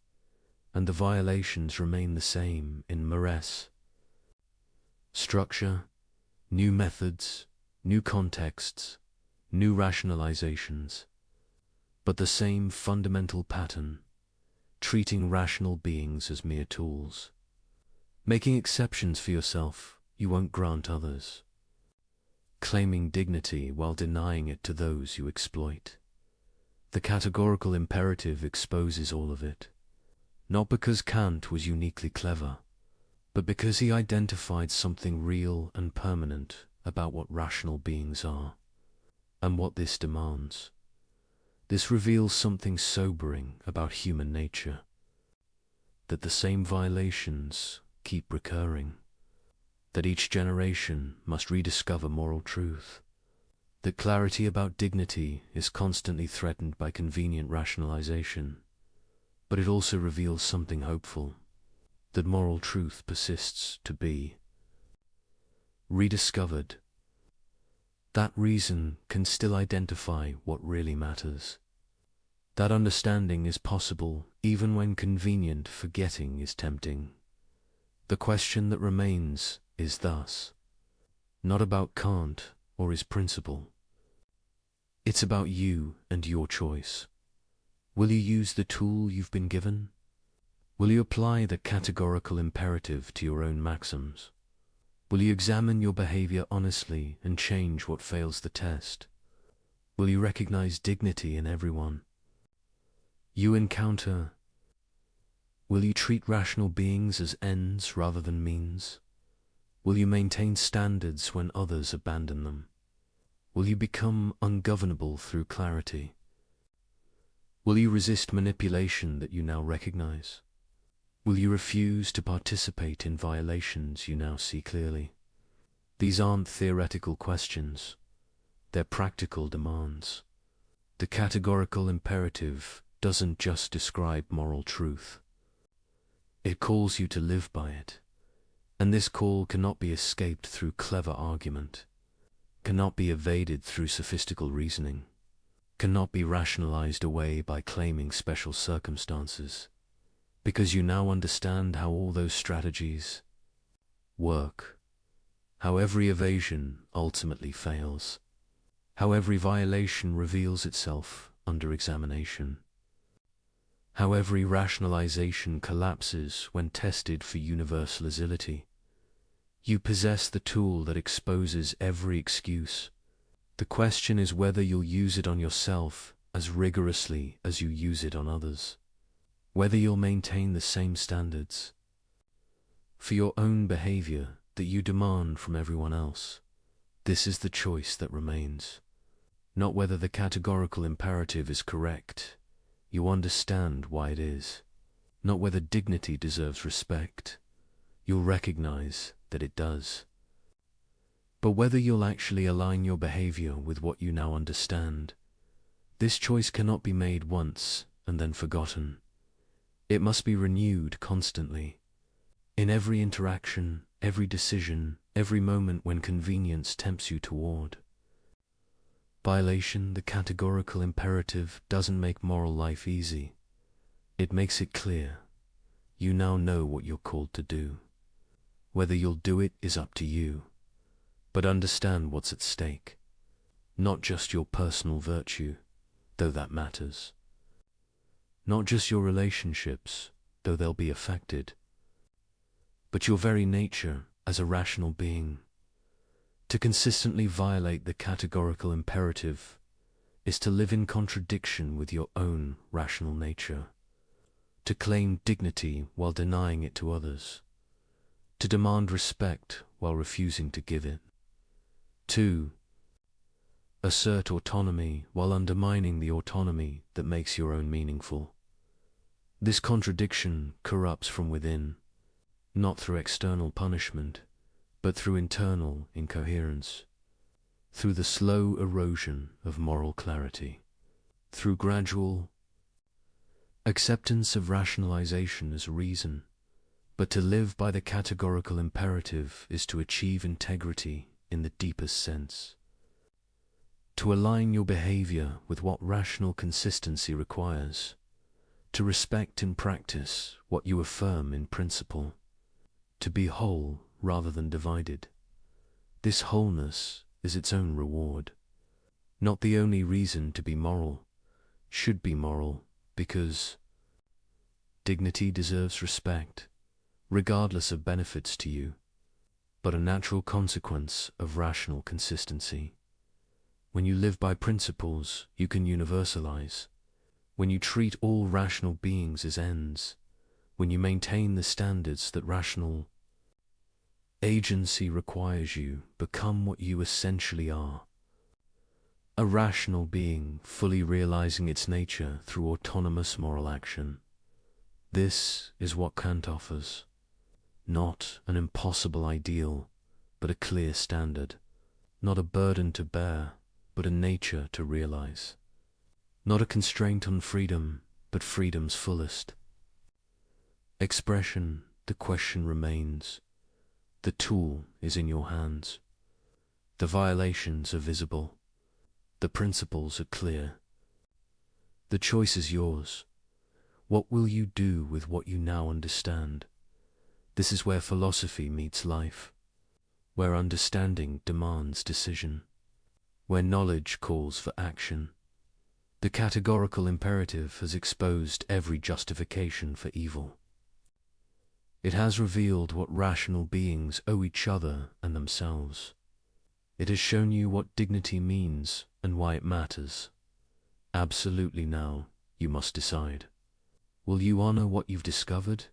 and the violations remain the same in Marès. Structure, new methods, new contexts, new rationalizations, but the same fundamental pattern, treating rational beings as mere tools. Making exceptions for yourself, you won't grant others. Claiming dignity while denying it to those you exploit. The categorical imperative exposes all of it, not because Kant was uniquely clever, but because he identified something real and permanent about what rational beings are, and what this demands. This reveals something sobering about human nature, that the same violations keep recurring, that each generation must rediscover moral truth, that clarity about dignity is constantly threatened by convenient rationalization, but it also reveals something hopeful, that moral truth persists to be rediscovered. That reason can still identify what really matters. That understanding is possible even when convenient forgetting is tempting. The question that remains is thus not about Kant or his principle. It's about you and your choice. Will you use the tool you've been given? Will you apply the categorical imperative to your own maxims? Will you examine your behavior honestly and change what fails the test? Will you recognize dignity in everyone you encounter? Will you treat rational beings as ends rather than means? Will you maintain standards when others abandon them? Will you become ungovernable through clarity? Will you resist manipulation that you now recognize? Will you refuse to participate in violations you now see clearly? These aren't theoretical questions. They're practical demands. The categorical imperative doesn't just describe moral truth. It calls you to live by it. And this call cannot be escaped through clever argument, cannot be evaded through sophistical reasoning, cannot be rationalized away by claiming special circumstances, because you now understand how all those strategies work, how every evasion ultimately fails, how every violation reveals itself under examination, how every rationalization collapses when tested for universality. You possess the tool that exposes every excuse. The question is whether you'll use it on yourself as rigorously as you use it on others, whether you'll maintain the same standards for your own behavior that you demand from everyone else. This is the choice that remains. not whether the categorical imperative is correct. You understand why it is. Not whether dignity deserves respect. You'll recognize that it does. But whether you'll actually align your behavior with what you now understand. This choice cannot be made once and then forgotten. It must be renewed constantly. In every interaction, every decision, every moment when convenience tempts you toward. Violation, the categorical imperative, doesn't make moral life easy. It makes it clear. You now know what you're called to do. Whether you'll do it is up to you. But understand what's at stake. Not just your personal virtue, though that matters. Not just your relationships, though they'll be affected. But your very nature as a rational being. To consistently violate the categorical imperative is to live in contradiction with your own rational nature. To claim dignity while denying it to others. To demand respect while refusing to give it. 2. Assert autonomy while undermining the autonomy that makes your own meaningful. This contradiction corrupts from within, not through external punishment, but through internal incoherence, through the slow erosion of moral clarity, through gradual acceptance of rationalization as reason. But to live by the categorical imperative is to achieve integrity in the deepest sense. To align your behavior with what rational consistency requires. To respect in practice what you affirm in principle. To be whole rather than divided. This wholeness is its own reward. Not the only reason to be moral, should be moral, because dignity deserves respect, regardless of benefits to you, but a natural consequence of rational consistency. When you live by principles, you can universalize. When you treat all rational beings as ends, when you maintain the standards that rational agency requires, you become what you essentially are. A rational being fully realizing its nature through autonomous moral action. This is what Kant offers. Not an impossible ideal, but a clear standard. Not a burden to bear, but a nature to realize. Not a constraint on freedom, but freedom's fullest expression. The question remains. The tool is in your hands. The violations are visible. The principles are clear. The choice is yours. What will you do with what you now understand? This is where philosophy meets life, where understanding demands decision, where knowledge calls for action. The categorical imperative has exposed every justification for evil. It has revealed what rational beings owe each other and themselves. It has shown you what dignity means and why it matters. Absolutely now, you must decide. Will you honor what you've discovered?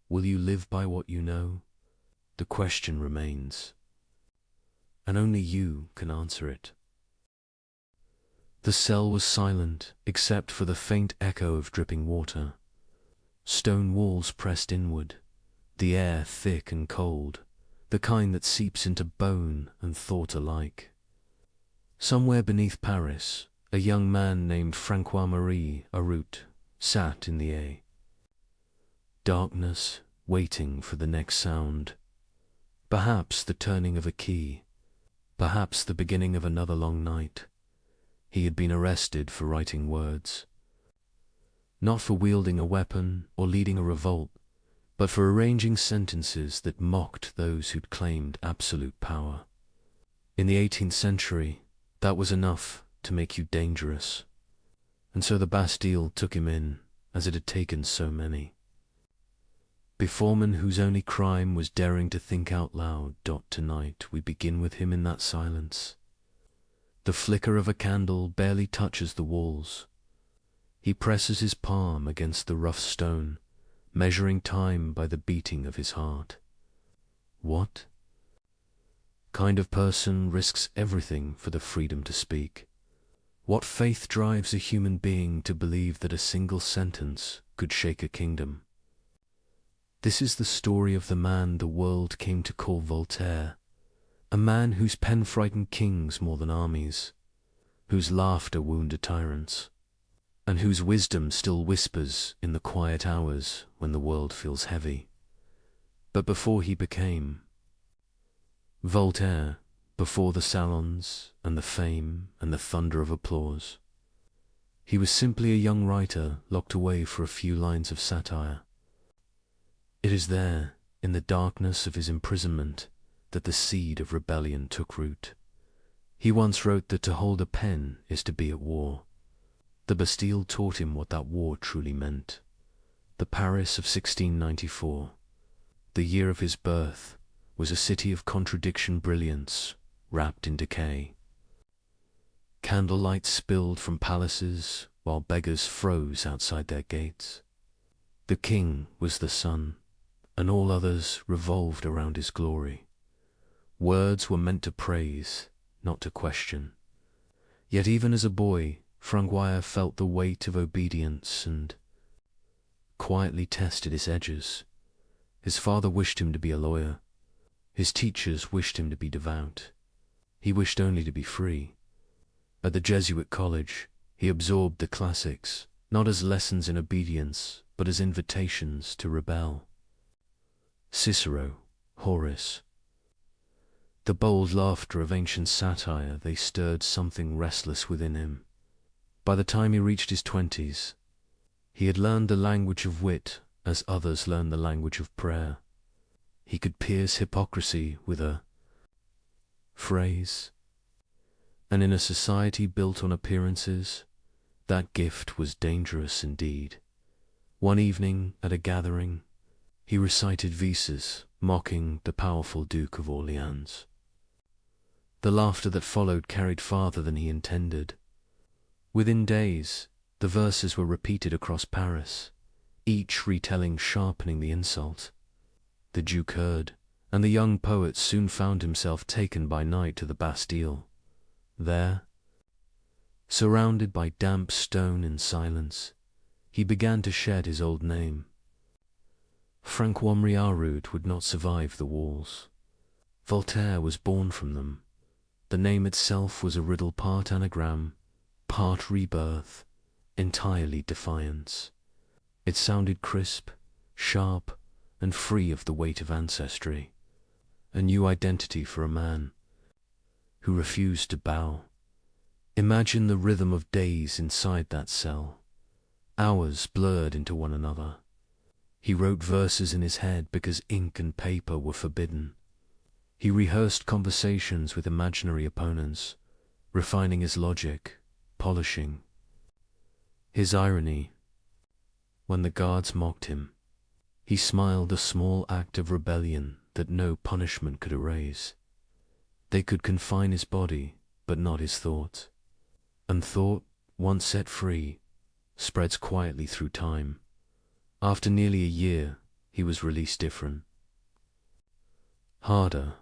Will you live by what you know? The question remains, and only you can answer it. The cell was silent, except for the faint echo of dripping water. Stone walls pressed inward, the air thick and cold, the kind that seeps into bone and thought alike. Somewhere beneath Paris, a young man named Francois-Marie Arout sat in the A. Darkness, waiting for the next sound. Perhaps the turning of a key, perhaps the beginning of another long night. He had been arrested for writing words. Not for wielding a weapon or leading a revolt, but for arranging sentences that mocked those who'd claimed absolute power. In the 18th century, that was enough to make you dangerous. And so the Bastille took him in, as it had taken so many. Beforeman whose only crime was daring to think out loud. Tonight we begin with him in that silence. The flicker of a candle barely touches the walls. He presses his palm against the rough stone, measuring time by the beating of his heart. What kind of person risks everything for the freedom to speak? What faith drives a human being to believe that a single sentence could shake a kingdom? This is the story of the man the world came to call Voltaire, a man whose pen frightened kings more than armies, whose laughter wounded tyrants, and whose wisdom still whispers in the quiet hours when the world feels heavy. But before he became Voltaire, before the salons and the fame and the thunder of applause, he was simply a young writer locked away for a few lines of satire. It is there, in the darkness of his imprisonment, that the seed of rebellion took root. He once wrote that to hold a pen is to be at war. The Bastille taught him what that war truly meant. The Paris of 1694, the year of his birth, was a city of contradiction brilliance, wrapped in decay. Candlelight spilled from palaces, while beggars froze outside their gates. The king was the sun, and all others revolved around his glory. Words were meant to praise, not to question. Yet even as a boy, Francois felt the weight of obedience and quietly tested its edges. His father wished him to be a lawyer. His teachers wished him to be devout. He wished only to be free. At the Jesuit college, he absorbed the classics, not as lessons in obedience, but as invitations to rebel. Cicero, Horace. The bold laughter of ancient satire, they stirred something restless within him. By the time he reached his 20s, he had learned the language of wit as others learn the language of prayer. He could pierce hypocrisy with a phrase. And in a society built on appearances, that gift was dangerous indeed. One evening at a gathering, he recited verses mocking the powerful Duke of Orleans. The laughter that followed carried farther than he intended. Within days, the verses were repeated across Paris, each retelling sharpening the insult. The Duke heard, and the young poet soon found himself taken by night to the Bastille. There, surrounded by damp stone and silence, he began to shed his old name. Francois Riaroud would not survive the walls. Voltaire was born from them. The name itself was a riddle, part anagram, part rebirth, entirely defiance. It sounded crisp, sharp, and free of the weight of ancestry. A new identity for a man who refused to bow. Imagine the rhythm of days inside that cell. Hours blurred into one another. He wrote verses in his head because ink and paper were forbidden. He rehearsed conversations with imaginary opponents, refining his logic, polishing his irony. When the guards mocked him, he smiled, a small act of rebellion that no punishment could erase. They could confine his body, but not his thought. And thought, once set free, spreads quietly through time. After nearly a year, he was released different. Harder,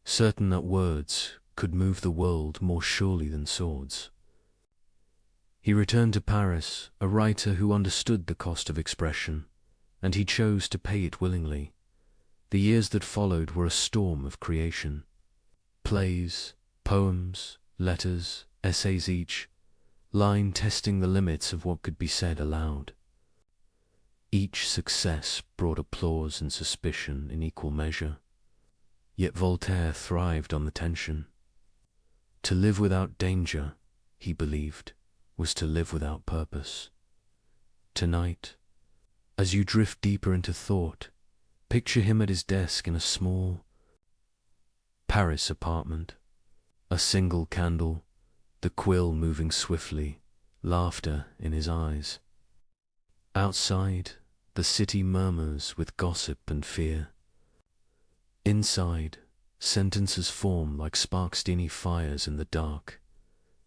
certain that words could move the world more surely than swords. He returned to Paris, a writer who understood the cost of expression, and he chose to pay it willingly. The years that followed were a storm of creation. Plays, poems, letters, essays, each line testing the limits of what could be said aloud. Each success brought applause and suspicion in equal measure. Yet Voltaire thrived on the tension. To live without danger, he believed, was to live without purpose. Tonight, as you drift deeper into thought, picture him at his desk in a small Paris apartment. A single candle, the quill moving swiftly, laughter in his eyes. Outside, the city murmurs with gossip and fear. Inside, sentences form like spark-steamy fires in the dark.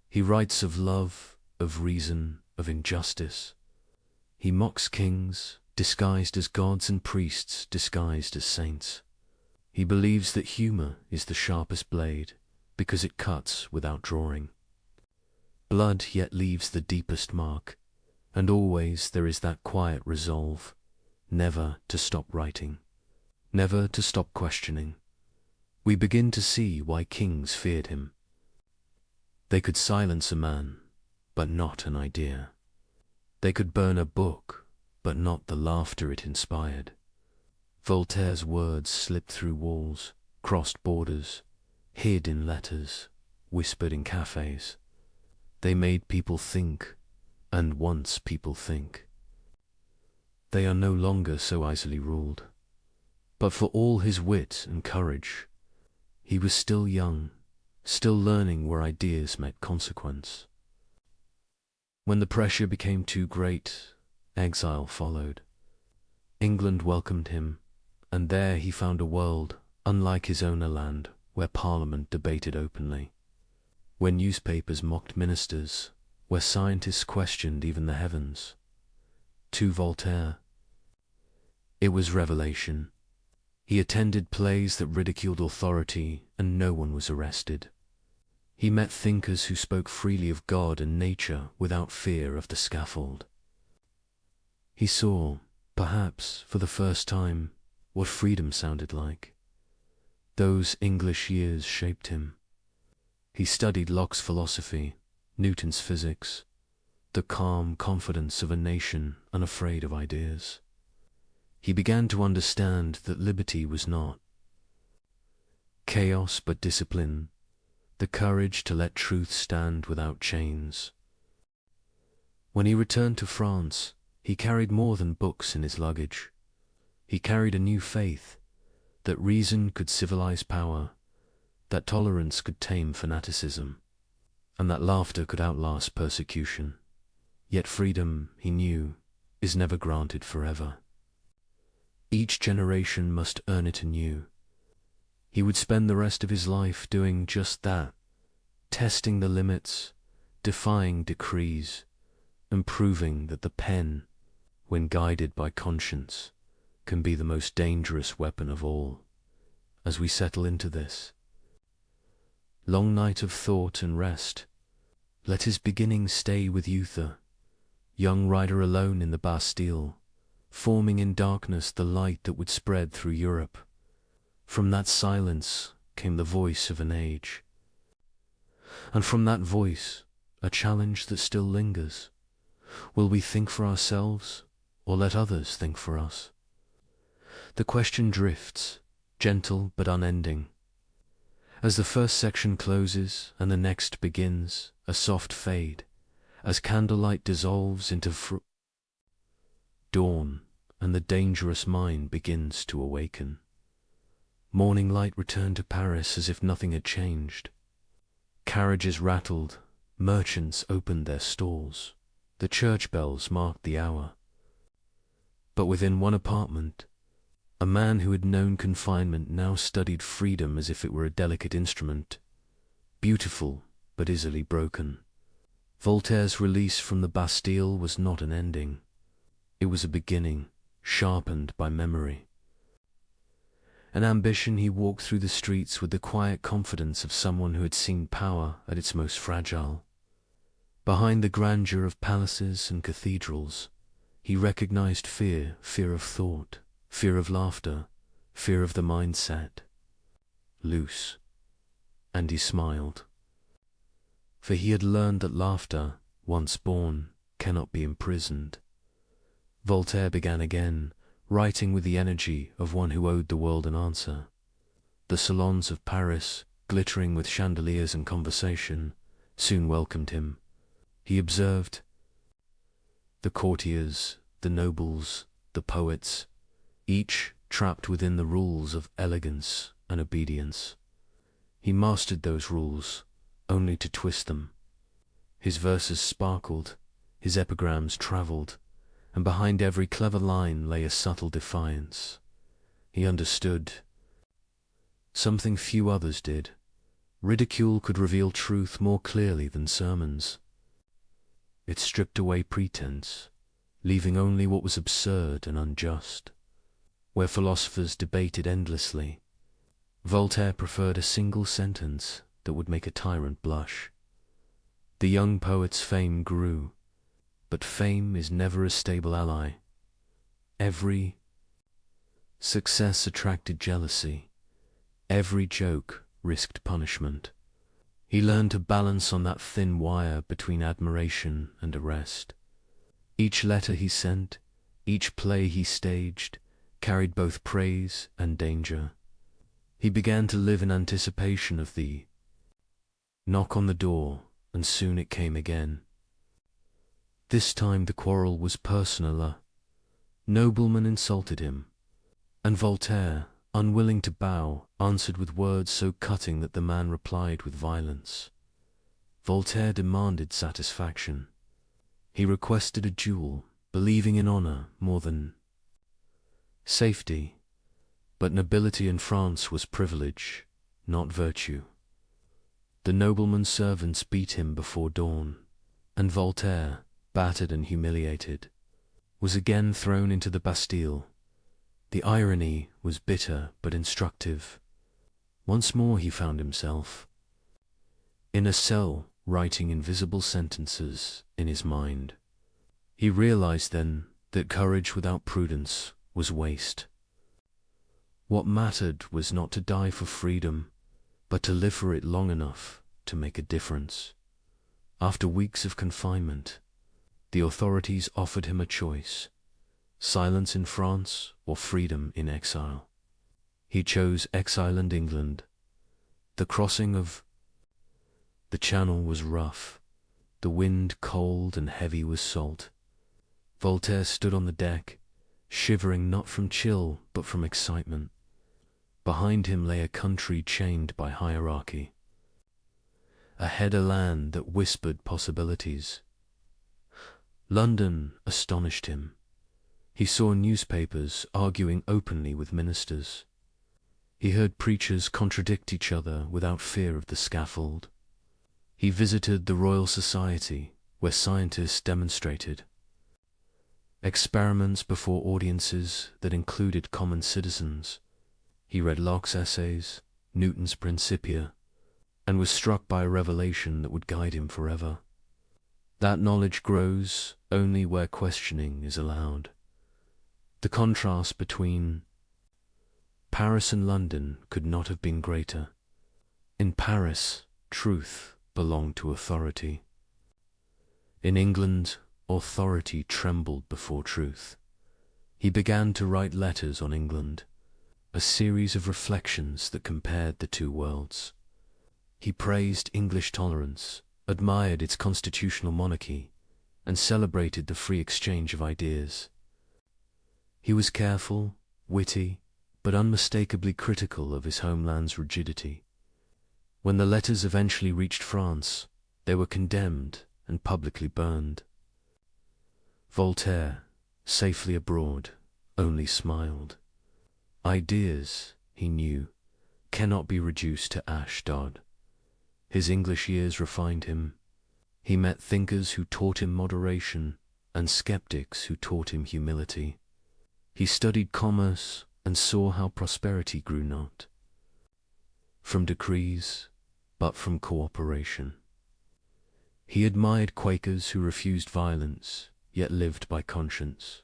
He writes of love, of reason, of injustice. He mocks kings, disguised as gods, and priests, disguised as saints. He believes that humor is the sharpest blade, because it cuts without drawing. Blood yet leaves the deepest mark, and always there is that quiet resolve, never to stop writing, never to stop questioning. We begin to see why kings feared him. They could silence a man, but not an idea. They could burn a book, but not the laughter it inspired. Voltaire's words slipped through walls, crossed borders, hid in letters, whispered in cafes. They made people think, and once people think, they are no longer so easily ruled. But for all his wit and courage, he was still young, still learning where ideas met consequence. When the pressure became too great, exile followed. England welcomed him, and there he found a world, unlike his own land, where Parliament debated openly, where newspapers mocked ministers, where scientists questioned even the heavens. To Voltaire, it was revelation. He attended plays that ridiculed authority, and no one was arrested. He met thinkers who spoke freely of God and nature without fear of the scaffold. He saw, perhaps for the first time, what freedom sounded like. Those English years shaped him. He studied Locke's philosophy, Newton's physics, the calm confidence of a nation unafraid of ideas. He began to understand that liberty was not chaos but discipline, the courage to let truth stand without chains. When he returned to France, he carried more than books in his luggage. He carried a new faith, that reason could civilize power, that tolerance could tame fanaticism, and that laughter could outlast persecution. Yet freedom, he knew, is never granted forever. Each generation must earn it anew. He would spend the rest of his life doing just that, testing the limits, defying decrees, and proving that the pen, when guided by conscience, can be the most dangerous weapon of all. As we settle into this long night of thought and rest, let his beginning stay with Euther, young rider alone in the Bastille, forming in darkness the light that would spread through Europe. From that silence came the voice of an age, and from that voice a challenge that still lingers. Will we think for ourselves, or let others think for us? The question drifts, gentle but unending. As the first section closes and the next begins, a soft fade, as candlelight dissolves into dawn, and the dangerous mind begins to awaken. Morning light returned to Paris as if nothing had changed. Carriages rattled, merchants opened their stalls, the church bells marked the hour. But within one apartment, a man who had known confinement now studied freedom as if it were a delicate instrument, beautiful but easily broken. Voltaire's release from the Bastille was not an ending. It was a beginning, sharpened by memory. An ambition, he walked through the streets with the quiet confidence of someone who had seen power at its most fragile. Behind the grandeur of palaces and cathedrals, he recognized fear, fear of thought, fear of laughter, fear of the mindset. Loose. And he smiled. For he had learned that laughter, once born, cannot be imprisoned. Voltaire began again, writing with the energy of one who owed the world an answer. The salons of Paris, glittering with chandeliers and conversation, soon welcomed him. He observed the courtiers, the nobles, the poets, each trapped within the rules of elegance and obedience. He mastered those rules, only to twist them. His verses sparkled, his epigrams travelled, and behind every clever line lay a subtle defiance. He understood something few others did. Ridicule could reveal truth more clearly than sermons. It stripped away pretense, leaving only what was absurd and unjust. Where philosophers debated endlessly, Voltaire preferred a single sentence that would make a tyrant blush. The young poet's fame grew, but fame is never a stable ally. Every success attracted jealousy. Every joke risked punishment. He learned to balance on that thin wire between admiration and arrest. Each letter he sent, each play he staged, carried both praise and danger. He began to live in anticipation of the knock on the door, and soon it came again. This time the quarrel was personal. A nobleman insulted him, and Voltaire, unwilling to bow, answered with words so cutting that the man replied with violence. Voltaire demanded satisfaction. He requested a duel, believing in honor more than safety. But nobility in France was privilege, not virtue. The nobleman's servants beat him before dawn, and Voltaire, battered and humiliated, was again thrown into the Bastille. The irony was bitter but instructive. Once more he found himself in a cell, writing invisible sentences in his mind. He realized then that courage without prudence was waste. What mattered was not to die for freedom, but to live for it long enough to make a difference. After weeks of confinement, the authorities offered him a choice: silence in France or freedom in exile. He chose exile in England. The crossing of the Channel was rough, the wind cold and heavy with salt. Voltaire stood on the deck, shivering not from chill but from excitement. Behind him lay a country chained by hierarchy. Ahead a land that whispered possibilities. London astonished him. He saw newspapers arguing openly with ministers. He heard preachers contradict each other without fear of the scaffold. He visited the Royal Society, where scientists demonstrated experiments before audiences that included common citizens. He read Locke's essays, Newton's Principia, and was struck by a revelation that would guide him forever. That knowledge grows only where questioning is allowed. The contrast between Paris and London could not have been greater. In Paris, truth belonged to authority. In England, authority trembled before truth. He began to write letters on England, a series of reflections that compared the two worlds. He praised English tolerance, admired its constitutional monarchy, and celebrated the free exchange of ideas. He was careful, witty, but unmistakably critical of his homeland's rigidity. When the letters eventually reached France, they were condemned and publicly burned. Voltaire, safely abroad, only smiled. Ideas, he knew, cannot be reduced to Ashdod. His English years refined him. He met thinkers who taught him moderation and skeptics who taught him humility. He studied commerce and saw how prosperity grew not from decrees, but from cooperation. He admired Quakers who refused violence, yet lived by conscience.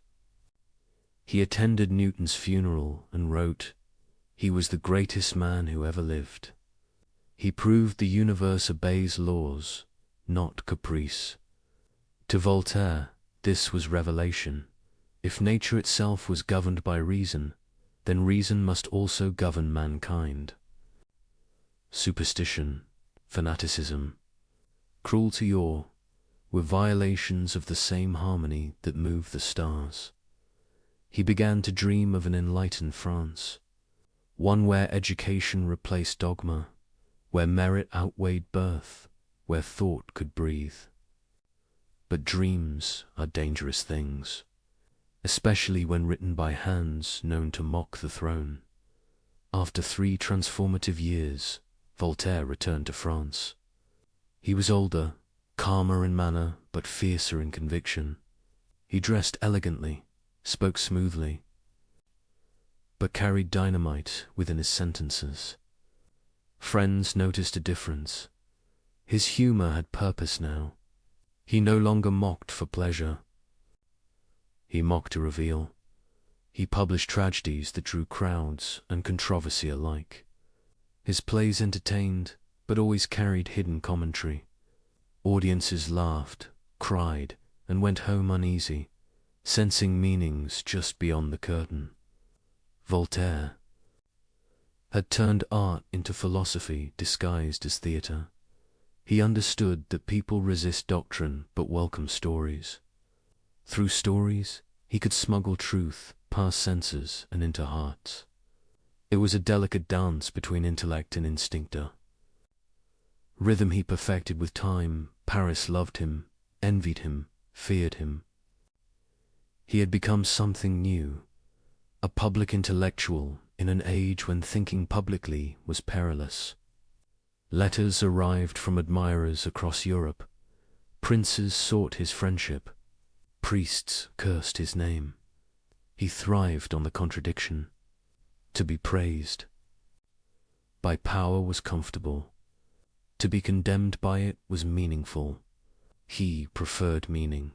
He attended Newton's funeral and wrote, "He was the greatest man who ever lived." He proved the universe obeys laws, not caprice. To Voltaire, this was revelation. If nature itself was governed by reason, then reason must also govern mankind. Superstition, fanaticism, cruelty were violations of the same harmony that move the stars. He began to dream of an enlightened France, one where education replaced dogma, where merit outweighed birth, where thought could breathe. But dreams are dangerous things, especially when written by hands known to mock the throne. After 3 transformative years, Voltaire returned to France. He was older, calmer in manner, but fiercer in conviction. He dressed elegantly, spoke smoothly, but carried dynamite within his sentences. Friends noticed a difference. His humor had purpose now. He no longer mocked for pleasure. He mocked to reveal. He published tragedies that drew crowds and controversy alike. His plays entertained, but always carried hidden commentary. Audiences laughed, cried, and went home uneasy, sensing meanings just beyond the curtain. Voltaire had turned art into philosophy disguised as theatre. He understood that people resist doctrine but welcome stories. Through stories, he could smuggle truth past senses and into hearts. It was a delicate dance between intellect and instinctor. Rhythm he perfected with time. Paris loved him, envied him, feared him. He had become something new, a public intellectual in an age when thinking publicly was perilous. Letters arrived from admirers across Europe. Princes sought his friendship. Priests cursed his name. He thrived on the contradiction. To be praised by power was comfortable. To be condemned by it was meaningful. He preferred meaning.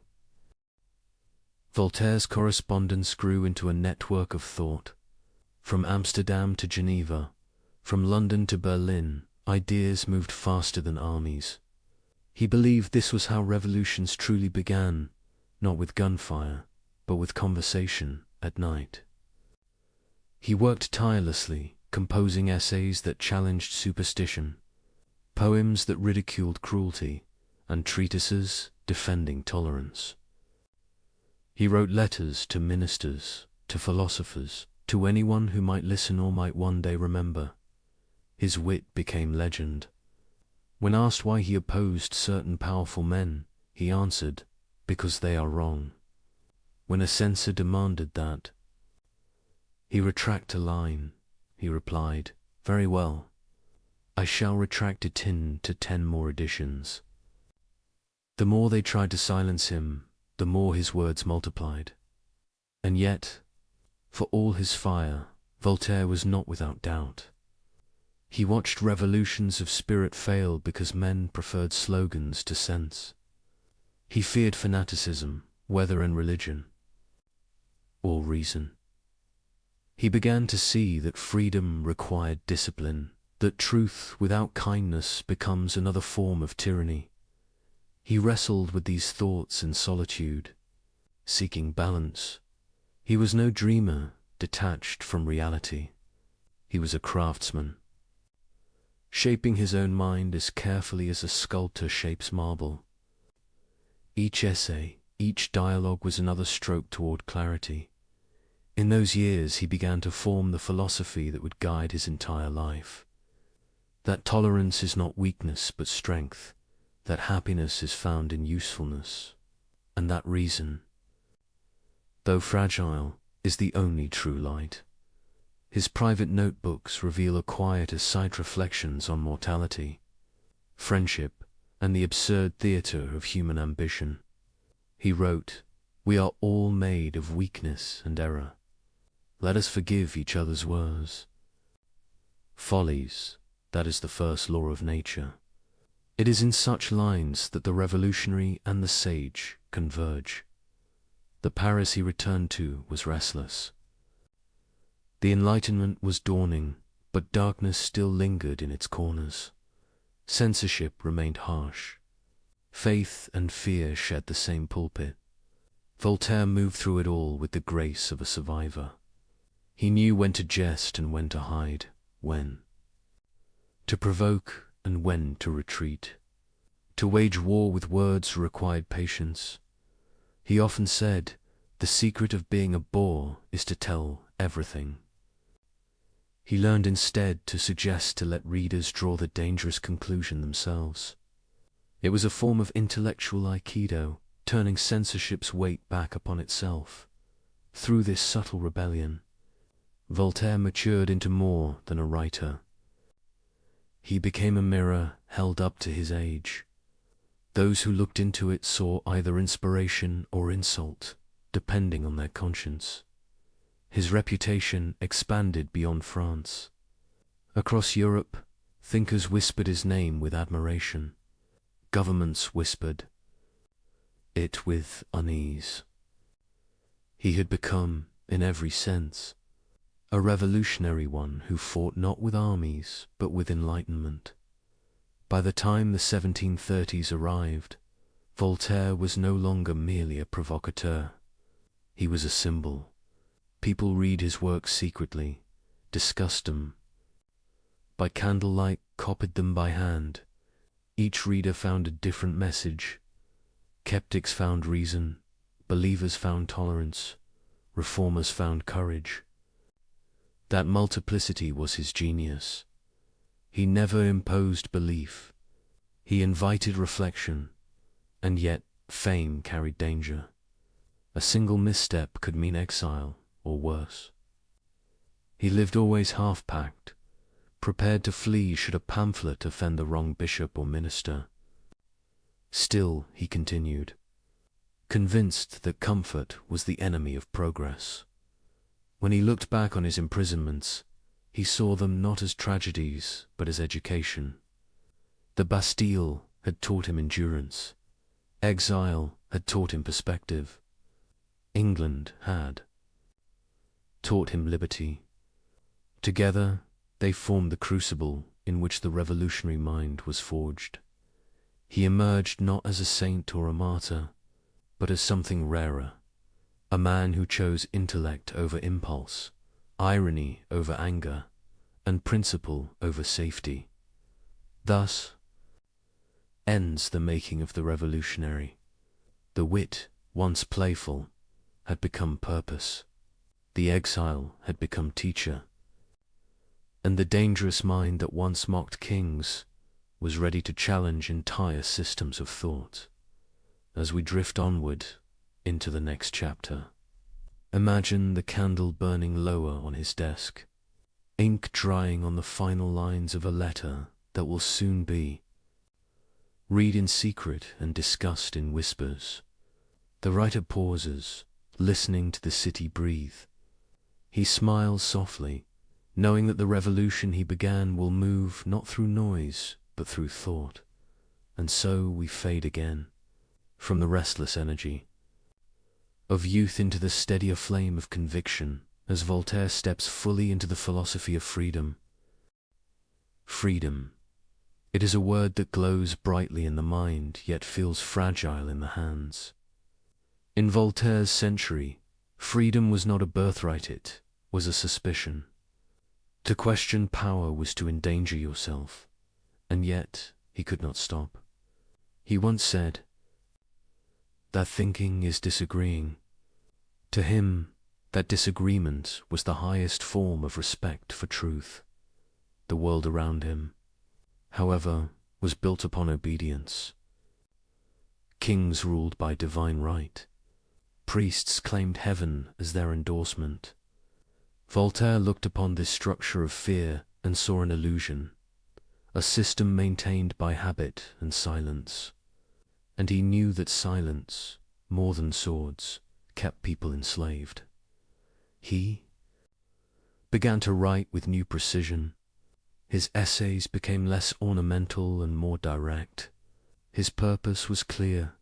Voltaire's correspondence grew into a network of thought. From Amsterdam to Geneva, from London to Berlin, ideas moved faster than armies. He believed this was how revolutions truly began, not with gunfire, but with conversation at night. He worked tirelessly, composing essays that challenged superstition, poems that ridiculed cruelty, and treatises defending tolerance. He wrote letters to ministers, to philosophers, to anyone who might listen or might one day remember. His wit became legend. When asked why he opposed certain powerful men, he answered, "Because they are wrong." When a censor demanded that he retract a line, he replied, "Very well, I shall retract it to 10 more editions." The more they tried to silence him, the more his words multiplied. And yet, for all his fire, Voltaire was not without doubt. He watched revolutions of spirit fail because men preferred slogans to sense. He feared fanaticism, whether in religion or reason. He began to see that freedom required discipline, that truth without kindness becomes another form of tyranny. He wrestled with these thoughts in solitude, seeking balance. He was no dreamer, detached from reality. He was a craftsman, shaping his own mind as carefully as a sculptor shapes marble. Each essay, each dialogue was another stroke toward clarity. In those years he began to form the philosophy that would guide his entire life. That tolerance is not weakness but strength, that happiness is found in usefulness, and that reason, though fragile, is the only true light. His private notebooks reveal a quiet aside reflections on mortality, friendship, and the absurd theatre of human ambition. He wrote, "We are all made of weakness and error. Let us forgive each other's woes. Follies, that is the first law of nature." It is in such lines that the revolutionary and the sage converge. The Paris he returned to was restless. The Enlightenment was dawning, but darkness still lingered in its corners. Censorship remained harsh. Faith and fear shared the same pulpit. Voltaire moved through it all with the grace of a survivor. He knew when to jest and when to hide, when to provoke and when to retreat. To wage war with words required patience. He often said, "The secret of being a bore is to tell everything." He learned instead to suggest to let readers draw the dangerous conclusion themselves. It was a form of intellectual aikido, turning censorship's weight back upon itself. Through this subtle rebellion, Voltaire matured into more than a writer. He became a mirror held up to his age. Those who looked into it saw either inspiration or insult, depending on their conscience. His reputation expanded beyond France. Across Europe, thinkers whispered his name with admiration. governments whispered it with unease. He had become, in every sense, a revolutionary one who fought not with armies but with enlightenment. By the time the 1730s arrived, Voltaire was no longer merely a provocateur. He was a symbol. People read his works secretly, discussed them, by candlelight copied them by hand. Each reader found a different message. Skeptics found reason, believers found tolerance, reformers found courage. That multiplicity was his genius. He never imposed belief. He invited reflection, and yet fame carried danger. A single misstep could mean exile, or worse. He lived always half-packed, prepared to flee should a pamphlet offend the wrong bishop or minister. Still, he continued, convinced that comfort was the enemy of progress. When he looked back on his imprisonments, he saw them not as tragedies, but as education. The Bastille had taught him endurance. Exile had taught him perspective. England had taught him liberty. Together, they formed the crucible in which the revolutionary mind was forged. He emerged not as a saint or a martyr, but as something rarer, a man who chose intellect over impulse, irony over anger, and principle over safety. Thus ends the making of the revolutionary. The wit, once playful, had become purpose. The exile had become teacher. And the dangerous mind that once mocked kings was ready to challenge entire systems of thought. As we drift onward into the next chapter, imagine the candle burning lower on his desk, ink drying on the final lines of a letter that will soon be. Read in secret and discussed in whispers. The writer pauses, listening to the city breathe. He smiles softly, knowing that the revolution he began will move not through noise, but through thought. And so we fade again, from the restless energy of youth into the steadier flame of conviction, as Voltaire steps fully into the philosophy of freedom. Freedom. It is a word that glows brightly in the mind, yet feels fragile in the hands. In Voltaire's century, freedom was not a birthright, it was a suspicion. To question power was to endanger yourself, and yet he could not stop. He once said that thinking is disagreeing. To him, that disagreement was the highest form of respect for truth. The world around him, however, was built upon obedience. Kings ruled by divine right. Priests claimed heaven as their endorsement. Voltaire looked upon this structure of fear and saw an illusion, a system maintained by habit and silence. And he knew that silence, more than swords, kept people enslaved. He began to write with new precision. His essays became less ornamental and more direct. His purpose was clear,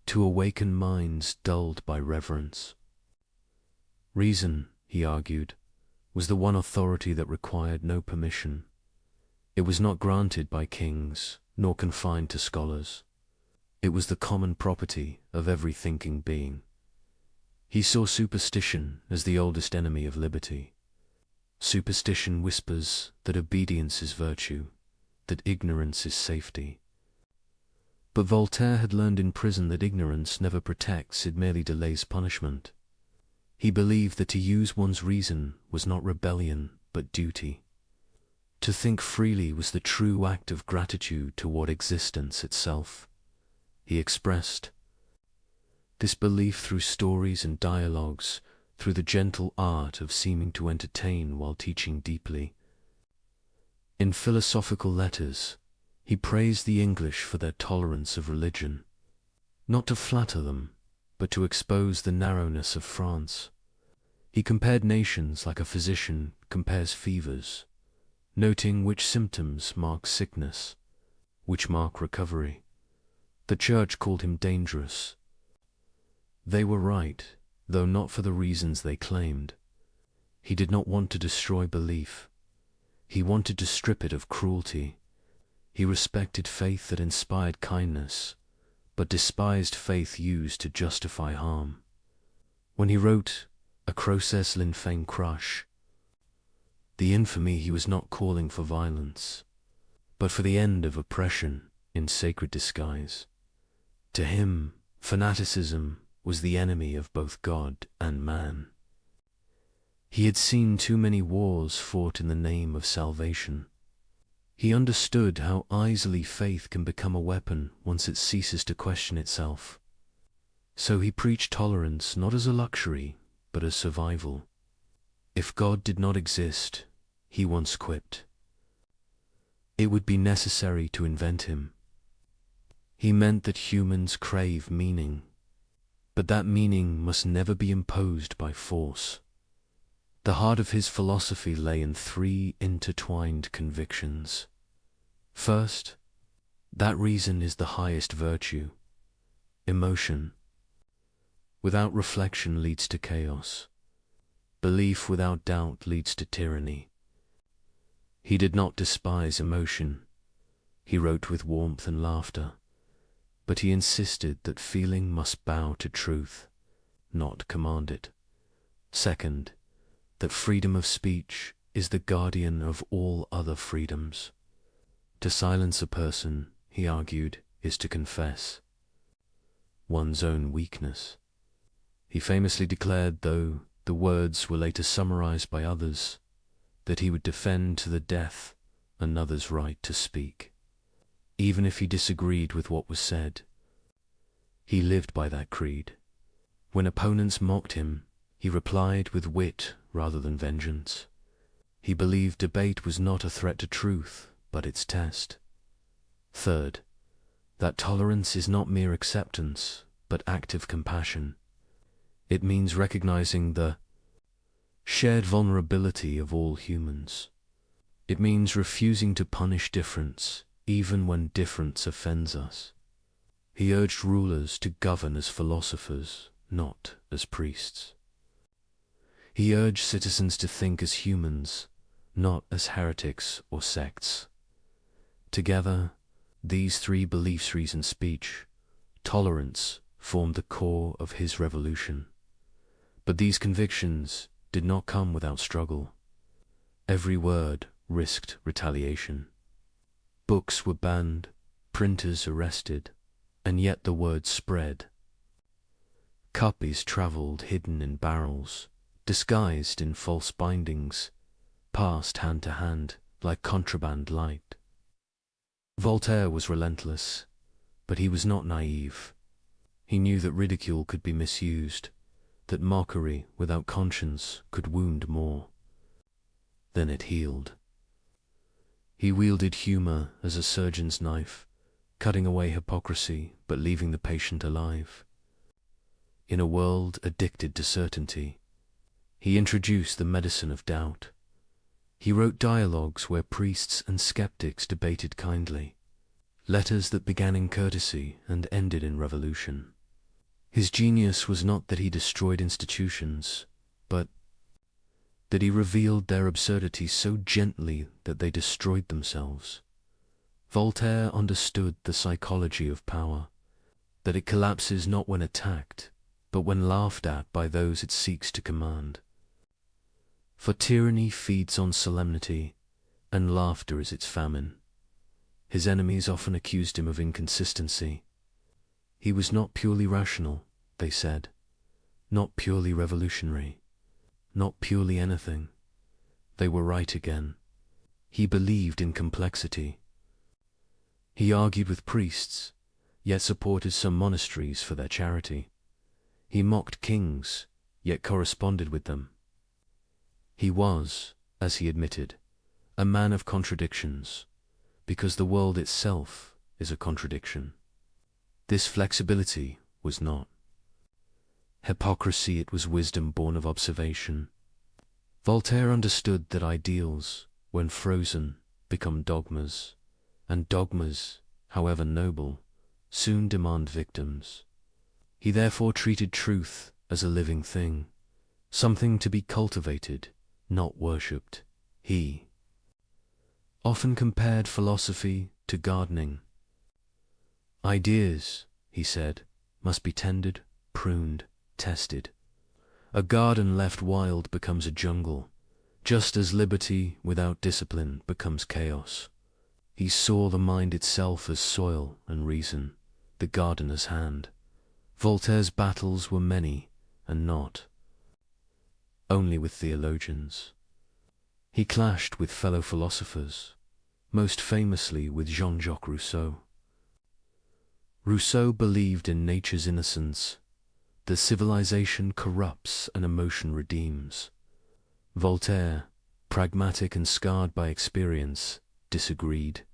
to awaken minds dulled by reverence. Reason, he argued, was the one authority that required no permission. It was not granted by kings, nor confined to scholars. It was the common property of every thinking being. He saw superstition as the oldest enemy of liberty. Superstition whispers that obedience is virtue, that ignorance is safety. But Voltaire had learned in prison that ignorance never protects, it merely delays punishment. He believed that to use one's reason was not rebellion, but duty. To think freely was the true act of gratitude toward existence itself. He expressed this belief through stories and dialogues, through the gentle art of seeming to entertain while teaching deeply. In philosophical letters, he praised the English for their tolerance of religion, not to flatter them, but to expose the narrowness of France. He compared nations like a physician compares fevers, noting which symptoms mark sickness, which mark recovery. The church called him dangerous. They were right, though not for the reasons they claimed. He did not want to destroy belief. He wanted to strip it of cruelty. He respected faith that inspired kindness, but despised faith used to justify harm. When he wrote Acroces l'infame crush, the infamy, he was not calling for violence, but for the end of oppression in sacred disguise. To him, fanaticism was the enemy of both God and man. He had seen too many wars fought in the name of salvation. He understood how easily faith can become a weapon once it ceases to question itself. So he preached tolerance not as a luxury, but as survival. If God did not exist, he once quipped, it would be necessary to invent him. He meant that humans crave meaning, but that meaning must never be imposed by force. The heart of his philosophy lay in three intertwined convictions. First, that reason is the highest virtue. Emotion without reflection leads to chaos. Belief without doubt leads to tyranny. He did not despise emotion. He wrote with warmth and laughter, but he insisted that feeling must bow to truth, not command it. Second, that freedom of speech is the guardian of all other freedoms. To silence a person, he argued, is to confess one's own weakness. He famously declared, though the words were later summarized by others, that he would defend to the death another's right to speak, even if he disagreed with what was said. He lived by that creed. When opponents mocked him, he replied with wit rather than vengeance. He believed debate was not a threat to truth, but its test. Third, that tolerance is not mere acceptance, but active compassion. It means recognizing the shared vulnerability of all humans. It means refusing to punish difference, even when difference offends us. He urged rulers to govern as philosophers, not as priests. He urged citizens to think as humans, not as heretics or sects. Together, these three beliefs, reason, speech, tolerance, formed the core of his revolution. But these convictions did not come without struggle. Every word risked retaliation. Books were banned, printers arrested, and yet the word spread. Copies traveled hidden in barrels, disguised in false bindings, passed hand to hand like contraband light. Voltaire was relentless, but he was not naive. He knew that ridicule could be misused, that mockery without conscience could wound more than it healed. He wielded humor as a surgeon's knife, cutting away hypocrisy but leaving the patient alive. In a world addicted to certainty, he introduced the medicine of doubt. He wrote dialogues where priests and skeptics debated kindly, letters that began in courtesy and ended in revolution. His genius was not that he destroyed institutions, but that he revealed their absurdity so gently that they destroyed themselves. Voltaire understood the psychology of power, that it collapses not when attacked, but when laughed at by those it seeks to command. For tyranny feeds on solemnity, and laughter is its famine. His enemies often accused him of inconsistency. He was not purely rational, they said, not purely revolutionary, not purely anything. They were right again. He believed in complexity. He argued with priests, yet supported some monasteries for their charity. He mocked kings, yet corresponded with them. He was, as he admitted, a man of contradictions, because the world itself is a contradiction. This flexibility was not hypocrisy, it was wisdom born of observation. Voltaire understood that ideals, when frozen, become dogmas, and dogmas, however noble, soon demand victims. He therefore treated truth as a living thing, something to be cultivated, not worshipped. He often compared philosophy to gardening. Ideas, he said, must be tended, pruned, tested. A garden left wild becomes a jungle, just as liberty without discipline becomes chaos. He saw the mind itself as soil and reason, the gardener's hand. Voltaire's battles were many, and not only with theologians. He clashed with fellow philosophers, most famously with Jean-Jacques Rousseau. Rousseau believed in nature's innocence, that civilization corrupts and emotion redeems. Voltaire, pragmatic and scarred by experience, disagreed.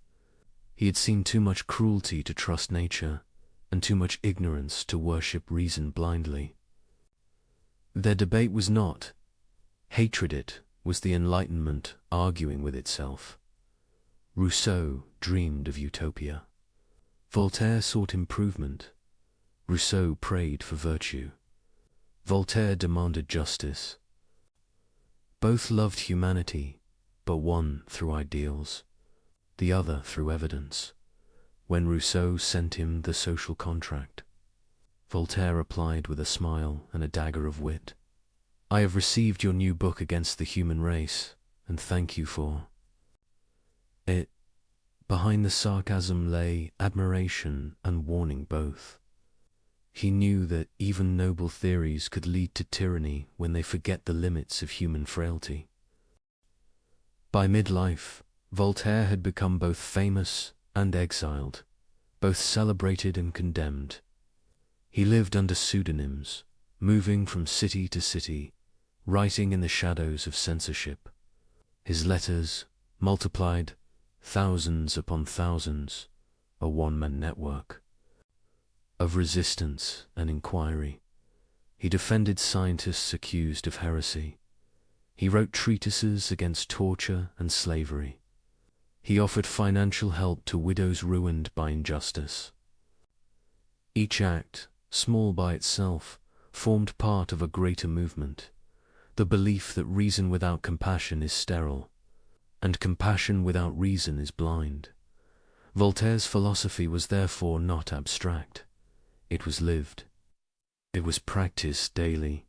He had seen too much cruelty to trust nature, and too much ignorance to worship reason blindly. Their debate was not hatred, it was the Enlightenment arguing with itself. Rousseau dreamed of utopia. Voltaire sought improvement. Rousseau prayed for virtue. Voltaire demanded justice. Both loved humanity, but one through ideals, the other through evidence. When Rousseau sent him The Social Contract, Voltaire replied with a smile and a dagger of wit, "I have received your new book against the human race, and thank you for it." Behind the sarcasm lay admiration and warning both. He knew that even noble theories could lead to tyranny when they forget the limits of human frailty. By midlife, Voltaire had become both famous and exiled, both celebrated and condemned. He lived under pseudonyms, moving from city to city, writing in the shadows of censorship. His letters, multiplied thousands upon thousands, a one-man network of resistance and inquiry. He defended scientists accused of heresy. He wrote treatises against torture and slavery. He offered financial help to widows ruined by injustice. Each act, small by itself, formed part of a greater movement, the belief that reason without compassion is sterile, and compassion without reason is blind. Voltaire's philosophy was therefore not abstract. It was lived. It was practiced daily,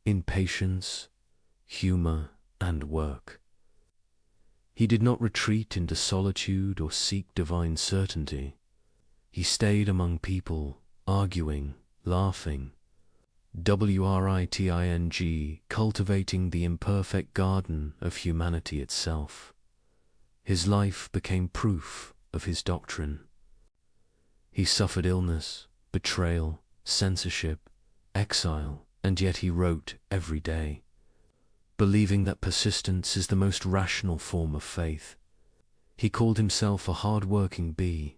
in patience, humor, and work. He did not retreat into solitude or seek divine certainty. He stayed among people, arguing, laughing, writing, cultivating the imperfect garden of humanity itself. His life became proof of his doctrine. He suffered illness, betrayal, censorship, exile, and yet he wrote every day, believing that persistence is the most rational form of faith. He called himself a hard-working bee,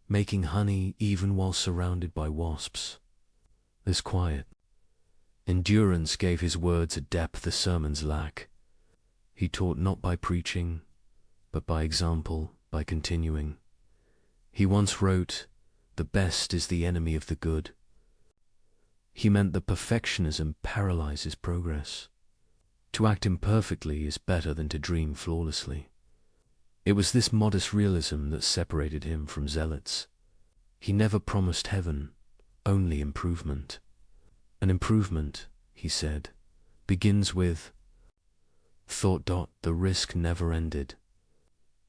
making honey even while surrounded by wasps. This quiet endurance gave his words a depth the sermons lack. He taught not by preaching, but by example, by continuing. He once wrote, "The best is the enemy of the good." He meant that perfectionism paralyzes progress. To act imperfectly is better than to dream flawlessly. It was this modest realism that separated him from zealots. He never promised heaven, only improvement. An improvement, he said, begins with thought. The risk never ended.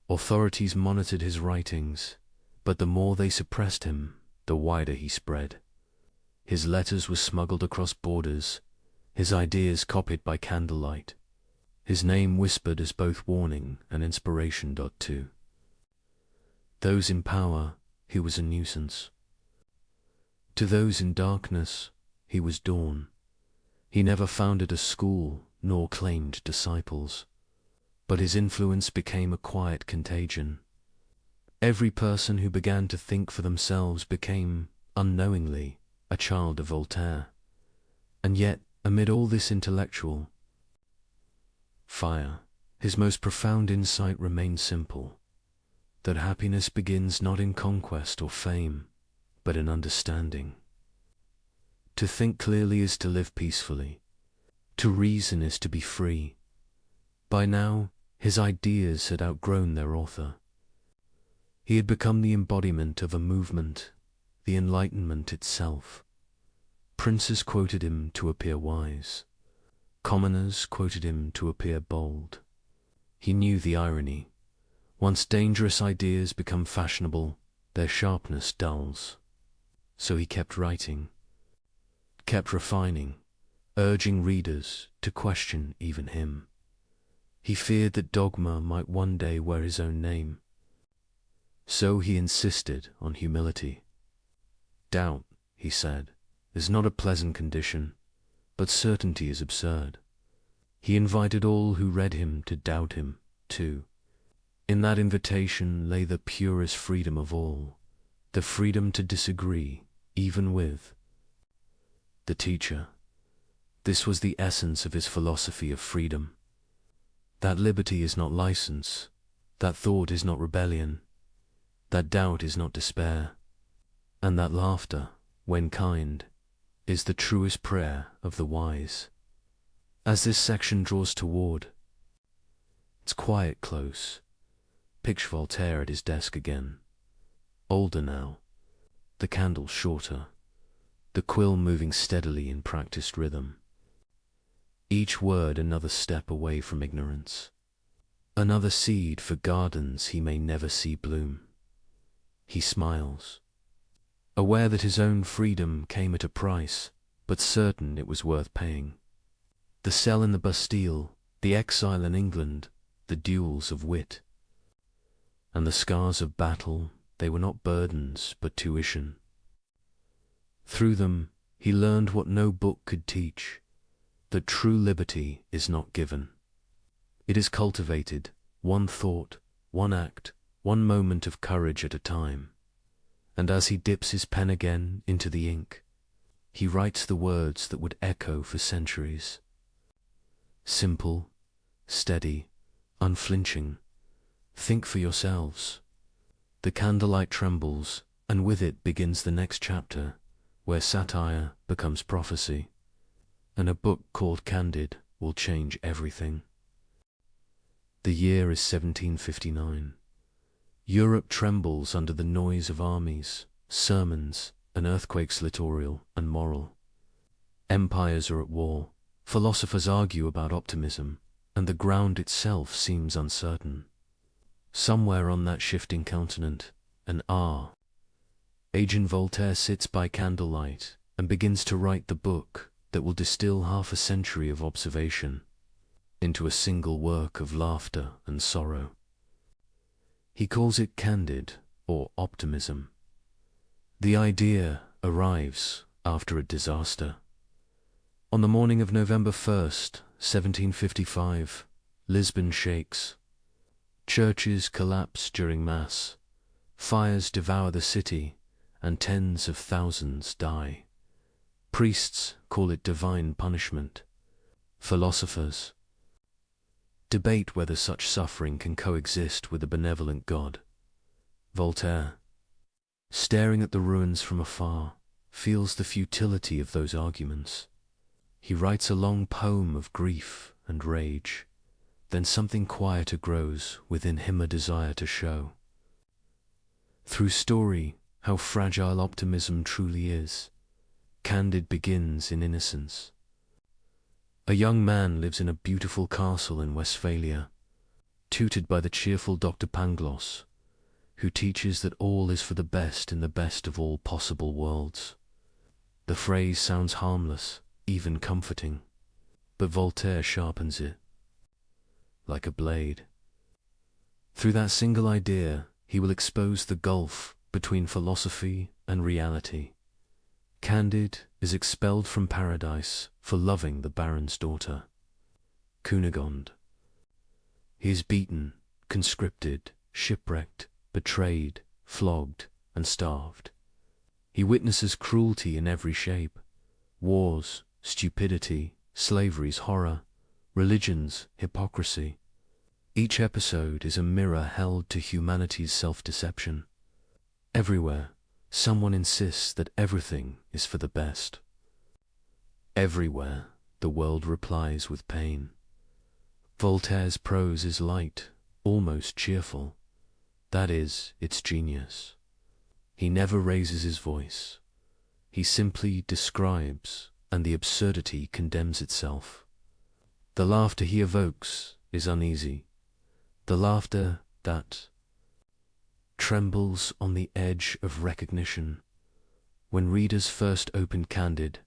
Authorities monitored his writings, but the more they suppressed him, the wider he spread. His letters were smuggled across borders, his ideas copied by candlelight, his name whispered as both warning and inspiration. To those in power, he was a nuisance. To those in darkness, he was dawn. He never founded a school nor claimed disciples, but his influence became a quiet contagion. Every person who began to think for themselves became, unknowingly, a child of Voltaire. And yet, amid all this intellectual fire, his most profound insight remained simple. that happiness begins not in conquest or fame, but in understanding. To think clearly is to live peacefully. To reason is to be free. By now, his ideas had outgrown their author. He had become the embodiment of a movement, the Enlightenment itself. Princes quoted him to appear wise. Commoners quoted him to appear bold. He knew the irony. Once dangerous ideas become fashionable, their sharpness dulls. So he kept writing, kept refining, urging readers to question even him. He feared that dogma might one day wear his own name. So he insisted on humility. Doubt, he said, is not a pleasant condition, but certainty is absurd. He invited all who read him to doubt him, too. In that invitation lay the purest freedom of all, the freedom to disagree, even with the teacher. This was the essence of his philosophy of freedom. That liberty is not license, that thought is not rebellion, that doubt is not despair, and that laughter, when kind, is the truest prayer of the wise. As this section draws toward its quiet close, picture Voltaire at his desk again, older now, the candle shorter, the quill moving steadily in practiced rhythm. Each word another step away from ignorance, another seed for gardens he may never see bloom. He smiles, aware that his own freedom came at a price, but certain it was worth paying. The cell in the Bastille, the exile in England, the duels of wit, and the scars of battle, they were not burdens but tuition. Through them he learned what no book could teach, that true liberty is not given. It is cultivated, one thought, one act, one moment of courage at a time. And as he dips his pen again into the ink, he writes the words that would echo for centuries. Simple, steady, unflinching. Think for yourselves. The candlelight trembles, and with it begins the next chapter, where satire becomes prophecy, and a book called Candid will change everything. The year is 1759. Europe trembles under the noise of armies, sermons, and earthquakes littoral and moral. Empires are at war, philosophers argue about optimism, and the ground itself seems uncertain. Somewhere on that shifting continent, an aged Voltaire sits by candlelight and begins to write the book that will distill half a century of observation into a single work of laughter and sorrow. He calls it Candid, or optimism. The idea arrives after a disaster. On the morning of November 1st, 1755, Lisbon shakes. Churches collapse during Mass, fires devour the city, and tens of thousands die. Priests call it divine punishment. Philosophers debate whether such suffering can coexist with a benevolent God. Voltaire, staring at the ruins from afar, feels the futility of those arguments. He writes a long poem of grief and rage. Then something quieter grows within him, a desire to show, through story, how fragile optimism truly is. Candid begins in innocence. A young man lives in a beautiful castle in Westphalia, tutored by the cheerful Dr. Pangloss, who teaches that all is for the best in the best of all possible worlds. The phrase sounds harmless, even comforting, but Voltaire sharpens it like a blade. Through that single idea, he will expose the gulf between philosophy and reality. Candid is expelled from paradise for loving the Baron's daughter, Cunegonde. He is beaten, conscripted, shipwrecked, betrayed, flogged, and starved. He witnesses cruelty in every shape: wars, stupidity, slavery's horror, religion's hypocrisy. Each episode is a mirror held to humanity's self-deception. Everywhere, someone insists that everything is for the best. Everywhere, the world replies with pain. Voltaire's prose is light, almost cheerful. That is its genius. He never raises his voice. He simply describes, and the absurdity condemns itself. The laughter he evokes is uneasy. The laughter that trembles on the edge of recognition. When readers first opened Candide,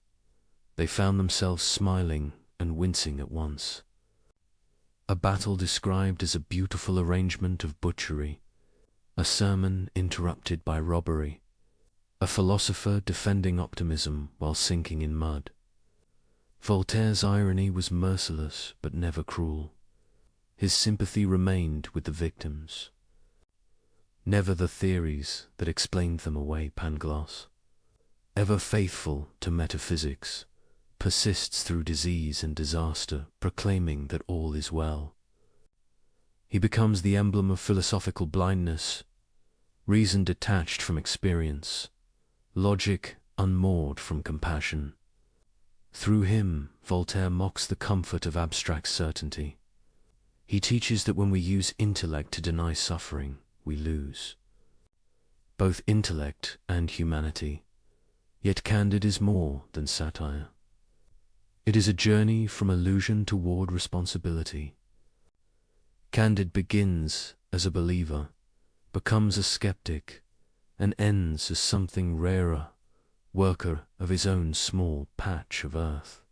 they found themselves smiling and wincing at once. A battle described as a beautiful arrangement of butchery, a sermon interrupted by robbery, a philosopher defending optimism while sinking in mud. Voltaire's irony was merciless but never cruel. His sympathy remained with the victims, never the theories that explained them away, Pangloss. Ever faithful to metaphysics, persists through disease and disaster, proclaiming that all is well. He becomes the emblem of philosophical blindness, reason detached from experience, logic unmoored from compassion. Through him, Voltaire mocks the comfort of abstract certainty. He teaches that when we use intellect to deny suffering, we lose both intellect and humanity. Yet Candide is more than satire. It is a journey from illusion toward responsibility. Candide begins as a believer, becomes a skeptic, and ends as something rarer, worker of his own small patch of earth.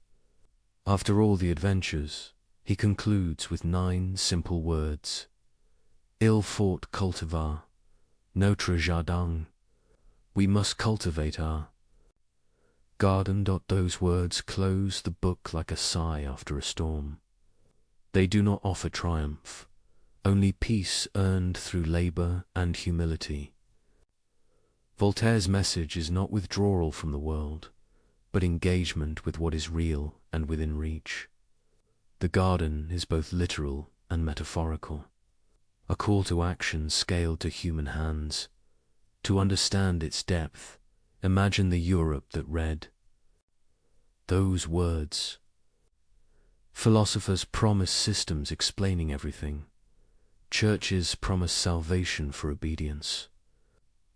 After all the adventures, he concludes with 9 simple words. Il faut cultiver notre jardin. We must cultivate our garden. Those words close the book like a sigh after a storm. They do not offer triumph, only peace earned through labor and humility. Voltaire's message is not withdrawal from the world, but engagement with what is real and within reach. The garden is both literal and metaphorical, a call to action scaled to human hands. To understand its depth, imagine the Europe that read those words. Philosophers promise systems explaining everything. Churches promise salvation for obedience.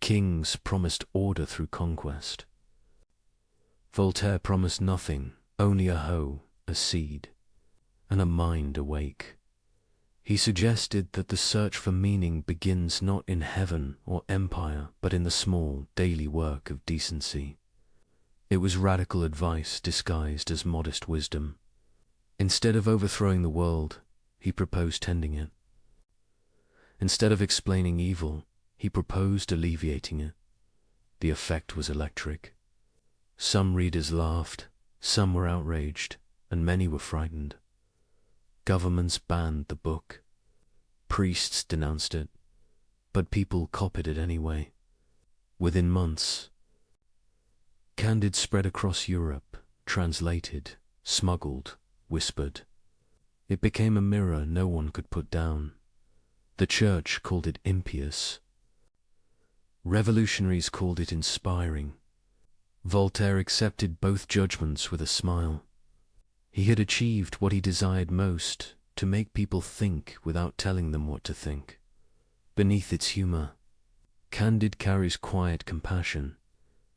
Kings promised order through conquest. Voltaire promised nothing, only a hoe, a seed, and a mind awake. He suggested that the search for meaning begins not in heaven or empire, but in the small, daily work of decency. It was radical advice disguised as modest wisdom. Instead of overthrowing the world, he proposed tending it. Instead of explaining evil, he proposed alleviating it. The effect was electric. Some readers laughed, some were outraged, and many were frightened. Governments banned the book. Priests denounced it, but people copied it anyway. Within months, Candide spread across Europe, translated, smuggled, whispered. It became a mirror no one could put down. The church called it impious. Revolutionaries called it inspiring. Voltaire accepted both judgments with a smile. He had achieved what he desired most, to make people think without telling them what to think. Beneath its humor, Candide carries quiet compassion,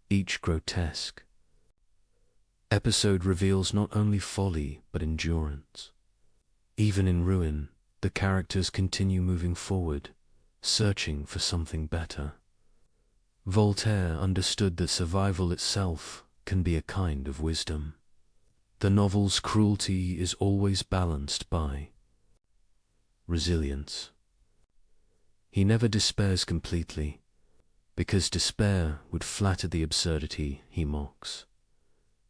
each grotesque episode reveals not only folly but endurance. Even in ruin, the characters continue moving forward, searching for something better. Voltaire understood that survival itself can be a kind of wisdom. The novel's cruelty is always balanced by resilience. He never despairs completely, because despair would flatter the absurdity he mocks.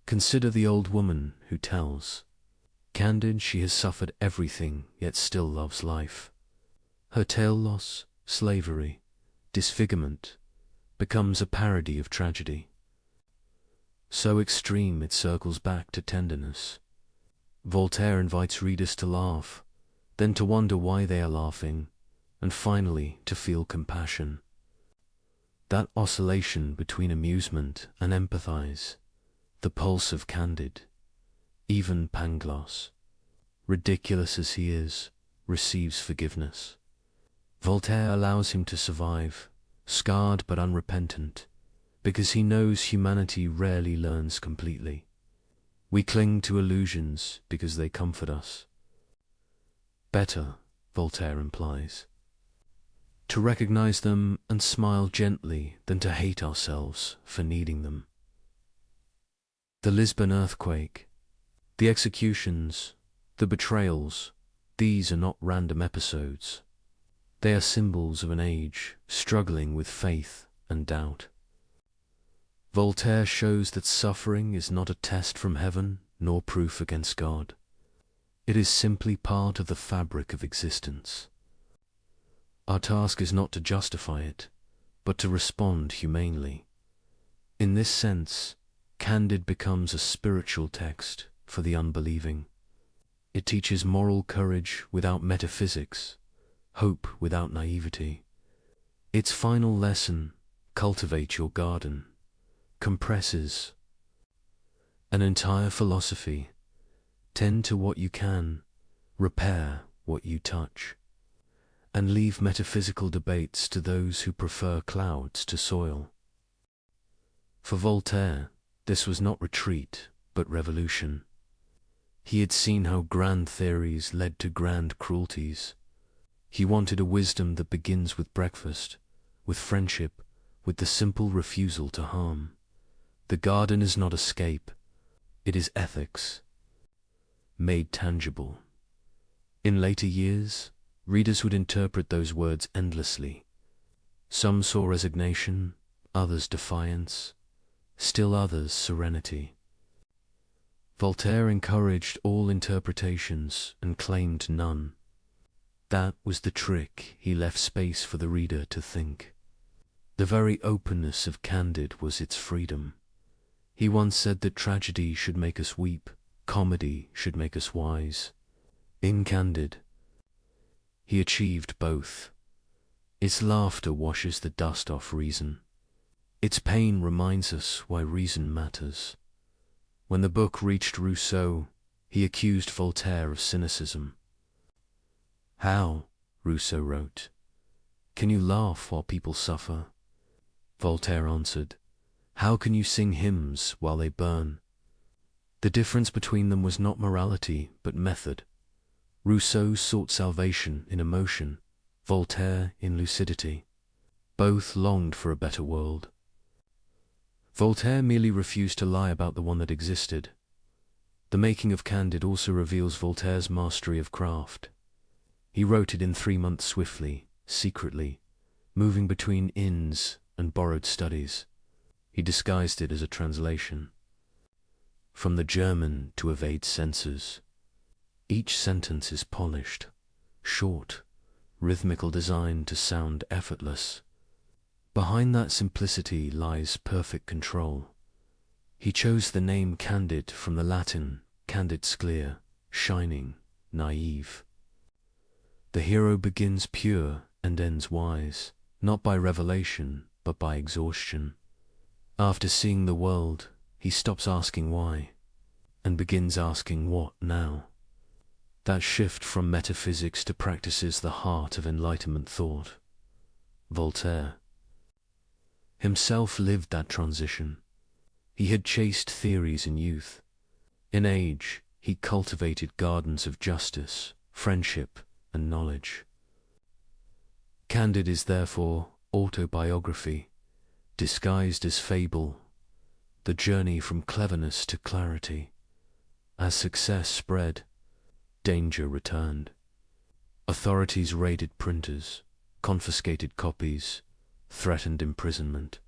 Consider the old woman who tells Candide she has suffered everything yet still loves life. Her tail loss, slavery, disfigurement becomes a parody of tragedy. So extreme it circles back to tenderness. Voltaire invites readers to laugh, then to wonder why they are laughing, and finally to feel compassion. That oscillation between amusement and empathize, the pulse of Candide, even Pangloss, ridiculous as he is, receives forgiveness. Voltaire allows him to survive, scarred but unrepentant, because he knows humanity rarely learns completely. We cling to illusions because they comfort us. Better, Voltaire implies, to recognize them and smile gently than to hate ourselves for needing them. The Lisbon earthquake, the executions, the betrayals, these are not random episodes. They are symbols of an age struggling with faith and doubt. Voltaire shows that suffering is not a test from heaven nor proof against God. It is simply part of the fabric of existence. Our task is not to justify it, but to respond humanely. In this sense, Candide becomes a spiritual text for the unbelieving. It teaches moral courage without metaphysics, hope without naivety. Its final lesson, cultivate your garden, compresses an entire philosophy. Tend to what you can, repair what you touch, and leave metaphysical debates to those who prefer clouds to soil. For Voltaire, this was not retreat, but revolution. He had seen how grand theories led to grand cruelties. He wanted a wisdom that begins with breakfast, with friendship, with the simple refusal to harm. The garden is not escape, it is ethics, made tangible. In later years, readers would interpret those words endlessly. Some saw resignation, others defiance, still others serenity. Voltaire encouraged all interpretations and claimed none. That was the trick. He left space for the reader to think. The very openness of Candide was its freedom. He once said that tragedy should make us weep, comedy should make us wise. In Candide, he achieved both. Its laughter washes the dust off reason. Its pain reminds us why reason matters. When the book reached Rousseau, he accused Voltaire of cynicism. "How," Rousseau wrote, "can you laugh while people suffer?" Voltaire answered, "How can you sing hymns while they burn?" The difference between them was not morality, but method. Rousseau sought salvation in emotion, Voltaire in lucidity. Both longed for a better world. Voltaire merely refused to lie about the one that existed. The making of Candide also reveals Voltaire's mastery of craft. He wrote it in 3 months swiftly, secretly, moving between inns and borrowed studies. He disguised it as a translation. From the German to evade censors. Each sentence is polished, short, rhythmical design to sound effortless. Behind that simplicity lies perfect control. He chose the name Candide from the Latin candid sclere, shining, naive. The hero begins pure and ends wise, not by revelation, but by exhaustion. After seeing the world, he stops asking why, and begins asking what now. That shift from metaphysics to practice is the heart of Enlightenment thought. Voltaire himself lived that transition. He had chased theories in youth. In age, he cultivated gardens of justice, friendship, and knowledge. Candide is therefore autobiography, disguised as fable, the journey from cleverness to clarity. As success spread, danger returned. Authorities raided printers, confiscated copies, threatened imprisonment.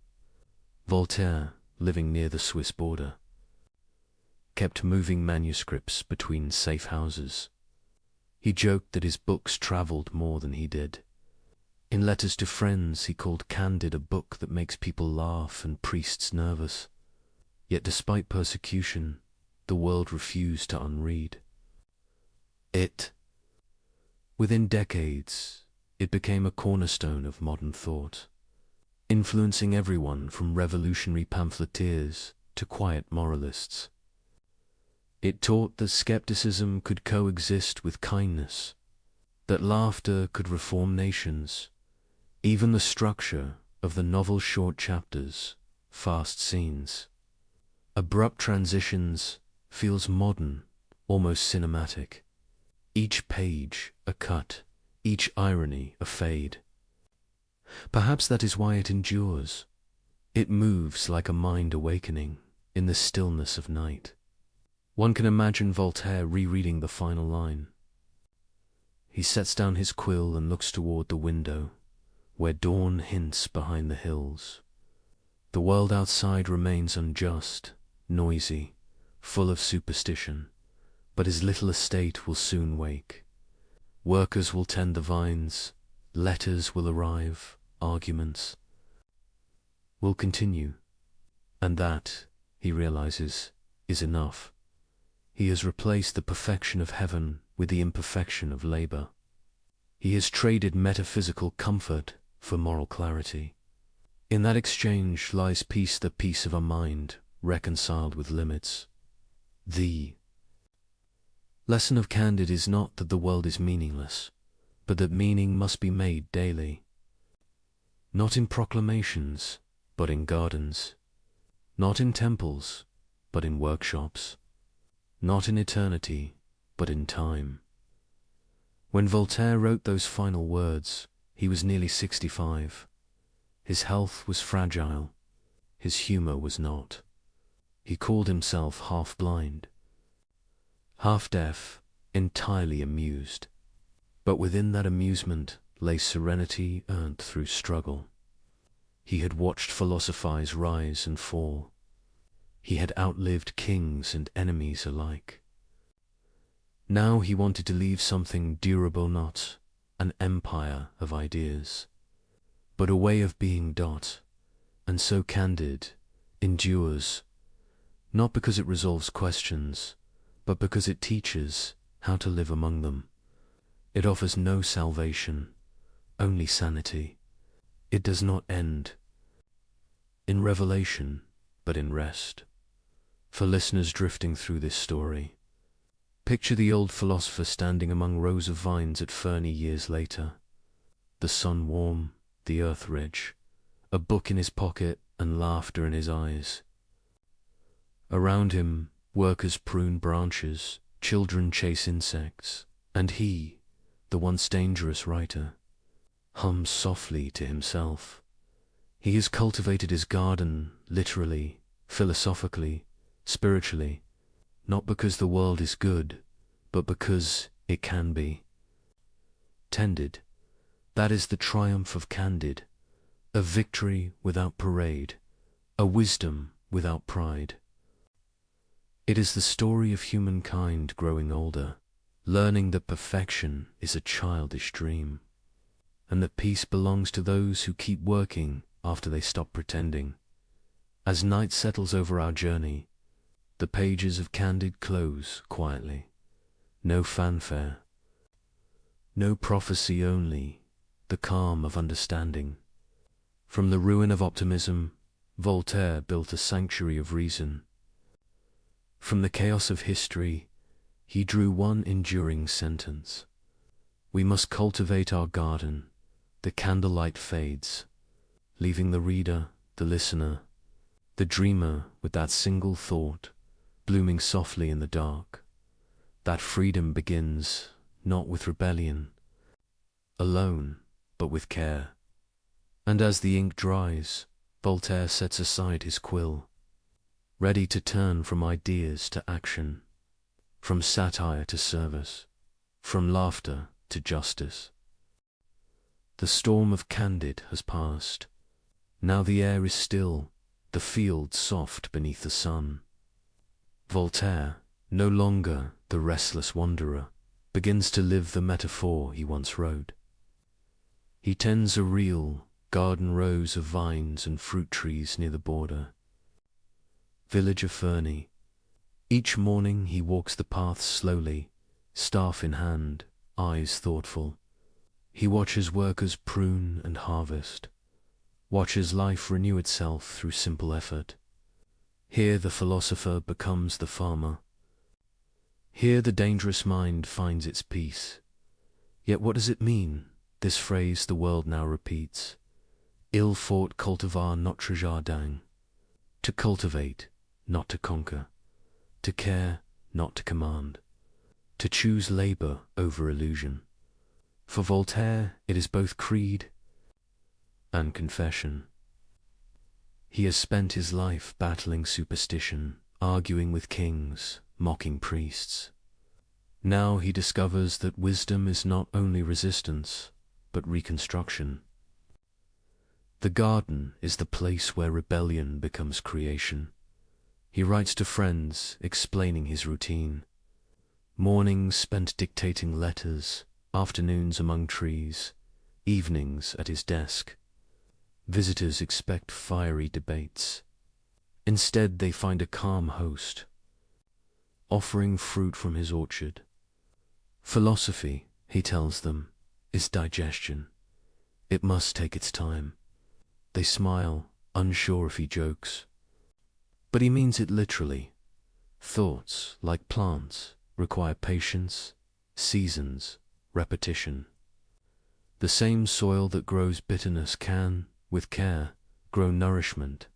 Voltaire, living near the Swiss border, kept moving manuscripts between safe houses. He joked that his books traveled more than he did. In letters to friends, he called Candide a book that makes people laugh and priests nervous. Yet despite persecution, the world refused to unread it. Within decades, it became a cornerstone of modern thought, influencing everyone from revolutionary pamphleteers to quiet moralists. It taught that skepticism could coexist with kindness, that laughter could reform nations. Even the structure of the novel's short chapters, fast scenes, abrupt transitions, feels modern, almost cinematic. Each page a cut, each irony a fade. Perhaps that is why it endures. It moves like a mind awakening in the stillness of night. One can imagine Voltaire rereading the final line. He sets down his quill and looks toward the window, where dawn hints behind the hills. The world outside remains unjust, noisy, full of superstition, but his little estate will soon wake. Workers will tend the vines, letters will arrive, arguments will continue. And that, he realizes, is enough. He has replaced the perfection of heaven with the imperfection of labor. He has traded metaphysical comfort for moral clarity. In that exchange lies peace, the peace of a mind reconciled with limits. The lesson of Candide is not that the world is meaningless, but that meaning must be made daily. Not in proclamations, but in gardens. Not in temples, but in workshops. Not in eternity, but in time. When Voltaire wrote those final words, he was nearly 65. His health was fragile. His humor was not. He called himself half-blind, half-deaf, entirely amused. But within that amusement lay serenity earned through struggle. He had watched philosophers rise and fall. He had outlived kings and enemies alike. Now he wanted to leave something durable, not an empire of ideas, but a way of being. And so Candide endures, not because it resolves questions, but because it teaches how to live among them. It offers no salvation, only sanity. It does not end in revelation, but in rest. For listeners drifting through this story, picture the old philosopher standing among rows of vines at Fernie years later. The sun warm, the earth rich, a book in his pocket and laughter in his eyes. Around him, workers prune branches, children chase insects, and he, the once dangerous writer, hums softly to himself. He has cultivated his garden, literally, philosophically, spiritually, not because the world is good, but because it can be. Tended, that is the triumph of Candide, a victory without parade, a wisdom without pride. It is the story of humankind growing older, learning that perfection is a childish dream, and that peace belongs to those who keep working after they stop pretending. As night settles over our journey, the pages of Candide close quietly. No fanfare, no prophecy, only the calm of understanding. From the ruin of optimism, Voltaire built a sanctuary of reason. From the chaos of history, he drew one enduring sentence: we must cultivate our garden. The candlelight fades, leaving the reader, the listener, the dreamer with that single thought, blooming softly in the dark. That freedom begins not with rebellion alone, but with care. And as the ink dries, Voltaire sets aside his quill, ready to turn from ideas to action, from satire to service, from laughter to justice. The storm of Candide has passed. Now the air is still, the fields soft beneath the sun. Voltaire, no longer the restless wanderer, begins to live the metaphor he once wrote. He tends a real garden, rows of vines and fruit trees near the border. Village of Fernie. Each morning he walks the paths slowly, staff in hand, eyes thoughtful. He watches workers prune and harvest, watches life renew itself through simple effort. Here the philosopher becomes the farmer. Here the dangerous mind finds its peace. Yet what does it mean, this phrase the world now repeats? Il faut cultiver notre jardin. To cultivate, not to conquer. To care, not to command. To choose labor over illusion. For Voltaire, it is both creed and confession. He has spent his life battling superstition, arguing with kings, mocking priests. Now he discovers that wisdom is not only resistance, but reconstruction. The garden is the place where rebellion becomes creation. He writes to friends, explaining his routine. Mornings spent dictating letters, afternoons among trees, evenings at his desk. Visitors expect fiery debates. Instead, they find a calm host, offering fruit from his orchard. Philosophy, he tells them, is digestion. It must take its time. They smile, unsure if he jokes. But he means it literally. Thoughts, like plants, require patience, seasons, repetition. The same soil that grows bitterness can, with care, grow nourishment.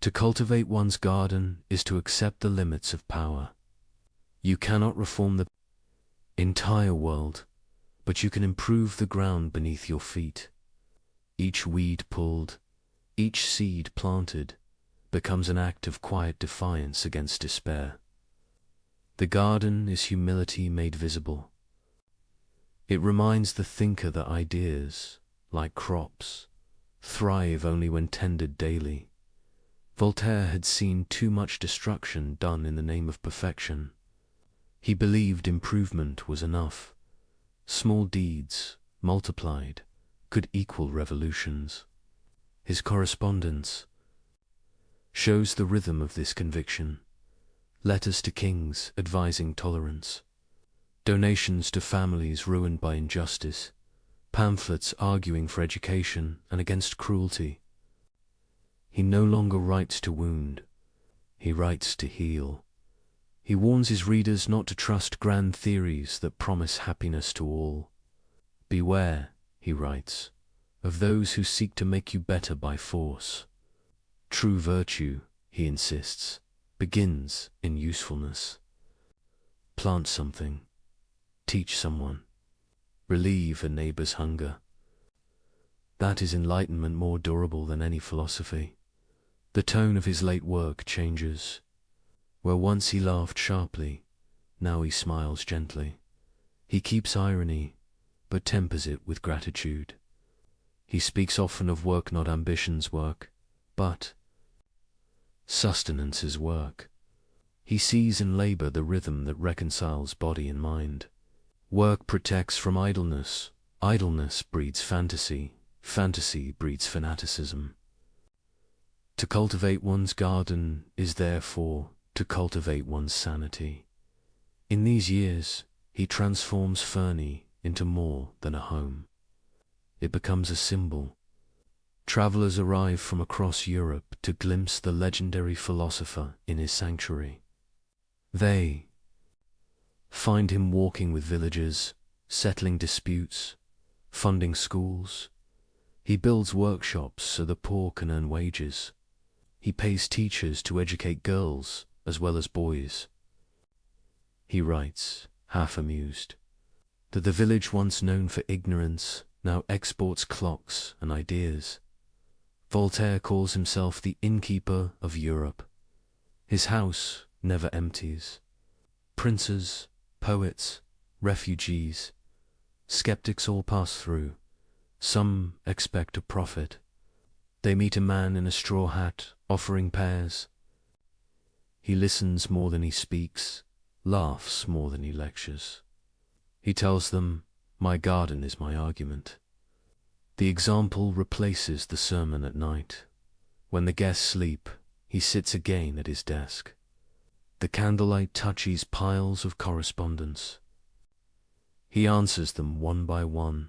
To cultivate one's garden is to accept the limits of power. You cannot reform the entire world, but you can improve the ground beneath your feet. Each weed pulled, each seed planted, becomes an act of quiet defiance against despair. The garden is humility made visible. It reminds the thinker that ideas, like crops, thrive only when tended daily. Voltaire had seen too much destruction done in the name of perfection. He believed improvement was enough. Small deeds, multiplied, could equal revolutions. His correspondence shows the rhythm of this conviction. Letters to kings advising tolerance. Donations to families ruined by injustice. Pamphlets arguing for education and against cruelty. He no longer writes to wound. He writes to heal. He warns his readers not to trust grand theories that promise happiness to all. Beware, he writes, of those who seek to make you better by force. True virtue, he insists, begins in usefulness. Plant something. Teach someone. Relieve a neighbor's hunger. That is enlightenment more durable than any philosophy. The tone of his late work changes. Where once he laughed sharply, now he smiles gently. He keeps irony, but tempers it with gratitude. He speaks often of work not ambition's work, but sustenance's work. He sees in labor the rhythm that reconciles body and mind. Work protects from idleness. Idleness breeds fantasy. Fantasy breeds fanaticism. To cultivate one's garden is therefore to cultivate one's sanity. In these years, he transforms Fernie into more than a home. It becomes a symbol. Travelers arrive from across Europe to glimpse the legendary philosopher in his sanctuary. They find him walking with villagers, settling disputes, funding schools. He builds workshops so the poor can earn wages. He pays teachers to educate girls as well as boys. He writes, half amused, that the village once known for ignorance now exports clocks and ideas. Voltaire calls himself the innkeeper of Europe. His house never empties. Princes, poets, refugees, skeptics all pass through. Some expect a profit. They meet a man in a straw hat offering pears. He listens more than he speaks, laughs more than he lectures. He tells them, "My garden is my argument." The example replaces the sermon at night. When the guests sleep, he sits again at his desk. The candlelight touches piles of correspondence. He answers them one by one.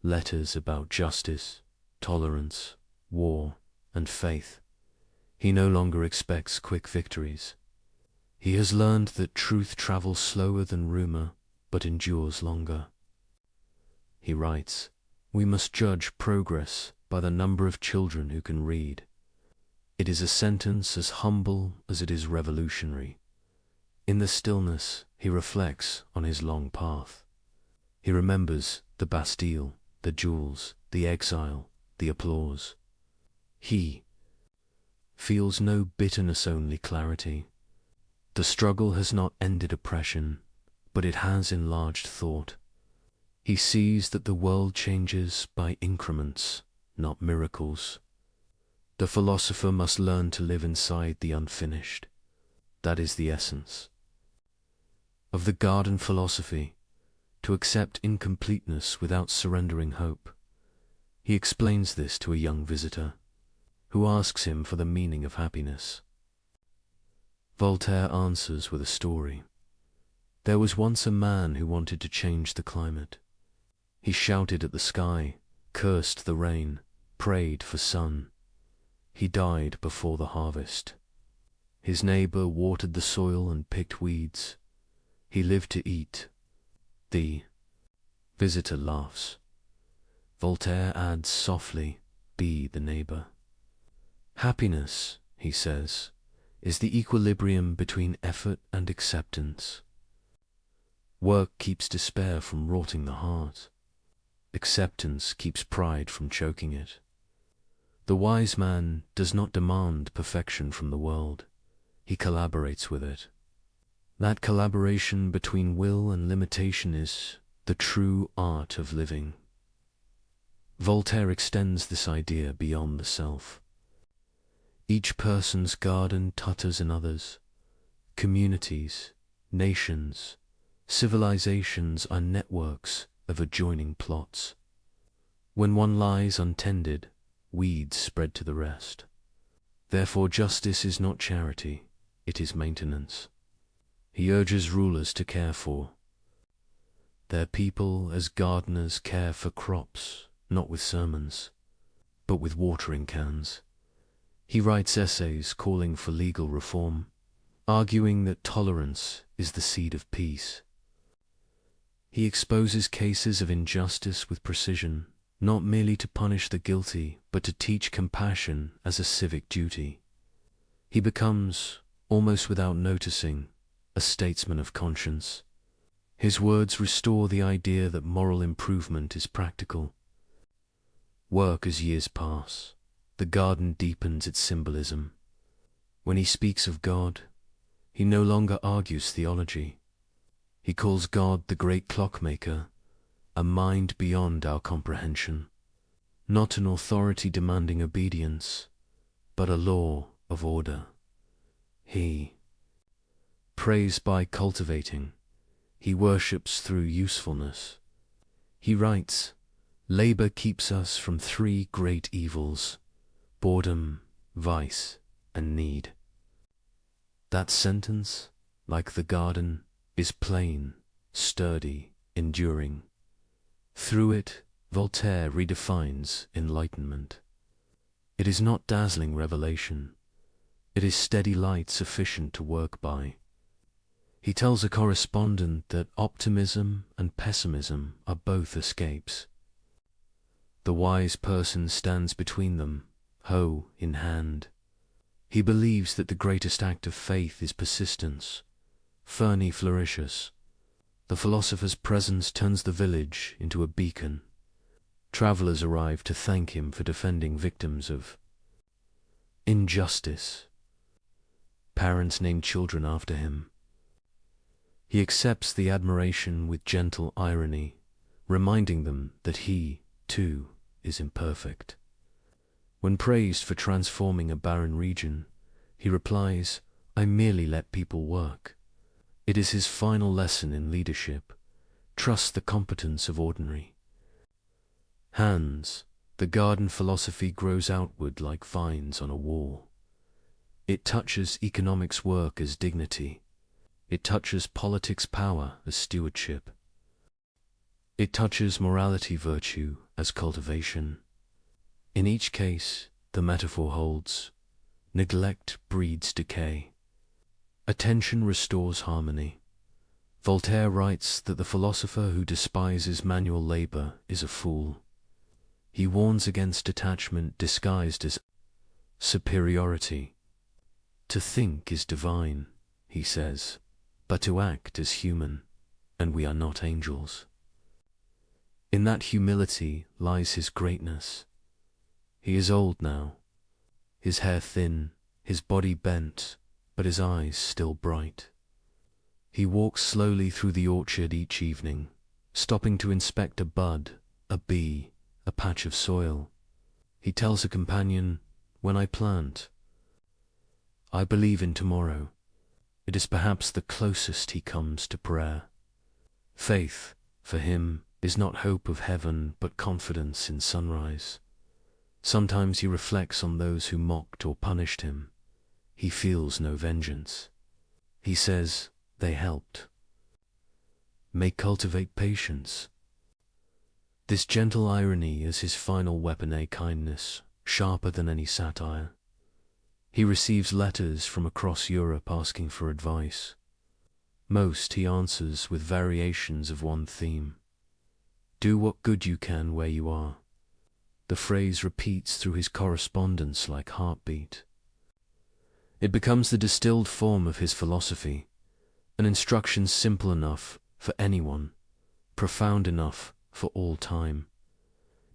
Letters about justice, tolerance, war, and faith. He no longer expects quick victories. He has learned that truth travels slower than rumor, but endures longer. He writes, "We must judge progress by the number of children who can read." It is a sentence as humble as it is revolutionary. In the stillness, he reflects on his long path. He remembers the Bastille, the duels, the exile, the applause. He feels no bitterness, only clarity. The struggle has not ended oppression, but it has enlarged thought. He sees that the world changes by increments, not miracles. The philosopher must learn to live inside the unfinished. That is the essence of the garden philosophy, to accept incompleteness without surrendering hope. He explains this to a young visitor, who asks him for the meaning of happiness. Voltaire answers with a story. There was once a man who wanted to change the climate. He shouted at the sky, cursed the rain, prayed for sun. He died before the harvest. His neighbor watered the soil and picked weeds. He lived to eat. The visitor laughs. Voltaire adds softly, "Be the neighbor." Happiness, he says, is the equilibrium between effort and acceptance. Work keeps despair from rotting the heart. Acceptance keeps pride from choking it. The wise man does not demand perfection from the world. He collaborates with it. That collaboration between will and limitation is the true art of living. Voltaire extends this idea beyond the self. Each person's garden totters in others. Communities, nations, civilizations are networks of adjoining plots. When one lies untended, weeds spread to the rest. Therefore justice is not charity, it is maintenance. He urges rulers to care for their people as gardeners care for crops, not with sermons, but with watering cans. He writes essays calling for legal reform, arguing that tolerance is the seed of peace. He exposes cases of injustice with precision, not merely to punish the guilty, but to teach compassion as a civic duty. He becomes, almost without noticing, a statesman of conscience. His words restore the idea that moral improvement is practical. Work as years pass. The garden deepens its symbolism. When he speaks of God, he no longer argues theology. He calls God the great clockmaker, a mind beyond our comprehension, not an authority demanding obedience, but a law of order. He prays by cultivating. He worships through usefulness. He writes, "Labor keeps us from three great evils: boredom, vice, and need." That sentence, like the garden, is plain, sturdy, enduring. Through it, Voltaire redefines enlightenment. It is not dazzling revelation. It is steady light sufficient to work by. He tells a correspondent that optimism and pessimism are both escapes. The wise person stands between them, hoe in hand. He believes that the greatest act of faith is persistence. Fernie flourishes. The philosopher's presence turns the village into a beacon. Travelers arrive to thank him for defending victims of injustice. Parents name children after him. He accepts the admiration with gentle irony, reminding them that he, too, is imperfect. When praised for transforming a barren region, he replies, "I merely let people work." It is his final lesson in leadership. Trust the competence of ordinary hands. The garden philosophy grows outward like vines on a wall. It touches economics work as dignity. It touches politics power as stewardship. It touches morality, virtue as cultivation. In each case, the metaphor holds: neglect breeds decay. Attention restores harmony. Voltaire writes that the philosopher who despises manual labor is a fool. He warns against detachment disguised as superiority. To think is divine, he says, but to act is human, and we are not angels. In that humility lies his greatness. He is old now, his hair thin, his body bent, but his eyes still bright. He walks slowly through the orchard each evening, stopping to inspect a bud, a bee, a patch of soil. He tells a companion, "When I plant, I believe in tomorrow." It is perhaps the closest he comes to prayer. Faith, for him, is not hope of heaven, but confidence in sunrise. Sometimes he reflects on those who mocked or punished him. He feels no vengeance. He says, they helped. May cultivate patience. This gentle irony is his final weapon, a kindness, sharper than any satire. He receives letters from across Europe asking for advice. Most he answers with variations of one theme. Do what good you can where you are. The phrase repeats through his correspondence like heartbeat. It becomes the distilled form of his philosophy, an instruction simple enough for anyone, profound enough for all time.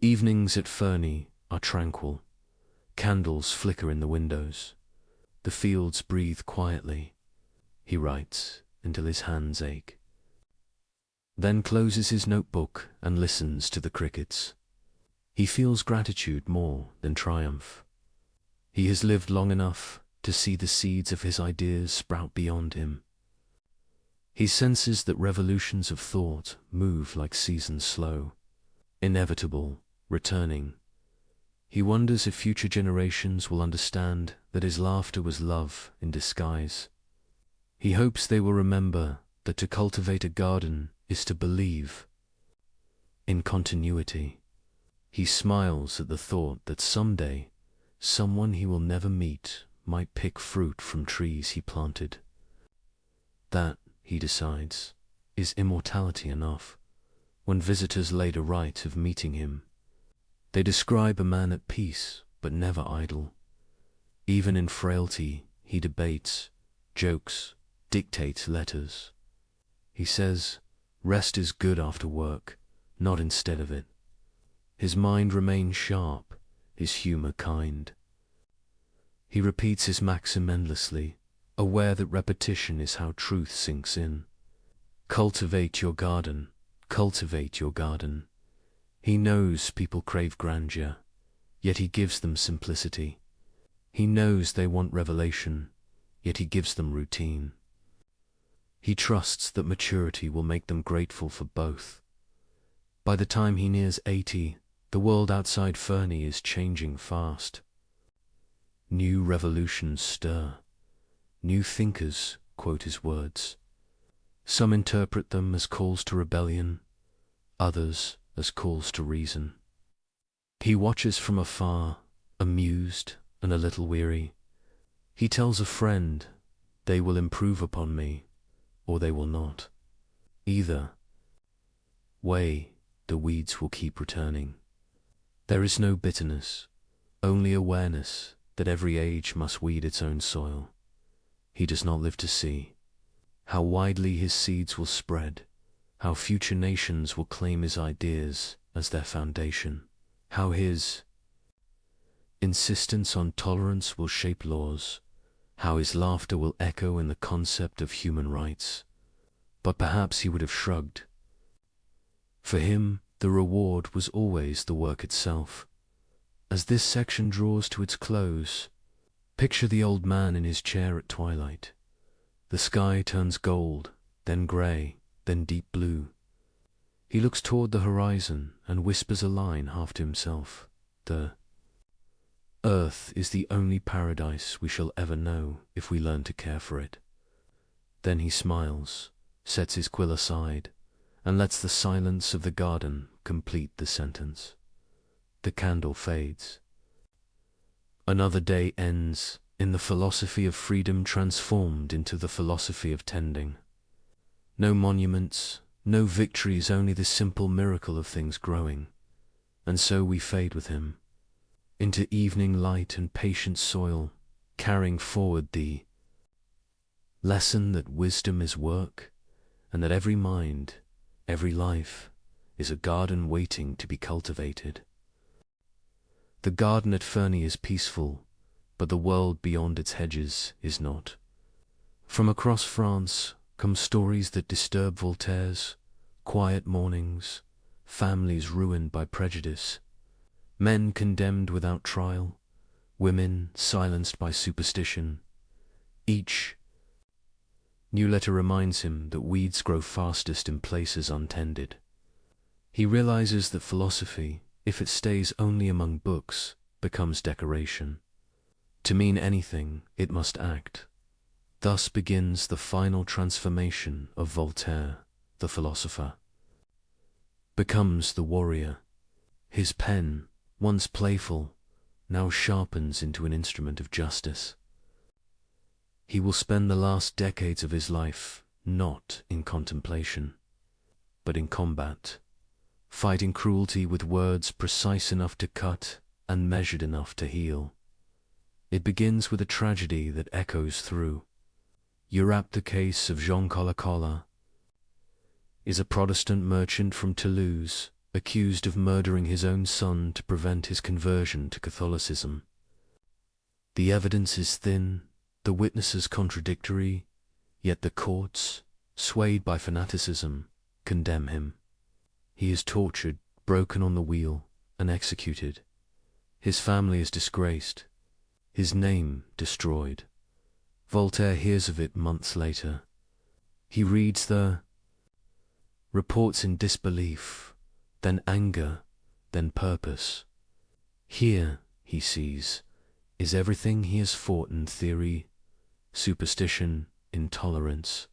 Evenings at Ferney are tranquil. Candles flicker in the windows. The fields breathe quietly. He writes until his hands ache. Then closes his notebook and listens to the crickets. He feels gratitude more than triumph. He has lived long enough to see the seeds of his ideas sprout beyond him. He senses that revolutions of thought move like seasons slow, inevitable, returning. He wonders if future generations will understand that his laughter was love in disguise. He hopes they will remember that to cultivate a garden is to believe in continuity. He smiles at the thought that someday someone he will never meet might pick fruit from trees he planted. That, he decides, is immortality enough. When visitors later write of meeting him, they describe a man at peace, but never idle. Even in frailty, he debates, jokes, dictates letters. He says, rest is good after work, not instead of it. His mind remains sharp, his humor kind. He repeats his maxim endlessly, aware that repetition is how truth sinks in. Cultivate your garden, cultivate your garden. He knows people crave grandeur, yet he gives them simplicity. He knows they want revelation, yet he gives them routine. He trusts that maturity will make them grateful for both. By the time he nears 80, the world outside Ferney is changing fast. New revolutions stir. New thinkers quote his words. Some interpret them as calls to rebellion, others as calls to reason. He watches from afar, amused and a little weary. He tells a friend, they will improve upon me, or they will not. Either way, the weeds will keep returning. There is no bitterness, only awareness that every age must weed its own soil. He does not live to see how widely his seeds will spread, how future nations will claim his ideas as their foundation, how his insistence on tolerance will shape laws, how his laughter will echo in the concept of human rights. But perhaps he would have shrugged. For him, the reward was always the work itself. As this section draws to its close, picture the old man in his chair at twilight. The sky turns gold, then grey, then deep blue. He looks toward the horizon and whispers a line half to himself. The earth is the only paradise we shall ever know if we learn to care for it. Then he smiles, sets his quill aside, and lets the silence of the garden complete the sentence. The candle fades. Another day ends in the philosophy of freedom transformed into the philosophy of tending. No monuments, no victories, only the simple miracle of things growing. And so we fade with him, into evening light and patient soil, carrying forward the lesson that wisdom is work, and that every mind, every life, is a garden waiting to be cultivated. The garden at Ferney is peaceful, but the world beyond its hedges is not. From across France come stories that disturb Voltaire's quiet mornings, families ruined by prejudice, men condemned without trial, women silenced by superstition. Each new letter reminds him that weeds grow fastest in places untended. He realizes that philosophy, if it stays only among books, becomes decoration. To mean anything, it must act. Thus begins the final transformation of Voltaire, the philosopher. Becomes the warrior. His pen, once playful, now sharpens into an instrument of justice. He will spend the last decades of his life not in contemplation, but in combat, fighting cruelty with words precise enough to cut and measured enough to heal. It begins with a tragedy that echoes through. Europe, the case of Jean Cola is a Protestant merchant from Toulouse, accused of murdering his own son to prevent his conversion to Catholicism. The evidence is thin, the witnesses contradictory, yet the courts, swayed by fanaticism, condemn him. He is tortured, broken on the wheel, and executed. His family is disgraced, his name destroyed. Voltaire hears of it months later. He reads the reports in disbelief, then anger, then purpose. Here, he sees, is everything he has fought in theory: superstition, intolerance,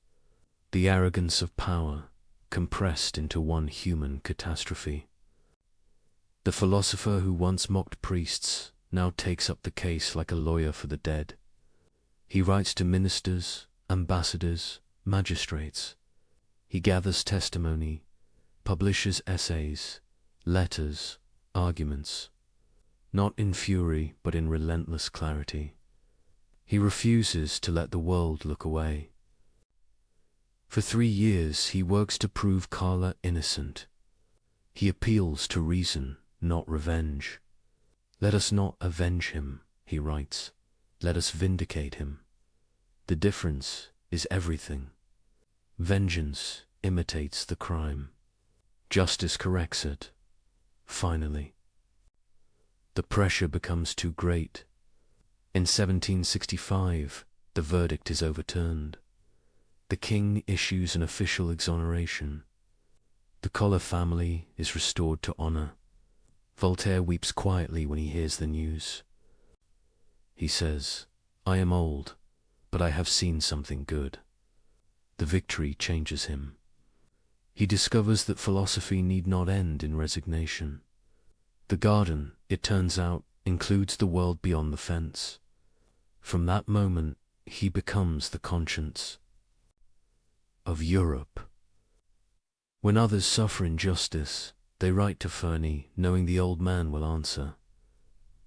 the arrogance of power, compressed into one human catastrophe. The philosopher who once mocked priests now takes up the case like a lawyer for the dead. He writes to ministers, ambassadors, magistrates. He gathers testimony, publishes essays, letters, arguments, not in fury but in relentless clarity. He refuses to let the world look away. For 3 years he works to prove Carla innocent. He appeals to reason, not revenge. Let us not avenge him, he writes. Let us vindicate him. The difference is everything. Vengeance imitates the crime. Justice corrects it. Finally, the pressure becomes too great. In 1765, the verdict is overturned. The king issues an official exoneration. The Colla family is restored to honor. Voltaire weeps quietly when he hears the news. He says, "I am old, but I have seen something good." The victory changes him. He discovers that philosophy need not end in resignation. The garden, it turns out, includes the world beyond the fence. From that moment, he becomes the conscience of Europe. When others suffer injustice, they write to Ferney, knowing the old man will answer.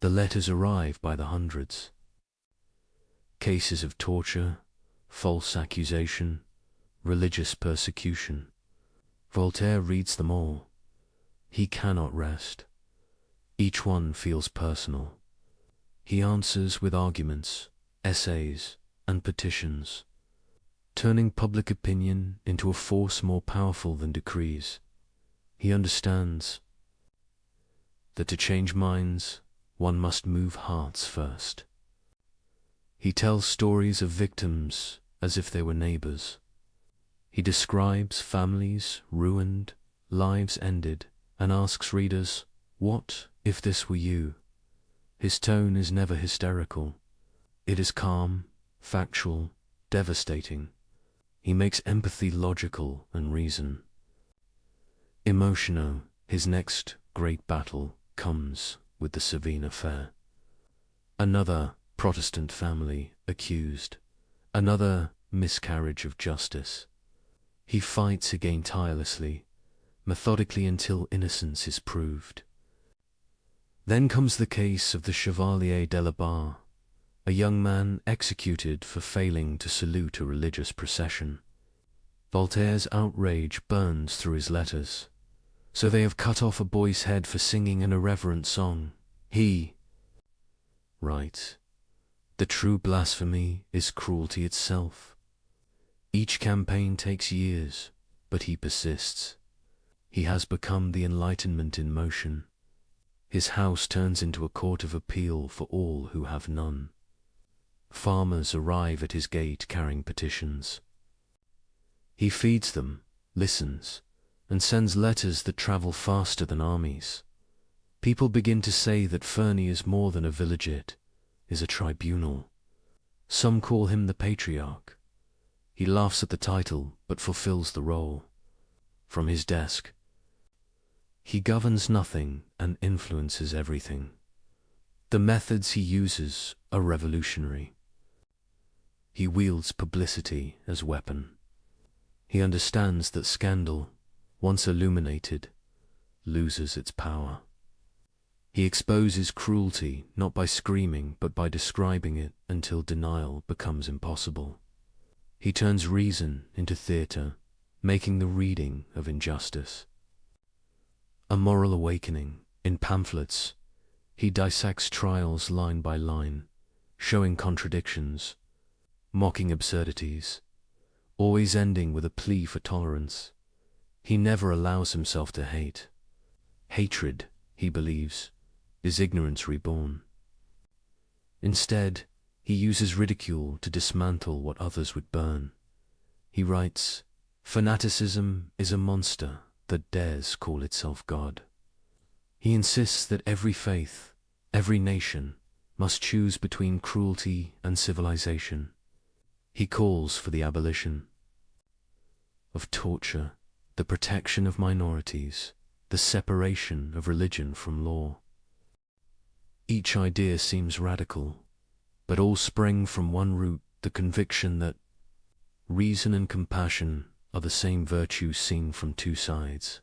The letters arrive by the hundreds. Cases of torture, false accusation, religious persecution. Voltaire reads them all. He cannot rest. Each one feels personal. He answers with arguments, essays, and petitions, turning public opinion into a force more powerful than decrees. He understands that to change minds, one must move hearts first. He tells stories of victims as if they were neighbors. He describes families ruined, lives ended, and asks readers, "What if this were you?" His tone is never hysterical. It is calm, factual, devastating. He makes empathy logical and reason. Emotional, his next great battle comes with the Savine affair. Another Protestant family accused, another miscarriage of justice. He fights again tirelessly, methodically until innocence is proved. Then comes the case of the Chevalier de la Barre, a young man executed for failing to salute a religious procession. Voltaire's outrage burns through his letters. So they have cut off a boy's head for singing an irreverent song. He writes, "The true blasphemy is cruelty itself. Each campaign takes years, but he persists. He has become the Enlightenment in motion. His house turns into a court of appeal for all who have none. Farmers arrive at his gate carrying petitions. He feeds them, listens, and sends letters that travel faster than armies. People begin to say that Ferney is more than a villageate, is a tribunal. Some call him the patriarch. He laughs at the title, but fulfills the role. From his desk, he governs nothing and influences everything. The methods he uses are revolutionary. He wields publicity as weapon. He understands that scandal, once illuminated, loses its power. He exposes cruelty not by screaming but by describing it until denial becomes impossible. He turns reason into theatre, making the reading of injustice. A moral awakening in pamphlets. He dissects trials line by line, showing contradictions, mocking absurdities, always ending with a plea for tolerance. He never allows himself to hate. Hatred, he believes, is ignorance reborn. Instead, he uses ridicule to dismantle what others would burn. He writes, "Fanaticism is a monster that dares call itself God." He insists that every faith, every nation, must choose between cruelty and civilization. He calls for the abolition of torture, the protection of minorities, the separation of religion from law. Each idea seems radical, but all spring from one root, the conviction that reason and compassion are the same virtues seen from two sides.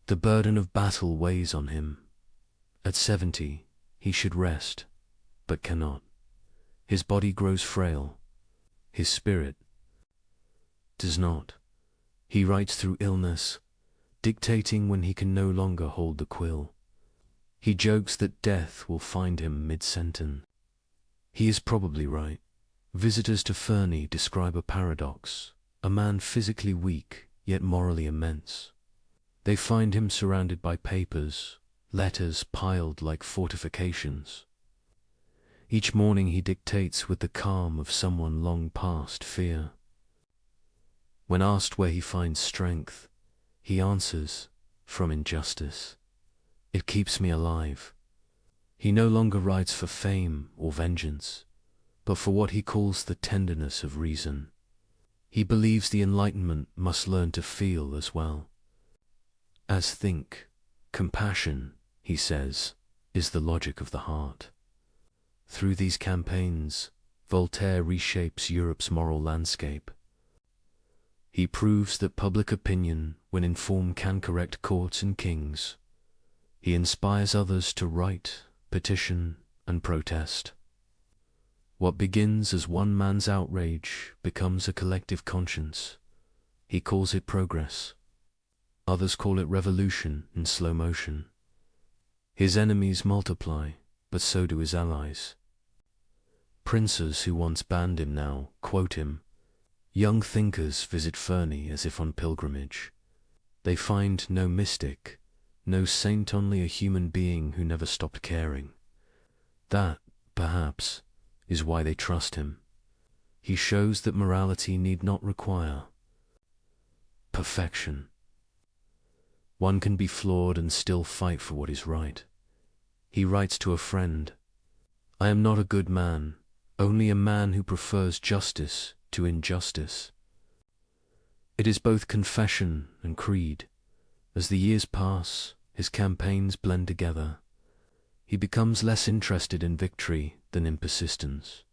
The burden of battle weighs on him. At 70, he should rest, but cannot. His body grows frail. His spirit does not. He writes through illness, dictating when he can no longer hold the quill. He jokes that death will find him mid-sentence. He is probably right. Visitors to Ferney describe a paradox, a man physically weak, yet morally immense. They find him surrounded by papers, letters piled like fortifications. Each morning he dictates with the calm of someone long past fear. When asked where he finds strength, he answers, "From injustice. It keeps me alive." He no longer writes for fame or vengeance, but for what he calls the tenderness of reason. He believes the Enlightenment must learn to feel as well as think. Compassion, he says, is the logic of the heart. Through these campaigns, Voltaire reshapes Europe's moral landscape. He proves that public opinion, when informed, can correct courts and kings. He inspires others to write, petition, and protest. What begins as one man's outrage becomes a collective conscience. He calls it progress. Others call it revolution in slow motion. His enemies multiply, but so do his allies. Princes who once banned him now quote him. Young thinkers visit Ferney as if on pilgrimage. They find no mystic, no saint, only a human being who never stopped caring. That, perhaps, is why they trust him. He shows that morality need not require perfection. One can be flawed and still fight for what is right. He writes to a friend, "I am not a good man, only a man who prefers justice to injustice." It is both confession and creed, As the years pass, his campaigns blend together. He becomes less interested in victory than in persistence.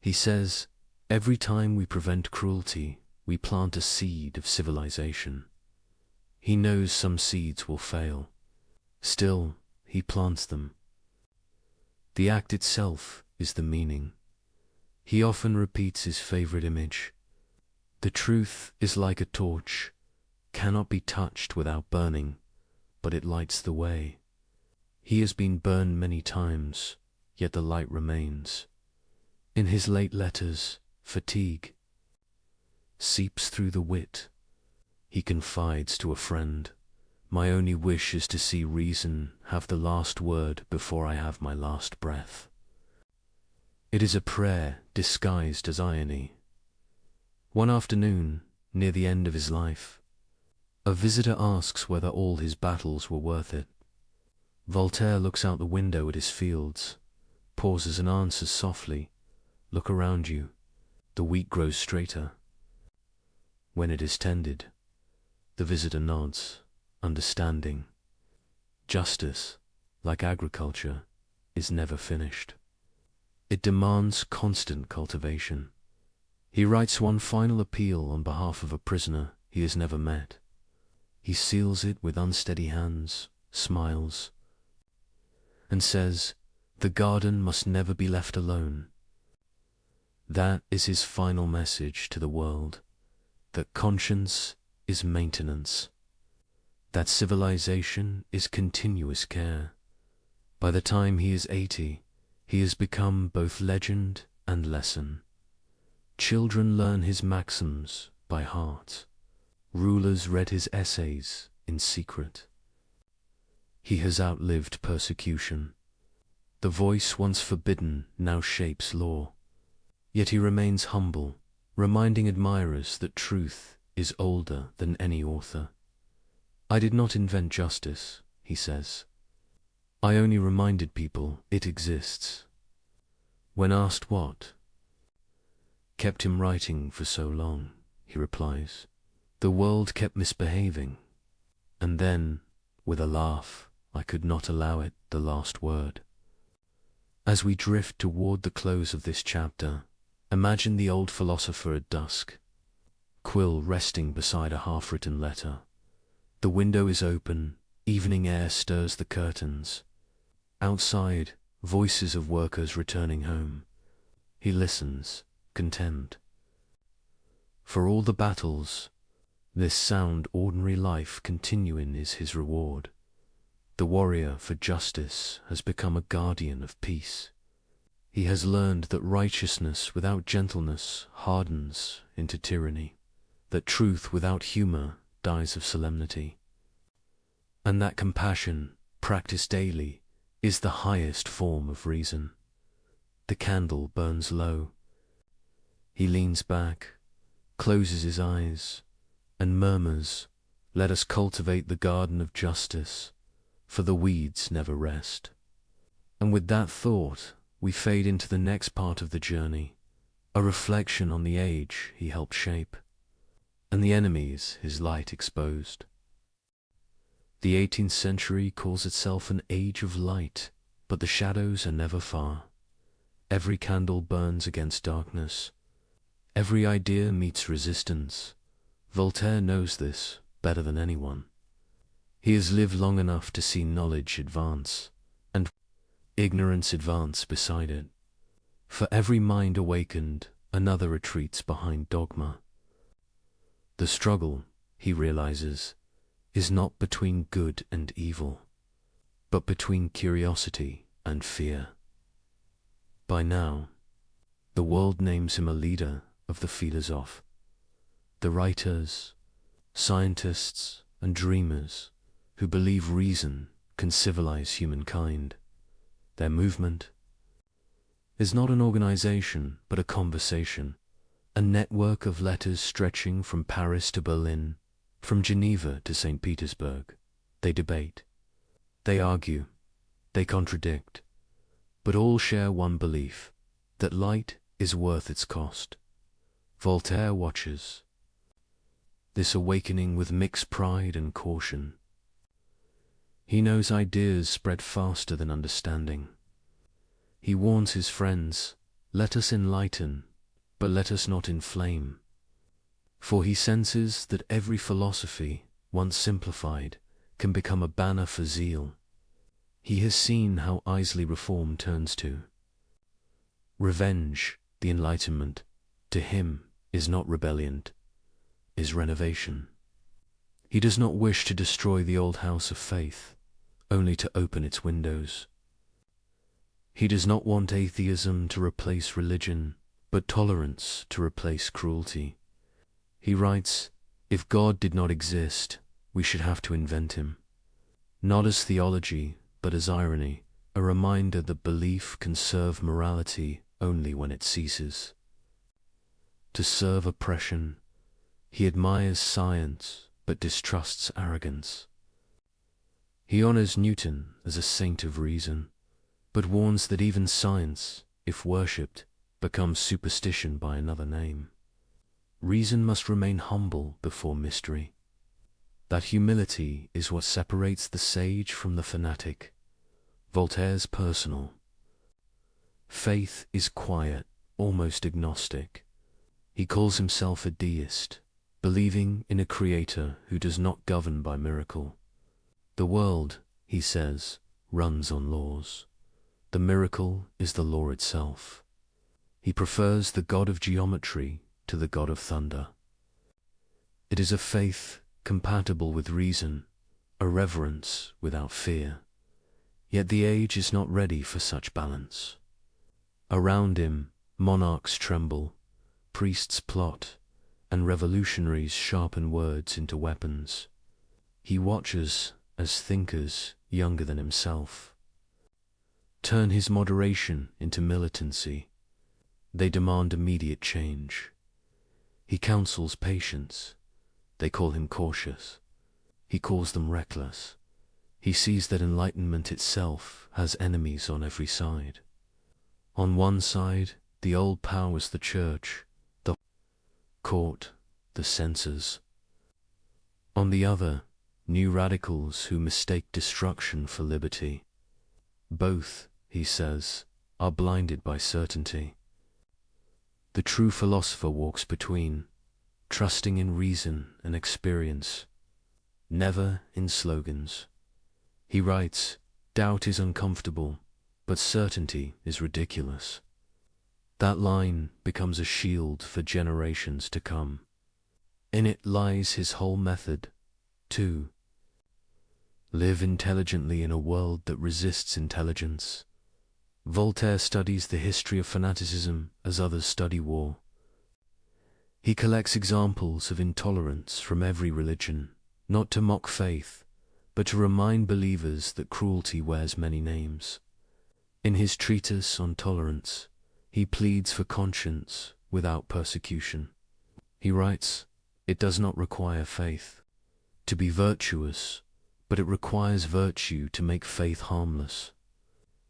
He says, every time we prevent cruelty, we plant a seed of civilization. He knows some seeds will fail. Still, he plants them. The act itself is the meaning. He often repeats his favorite image. The truth is like a torch, cannot be touched without burning, but it lights the way. He has been burned many times, yet the light remains. In his late letters, fatigue seeps through the wit. He confides to a friend, my only wish is to see reason have the last word before I have my last breath. It is a prayer disguised as irony. One afternoon, near the end of his life, a visitor asks whether all his battles were worth it. Voltaire looks out the window at his fields, pauses and answers softly, look around you, the wheat grows straighter. When it is tended, the visitor nods, understanding. Justice, like agriculture, is never finished. It demands constant cultivation. He writes one final appeal on behalf of a prisoner he has never met. He seals it with unsteady hands, smiles, and says, the garden must never be left alone. That is his final message to the world, that conscience is maintenance, that civilization is continuous care. By the time he is 80, he has become both legend and lesson. Children learn his maxims by heart. Rulers read his essays in secret. He has outlived persecution. The voice once forbidden now shapes law. Yet he remains humble, reminding admirers that truth is older than any author. I did not invent justice, he says. I only reminded people it exists. When asked what kept him writing for so long, he replies, the world kept misbehaving. And then, with a laugh, I could not allow it the last word. As we drift toward the close of this chapter, imagine the old philosopher at dusk, quill resting beside a half-written letter. The window is open, evening air stirs the curtains. Outside, voices of workers returning home. He listens, content. For all the battles, this sound ordinary life continuing is his reward. The warrior for justice has become a guardian of peace. He has learned that righteousness without gentleness hardens into tyranny, that truth without humor dies of solemnity, and that compassion, practiced daily, is the highest form of reason. The candle burns low. He leans back, closes his eyes, and murmurs, let us cultivate the garden of justice, for the weeds never rest. And with that thought, we fade into the next part of the journey, a reflection on the age he helped shape, and the enemies his light exposed. The 18th century calls itself an age of light, but the shadows are never far. Every candle burns against darkness. Every idea meets resistance. Voltaire knows this better than anyone. He has lived long enough to see knowledge advance, and ignorance advance beside it. For every mind awakened, another retreats behind dogma. The struggle, he realizes, is not between good and evil, but between curiosity and fear. By now, the world names him a leader of the philosophes, the writers, scientists, and dreamers who believe reason can civilize humankind. Their movement is not an organization, but a conversation, a network of letters stretching from Paris to Berlin, from Geneva to St. Petersburg. They debate, they argue, they contradict, but all share one belief, that light is worth its cost. Voltaire watches. this awakening with mixed pride and caution. He knows ideas spread faster than understanding. He warns his friends, "Let us enlighten, but let us not inflame." For he senses that every philosophy, once simplified, can become a banner for zeal. He has seen how easily reform turns to revenge. The enlightenment, to him, is not rebellion, is renovation. He does not wish to destroy the old house of faith, only to open its windows. He does not want atheism to replace religion, but tolerance to replace cruelty. He writes, "If God did not exist, we should have to invent him." Not as theology, but as irony, a reminder that belief can serve morality only when it ceases to serve oppression. He admires science, but distrusts arrogance. He honors Newton as a saint of reason, but warns that even science, if worshipped, becomes superstition by another name. Reason must remain humble before mystery. That humility is what separates the sage from the fanatic. Voltaire's personal faith is quiet, almost agnostic. He calls himself a deist, believing in a creator who does not govern by miracle. The world, he says, runs on laws. The miracle is the law itself. He prefers the god of geometry to the god of thunder. It is a faith compatible with reason, a reverence without fear. Yet the age is not ready for such balance. Around him, monarchs tremble, priests plot, and revolutionaries sharpen words into weapons. He watches as thinkers younger than himself turn his moderation into militancy. They demand immediate change. He counsels patience. They call him cautious. He calls them reckless. He sees that enlightenment itself has enemies on every side. On one side, the old powers, the church, the court, the censors. On the other, new radicals who mistake destruction for liberty. Both, he says, are blinded by certainty. The true philosopher walks between, trusting in reason and experience, never in slogans. He writes, "Doubt is uncomfortable, but certainty is ridiculous." That line becomes a shield for generations to come. In it lies his whole method, to live intelligently in a world that resists intelligence. Voltaire studies the history of fanaticism as others study war. He collects examples of intolerance from every religion, not to mock faith, but to remind believers that cruelty wears many names. In his treatise on tolerance, he pleads for conscience without persecution. He writes, "It does not require faith to be virtuous, but it requires virtue to make faith harmless."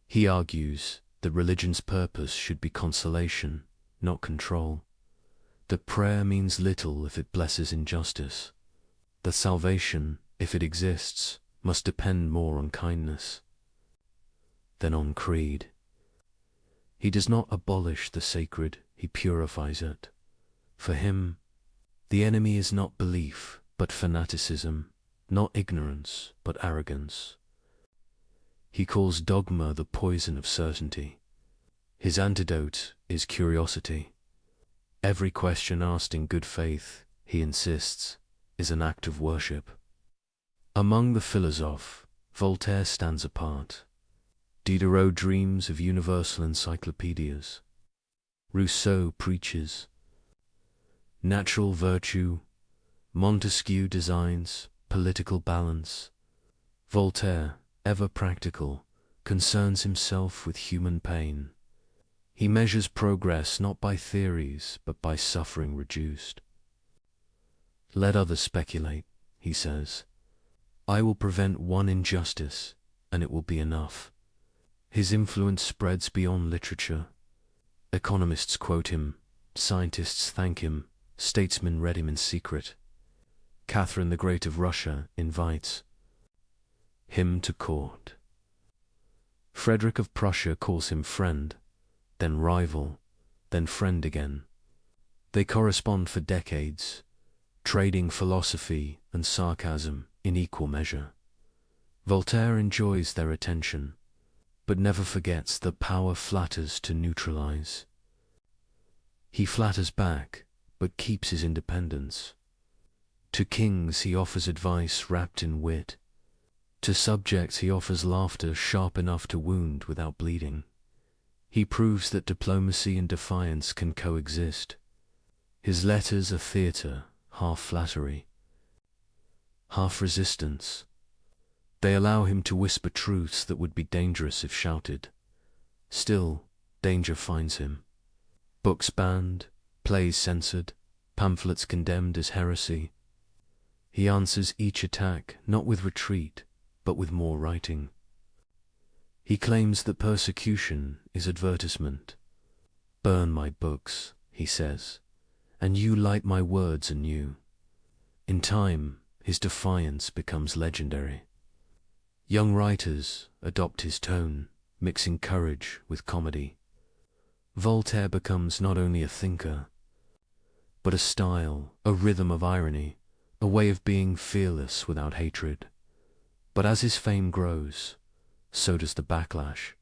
He argues that religion's purpose should be consolation, not control. That prayer means little if it blesses injustice. That salvation, if it exists, must depend more on kindness than on creed. He does not abolish the sacred, he purifies it. For him, the enemy is not belief, but fanaticism, not ignorance, but arrogance. He calls dogma the poison of certainty. His antidote is curiosity. Every question asked in good faith, he insists, is an act of worship. Among the philosophes, Voltaire stands apart. Diderot dreams of universal encyclopedias. Rousseau preaches natural virtue. Montesquieu designs political balance. Voltaire, ever practical, concerns himself with human pain. He measures progress not by theories, but by suffering reduced. "Let others speculate," he says. "I will prevent one injustice, and it will be enough." His influence spreads beyond literature. Economists quote him, scientists thank him, statesmen read him in secret. Catherine the Great of Russia invites him to court. Frederick of Prussia calls him friend, then rival, then friend again. They correspond for decades, trading philosophy and sarcasm in equal measure. Voltaire enjoys their attention, but never forgets that power flatters to neutralize. He flatters back, but keeps his independence. To kings he offers advice wrapped in wit. To subjects he offers laughter sharp enough to wound without bleeding. He proves that diplomacy and defiance can coexist. His letters are theatre, half flattery, half resistance. They allow him to whisper truths that would be dangerous if shouted. Still, danger finds him. Books banned, plays censored, pamphlets condemned as heresy. He answers each attack not with retreat, but with more writing. He claims that persecution is advertisement. Burn my books, he says, and you light my words anew. In time, his defiance becomes legendary. Young writers adopt his tone, mixing courage with comedy. Voltaire becomes not only a thinker, but a style, a rhythm of irony, a way of being fearless without hatred. But as his fame grows, so does the backlash.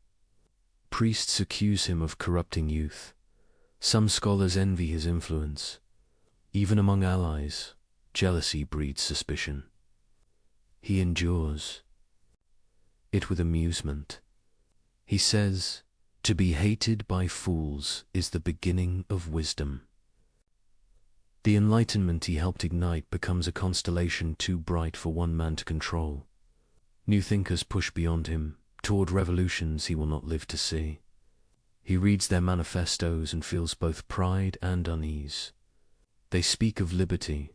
Priests accuse him of corrupting youth. Some scholars envy his influence. Even among allies, jealousy breeds suspicion. He endures it with amusement. He says, "To be hated by fools is the beginning of wisdom." The enlightenment he helped ignite becomes a constellation too bright for one man to control. New thinkers push beyond him, toward revolutions he will not live to see. He reads their manifestos and feels both pride and unease. They speak of liberty,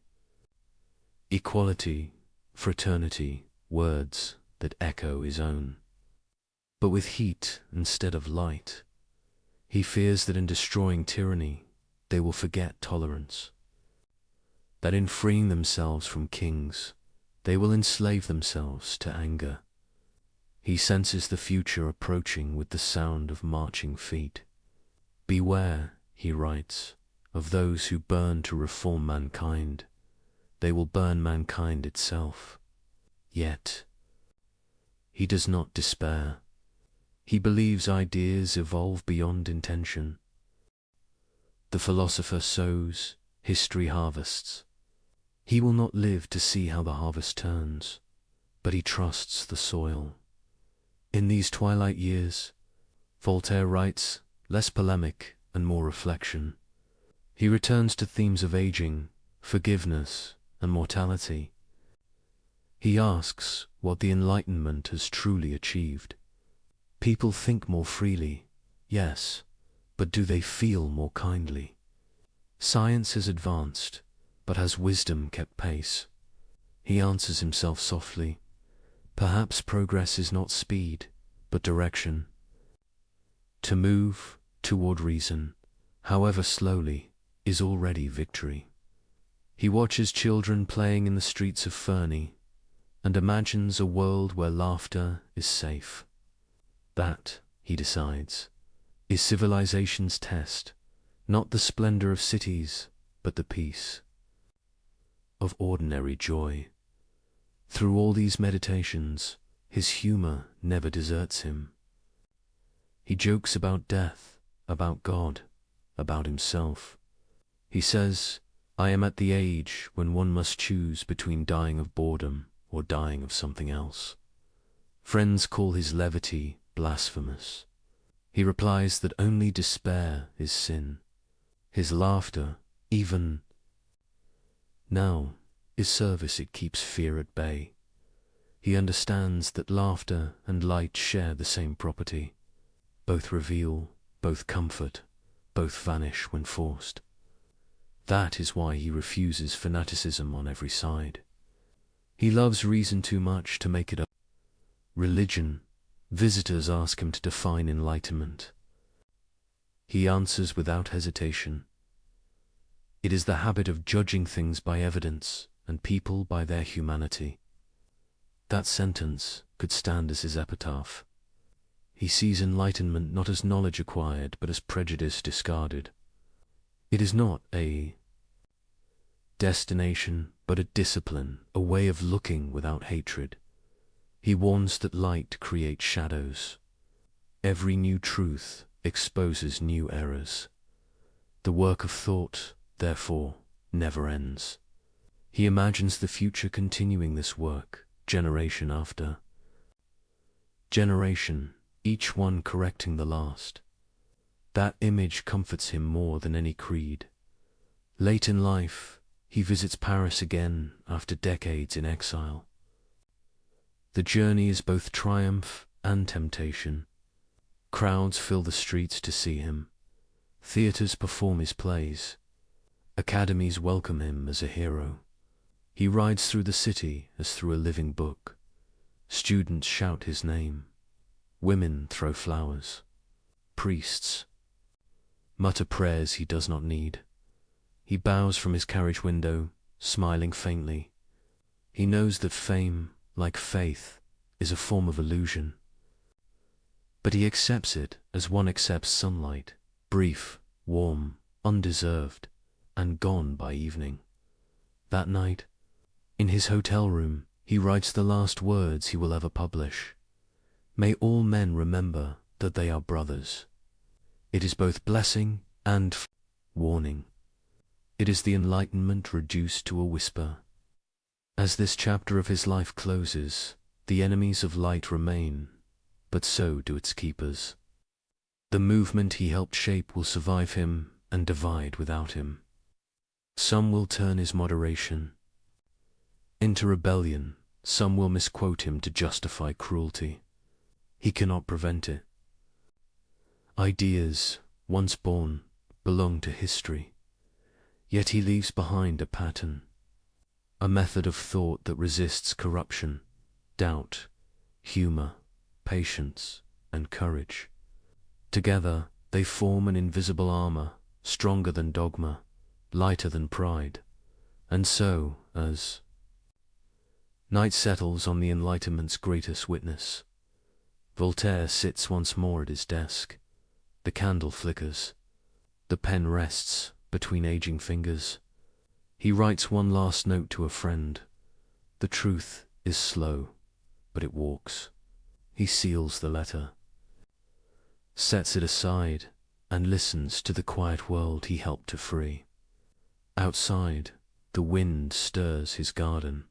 equality, fraternity, words that echo his own. But with heat instead of light. He fears that in destroying tyranny, they will forget tolerance. That in freeing themselves from kings, they will enslave themselves to anger. He senses the future approaching with the sound of marching feet. Beware, he writes, of those who burn to reform mankind. They will burn mankind itself. Yet, he does not despair. He believes ideas evolve beyond intention. The philosopher sows, history harvests. He will not live to see how the harvest turns, but he trusts the soil. In these twilight years, Voltaire writes less polemic and more reflection. He returns to themes of aging, forgiveness, and mortality. He asks what the Enlightenment has truly achieved. People think more freely, yes, but do they feel more kindly? Science has advanced, but has wisdom kept pace? He answers himself softly, perhaps progress is not speed, but direction. To move toward reason, however slowly, is already victory. He watches children playing in the streets of Fernie, and imagines a world where laughter is safe. That, he decides, is civilization's test, not the splendor of cities, but the peace of ordinary joy. Through all these meditations, his humor never deserts him. He jokes about death, about God, about himself. He says, "I am at the age when one must choose between dying of boredom or dying of something else." Friends call his levity blasphemous. He replies that only despair is sin. His laughter, even now, is service. It keeps fear at bay. He understands that laughter and light share the same property. Both reveal, both comfort, both vanish when forced. That is why he refuses fanaticism on every side. He loves reason too much to make it a religion. Visitors ask him to define enlightenment. He answers without hesitation. It is the habit of judging things by evidence and people by their humanity. That sentence could stand as his epitaph. He sees enlightenment not as knowledge acquired, but as prejudice discarded. It is not a destination, but a discipline, a way of looking without hatred. He warns that light creates shadows. Every new truth exposes new errors. The work of thought, therefore, never ends. He imagines the future continuing this work, generation after generation, each one correcting the last. That image comforts him more than any creed. Late in life, he visits Paris again after decades in exile. The journey is both triumph and temptation. Crowds fill the streets to see him. Theatres perform his plays. Academies welcome him as a hero. He rides through the city as through a living book. Students shout his name. Women throw flowers. Priests mutter prayers he does not need. He bows from his carriage window, smiling faintly. He knows that fame, like faith, is a form of illusion. But he accepts it as one accepts sunlight, brief, warm, undeserved, and gone by evening. That night, in his hotel room, he writes the last words he will ever publish. May all men remember that they are brothers. It is both blessing and warning. It is the enlightenment reduced to a whisper. As this chapter of his life closes, the enemies of light remain, but so do its keepers. The movement he helped shape will survive him and divide without him. Some will turn his moderation into rebellion, some will misquote him to justify cruelty. He cannot prevent it. Ideas, once born, belong to history. Yet he leaves behind a pattern, a method of thought that resists corruption, doubt, humor, patience, and courage. Together, they form an invisible armor, stronger than dogma, lighter than pride. And so, as night settles on the Enlightenment's greatest witness, Voltaire sits once more at his desk. The candle flickers. The pen rests between aging fingers. He writes one last note to a friend. The truth is slow, but it walks. He seals the letter, sets it aside, and listens to the quiet world he helped to free. Outside, the wind stirs his garden.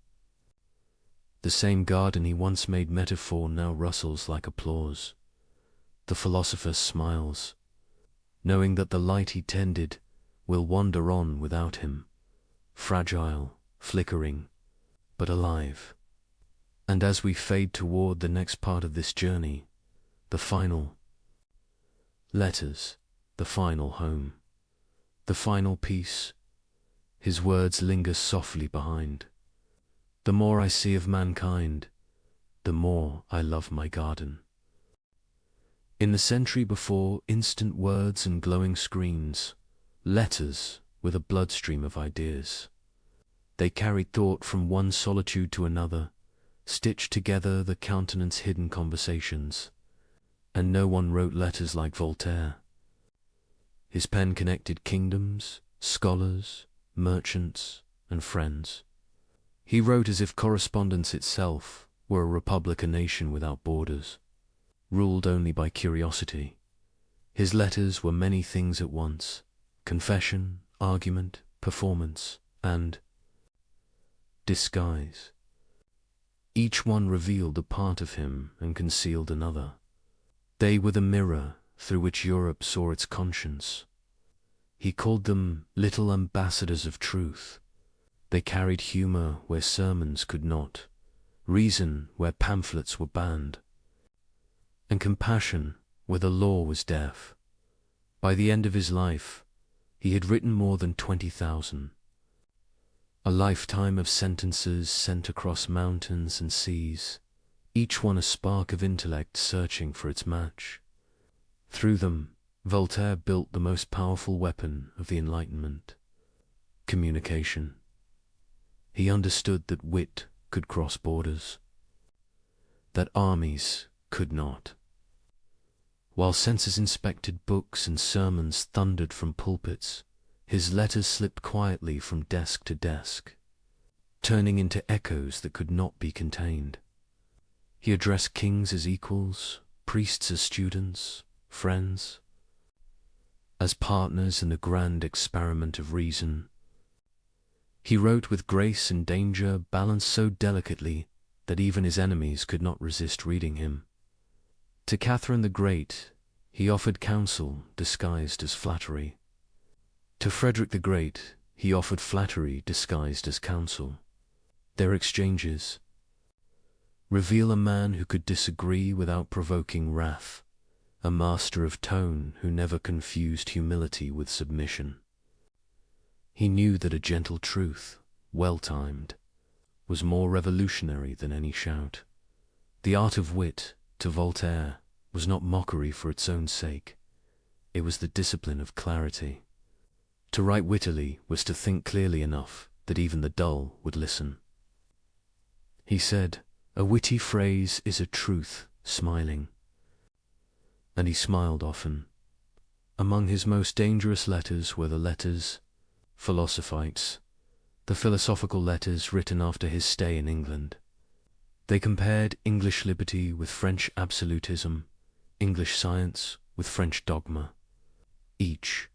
The same garden he once made metaphor now rustles like applause. The philosopher smiles, knowing that the light he tended will wander on without him, fragile, flickering, but alive. And as we fade toward the next part of this journey, the final letters, the final home, the final peace, his words linger softly behind. The more I see of mankind, the more I love my garden. In the century before instant words and glowing screens, letters with a bloodstream of ideas. They carried thought from one solitude to another, stitched together the countenance-hidden conversations. And no one wrote letters like Voltaire. His pen connected kingdoms, scholars, merchants, and friends. He wrote as if correspondence itself were a republic, a nation without borders, ruled only by curiosity. His letters were many things at once: confession, argument, performance, and disguise. Each one revealed a part of him and concealed another. They were the mirror through which Europe saw its conscience. He called them little ambassadors of truth. They carried humor where sermons could not, reason where pamphlets were banned, and compassion where the law was deaf. By the end of his life, he had written more than 20,000. A lifetime of sentences sent across mountains and seas, each one a spark of intellect searching for its match. Through them, Voltaire built the most powerful weapon of the Enlightenment: communication. He understood that wit could cross borders, that armies could not. While censors-inspected books and sermons thundered from pulpits, his letters slipped quietly from desk to desk, turning into echoes that could not be contained. He addressed kings as equals, priests as students, friends, as partners in the grand experiment of reason. He wrote with grace and danger balanced so delicately that even his enemies could not resist reading him. To Catherine the Great, he offered counsel disguised as flattery. To Frederick the Great, he offered flattery disguised as counsel. Their exchanges reveal a man who could disagree without provoking wrath, a master of tone who never confused humility with submission. He knew that a gentle truth, well-timed, was more revolutionary than any shout. The art of wit, to Voltaire, was not mockery for its own sake. It was the discipline of clarity. To write wittily was to think clearly enough that even the dull would listen. He said, "A witty phrase is a truth, smiling." And he smiled often. Among his most dangerous letters were the letters Philosophites, the philosophical letters written after his stay in England. They compared English liberty with French absolutism, English science with French dogma. Each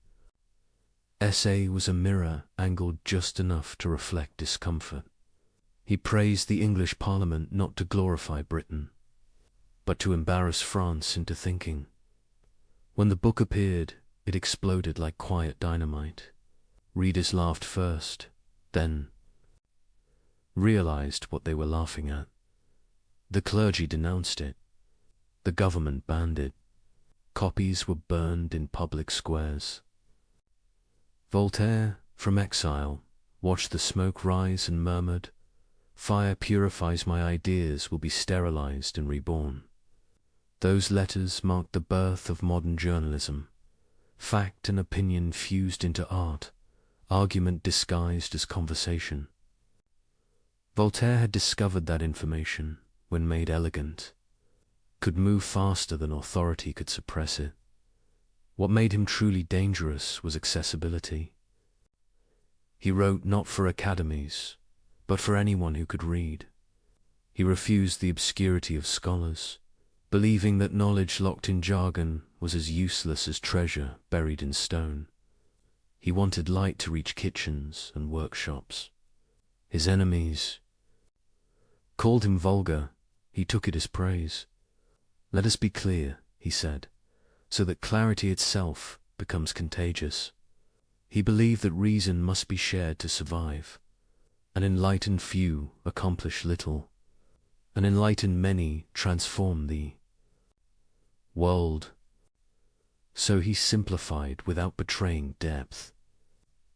essay was a mirror angled just enough to reflect discomfort. He praised the English Parliament not to glorify Britain, but to embarrass France into thinking. When the book appeared, it exploded like quiet dynamite. Readers laughed first, then realized what they were laughing at. The clergy denounced it. The government banned it. Copies were burned in public squares. Voltaire, from exile, watched the smoke rise and murmured, "Fire purifies my ideas, will be sterilized and reborn." Those letters marked the birth of modern journalism. Fact and opinion fused into art, argument disguised as conversation. Voltaire had discovered that information, when made elegant, could move faster than authority could suppress it. What made him truly dangerous was accessibility. He wrote not for academies, but for anyone who could read. He refused the obscurity of scholars, believing that knowledge locked in jargon was as useless as treasure buried in stone. He wanted light to reach kitchens and workshops. His enemies called him vulgar. He took it as praise. "Let us be clear," he said, "so that clarity itself becomes contagious." He believed that reason must be shared to survive. An enlightened few accomplish little. An enlightened many transform the world. So he simplified without betraying depth.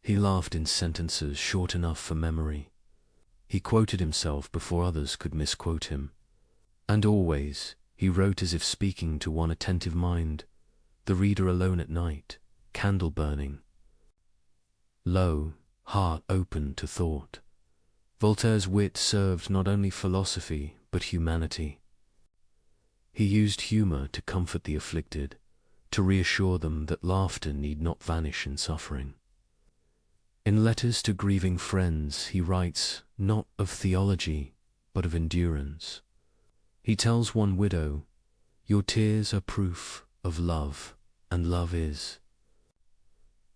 He laughed in sentences short enough for memory. He quoted himself before others could misquote him. And always he wrote as if speaking to one attentive mind, the reader alone at night, candle burning, low, heart open to thought. Voltaire's wit served not only philosophy but humanity. He used humor to comfort the afflicted, to reassure them that laughter need not vanish in suffering. In letters to grieving friends, he writes not of theology, but of endurance. He tells one widow, "Your tears are proof of love, and love is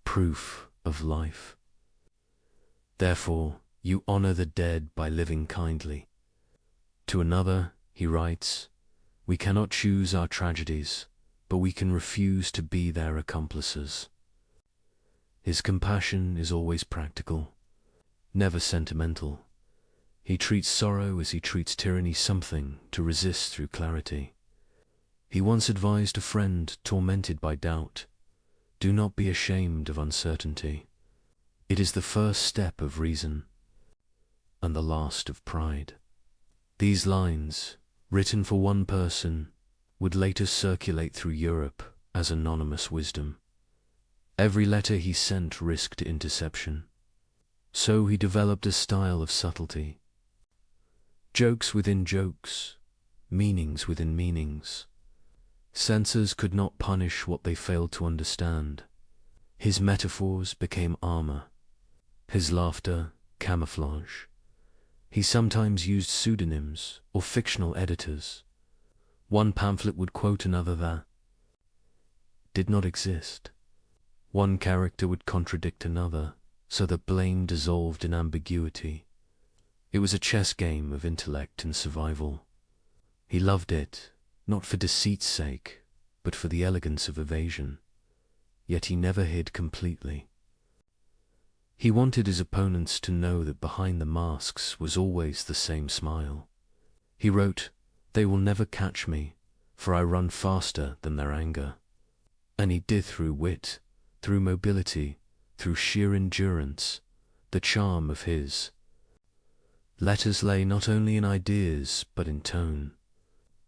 proof of life. Therefore, you honor the dead by living kindly." To another, he writes, "We cannot choose our tragedies, but we can refuse to be their accomplices." His compassion is always practical, never sentimental. He treats sorrow as he treats tyranny, something to resist through clarity. He once advised a friend tormented by doubt, "Do not be ashamed of uncertainty. It is the first step of reason, and the last of pride." These lines, written for one person, would later circulate through Europe as anonymous wisdom. Every letter he sent risked interception. So he developed a style of subtlety. Jokes within jokes, meanings within meanings. Censors could not punish what they failed to understand. His metaphors became armor, his laughter camouflage. He sometimes used pseudonyms or fictional editors. One pamphlet would quote another that did not exist. One character would contradict another, so that blame dissolved in ambiguity. It was a chess game of intellect and survival. He loved it, not for deceit's sake, but for the elegance of evasion. Yet he never hid completely. He wanted his opponents to know that behind the masks was always the same smile. He wrote, "They will never catch me, for I run faster than their anger." And he did through wit, through mobility, through sheer endurance. The charm of his letters lay not only in ideas, but in tone.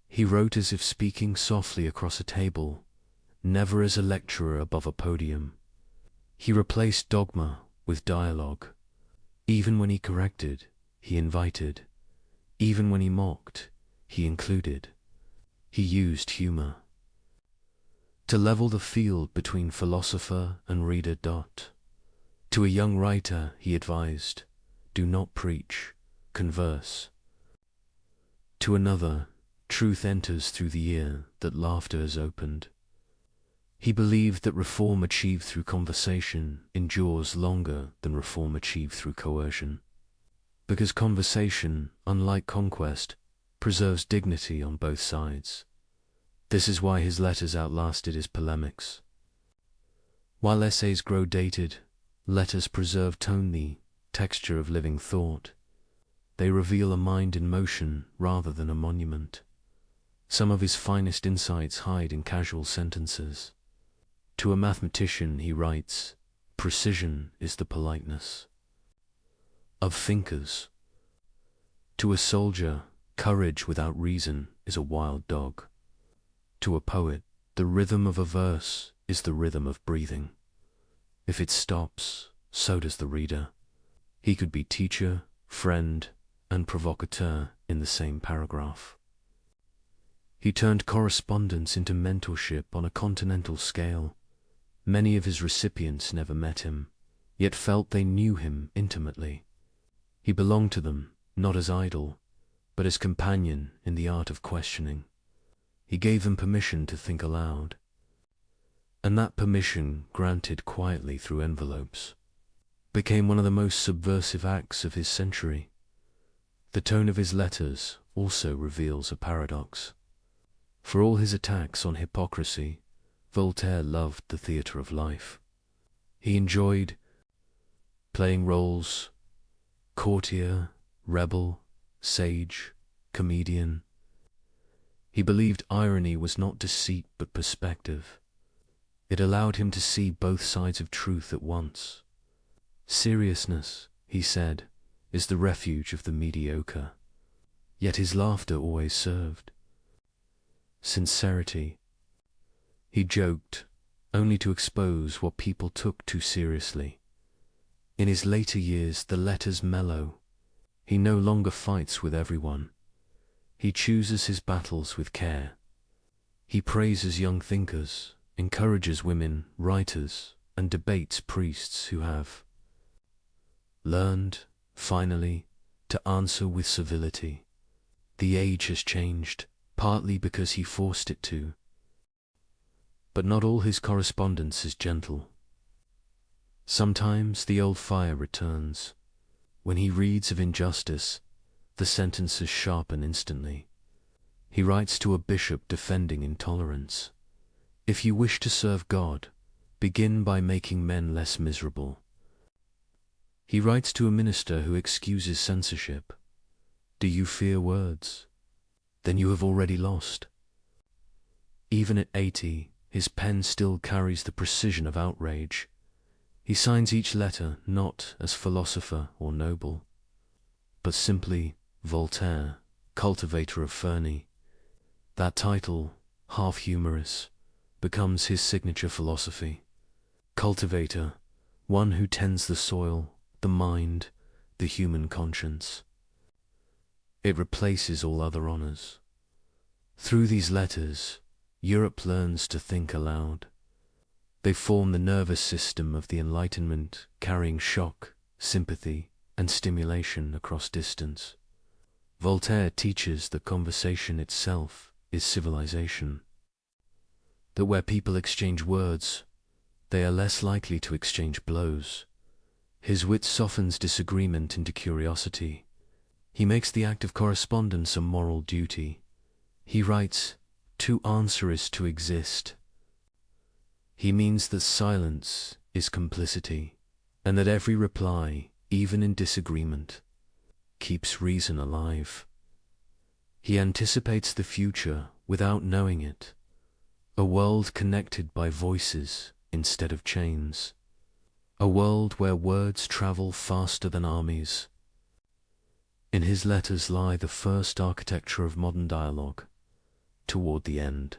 He wrote as if speaking softly across a table, never as a lecturer above a podium. He replaced dogma with dialogue. Even when he corrected, he invited. Even when he mocked, he included. He used humor to level the field between philosopher and reader. To a young writer, he advised, "Do not preach, converse." To another, truth enters through the ear that laughter has opened. He believed that reform achieved through conversation endures longer than reform achieved through coercion. Because conversation, unlike conquest, preserves dignity on both sides. This is why his letters outlasted his polemics. While essays grow dated, letters preserve tone, the texture of living thought. They reveal a mind in motion rather than a monument. Some of his finest insights hide in casual sentences. To a mathematician he writes, "Precision is the politeness of thinkers." To a soldier, courage without reason is a wild dog. To a poet, the rhythm of a verse is the rhythm of breathing. If it stops, so does the reader. He could be teacher, friend, and provocateur in the same paragraph. He turned correspondence into mentorship on a continental scale. Many of his recipients never met him, yet felt they knew him intimately. He belonged to them, not as idol, but as companion in the art of questioning. He gave them permission to think aloud. And that permission, granted quietly through envelopes, became one of the most subversive acts of his century. The tone of his letters also reveals a paradox. For all his attacks on hypocrisy, Voltaire loved the theatre of life. He enjoyed playing roles: courtier, rebel, sage, comedian. He believed irony was not deceit but perspective. It allowed him to see both sides of truth at once. Seriousness, he said, is the refuge of the mediocre. Yet his laughter always served. Sincerity. He joked, only to expose what people took too seriously. In his later years, the letters mellow. He no longer fights with everyone. He chooses his battles with care. He praises young thinkers, encourages women, writers, and debates priests who have learned, finally, to answer with civility. The age has changed, partly because he forced it to. But not all his correspondence is gentle. Sometimes the old fire returns. When he reads of injustice, the sentences sharpen instantly. He writes to a bishop defending intolerance. If you wish to serve God, begin by making men less miserable. He writes to a minister who excuses censorship. Do you fear words? Then you have already lost. Even at 80, his pen still carries the precision of outrage. He signs each letter not as philosopher or noble, but simply Voltaire, cultivator of Ferney. That title, half humorous, becomes his signature philosophy. Cultivator, one who tends the soil, the mind, the human conscience. It replaces all other honors. Through these letters, Europe learns to think aloud. They form the nervous system of the Enlightenment, carrying shock, sympathy, and stimulation across distance. Voltaire teaches that conversation itself is civilization. That where people exchange words, they are less likely to exchange blows. His wit softens disagreement into curiosity. He makes the act of correspondence a moral duty. He writes, "To answer is to exist." He means that silence is complicity, and that every reply, even in disagreement, keeps reason alive. He anticipates the future without knowing it, a world connected by voices instead of chains, a world where words travel faster than armies. In his letters lie the first architecture of modern dialogue, toward the end.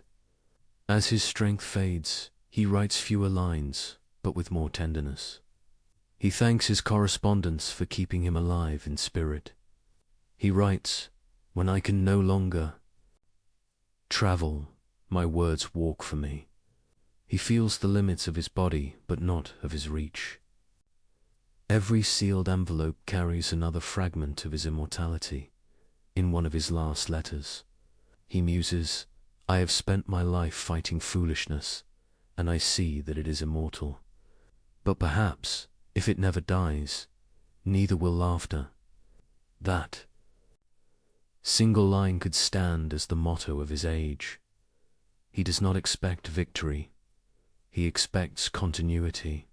As his strength fades, he writes fewer lines, but with more tenderness. He thanks his correspondents for keeping him alive in spirit. He writes, "When I can no longer travel, my words walk for me." He feels the limits of his body, but not of his reach. Every sealed envelope carries another fragment of his immortality. In one of his last letters, he muses, "I have spent my life fighting foolishness, and I see that it is immortal. But perhaps, if it never dies, neither will laughter." That single line could stand as the motto of his age. He does not expect victory. He expects continuity.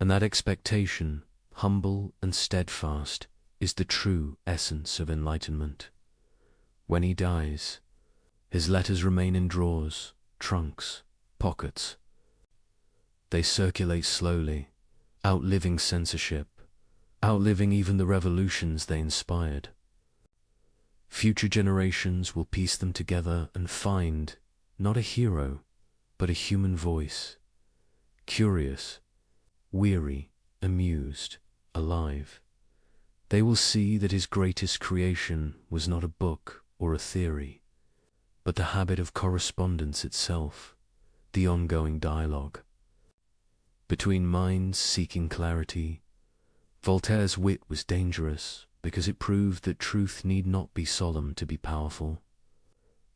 And that expectation, humble and steadfast, is the true essence of enlightenment. When he dies, his letters remain in drawers, trunks, pockets. They circulate slowly, outliving censorship, outliving even the revolutions they inspired. Future generations will piece them together and find not a hero, but a human voice, curious, weary, amused, alive. They will see that his greatest creation was not a book or a theory, but the habit of correspondence itself, the ongoing dialogue. Between minds seeking clarity, Voltaire's wit was dangerous because it proved that truth need not be solemn to be powerful.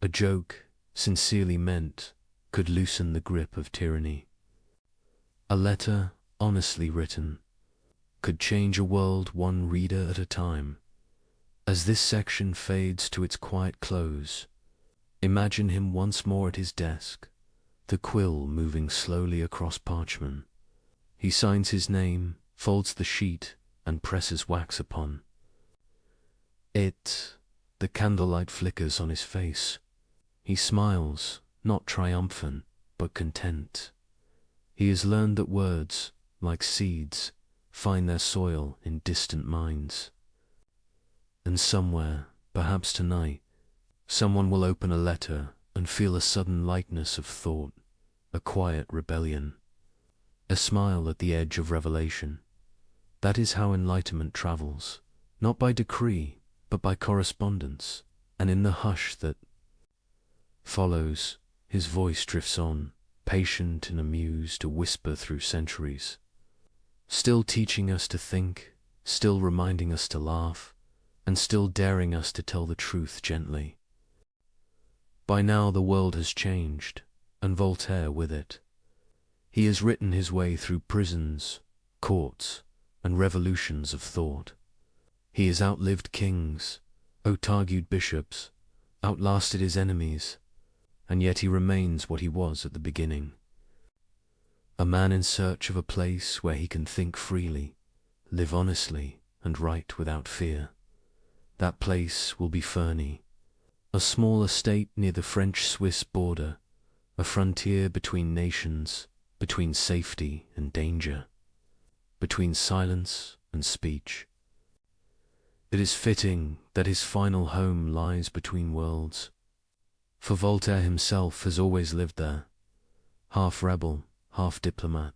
A joke, sincerely meant, could loosen the grip of tyranny. A letter, honestly written, could change a world one reader at a time. As this section fades to its quiet close, imagine him once more at his desk, the quill moving slowly across parchment. He signs his name, folds the sheet, and presses wax upon it. The candlelight flickers on his face. He smiles, not triumphant, but content. He has learned that words, like seeds, find their soil in distant minds. And somewhere, perhaps tonight, someone will open a letter and feel a sudden lightness of thought, a quiet rebellion, a smile at the edge of revelation. That is how enlightenment travels, not by decree, but by correspondence, and in the hush that follows, his voice drifts on, patient and amused, a whisper through centuries, still teaching us to think, still reminding us to laugh, and still daring us to tell the truth gently. By now the world has changed, and Voltaire with it. He has written his way through prisons, courts, and revolutions of thought. He has outlived kings, outargued bishops, outlasted his enemies, and yet he remains what he was at the beginning. A man in search of a place where he can think freely, live honestly, and write without fear. That place will be Fernie, a small estate near the French-Swiss border, a frontier between nations, between safety and danger, between silence and speech. It is fitting that his final home lies between worlds, for Voltaire himself has always lived there, half rebel, half diplomat,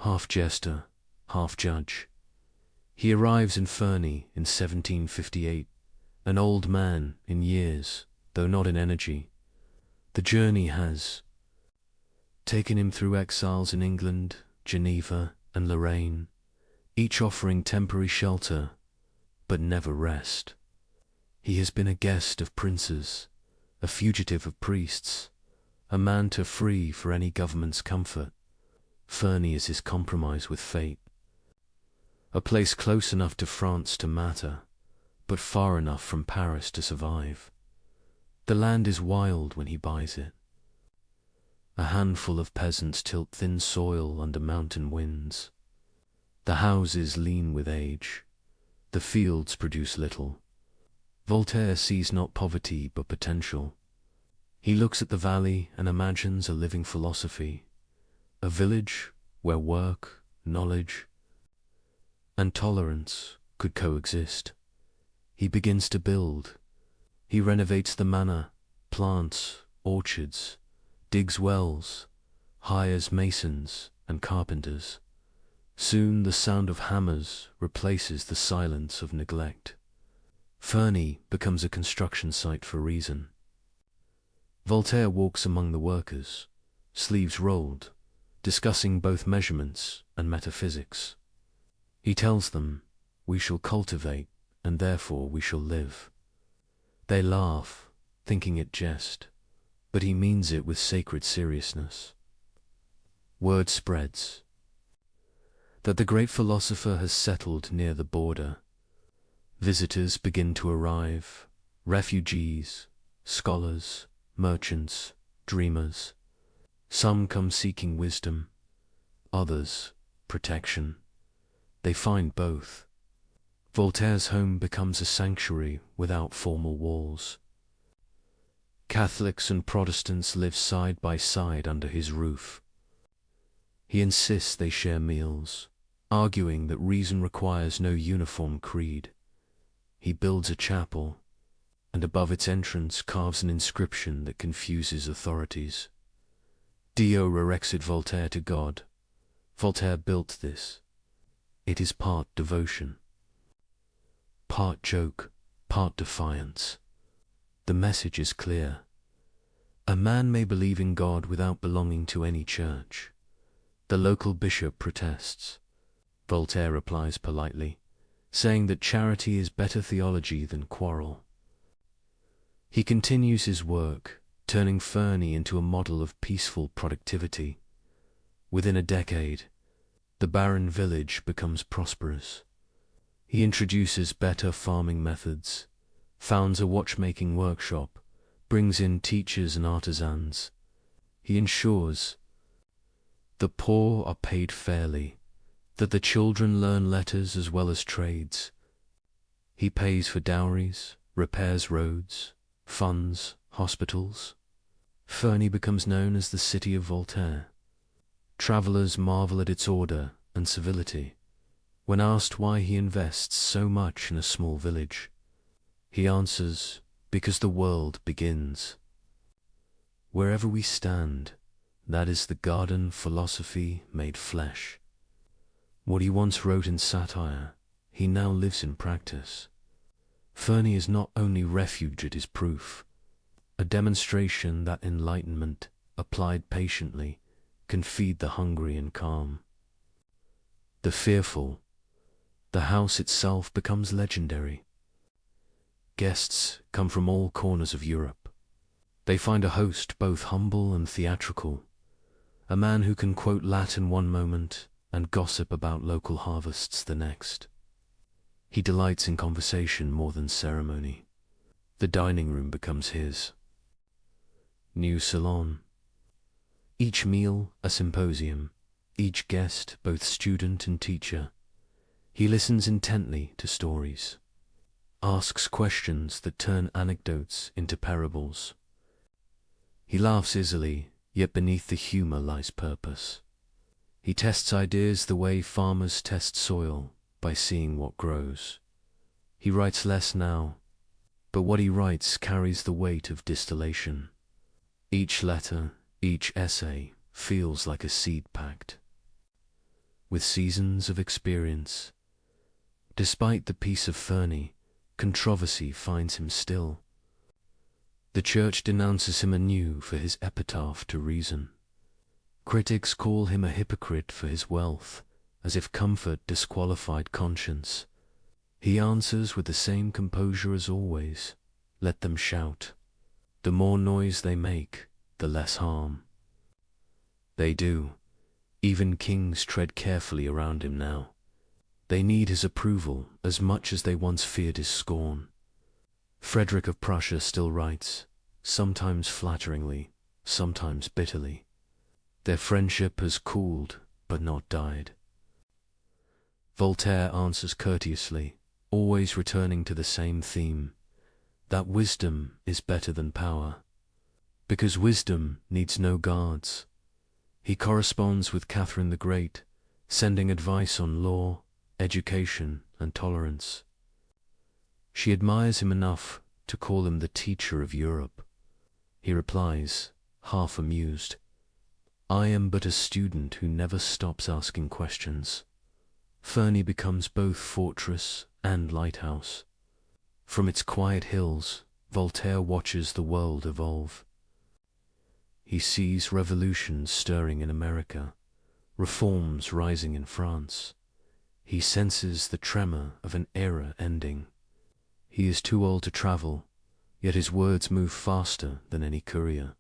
half jester, half judge. He arrives in Ferney in 1758, an old man in years, though not in energy. The journey has taken him through exiles in England, Geneva, and Lorraine, each offering temporary shelter, but never rest. He has been a guest of princes, a fugitive of priests, a man to free for any government's comfort. Ferney is his compromise with fate. A place close enough to France to matter, but far enough from Paris to survive. The land is wild when he buys it. A handful of peasants tilt thin soil under mountain winds. The houses lean with age. The fields produce little. Voltaire sees not poverty but potential. He looks at the valley and imagines a living philosophy, a village where work, knowledge, and tolerance could coexist. He begins to build. He renovates the manor, plants orchards, digs wells, hires masons and carpenters. Soon the sound of hammers replaces the silence of neglect. Ferney becomes a construction site for reason. Voltaire walks among the workers, sleeves rolled, discussing both measurements and metaphysics. He tells them, "We shall cultivate, and therefore we shall live." They laugh, thinking it jest, but he means it with sacred seriousness. Word spreads that the great philosopher has settled near the border. Visitors begin to arrive, refugees, scholars, merchants, dreamers. Some come seeking wisdom, others protection. They find both. Voltaire's home becomes a sanctuary without formal walls. Catholics and Protestants live side by side under his roof. He insists they share meals, arguing that reason requires no uniform creed. He builds a chapel, and above its entrance carves an inscription that confuses authorities. Dio rerexit Voltaire to God. Voltaire built this. It is part devotion, part joke, part defiance. The message is clear. A man may believe in God without belonging to any church. The local bishop protests. Voltaire replies politely, saying that charity is better theology than quarrel. He continues his work, turning Ferney into a model of peaceful productivity. Within a decade, the barren village becomes prosperous. He introduces better farming methods, founds a watchmaking workshop, brings in teachers and artisans. He ensures the poor are paid fairly, that the children learn letters as well as trades. He pays for dowries, repairs roads, funds hospitals. Ferney becomes known as the city of Voltaire. Travelers marvel at its order and civility. When asked why he invests so much in a small village, he answers, because the world begins. Wherever we stand, that is the garden philosophy made flesh. What he once wrote in satire, he now lives in practice. Ferney is not only refuge, it is proof, a demonstration that enlightenment, applied patiently, can feed the hungry and calm the fearful. The house itself becomes legendary. Guests come from all corners of Europe. They find a host both humble and theatrical, a man who can quote Latin one moment and gossip about local harvests the next. He delights in conversation more than ceremony. The dining room becomes his new salon. Each meal a symposium, each guest both student and teacher. He listens intently to stories, asks questions that turn anecdotes into parables. He laughs easily, yet beneath the humor lies purpose. He tests ideas the way farmers test soil, by seeing what grows. He writes less now, but what he writes carries the weight of distillation. Each letter, each essay, feels like a seed packed with seasons of experience. Despite the peace of Ferney, controversy finds him still. The Church denounces him anew for his epitaph to reason. Critics call him a hypocrite for his wealth, as if comfort disqualified conscience. He answers with the same composure as always, "Let them shout. The more noise they make, the less harm." They do. Even kings tread carefully around him now. They need his approval as much as they once feared his scorn. Frederick of Prussia still writes, sometimes flatteringly, sometimes bitterly. Their friendship has cooled, but not died. Voltaire answers courteously, always returning to the same theme, that wisdom is better than power. Because wisdom needs no guards. He corresponds with Catherine the Great, sending advice on law, education, and tolerance. She admires him enough to call him the teacher of Europe. He replies, half amused, "I am but a student who never stops asking questions." Ferney becomes both fortress and lighthouse. From its quiet hills, Voltaire watches the world evolve. He sees revolutions stirring in America, reforms rising in France. He senses the tremor of an era ending. He is too old to travel, yet his words move faster than any courier.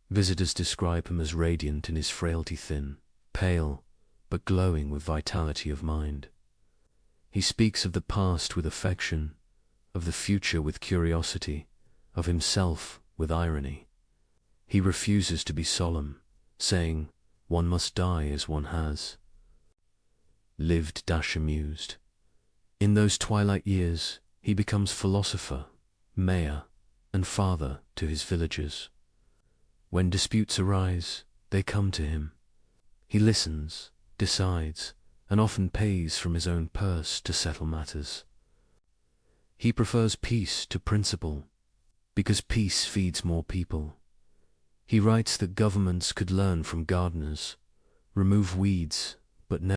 Visitors describe him as radiant in his frailty thin, pale, but glowing with vitality of mind. He speaks of the past with affection, of the future with curiosity, of himself with irony. He refuses to be solemn, saying, "One must die as one has." Lived-amused. In those twilight years, he becomes philosopher, mayor, and father to his villagers. When disputes arise, they come to him. He listens, decides, and often pays from his own purse to settle matters. He prefers peace to principle, because peace feeds more people. He writes that governments could learn from gardeners, remove weeds, but never